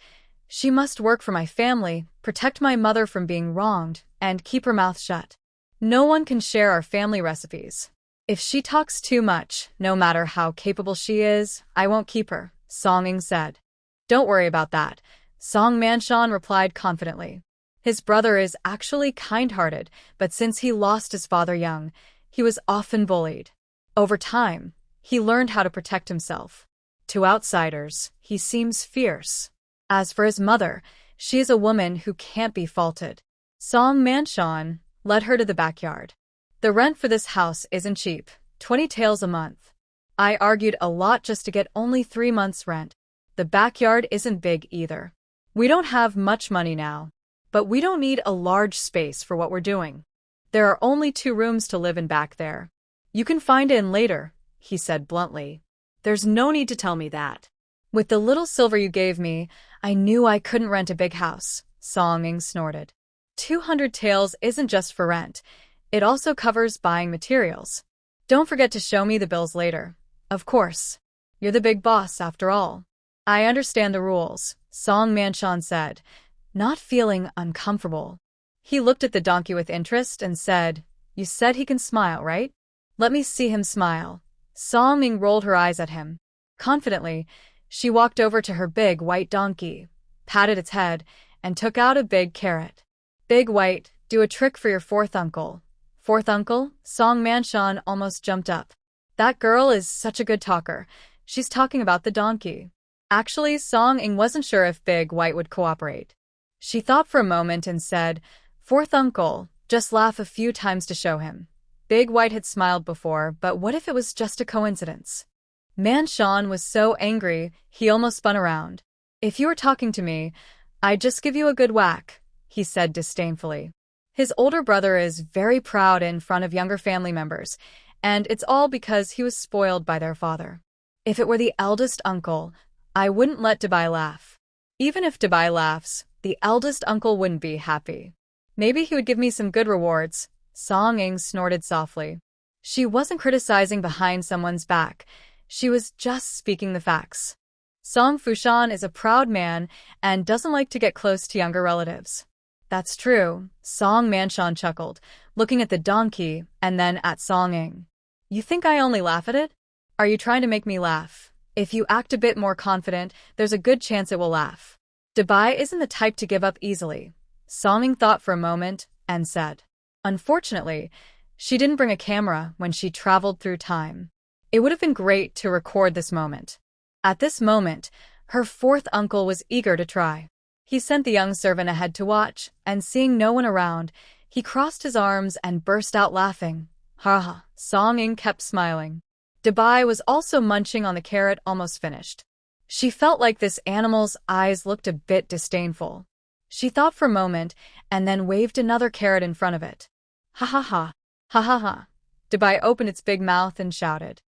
She must work for my family, protect my mother from being wronged, and keep her mouth shut. No one can share our family recipes. If she talks too much, no matter how capable she is, I won't keep her, Song Ying said. Don't worry about that, Song Manshan replied confidently. His brother is actually kind-hearted, but since he lost his father young, he was often bullied. Over time, he learned how to protect himself. To outsiders, he seems fierce. As for his mother, she is a woman who can't be faulted. Song Manshan led her to the backyard. The rent for this house isn't cheap, 20 taels a month. I argued a lot just to get only 3 months' rent. The backyard isn't big either. We don't have much money now, but we don't need a large space for what we're doing. There are only 2 rooms to live in back there. You can find it in later, he said bluntly. There's no need to tell me that. With the little silver you gave me, I knew I couldn't rent a big house, Song Ying snorted. 200 taels isn't just for rent. It also covers buying materials. Don't forget to show me the bills later. Of course. You're the big boss after all. I understand the rules, Song Manshan said, not feeling uncomfortable. He looked at the donkey with interest and said, You said he can smile, right? Let me see him smile. Song Ying rolled her eyes at him. Confidently, she walked over to her big white donkey, patted its head, and took out a big carrot. Big White, do a trick for your fourth uncle. Fourth uncle? Song Manshon almost jumped up. That girl is such a good talker. She's talking about the donkey. Actually, Song Ing wasn't sure if Big White would cooperate. She thought for a moment and said, Fourth uncle, just laugh a few times to show him. Big White had smiled before, but what if it was just a coincidence? Manshon was so angry, he almost spun around. If you were talking to me, I'd just give you a good whack, he said disdainfully. His older brother is very proud in front of younger family members, and it's all because he was spoiled by their father. If it were the eldest uncle, I wouldn't let Dubai laugh. Even if Dubai laughs, the eldest uncle wouldn't be happy. Maybe he would give me some good rewards. Song Ing snorted softly. She wasn't criticizing behind someone's back. She was just speaking the facts. Song Fushan is a proud man and doesn't like to get close to younger relatives. That's true, Song Manshon chuckled, looking at the donkey and then at Song Ing. You think I only laugh at it? Are you trying to make me laugh? If you act a bit more confident, there's a good chance it will laugh. Dubai isn't the type to give up easily. Song Ing thought for a moment and said. Unfortunately, she didn't bring a camera when she traveled through time. It would have been great to record this moment. At this moment, her fourth uncle was eager to try. He sent the young servant ahead to watch, and seeing no one around, he crossed his arms and burst out laughing. Ha ha, Song Ing kept smiling. Dubai was also munching on the carrot almost finished. She felt like this animal's eyes looked a bit disdainful. She thought for a moment, and then waved another carrot in front of it. Ha ha ha, ha ha ha. Dubai opened its big mouth and shouted.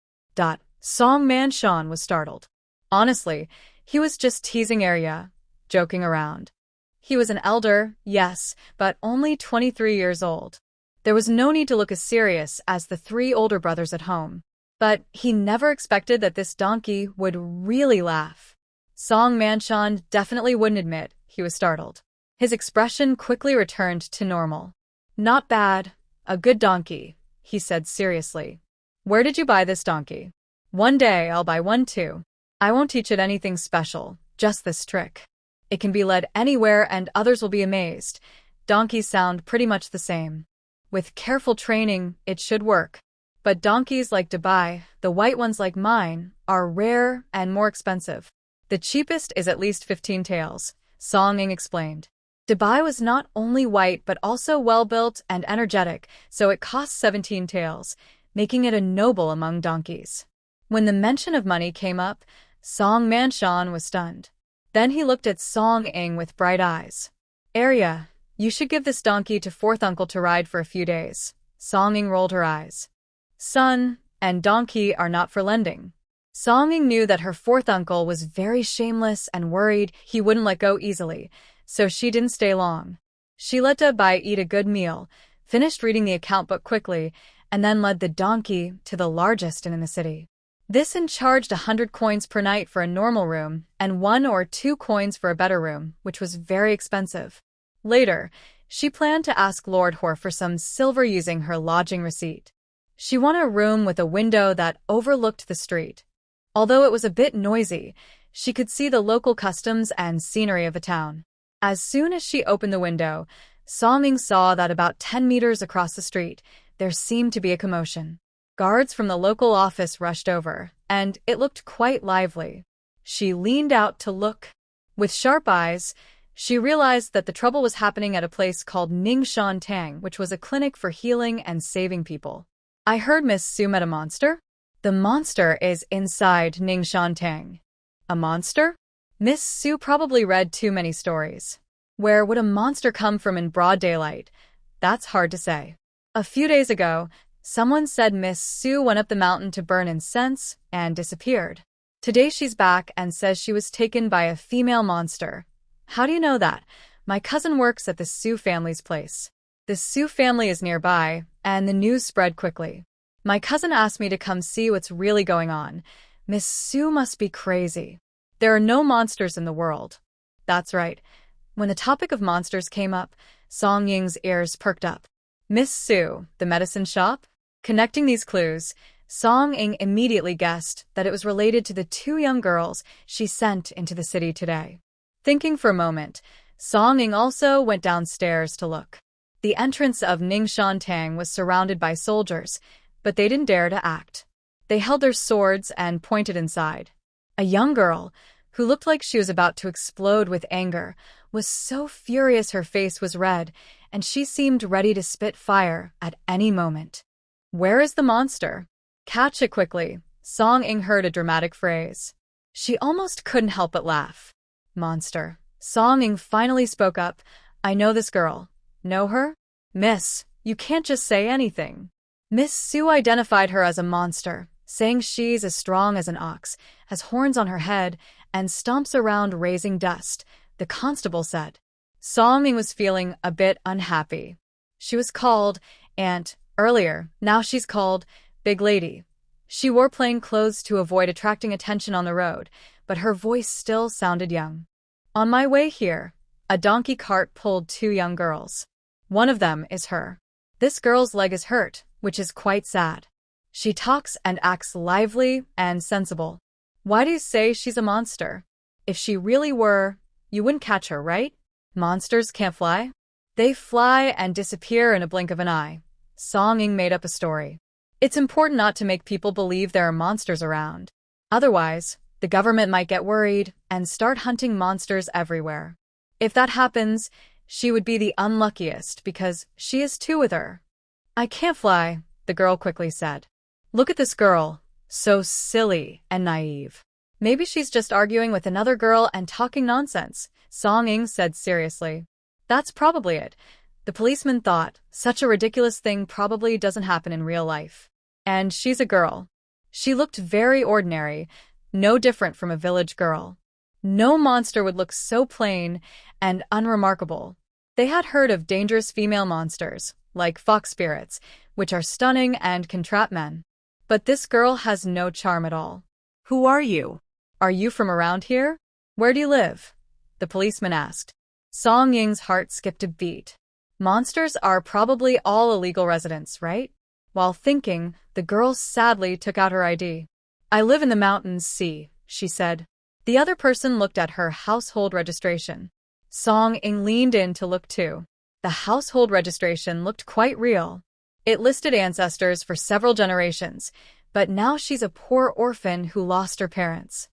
Song Manshon was startled. Honestly, he was just teasing Arya, joking around. He was an elder, yes, but only 23 years old. There was no need to look as serious as the three older brothers at home. But he never expected that this donkey would really laugh. Song Manshon definitely wouldn't admit he was startled. His expression quickly returned to normal. Not bad. A good donkey, he said seriously. Where did you buy this donkey? One day I'll buy one too. I won't teach it anything special, just this trick. It can be led anywhere and others will be amazed. Donkeys sound pretty much the same. With careful training, it should work. But donkeys like Dubai, the white ones like mine, are rare and more expensive. The cheapest is at least 15 taels, Song Ing explained. Dubai was not only white but also well-built and energetic, so it cost 17 taels, making it a noble among donkeys. When the mention of money came up, Song Manshon was stunned. Then he looked at Song Ing with bright eyes. Arya, you should give this donkey to fourth uncle to ride for a few days. Song Ing rolled her eyes. Son and donkey are not for lending. Song Ing knew that her fourth uncle was very shameless and worried he wouldn't let go easily, so she didn't stay long. She let Dubai eat a good meal, finished reading the account book quickly, and then led the donkey to the largest inn in the city. This inn charged 100 coins per night for a normal room and 1 or 2 coins for a better room, which was very expensive. Later, she planned to ask Lord Hor for some silver using her lodging receipt. She wanted a room with a window that overlooked the street. Although it was a bit noisy, she could see the local customs and scenery of the town. As soon as she opened the window, Song Ing saw that about 10 meters across the street, there seemed to be a commotion. Guards from the local office rushed over, and it looked quite lively. She leaned out to look. With sharp eyes, she realized that the trouble was happening at a place called Ningshan Tang, which was a clinic for healing and saving people. I heard Miss Su met a monster? The monster is inside Ningshan Tang. A monster? Miss Su probably read too many stories. Where would a monster come from in broad daylight? That's hard to say. A few days ago, someone said Miss Su went up the mountain to burn incense and disappeared. Today she's back and says she was taken by a female monster. How do you know that? My cousin works at the Su family's place. The Su family is nearby, and the news spread quickly. My cousin asked me to come see what's really going on. Miss Su must be crazy. There are no monsters in the world. That's right. When the topic of monsters came up, Song Ying's ears perked up. Miss Su, the medicine shop? Connecting these clues, Song Ing immediately guessed that it was related to the 2 young girls she sent into the city today. Thinking for a moment, Song Ying also went downstairs to look. The entrance of Ningxuan Tang was surrounded by soldiers, but they didn't dare to act. They held their swords and pointed inside. A young girl, who looked like she was about to explode with anger, was so furious her face was red, and she seemed ready to spit fire at any moment. "Where is the monster?" "Catch it quickly," Song Ying heard a dramatic phrase. She almost couldn't help but laugh. "Monster." Song Ying finally spoke up. "I know this girl." "Know her?" "Miss, you can't just say anything." Miss Su identified her as a monster, saying she's as strong as an ox, has horns on her head, and stomps around raising dust, the constable said. Song Ying was feeling a bit unhappy. She was called Aunt earlier, now she's called Big Lady. She wore plain clothes to avoid attracting attention on the road, but her voice still sounded young. On my way here, a donkey cart pulled two young girls. One of them is her. This girl's leg is hurt, which is quite sad. She talks and acts lively and sensible. Why do you say she's a monster? If she really were, you wouldn't catch her, right? Monsters can't fly? They fly and disappear in a blink of an eye. Song Ying made up a story. It's important not to make people believe there are monsters around. Otherwise, the government might get worried and start hunting monsters everywhere. If that happens, she would be the unluckiest because she is two with her. "I can't fly," the girl quickly said. "Look at this girl, so silly and naive. Maybe she's just arguing with another girl and talking nonsense," Song Ying said seriously. "That's probably it." The policeman thought, such a ridiculous thing probably doesn't happen in real life. And she's a girl. She looked very ordinary, no different from a village girl. No monster would look so plain and unremarkable. They had heard of dangerous female monsters, like fox spirits, which are stunning and can trap men. But this girl has no charm at all. Who are you? "Are you from around here? Where do you live?" the policeman asked. Song Ying's heart skipped a beat. Monsters are probably all illegal residents, right? While thinking, the girl sadly took out her ID. "I live in the mountains, see," she said. The other person looked at her household registration. Song Ying leaned in to look too. The household registration looked quite real. It listed ancestors for several generations, but now she's a poor orphan who lost her parents.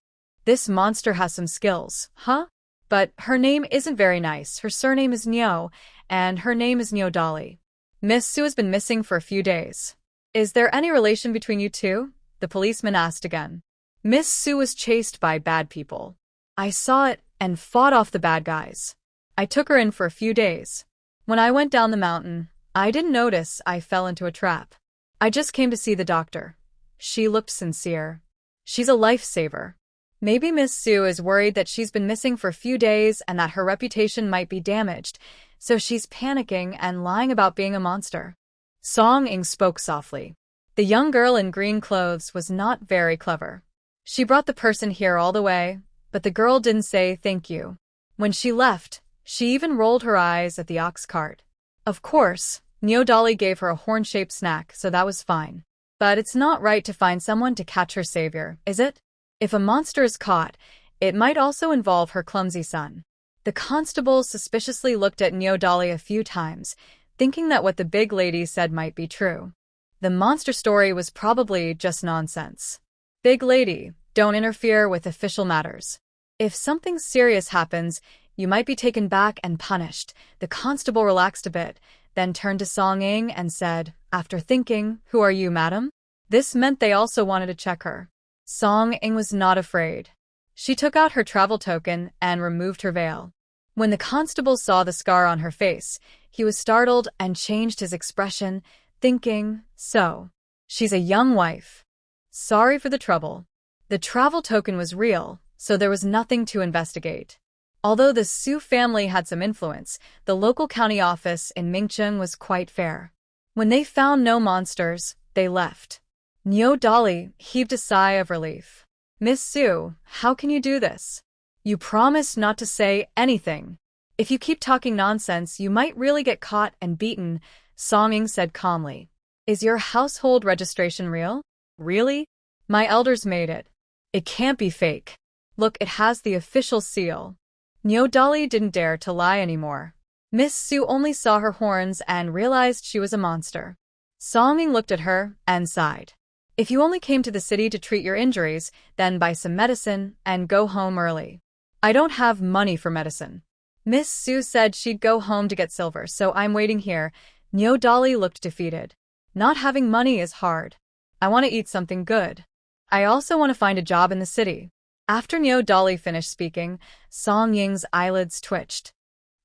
This monster has some skills, huh? But her name isn't very nice. Her surname is Nyo, and her name is Nyo Dolly. Miss Su has been missing for a few days. "Is there any relation between you two?" the policeman asked again. Miss Su was chased by bad people. "I saw it and fought off the bad guys. I took her in for a few days. When I went down the mountain, I didn't notice I fell into a trap. I just came to see the doctor." She looked sincere. "She's a lifesaver." Maybe Miss Su is worried that she's been missing for a few days and that her reputation might be damaged, so she's panicking and lying about being a monster. Song Ying spoke softly. The young girl in green clothes was not very clever. She brought the person here all the way, but the girl didn't say thank you. When she left, she even rolled her eyes at the ox cart. Of course, Neo Dolly gave her a horn-shaped snack, so that was fine. But it's not right to find someone to catch her savior, is it? If a monster is caught, it might also involve her clumsy son. The constable suspiciously looked at Neo Dolly a few times, thinking that what the big lady said might be true. The monster story was probably just nonsense. "Big lady, don't interfere with official matters. If something serious happens, you might be taken back and punished." The constable relaxed a bit, then turned to Song Ying and said, after thinking, "Who are you, madam?" This meant they also wanted to check her. Song Ying was not afraid. She took out her travel token and removed her veil. When the constable saw the scar on her face, he was startled and changed his expression, thinking, "So, she's a young wife. Sorry for the trouble." The travel token was real, so there was nothing to investigate. Although the Su family had some influence, the local county office in Mingcheng was quite fair. When they found no monsters, they left. Neo Dolly heaved a sigh of relief. "Miss Su, how can you do this? You promised not to say anything. If you keep talking nonsense, you might really get caught and beaten," Song Ying said calmly. "Is your household registration real?" "Really? My elders made it. It can't be fake. Look, it has the official seal." Nyo Dolly didn't dare to lie anymore. Miss Sue only saw her horns and realized she was a monster. Song-ing looked at her and sighed. If you only came to the city to treat your injuries, then buy some medicine and go home early. I don't have money for medicine. Miss Sue said she'd go home to get silver, so I'm waiting here. Nyo Dolly looked defeated. Not having money is hard. I want to eat something good. I also want to find a job in the city. After Nyo Dolly finished speaking, Song-ying's eyelids twitched.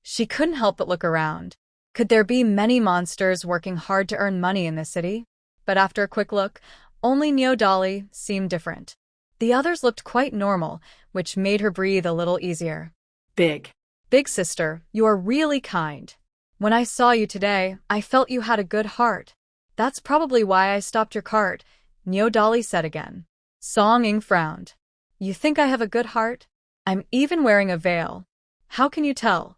She couldn't help but look around. Could there be many monsters working hard to earn money in this city? But after a quick look, only Nyo Dolly seemed different. The others looked quite normal, which made her breathe a little easier. Big sister, you are really kind. When I saw you today, I felt you had a good heart. That's probably why I stopped your cart, Nyo Dolly said again. Song-ing frowned. You think I have a good heart? I'm even wearing a veil. How can you tell?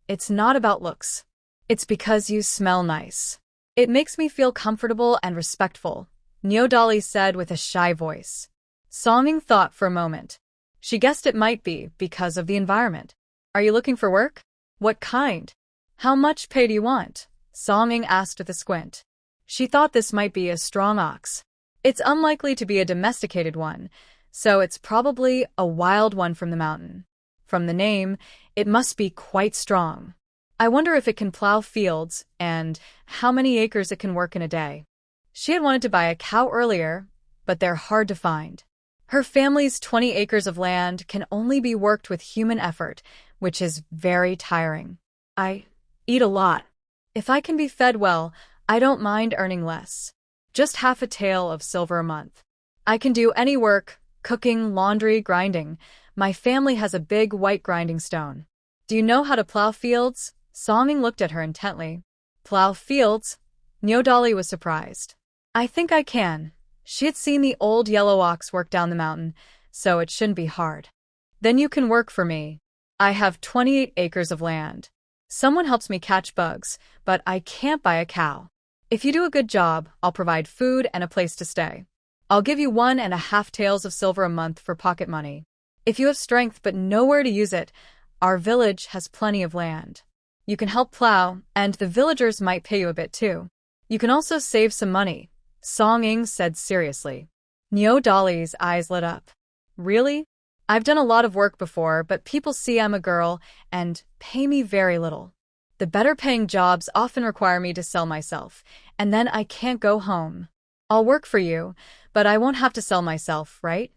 It's not about looks. It's because you smell nice. It makes me feel comfortable and respectful, Nyo Dolly said with a shy voice. Song-ing thought for a moment. She guessed it might be because of the environment. Are you looking for work? What kind? How much pay do you want? Song-ing asked with a squint. She thought this might be a strong ox. It's unlikely to be a domesticated one, so it's probably a wild one from the mountain. From the name, it must be quite strong. I wonder if it can plow fields and how many acres it can work in a day. She had wanted to buy a cow earlier, but they're hard to find. Her family's 20 acres of land can only be worked with human effort, which is very tiring. I eat a lot. If I can be fed well, I don't mind earning less. Just half a tael of silver a month. I can do any work, cooking, laundry, grinding. My family has a big white grinding stone. Do you know how to plow fields? Song-ing looked at her intently. Plow fields? Nyo Dolly was surprised. I think I can. She had seen the old yellow ox work down the mountain, so it shouldn't be hard. Then you can work for me. I have 28 acres of land. Someone helps me catch bugs, but I can't buy a cow. If you do a good job, I'll provide food and a place to stay. I'll give you 1.5 taels of silver a month for pocket money. If you have strength but nowhere to use it, our village has plenty of land. You can help plow, and the villagers might pay you a bit too. You can also save some money, Song-ing said seriously. Nyo Dolly's eyes lit up. Really? I've done a lot of work before, but people see I'm a girl and pay me very little. The better-paying jobs often require me to sell myself, and then I can't go home. I'll work for you, but I won't have to sell myself, right?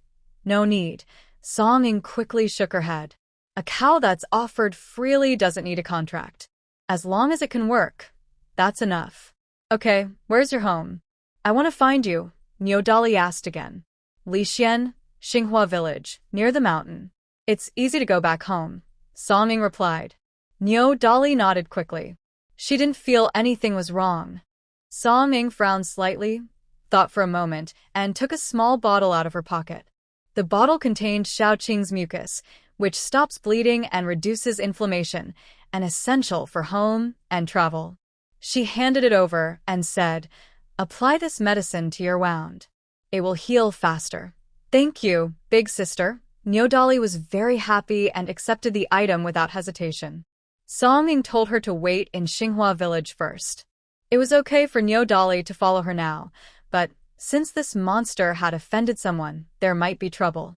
No need. Song-ing quickly shook her head. A cow that's offered freely doesn't need a contract. As long as it can work, that's enough. Okay, where's your home? I want to find you, Nyo Dolly asked again. Lixian, Xinghua village, near the mountain. It's easy to go back home, Song-ing replied. Nyo Dolly nodded quickly. She didn't feel anything was wrong. Song-ing frowned slightly, thought for a moment, and took a small bottle out of her pocket. The bottle contained Shaoqing's mucus, which stops bleeding and reduces inflammation, and essential for home and travel. She handed it over and said, "Apply this medicine to your wound. It will heal faster." "Thank you, big sister." Nyo Dolly was very happy and accepted the item without hesitation. Song-ing told her to wait in Xinghua village first. It was okay for Nyo Dolly to follow her now, but since this monster had offended someone, there might be trouble.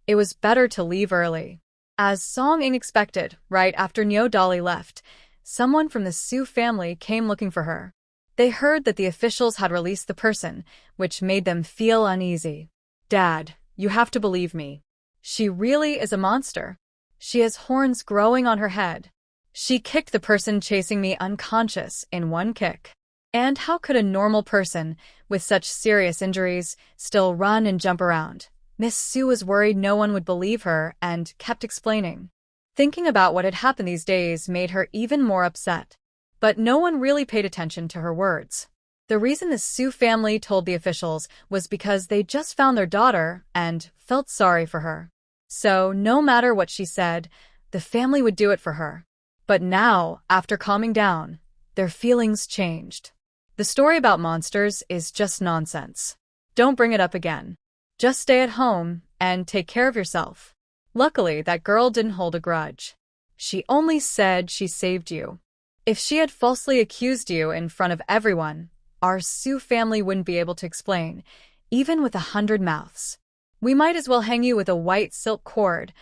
It was better to leave early. As Song-ing expected, right after Nyo Dolly left, someone from the Su family came looking for her. They heard that the officials had released the person, which made them feel uneasy. "Dad, you have to believe me. She really is a monster. She has horns growing on her head. She kicked the person chasing me unconscious in one kick. And how could a normal person, with such serious injuries, still run and jump around?" Miss Sue was worried no one would believe her and kept explaining. Thinking about what had happened these days made her even more upset. But no one really paid attention to her words. The reason the Sue family told the officials was because they just found their daughter and felt sorry for her. So, no matter what she said, the family would do it for her. But now, after calming down, their feelings changed. The story about monsters is just nonsense. Don't bring it up again. Just stay at home and take care of yourself. Luckily, that girl didn't hold a grudge. She only said she saved you. If she had falsely accused you in front of everyone, our Su family wouldn't be able to explain, even with 100 mouths. We might as well hang you with a white silk cord.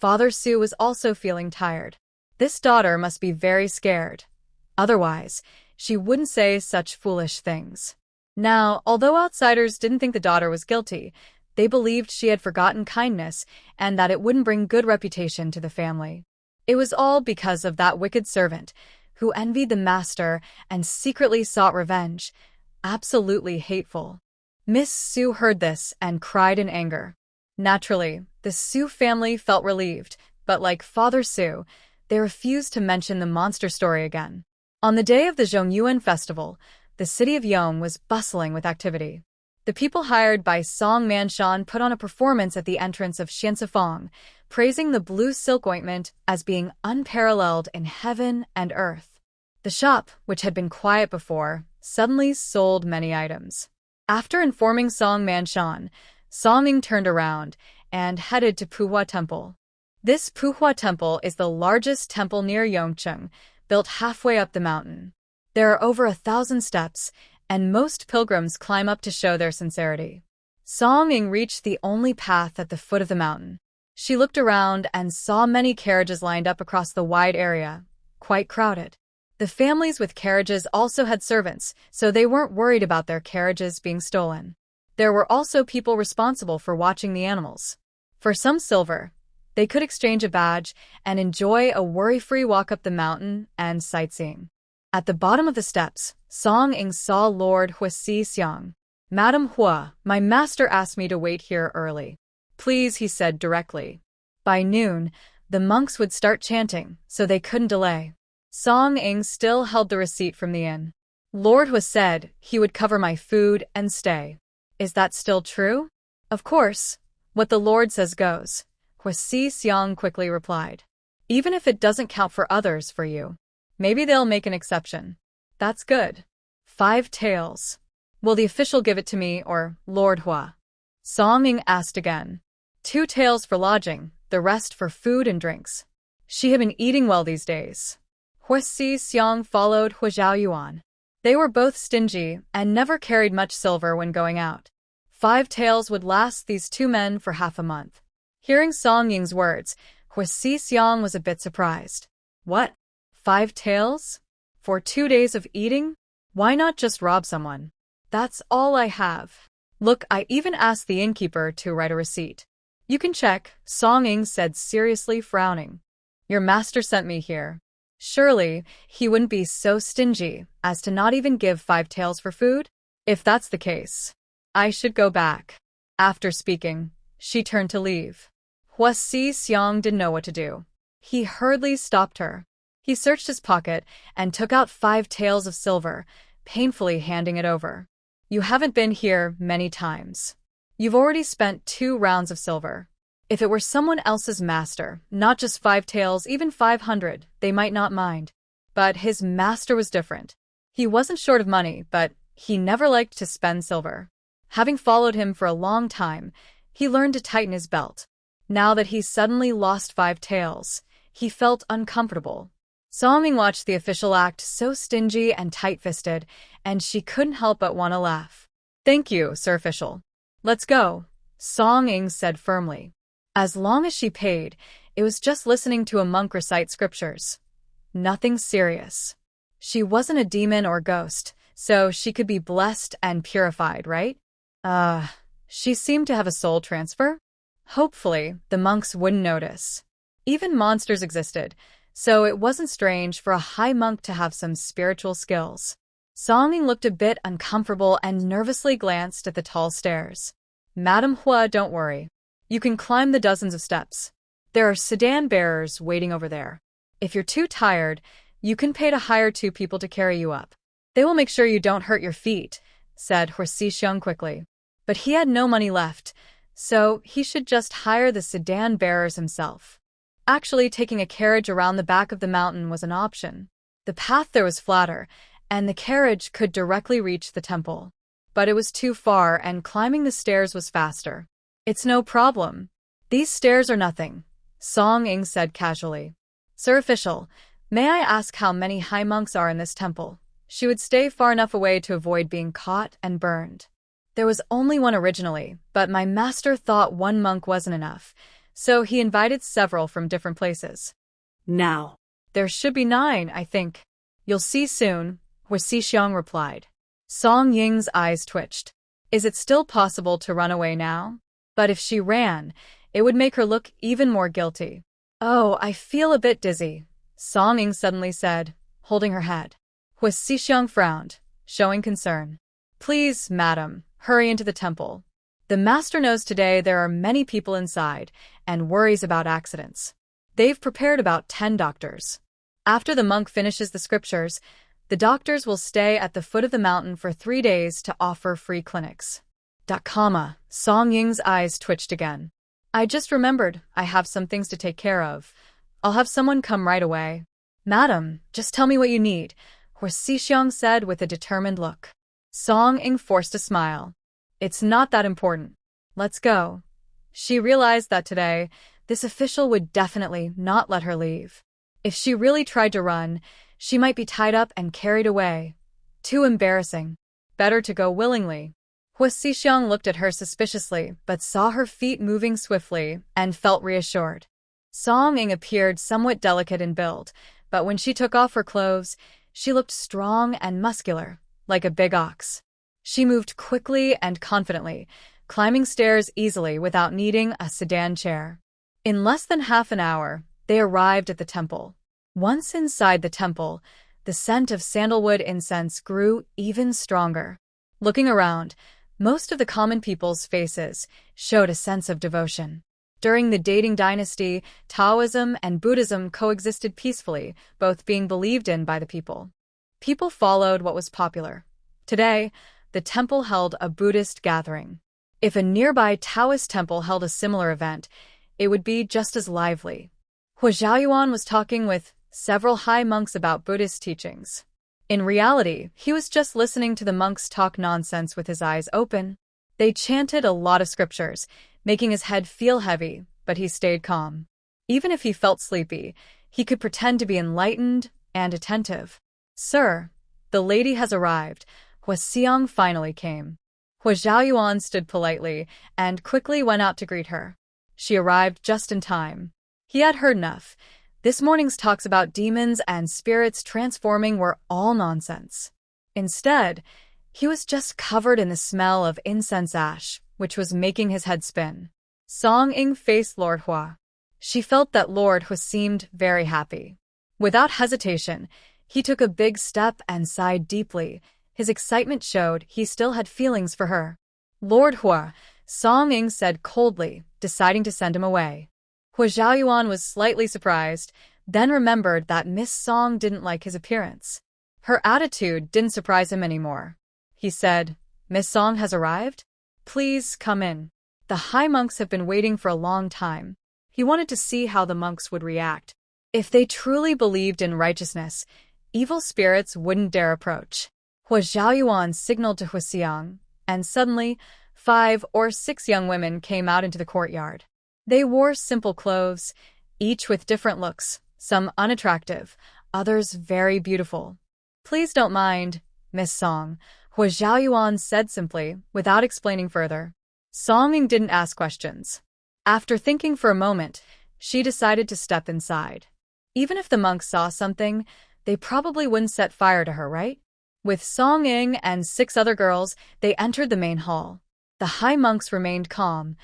Father Su was also feeling tired. This daughter must be very scared. Otherwise, she wouldn't say such foolish things. Now, although outsiders didn't think the daughter was guilty, they believed she had forgotten kindness and that it wouldn't bring good reputation to the family. It was all because of that wicked servant, who envied the master and secretly sought revenge. Absolutely hateful. Miss Su heard this and cried in anger. Naturally, the Su family felt relieved, but like Father Su, they refused to mention the monster story again. On the day of the Zhongyuan festival, the city of Yong was bustling with activity. The people hired by Song Manshan put on a performance at the entrance of Xiansifang, praising the blue silk ointment as being unparalleled in heaven and earth. The shop, which had been quiet before, suddenly sold many items. After informing Song Manshan, Song Ying turned around and headed to Puhua Temple. This Puhua Temple is the largest temple near Yongcheng, built halfway up the mountain. There are over 1,000 steps, and most pilgrims climb up to show their sincerity. Song Ying reached the only path at the foot of the mountain. She looked around and saw many carriages lined up across the wide area, quite crowded. The families with carriages also had servants, so they weren't worried about their carriages being stolen. There were also people responsible for watching the animals. For some silver, they could exchange a badge and enjoy a worry-free walk up the mountain and sightseeing. At the bottom of the steps, Song Ying saw Lord Huasi Xiang. "Madam Hua, my master asked me to wait here early. Please," he said directly. By noon, the monks would start chanting, so they couldn't delay. Song Ying still held the receipt from the inn. Lord Hua said he would cover my food and stay. Is that still true? Of course. What the Lord says goes. Huasi Xiang quickly replied. Even if it doesn't count for others for you. Maybe they'll make an exception. That's good. 5 taels. Will the official give it to me or Lord Hua? Song Ying asked again. 2 taels for lodging, the rest for food and drinks. She had been eating well these days. Huasi Xiang followed Hua Zhaoyuan. They were both stingy and never carried much silver when going out. 5 taels would last these 2 men for half a month. Hearing Song Ying's words, Huasi Xiang was a bit surprised. What? 5 taels? For 2 days of eating? Why not just rob someone? That's all I have. Look, I even asked the innkeeper to write a receipt. You can check, Song Ying said seriously, frowning. Your master sent me here. Surely, he wouldn't be so stingy as to not even give 5 taels for food? If that's the case, I should go back. After speaking, she turned to leave. Huasi Xiang didn't know what to do. He hurriedly stopped her. He searched his pocket and took out 5 taels of silver, painfully handing it over. You haven't been here many times. You've already spent 2 rounds of silver. If it were someone else's master, not just 5 taels, even 500, they might not mind. But his master was different. He wasn't short of money, but he never liked to spend silver. Having followed him for a long time, he learned to tighten his belt. Now that he suddenly lost 5 taels, he felt uncomfortable. Song Ying watched the official act so stingy and tight-fisted, and she couldn't help but want to laugh. Thank you, Sir Official. Let's go, Song Ying said firmly. As long as she paid, it was just listening to a monk recite scriptures. Nothing serious. She wasn't a demon or ghost, so she could be blessed and purified, right? She seemed to have a soul transfer? Hopefully, the monks wouldn't notice. Even monsters existed, so it wasn't strange for a high monk to have some spiritual skills. Song Ying looked a bit uncomfortable and nervously glanced at the tall stairs. Madam Hua, don't worry. You can climb the dozens of steps. There are sedan bearers waiting over there. If you're too tired, you can pay to hire 2 people to carry you up. They will make sure you don't hurt your feet, said Huasi Xiang quickly. But he had no money left, so he should just hire the sedan bearers himself. Actually, taking a carriage around the back of the mountain was an option. The path there was flatter, and the carriage could directly reach the temple. But it was too far, and climbing the stairs was faster. It's no problem. These stairs are nothing, Song Ying said casually. Sir Official, may I ask how many high monks are in this temple? She would stay far enough away to avoid being caught and burned. There was only one originally, but my master thought one monk wasn't enough, so he invited several from different places. Now. There should be 9, I think. You'll see soon, Hua Xixiang replied. Song Ying's eyes twitched. Is it still possible to run away now? But if she ran, it would make her look even more guilty. Oh, I feel a bit dizzy, Song Ying suddenly said, holding her head. Hua Xixiang frowned, showing concern. Please, madam, hurry into the temple. The master knows today there are many people inside and worries about accidents. They've prepared about 10 doctors. After the monk finishes the scriptures, the doctors will stay at the foot of the mountain for 3 days to offer free clinics. Song Ying's eyes twitched again. I just remembered I have some things to take care of. I'll have someone come right away. Madam, just tell me what you need, Hua Xixiang said with a determined look. Song Ying forced a smile. It's not that important. Let's go. She realized that today, this official would definitely not let her leave. If she really tried to run, she might be tied up and carried away. Too embarrassing. Better to go willingly. Hua Xixiang looked at her suspiciously, but saw her feet moving swiftly and felt reassured. Song Ying appeared somewhat delicate in build, but when she took off her clothes, she looked strong and muscular, like a big ox. She moved quickly and confidently, climbing stairs easily without needing a sedan chair. In less than half an hour, they arrived at the temple. Once inside the temple, the scent of sandalwood incense grew even stronger. Looking around, most of the common people's faces showed a sense of devotion. During the dating dynasty, Taoism and Buddhism coexisted peacefully, both being believed in by the people. People followed what was popular. Today, the temple held a Buddhist gathering. If a nearby Taoist temple held a similar event, it would be just as lively. Hua Xiaoyuan was talking with several high monks about Buddhist teachings. In reality, he was just listening to the monks talk nonsense with his eyes open. They chanted a lot of scriptures, making his head feel heavy, but he stayed calm. Even if he felt sleepy, he could pretend to be enlightened and attentive. Sir, the lady has arrived. Hua Xiang finally came. Hua Xiaoyuan stood politely and quickly went out to greet her. She arrived just in time. He had heard enough. This morning's talks about demons and spirits transforming were all nonsense. Instead, he was just covered in the smell of incense ash, which was making his head spin. Song Ying faced Lord Hua. She felt that Lord Hua seemed very happy. Without hesitation, he took a big step and sighed deeply. His excitement showed he still had feelings for her. Lord Hua, Song Ying said coldly, deciding to send him away. Hua Xiaoyuan was slightly surprised, then remembered that Miss Song didn't like his appearance. Her attitude didn't surprise him anymore. He said, Miss Song has arrived? Please come in. The high monks have been waiting for a long time. He wanted to see how the monks would react. If they truly believed in righteousness, evil spirits wouldn't dare approach. Hua Xiaoyuan signaled to Hua Xiang, and suddenly, 5 or 6 young women came out into the courtyard. They wore simple clothes, each with different looks, some unattractive, others very beautiful. Please don't mind, Miss Song, Hua Xiaoyuan said simply, without explaining further. Song Ying didn't ask questions. After thinking for a moment, she decided to step inside. Even if the monks saw something, they probably wouldn't set fire to her, right? With Song Ying and 6 other girls, they entered the main hall. The high monks remained calm,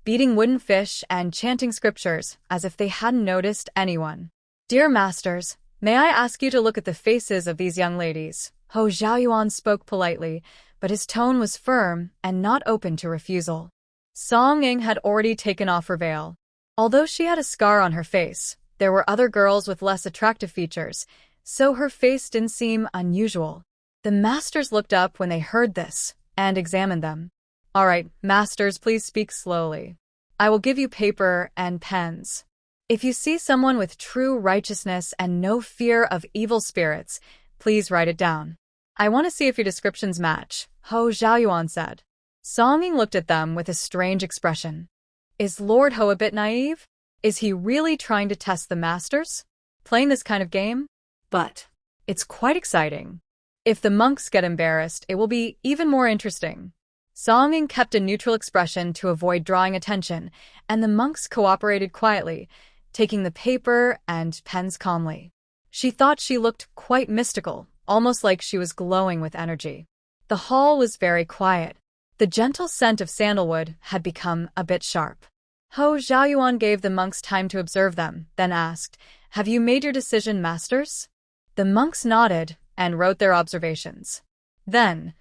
beating wooden fish and chanting scriptures as if they hadn't noticed anyone. Dear masters, may I ask you to look at the faces of these young ladies? Hua Xiaoyuan spoke politely, but his tone was firm and not open to refusal. Song Ying had already taken off her veil. Although she had a scar on her face, there were other girls with less attractive features, so her face didn't seem unusual. The masters looked up when they heard this and examined them. All right, masters, please speak slowly. I will give you paper and pens. If you see someone with true righteousness and no fear of evil spirits, please write it down. I want to see if your descriptions match, Hua Xiaoyuan said. Song Ying looked at them with a strange expression. Is Lord Ho a bit naive? Is he really trying to test the masters? playing this kind of game? But It's quite exciting. If the monks get embarrassed, it will be even more interesting. Song-ing kept a neutral expression to avoid drawing attention, and the monks cooperated quietly, taking the paper and pens calmly. She thought she looked quite mystical, almost like she was glowing with energy. The hall was very quiet. The gentle scent of sandalwood had become a bit sharp. Ho Xiaoyuan gave the monks time to observe them, then asked, "Have you made your decision, masters?" The monks nodded and wrote their observations. Then,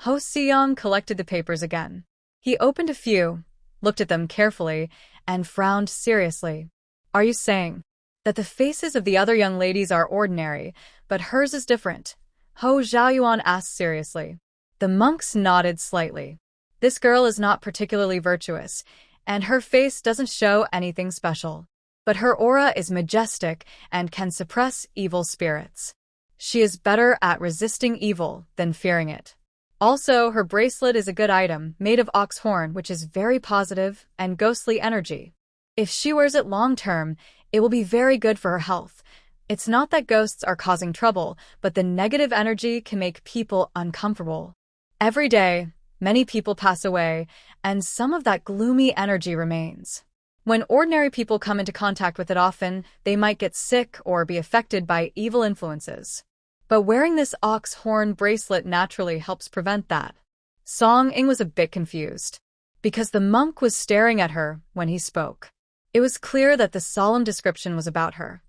Ho Siyang collected the papers again. He opened a few, looked at them carefully, and frowned seriously. "Are you saying that the faces of the other young ladies are ordinary, but hers is different?" Ho Xiaoyuan asked seriously. The monks nodded slightly. "This girl is not particularly virtuous, and her face doesn't show anything special. But her aura is majestic and can suppress evil spirits. She is better at resisting evil than fearing it. Also, her bracelet is a good item, made of ox horn, which is very positive and ghostly energy. If she wears it long-term, it will be very good for her health. It's not that ghosts are causing trouble, but the negative energy can make people uncomfortable. Every day, many people pass away, and some of that gloomy energy remains. When ordinary people come into contact with it often, they might get sick or be affected by evil influences. But wearing this ox horn bracelet naturally helps prevent that." Song-ing was a bit confused, because the monk was staring at her when he spoke. It was clear that the solemn description was about her.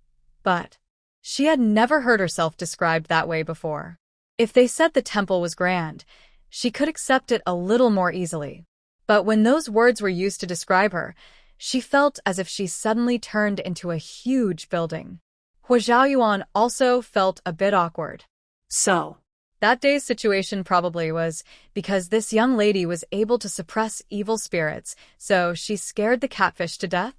But she had never heard herself described that way before. If they said the temple was grand, she could accept it a little more easily. But when those words were used to describe her, she felt as if she suddenly turned into a huge building. Hua Xiaoyuan also felt a bit awkward. so, That day's situation probably was because this young lady was able to suppress evil spirits, so she scared the catfish to death?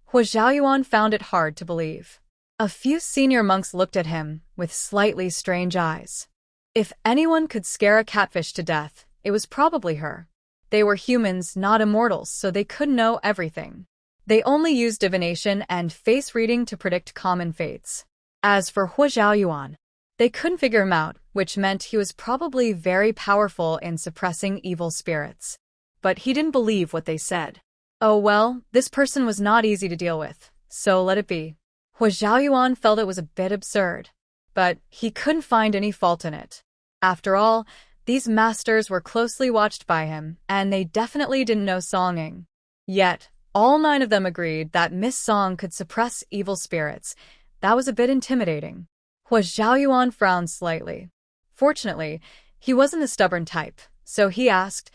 Hua Xiaoyuan found it hard to believe. A few senior monks looked at him with slightly strange eyes. If anyone could scare a catfish to death, it was probably her. They were humans, not immortals, so they couldn't know everything. They only used divination and face reading to predict common fates. As for Hua Xiaoyuan, they couldn't figure him out, which meant he was probably very powerful in suppressing evil spirits. But he didn't believe what they said. Oh well, this person was not easy to deal with, so let it be. Hua Xiaoyuan felt it was a bit absurd, but he couldn't find any fault in it. After all, these masters were closely watched by him, and they definitely didn't know Song-ing. Yet, all 9 of them agreed that Miss Song could suppress evil spirits. That was a bit intimidating. Hua Xiaoyuan frowned slightly. Fortunately, he wasn't the stubborn type, so he asked,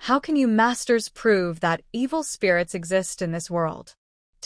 "How can you masters prove that evil spirits exist in this world?"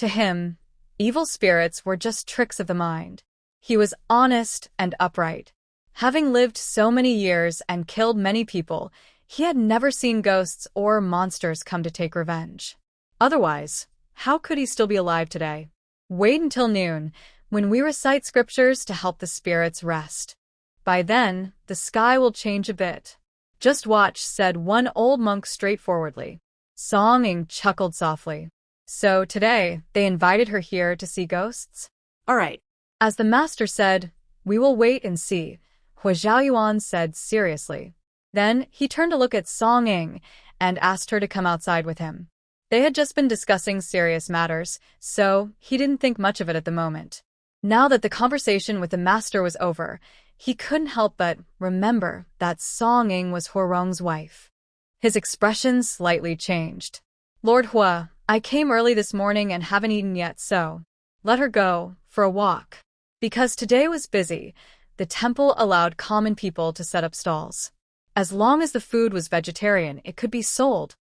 To him, evil spirits were just tricks of the mind. He was honest and upright. Having lived so many years and killed many people, he had never seen ghosts or monsters come to take revenge. Otherwise, how could he still be alive today? Wait until noon, when we recite scriptures to help the spirits rest. By then, the sky will change a bit. "Just watch," said one old monk straightforwardly. Song-ing chuckled softly. So today, they invited her here to see ghosts? all right. As the master said, "We will wait and see," Hua Xiaoyuan said seriously. Then he turned to look at Song-ing and asked her to come outside with him. They had just been discussing serious matters, so he didn't think much of it at the moment. Now that the conversation with the master was over, he couldn't help but remember that Song-ing was Huarong's wife. His expression slightly changed. "Lord Hua, I came early this morning and haven't eaten yet, so let her go for a walk." Because today was busy, the temple allowed common people to set up stalls. As long as the food was vegetarian, it could be sold.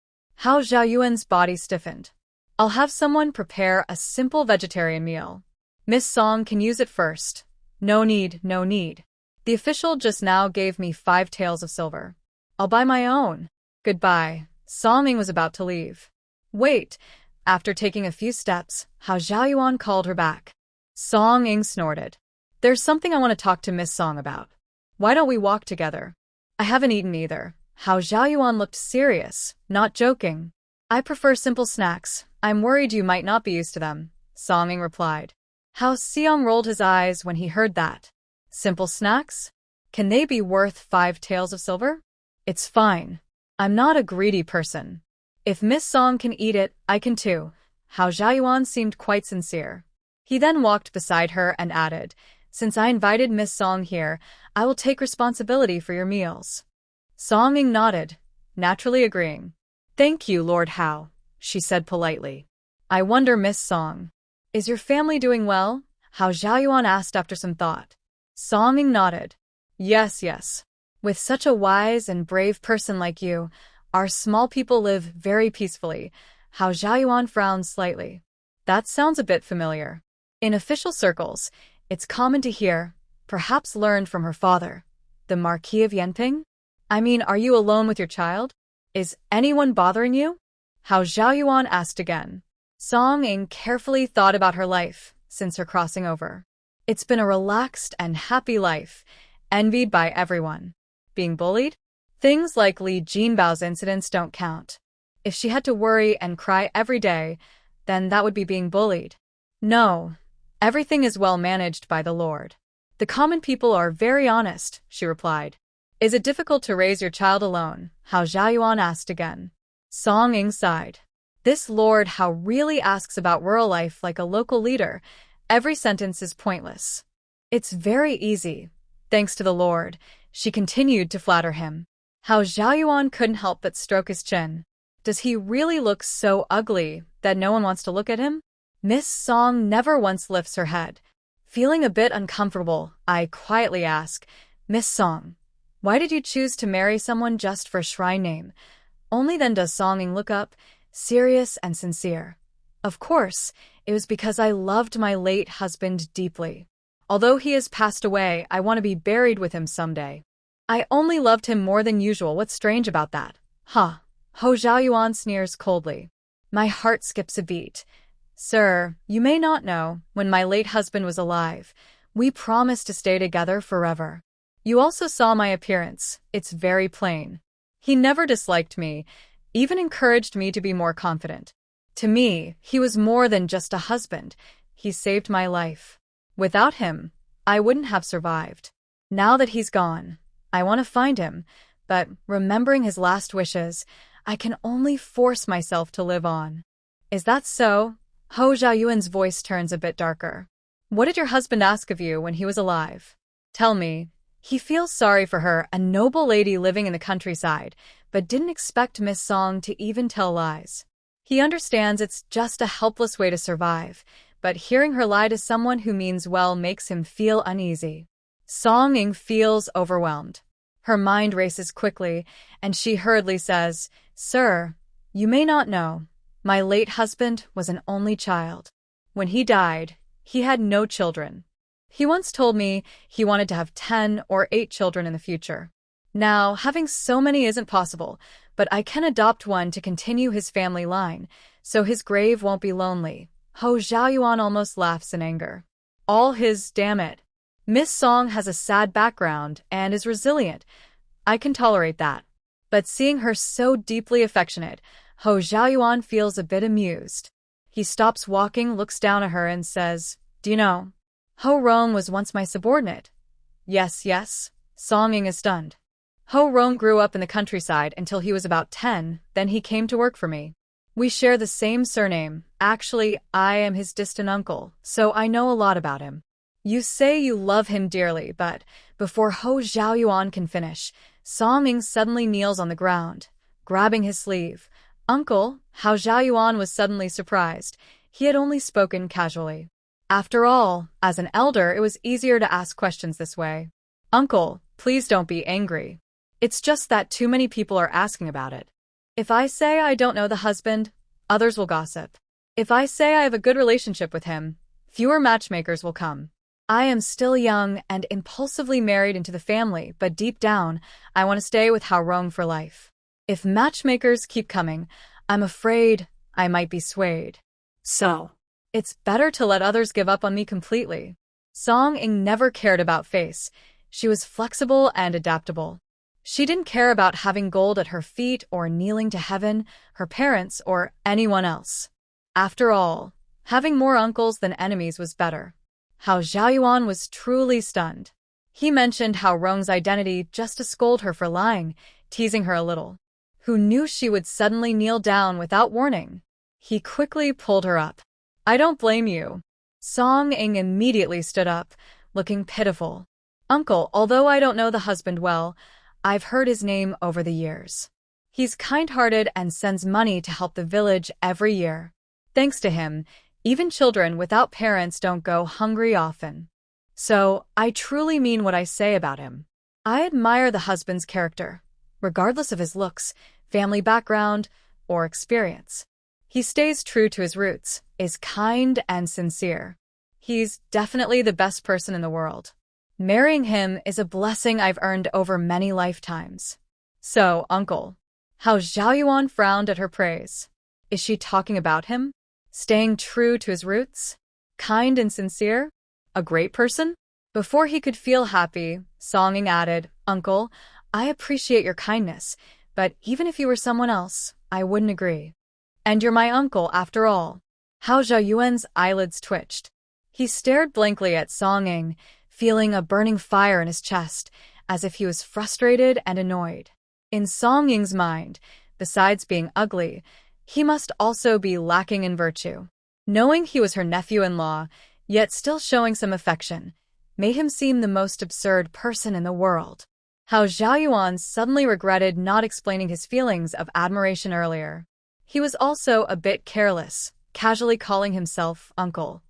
Hao Xiaoyuan's body stiffened. "I'll have someone prepare a simple vegetarian meal. Miss Song can use it first." No need, no need. The official just now gave me 5 taels of silver. I'll buy my own. Goodbye." Song-ing was about to leave. "Wait." After taking a few steps, Hao Xiaoyuan called her back. Song-ing snorted. "There's something I want to talk to Miss Song about. Why don't we walk together?" "I haven't eaten either." Hao Xiaoyuan looked serious, not joking. "I prefer simple snacks. I'm worried you might not be used to them," Song-ing replied. How Seong rolled his eyes when he heard that. Simple snacks? Can they be worth 5 taels of silver? It's fine. I'm not a greedy person. If Miss Song can eat it, I can too. Hao Zhaoyuan seemed quite sincere. He then walked beside her and added, since I invited Miss Song here, I will take responsibility for your meals. Song Ying nodded, naturally agreeing. Thank you, Lord Hao, she said politely. I wonder, Miss Song, is your family doing well? Hao Zhaoyuan asked after some thought. Song Ying nodded. Yes, yes. With such a wise and brave person like you, our small people live very peacefully. Hao Zhaoyuan frowned slightly. That sounds a bit familiar. In official circles, it's common to hear, perhaps learned from her father, the Marquis of Yanping? I mean, are you alone with your child? Is anyone bothering you? Hao Zhaoyuan asked again. Song Ying carefully thought about her life since her crossing over. It's been a relaxed and happy life, envied by everyone. Being bullied? Things like Li Jinbao's incidents don't count. If she had to worry and cry every day, then that would be being bullied. No, everything is well managed by the Lord. The common people are very honest, she replied. Is it difficult to raise your child alone? Hao Zhaoyuan asked again. Song Ying sighed. This Lord Hao really asks about rural life like a local leader. Every sentence is pointless. It's very easy. Thanks to the Lord, she continued to flatter him. Hao Zhaoyuan couldn't help but stroke his chin. Does he really look so ugly that no one wants to look at him? Miss Song never once lifts her head. Feeling a bit uncomfortable, I quietly ask, Miss Song, why did you choose to marry someone just for a shrine name? Only then does Song Ying look up, serious and sincere. Of course, it was because I loved my late husband deeply. Although he has passed away, I want to be buried with him someday. I only loved him more than usual. What's strange about that? Huh. Hao Zhaoyuan sneers coldly. My heart skips a beat. Sir, you may not know, when my late husband was alive, we promised to stay together forever. You also saw my appearance. It's very plain. He never disliked me, even encouraged me to be more confident. To me, he was more than just a husband. He saved my life. Without him, I wouldn't have survived. Now that he's gone, I want to find him, but remembering his last wishes, I can only force myself to live on. Is that so? Hao Zhaoyuan's voice turns a bit darker. What did your husband ask of you when he was alive? Tell me. He feels sorry for her, a noble lady living in the countryside, but didn't expect Miss Song to even tell lies. He understands it's just a helpless way to survive, but hearing her lie to someone who means well makes him feel uneasy. Song Ying feels overwhelmed. Her mind races quickly, and she hurriedly says, Sir, you may not know, my late husband was an only child. When he died, he had no children. He once told me he wanted to have 10 or 8 children in the future. Now, having so many isn't possible, but I can adopt one to continue his family line, so his grave won't be lonely. Hao Zhaoyuan almost laughs in anger. All his, damn it. Miss Song has a sad background and is resilient. I can tolerate that. But seeing her so deeply affectionate, Hao Zhaoyuan feels a bit amused. He stops walking, looks down at her and says, Do you know? Ho Rong was once my subordinate. Yes, yes. Song Ying is stunned. Ho Rong grew up in the countryside until he was about 10, then he came to work for me. We share the same surname. Actually, I am his distant uncle, so I know a lot about him. You say you love him dearly, but before Hao Zhaoyuan can finish, Song Ying suddenly kneels on the ground, grabbing his sleeve. Uncle, Hao Zhaoyuan was suddenly surprised. He had only spoken casually. After all, as an elder, it was easier to ask questions this way. Uncle, please don't be angry. It's just that too many people are asking about it. If I say I don't know the husband, others will gossip. If I say I have a good relationship with him, fewer matchmakers will come. I am still young and impulsively married into the family, but deep down, I want to stay with Hao Rong for life. If matchmakers keep coming, I'm afraid I might be swayed. So, it's better to let others give up on me completely. Song Ying never cared about face. She was flexible and adaptable. She didn't care about having gold at her feet or kneeling to heaven, her parents, or anyone else. After all, having more uncles than enemies was better. Hao Xiaoyuan was truly stunned. He mentioned Hao Rong's identity just to scold her for lying, teasing her a little. Who knew she would suddenly kneel down without warning? He quickly pulled her up. I don't blame you. Song Ing immediately stood up, looking pitiful. Uncle, although I don't know the husband well, I've heard his name over the years. He's kind-hearted and sends money to help the village every year. Thanks to him, even children without parents don't go hungry often. So, I truly mean what I say about him. I admire the husband's character, regardless of his looks, family background, or experience. He stays true to his roots, is kind and sincere. He's definitely the best person in the world. Marrying him is a blessing I've earned over many lifetimes. So, Uncle, Hao Xiaoyuan frowned at her praise. Is she talking about him? Staying true to his roots? Kind and sincere? A great person? Before he could feel happy, Song Ing added, Uncle, I appreciate your kindness, but even if you were someone else, I wouldn't agree. And you're my uncle after all. Hao Xiaoyuan's eyelids twitched. He stared blankly at Song Ing, feeling a burning fire in his chest, as if he was frustrated and annoyed. In Song Ying's mind, besides being ugly, he must also be lacking in virtue. Knowing he was her nephew-in-law, yet still showing some affection, made him seem the most absurd person in the world. Hao Xiaoyuan suddenly regretted not explaining his feelings of admiration earlier. He was also a bit careless, casually calling himself uncle.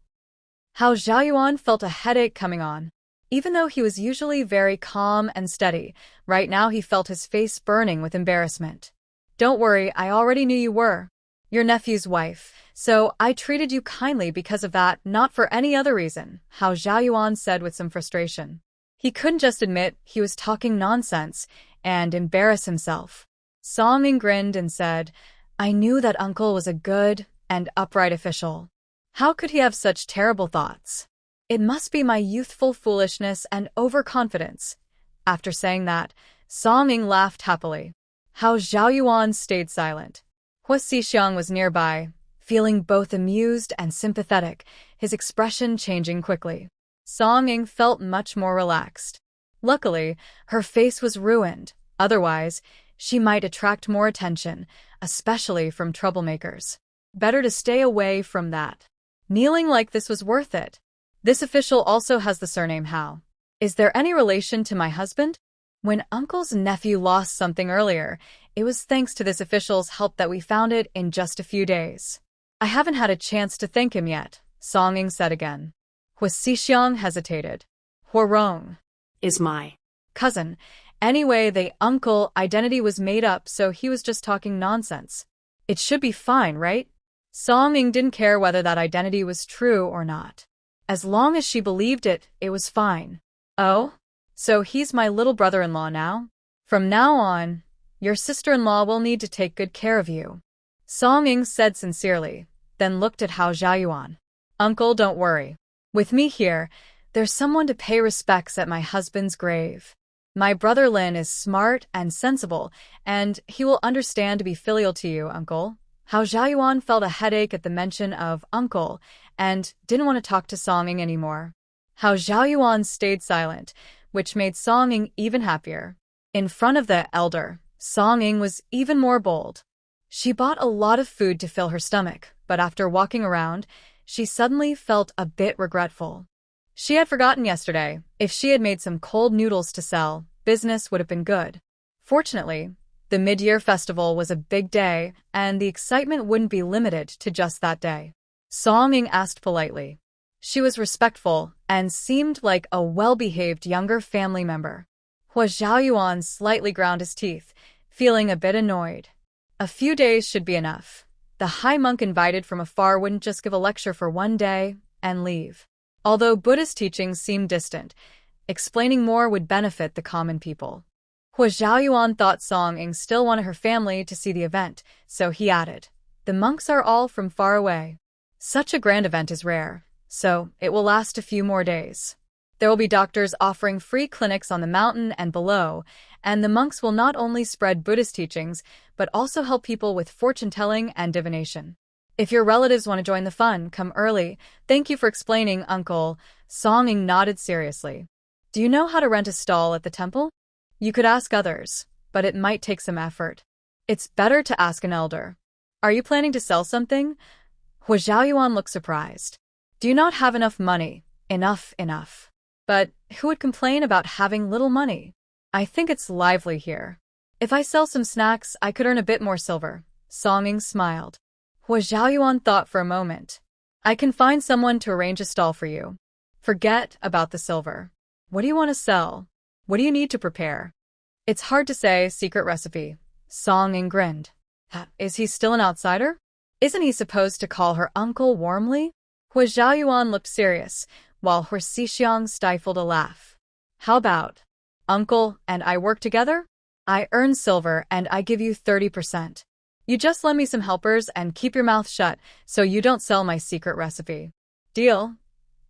Hao Xiaoyuan felt a headache coming on. Even though he was usually very calm and steady, right now he felt his face burning with embarrassment. Don't worry, I already knew you were. Your nephew's wife, so I treated you kindly because of that, not for any other reason, Hao Xiaoyuan said with some frustration. He couldn't just admit he was talking nonsense and embarrass himself. Song Ing grinned and said, I knew that uncle was a good and upright official. How could he have such terrible thoughts? It must be my youthful foolishness and overconfidence. After saying that, Song Ing laughed happily. Hao Xiaoyuan stayed silent. Hua Xixiang was nearby, feeling both amused and sympathetic, his expression changing quickly. Song Ing felt much more relaxed. Luckily, her face was ruined. Otherwise, she might attract more attention, especially from troublemakers. Better to stay away from that. Kneeling like this was worth it. This official also has the surname Hao. Is there any relation to my husband? When Uncle's nephew lost something earlier, it was thanks to this official's help that we found it in just a few days. I haven't had a chance to thank him yet, Song Ing said again. Hua Xixiang hesitated. Hua Rong Is my cousin. Anyway, the uncle identity was made up, so he was just talking nonsense. It should be fine, right? Song Ing didn't care whether that identity was true or not. As long as she believed it, it was fine. Oh? So he's my little brother-in-law now? From now on, your sister-in-law will need to take good care of you. Song Ing said sincerely, then looked at Hao Xiaoyuan. Uncle, don't worry. With me here, there's someone to pay respects at my husband's grave. My brother Lin is smart and sensible, and he will understand to be filial to you, Uncle. Hao Xiaoyuan felt a headache at the mention of uncle and didn't want to talk to Song Ing anymore. Hao Xiaoyuan stayed silent, which made Song Ing even happier. In front of the elder, Song Ing was even more bold. She bought a lot of food to fill her stomach, but after walking around, she suddenly felt a bit regretful. She had forgotten yesterday, if she had made some cold noodles to sell, business would have been good. Fortunately, the mid-year festival was a big day, and the excitement wouldn't be limited to just that day. Song Ing asked politely. She was respectful and seemed like a well-behaved younger family member. Hua Xiaoyuan slightly ground his teeth, feeling a bit annoyed. A few days should be enough. The high monk invited from afar wouldn't just give a lecture for one day and leave. Although Buddhist teachings seemed distant, explaining more would benefit the common people. Hua Xiaoyuan thought Song Ing still wanted her family to see the event, so he added, the monks are all from far away. Such a grand event is rare, so it will last a few more days. There will be doctors offering free clinics on the mountain and below, and the monks will not only spread Buddhist teachings, but also help people with fortune-telling and divination. If your relatives want to join the fun, come early. Thank you for explaining, uncle. Song-ing nodded seriously. Do you know how to rent a stall at the temple? You could ask others, but it might take some effort. It's better to ask an elder. Are you planning to sell something? Hua Zhaoyuan looked surprised. Do you not have enough money? Enough. But who would complain about having little money? I think it's lively here. If I sell some snacks, I could earn a bit more silver. Song-ing smiled. Hua Zhaoyuan thought for a moment. I can find someone to arrange a stall for you. Forget about the silver. What do you want to sell? What do you need to prepare? It's hard to say, secret recipe. Song-ing grinned. Is he still an outsider? Isn't he supposed to call her uncle warmly? Hua Zhaoyuan looked serious, while Hua Xixiang stifled a laugh. How about, uncle and I work together? I earn silver and I give you 30%. You just lend me some helpers and keep your mouth shut so you don't sell my secret recipe. Deal?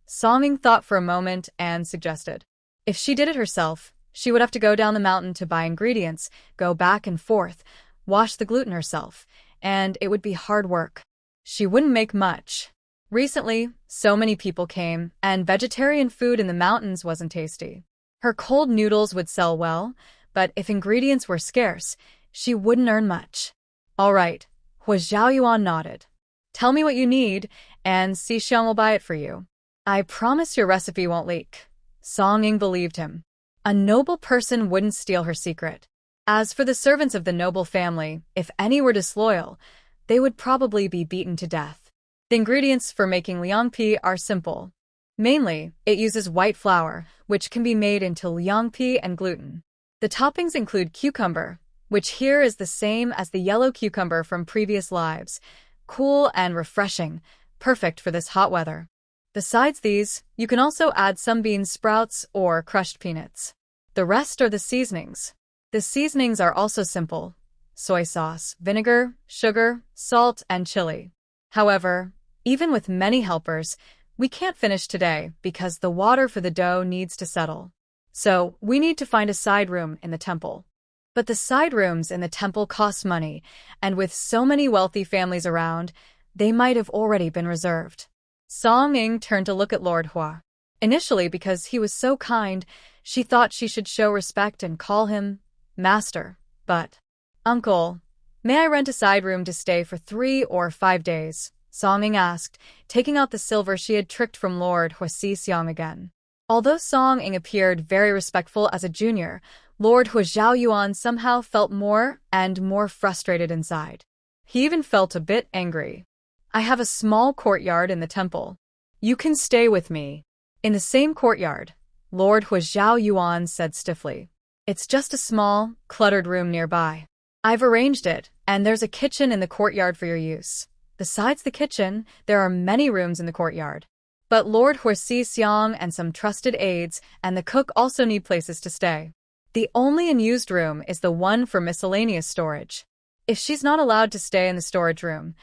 Song-ing thought for a moment and suggested. If she did it herself, she would have to go down the mountain to buy ingredients, go back and forth, wash the gluten herself, and it would be hard work. She wouldn't make much. Recently, so many people came, and vegetarian food in the mountains wasn't tasty. Her cold noodles would sell well, but if ingredients were scarce, she wouldn't earn much. All right, Hua Zhaoyuan nodded. Tell me what you need, and Xixiang will buy it for you. I promise your recipe won't leak. Song-ing believed him. A noble person wouldn't steal her secret. As for the servants of the noble family, if any were disloyal, they would probably be beaten to death. The ingredients for making liangpi are simple. Mainly, it uses white flour, which can be made into liangpi and gluten. The toppings include cucumber, which here is the same as the yellow cucumber from previous lives, cool and refreshing, perfect for this hot weather. Besides these, you can also add some bean sprouts or crushed peanuts. The rest are the seasonings. The seasonings are also simple: soy sauce, vinegar, sugar, salt, and chili. However, even with many helpers, we can't finish today because the water for the dough needs to settle. So, we need to find a side room in the temple. But the side rooms in the temple cost money, and with so many wealthy families around, they might have already been reserved. Song-ing turned to look at Lord Hua. Initially, because he was so kind, she thought she should show respect and call him Master. But, Uncle, may I rent a side room to stay for 3 or 5 days? Song-ing asked, taking out the silver she had tricked from Lord Hua Xixiang again. Although Song-ing appeared very respectful as a junior, Lord Hua Zhaoyuan somehow felt more and more frustrated inside. He even felt a bit angry. I have a small courtyard in the temple. You can stay with me. In the same courtyard, Lord Hua Zhaoyuan said stiffly. It's just a small, cluttered room nearby. I've arranged it, and there's a kitchen in the courtyard for your use. Besides the kitchen, there are many rooms in the courtyard. But Lord Hua Xixiang and some trusted aides and the cook also need places to stay. The only unused room is the one for miscellaneous storage. If she's not allowed to stay in the storage room,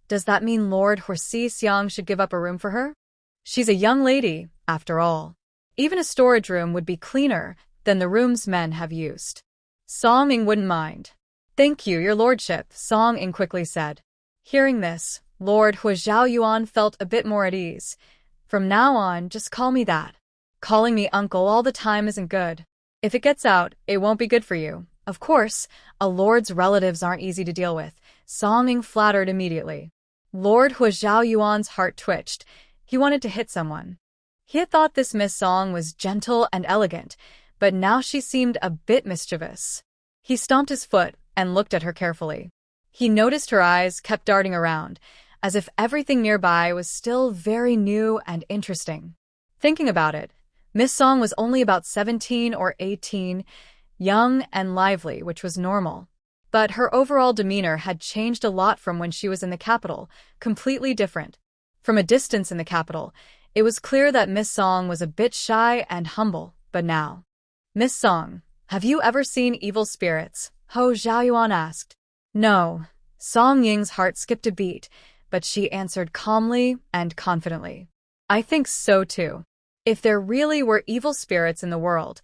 does that mean Lord Hua Xixiang should give up a room for her? She's a young lady, after all. Even a storage room would be cleaner than the rooms men have used. Song-ing wouldn't mind. Thank you, your lordship, Song-ing quickly said. Hearing this, Lord Hua Zhaoyuan felt a bit more at ease. From now on, just call me that. Calling me uncle all the time isn't good. If it gets out, it won't be good for you. Of course, a lord's relatives aren't easy to deal with. Song-ing flattered immediately. Lord Hua Zhaoyuan's heart twitched. He wanted to hit someone. He had thought this Miss Song was gentle and elegant, but now she seemed a bit mischievous. He stomped his foot and looked at her carefully. He noticed her eyes kept darting around, as if everything nearby was still very new and interesting. Thinking about it, Miss Song was only about 17 or 18, young and lively, which was normal. But her overall demeanor had changed a lot from when she was in the capital, completely different. From a distance in the capital, it was clear that Miss Song was a bit shy and humble, but now. Miss Song, have you ever seen evil spirits? Hua Zhaoyuan asked. No. Song-ing's heart skipped a beat, but she answered calmly and confidently. I think so too. If there really were evil spirits in the world,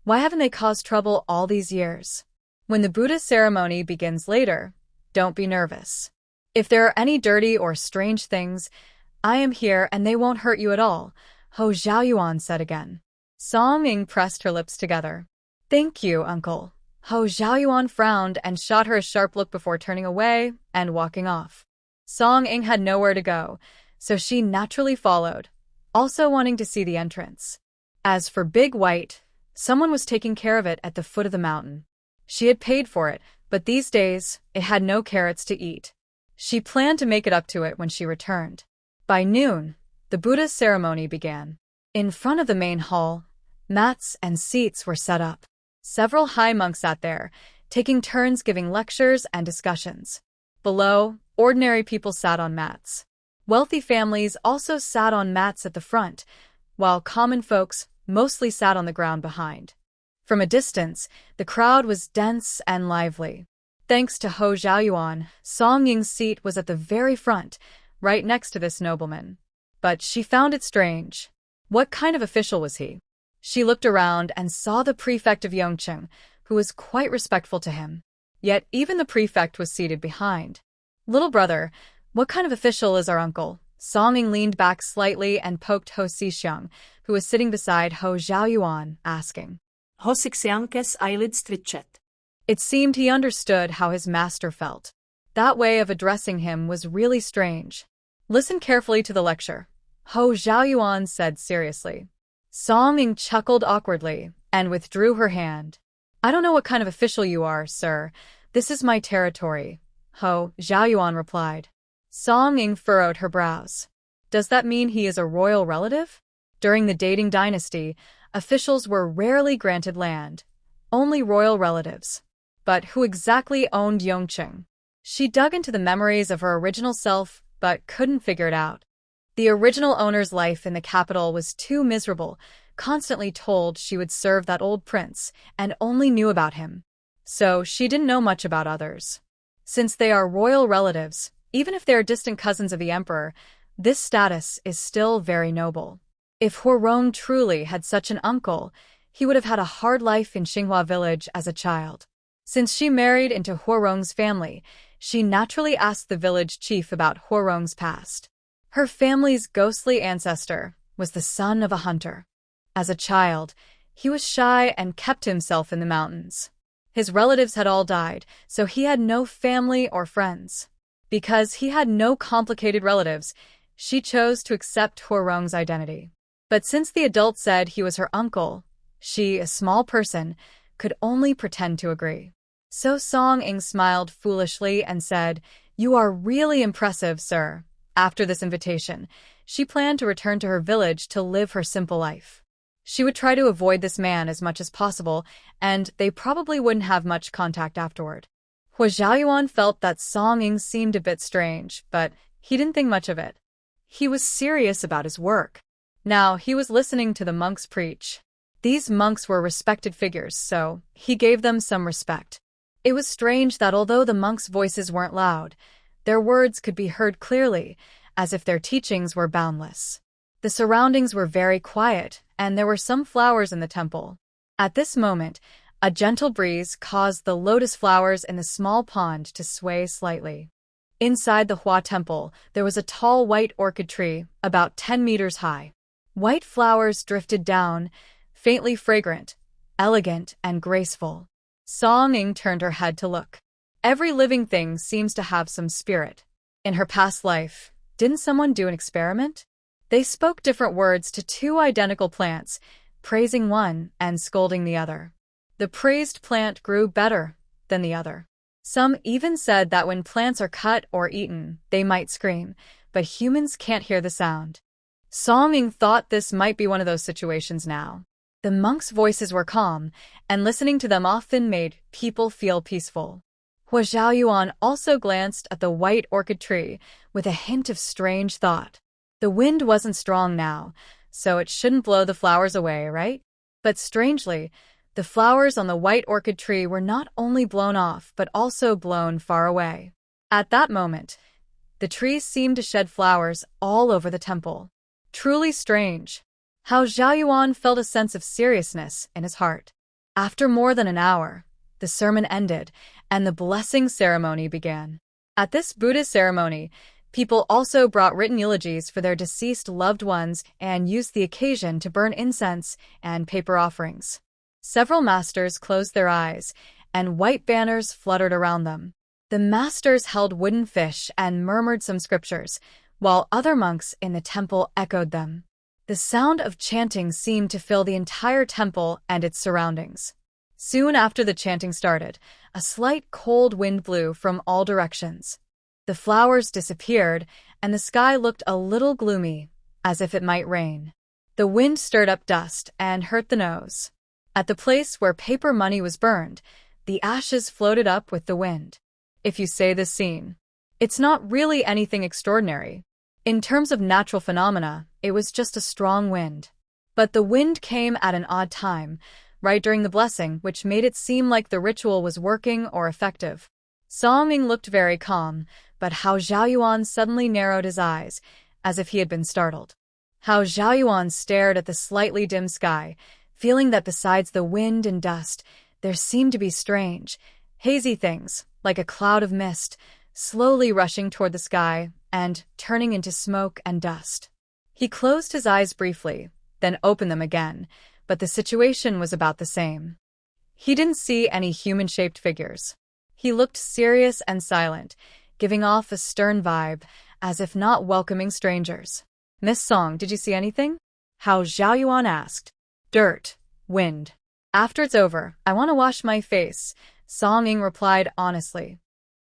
why haven't they caused trouble all these years? When the Buddha ceremony begins later, don't be nervous. If there are any dirty or strange things, I am here and they won't hurt you at all, Ho Xiaoyuan said again. Song Ying pressed her lips together. Thank you, uncle. Ho Xiaoyuan frowned and shot her a sharp look before turning away and walking off. Song Ying had nowhere to go, so she naturally followed, also wanting to see the entrance. As for Big White, someone was taking care of it at the foot of the mountain. She had paid for it, but these days, it had no carrots to eat. She planned to make it up to it when she returned. By noon, the Buddha's ceremony began. In front of the main hall, mats and seats were set up. Several high monks sat there, taking turns giving lectures and discussions. Below, ordinary people sat on mats. Wealthy families also sat on mats at the front, while common folks mostly sat on the ground behind. From a distance, the crowd was dense and lively. Thanks to Ho Xiaoyuan, Song Ying's seat was at the very front, right next to this nobleman. But she found it strange. What kind of official was he? She looked around and saw the prefect of Yongqing, who was quite respectful to him. Yet even the prefect was seated behind. Little brother, what kind of official is our uncle? Song Ying leaned back slightly and poked Ho Xixiang, who was sitting beside Ho Xiaoyuan, asking. Ho Xixiang's eyelids twitched. It seemed he understood how his master felt. That way of addressing him was really strange. Listen carefully to the lecture, Ho Xiaoyuan said seriously. Song Ying chuckled awkwardly and withdrew her hand. I don't know what kind of official you are, sir. This is my territory, Ho Xiaoyuan replied. Song Ying furrowed her brows. Does that mean he is a royal relative? During the dating dynasty, officials were rarely granted land. Only royal relatives. But who exactly owned Yongqing? She dug into the memories of her original self, but couldn't figure it out. The original owner's life in the capital was too miserable, constantly told she would serve that old prince, and only knew about him. So she didn't know much about others. Since they are royal relatives, even if they are distant cousins of the emperor, this status is still very noble. If Huarong truly had such an uncle, he would have had a hard life in Xinghua village as a child. Since she married into Huarong's family, she naturally asked the village chief about Huarong's past. Her family's ghostly ancestor was the son of a hunter. As a child, he was shy and kept himself in the mountains. His relatives had all died, so he had no family or friends. Because he had no complicated relatives, she chose to accept Huarong's identity. But since the adult said he was her uncle, she, a small person, could only pretend to agree. So Song Ying smiled foolishly and said, You are really impressive, sir. After this invitation, she planned to return to her village to live her simple life. She would try to avoid this man as much as possible, and they probably wouldn't have much contact afterward. Hua Xiaoyuan felt that Song Ying seemed a bit strange, but he didn't think much of it. He was serious about his work. Now he was listening to the monks preach. These monks were respected figures, so he gave them some respect. It was strange that although the monks' voices weren't loud, their words could be heard clearly, as if their teachings were boundless. The surroundings were very quiet, and there were some flowers in the temple. At this moment, a gentle breeze caused the lotus flowers in the small pond to sway slightly. Inside the Hua temple, there was a tall white orchid tree, about 10 meters high. White flowers drifted down, faintly fragrant, elegant, and graceful. Song Ying turned her head to look. Every living thing seems to have some spirit. In her past life, didn't someone do an experiment? They spoke different words to two identical plants, praising one and scolding the other. The praised plant grew better than the other. Some even said that when plants are cut or eaten, they might scream, but humans can't hear the sound. Song Ying thought this might be one of those situations now. The monks' voices were calm, and listening to them often made people feel peaceful. Hua Xiaoyuan also glanced at the white orchid tree with a hint of strange thought. The wind wasn't strong now, so it shouldn't blow the flowers away, right? But strangely, the flowers on the white orchid tree were not only blown off but also blown far away. At that moment, the tree seemed to shed flowers all over the temple. Truly strange. How Xiaoyuan felt a sense of seriousness in his heart. After more than an hour, the sermon ended, and the blessing ceremony began. At this Buddhist ceremony, people also brought written eulogies for their deceased loved ones and used the occasion to burn incense and paper offerings. Several masters closed their eyes, and white banners fluttered around them. The masters held wooden fish and murmured some scriptures, while other monks in the temple echoed them. The sound of chanting seemed to fill the entire temple and its surroundings. Soon after the chanting started, a slight cold wind blew from all directions. The flowers disappeared, and the sky looked a little gloomy, as if it might rain. The wind stirred up dust and hurt the nose. At the place where paper money was burned, the ashes floated up with the wind. If you say this scene, it's not really anything extraordinary. In terms of natural phenomena, it was just a strong wind. But the wind came at an odd time, right during the blessing, which made it seem like the ritual was working or effective. Song Ying looked very calm, but Hao Zhaoyuan suddenly narrowed his eyes, as if he had been startled. Hao Zhaoyuan stared at the slightly dim sky, feeling that besides the wind and dust, there seemed to be strange, hazy things, like a cloud of mist, slowly rushing toward the sky and turning into smoke and dust. He closed his eyes briefly, then opened them again, but the situation was about the same. He didn't see any human-shaped figures. He looked serious and silent, giving off a stern vibe, as if not welcoming strangers. "Miss Song, did you see anything?" Hao Zhaoyuan asked. "Dirt. Wind. After it's over, I want to wash my face," Song Ying replied honestly.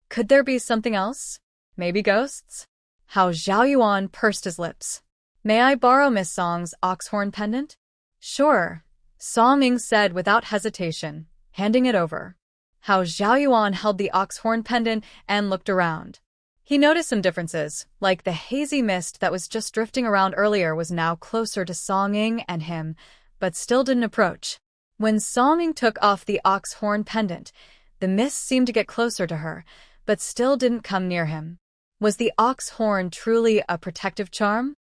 "Could there be something else? Maybe ghosts?" Hao Zhaoyuan pursed his lips. "May I borrow Miss Song's ox-horn pendant?" "Sure," Song Ying said without hesitation, handing it over. Hao Zhaoyuan held the ox-horn pendant and looked around. He noticed some differences, like the hazy mist that was just drifting around earlier was now closer to Song Ying and him, but still didn't approach. When Song Ying took off the ox-horn pendant, the mist seemed to get closer to her, but still didn't come near him. Was the ox horn truly a protective charm?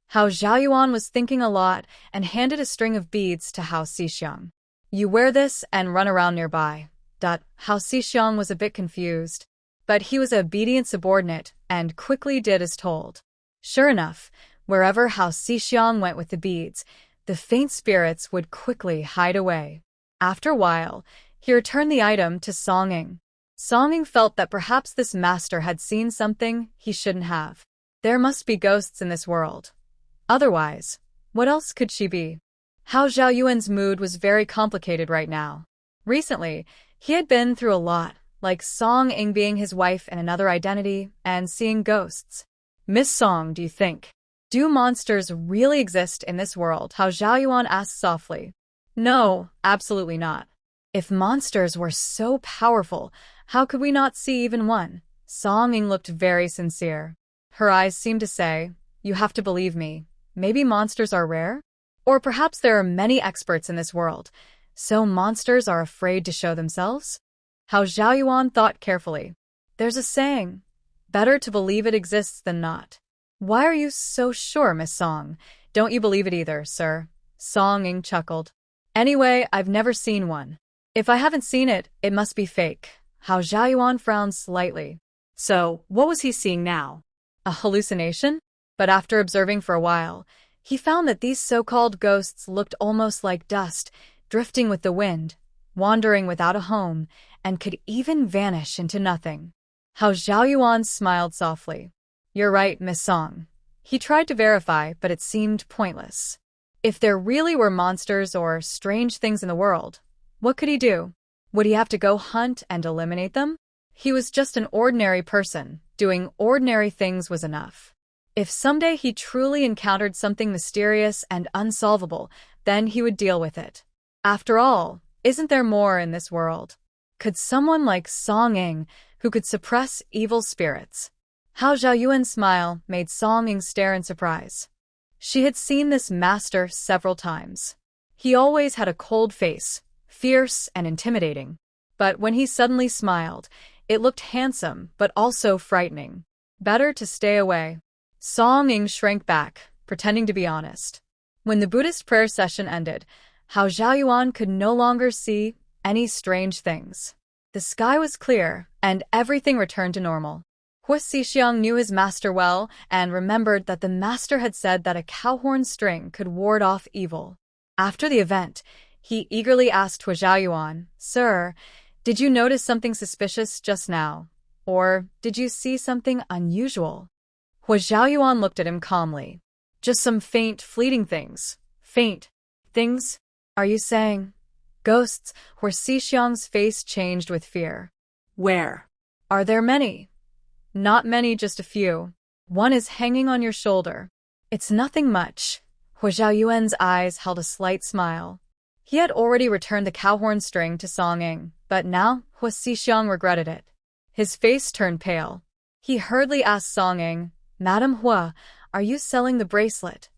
Hao Zhaoyuan was thinking a lot and handed a string of beads to Hao Xixiang. "You wear this and run around nearby." Hao Xixiang was a bit confused, but he was an obedient subordinate and quickly did as told. Sure enough, wherever Hao Xixiang went with the beads, the faint spirits would quickly hide away. After a while, he returned the item to Song Ying. Song Ying felt that perhaps this master had seen something he shouldn't have. There must be ghosts in this world. Otherwise, what else could she be? Hao Zhaoyuan's mood was very complicated right now. Recently, he had been through a lot, like Song Ying being his wife in another identity and seeing ghosts. "Miss Song, do you think? Do monsters really exist in this world?" Hao Zhaoyuan asked softly. "No, absolutely not. If monsters were so powerful, how could we not see even one?" Song Ying looked very sincere. Her eyes seemed to say, "You have to believe me. Maybe monsters are rare? Or perhaps there are many experts in this world, so monsters are afraid to show themselves?" Hao Zhaoyuan thought carefully. "There's a saying, better to believe it exists than not." "Why are you so sure, Miss Song? Don't you believe it either, sir?" Song Ying chuckled. "Anyway, I've never seen one. If I haven't seen it, it must be fake." Hao Zhaoyuan frowned slightly. So, what was he seeing now? A hallucination? But after observing for a while, he found that these so-called ghosts looked almost like dust, drifting with the wind, wandering without a home, and could even vanish into nothing. Hao Zhaoyuan smiled softly. "You're right, Miss Song." He tried to verify, but it seemed pointless. If there really were monsters or strange things in the world, what could he do? Would he have to go hunt and eliminate them? He was just an ordinary person. Doing ordinary things was enough. If someday he truly encountered something mysterious and unsolvable, then he would deal with it. After all, isn't there more in this world? Could someone like Song Ying, who could suppress evil spirits? Hao Zhaoyuan's smile made Song Ying stare in surprise. She had seen this master several times. He always had a cold face, fierce and intimidating. But when he suddenly smiled, it looked handsome but also frightening. Better to stay away. Song Ying shrank back, pretending to be honest. When the Buddhist prayer session ended, Hao Zhaoyuan could no longer see any strange things. The sky was clear, and everything returned to normal. Hua Xixiang knew his master well and remembered that the master had said that a cowhorn string could ward off evil. After the event, he eagerly asked Hua Zhaoyuan, "Sir, did you notice something suspicious just now? Or did you see something unusual?" Hua Zhaoyuan looked at him calmly. "Just some faint, fleeting things." "Faint things? Are you saying ghosts?" Hua Xixiang's face changed with fear. Where? "Are there many?" "Not many, just a few. One is hanging on your shoulder." "It's nothing much." Hua Zhaoyuan's eyes held a slight smile. He had already returned the cowhorn string to Song Ying, but now Hua Xixiang regretted it. His face turned pale. He hurriedly asked Song Ying, "Madam Hua, are you selling the bracelet?"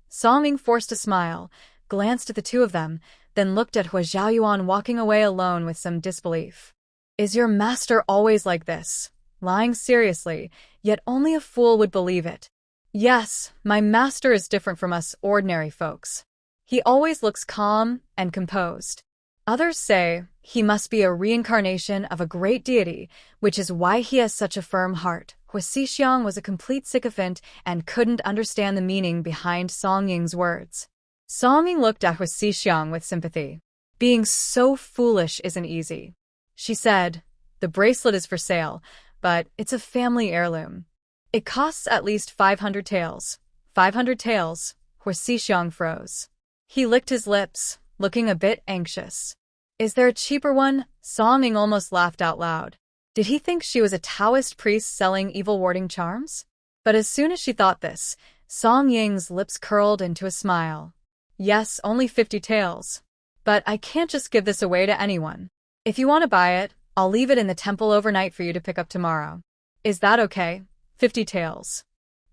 Song Ying forced a smile, glanced at the two of them, then looked at Hua Zhaoyuan walking away alone with some disbelief. "Is your master always like this? Lying seriously, yet only a fool would believe it." "Yes, my master is different from us ordinary folks. He always looks calm and composed. Others say he must be a reincarnation of a great deity, which is why he has such a firm heart." Hua Xixiang was a complete sycophant and couldn't understand the meaning behind Song Ying's words. Song Ying looked at Hua Xixiang with sympathy. "Being so foolish isn't easy," she said. "The bracelet is for sale, but it's a family heirloom. It costs at least 500 taels. 500 taels, Hua Xixiang froze. He licked his lips, looking a bit anxious. "Is there a cheaper one?" Song Ying almost laughed out loud. Did he think she was a Taoist priest selling evil-warding charms? But as soon as she thought this, Song Ying's lips curled into a smile. "Yes, only 50 taels. But I can't just give this away to anyone. If you want to buy it, I'll leave it in the temple overnight for you to pick up tomorrow. Is that okay? 50 taels.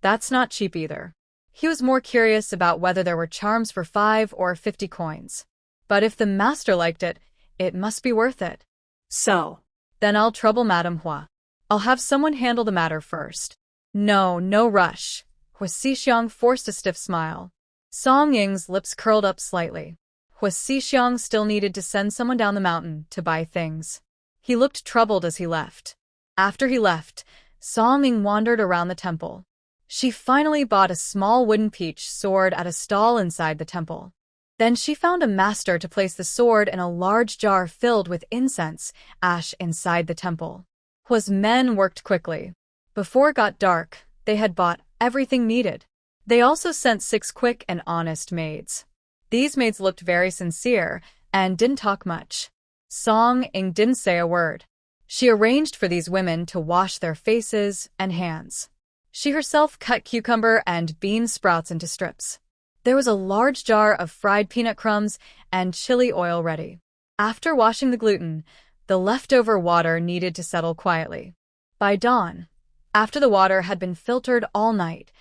That's not cheap either." He was more curious about whether there were charms for 5 or 50 coins. But if the master liked it, it must be worth it. So, "Then I'll trouble Madam Hua. I'll have someone handle the matter first." "No, no rush." Hua Xixiang forced a stiff smile. Song Ying's lips curled up slightly. Hua Xixiang still needed to send someone down the mountain to buy things. He looked troubled as he left. After he left, Song Ying wandered around the temple. She finally bought a small wooden peach sword at a stall inside the temple. Then she found a master to place the sword in a large jar filled with incense ash inside the temple. Hua's men worked quickly. Before it got dark, they had bought everything needed. They also sent 6 quick and honest maids. These maids looked very sincere and didn't talk much. Song Ying didn't say a word. She arranged for these women to wash their faces and hands. She herself cut cucumber and bean sprouts into strips. There was a large jar of fried peanut crumbs and chili oil ready. After washing the gluten, the leftover water needed to settle quietly. By dawn, after the water had been filtered all night,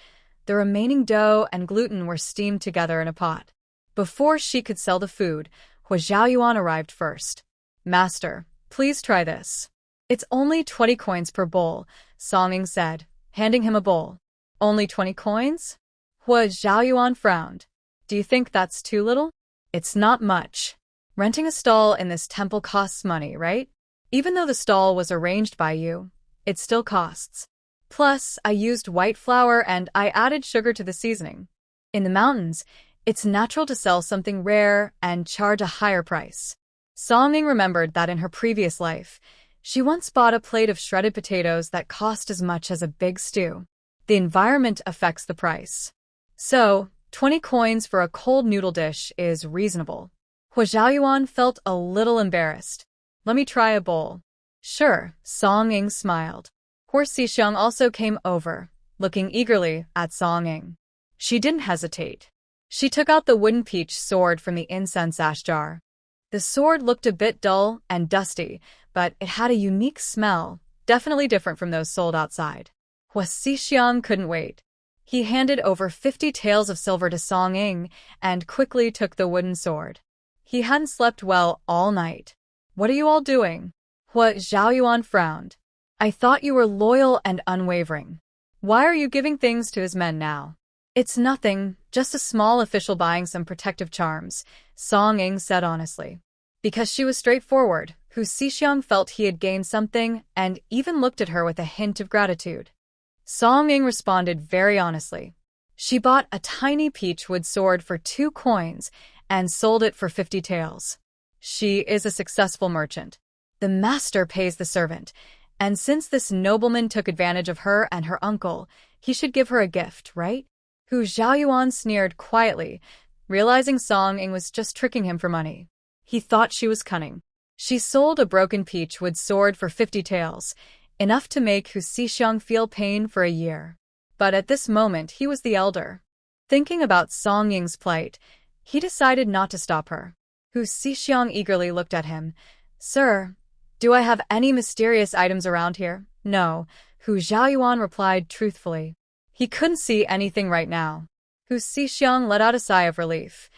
the remaining dough and gluten were steamed together in a pot. Before she could sell the food, Hua Zhaoyuan arrived first. "Master, please try this." "It's only 20 coins per bowl," Song Ying said, handing him a bowl. "Only 20 coins?" Hua Zhaoyuan frowned. "Do you think that's too little?" "It's not much. Renting a stall in this temple costs money, right? Even though the stall was arranged by you, it still costs. Plus, I used white flour and I added sugar to the seasoning. In the mountains, it's natural to sell something rare and charge a higher price." Song Ying remembered that in her previous life, she once bought a plate of shredded potatoes that cost as much as a big stew. The environment affects the price. So, 20 coins for a cold noodle dish is reasonable. Hua Zhaoyuan felt a little embarrassed. "Let me try a bowl." "Sure," Song Ying smiled. Hua Xixiang also came over, looking eagerly at Song Ying. She didn't hesitate. She took out the wooden peach sword from the incense ash jar. The sword looked a bit dull and dusty, but it had a unique smell, definitely different from those sold outside. Hua Xixiang couldn't wait. He handed over 50 taels of silver to Song Ying and quickly took the wooden sword. He hadn't slept well all night. "What are you all doing?" Hua Zhaoyuan frowned. "I thought you were loyal and unwavering. Why are you giving things to his men now?" "It's nothing, just a small official buying some protective charms," Song Ying said honestly. Because she was straightforward, Hu Xixiang felt he had gained something and even looked at her with a hint of gratitude. Song Ying responded very honestly. She bought a tiny peachwood sword for 2 coins and sold it for 50 taels. She is a successful merchant. The master pays the servant, and since this nobleman took advantage of her and her uncle, he should give her a gift, right? Hu Xiaoyuan sneered quietly, realizing Song Ying was just tricking him for money. He thought she was cunning. She sold a broken peachwood sword for 50 taels, enough to make Hu Xixiang feel pain for a year. But at this moment he was the elder. Thinking about Song Ying's plight, he decided not to stop her. Hu Xixiang eagerly looked at him. "Sir, do I have any mysterious items around here?" "No," Hu Xiaoyuan replied truthfully. He couldn't see anything right now. Hu Xixiang let out a sigh of relief.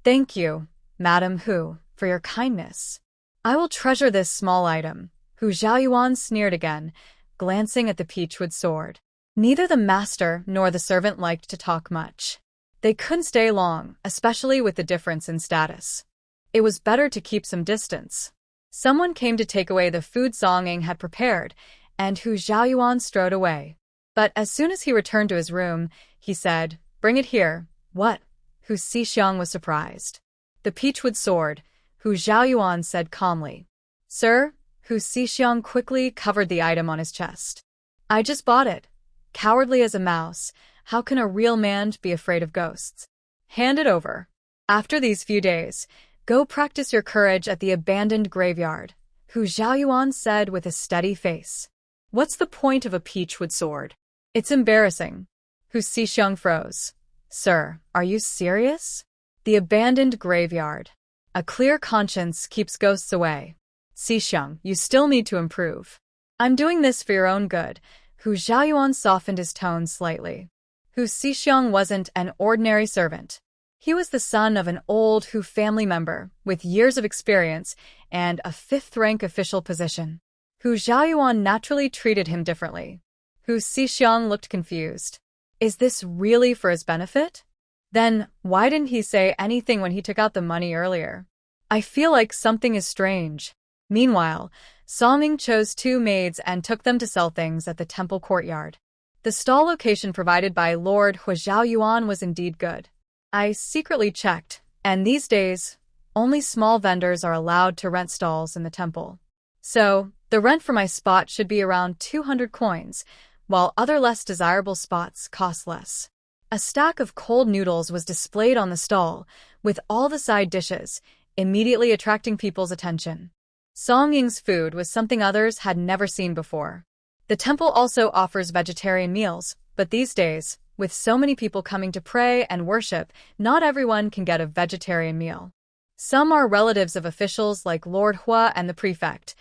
"Thank you, Madam Hu, for your kindness. I will treasure this small item." Hu Xiaoyuan sneered again, glancing at the peachwood sword. Neither the master nor the servant liked to talk much. They couldn't stay long, especially with the difference in status. It was better to keep some distance. Someone came to take away the food Song Ying had prepared, and Hu Xiaoyuan strode away. But as soon as he returned to his room, he said, "Bring it here." "What?" Hu Xixiang was surprised. "The peachwood sword," Hu Xiaoyuan said calmly. "Sir," Hu Xixiang quickly covered the item on his chest. "I just bought it. Cowardly as a mouse, how can a real man be afraid of ghosts? Hand it over. After these few days, go practice your courage at the abandoned graveyard," Hu Xiaoyuan said with a steady face. "What's the point of a peachwood sword? It's embarrassing." Hu Xixiang froze. "Sir, are you serious? The abandoned graveyard. A clear conscience keeps ghosts away. Xixiang, you still need to improve. I'm doing this for your own good." Hu Xiaoyuan softened his tone slightly. Hu Xixiang wasn't an ordinary servant. He was the son of an old Hu family member with years of experience and a 5th-rank official position. Hu Xiaoyuan naturally treated him differently. Hu Xixiang looked confused. Is this really for his benefit? Then why didn't he say anything when he took out the money earlier? I feel like something is strange. Meanwhile, Song Ying chose 2 maids and took them to sell things at the temple courtyard. The stall location provided by Lord Hu Xiaoyuan was indeed good. I secretly checked, and these days, only small vendors are allowed to rent stalls in the temple. So, the rent for my spot should be around 200 coins, while other less desirable spots cost less. A stack of cold noodles was displayed on the stall, with all the side dishes, immediately attracting people's attention. Song Ying's food was something others had never seen before. The temple also offers vegetarian meals, but these days, with so many people coming to pray and worship, not everyone can get a vegetarian meal. Some are relatives of officials like Lord Hua and the prefect,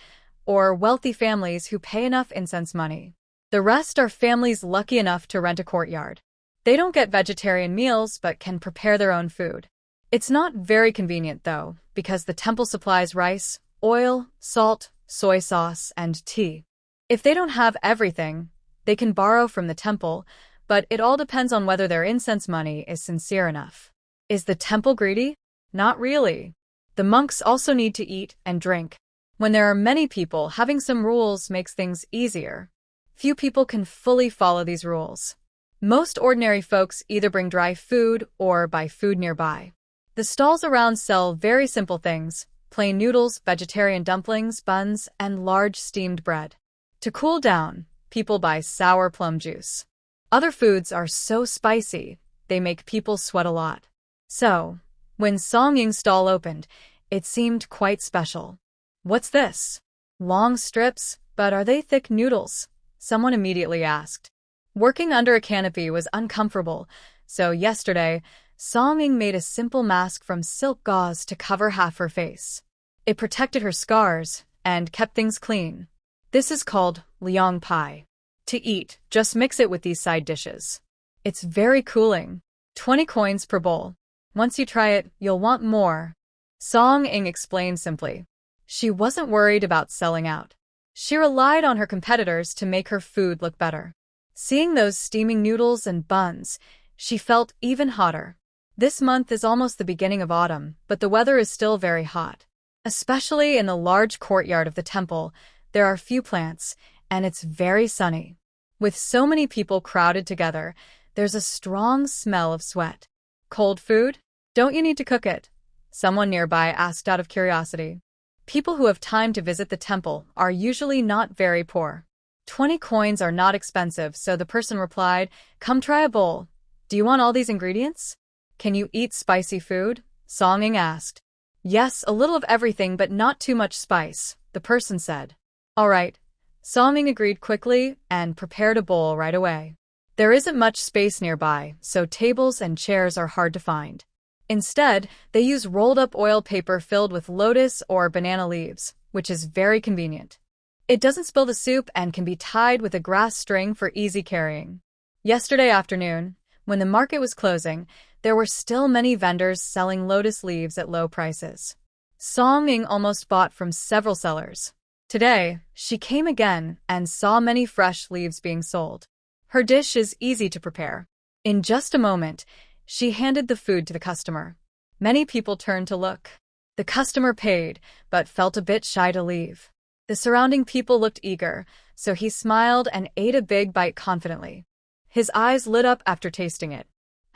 or wealthy families who pay enough incense money. The rest are families lucky enough to rent a courtyard. They don't get vegetarian meals but can prepare their own food. It's not very convenient though, because the temple supplies rice, oil, salt, soy sauce, and tea. If they don't have everything, they can borrow from the temple, but it all depends on whether their incense money is sincere enough. Is the temple greedy? Not really. The monks also need to eat and drink. When there are many people, having some rules makes things easier. Few people can fully follow these rules. Most ordinary folks either bring dry food or buy food nearby. The stalls around sell very simple things: plain noodles, vegetarian dumplings, buns, and large steamed bread. To cool down, people buy sour plum juice. Other foods are so spicy, they make people sweat a lot. So, when Song Ying's stall opened, it seemed quite special. "What's this? Long strips, but are they thick noodles?" someone immediately asked. Working under a canopy was uncomfortable, so yesterday, Song Ying made a simple mask from silk gauze to cover half her face. It protected her scars and kept things clean. This is called liang pai. To eat, just mix it with these side dishes. It's very cooling. 20 coins per bowl. Once you try it, you'll want more. Song Ying explained simply. She wasn't worried about selling out. She relied on her competitors to make her food look better. Seeing those steaming noodles and buns, she felt even hotter. This month is almost the beginning of autumn, but the weather is still very hot. Especially in the large courtyard of the temple, there are few plants, and it's very sunny. With so many people crowded together, there's a strong smell of sweat. Cold food? Don't you need to cook it? Someone nearby asked out of curiosity. People who have time to visit the temple are usually not very poor. 20 coins are not expensive, so the person replied, "Come try a bowl. Do you want all these ingredients? Can you eat spicy food?" Song Ying asked. "Yes, a little of everything, but not too much spice," the person said. "All right." Song Ying agreed quickly and prepared a bowl right away. There isn't much space nearby, so tables and chairs are hard to find. Instead, they use rolled-up oil paper filled with lotus or banana leaves, which is very convenient. It doesn't spill the soup and can be tied with a grass string for easy carrying. Yesterday afternoon, when the market was closing, there were still many vendors selling lotus leaves at low prices. Song Ying almost bought from several sellers. Today, she came again and saw many fresh leaves being sold. Her dish is easy to prepare. In just a moment, she handed the food to the customer. Many people turned to look. The customer paid, but felt a bit shy to leave. The surrounding people looked eager, so he smiled and ate a big bite confidently. His eyes lit up after tasting it.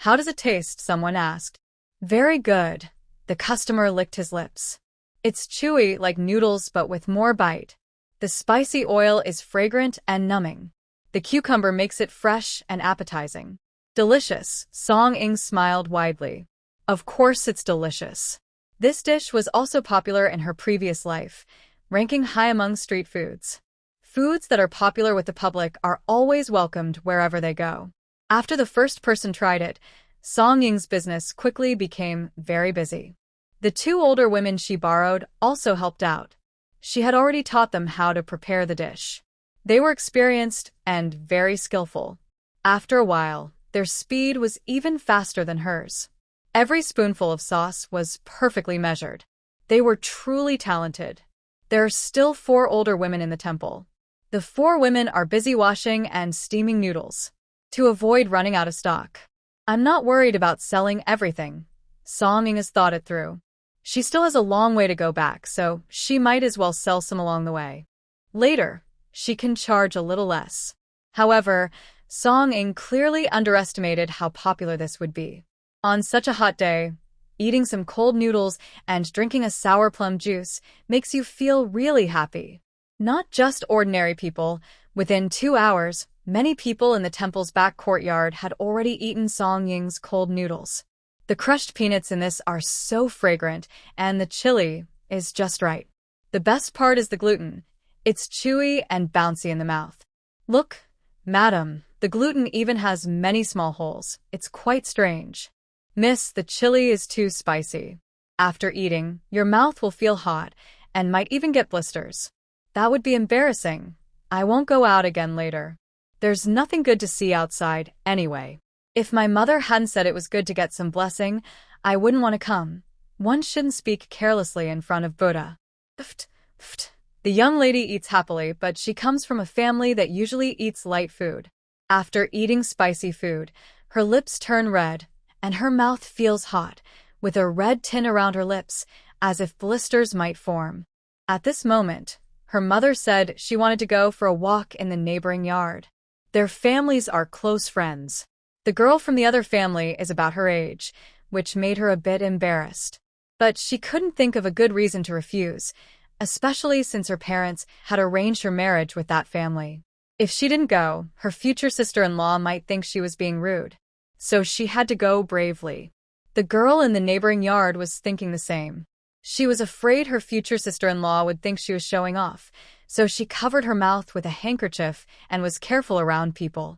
"How does it taste?" someone asked. "Very good." The customer licked his lips. "It's chewy like noodles but with more bite. The spicy oil is fragrant and numbing. The cucumber makes it fresh and appetizing." "Delicious," Song Ying smiled widely. Of course it's delicious. This dish was also popular in her previous life, ranking high among street foods. Foods that are popular with the public are always welcomed wherever they go. After the first person tried it, Song Ying's business quickly became very busy. The 2 older women she borrowed also helped out. She had already taught them how to prepare the dish. They were experienced and very skillful. After a while, their speed was even faster than hers. Every spoonful of sauce was perfectly measured. They were truly talented. There are still 4 older women in the temple. The 4 women are busy washing and steaming noodles to avoid running out of stock. "I'm not worried about selling everything." Song Ying has thought it through. She still has a long way to go back, so she might as well sell some along the way. Later, she can charge a little less. However, Song Ying clearly underestimated how popular this would be. On such a hot day, eating some cold noodles and drinking a sour plum juice makes you feel really happy. Not just ordinary people. Within 2 hours, many people in the temple's back courtyard had already eaten Song Ying's cold noodles. The crushed peanuts in this are so fragrant, and the chili is just right. The best part is the gluten. It's chewy and bouncy in the mouth. "Look, madam, the gluten even has many small holes. It's quite strange." "Miss, the chili is too spicy. After eating, your mouth will feel hot and might even get blisters." "That would be embarrassing. I won't go out again later. There's nothing good to see outside anyway. If my mother hadn't said it was good to get some blessing, I wouldn't want to come. One shouldn't speak carelessly in front of Buddha." Pft, pft. The young lady eats happily, but she comes from a family that usually eats light food. After eating spicy food, her lips turn red, and her mouth feels hot, with a red tin around her lips, as if blisters might form. At this moment, her mother said she wanted to go for a walk in the neighboring yard. Their families are close friends. The girl from the other family is about her age, which made her a bit embarrassed. But she couldn't think of a good reason to refuse, especially since her parents had arranged her marriage with that family. If she didn't go, her future sister-in-law might think she was being rude. So she had to go bravely. The girl in the neighboring yard was thinking the same. She was afraid her future sister-in-law would think she was showing off, so she covered her mouth with a handkerchief and was careful around people.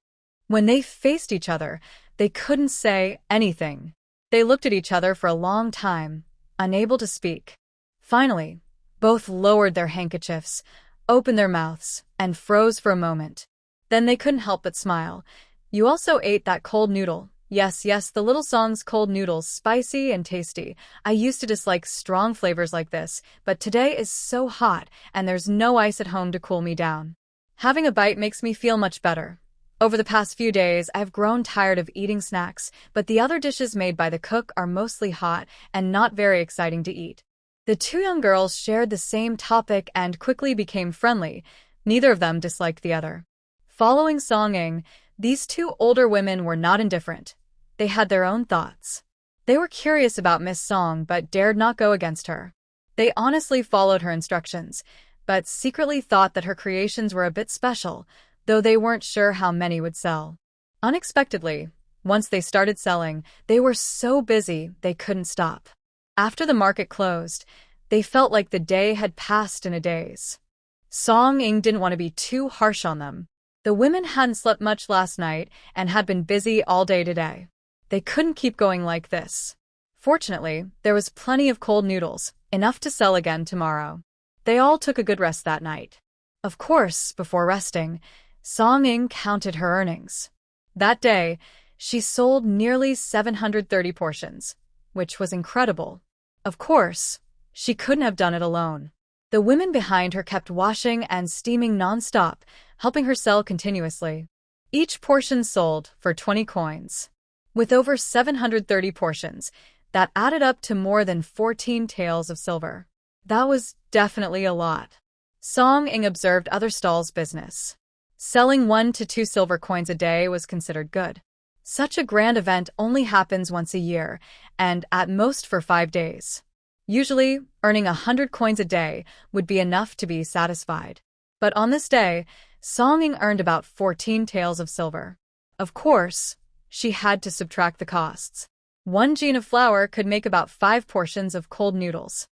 When they faced each other, they couldn't say anything. They looked at each other for a long time, unable to speak. Finally, both lowered their handkerchiefs, opened their mouths, and froze for a moment. Then they couldn't help but smile. "You also ate that cold noodle." Yes, the little song's cold noodles, spicy and tasty. I used to dislike strong flavors like this, but today is so hot, and there's no ice at home to cool me down. Having a bite makes me feel much better. Over the past few days, I've grown tired of eating snacks, but the other dishes made by the cook are mostly hot and not very exciting to eat. The two young girls shared the same topic and quickly became friendly. Neither of them disliked the other. Following Song Ing, these two older women were not indifferent. They had their own thoughts. They were curious about Miss Song but dared not go against her. They honestly followed her instructions, but secretly thought that her creations were a bit special, though they weren't sure how many would sell. Unexpectedly, once they started selling, they were so busy they couldn't stop. After the market closed, they felt like the day had passed in a daze. Song Ing didn't want to be too harsh on them. The women hadn't slept much last night and had been busy all day today. They couldn't keep going like this. Fortunately, there was plenty of cold noodles, enough to sell again tomorrow. They all took a good rest that night. Of course, before resting, Song Ing counted her earnings. That day, she sold nearly 730 portions, which was incredible. Of course, she couldn't have done it alone. The women behind her kept washing and steaming non-stop, helping her sell continuously. Each portion sold for 20 coins. With over 730 portions, that added up to more than 14 taels of silver. That was definitely a lot. Song Ing observed other stalls' business. Selling 1 to 2 silver coins a day was considered good. Such a grand event only happens once a year, and at most for 5 days. Usually, earning 100 coins a day would be enough to be satisfied. But on this day, Song Ing earned about 14 taels of silver. Of course, she had to subtract the costs. 1 jean of flour could make about 5 portions of cold noodles.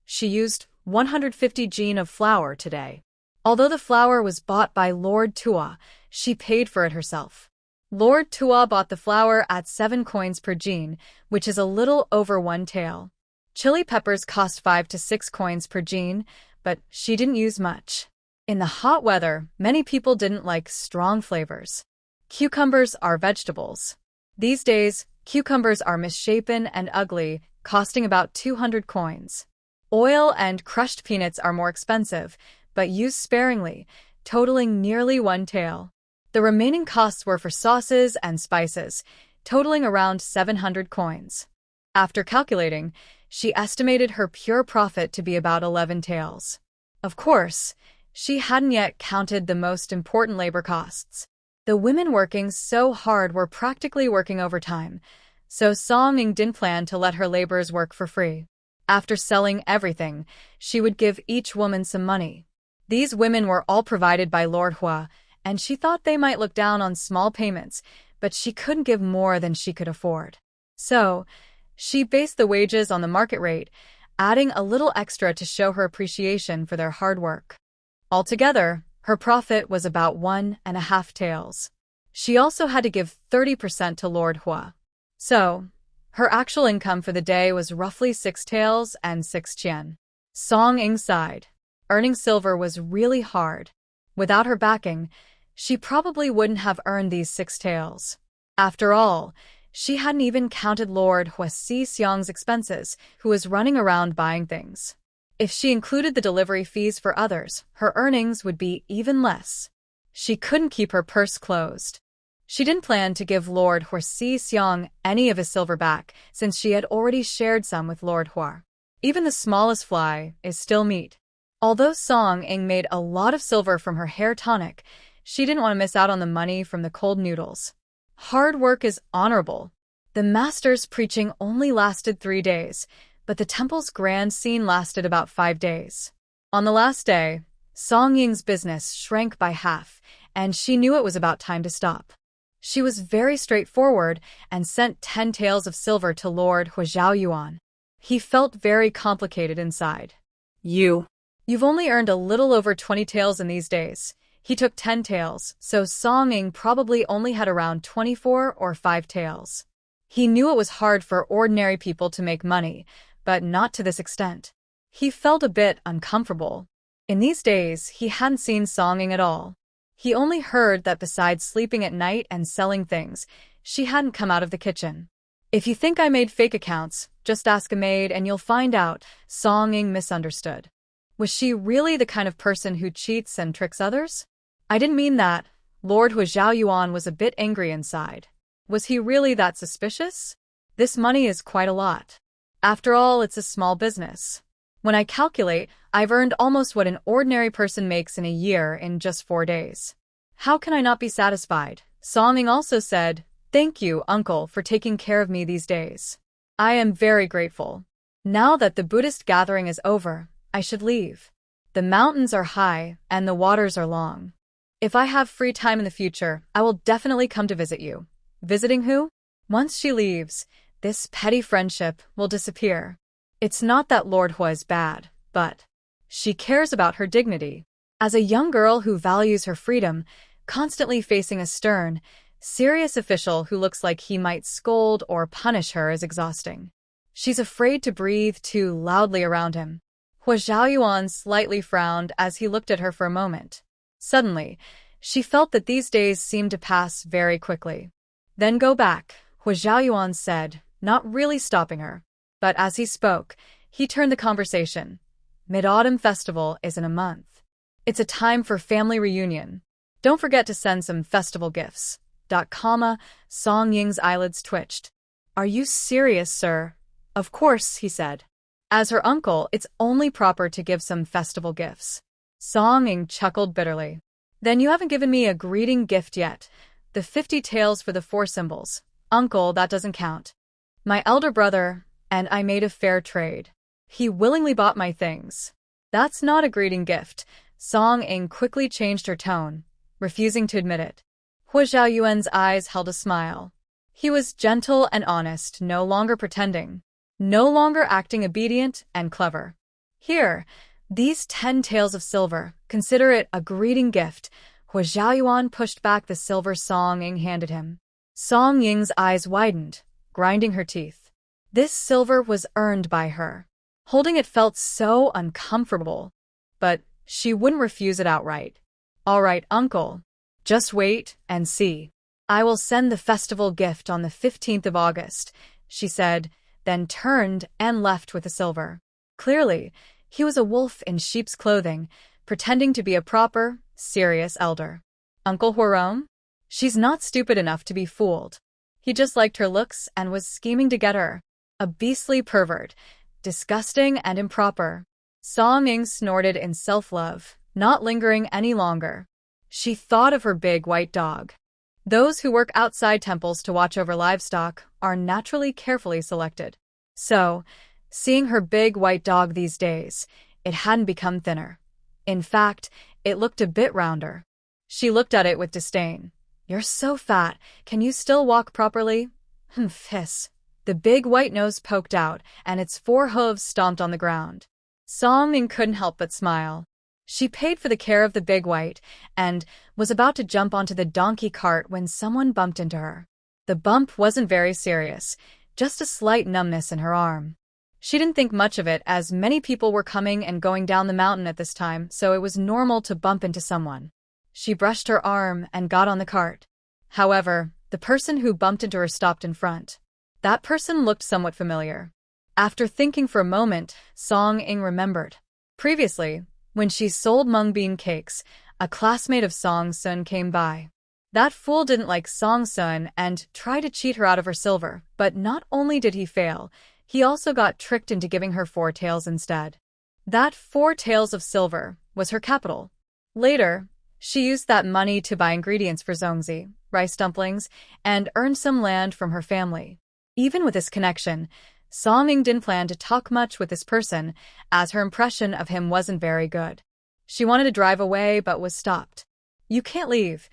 She used 150 jean of flour today. Although the flour was bought by Lord Tua, she paid for it herself. Lord Tua bought the flour at 7 coins per jean, which is a little over 1 tael. Chili peppers cost 5 to 6 coins per jean, but she didn't use much. In the hot weather, many people didn't like strong flavors. Cucumbers are vegetables. These days, cucumbers are misshapen and ugly, costing about 200 coins. Oil and crushed peanuts are more expensive, but used sparingly, totaling nearly 1 tael. The remaining costs were for sauces and spices, totaling around 700 coins. After calculating, she estimated her pure profit to be about 11 taels. Of course, she hadn't yet counted the most important labor costs. The women working so hard were practically working overtime, so Song Ing didn't plan to let her laborers work for free. After selling everything, she would give each woman some money. These women were all provided by Lord Hua, and she thought they might look down on small payments, but she couldn't give more than she could afford. So, she based the wages on the market rate, adding a little extra to show her appreciation for their hard work. Altogether, her profit was about 1.5 taels. She also had to give 30% to Lord Hua. So, her actual income for the day was roughly 6 taels and 6 chien. Song Ing sighed. Earning silver was really hard. Without her backing, she probably wouldn't have earned these 6 taels. After all, she hadn't even counted Lord Hua Si Xiang's expenses, who was running around buying things. If she included the delivery fees for others, her earnings would be even less. She couldn't keep her purse closed. She didn't plan to give Lord Hua Si Xiang any of his silver back, since she had already shared some with Lord Hua. Even the smallest fly is still meat. Although Song Ing made a lot of silver from her hair tonic, she didn't want to miss out on the money from the cold noodles. Hard work is honorable. The master's preaching only lasted 3 days, but the temple's grand scene lasted about 5 days. On the last day, Song Ying's business shrank by half, and she knew it was about time to stop. She was very straightforward and sent 10 taels of silver to Lord Hua Zhaoyuan. He felt very complicated inside. You've only earned a little over 20 taels in these days. He took 10 taels, so Song Ing probably only had around 24 or 5 taels. He knew it was hard for ordinary people to make money, but not to this extent. He felt a bit uncomfortable. In these days, he hadn't seen Song Ing at all. He only heard that besides sleeping at night and selling things, she hadn't come out of the kitchen. If you think I made fake accounts, just ask a maid and you'll find out, Song Ing misunderstood. Was she really the kind of person who cheats and tricks others? I didn't mean that. Lord Hua Zhaoyuan was a bit angry inside. Was he really that suspicious? This money is quite a lot. After all, it's a small business. When I calculate, I've earned almost what an ordinary person makes in a year in just 4 days. How can I not be satisfied? Song-ing also said, "Thank you, uncle, for taking care of me these days. I am very grateful. Now that the Buddhist gathering is over, I should leave. The mountains are high and the waters are long. If I have free time in the future, I will definitely come to visit you." Visiting who? Once she leaves, this petty friendship will disappear. It's not that Lord Hua is bad, but she cares about her dignity. As a young girl who values her freedom, constantly facing a stern, serious official who looks like he might scold or punish her is exhausting. She's afraid to breathe too loudly around him. Hua Xiaoyuan slightly frowned as he looked at her for a moment. Suddenly, she felt that these days seemed to pass very quickly. "Then go back," Hua Xiaoyuan said, not really stopping her. But as he spoke, he turned the conversation. "Mid-Autumn Festival is in a month. It's a time for family reunion. Don't forget to send some festival gifts." Song Ying's eyelids twitched. "Are you serious, sir?" "Of course," he said. "As her uncle, it's only proper to give some festival gifts." Song Ying chuckled bitterly. "Then you haven't given me a greeting gift yet. The 50 taels for the 4 symbols. Uncle, that doesn't count. My elder brother and I made a fair trade. He willingly bought my things. That's not a greeting gift." Song Ying quickly changed her tone, refusing to admit it. Hua Xiaoyuan's eyes held a smile. He was gentle and honest, no longer pretending, no longer acting obedient and clever. "Here, these 10 taels of silver, consider it a greeting gift." Hua Xiaoyuan pushed back the silver Song Ying handed him. Song Ying's eyes widened, grinding her teeth. This silver was earned by her. Holding it felt so uncomfortable, but she wouldn't refuse it outright. "All right, uncle. Just wait and see. I will send the festival gift on the 15th of August, she said, then turned and left with the silver. Clearly, he was a wolf in sheep's clothing, pretending to be a proper, serious elder. Uncle Huarong? She's not stupid enough to be fooled. He just liked her looks and was scheming to get her. A beastly pervert, disgusting and improper. Song Ying snorted in self-love, not lingering any longer. She thought of her big white dog. Those who work outside temples to watch over livestock are naturally carefully selected. So, seeing her big white dog these days, it hadn't become thinner. In fact, it looked a bit rounder. She looked at it with disdain. "You're so fat, can you still walk properly?" Hiss. The big white nose poked out, and its 4 hooves stomped on the ground. Song Ying couldn't help but smile. She paid for the care of the big white, and was about to jump onto the donkey cart when someone bumped into her. The bump wasn't very serious, just a slight numbness in her arm. She didn't think much of it as many people were coming and going down the mountain at this time, so it was normal to bump into someone. She brushed her arm and got on the cart. However, the person who bumped into her stopped in front. That person looked somewhat familiar. After thinking for a moment, Song Ying remembered. Previously, when she sold mung bean cakes, a classmate of Song Sun came by. That fool didn't like Song Sun and tried to cheat her out of her silver, but not only did he fail, he also got tricked into giving her 4 taels instead. That 4 taels of silver was her capital. Later, she used that money to buy ingredients for zongzi, rice dumplings, and earned some land from her family. Even with this connection, Song Ying didn't plan to talk much with this person, as her impression of him wasn't very good. She wanted to drive away but was stopped. "You can't leave,"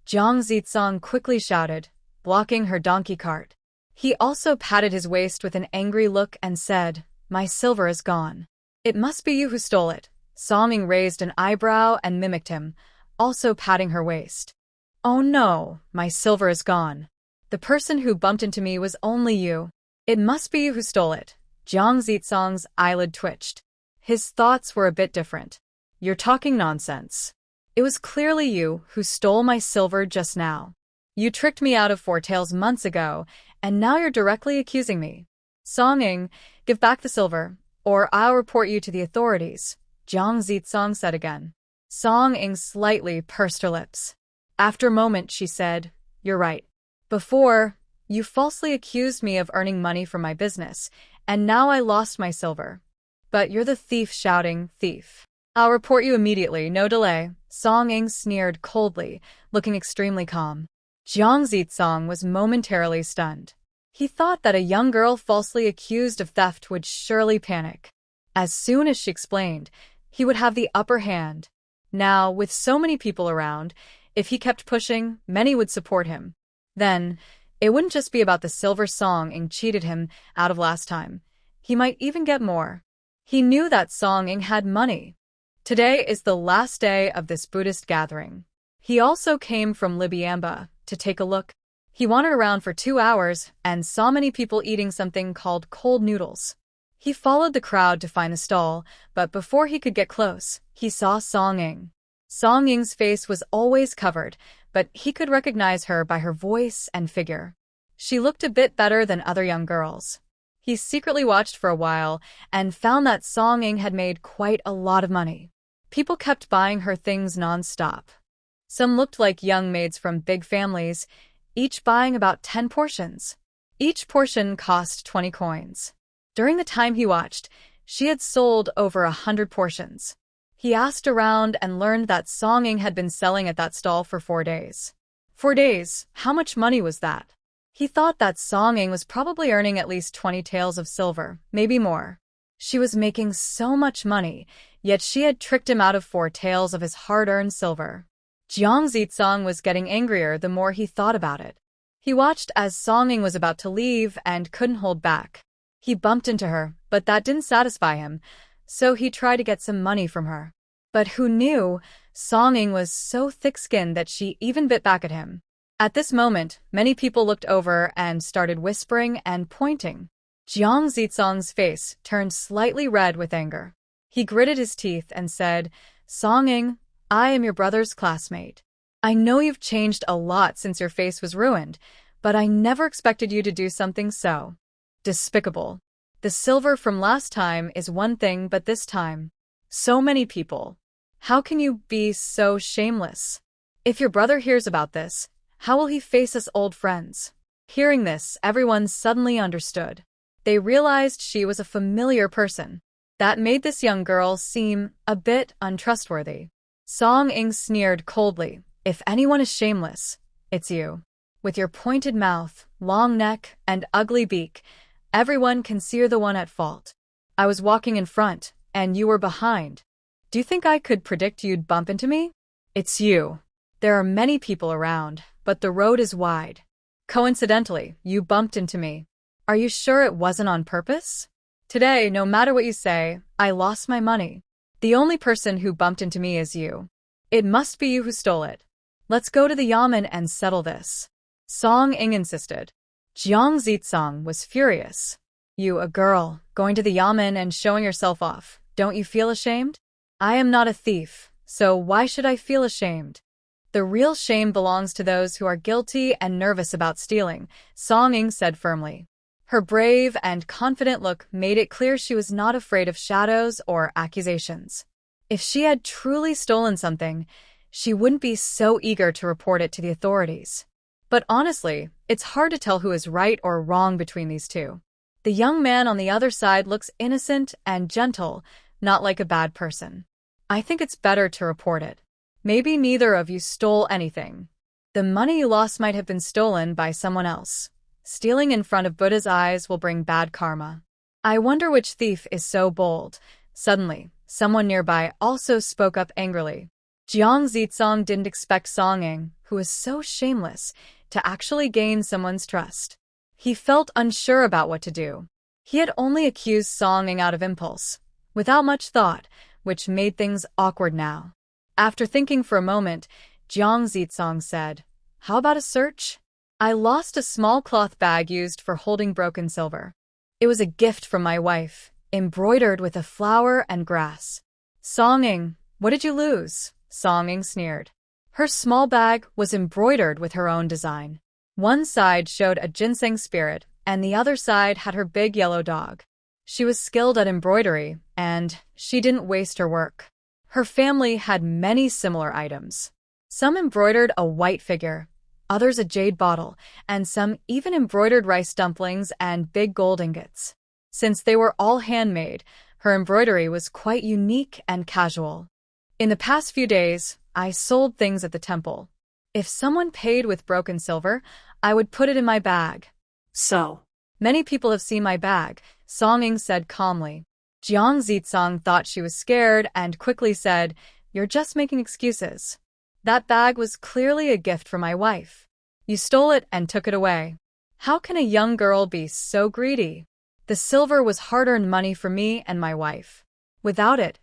Zhang Zitsong quickly shouted, blocking her donkey cart. He also patted his waist with an angry look and said, "My silver is gone." "It must be you who stole it." Song Ying raised an eyebrow and mimicked him, also patting her waist. "Oh no, my silver is gone. The person who bumped into me was only you. It must be you who stole it." Zhang Zitsong's eyelid twitched. His thoughts were a bit different. "You're talking nonsense. It was clearly you who stole my silver just now. You tricked me out of 4 taels months ago, and now you're directly accusing me." "Song Ying, give back the silver, or I'll report you to the authorities," Zhang Zitsong said again. Song Ying slightly pursed her lips. After a moment, she said, "You're right. Before, you falsely accused me of earning money from my business, and now I lost my silver. But you're the thief shouting, thief. I'll report you immediately, no delay. Song Ing sneered coldly, looking extremely calm. Jiang Zitsong was momentarily stunned. He thought that a young girl falsely accused of theft would surely panic. As soon as she explained, he would have the upper hand. Now, with so many people around, if he kept pushing, many would support him. Then, it wouldn't just be about the silver Song Ing cheated him out of last time. He might even get more. He knew that Song Ing had money. Today is the last day of this Buddhist gathering. He also came from Libyamba to take a look. He wandered around for 2 hours and saw many people eating something called cold noodles. He followed the crowd to find the stall, but before he could get close, he saw Song Ing. Song Ing's face was always covered, but he could recognize her by her voice and figure. She looked a bit better than other young girls. He secretly watched for a while and found that Song Ing had made quite a lot of money. People kept buying her things non-stop. Some looked like young maids from big families, each buying about 10 portions. Each portion cost 20 coins. During the time he watched, she had sold over 100 portions. He asked around and learned that Song Ing had been selling at that stall for 4 days. 4 days, how much money was that? He thought that Song Ing was probably earning at least 20 taels of silver, maybe more. She was making so much money, yet she had tricked him out of 4 taels of his hard-earned silver. Jiang Zitsong was getting angrier the more he thought about it. He watched as Song Ing was about to leave and couldn't hold back. He bumped into her, but that didn't satisfy him, so he tried to get some money from her. But who knew, Song Ing was so thick-skinned that she even bit back at him. At this moment, many people looked over and started whispering and pointing. Jiang Zitsong's face turned slightly red with anger. He gritted his teeth and said, Song Ing, I am your brother's classmate. I know you've changed a lot since your face was ruined, but I never expected you to do something so despicable. The silver from last time is one thing, but this time, so many people. How can you be so shameless? If your brother hears about this, how will he face us old friends? Hearing this, everyone suddenly understood. They realized she was a familiar person. That made this young girl seem a bit untrustworthy. Song Ing sneered coldly. If anyone is shameless, it's you. With your pointed mouth, long neck, and ugly beak, everyone can see you're the one at fault. I was walking in front, and you were behind. Do you think I could predict you'd bump into me? It's you. There are many people around, but the road is wide. Coincidentally, you bumped into me. Are you sure it wasn't on purpose? Today, no matter what you say, I lost my money. The only person who bumped into me is you. It must be you who stole it. Let's go to the yamen and settle this. Song Ing insisted. Jiang Zitsong was furious. You, a girl, going to the yamen and showing yourself off. Don't you feel ashamed? I am not a thief, so why should I feel ashamed? The real shame belongs to those who are guilty and nervous about stealing, Song Ing said firmly. Her brave and confident look made it clear she was not afraid of shadows or accusations. If she had truly stolen something, she wouldn't be so eager to report it to the authorities. But honestly, it's hard to tell who is right or wrong between these two. The young man on the other side looks innocent and gentle, not like a bad person. I think it's better to report it. Maybe neither of you stole anything. The money you lost might have been stolen by someone else. Stealing in front of Buddha's eyes will bring bad karma. I wonder which thief is so bold. Suddenly, someone nearby also spoke up angrily. Jiang Zitsong didn't expect Song Ing, who was so shameless, to actually gain someone's trust. He felt unsure about what to do. He had only accused Song Ing out of impulse, without much thought, which made things awkward now. After thinking for a moment, Jiang Zitsong said, How about a search? I lost a small cloth bag used for holding broken silver. It was a gift from my wife, embroidered with a flower and grass. Song Ing, what did you lose? Song Ing sneered. Her small bag was embroidered with her own design. One side showed a ginseng spirit, and the other side had her big yellow dog. She was skilled at embroidery, and she didn't waste her work. Her family had many similar items. Some embroidered a white figure, others a jade bottle, and some even embroidered rice dumplings and big gold ingots. Since they were all handmade, Her embroidery was quite unique and casual. In the past few days, I sold things at the temple. If someone paid with broken silver, I would put it in my bag. So, Many people have seen my bag, Song Ying said calmly. Jiang Zitsong thought she was scared and quickly said, "You're just making excuses. That bag was clearly a gift from my wife. You stole it and took it away. How can a young girl be so greedy? The silver was hard-earned money for me and my wife. Without it,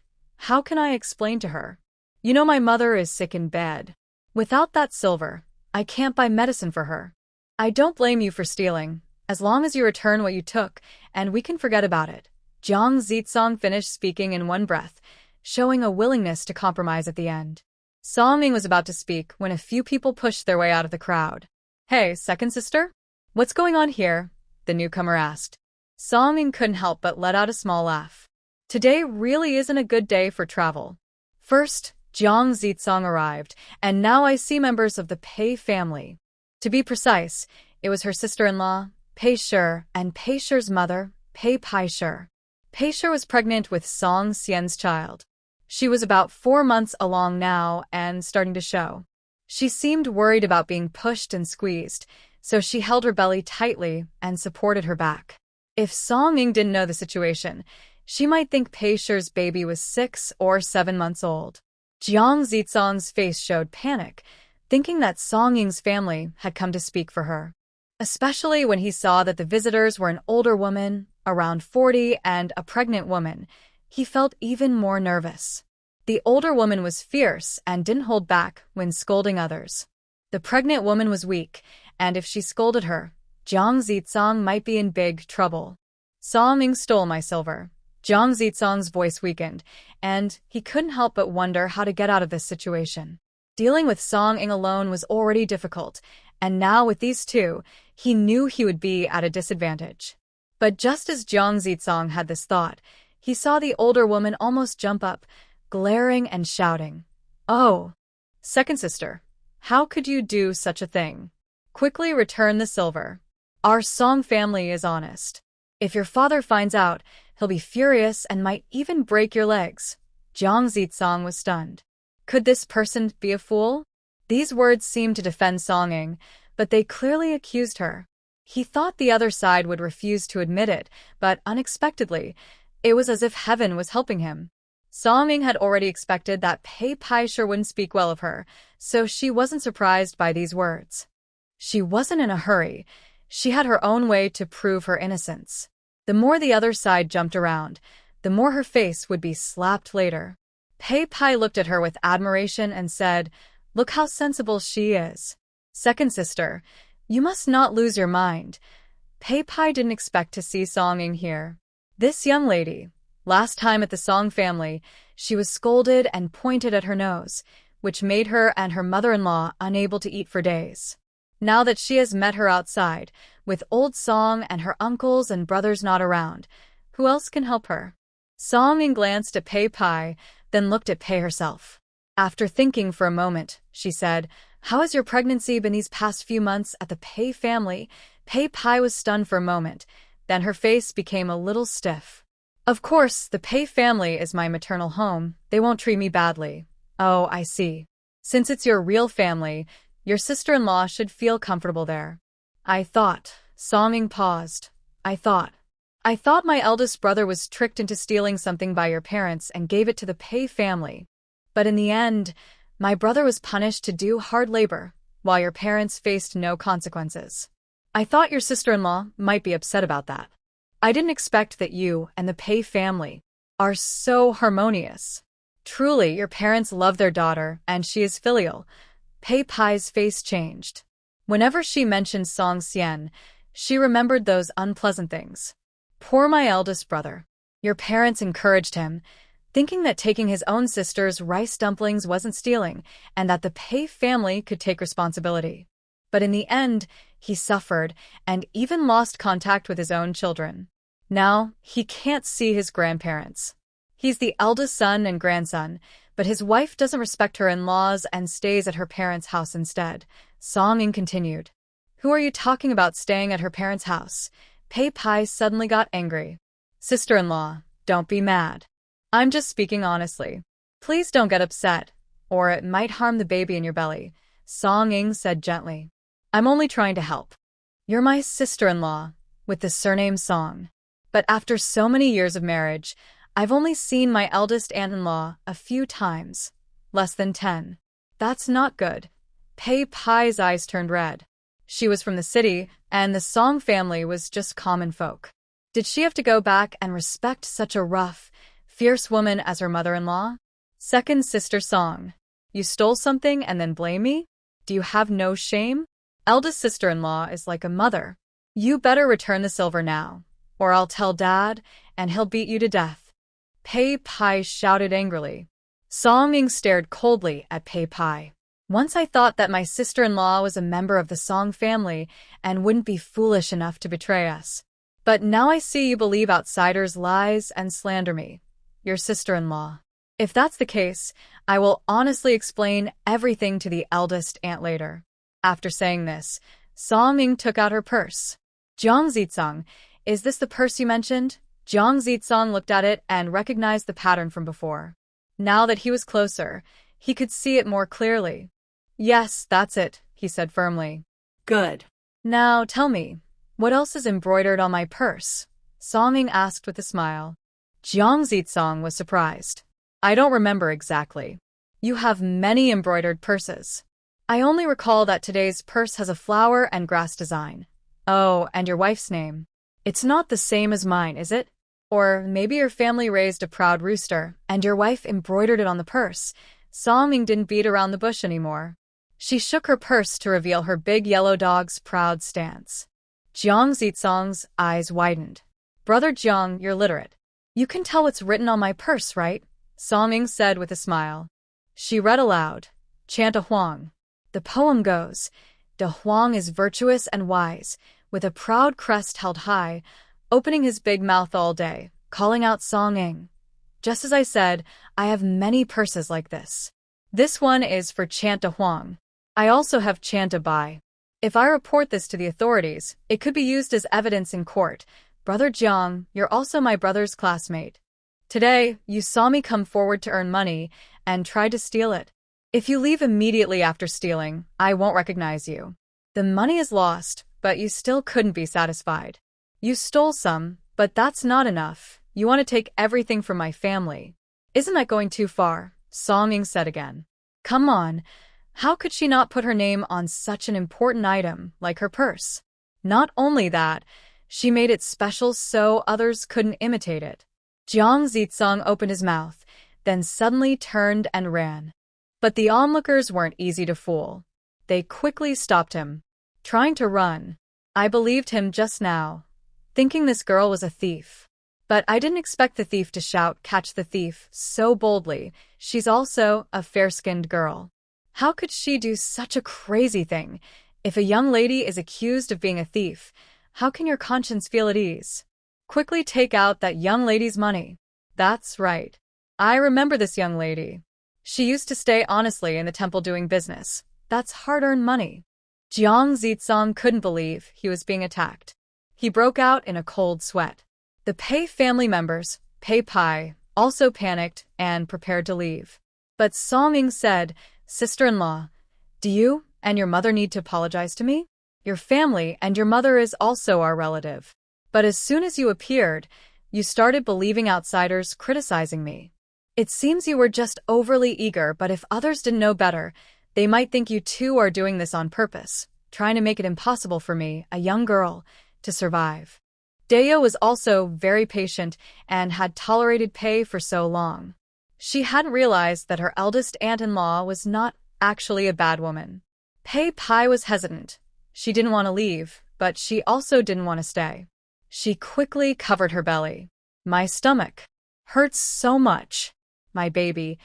how can I explain to her? You know my mother is sick in bed. Without that silver, I can't buy medicine for her. I don't blame you for stealing, as long as you return what you took, and we can forget about it." Jiang Zitsong finished speaking in one breath, showing a willingness to compromise at the end. Song Ying was about to speak when a few people pushed their way out of the crowd. "Hey, second sister? What's going on here?" the newcomer asked. Song Ying couldn't help but let out a small laugh. Today really isn't a good day for travel. First, Jiang Zitsong arrived, and now I see members of the Pei family. To be precise, it was her sister-in-law, Pei Shi, and Pei Shi's mother, Pei Pai Shi. Pei Shi was pregnant with Song Xian's child. She was about 4 months along now and starting to show. She seemed worried about being pushed and squeezed, so she held her belly tightly and supported her back. If Song Ying didn't know the situation, she might think Pei Shi's baby was 6 or 7 months old. Jiang Zitsong's face showed panic, thinking that Song Ying's family had come to speak for her. Especially when he saw that the visitors were an older woman, around 40, and a pregnant woman, he felt even more nervous. The older woman was fierce and didn't hold back when scolding others. The pregnant woman was weak, and if she scolded her, Jiang Zitsong might be in big trouble. Song Ying stole my silver. Jiang Zitsong's voice weakened, and he couldn't help but wonder how to get out of this situation. Dealing with Song Ying alone was already difficult, and now with these two, he knew he would be at a disadvantage. But just as Jiang Zitsong had this thought, he saw the older woman almost jump up, glaring and shouting, "Oh, second sister, how could you do such a thing? Quickly return the silver. Our Song family is honest. If your father finds out, he'll be furious and might even break your legs." Jiang Zitsong was stunned. Could this person be a fool? These words seemed to defend Song Ying, but they clearly accused her. He thought the other side would refuse to admit it, but unexpectedly, it was as if heaven was helping him. Song Ying had already expected that Pei Pai Shi wouldn't speak well of her, so she wasn't surprised by these words. She wasn't in a hurry. She had her own way to prove her innocence. The more the other side jumped around, the more her face would be slapped later. Pei Pai looked at her with admiration and said, "Look how sensible she is. Second sister, you must not lose your mind." Pei Pai didn't expect to see Song Ying here. This young lady, last time at the Song family, she was scolded and pointed at her nose, which made her and her mother-in-law unable to eat for days. Now that she has met her outside, with old Song and her uncles and brothers not around, who else can help her? Song Ying glanced at Pei Pai, then looked at Pei herself. After thinking for a moment, she said, "How has your pregnancy been these past few months at the Pei family?" Pei Pai was stunned for a moment, then her face became a little stiff. "Of course, the Pei family is my maternal home. They won't treat me badly." "Oh, I see. Since it's your real family, your sister-in-law should feel comfortable there." "I thought," Song Ying paused. I thought my eldest brother was tricked into stealing something by your parents and gave it to the Pei family. But in the end, my brother was punished to do hard labor, while your parents faced no consequences. I thought your sister-in-law might be upset about that. I didn't expect that you and the Pei family are so harmonious. Truly, your parents love their daughter, and she is filial." Pei Pai's face changed. Whenever she mentioned Song Xian, she remembered those unpleasant things. Poor my eldest brother. Your parents encouraged him, thinking that taking his own sister's rice dumplings wasn't stealing, and that the Pei family could take responsibility. But in the end, he suffered and even lost contact with his own children. Now, he can't see his grandparents. He's the eldest son and grandson, but his wife doesn't respect her in-laws and stays at her parents' house instead. Song Ying continued. "Who are you talking about staying at her parents' house?" Pei Pai suddenly got angry. "Sister-in-law, Don't be mad. I'm just speaking honestly. Please don't get upset, or it might harm the baby in your belly, Song Ying said gently. I'm only trying to help. You're my sister-in-law, with the surname Song. But after so many years of marriage, I've only seen my eldest aunt-in-law a few times. Less than 10. That's not good. Pei Pai's eyes turned red. She was from the city, and the Song family was just common folk. Did she have to go back and respect such a rough, fierce woman as her mother-in-law? Second sister Song. You stole something and then blame me? Do you have no shame? Eldest sister-in-law is like a mother. You better return the silver now, or I'll tell Dad, and he'll beat you to death. Pei Pai shouted angrily. Song Ying stared coldly at Pei Pai. Once I thought that my sister-in-law was a member of the Song family and wouldn't be foolish enough to betray us. But now I see you believe outsiders' lies and slander me, your sister-in-law. If that's the case, I will honestly explain everything to the eldest aunt later. After saying this, Song Ying took out her purse. Jiang Zitsong, is this the purse you mentioned? Jiang Zitsong looked at it and recognized the pattern from before. Now that he was closer, he could see it more clearly. Yes, that's it, he said firmly. Good. Now tell me, what else is embroidered on my purse? Song Ying asked with a smile. Jiang Zitsong was surprised. I don't remember exactly. You have many embroidered purses. I only recall that today's purse has a flower and grass design. Oh, and your wife's name. It's not the same as mine, is it? Or maybe your family raised a proud rooster, and your wife embroidered it on the purse. Song Ying didn't beat around the bush anymore. She shook her purse to reveal her big yellow dog's proud stance. Jiang Zitsong's eyes widened. Brother Jiang, you're literate. You can tell what's written on my purse, right? Song Ying said with a smile. She read aloud. Chant a Huang. The poem goes, De Huang is virtuous and wise, with a proud crest held high, opening his big mouth all day, calling out Song Ying. Just as I said, I have many purses like this. This one is for Chant a Huang. I also have Chant a Bai. If I report this to the authorities, it could be used as evidence in court. Brother Jiang, you're also my brother's classmate. Today, you saw me come forward to earn money and tried to steal it. If you leave immediately after stealing, I won't recognize you. The money is lost, but you still couldn't be satisfied. You stole some, but that's not enough. You want to take everything from my family. Isn't that going too far? Song Ying said again. Come on. How could she not put her name on such an important item like her purse? Not only that, she made it special so others couldn't imitate it. Jiang Zitsong opened his mouth, then suddenly turned and ran. But the onlookers weren't easy to fool. They quickly stopped him. Trying to run. I believed him just now, thinking this girl was a thief. But I didn't expect the thief to shout, "Catch the thief," so boldly. She's also a fair-skinned girl. How could she do such a crazy thing? If a young lady is accused of being a thief, how can your conscience feel at ease? Quickly take out that young lady's money. That's right. I remember this young lady. She used to stay honestly in the temple doing business. That's hard-earned money. Jiang Zitsong couldn't believe he was being attacked. He broke out in a cold sweat. The Pei family members, Pei Pai, also panicked and prepared to leave. But Song Ying said, Sister-in-law, do you and your mother need to apologize to me? Your family and your mother is also our relative. But as soon as you appeared, you started believing outsiders criticizing me. It seems you were just overly eager, but if others didn't know better, they might think you too are doing this on purpose, trying to make it impossible for me, a young girl, to survive. Deo was also very patient and had tolerated Pei for so long. She hadn't realized that her eldest aunt-in-law was not actually a bad woman. Pei Pai was hesitant. She didn't want to leave, but she also didn't want to stay. She quickly covered her belly. My stomach hurts so much. My baby.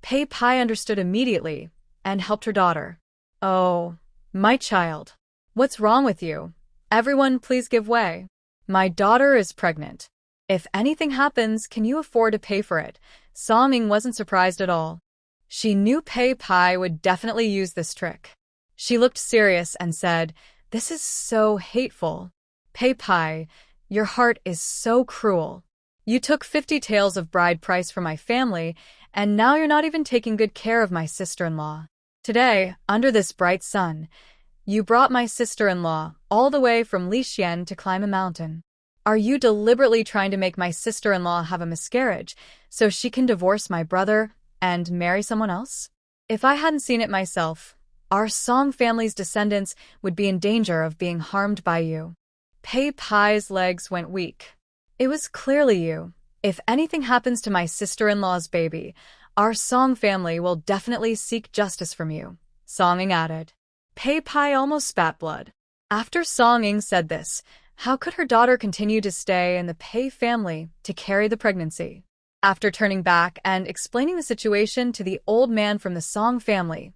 Pei Pai understood immediately and helped her daughter. Oh, my child. What's wrong with you? Everyone, please give way. My daughter is pregnant. If anything happens, can you afford to pay for it? Song Ying wasn't surprised at all. She knew Pei Pai would definitely use this trick. She looked serious and said, This is so hateful. Pei Pai, your heart is so cruel. You took 50 taels of bride price from my family, and now you're not even taking good care of my sister-in-law. Today, under this bright sun, you brought my sister-in-law all the way from Lixian to climb a mountain. Are you deliberately trying to make my sister-in-law have a miscarriage so she can divorce my brother and marry someone else? If I hadn't seen it myself, our Song family's descendants would be in danger of being harmed by you. Pei Pai's legs went weak. It was clearly you. If anything happens to my sister-in-law's baby, our Song family will definitely seek justice from you, Song Ying added. Pei Pai almost spat blood. After Song Ying said this, how could her daughter continue to stay in the Pei family to carry the pregnancy? After turning back and explaining the situation to the old man from the Song family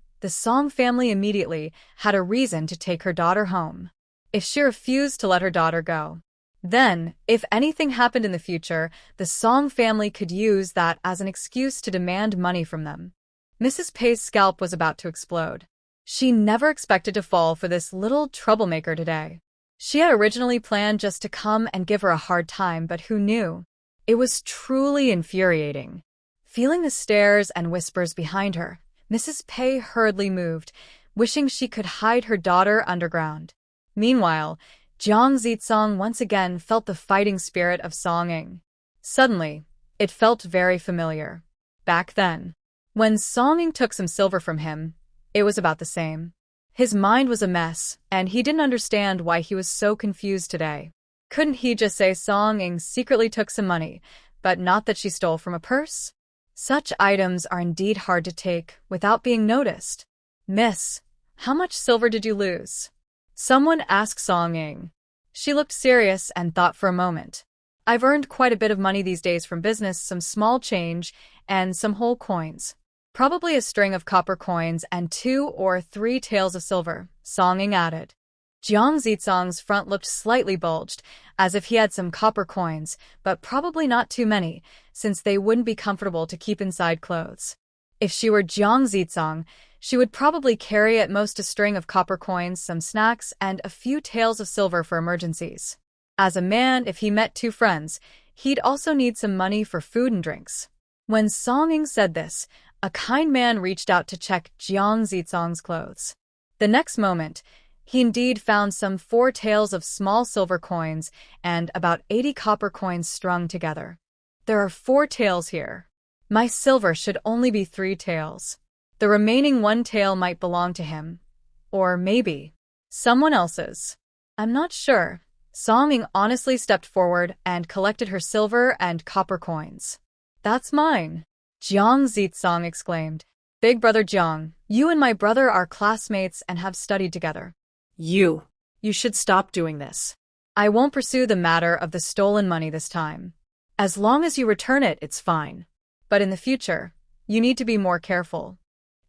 immediately had a reason to take her daughter home. If she refused to let her daughter go, then, if anything happened in the future, the Song family could use that as an excuse to demand money from them. Mrs. Pei's scalp was about to explode. She never expected to fall for this little troublemaker today. She had originally planned just to come and give her a hard time, but who knew? It was truly infuriating. Feeling the stares and whispers behind her, Mrs. Pei hurriedly moved, wishing she could hide her daughter underground. Meanwhile, Jiang Zitsong once again felt the fighting spirit of Song Ying. Suddenly, it felt very familiar. Back then, when Song Ying took some silver from him, it was about the same. His mind was a mess, and he didn't understand why he was so confused today. Couldn't he just say Song Ying secretly took some money, but not that she stole from a purse? Such items are indeed hard to take without being noticed. Miss, how much silver did you lose? Someone asked Song Ying. She looked serious and thought for a moment. I've earned quite a bit of money these days from business, some small change and some whole coins. Probably a string of copper coins and 2 or 3 taels of silver, Song Ying added. Jiang Zitsong's front looked slightly bulged, as if he had some copper coins, but probably not too many, since they wouldn't be comfortable to keep inside clothes. If she were Jiang Zitsong, she would probably carry at most a string of copper coins, some snacks, and a few taels of silver for emergencies. As a man, if he met 2 friends, he'd also need some money for food and drinks. When Song Ying said this, a kind man reached out to check Jiang Zitsong's clothes. The next moment, he indeed found some 4 taels of small silver coins and about 80 copper coins strung together. There are 4 taels here. My silver should only be 3 taels. The remaining 1 tael might belong to him. Or maybe someone else's. I'm not sure. Song Ying honestly stepped forward and collected her silver and copper coins. That's mine, Jiang Zitsong exclaimed. Big brother Jiang, you and my brother are classmates and have studied together. You should stop doing this. I won't pursue the matter of the stolen money this time. As long as you return it, it's fine. But in the future, you need to be more careful.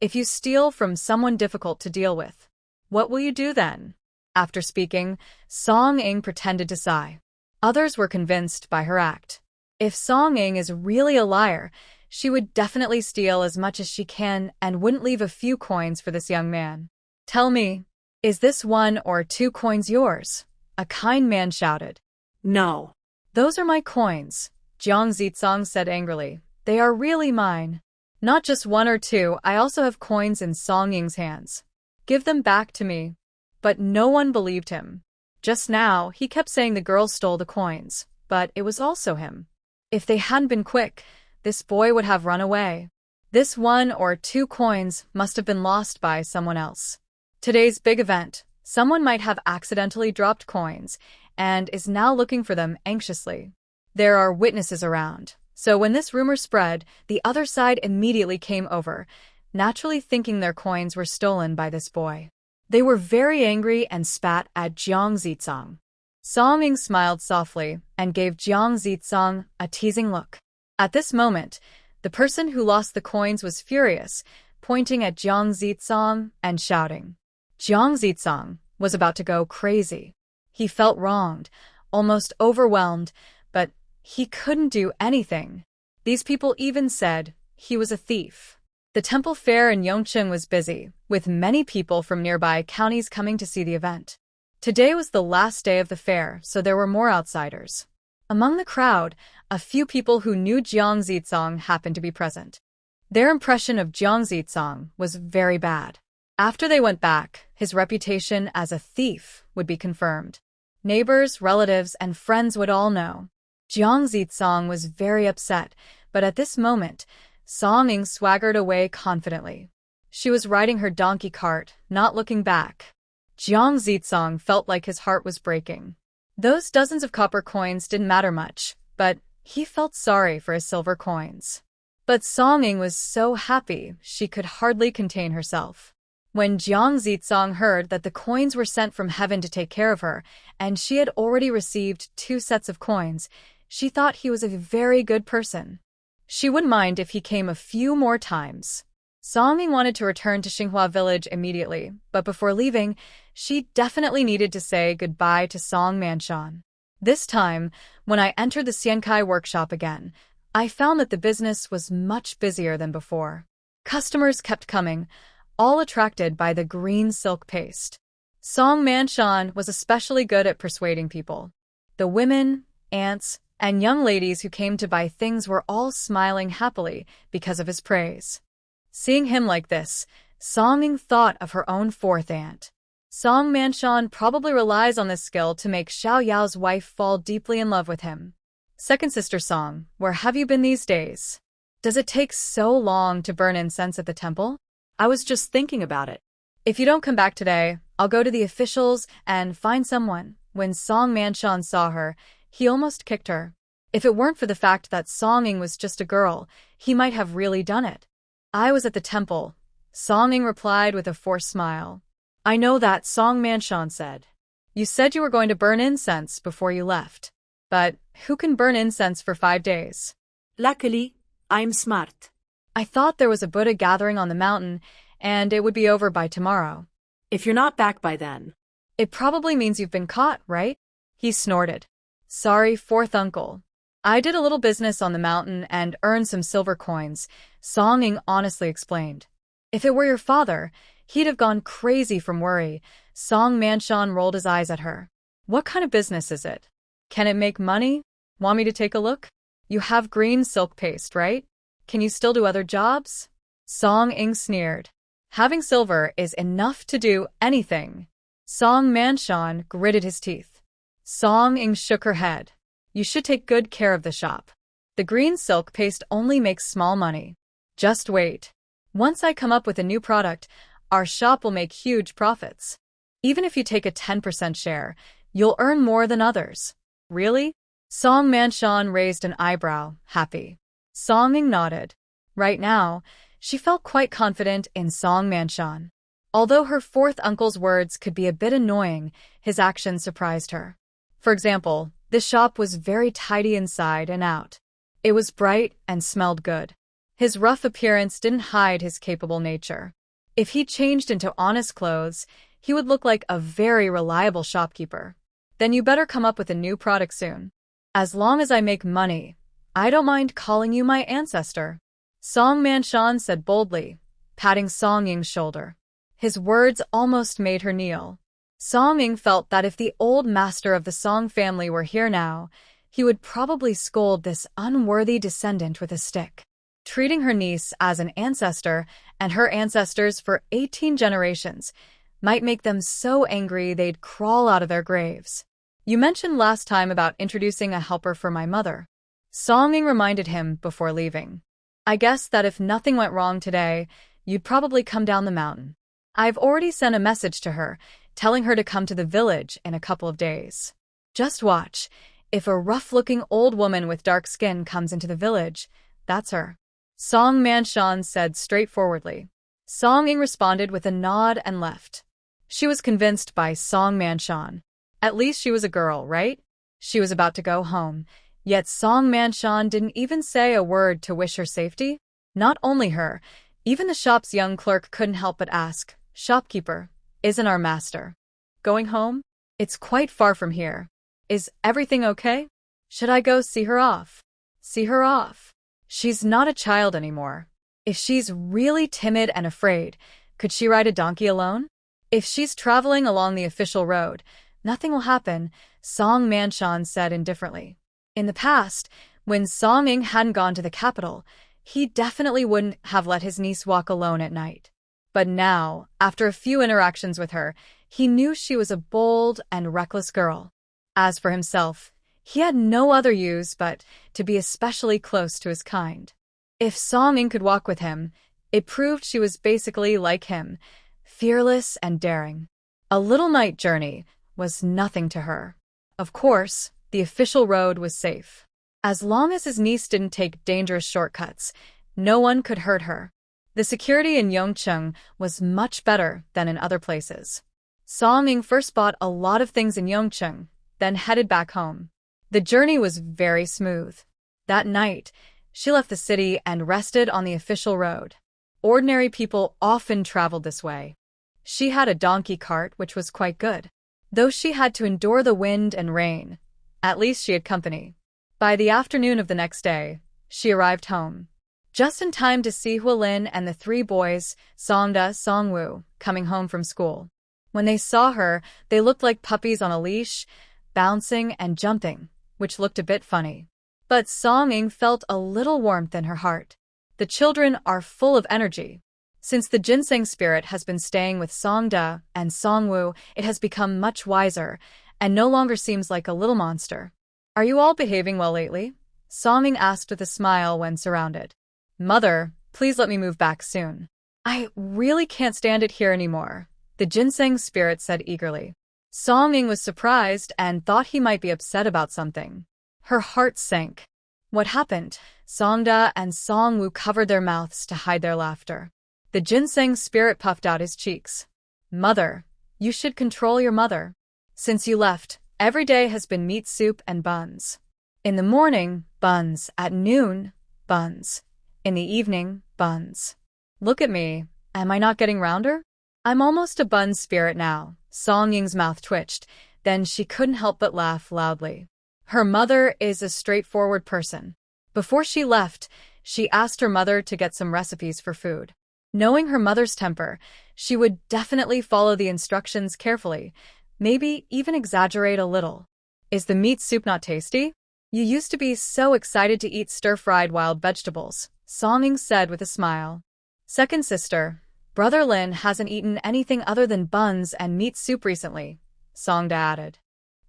If you steal from someone difficult to deal with, what will you do then? After speaking, Song Ying pretended to sigh. Others were convinced by her act. If Song Ying is really a liar, she would definitely steal as much as she can and wouldn't leave a few coins for this young man. Tell me, is this 1 or 2 coins yours? A kind man shouted. No. Those are my coins, Jiang Zitsong said angrily. They are really mine. Not just 1 or 2, I also have coins in Song Ying's hands. Give them back to me. But no one believed him. Just now, he kept saying the girl stole the coins, but it was also him. If they hadn't been quick, this boy would have run away. This 1 or 2 coins must have been lost by someone else. Today's big event, someone might have accidentally dropped coins and is now looking for them anxiously. There are witnesses around, so when this rumor spread, the other side immediately came over, naturally thinking their coins were stolen by this boy. They were very angry and spat at Jiang Zitsong. Song Ying smiled softly and gave Jiang Zitsong a teasing look. At this moment, the person who lost the coins was furious, pointing at Jiang Zitsong and shouting. Jiang Zitsong was about to go crazy. He felt wronged, almost overwhelmed, but he couldn't do anything. These people even said he was a thief. The temple fair in Yongcheng was busy, with many people from nearby counties coming to see the event. Today was the last day of the fair, so there were more outsiders. Among the crowd, a few people who knew Jiang Zitsong happened to be present. Their impression of Jiang Zitsong was very bad. After they went back, his reputation as a thief would be confirmed. Neighbors, relatives, and friends would all know. Jiang Zitsong was very upset, but at this moment, Song Ying swaggered away confidently. She was riding her donkey cart, not looking back. Jiang Zitsong felt like his heart was breaking. Those dozens of copper coins didn't matter much, but he felt sorry for his silver coins. But Song Ying was so happy she could hardly contain herself. When Jiang Zitsong heard that the coins were sent from heaven to take care of her, and she had already received 2 sets of coins, she thought he was a very good person. She wouldn't mind if he came a few more times. Song Ying wanted to return to Xinghua village immediately, but before leaving, she definitely needed to say goodbye to Song Manshan. This time, when I entered the Xiankai workshop again, I found that the business was much busier than before. Customers kept coming, all attracted by the green silk paste. Song Manshan was especially good at persuading people. The women, aunts, and young ladies who came to buy things were all smiling happily because of his praise. Seeing him like this, Song Ying thought of her own 4th aunt. Song Manshan probably relies on this skill to make Xiao Yao's wife fall deeply in love with him. Second sister Song, where have you been these days? Does it take so long to burn incense at the temple? I was just thinking about it. If you don't come back today, I'll go to the officials and find someone. When Song Manshan saw her, he almost kicked her. If it weren't for the fact that Song Ying was just a girl, he might have really done it. I was at the temple, Song Ying replied with a forced smile. I know that, Song Manshan said. You said you were going to burn incense before you left. But who can burn incense for 5 days? Luckily, I'm smart. I thought there was a Buddha gathering on the mountain, and it would be over by tomorrow. If you're not back by then. It probably means you've been caught, right? He snorted. Sorry, 4th uncle. I did a little business on the mountain and earned some silver coins, Song Ying honestly explained. If it were your father, he'd have gone crazy from worry. Song Manshan rolled his eyes at her. What kind of business is it? Can it make money? Want me to take a look? You have green silk paste, right? Can you still do other jobs? Song Ying sneered. Having silver is enough to do anything. Song Manshan gritted his teeth. Song Ying shook her head. You should take good care of the shop. The green silk paste only makes small money. Just wait. Once I come up with a new product, our shop will make huge profits. Even if you take a 10% share, you'll earn more than others. Really? Song Manshan raised an eyebrow, happy. Song Ying nodded. Right now, she felt quite confident in Song Manshan. Although her 4th uncle's words could be a bit annoying, his actions surprised her. For example, the shop was very tidy inside and out. It was bright and smelled good. His rough appearance didn't hide his capable nature. If he changed into honest clothes, he would look like a very reliable shopkeeper. Then you better come up with a new product soon. As long as I make money, I don't mind calling you my ancestor. Song Manshan said boldly, patting Song Ying's shoulder. His words almost made her kneel. Song Ying felt that if the old master of the Song family were here now, he would probably scold this unworthy descendant with a stick. Treating her niece as an ancestor and her ancestors for 18 generations might make them so angry they'd crawl out of their graves. You mentioned last time about introducing a helper for my mother. Song Ying reminded him before leaving. I guess that if nothing went wrong today, you'd probably come down the mountain. I've already sent a message to her, telling her to come to the village in a couple of days. Just watch. If a rough-looking old woman with dark skin comes into the village, that's her. Song Manshan said straightforwardly. Song Ying responded with a nod and left. She was convinced by Song Manshan. At least she was a girl, right? She was about to go home, yet Song Manshan didn't even say a word to wish her safety. Not only her, even the shop's young clerk couldn't help but ask, Shopkeeper, isn't our master going home? It's quite far from here. Is everything okay? Should I go see her off? See her off? She's not a child anymore. If she's really timid and afraid, could she ride a donkey alone? If she's traveling along the official road, nothing will happen, Song Manshan said indifferently. In the past, when Song Ing hadn't gone to the capital, he definitely wouldn't have let his niece walk alone at night. But now, after a few interactions with her, he knew she was a bold and reckless girl. As for himself, he had no other use but to be especially close to his kind. If Song Ing could walk with him, it proved she was basically like him, fearless and daring. A little night journey was nothing to her. Of course, the official road was safe. As long as his niece didn't take dangerous shortcuts, no one could hurt her. The security in Yongcheng was much better than in other places. Song Ing first bought a lot of things in Yongcheng, then headed back home. The journey was very smooth. That night, she left the city and rested on the official road. Ordinary people often traveled this way. She had a donkey cart, which was quite good. Though she had to endure the wind and rain, at least she had company. By the afternoon of the next day, she arrived home, just in time to see Hualin and the three boys, Songda, Songwoo, coming home from school. When they saw her, they looked like puppies on a leash, bouncing and jumping, which looked a bit funny. But Song Ing felt a little warmth in her heart. The children are full of energy. Since the ginseng spirit has been staying with Songda and Songwoo, it has become much wiser and no longer seems like a little monster. Are you all behaving well lately? Song Ing asked with a smile when surrounded. Mother, please let me move back soon. I really can't stand it here anymore, the ginseng spirit said eagerly. Song Ing was surprised and thought he might be upset about something. Her heart sank. What happened? Songda and Songwoo covered their mouths to hide their laughter. The ginseng spirit puffed out his cheeks. Mother, you should control your mother. Since you left, every day has been meat soup and buns. In the morning, buns. At noon, buns. In the evening, buns. Look at me. Am I not getting rounder? I'm almost a bun spirit now. Song Ying's mouth twitched. Then she couldn't help but laugh loudly. Her mother is a straightforward person. Before she left, she asked her mother to get some recipes for food. Knowing her mother's temper, she would definitely follow the instructions carefully, maybe even exaggerate a little. Is the meat soup not tasty? You used to be so excited to eat stir-fried wild vegetables, Song Ing said with a smile. Second sister, Brother Lin hasn't eaten anything other than buns and meat soup recently, Songda added.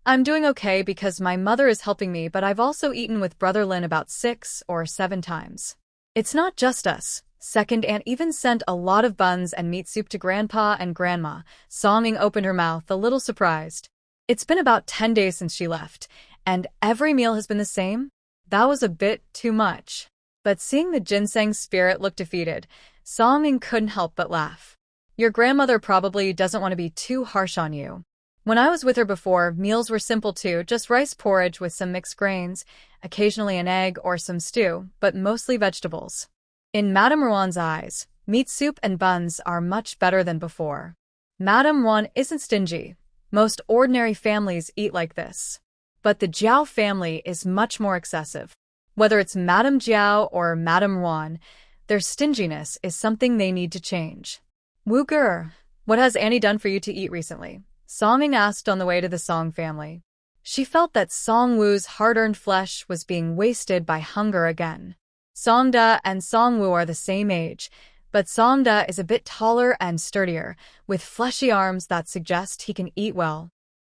I'm doing okay because my mother is helping me, but I've also eaten with Brother Lin about 6 or 7 times. It's not just us. Second aunt even sent a lot of buns and meat soup to Grandpa and Grandma. Song Ing opened her mouth, a little surprised. It's been about 10 days since she left, and every meal has been the same? That was a bit too much. But seeing the ginseng spirit look defeated, Song Ing couldn't help but laugh. Your grandmother probably doesn't want to be too harsh on you. When I was with her before, meals were simple too, just rice porridge with some mixed grains, occasionally an egg or some stew, but mostly vegetables. In Madame Ruan's eyes, meat soup and buns are much better than before. Madame Ruan isn't stingy. Most ordinary families eat like this. But the Jiao family is much more excessive. Whether it's Madame Jiao or Madame Ruan, their stinginess is something they need to change. Wu Ger, what has Annie done for you to eat recently? Song Ing asked on the way to the Song family. She felt that Song Wu's hard-earned flesh was being wasted by hunger again. Songda and Songwoo are the same age, but Songda is a bit taller and sturdier, with fleshy arms that suggest he can eat well.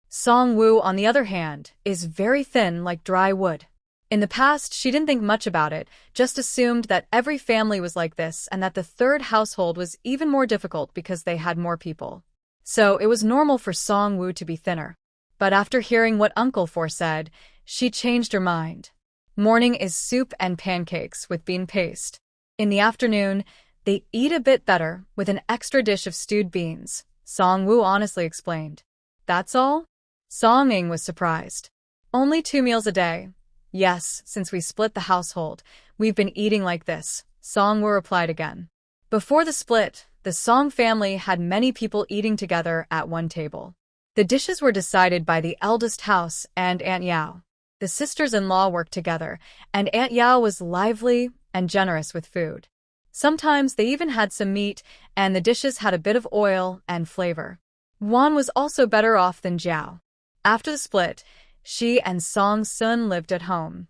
Songwoo, on the other hand, is very thin like dry wood. In the past, she didn't think much about it, just assumed that every family was like this and that the third household was even more difficult because they had more people. So it was normal for Songwoo to be thinner. But after hearing what Uncle Four said, she changed her mind. Morning is soup and pancakes with bean paste. In the afternoon, they eat a bit better with an extra dish of stewed beans, Songwoo honestly explained. That's all? Song Ing was surprised. Only 2 meals a day. Yes, since we split the household, we've been eating like this, Songwoo replied again. Before the split, the Song family had many people eating together at one table. The dishes were decided by the eldest house and Aunt Yao. The sisters-in-law worked together, and Aunt Yao was lively and generous with food. Sometimes they even had some meat, and the dishes had a bit of oil and flavor. Wan was also better off than Jiao. After the split, she and Song Sun lived at home.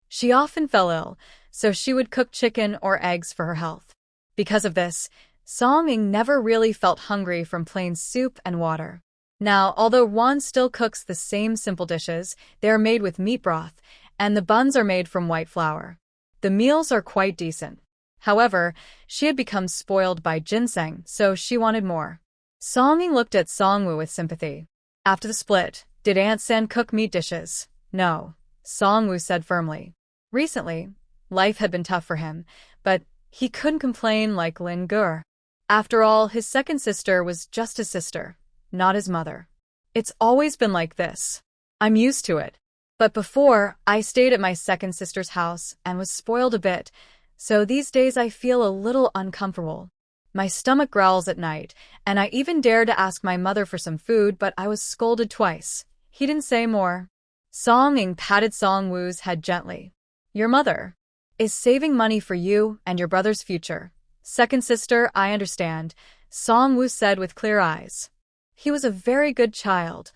She often fell ill, so she would cook chicken or eggs for her health. Because of this, Song Ing never really felt hungry from plain soup and water. Now, although Won still cooks the same simple dishes, they are made with meat broth, and the buns are made from white flour. The meals are quite decent. However, she had become spoiled by ginseng, so she wanted more. Song Ing looked at Songwoo with sympathy. After the split, did Aunt San cook meat dishes? No, Songwoo said firmly. Recently, life had been tough for him, but he couldn't complain like Lin Gur. After all, his second sister was just his sister, not his mother. It's always been like this. I'm used to it. But before, I stayed at my second sister's house and was spoiled a bit, so these days I feel a little uncomfortable. My stomach growls at night, and I even dared to ask my mother for some food, but I was scolded twice. He didn't say more. Song Ing patted Song Woo's head gently. Your mother is saving money for you and your brother's future. Second sister, I understand, Song Woo said with clear eyes. He was a very good child.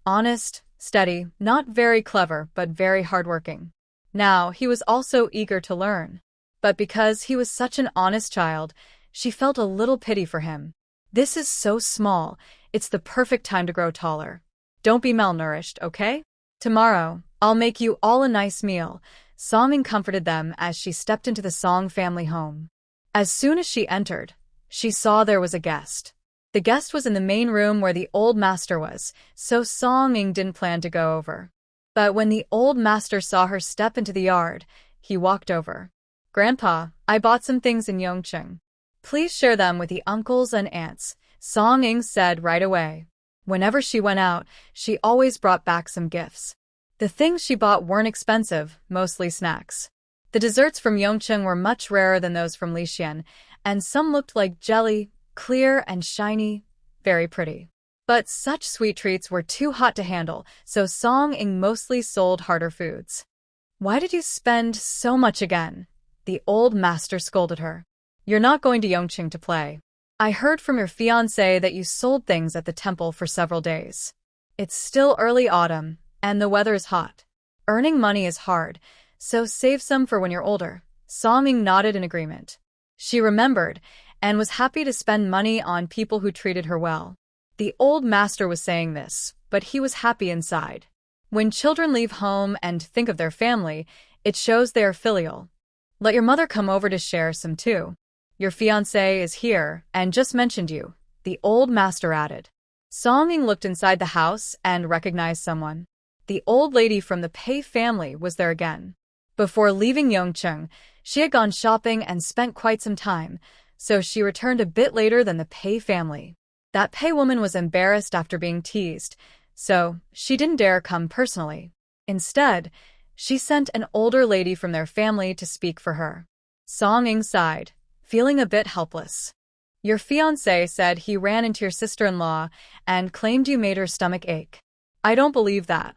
Honest, steady, not very clever, but very hardworking. Now, he was also eager to learn. But because he was such an honest child, she felt a little pity for him. This is so small, it's the perfect time to grow taller. Don't be malnourished, okay? Tomorrow, I'll make you all a nice meal. Song Ing comforted them as she stepped into the Song family home. As soon as she entered, she saw there was a guest. The guest was in the main room where the old master was, so Song Ing didn't plan to go over. But when the old master saw her step into the yard, he walked over. Grandpa, I bought some things in Yongcheng. Please share them with the uncles and aunts, Song Ing said right away. Whenever she went out, she always brought back some gifts. The things she bought weren't expensive, mostly snacks. The desserts from Yongcheng were much rarer than those from Lixian, and some looked like jelly, clear and shiny, very pretty. But such sweet treats were too hot to handle, so Song Ing mostly sold harder foods. Why did you spend so much again? The old master scolded her. You're not going to Yongcheng to play. I heard from your fiancé that you sold things at the temple for several days. It's still early autumn, and the weather is hot. Earning money is hard, so save some for when you're older. Song Ing nodded in agreement. She remembered, and was happy to spend money on people who treated her well. The old master was saying this, but he was happy inside. When children leave home and think of their family, it shows they are filial. Let your mother come over to share some too. Your fiancé is here and just mentioned you, the old master added. Song Ing looked inside the house and recognized someone. The old lady from the Pei family was there again. Before leaving Yongcheng, she had gone shopping and spent quite some time, so she returned a bit later than the Pei family. That Pei woman was embarrassed after being teased, so she didn't dare come personally. Instead, she sent an older lady from their family to speak for her. Song Ing sighed, feeling a bit helpless. Your fiancé said he ran into your sister-in-law and claimed you made her stomach ache. I don't believe that.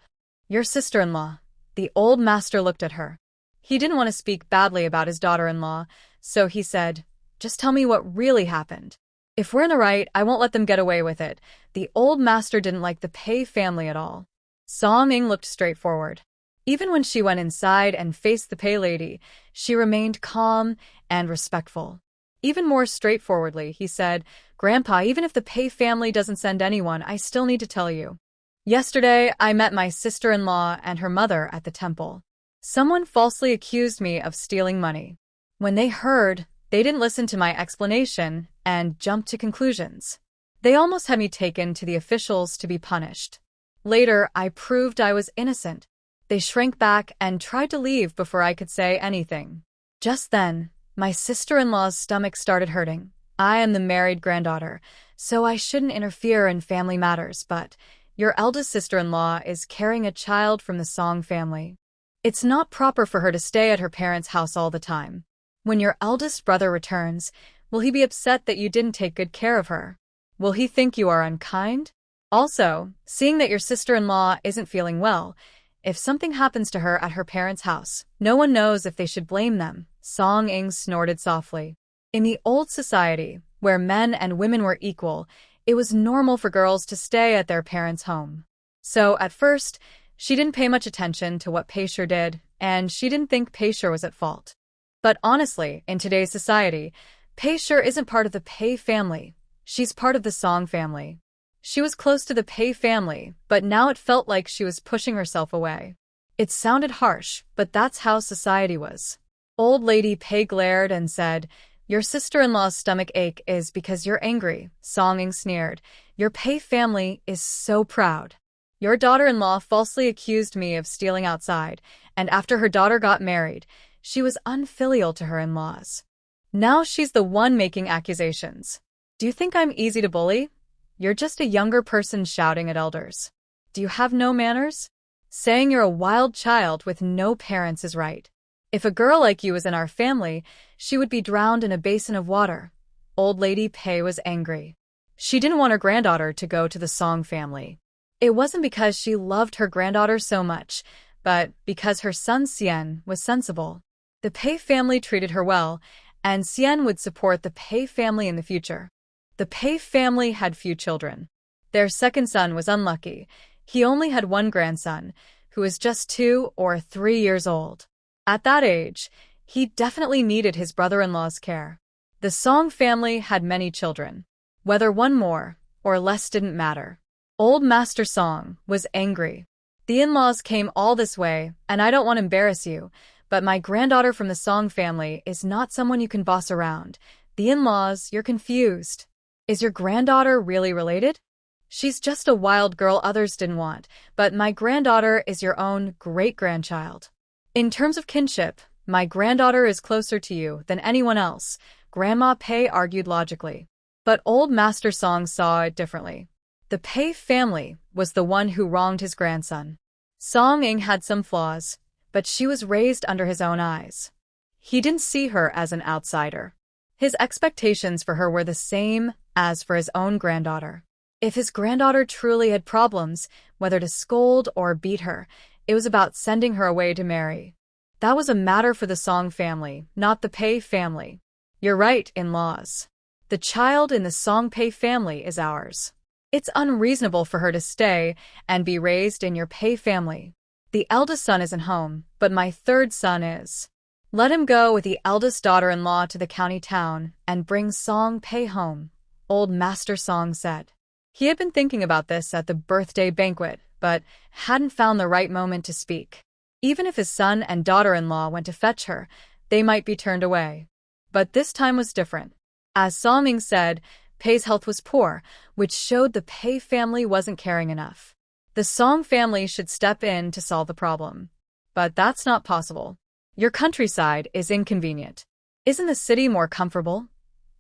Your sister-in-law. The old master looked at her. He didn't want to speak badly about his daughter-in-law, so he said, just tell me what really happened. If we're in the right, I won't let them get away with it. The old master didn't like the Pei family at all. Song Ing looked straightforward. Even when she went inside and faced the Pei lady, she remained calm and respectful. Even more straightforwardly, he said, Grandpa, even if the Pei family doesn't send anyone, I still need to tell you. Yesterday, I met my sister-in-law and her mother at the temple. Someone falsely accused me of stealing money. When they heard, they didn't listen to my explanation and jumped to conclusions. They almost had me taken to the officials to be punished. Later, I proved I was innocent. They shrank back and tried to leave before I could say anything. Just then, my sister-in-law's stomach started hurting. I am the married granddaughter, so I shouldn't interfere in family matters, but your eldest sister-in-law is carrying a child from the Song family. It's not proper for her to stay at her parents' house all the time. When your eldest brother returns, will he be upset that you didn't take good care of her? Will he think you are unkind? Also, seeing that your sister-in-law isn't feeling well, if something happens to her at her parents' house, no one knows if they should blame them. Song Ing snorted softly. In the old society, where men and women were equal, it was normal for girls to stay at their parents' home. So, at first, She didn't pay much attention to what Pei did, and she didn't think Pei was at fault. But honestly, in today's society, Pei isn't part of the Pei family. She's part of the Song family. She was close to the Pei family, but now it felt like she was pushing herself away. It sounded harsh, but that's how society was. Old Lady Pei glared and said, "Your sister-in-law's stomach ache is because you're angry," Song sneered. "Your Pei family is so proud. Your daughter-in-law falsely accused me of stealing outside, and after her daughter got married, she was unfilial to her in-laws. Now she's the one making accusations. Do you think I'm easy to bully? You're just a younger person shouting at elders. Do you have no manners? Saying you're a wild child with no parents is right. If a girl like you was in our family, she would be drowned in a basin of water." Old Lady Pei was angry. She didn't want her granddaughter to go to the Song family. It wasn't because she loved her granddaughter so much, but because her son Xian was sensible. The Pei family treated her well, and Xian would support the Pei family in the future. The Pei family had few children. Their second son was unlucky. He only had one grandson, who was just 2 or 3 years old. At that age, he definitely needed his brother-in-law's care. The Song family had many children. Whether one more or less didn't matter. Old Master Song was angry. "The in-laws came all this way, and I don't want to embarrass you, but my granddaughter from the Song family is not someone you can boss around. The in-laws, you're confused. Is your granddaughter really related? She's just a wild girl others didn't want, but my granddaughter is your own great-grandchild. In terms of kinship, my granddaughter is closer to you than anyone else," Grandma Pei argued logically. But Old Master Song saw it differently. The Pei family was the one who wronged his grandson. Song had some flaws, but she was raised under his own eyes. He didn't see her as an outsider. His expectations for her were the same as for his own granddaughter. If his granddaughter truly had problems, whether to scold or beat her, it was about sending her away to marry. That was a matter for the Song family, not the Pei family. "You're right, in-laws. The child in the Song Pei family is ours. It's unreasonable for her to stay and be raised in your Pei family. The eldest son isn't home, but my third son is. Let him go with the eldest daughter-in-law to the county town and bring Song Pei home," Old Master Song said. He had been thinking about this at the birthday banquet, but hadn't found the right moment to speak. Even if his son and daughter-in-law went to fetch her, they might be turned away. But this time was different. As Song said, Pei's health was poor, which showed the Pei family wasn't caring enough. The Song family should step in to solve the problem. But that's not possible. "Your countryside is inconvenient. Isn't the city more comfortable?"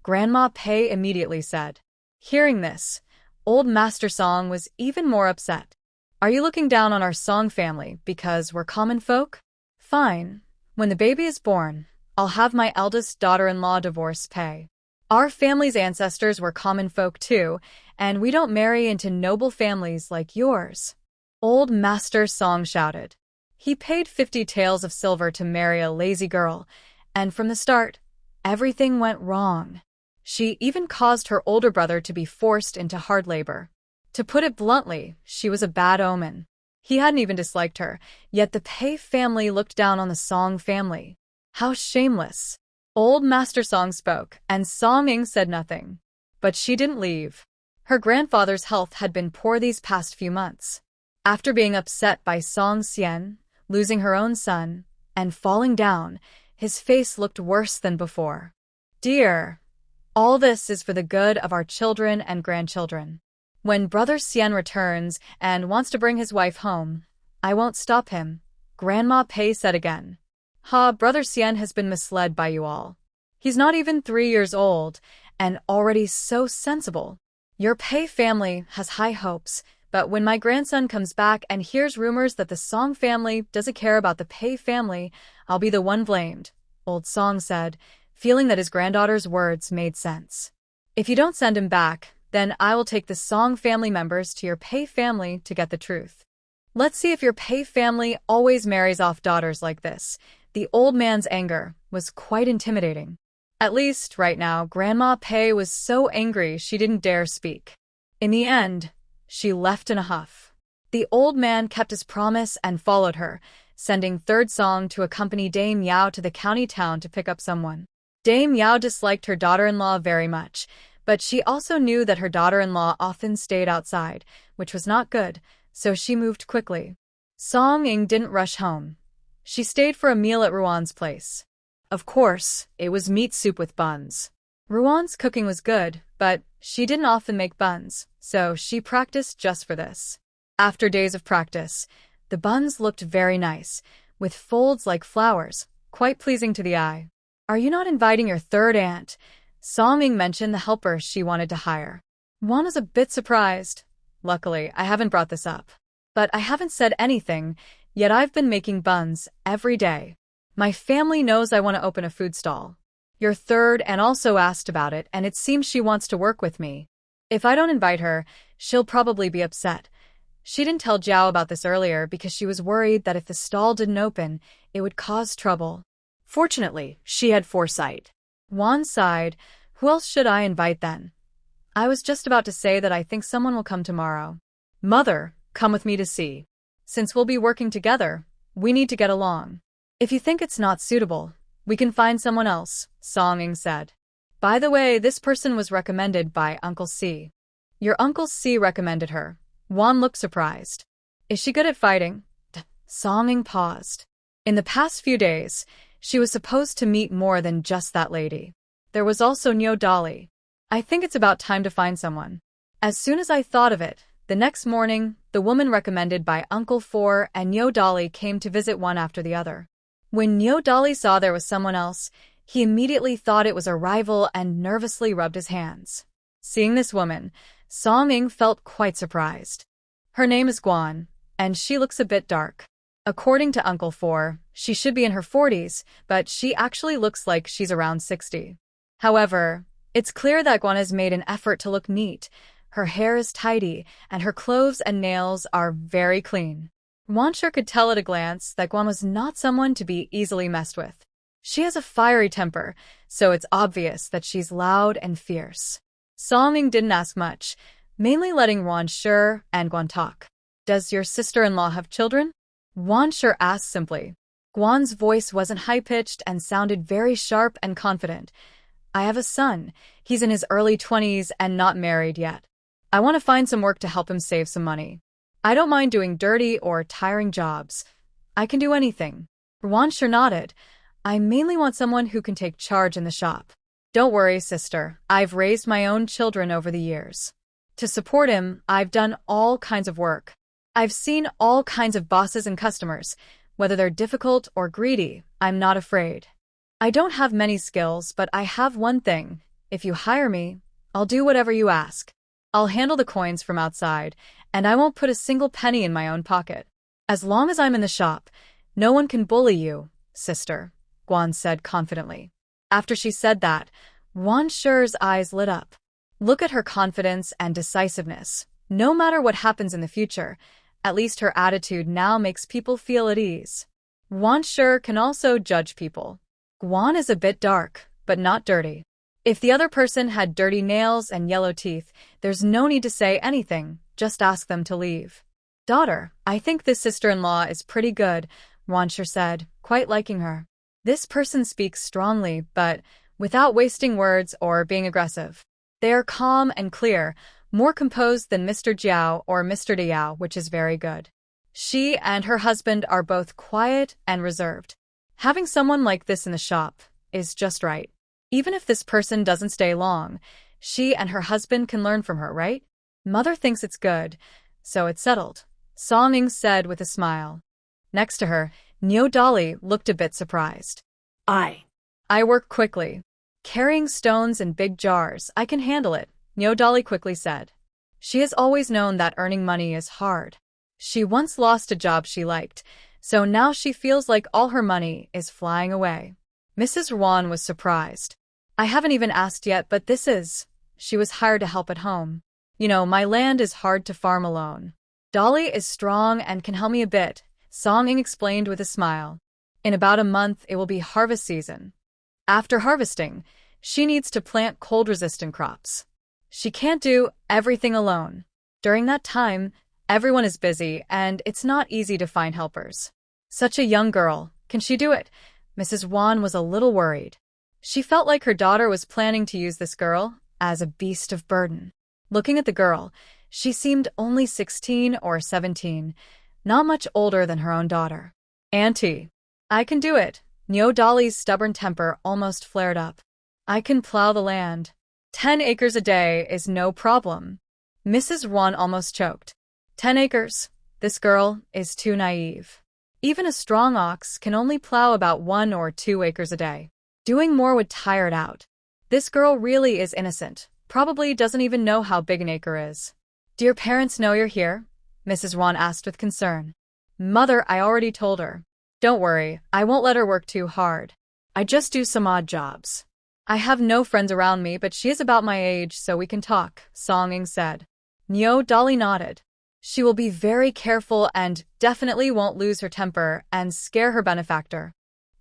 Grandma Pei immediately said. Hearing this, Old Master Song was even more upset. "Are you looking down on our Song family because we're common folk? Fine. When the baby is born, I'll have my eldest daughter-in-law divorce Pei. Our family's ancestors were common folk too, and we don't marry into noble families like yours," Old Master Song shouted. He paid 50 taels of silver to marry a lazy girl, and from the start, everything went wrong. She even caused her older brother to be forced into hard labor. To put it bluntly, she was a bad omen. He hadn't even disliked her, yet the Pei family looked down on the Song family. How shameless. Old Master Song spoke, and Song said nothing. But she didn't leave. Her grandfather's health had been poor these past few months. After being upset by Song Xian, losing her own son, and falling down, his face looked worse than before. "Dear, all this is for the good of our children and grandchildren. When Brother Xian returns and wants to bring his wife home, I won't stop him," Grandma Pei said again. Brother Xian has been misled by you all. He's not even 3 years old, and already so sensible. Your Pei family has high hopes, but when my grandson comes back and hears rumors that the Song family doesn't care about the Pei family, I'll be the one blamed," Old Song said, feeling that his granddaughter's words made sense. "If you don't send him back, then I will take the Song family members to your Pei family to get the truth. Let's see if your Pei family always marries off daughters like this." The old man's anger was quite intimidating. At least, right now, Grandma Pei was so angry she didn't dare speak. In the end, she left in a huff. The old man kept his promise and followed her, sending third Song to accompany Dame Yao to the county town to pick up someone. Dame Yao disliked her daughter-in-law very much, but she also knew that her daughter-in-law often stayed outside, which was not good, so she moved quickly. Song Ying didn't rush home. She stayed for a meal at Ruan's place. Of course, it was meat soup with buns. Ruan's cooking was good, but she didn't often make buns, so she practiced just for this. After days of practice, the buns looked very nice, with folds like flowers, quite pleasing to the eye. Are you not inviting your third aunt? Song Ying mentioned the helper she wanted to hire. Juan was a bit surprised. Luckily, I haven't brought this up. But I haven't said anything, yet I've been making buns every day. My family knows I want to open a food stall. Your third aunt also asked about it, and it seems she wants to work with me. If I don't invite her, she'll probably be upset. She didn't tell Jiao about this earlier because she was worried that if the stall didn't open, it would cause trouble. Fortunately, she had foresight. Juan sighed. Who else should I invite then? I was just about to say that I think someone will come tomorrow. Mother, come with me to see. Since we'll be working together, we need to get along. If you think it's not suitable, we can find someone else, Song Ying said. By the way, this person was recommended by Uncle C. Your Uncle C recommended her. Juan looked surprised. Is she good at fighting? Song Ying paused. In the past few days, she was supposed to meet more than just that lady. There was also Nyo Dolly. I think it's about time to find someone. As soon as I thought of it, the next morning, the woman recommended by Uncle Four and Nyo Dolly came to visit one after the other. When Nyo Dolly saw there was someone else, he immediately thought it was a rival and nervously rubbed his hands. Seeing this woman, Song Ying felt quite surprised. Her name is Guan, and she looks a bit dark. According to Uncle Four, she should be in her 40s, but she actually looks like she's around 60. However, it's clear that Guan has made an effort to look neat. Her hair is tidy, and her clothes and nails are very clean. Juan sure could tell at a glance that Guan was not someone to be easily messed with. She has a fiery temper, so it's obvious that she's loud and fierce. Song Ying didn't ask much, mainly letting Juan Sure and Guan talk. Does your sister-in-law have children? Juan Sure asked simply. Guan's voice wasn't high-pitched and sounded very sharp and confident. I have a son. He's in his early 20s and not married yet. I want to find some work to help him save some money. I don't mind doing dirty or tiring jobs. I can do anything. Juan Sure nodded. I mainly want someone who can take charge in the shop. Don't worry, sister. I've raised my own children over the years. To support him, I've done all kinds of work. I've seen all kinds of bosses and customers. Whether they're difficult or greedy, I'm not afraid. I don't have many skills, but I have one thing. If you hire me, I'll do whatever you ask. I'll handle the coins from outside, and I won't put a single penny in my own pocket. As long as I'm in the shop, no one can bully you, sister, Guan said confidently. After she said that, Juan Sure's eyes lit up. Look at her confidence and decisiveness. No matter what happens in the future, at least her attitude now makes people feel at ease. Juan Sure can also judge people. Guan is a bit dark, but not dirty. If the other person had dirty nails and yellow teeth, there's no need to say anything, just ask them to leave. Daughter, I think this sister-in-law is pretty good, Juan Sure said, quite liking her. This person speaks strongly, but without wasting words or being aggressive. They are calm and clear, more composed than Mr. Jiao or Mr. Diao, which is very good. She and her husband are both quiet and reserved. Having someone like this in the shop is just right. Even if this person doesn't stay long, she and her husband can learn from her, right? Mother thinks it's good, so it's settled, Song Ying said with a smile. Next to her, Nyo Dolly looked a bit surprised. I work quickly. Carrying stones in big jars, I can handle it, Nyo Dolly quickly said. She has always known that earning money is hard. She once lost a job she liked, so now she feels like all her money is flying away. Mrs. Ruan was surprised. I haven't even asked yet, but she was hired to help at home. You know, my land is hard to farm alone. Dolly is strong and can help me a bit, Song Ying explained with a smile. In about a month, it will be harvest season. After harvesting, she needs to plant cold-resistant crops. She can't do everything alone. During that time, Everyone is busy, and it's not easy to find helpers. Such a young girl. Can she do it? Mrs. Wan was a little worried. She felt like her daughter was planning to use this girl as a beast of burden. Looking at the girl, she seemed only 16 or 17, not much older than her own daughter. Auntie, I can do it. Nyo Dolly's stubborn temper almost flared up. I can plow the land. 10 acres a day is no problem. Mrs. Wan almost choked. 10 acres? This girl is too naive. Even a strong ox can only plow about 1 or 2 acres a day. Doing more would tire it out. This girl really is innocent, probably doesn't even know how big an acre is. Do your parents know you're here? Mrs. Wan asked with concern. Mother, I already told her. Don't worry, I won't let her work too hard. I just do some odd jobs. I have no friends around me, but she is about my age, so we can talk, Song Ying said. Nyo Dolly nodded. She will be very careful and definitely won't lose her temper and scare her benefactor.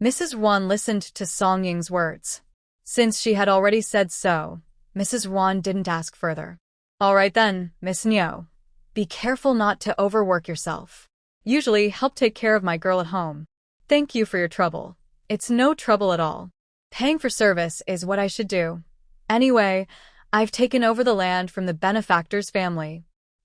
Mrs. Wan listened to Song Ying's words. Since she had already said so, Mrs. Wan didn't ask further. All right then, Miss Nyo. Be careful not to overwork yourself. Usually help take care of my girl at home. Thank you for your trouble. It's no trouble at all. Paying for service is what I should do. Anyway, I've taken over the land from the benefactor's family.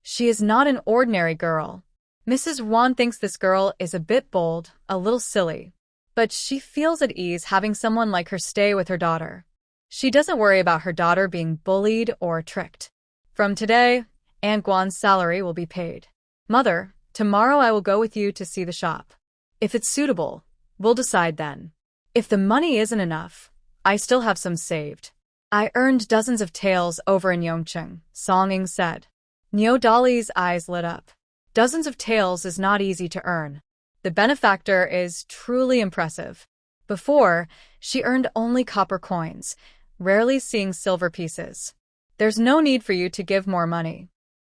She is not an ordinary girl. Mrs. Wan thinks this girl is a bit bold, a little silly. But she feels at ease having someone like her stay with her daughter. She doesn't worry about her daughter being bullied or tricked. From today, Aunt Guan's salary will be paid. Mother, tomorrow I will go with you to see the shop. If it's suitable, we'll decide then. If the money isn't enough, I still have some saved. I earned dozens of taels over in Yongcheng, Song Ying said. Nyo Dolly's eyes lit up. Dozens of taels is not easy to earn. The benefactor is truly impressive. Before, she earned only copper coins, rarely seeing silver pieces. There's no need for you to give more money.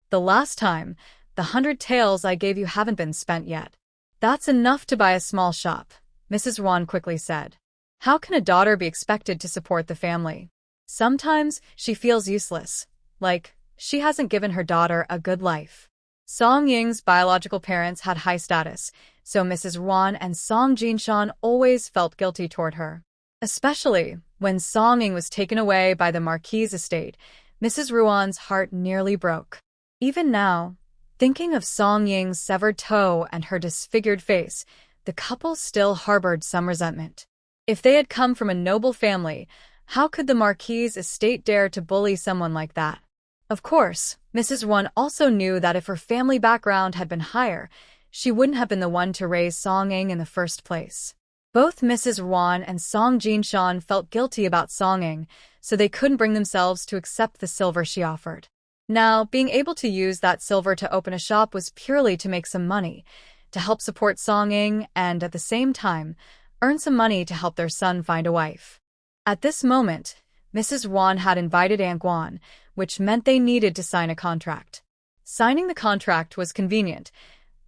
The last time, the 100 taels I gave you haven't been spent yet. That's enough to buy a small shop, Mrs. Wan quickly said. How can a daughter be expected to support the family? Sometimes she feels useless, like she hasn't given her daughter a good life. Song Ying's biological parents had high status, so Mrs. Wan and Song Jinshan always felt guilty toward her. Especially when Song Ying was taken away by the Marquis' estate, Mrs. Ruan's heart nearly broke. Even now, thinking of Song Ying's severed toe and her disfigured face, the couple still harbored some resentment. If they had come from a noble family, how could the Marquis' estate dare to bully someone like that? Of course, Mrs. Wan also knew that if her family background had been higher, she wouldn't have been the one to raise Song Ying in the first place. Both Mrs. Wan and Song Jinshan felt guilty about Song Ying, so they couldn't bring themselves to accept the silver she offered. Now, being able to use that silver to open a shop was purely to make some money, to help support Song Ying and, at the same time, earn some money to help their son find a wife. At this moment, Mrs. Wan had invited Aunt Guan, which meant they needed to sign a contract. Signing the contract was convenient.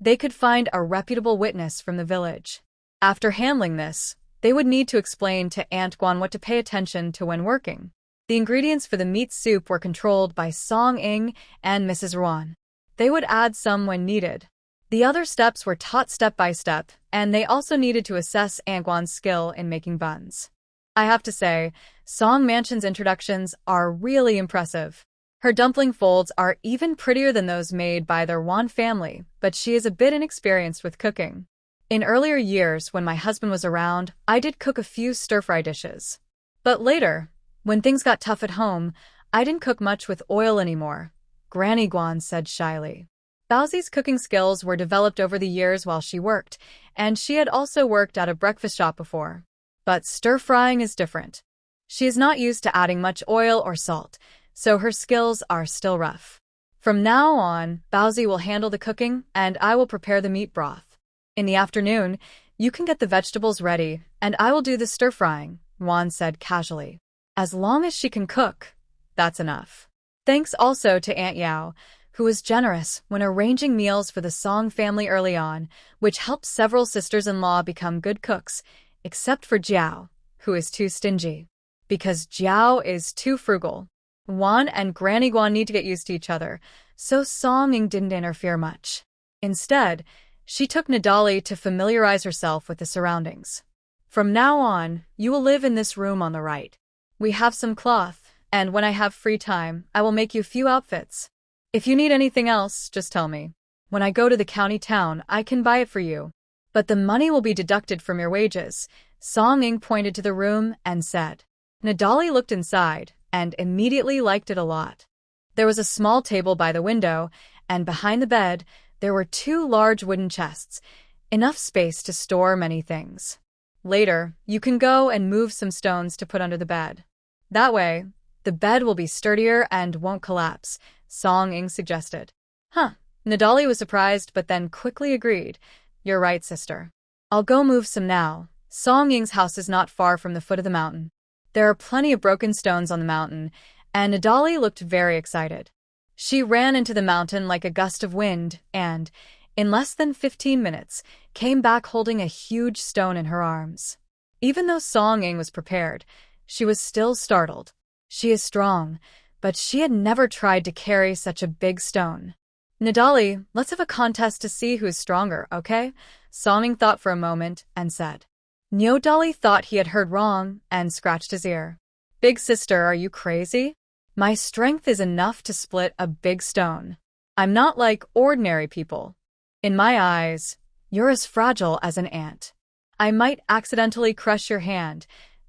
They could find a reputable witness from the village. After handling this, they would need to explain to Aunt Guan what to pay attention to when working. The ingredients for the meat soup were controlled by Song Ying and Mrs. Wan. They would add some when needed. The other steps were taught step by step, and they also needed to assess Aunt Guan's skill in making buns. I have to say, Song Mansion's introductions are really impressive. Her dumpling folds are even prettier than those made by their Wan family, but she is a bit inexperienced with cooking. In earlier years, when my husband was around, I did cook a few stir-fry dishes. But later, when things got tough at home, I didn't cook much with oil anymore, Granny Guan said shyly. Baozi's cooking skills were developed over the years while she worked, and she had also worked at a breakfast shop before. But stir-frying is different. She is not used to adding much oil or salt, so her skills are still rough. From now on, Baozi will handle the cooking, and I will prepare the meat broth. In the afternoon, you can get the vegetables ready, and I will do the stir-frying, Wan said casually. As long as she can cook, that's enough. Thanks also to Aunt Yao, who was generous when arranging meals for the Song family early on, which helped several sisters-in-law become good cooks, except for Jiao, who is too stingy. Because Jiao is too frugal. Wan and Granny Guan need to get used to each other, so Song Ying didn't interfere much. Instead, she took Nadali to familiarize herself with the surroundings. From now on, you will live in this room on the right. We have some cloth, and when I have free time, I will make you a few outfits. If you need anything else, just tell me. When I go to the county town, I can buy it for you. But the money will be deducted from your wages. Song Ying pointed to the room and said. Nadali looked inside and immediately liked it a lot. There was a small table by the window, and behind the bed, there were 2 large wooden chests, enough space to store many things. Later, you can go and move some stones to put under the bed. That way, the bed will be sturdier and won't collapse, Song Ying suggested. Huh. Nadali was surprised but then quickly agreed. You're right, sister. I'll go move some now. Song Ying's house is not far from the foot of the mountain. There are plenty of broken stones on the mountain, and Nadali looked very excited. She ran into the mountain like a gust of wind and, in less than 15 minutes, came back holding a huge stone in her arms. Even though Song Ying was prepared, she was still startled. She is strong, but she had never tried to carry such a big stone. Nadali, let's have a contest to see who's stronger, okay? Song Ying thought for a moment and said. Nadali thought he had heard wrong and scratched his ear. Big sister, are you crazy? My strength is enough to split a big stone. I'm not like ordinary people. In my eyes, you're as fragile as an ant. I might accidentally crush your hand.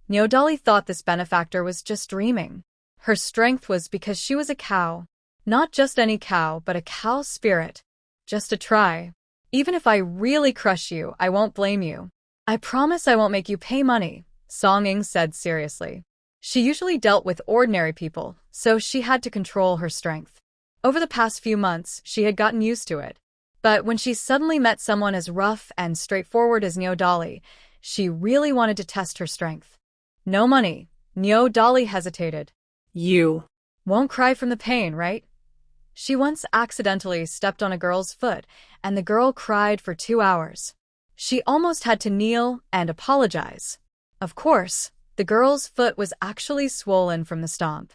Nadali thought this benefactor was just dreaming. Her strength was because she was a cow. Not just any cow, but a cow spirit. Just a try. Even if I really crush you, I won't blame you. I promise I won't make you pay money, Song Ying said seriously. She usually dealt with ordinary people, so she had to control her strength. Over the past few months, she had gotten used to it. But when she suddenly met someone as rough and straightforward as Nadali, she really wanted to test her strength. No money. Nadali hesitated. You won't cry from the pain, right? She once accidentally stepped on a girl's foot, and the girl cried for 2 hours. She almost had to kneel and apologize. Of course, the girl's foot was actually swollen from the stomp.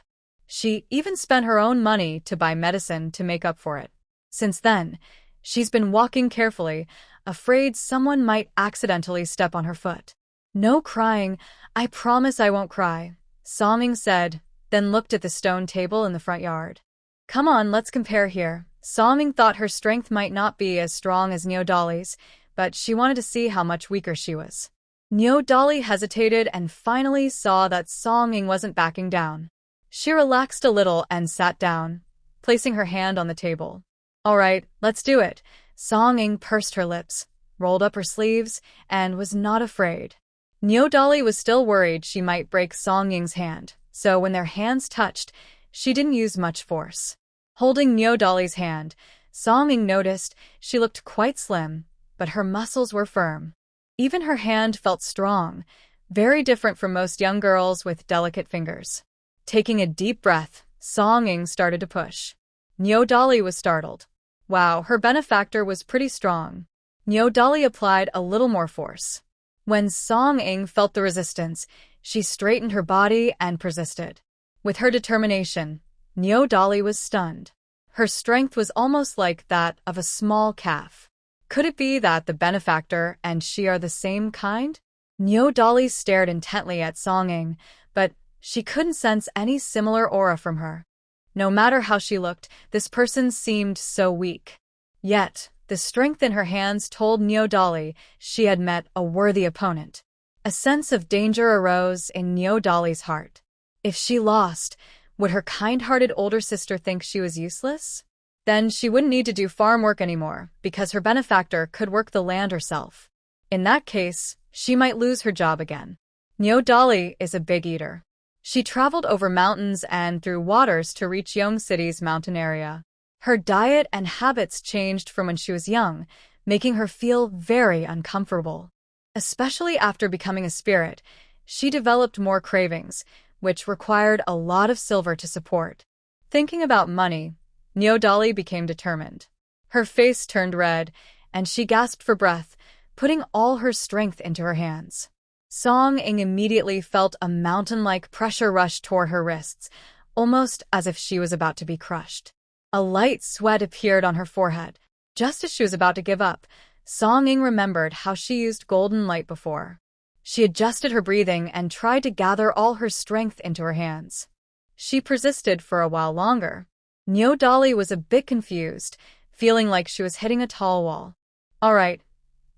She even spent her own money to buy medicine to make up for it. Since then, she's been walking carefully, afraid someone might accidentally step on her foot. No crying, I promise I won't cry, Song Ying said, then looked at the stone table in the front yard. Come on, let's compare here. Song Ying thought her strength might not be as strong as Nadali's, but she wanted to see how much weaker she was. Nadali hesitated and finally saw that Song Ying wasn't backing down. She relaxed a little and sat down, placing her hand on the table. All right, let's do it. Song Ying pursed her lips, rolled up her sleeves, and was not afraid. Nadali was still worried she might break Song Ying's hand, so when their hands touched, she didn't use much force. Holding Nadali's hand, Song Ying noticed she looked quite slim, but her muscles were firm. Even her hand felt strong, very different from most young girls with delicate fingers. Taking a deep breath, Song Ying started to push. Nadali was startled. Wow, her benefactor was pretty strong. Nadali applied a little more force. When Song Ying felt the resistance, she straightened her body and persisted. With her determination, Nadali was stunned. Her strength was almost like that of a small calf. Could it be that the benefactor and she are the same kind? Nadali stared intently at Song Ying, but she couldn't sense any similar aura from her. No matter how she looked, this person seemed so weak. Yet, the strength in her hands told Nadali she had met a worthy opponent. A sense of danger arose in Nadali's heart. If she lost, would her kind-hearted older sister think she was useless? Then she wouldn't need to do farm work anymore, because her benefactor could work the land herself. In that case, she might lose her job again. Nadali is a big eater. She traveled over mountains and through waters to reach Yong City's mountain area. Her diet and habits changed from when she was young, making her feel very uncomfortable. Especially after becoming a spirit, she developed more cravings, which required a lot of silver to support. Thinking about money, Nadali became determined. Her face turned red, and she gasped for breath, putting all her strength into her hands. Song Ying immediately felt a mountain-like pressure rush toward her wrists, almost as if she was about to be crushed. A light sweat appeared on her forehead. Just as she was about to give up, Song Ying remembered how she used golden light before. She adjusted her breathing and tried to gather all her strength into her hands. She persisted for a while longer. Nyo Dolly was a bit confused, feeling like she was hitting a tall wall. "All right."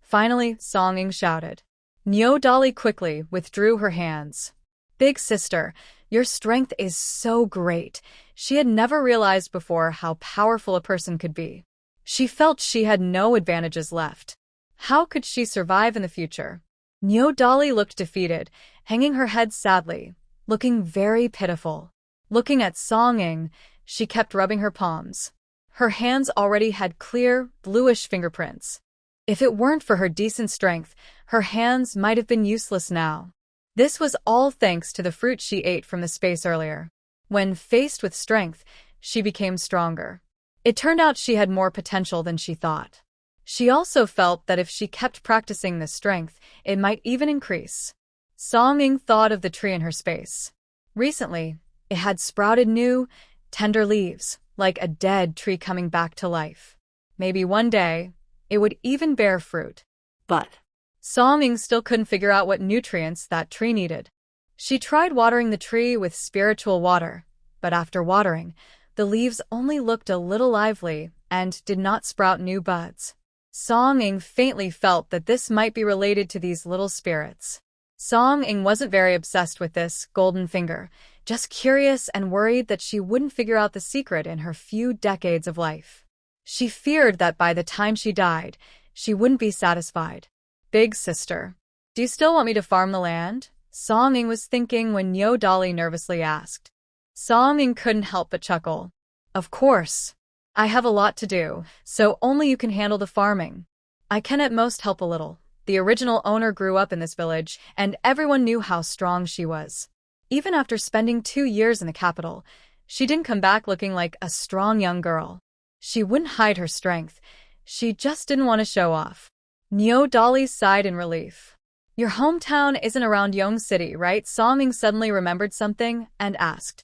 Finally, Song Ying shouted. Nyo Dolly quickly withdrew her hands. "Big sister, your strength is so great." She had never realized before how powerful a person could be. She felt she had no advantages left. How could she survive in the future? Nyo Dolly looked defeated, hanging her head sadly, looking very pitiful. Looking at Song Ying, she kept rubbing her palms. Her hands already had clear, bluish fingerprints. If it weren't for her decent strength, her hands might have been useless now. This was all thanks to the fruit she ate from the space earlier. When faced with strength, she became stronger. It turned out she had more potential than she thought. She also felt that if she kept practicing this strength, it might even increase. Song Ying thought of the tree in her space. Recently, it had sprouted new, tender leaves, like a dead tree coming back to life. Maybe one day, it would even bear fruit. But Song Ying still couldn't figure out what nutrients that tree needed. She tried watering the tree with spiritual water, but after watering, the leaves only looked a little lively and did not sprout new buds. Song Ying faintly felt that this might be related to these little spirits. Song Ying wasn't very obsessed with this golden finger, just curious and worried that she wouldn't figure out the secret in her few decades of life. She feared that by the time she died, she wouldn't be satisfied. "Big sister, do you still want me to farm the land?" Song Ying was thinking when Nyo Dolly nervously asked. Song Ying couldn't help but chuckle. "Of course. I have a lot to do, so only you can handle the farming. I can at most help a little." The original owner grew up in this village, and everyone knew how strong she was. Even after spending 2 years in the capital, she didn't come back looking like a strong young girl. She wouldn't hide her strength. She just didn't want to show off. Nyo Dolly sighed in relief. "Your hometown isn't around Yong City, right?" Song Ying suddenly remembered something and asked.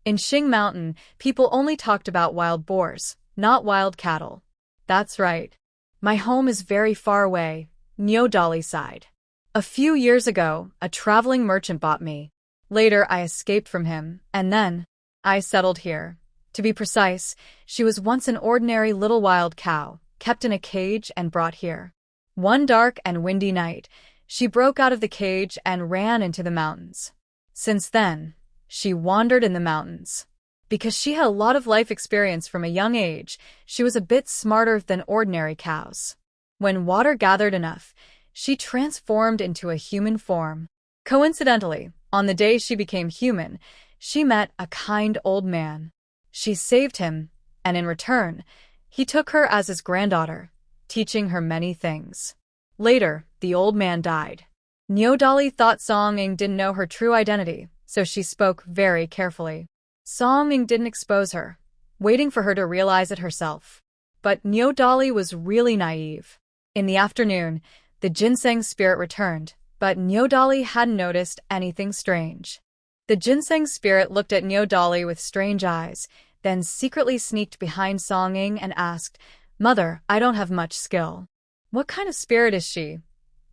"In Xing Mountain, people only talked about wild boars, not wild cattle." "That's right. My home is very far away," Nyo Dolly sighed. "A few years ago, a traveling merchant bought me. Later, I escaped from him, and then I settled here. To be precise, she was once an ordinary little wild cow, kept in a cage and brought here. One dark and windy night, she broke out of the cage and ran into the mountains. Since then, she wandered in the mountains. Because she had a lot of life experience from a young age, she was a bit smarter than ordinary cows. When water gathered enough, she transformed into a human form. Coincidentally, on the day she became human, she met a kind old man. She saved him, and in return, he took her as his granddaughter, teaching her many things. Later, the old man died. Nyo Dolly thought Song Ying didn't know her true identity, so she spoke very carefully. Song Ying didn't expose her, waiting for her to realize it herself. But Nyo Dolly was really naive. In the afternoon, the ginseng spirit returned, but Nyo Dolly hadn't noticed anything strange. The ginseng spirit looked at Nyo Dolly with strange eyes, then secretly sneaked behind Song Ying and asked, "Mother, I don't have much skill. What kind of spirit is she?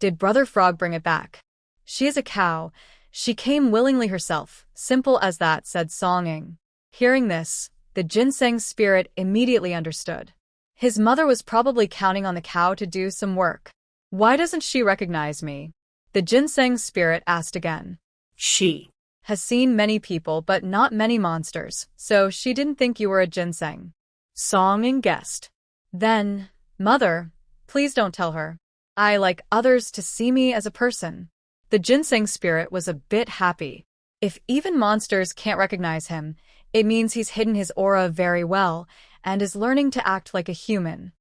Did Brother Frog bring it back?" "She is a cow. She came willingly herself, simple as that," said Song Ying. Hearing this, the ginseng spirit immediately understood. His mother was probably counting on the cow to do some work. "Why doesn't she recognize me?" the ginseng spirit asked again. she "Has seen many people but not many monsters, so she didn't think you were a ginseng." Song Ying guessed. "Then, Mother, please don't tell her. I like others to see me as a person." The ginseng spirit was a bit happy. If even monsters can't recognize him, it means he's hidden his aura very well and is learning to act like a human.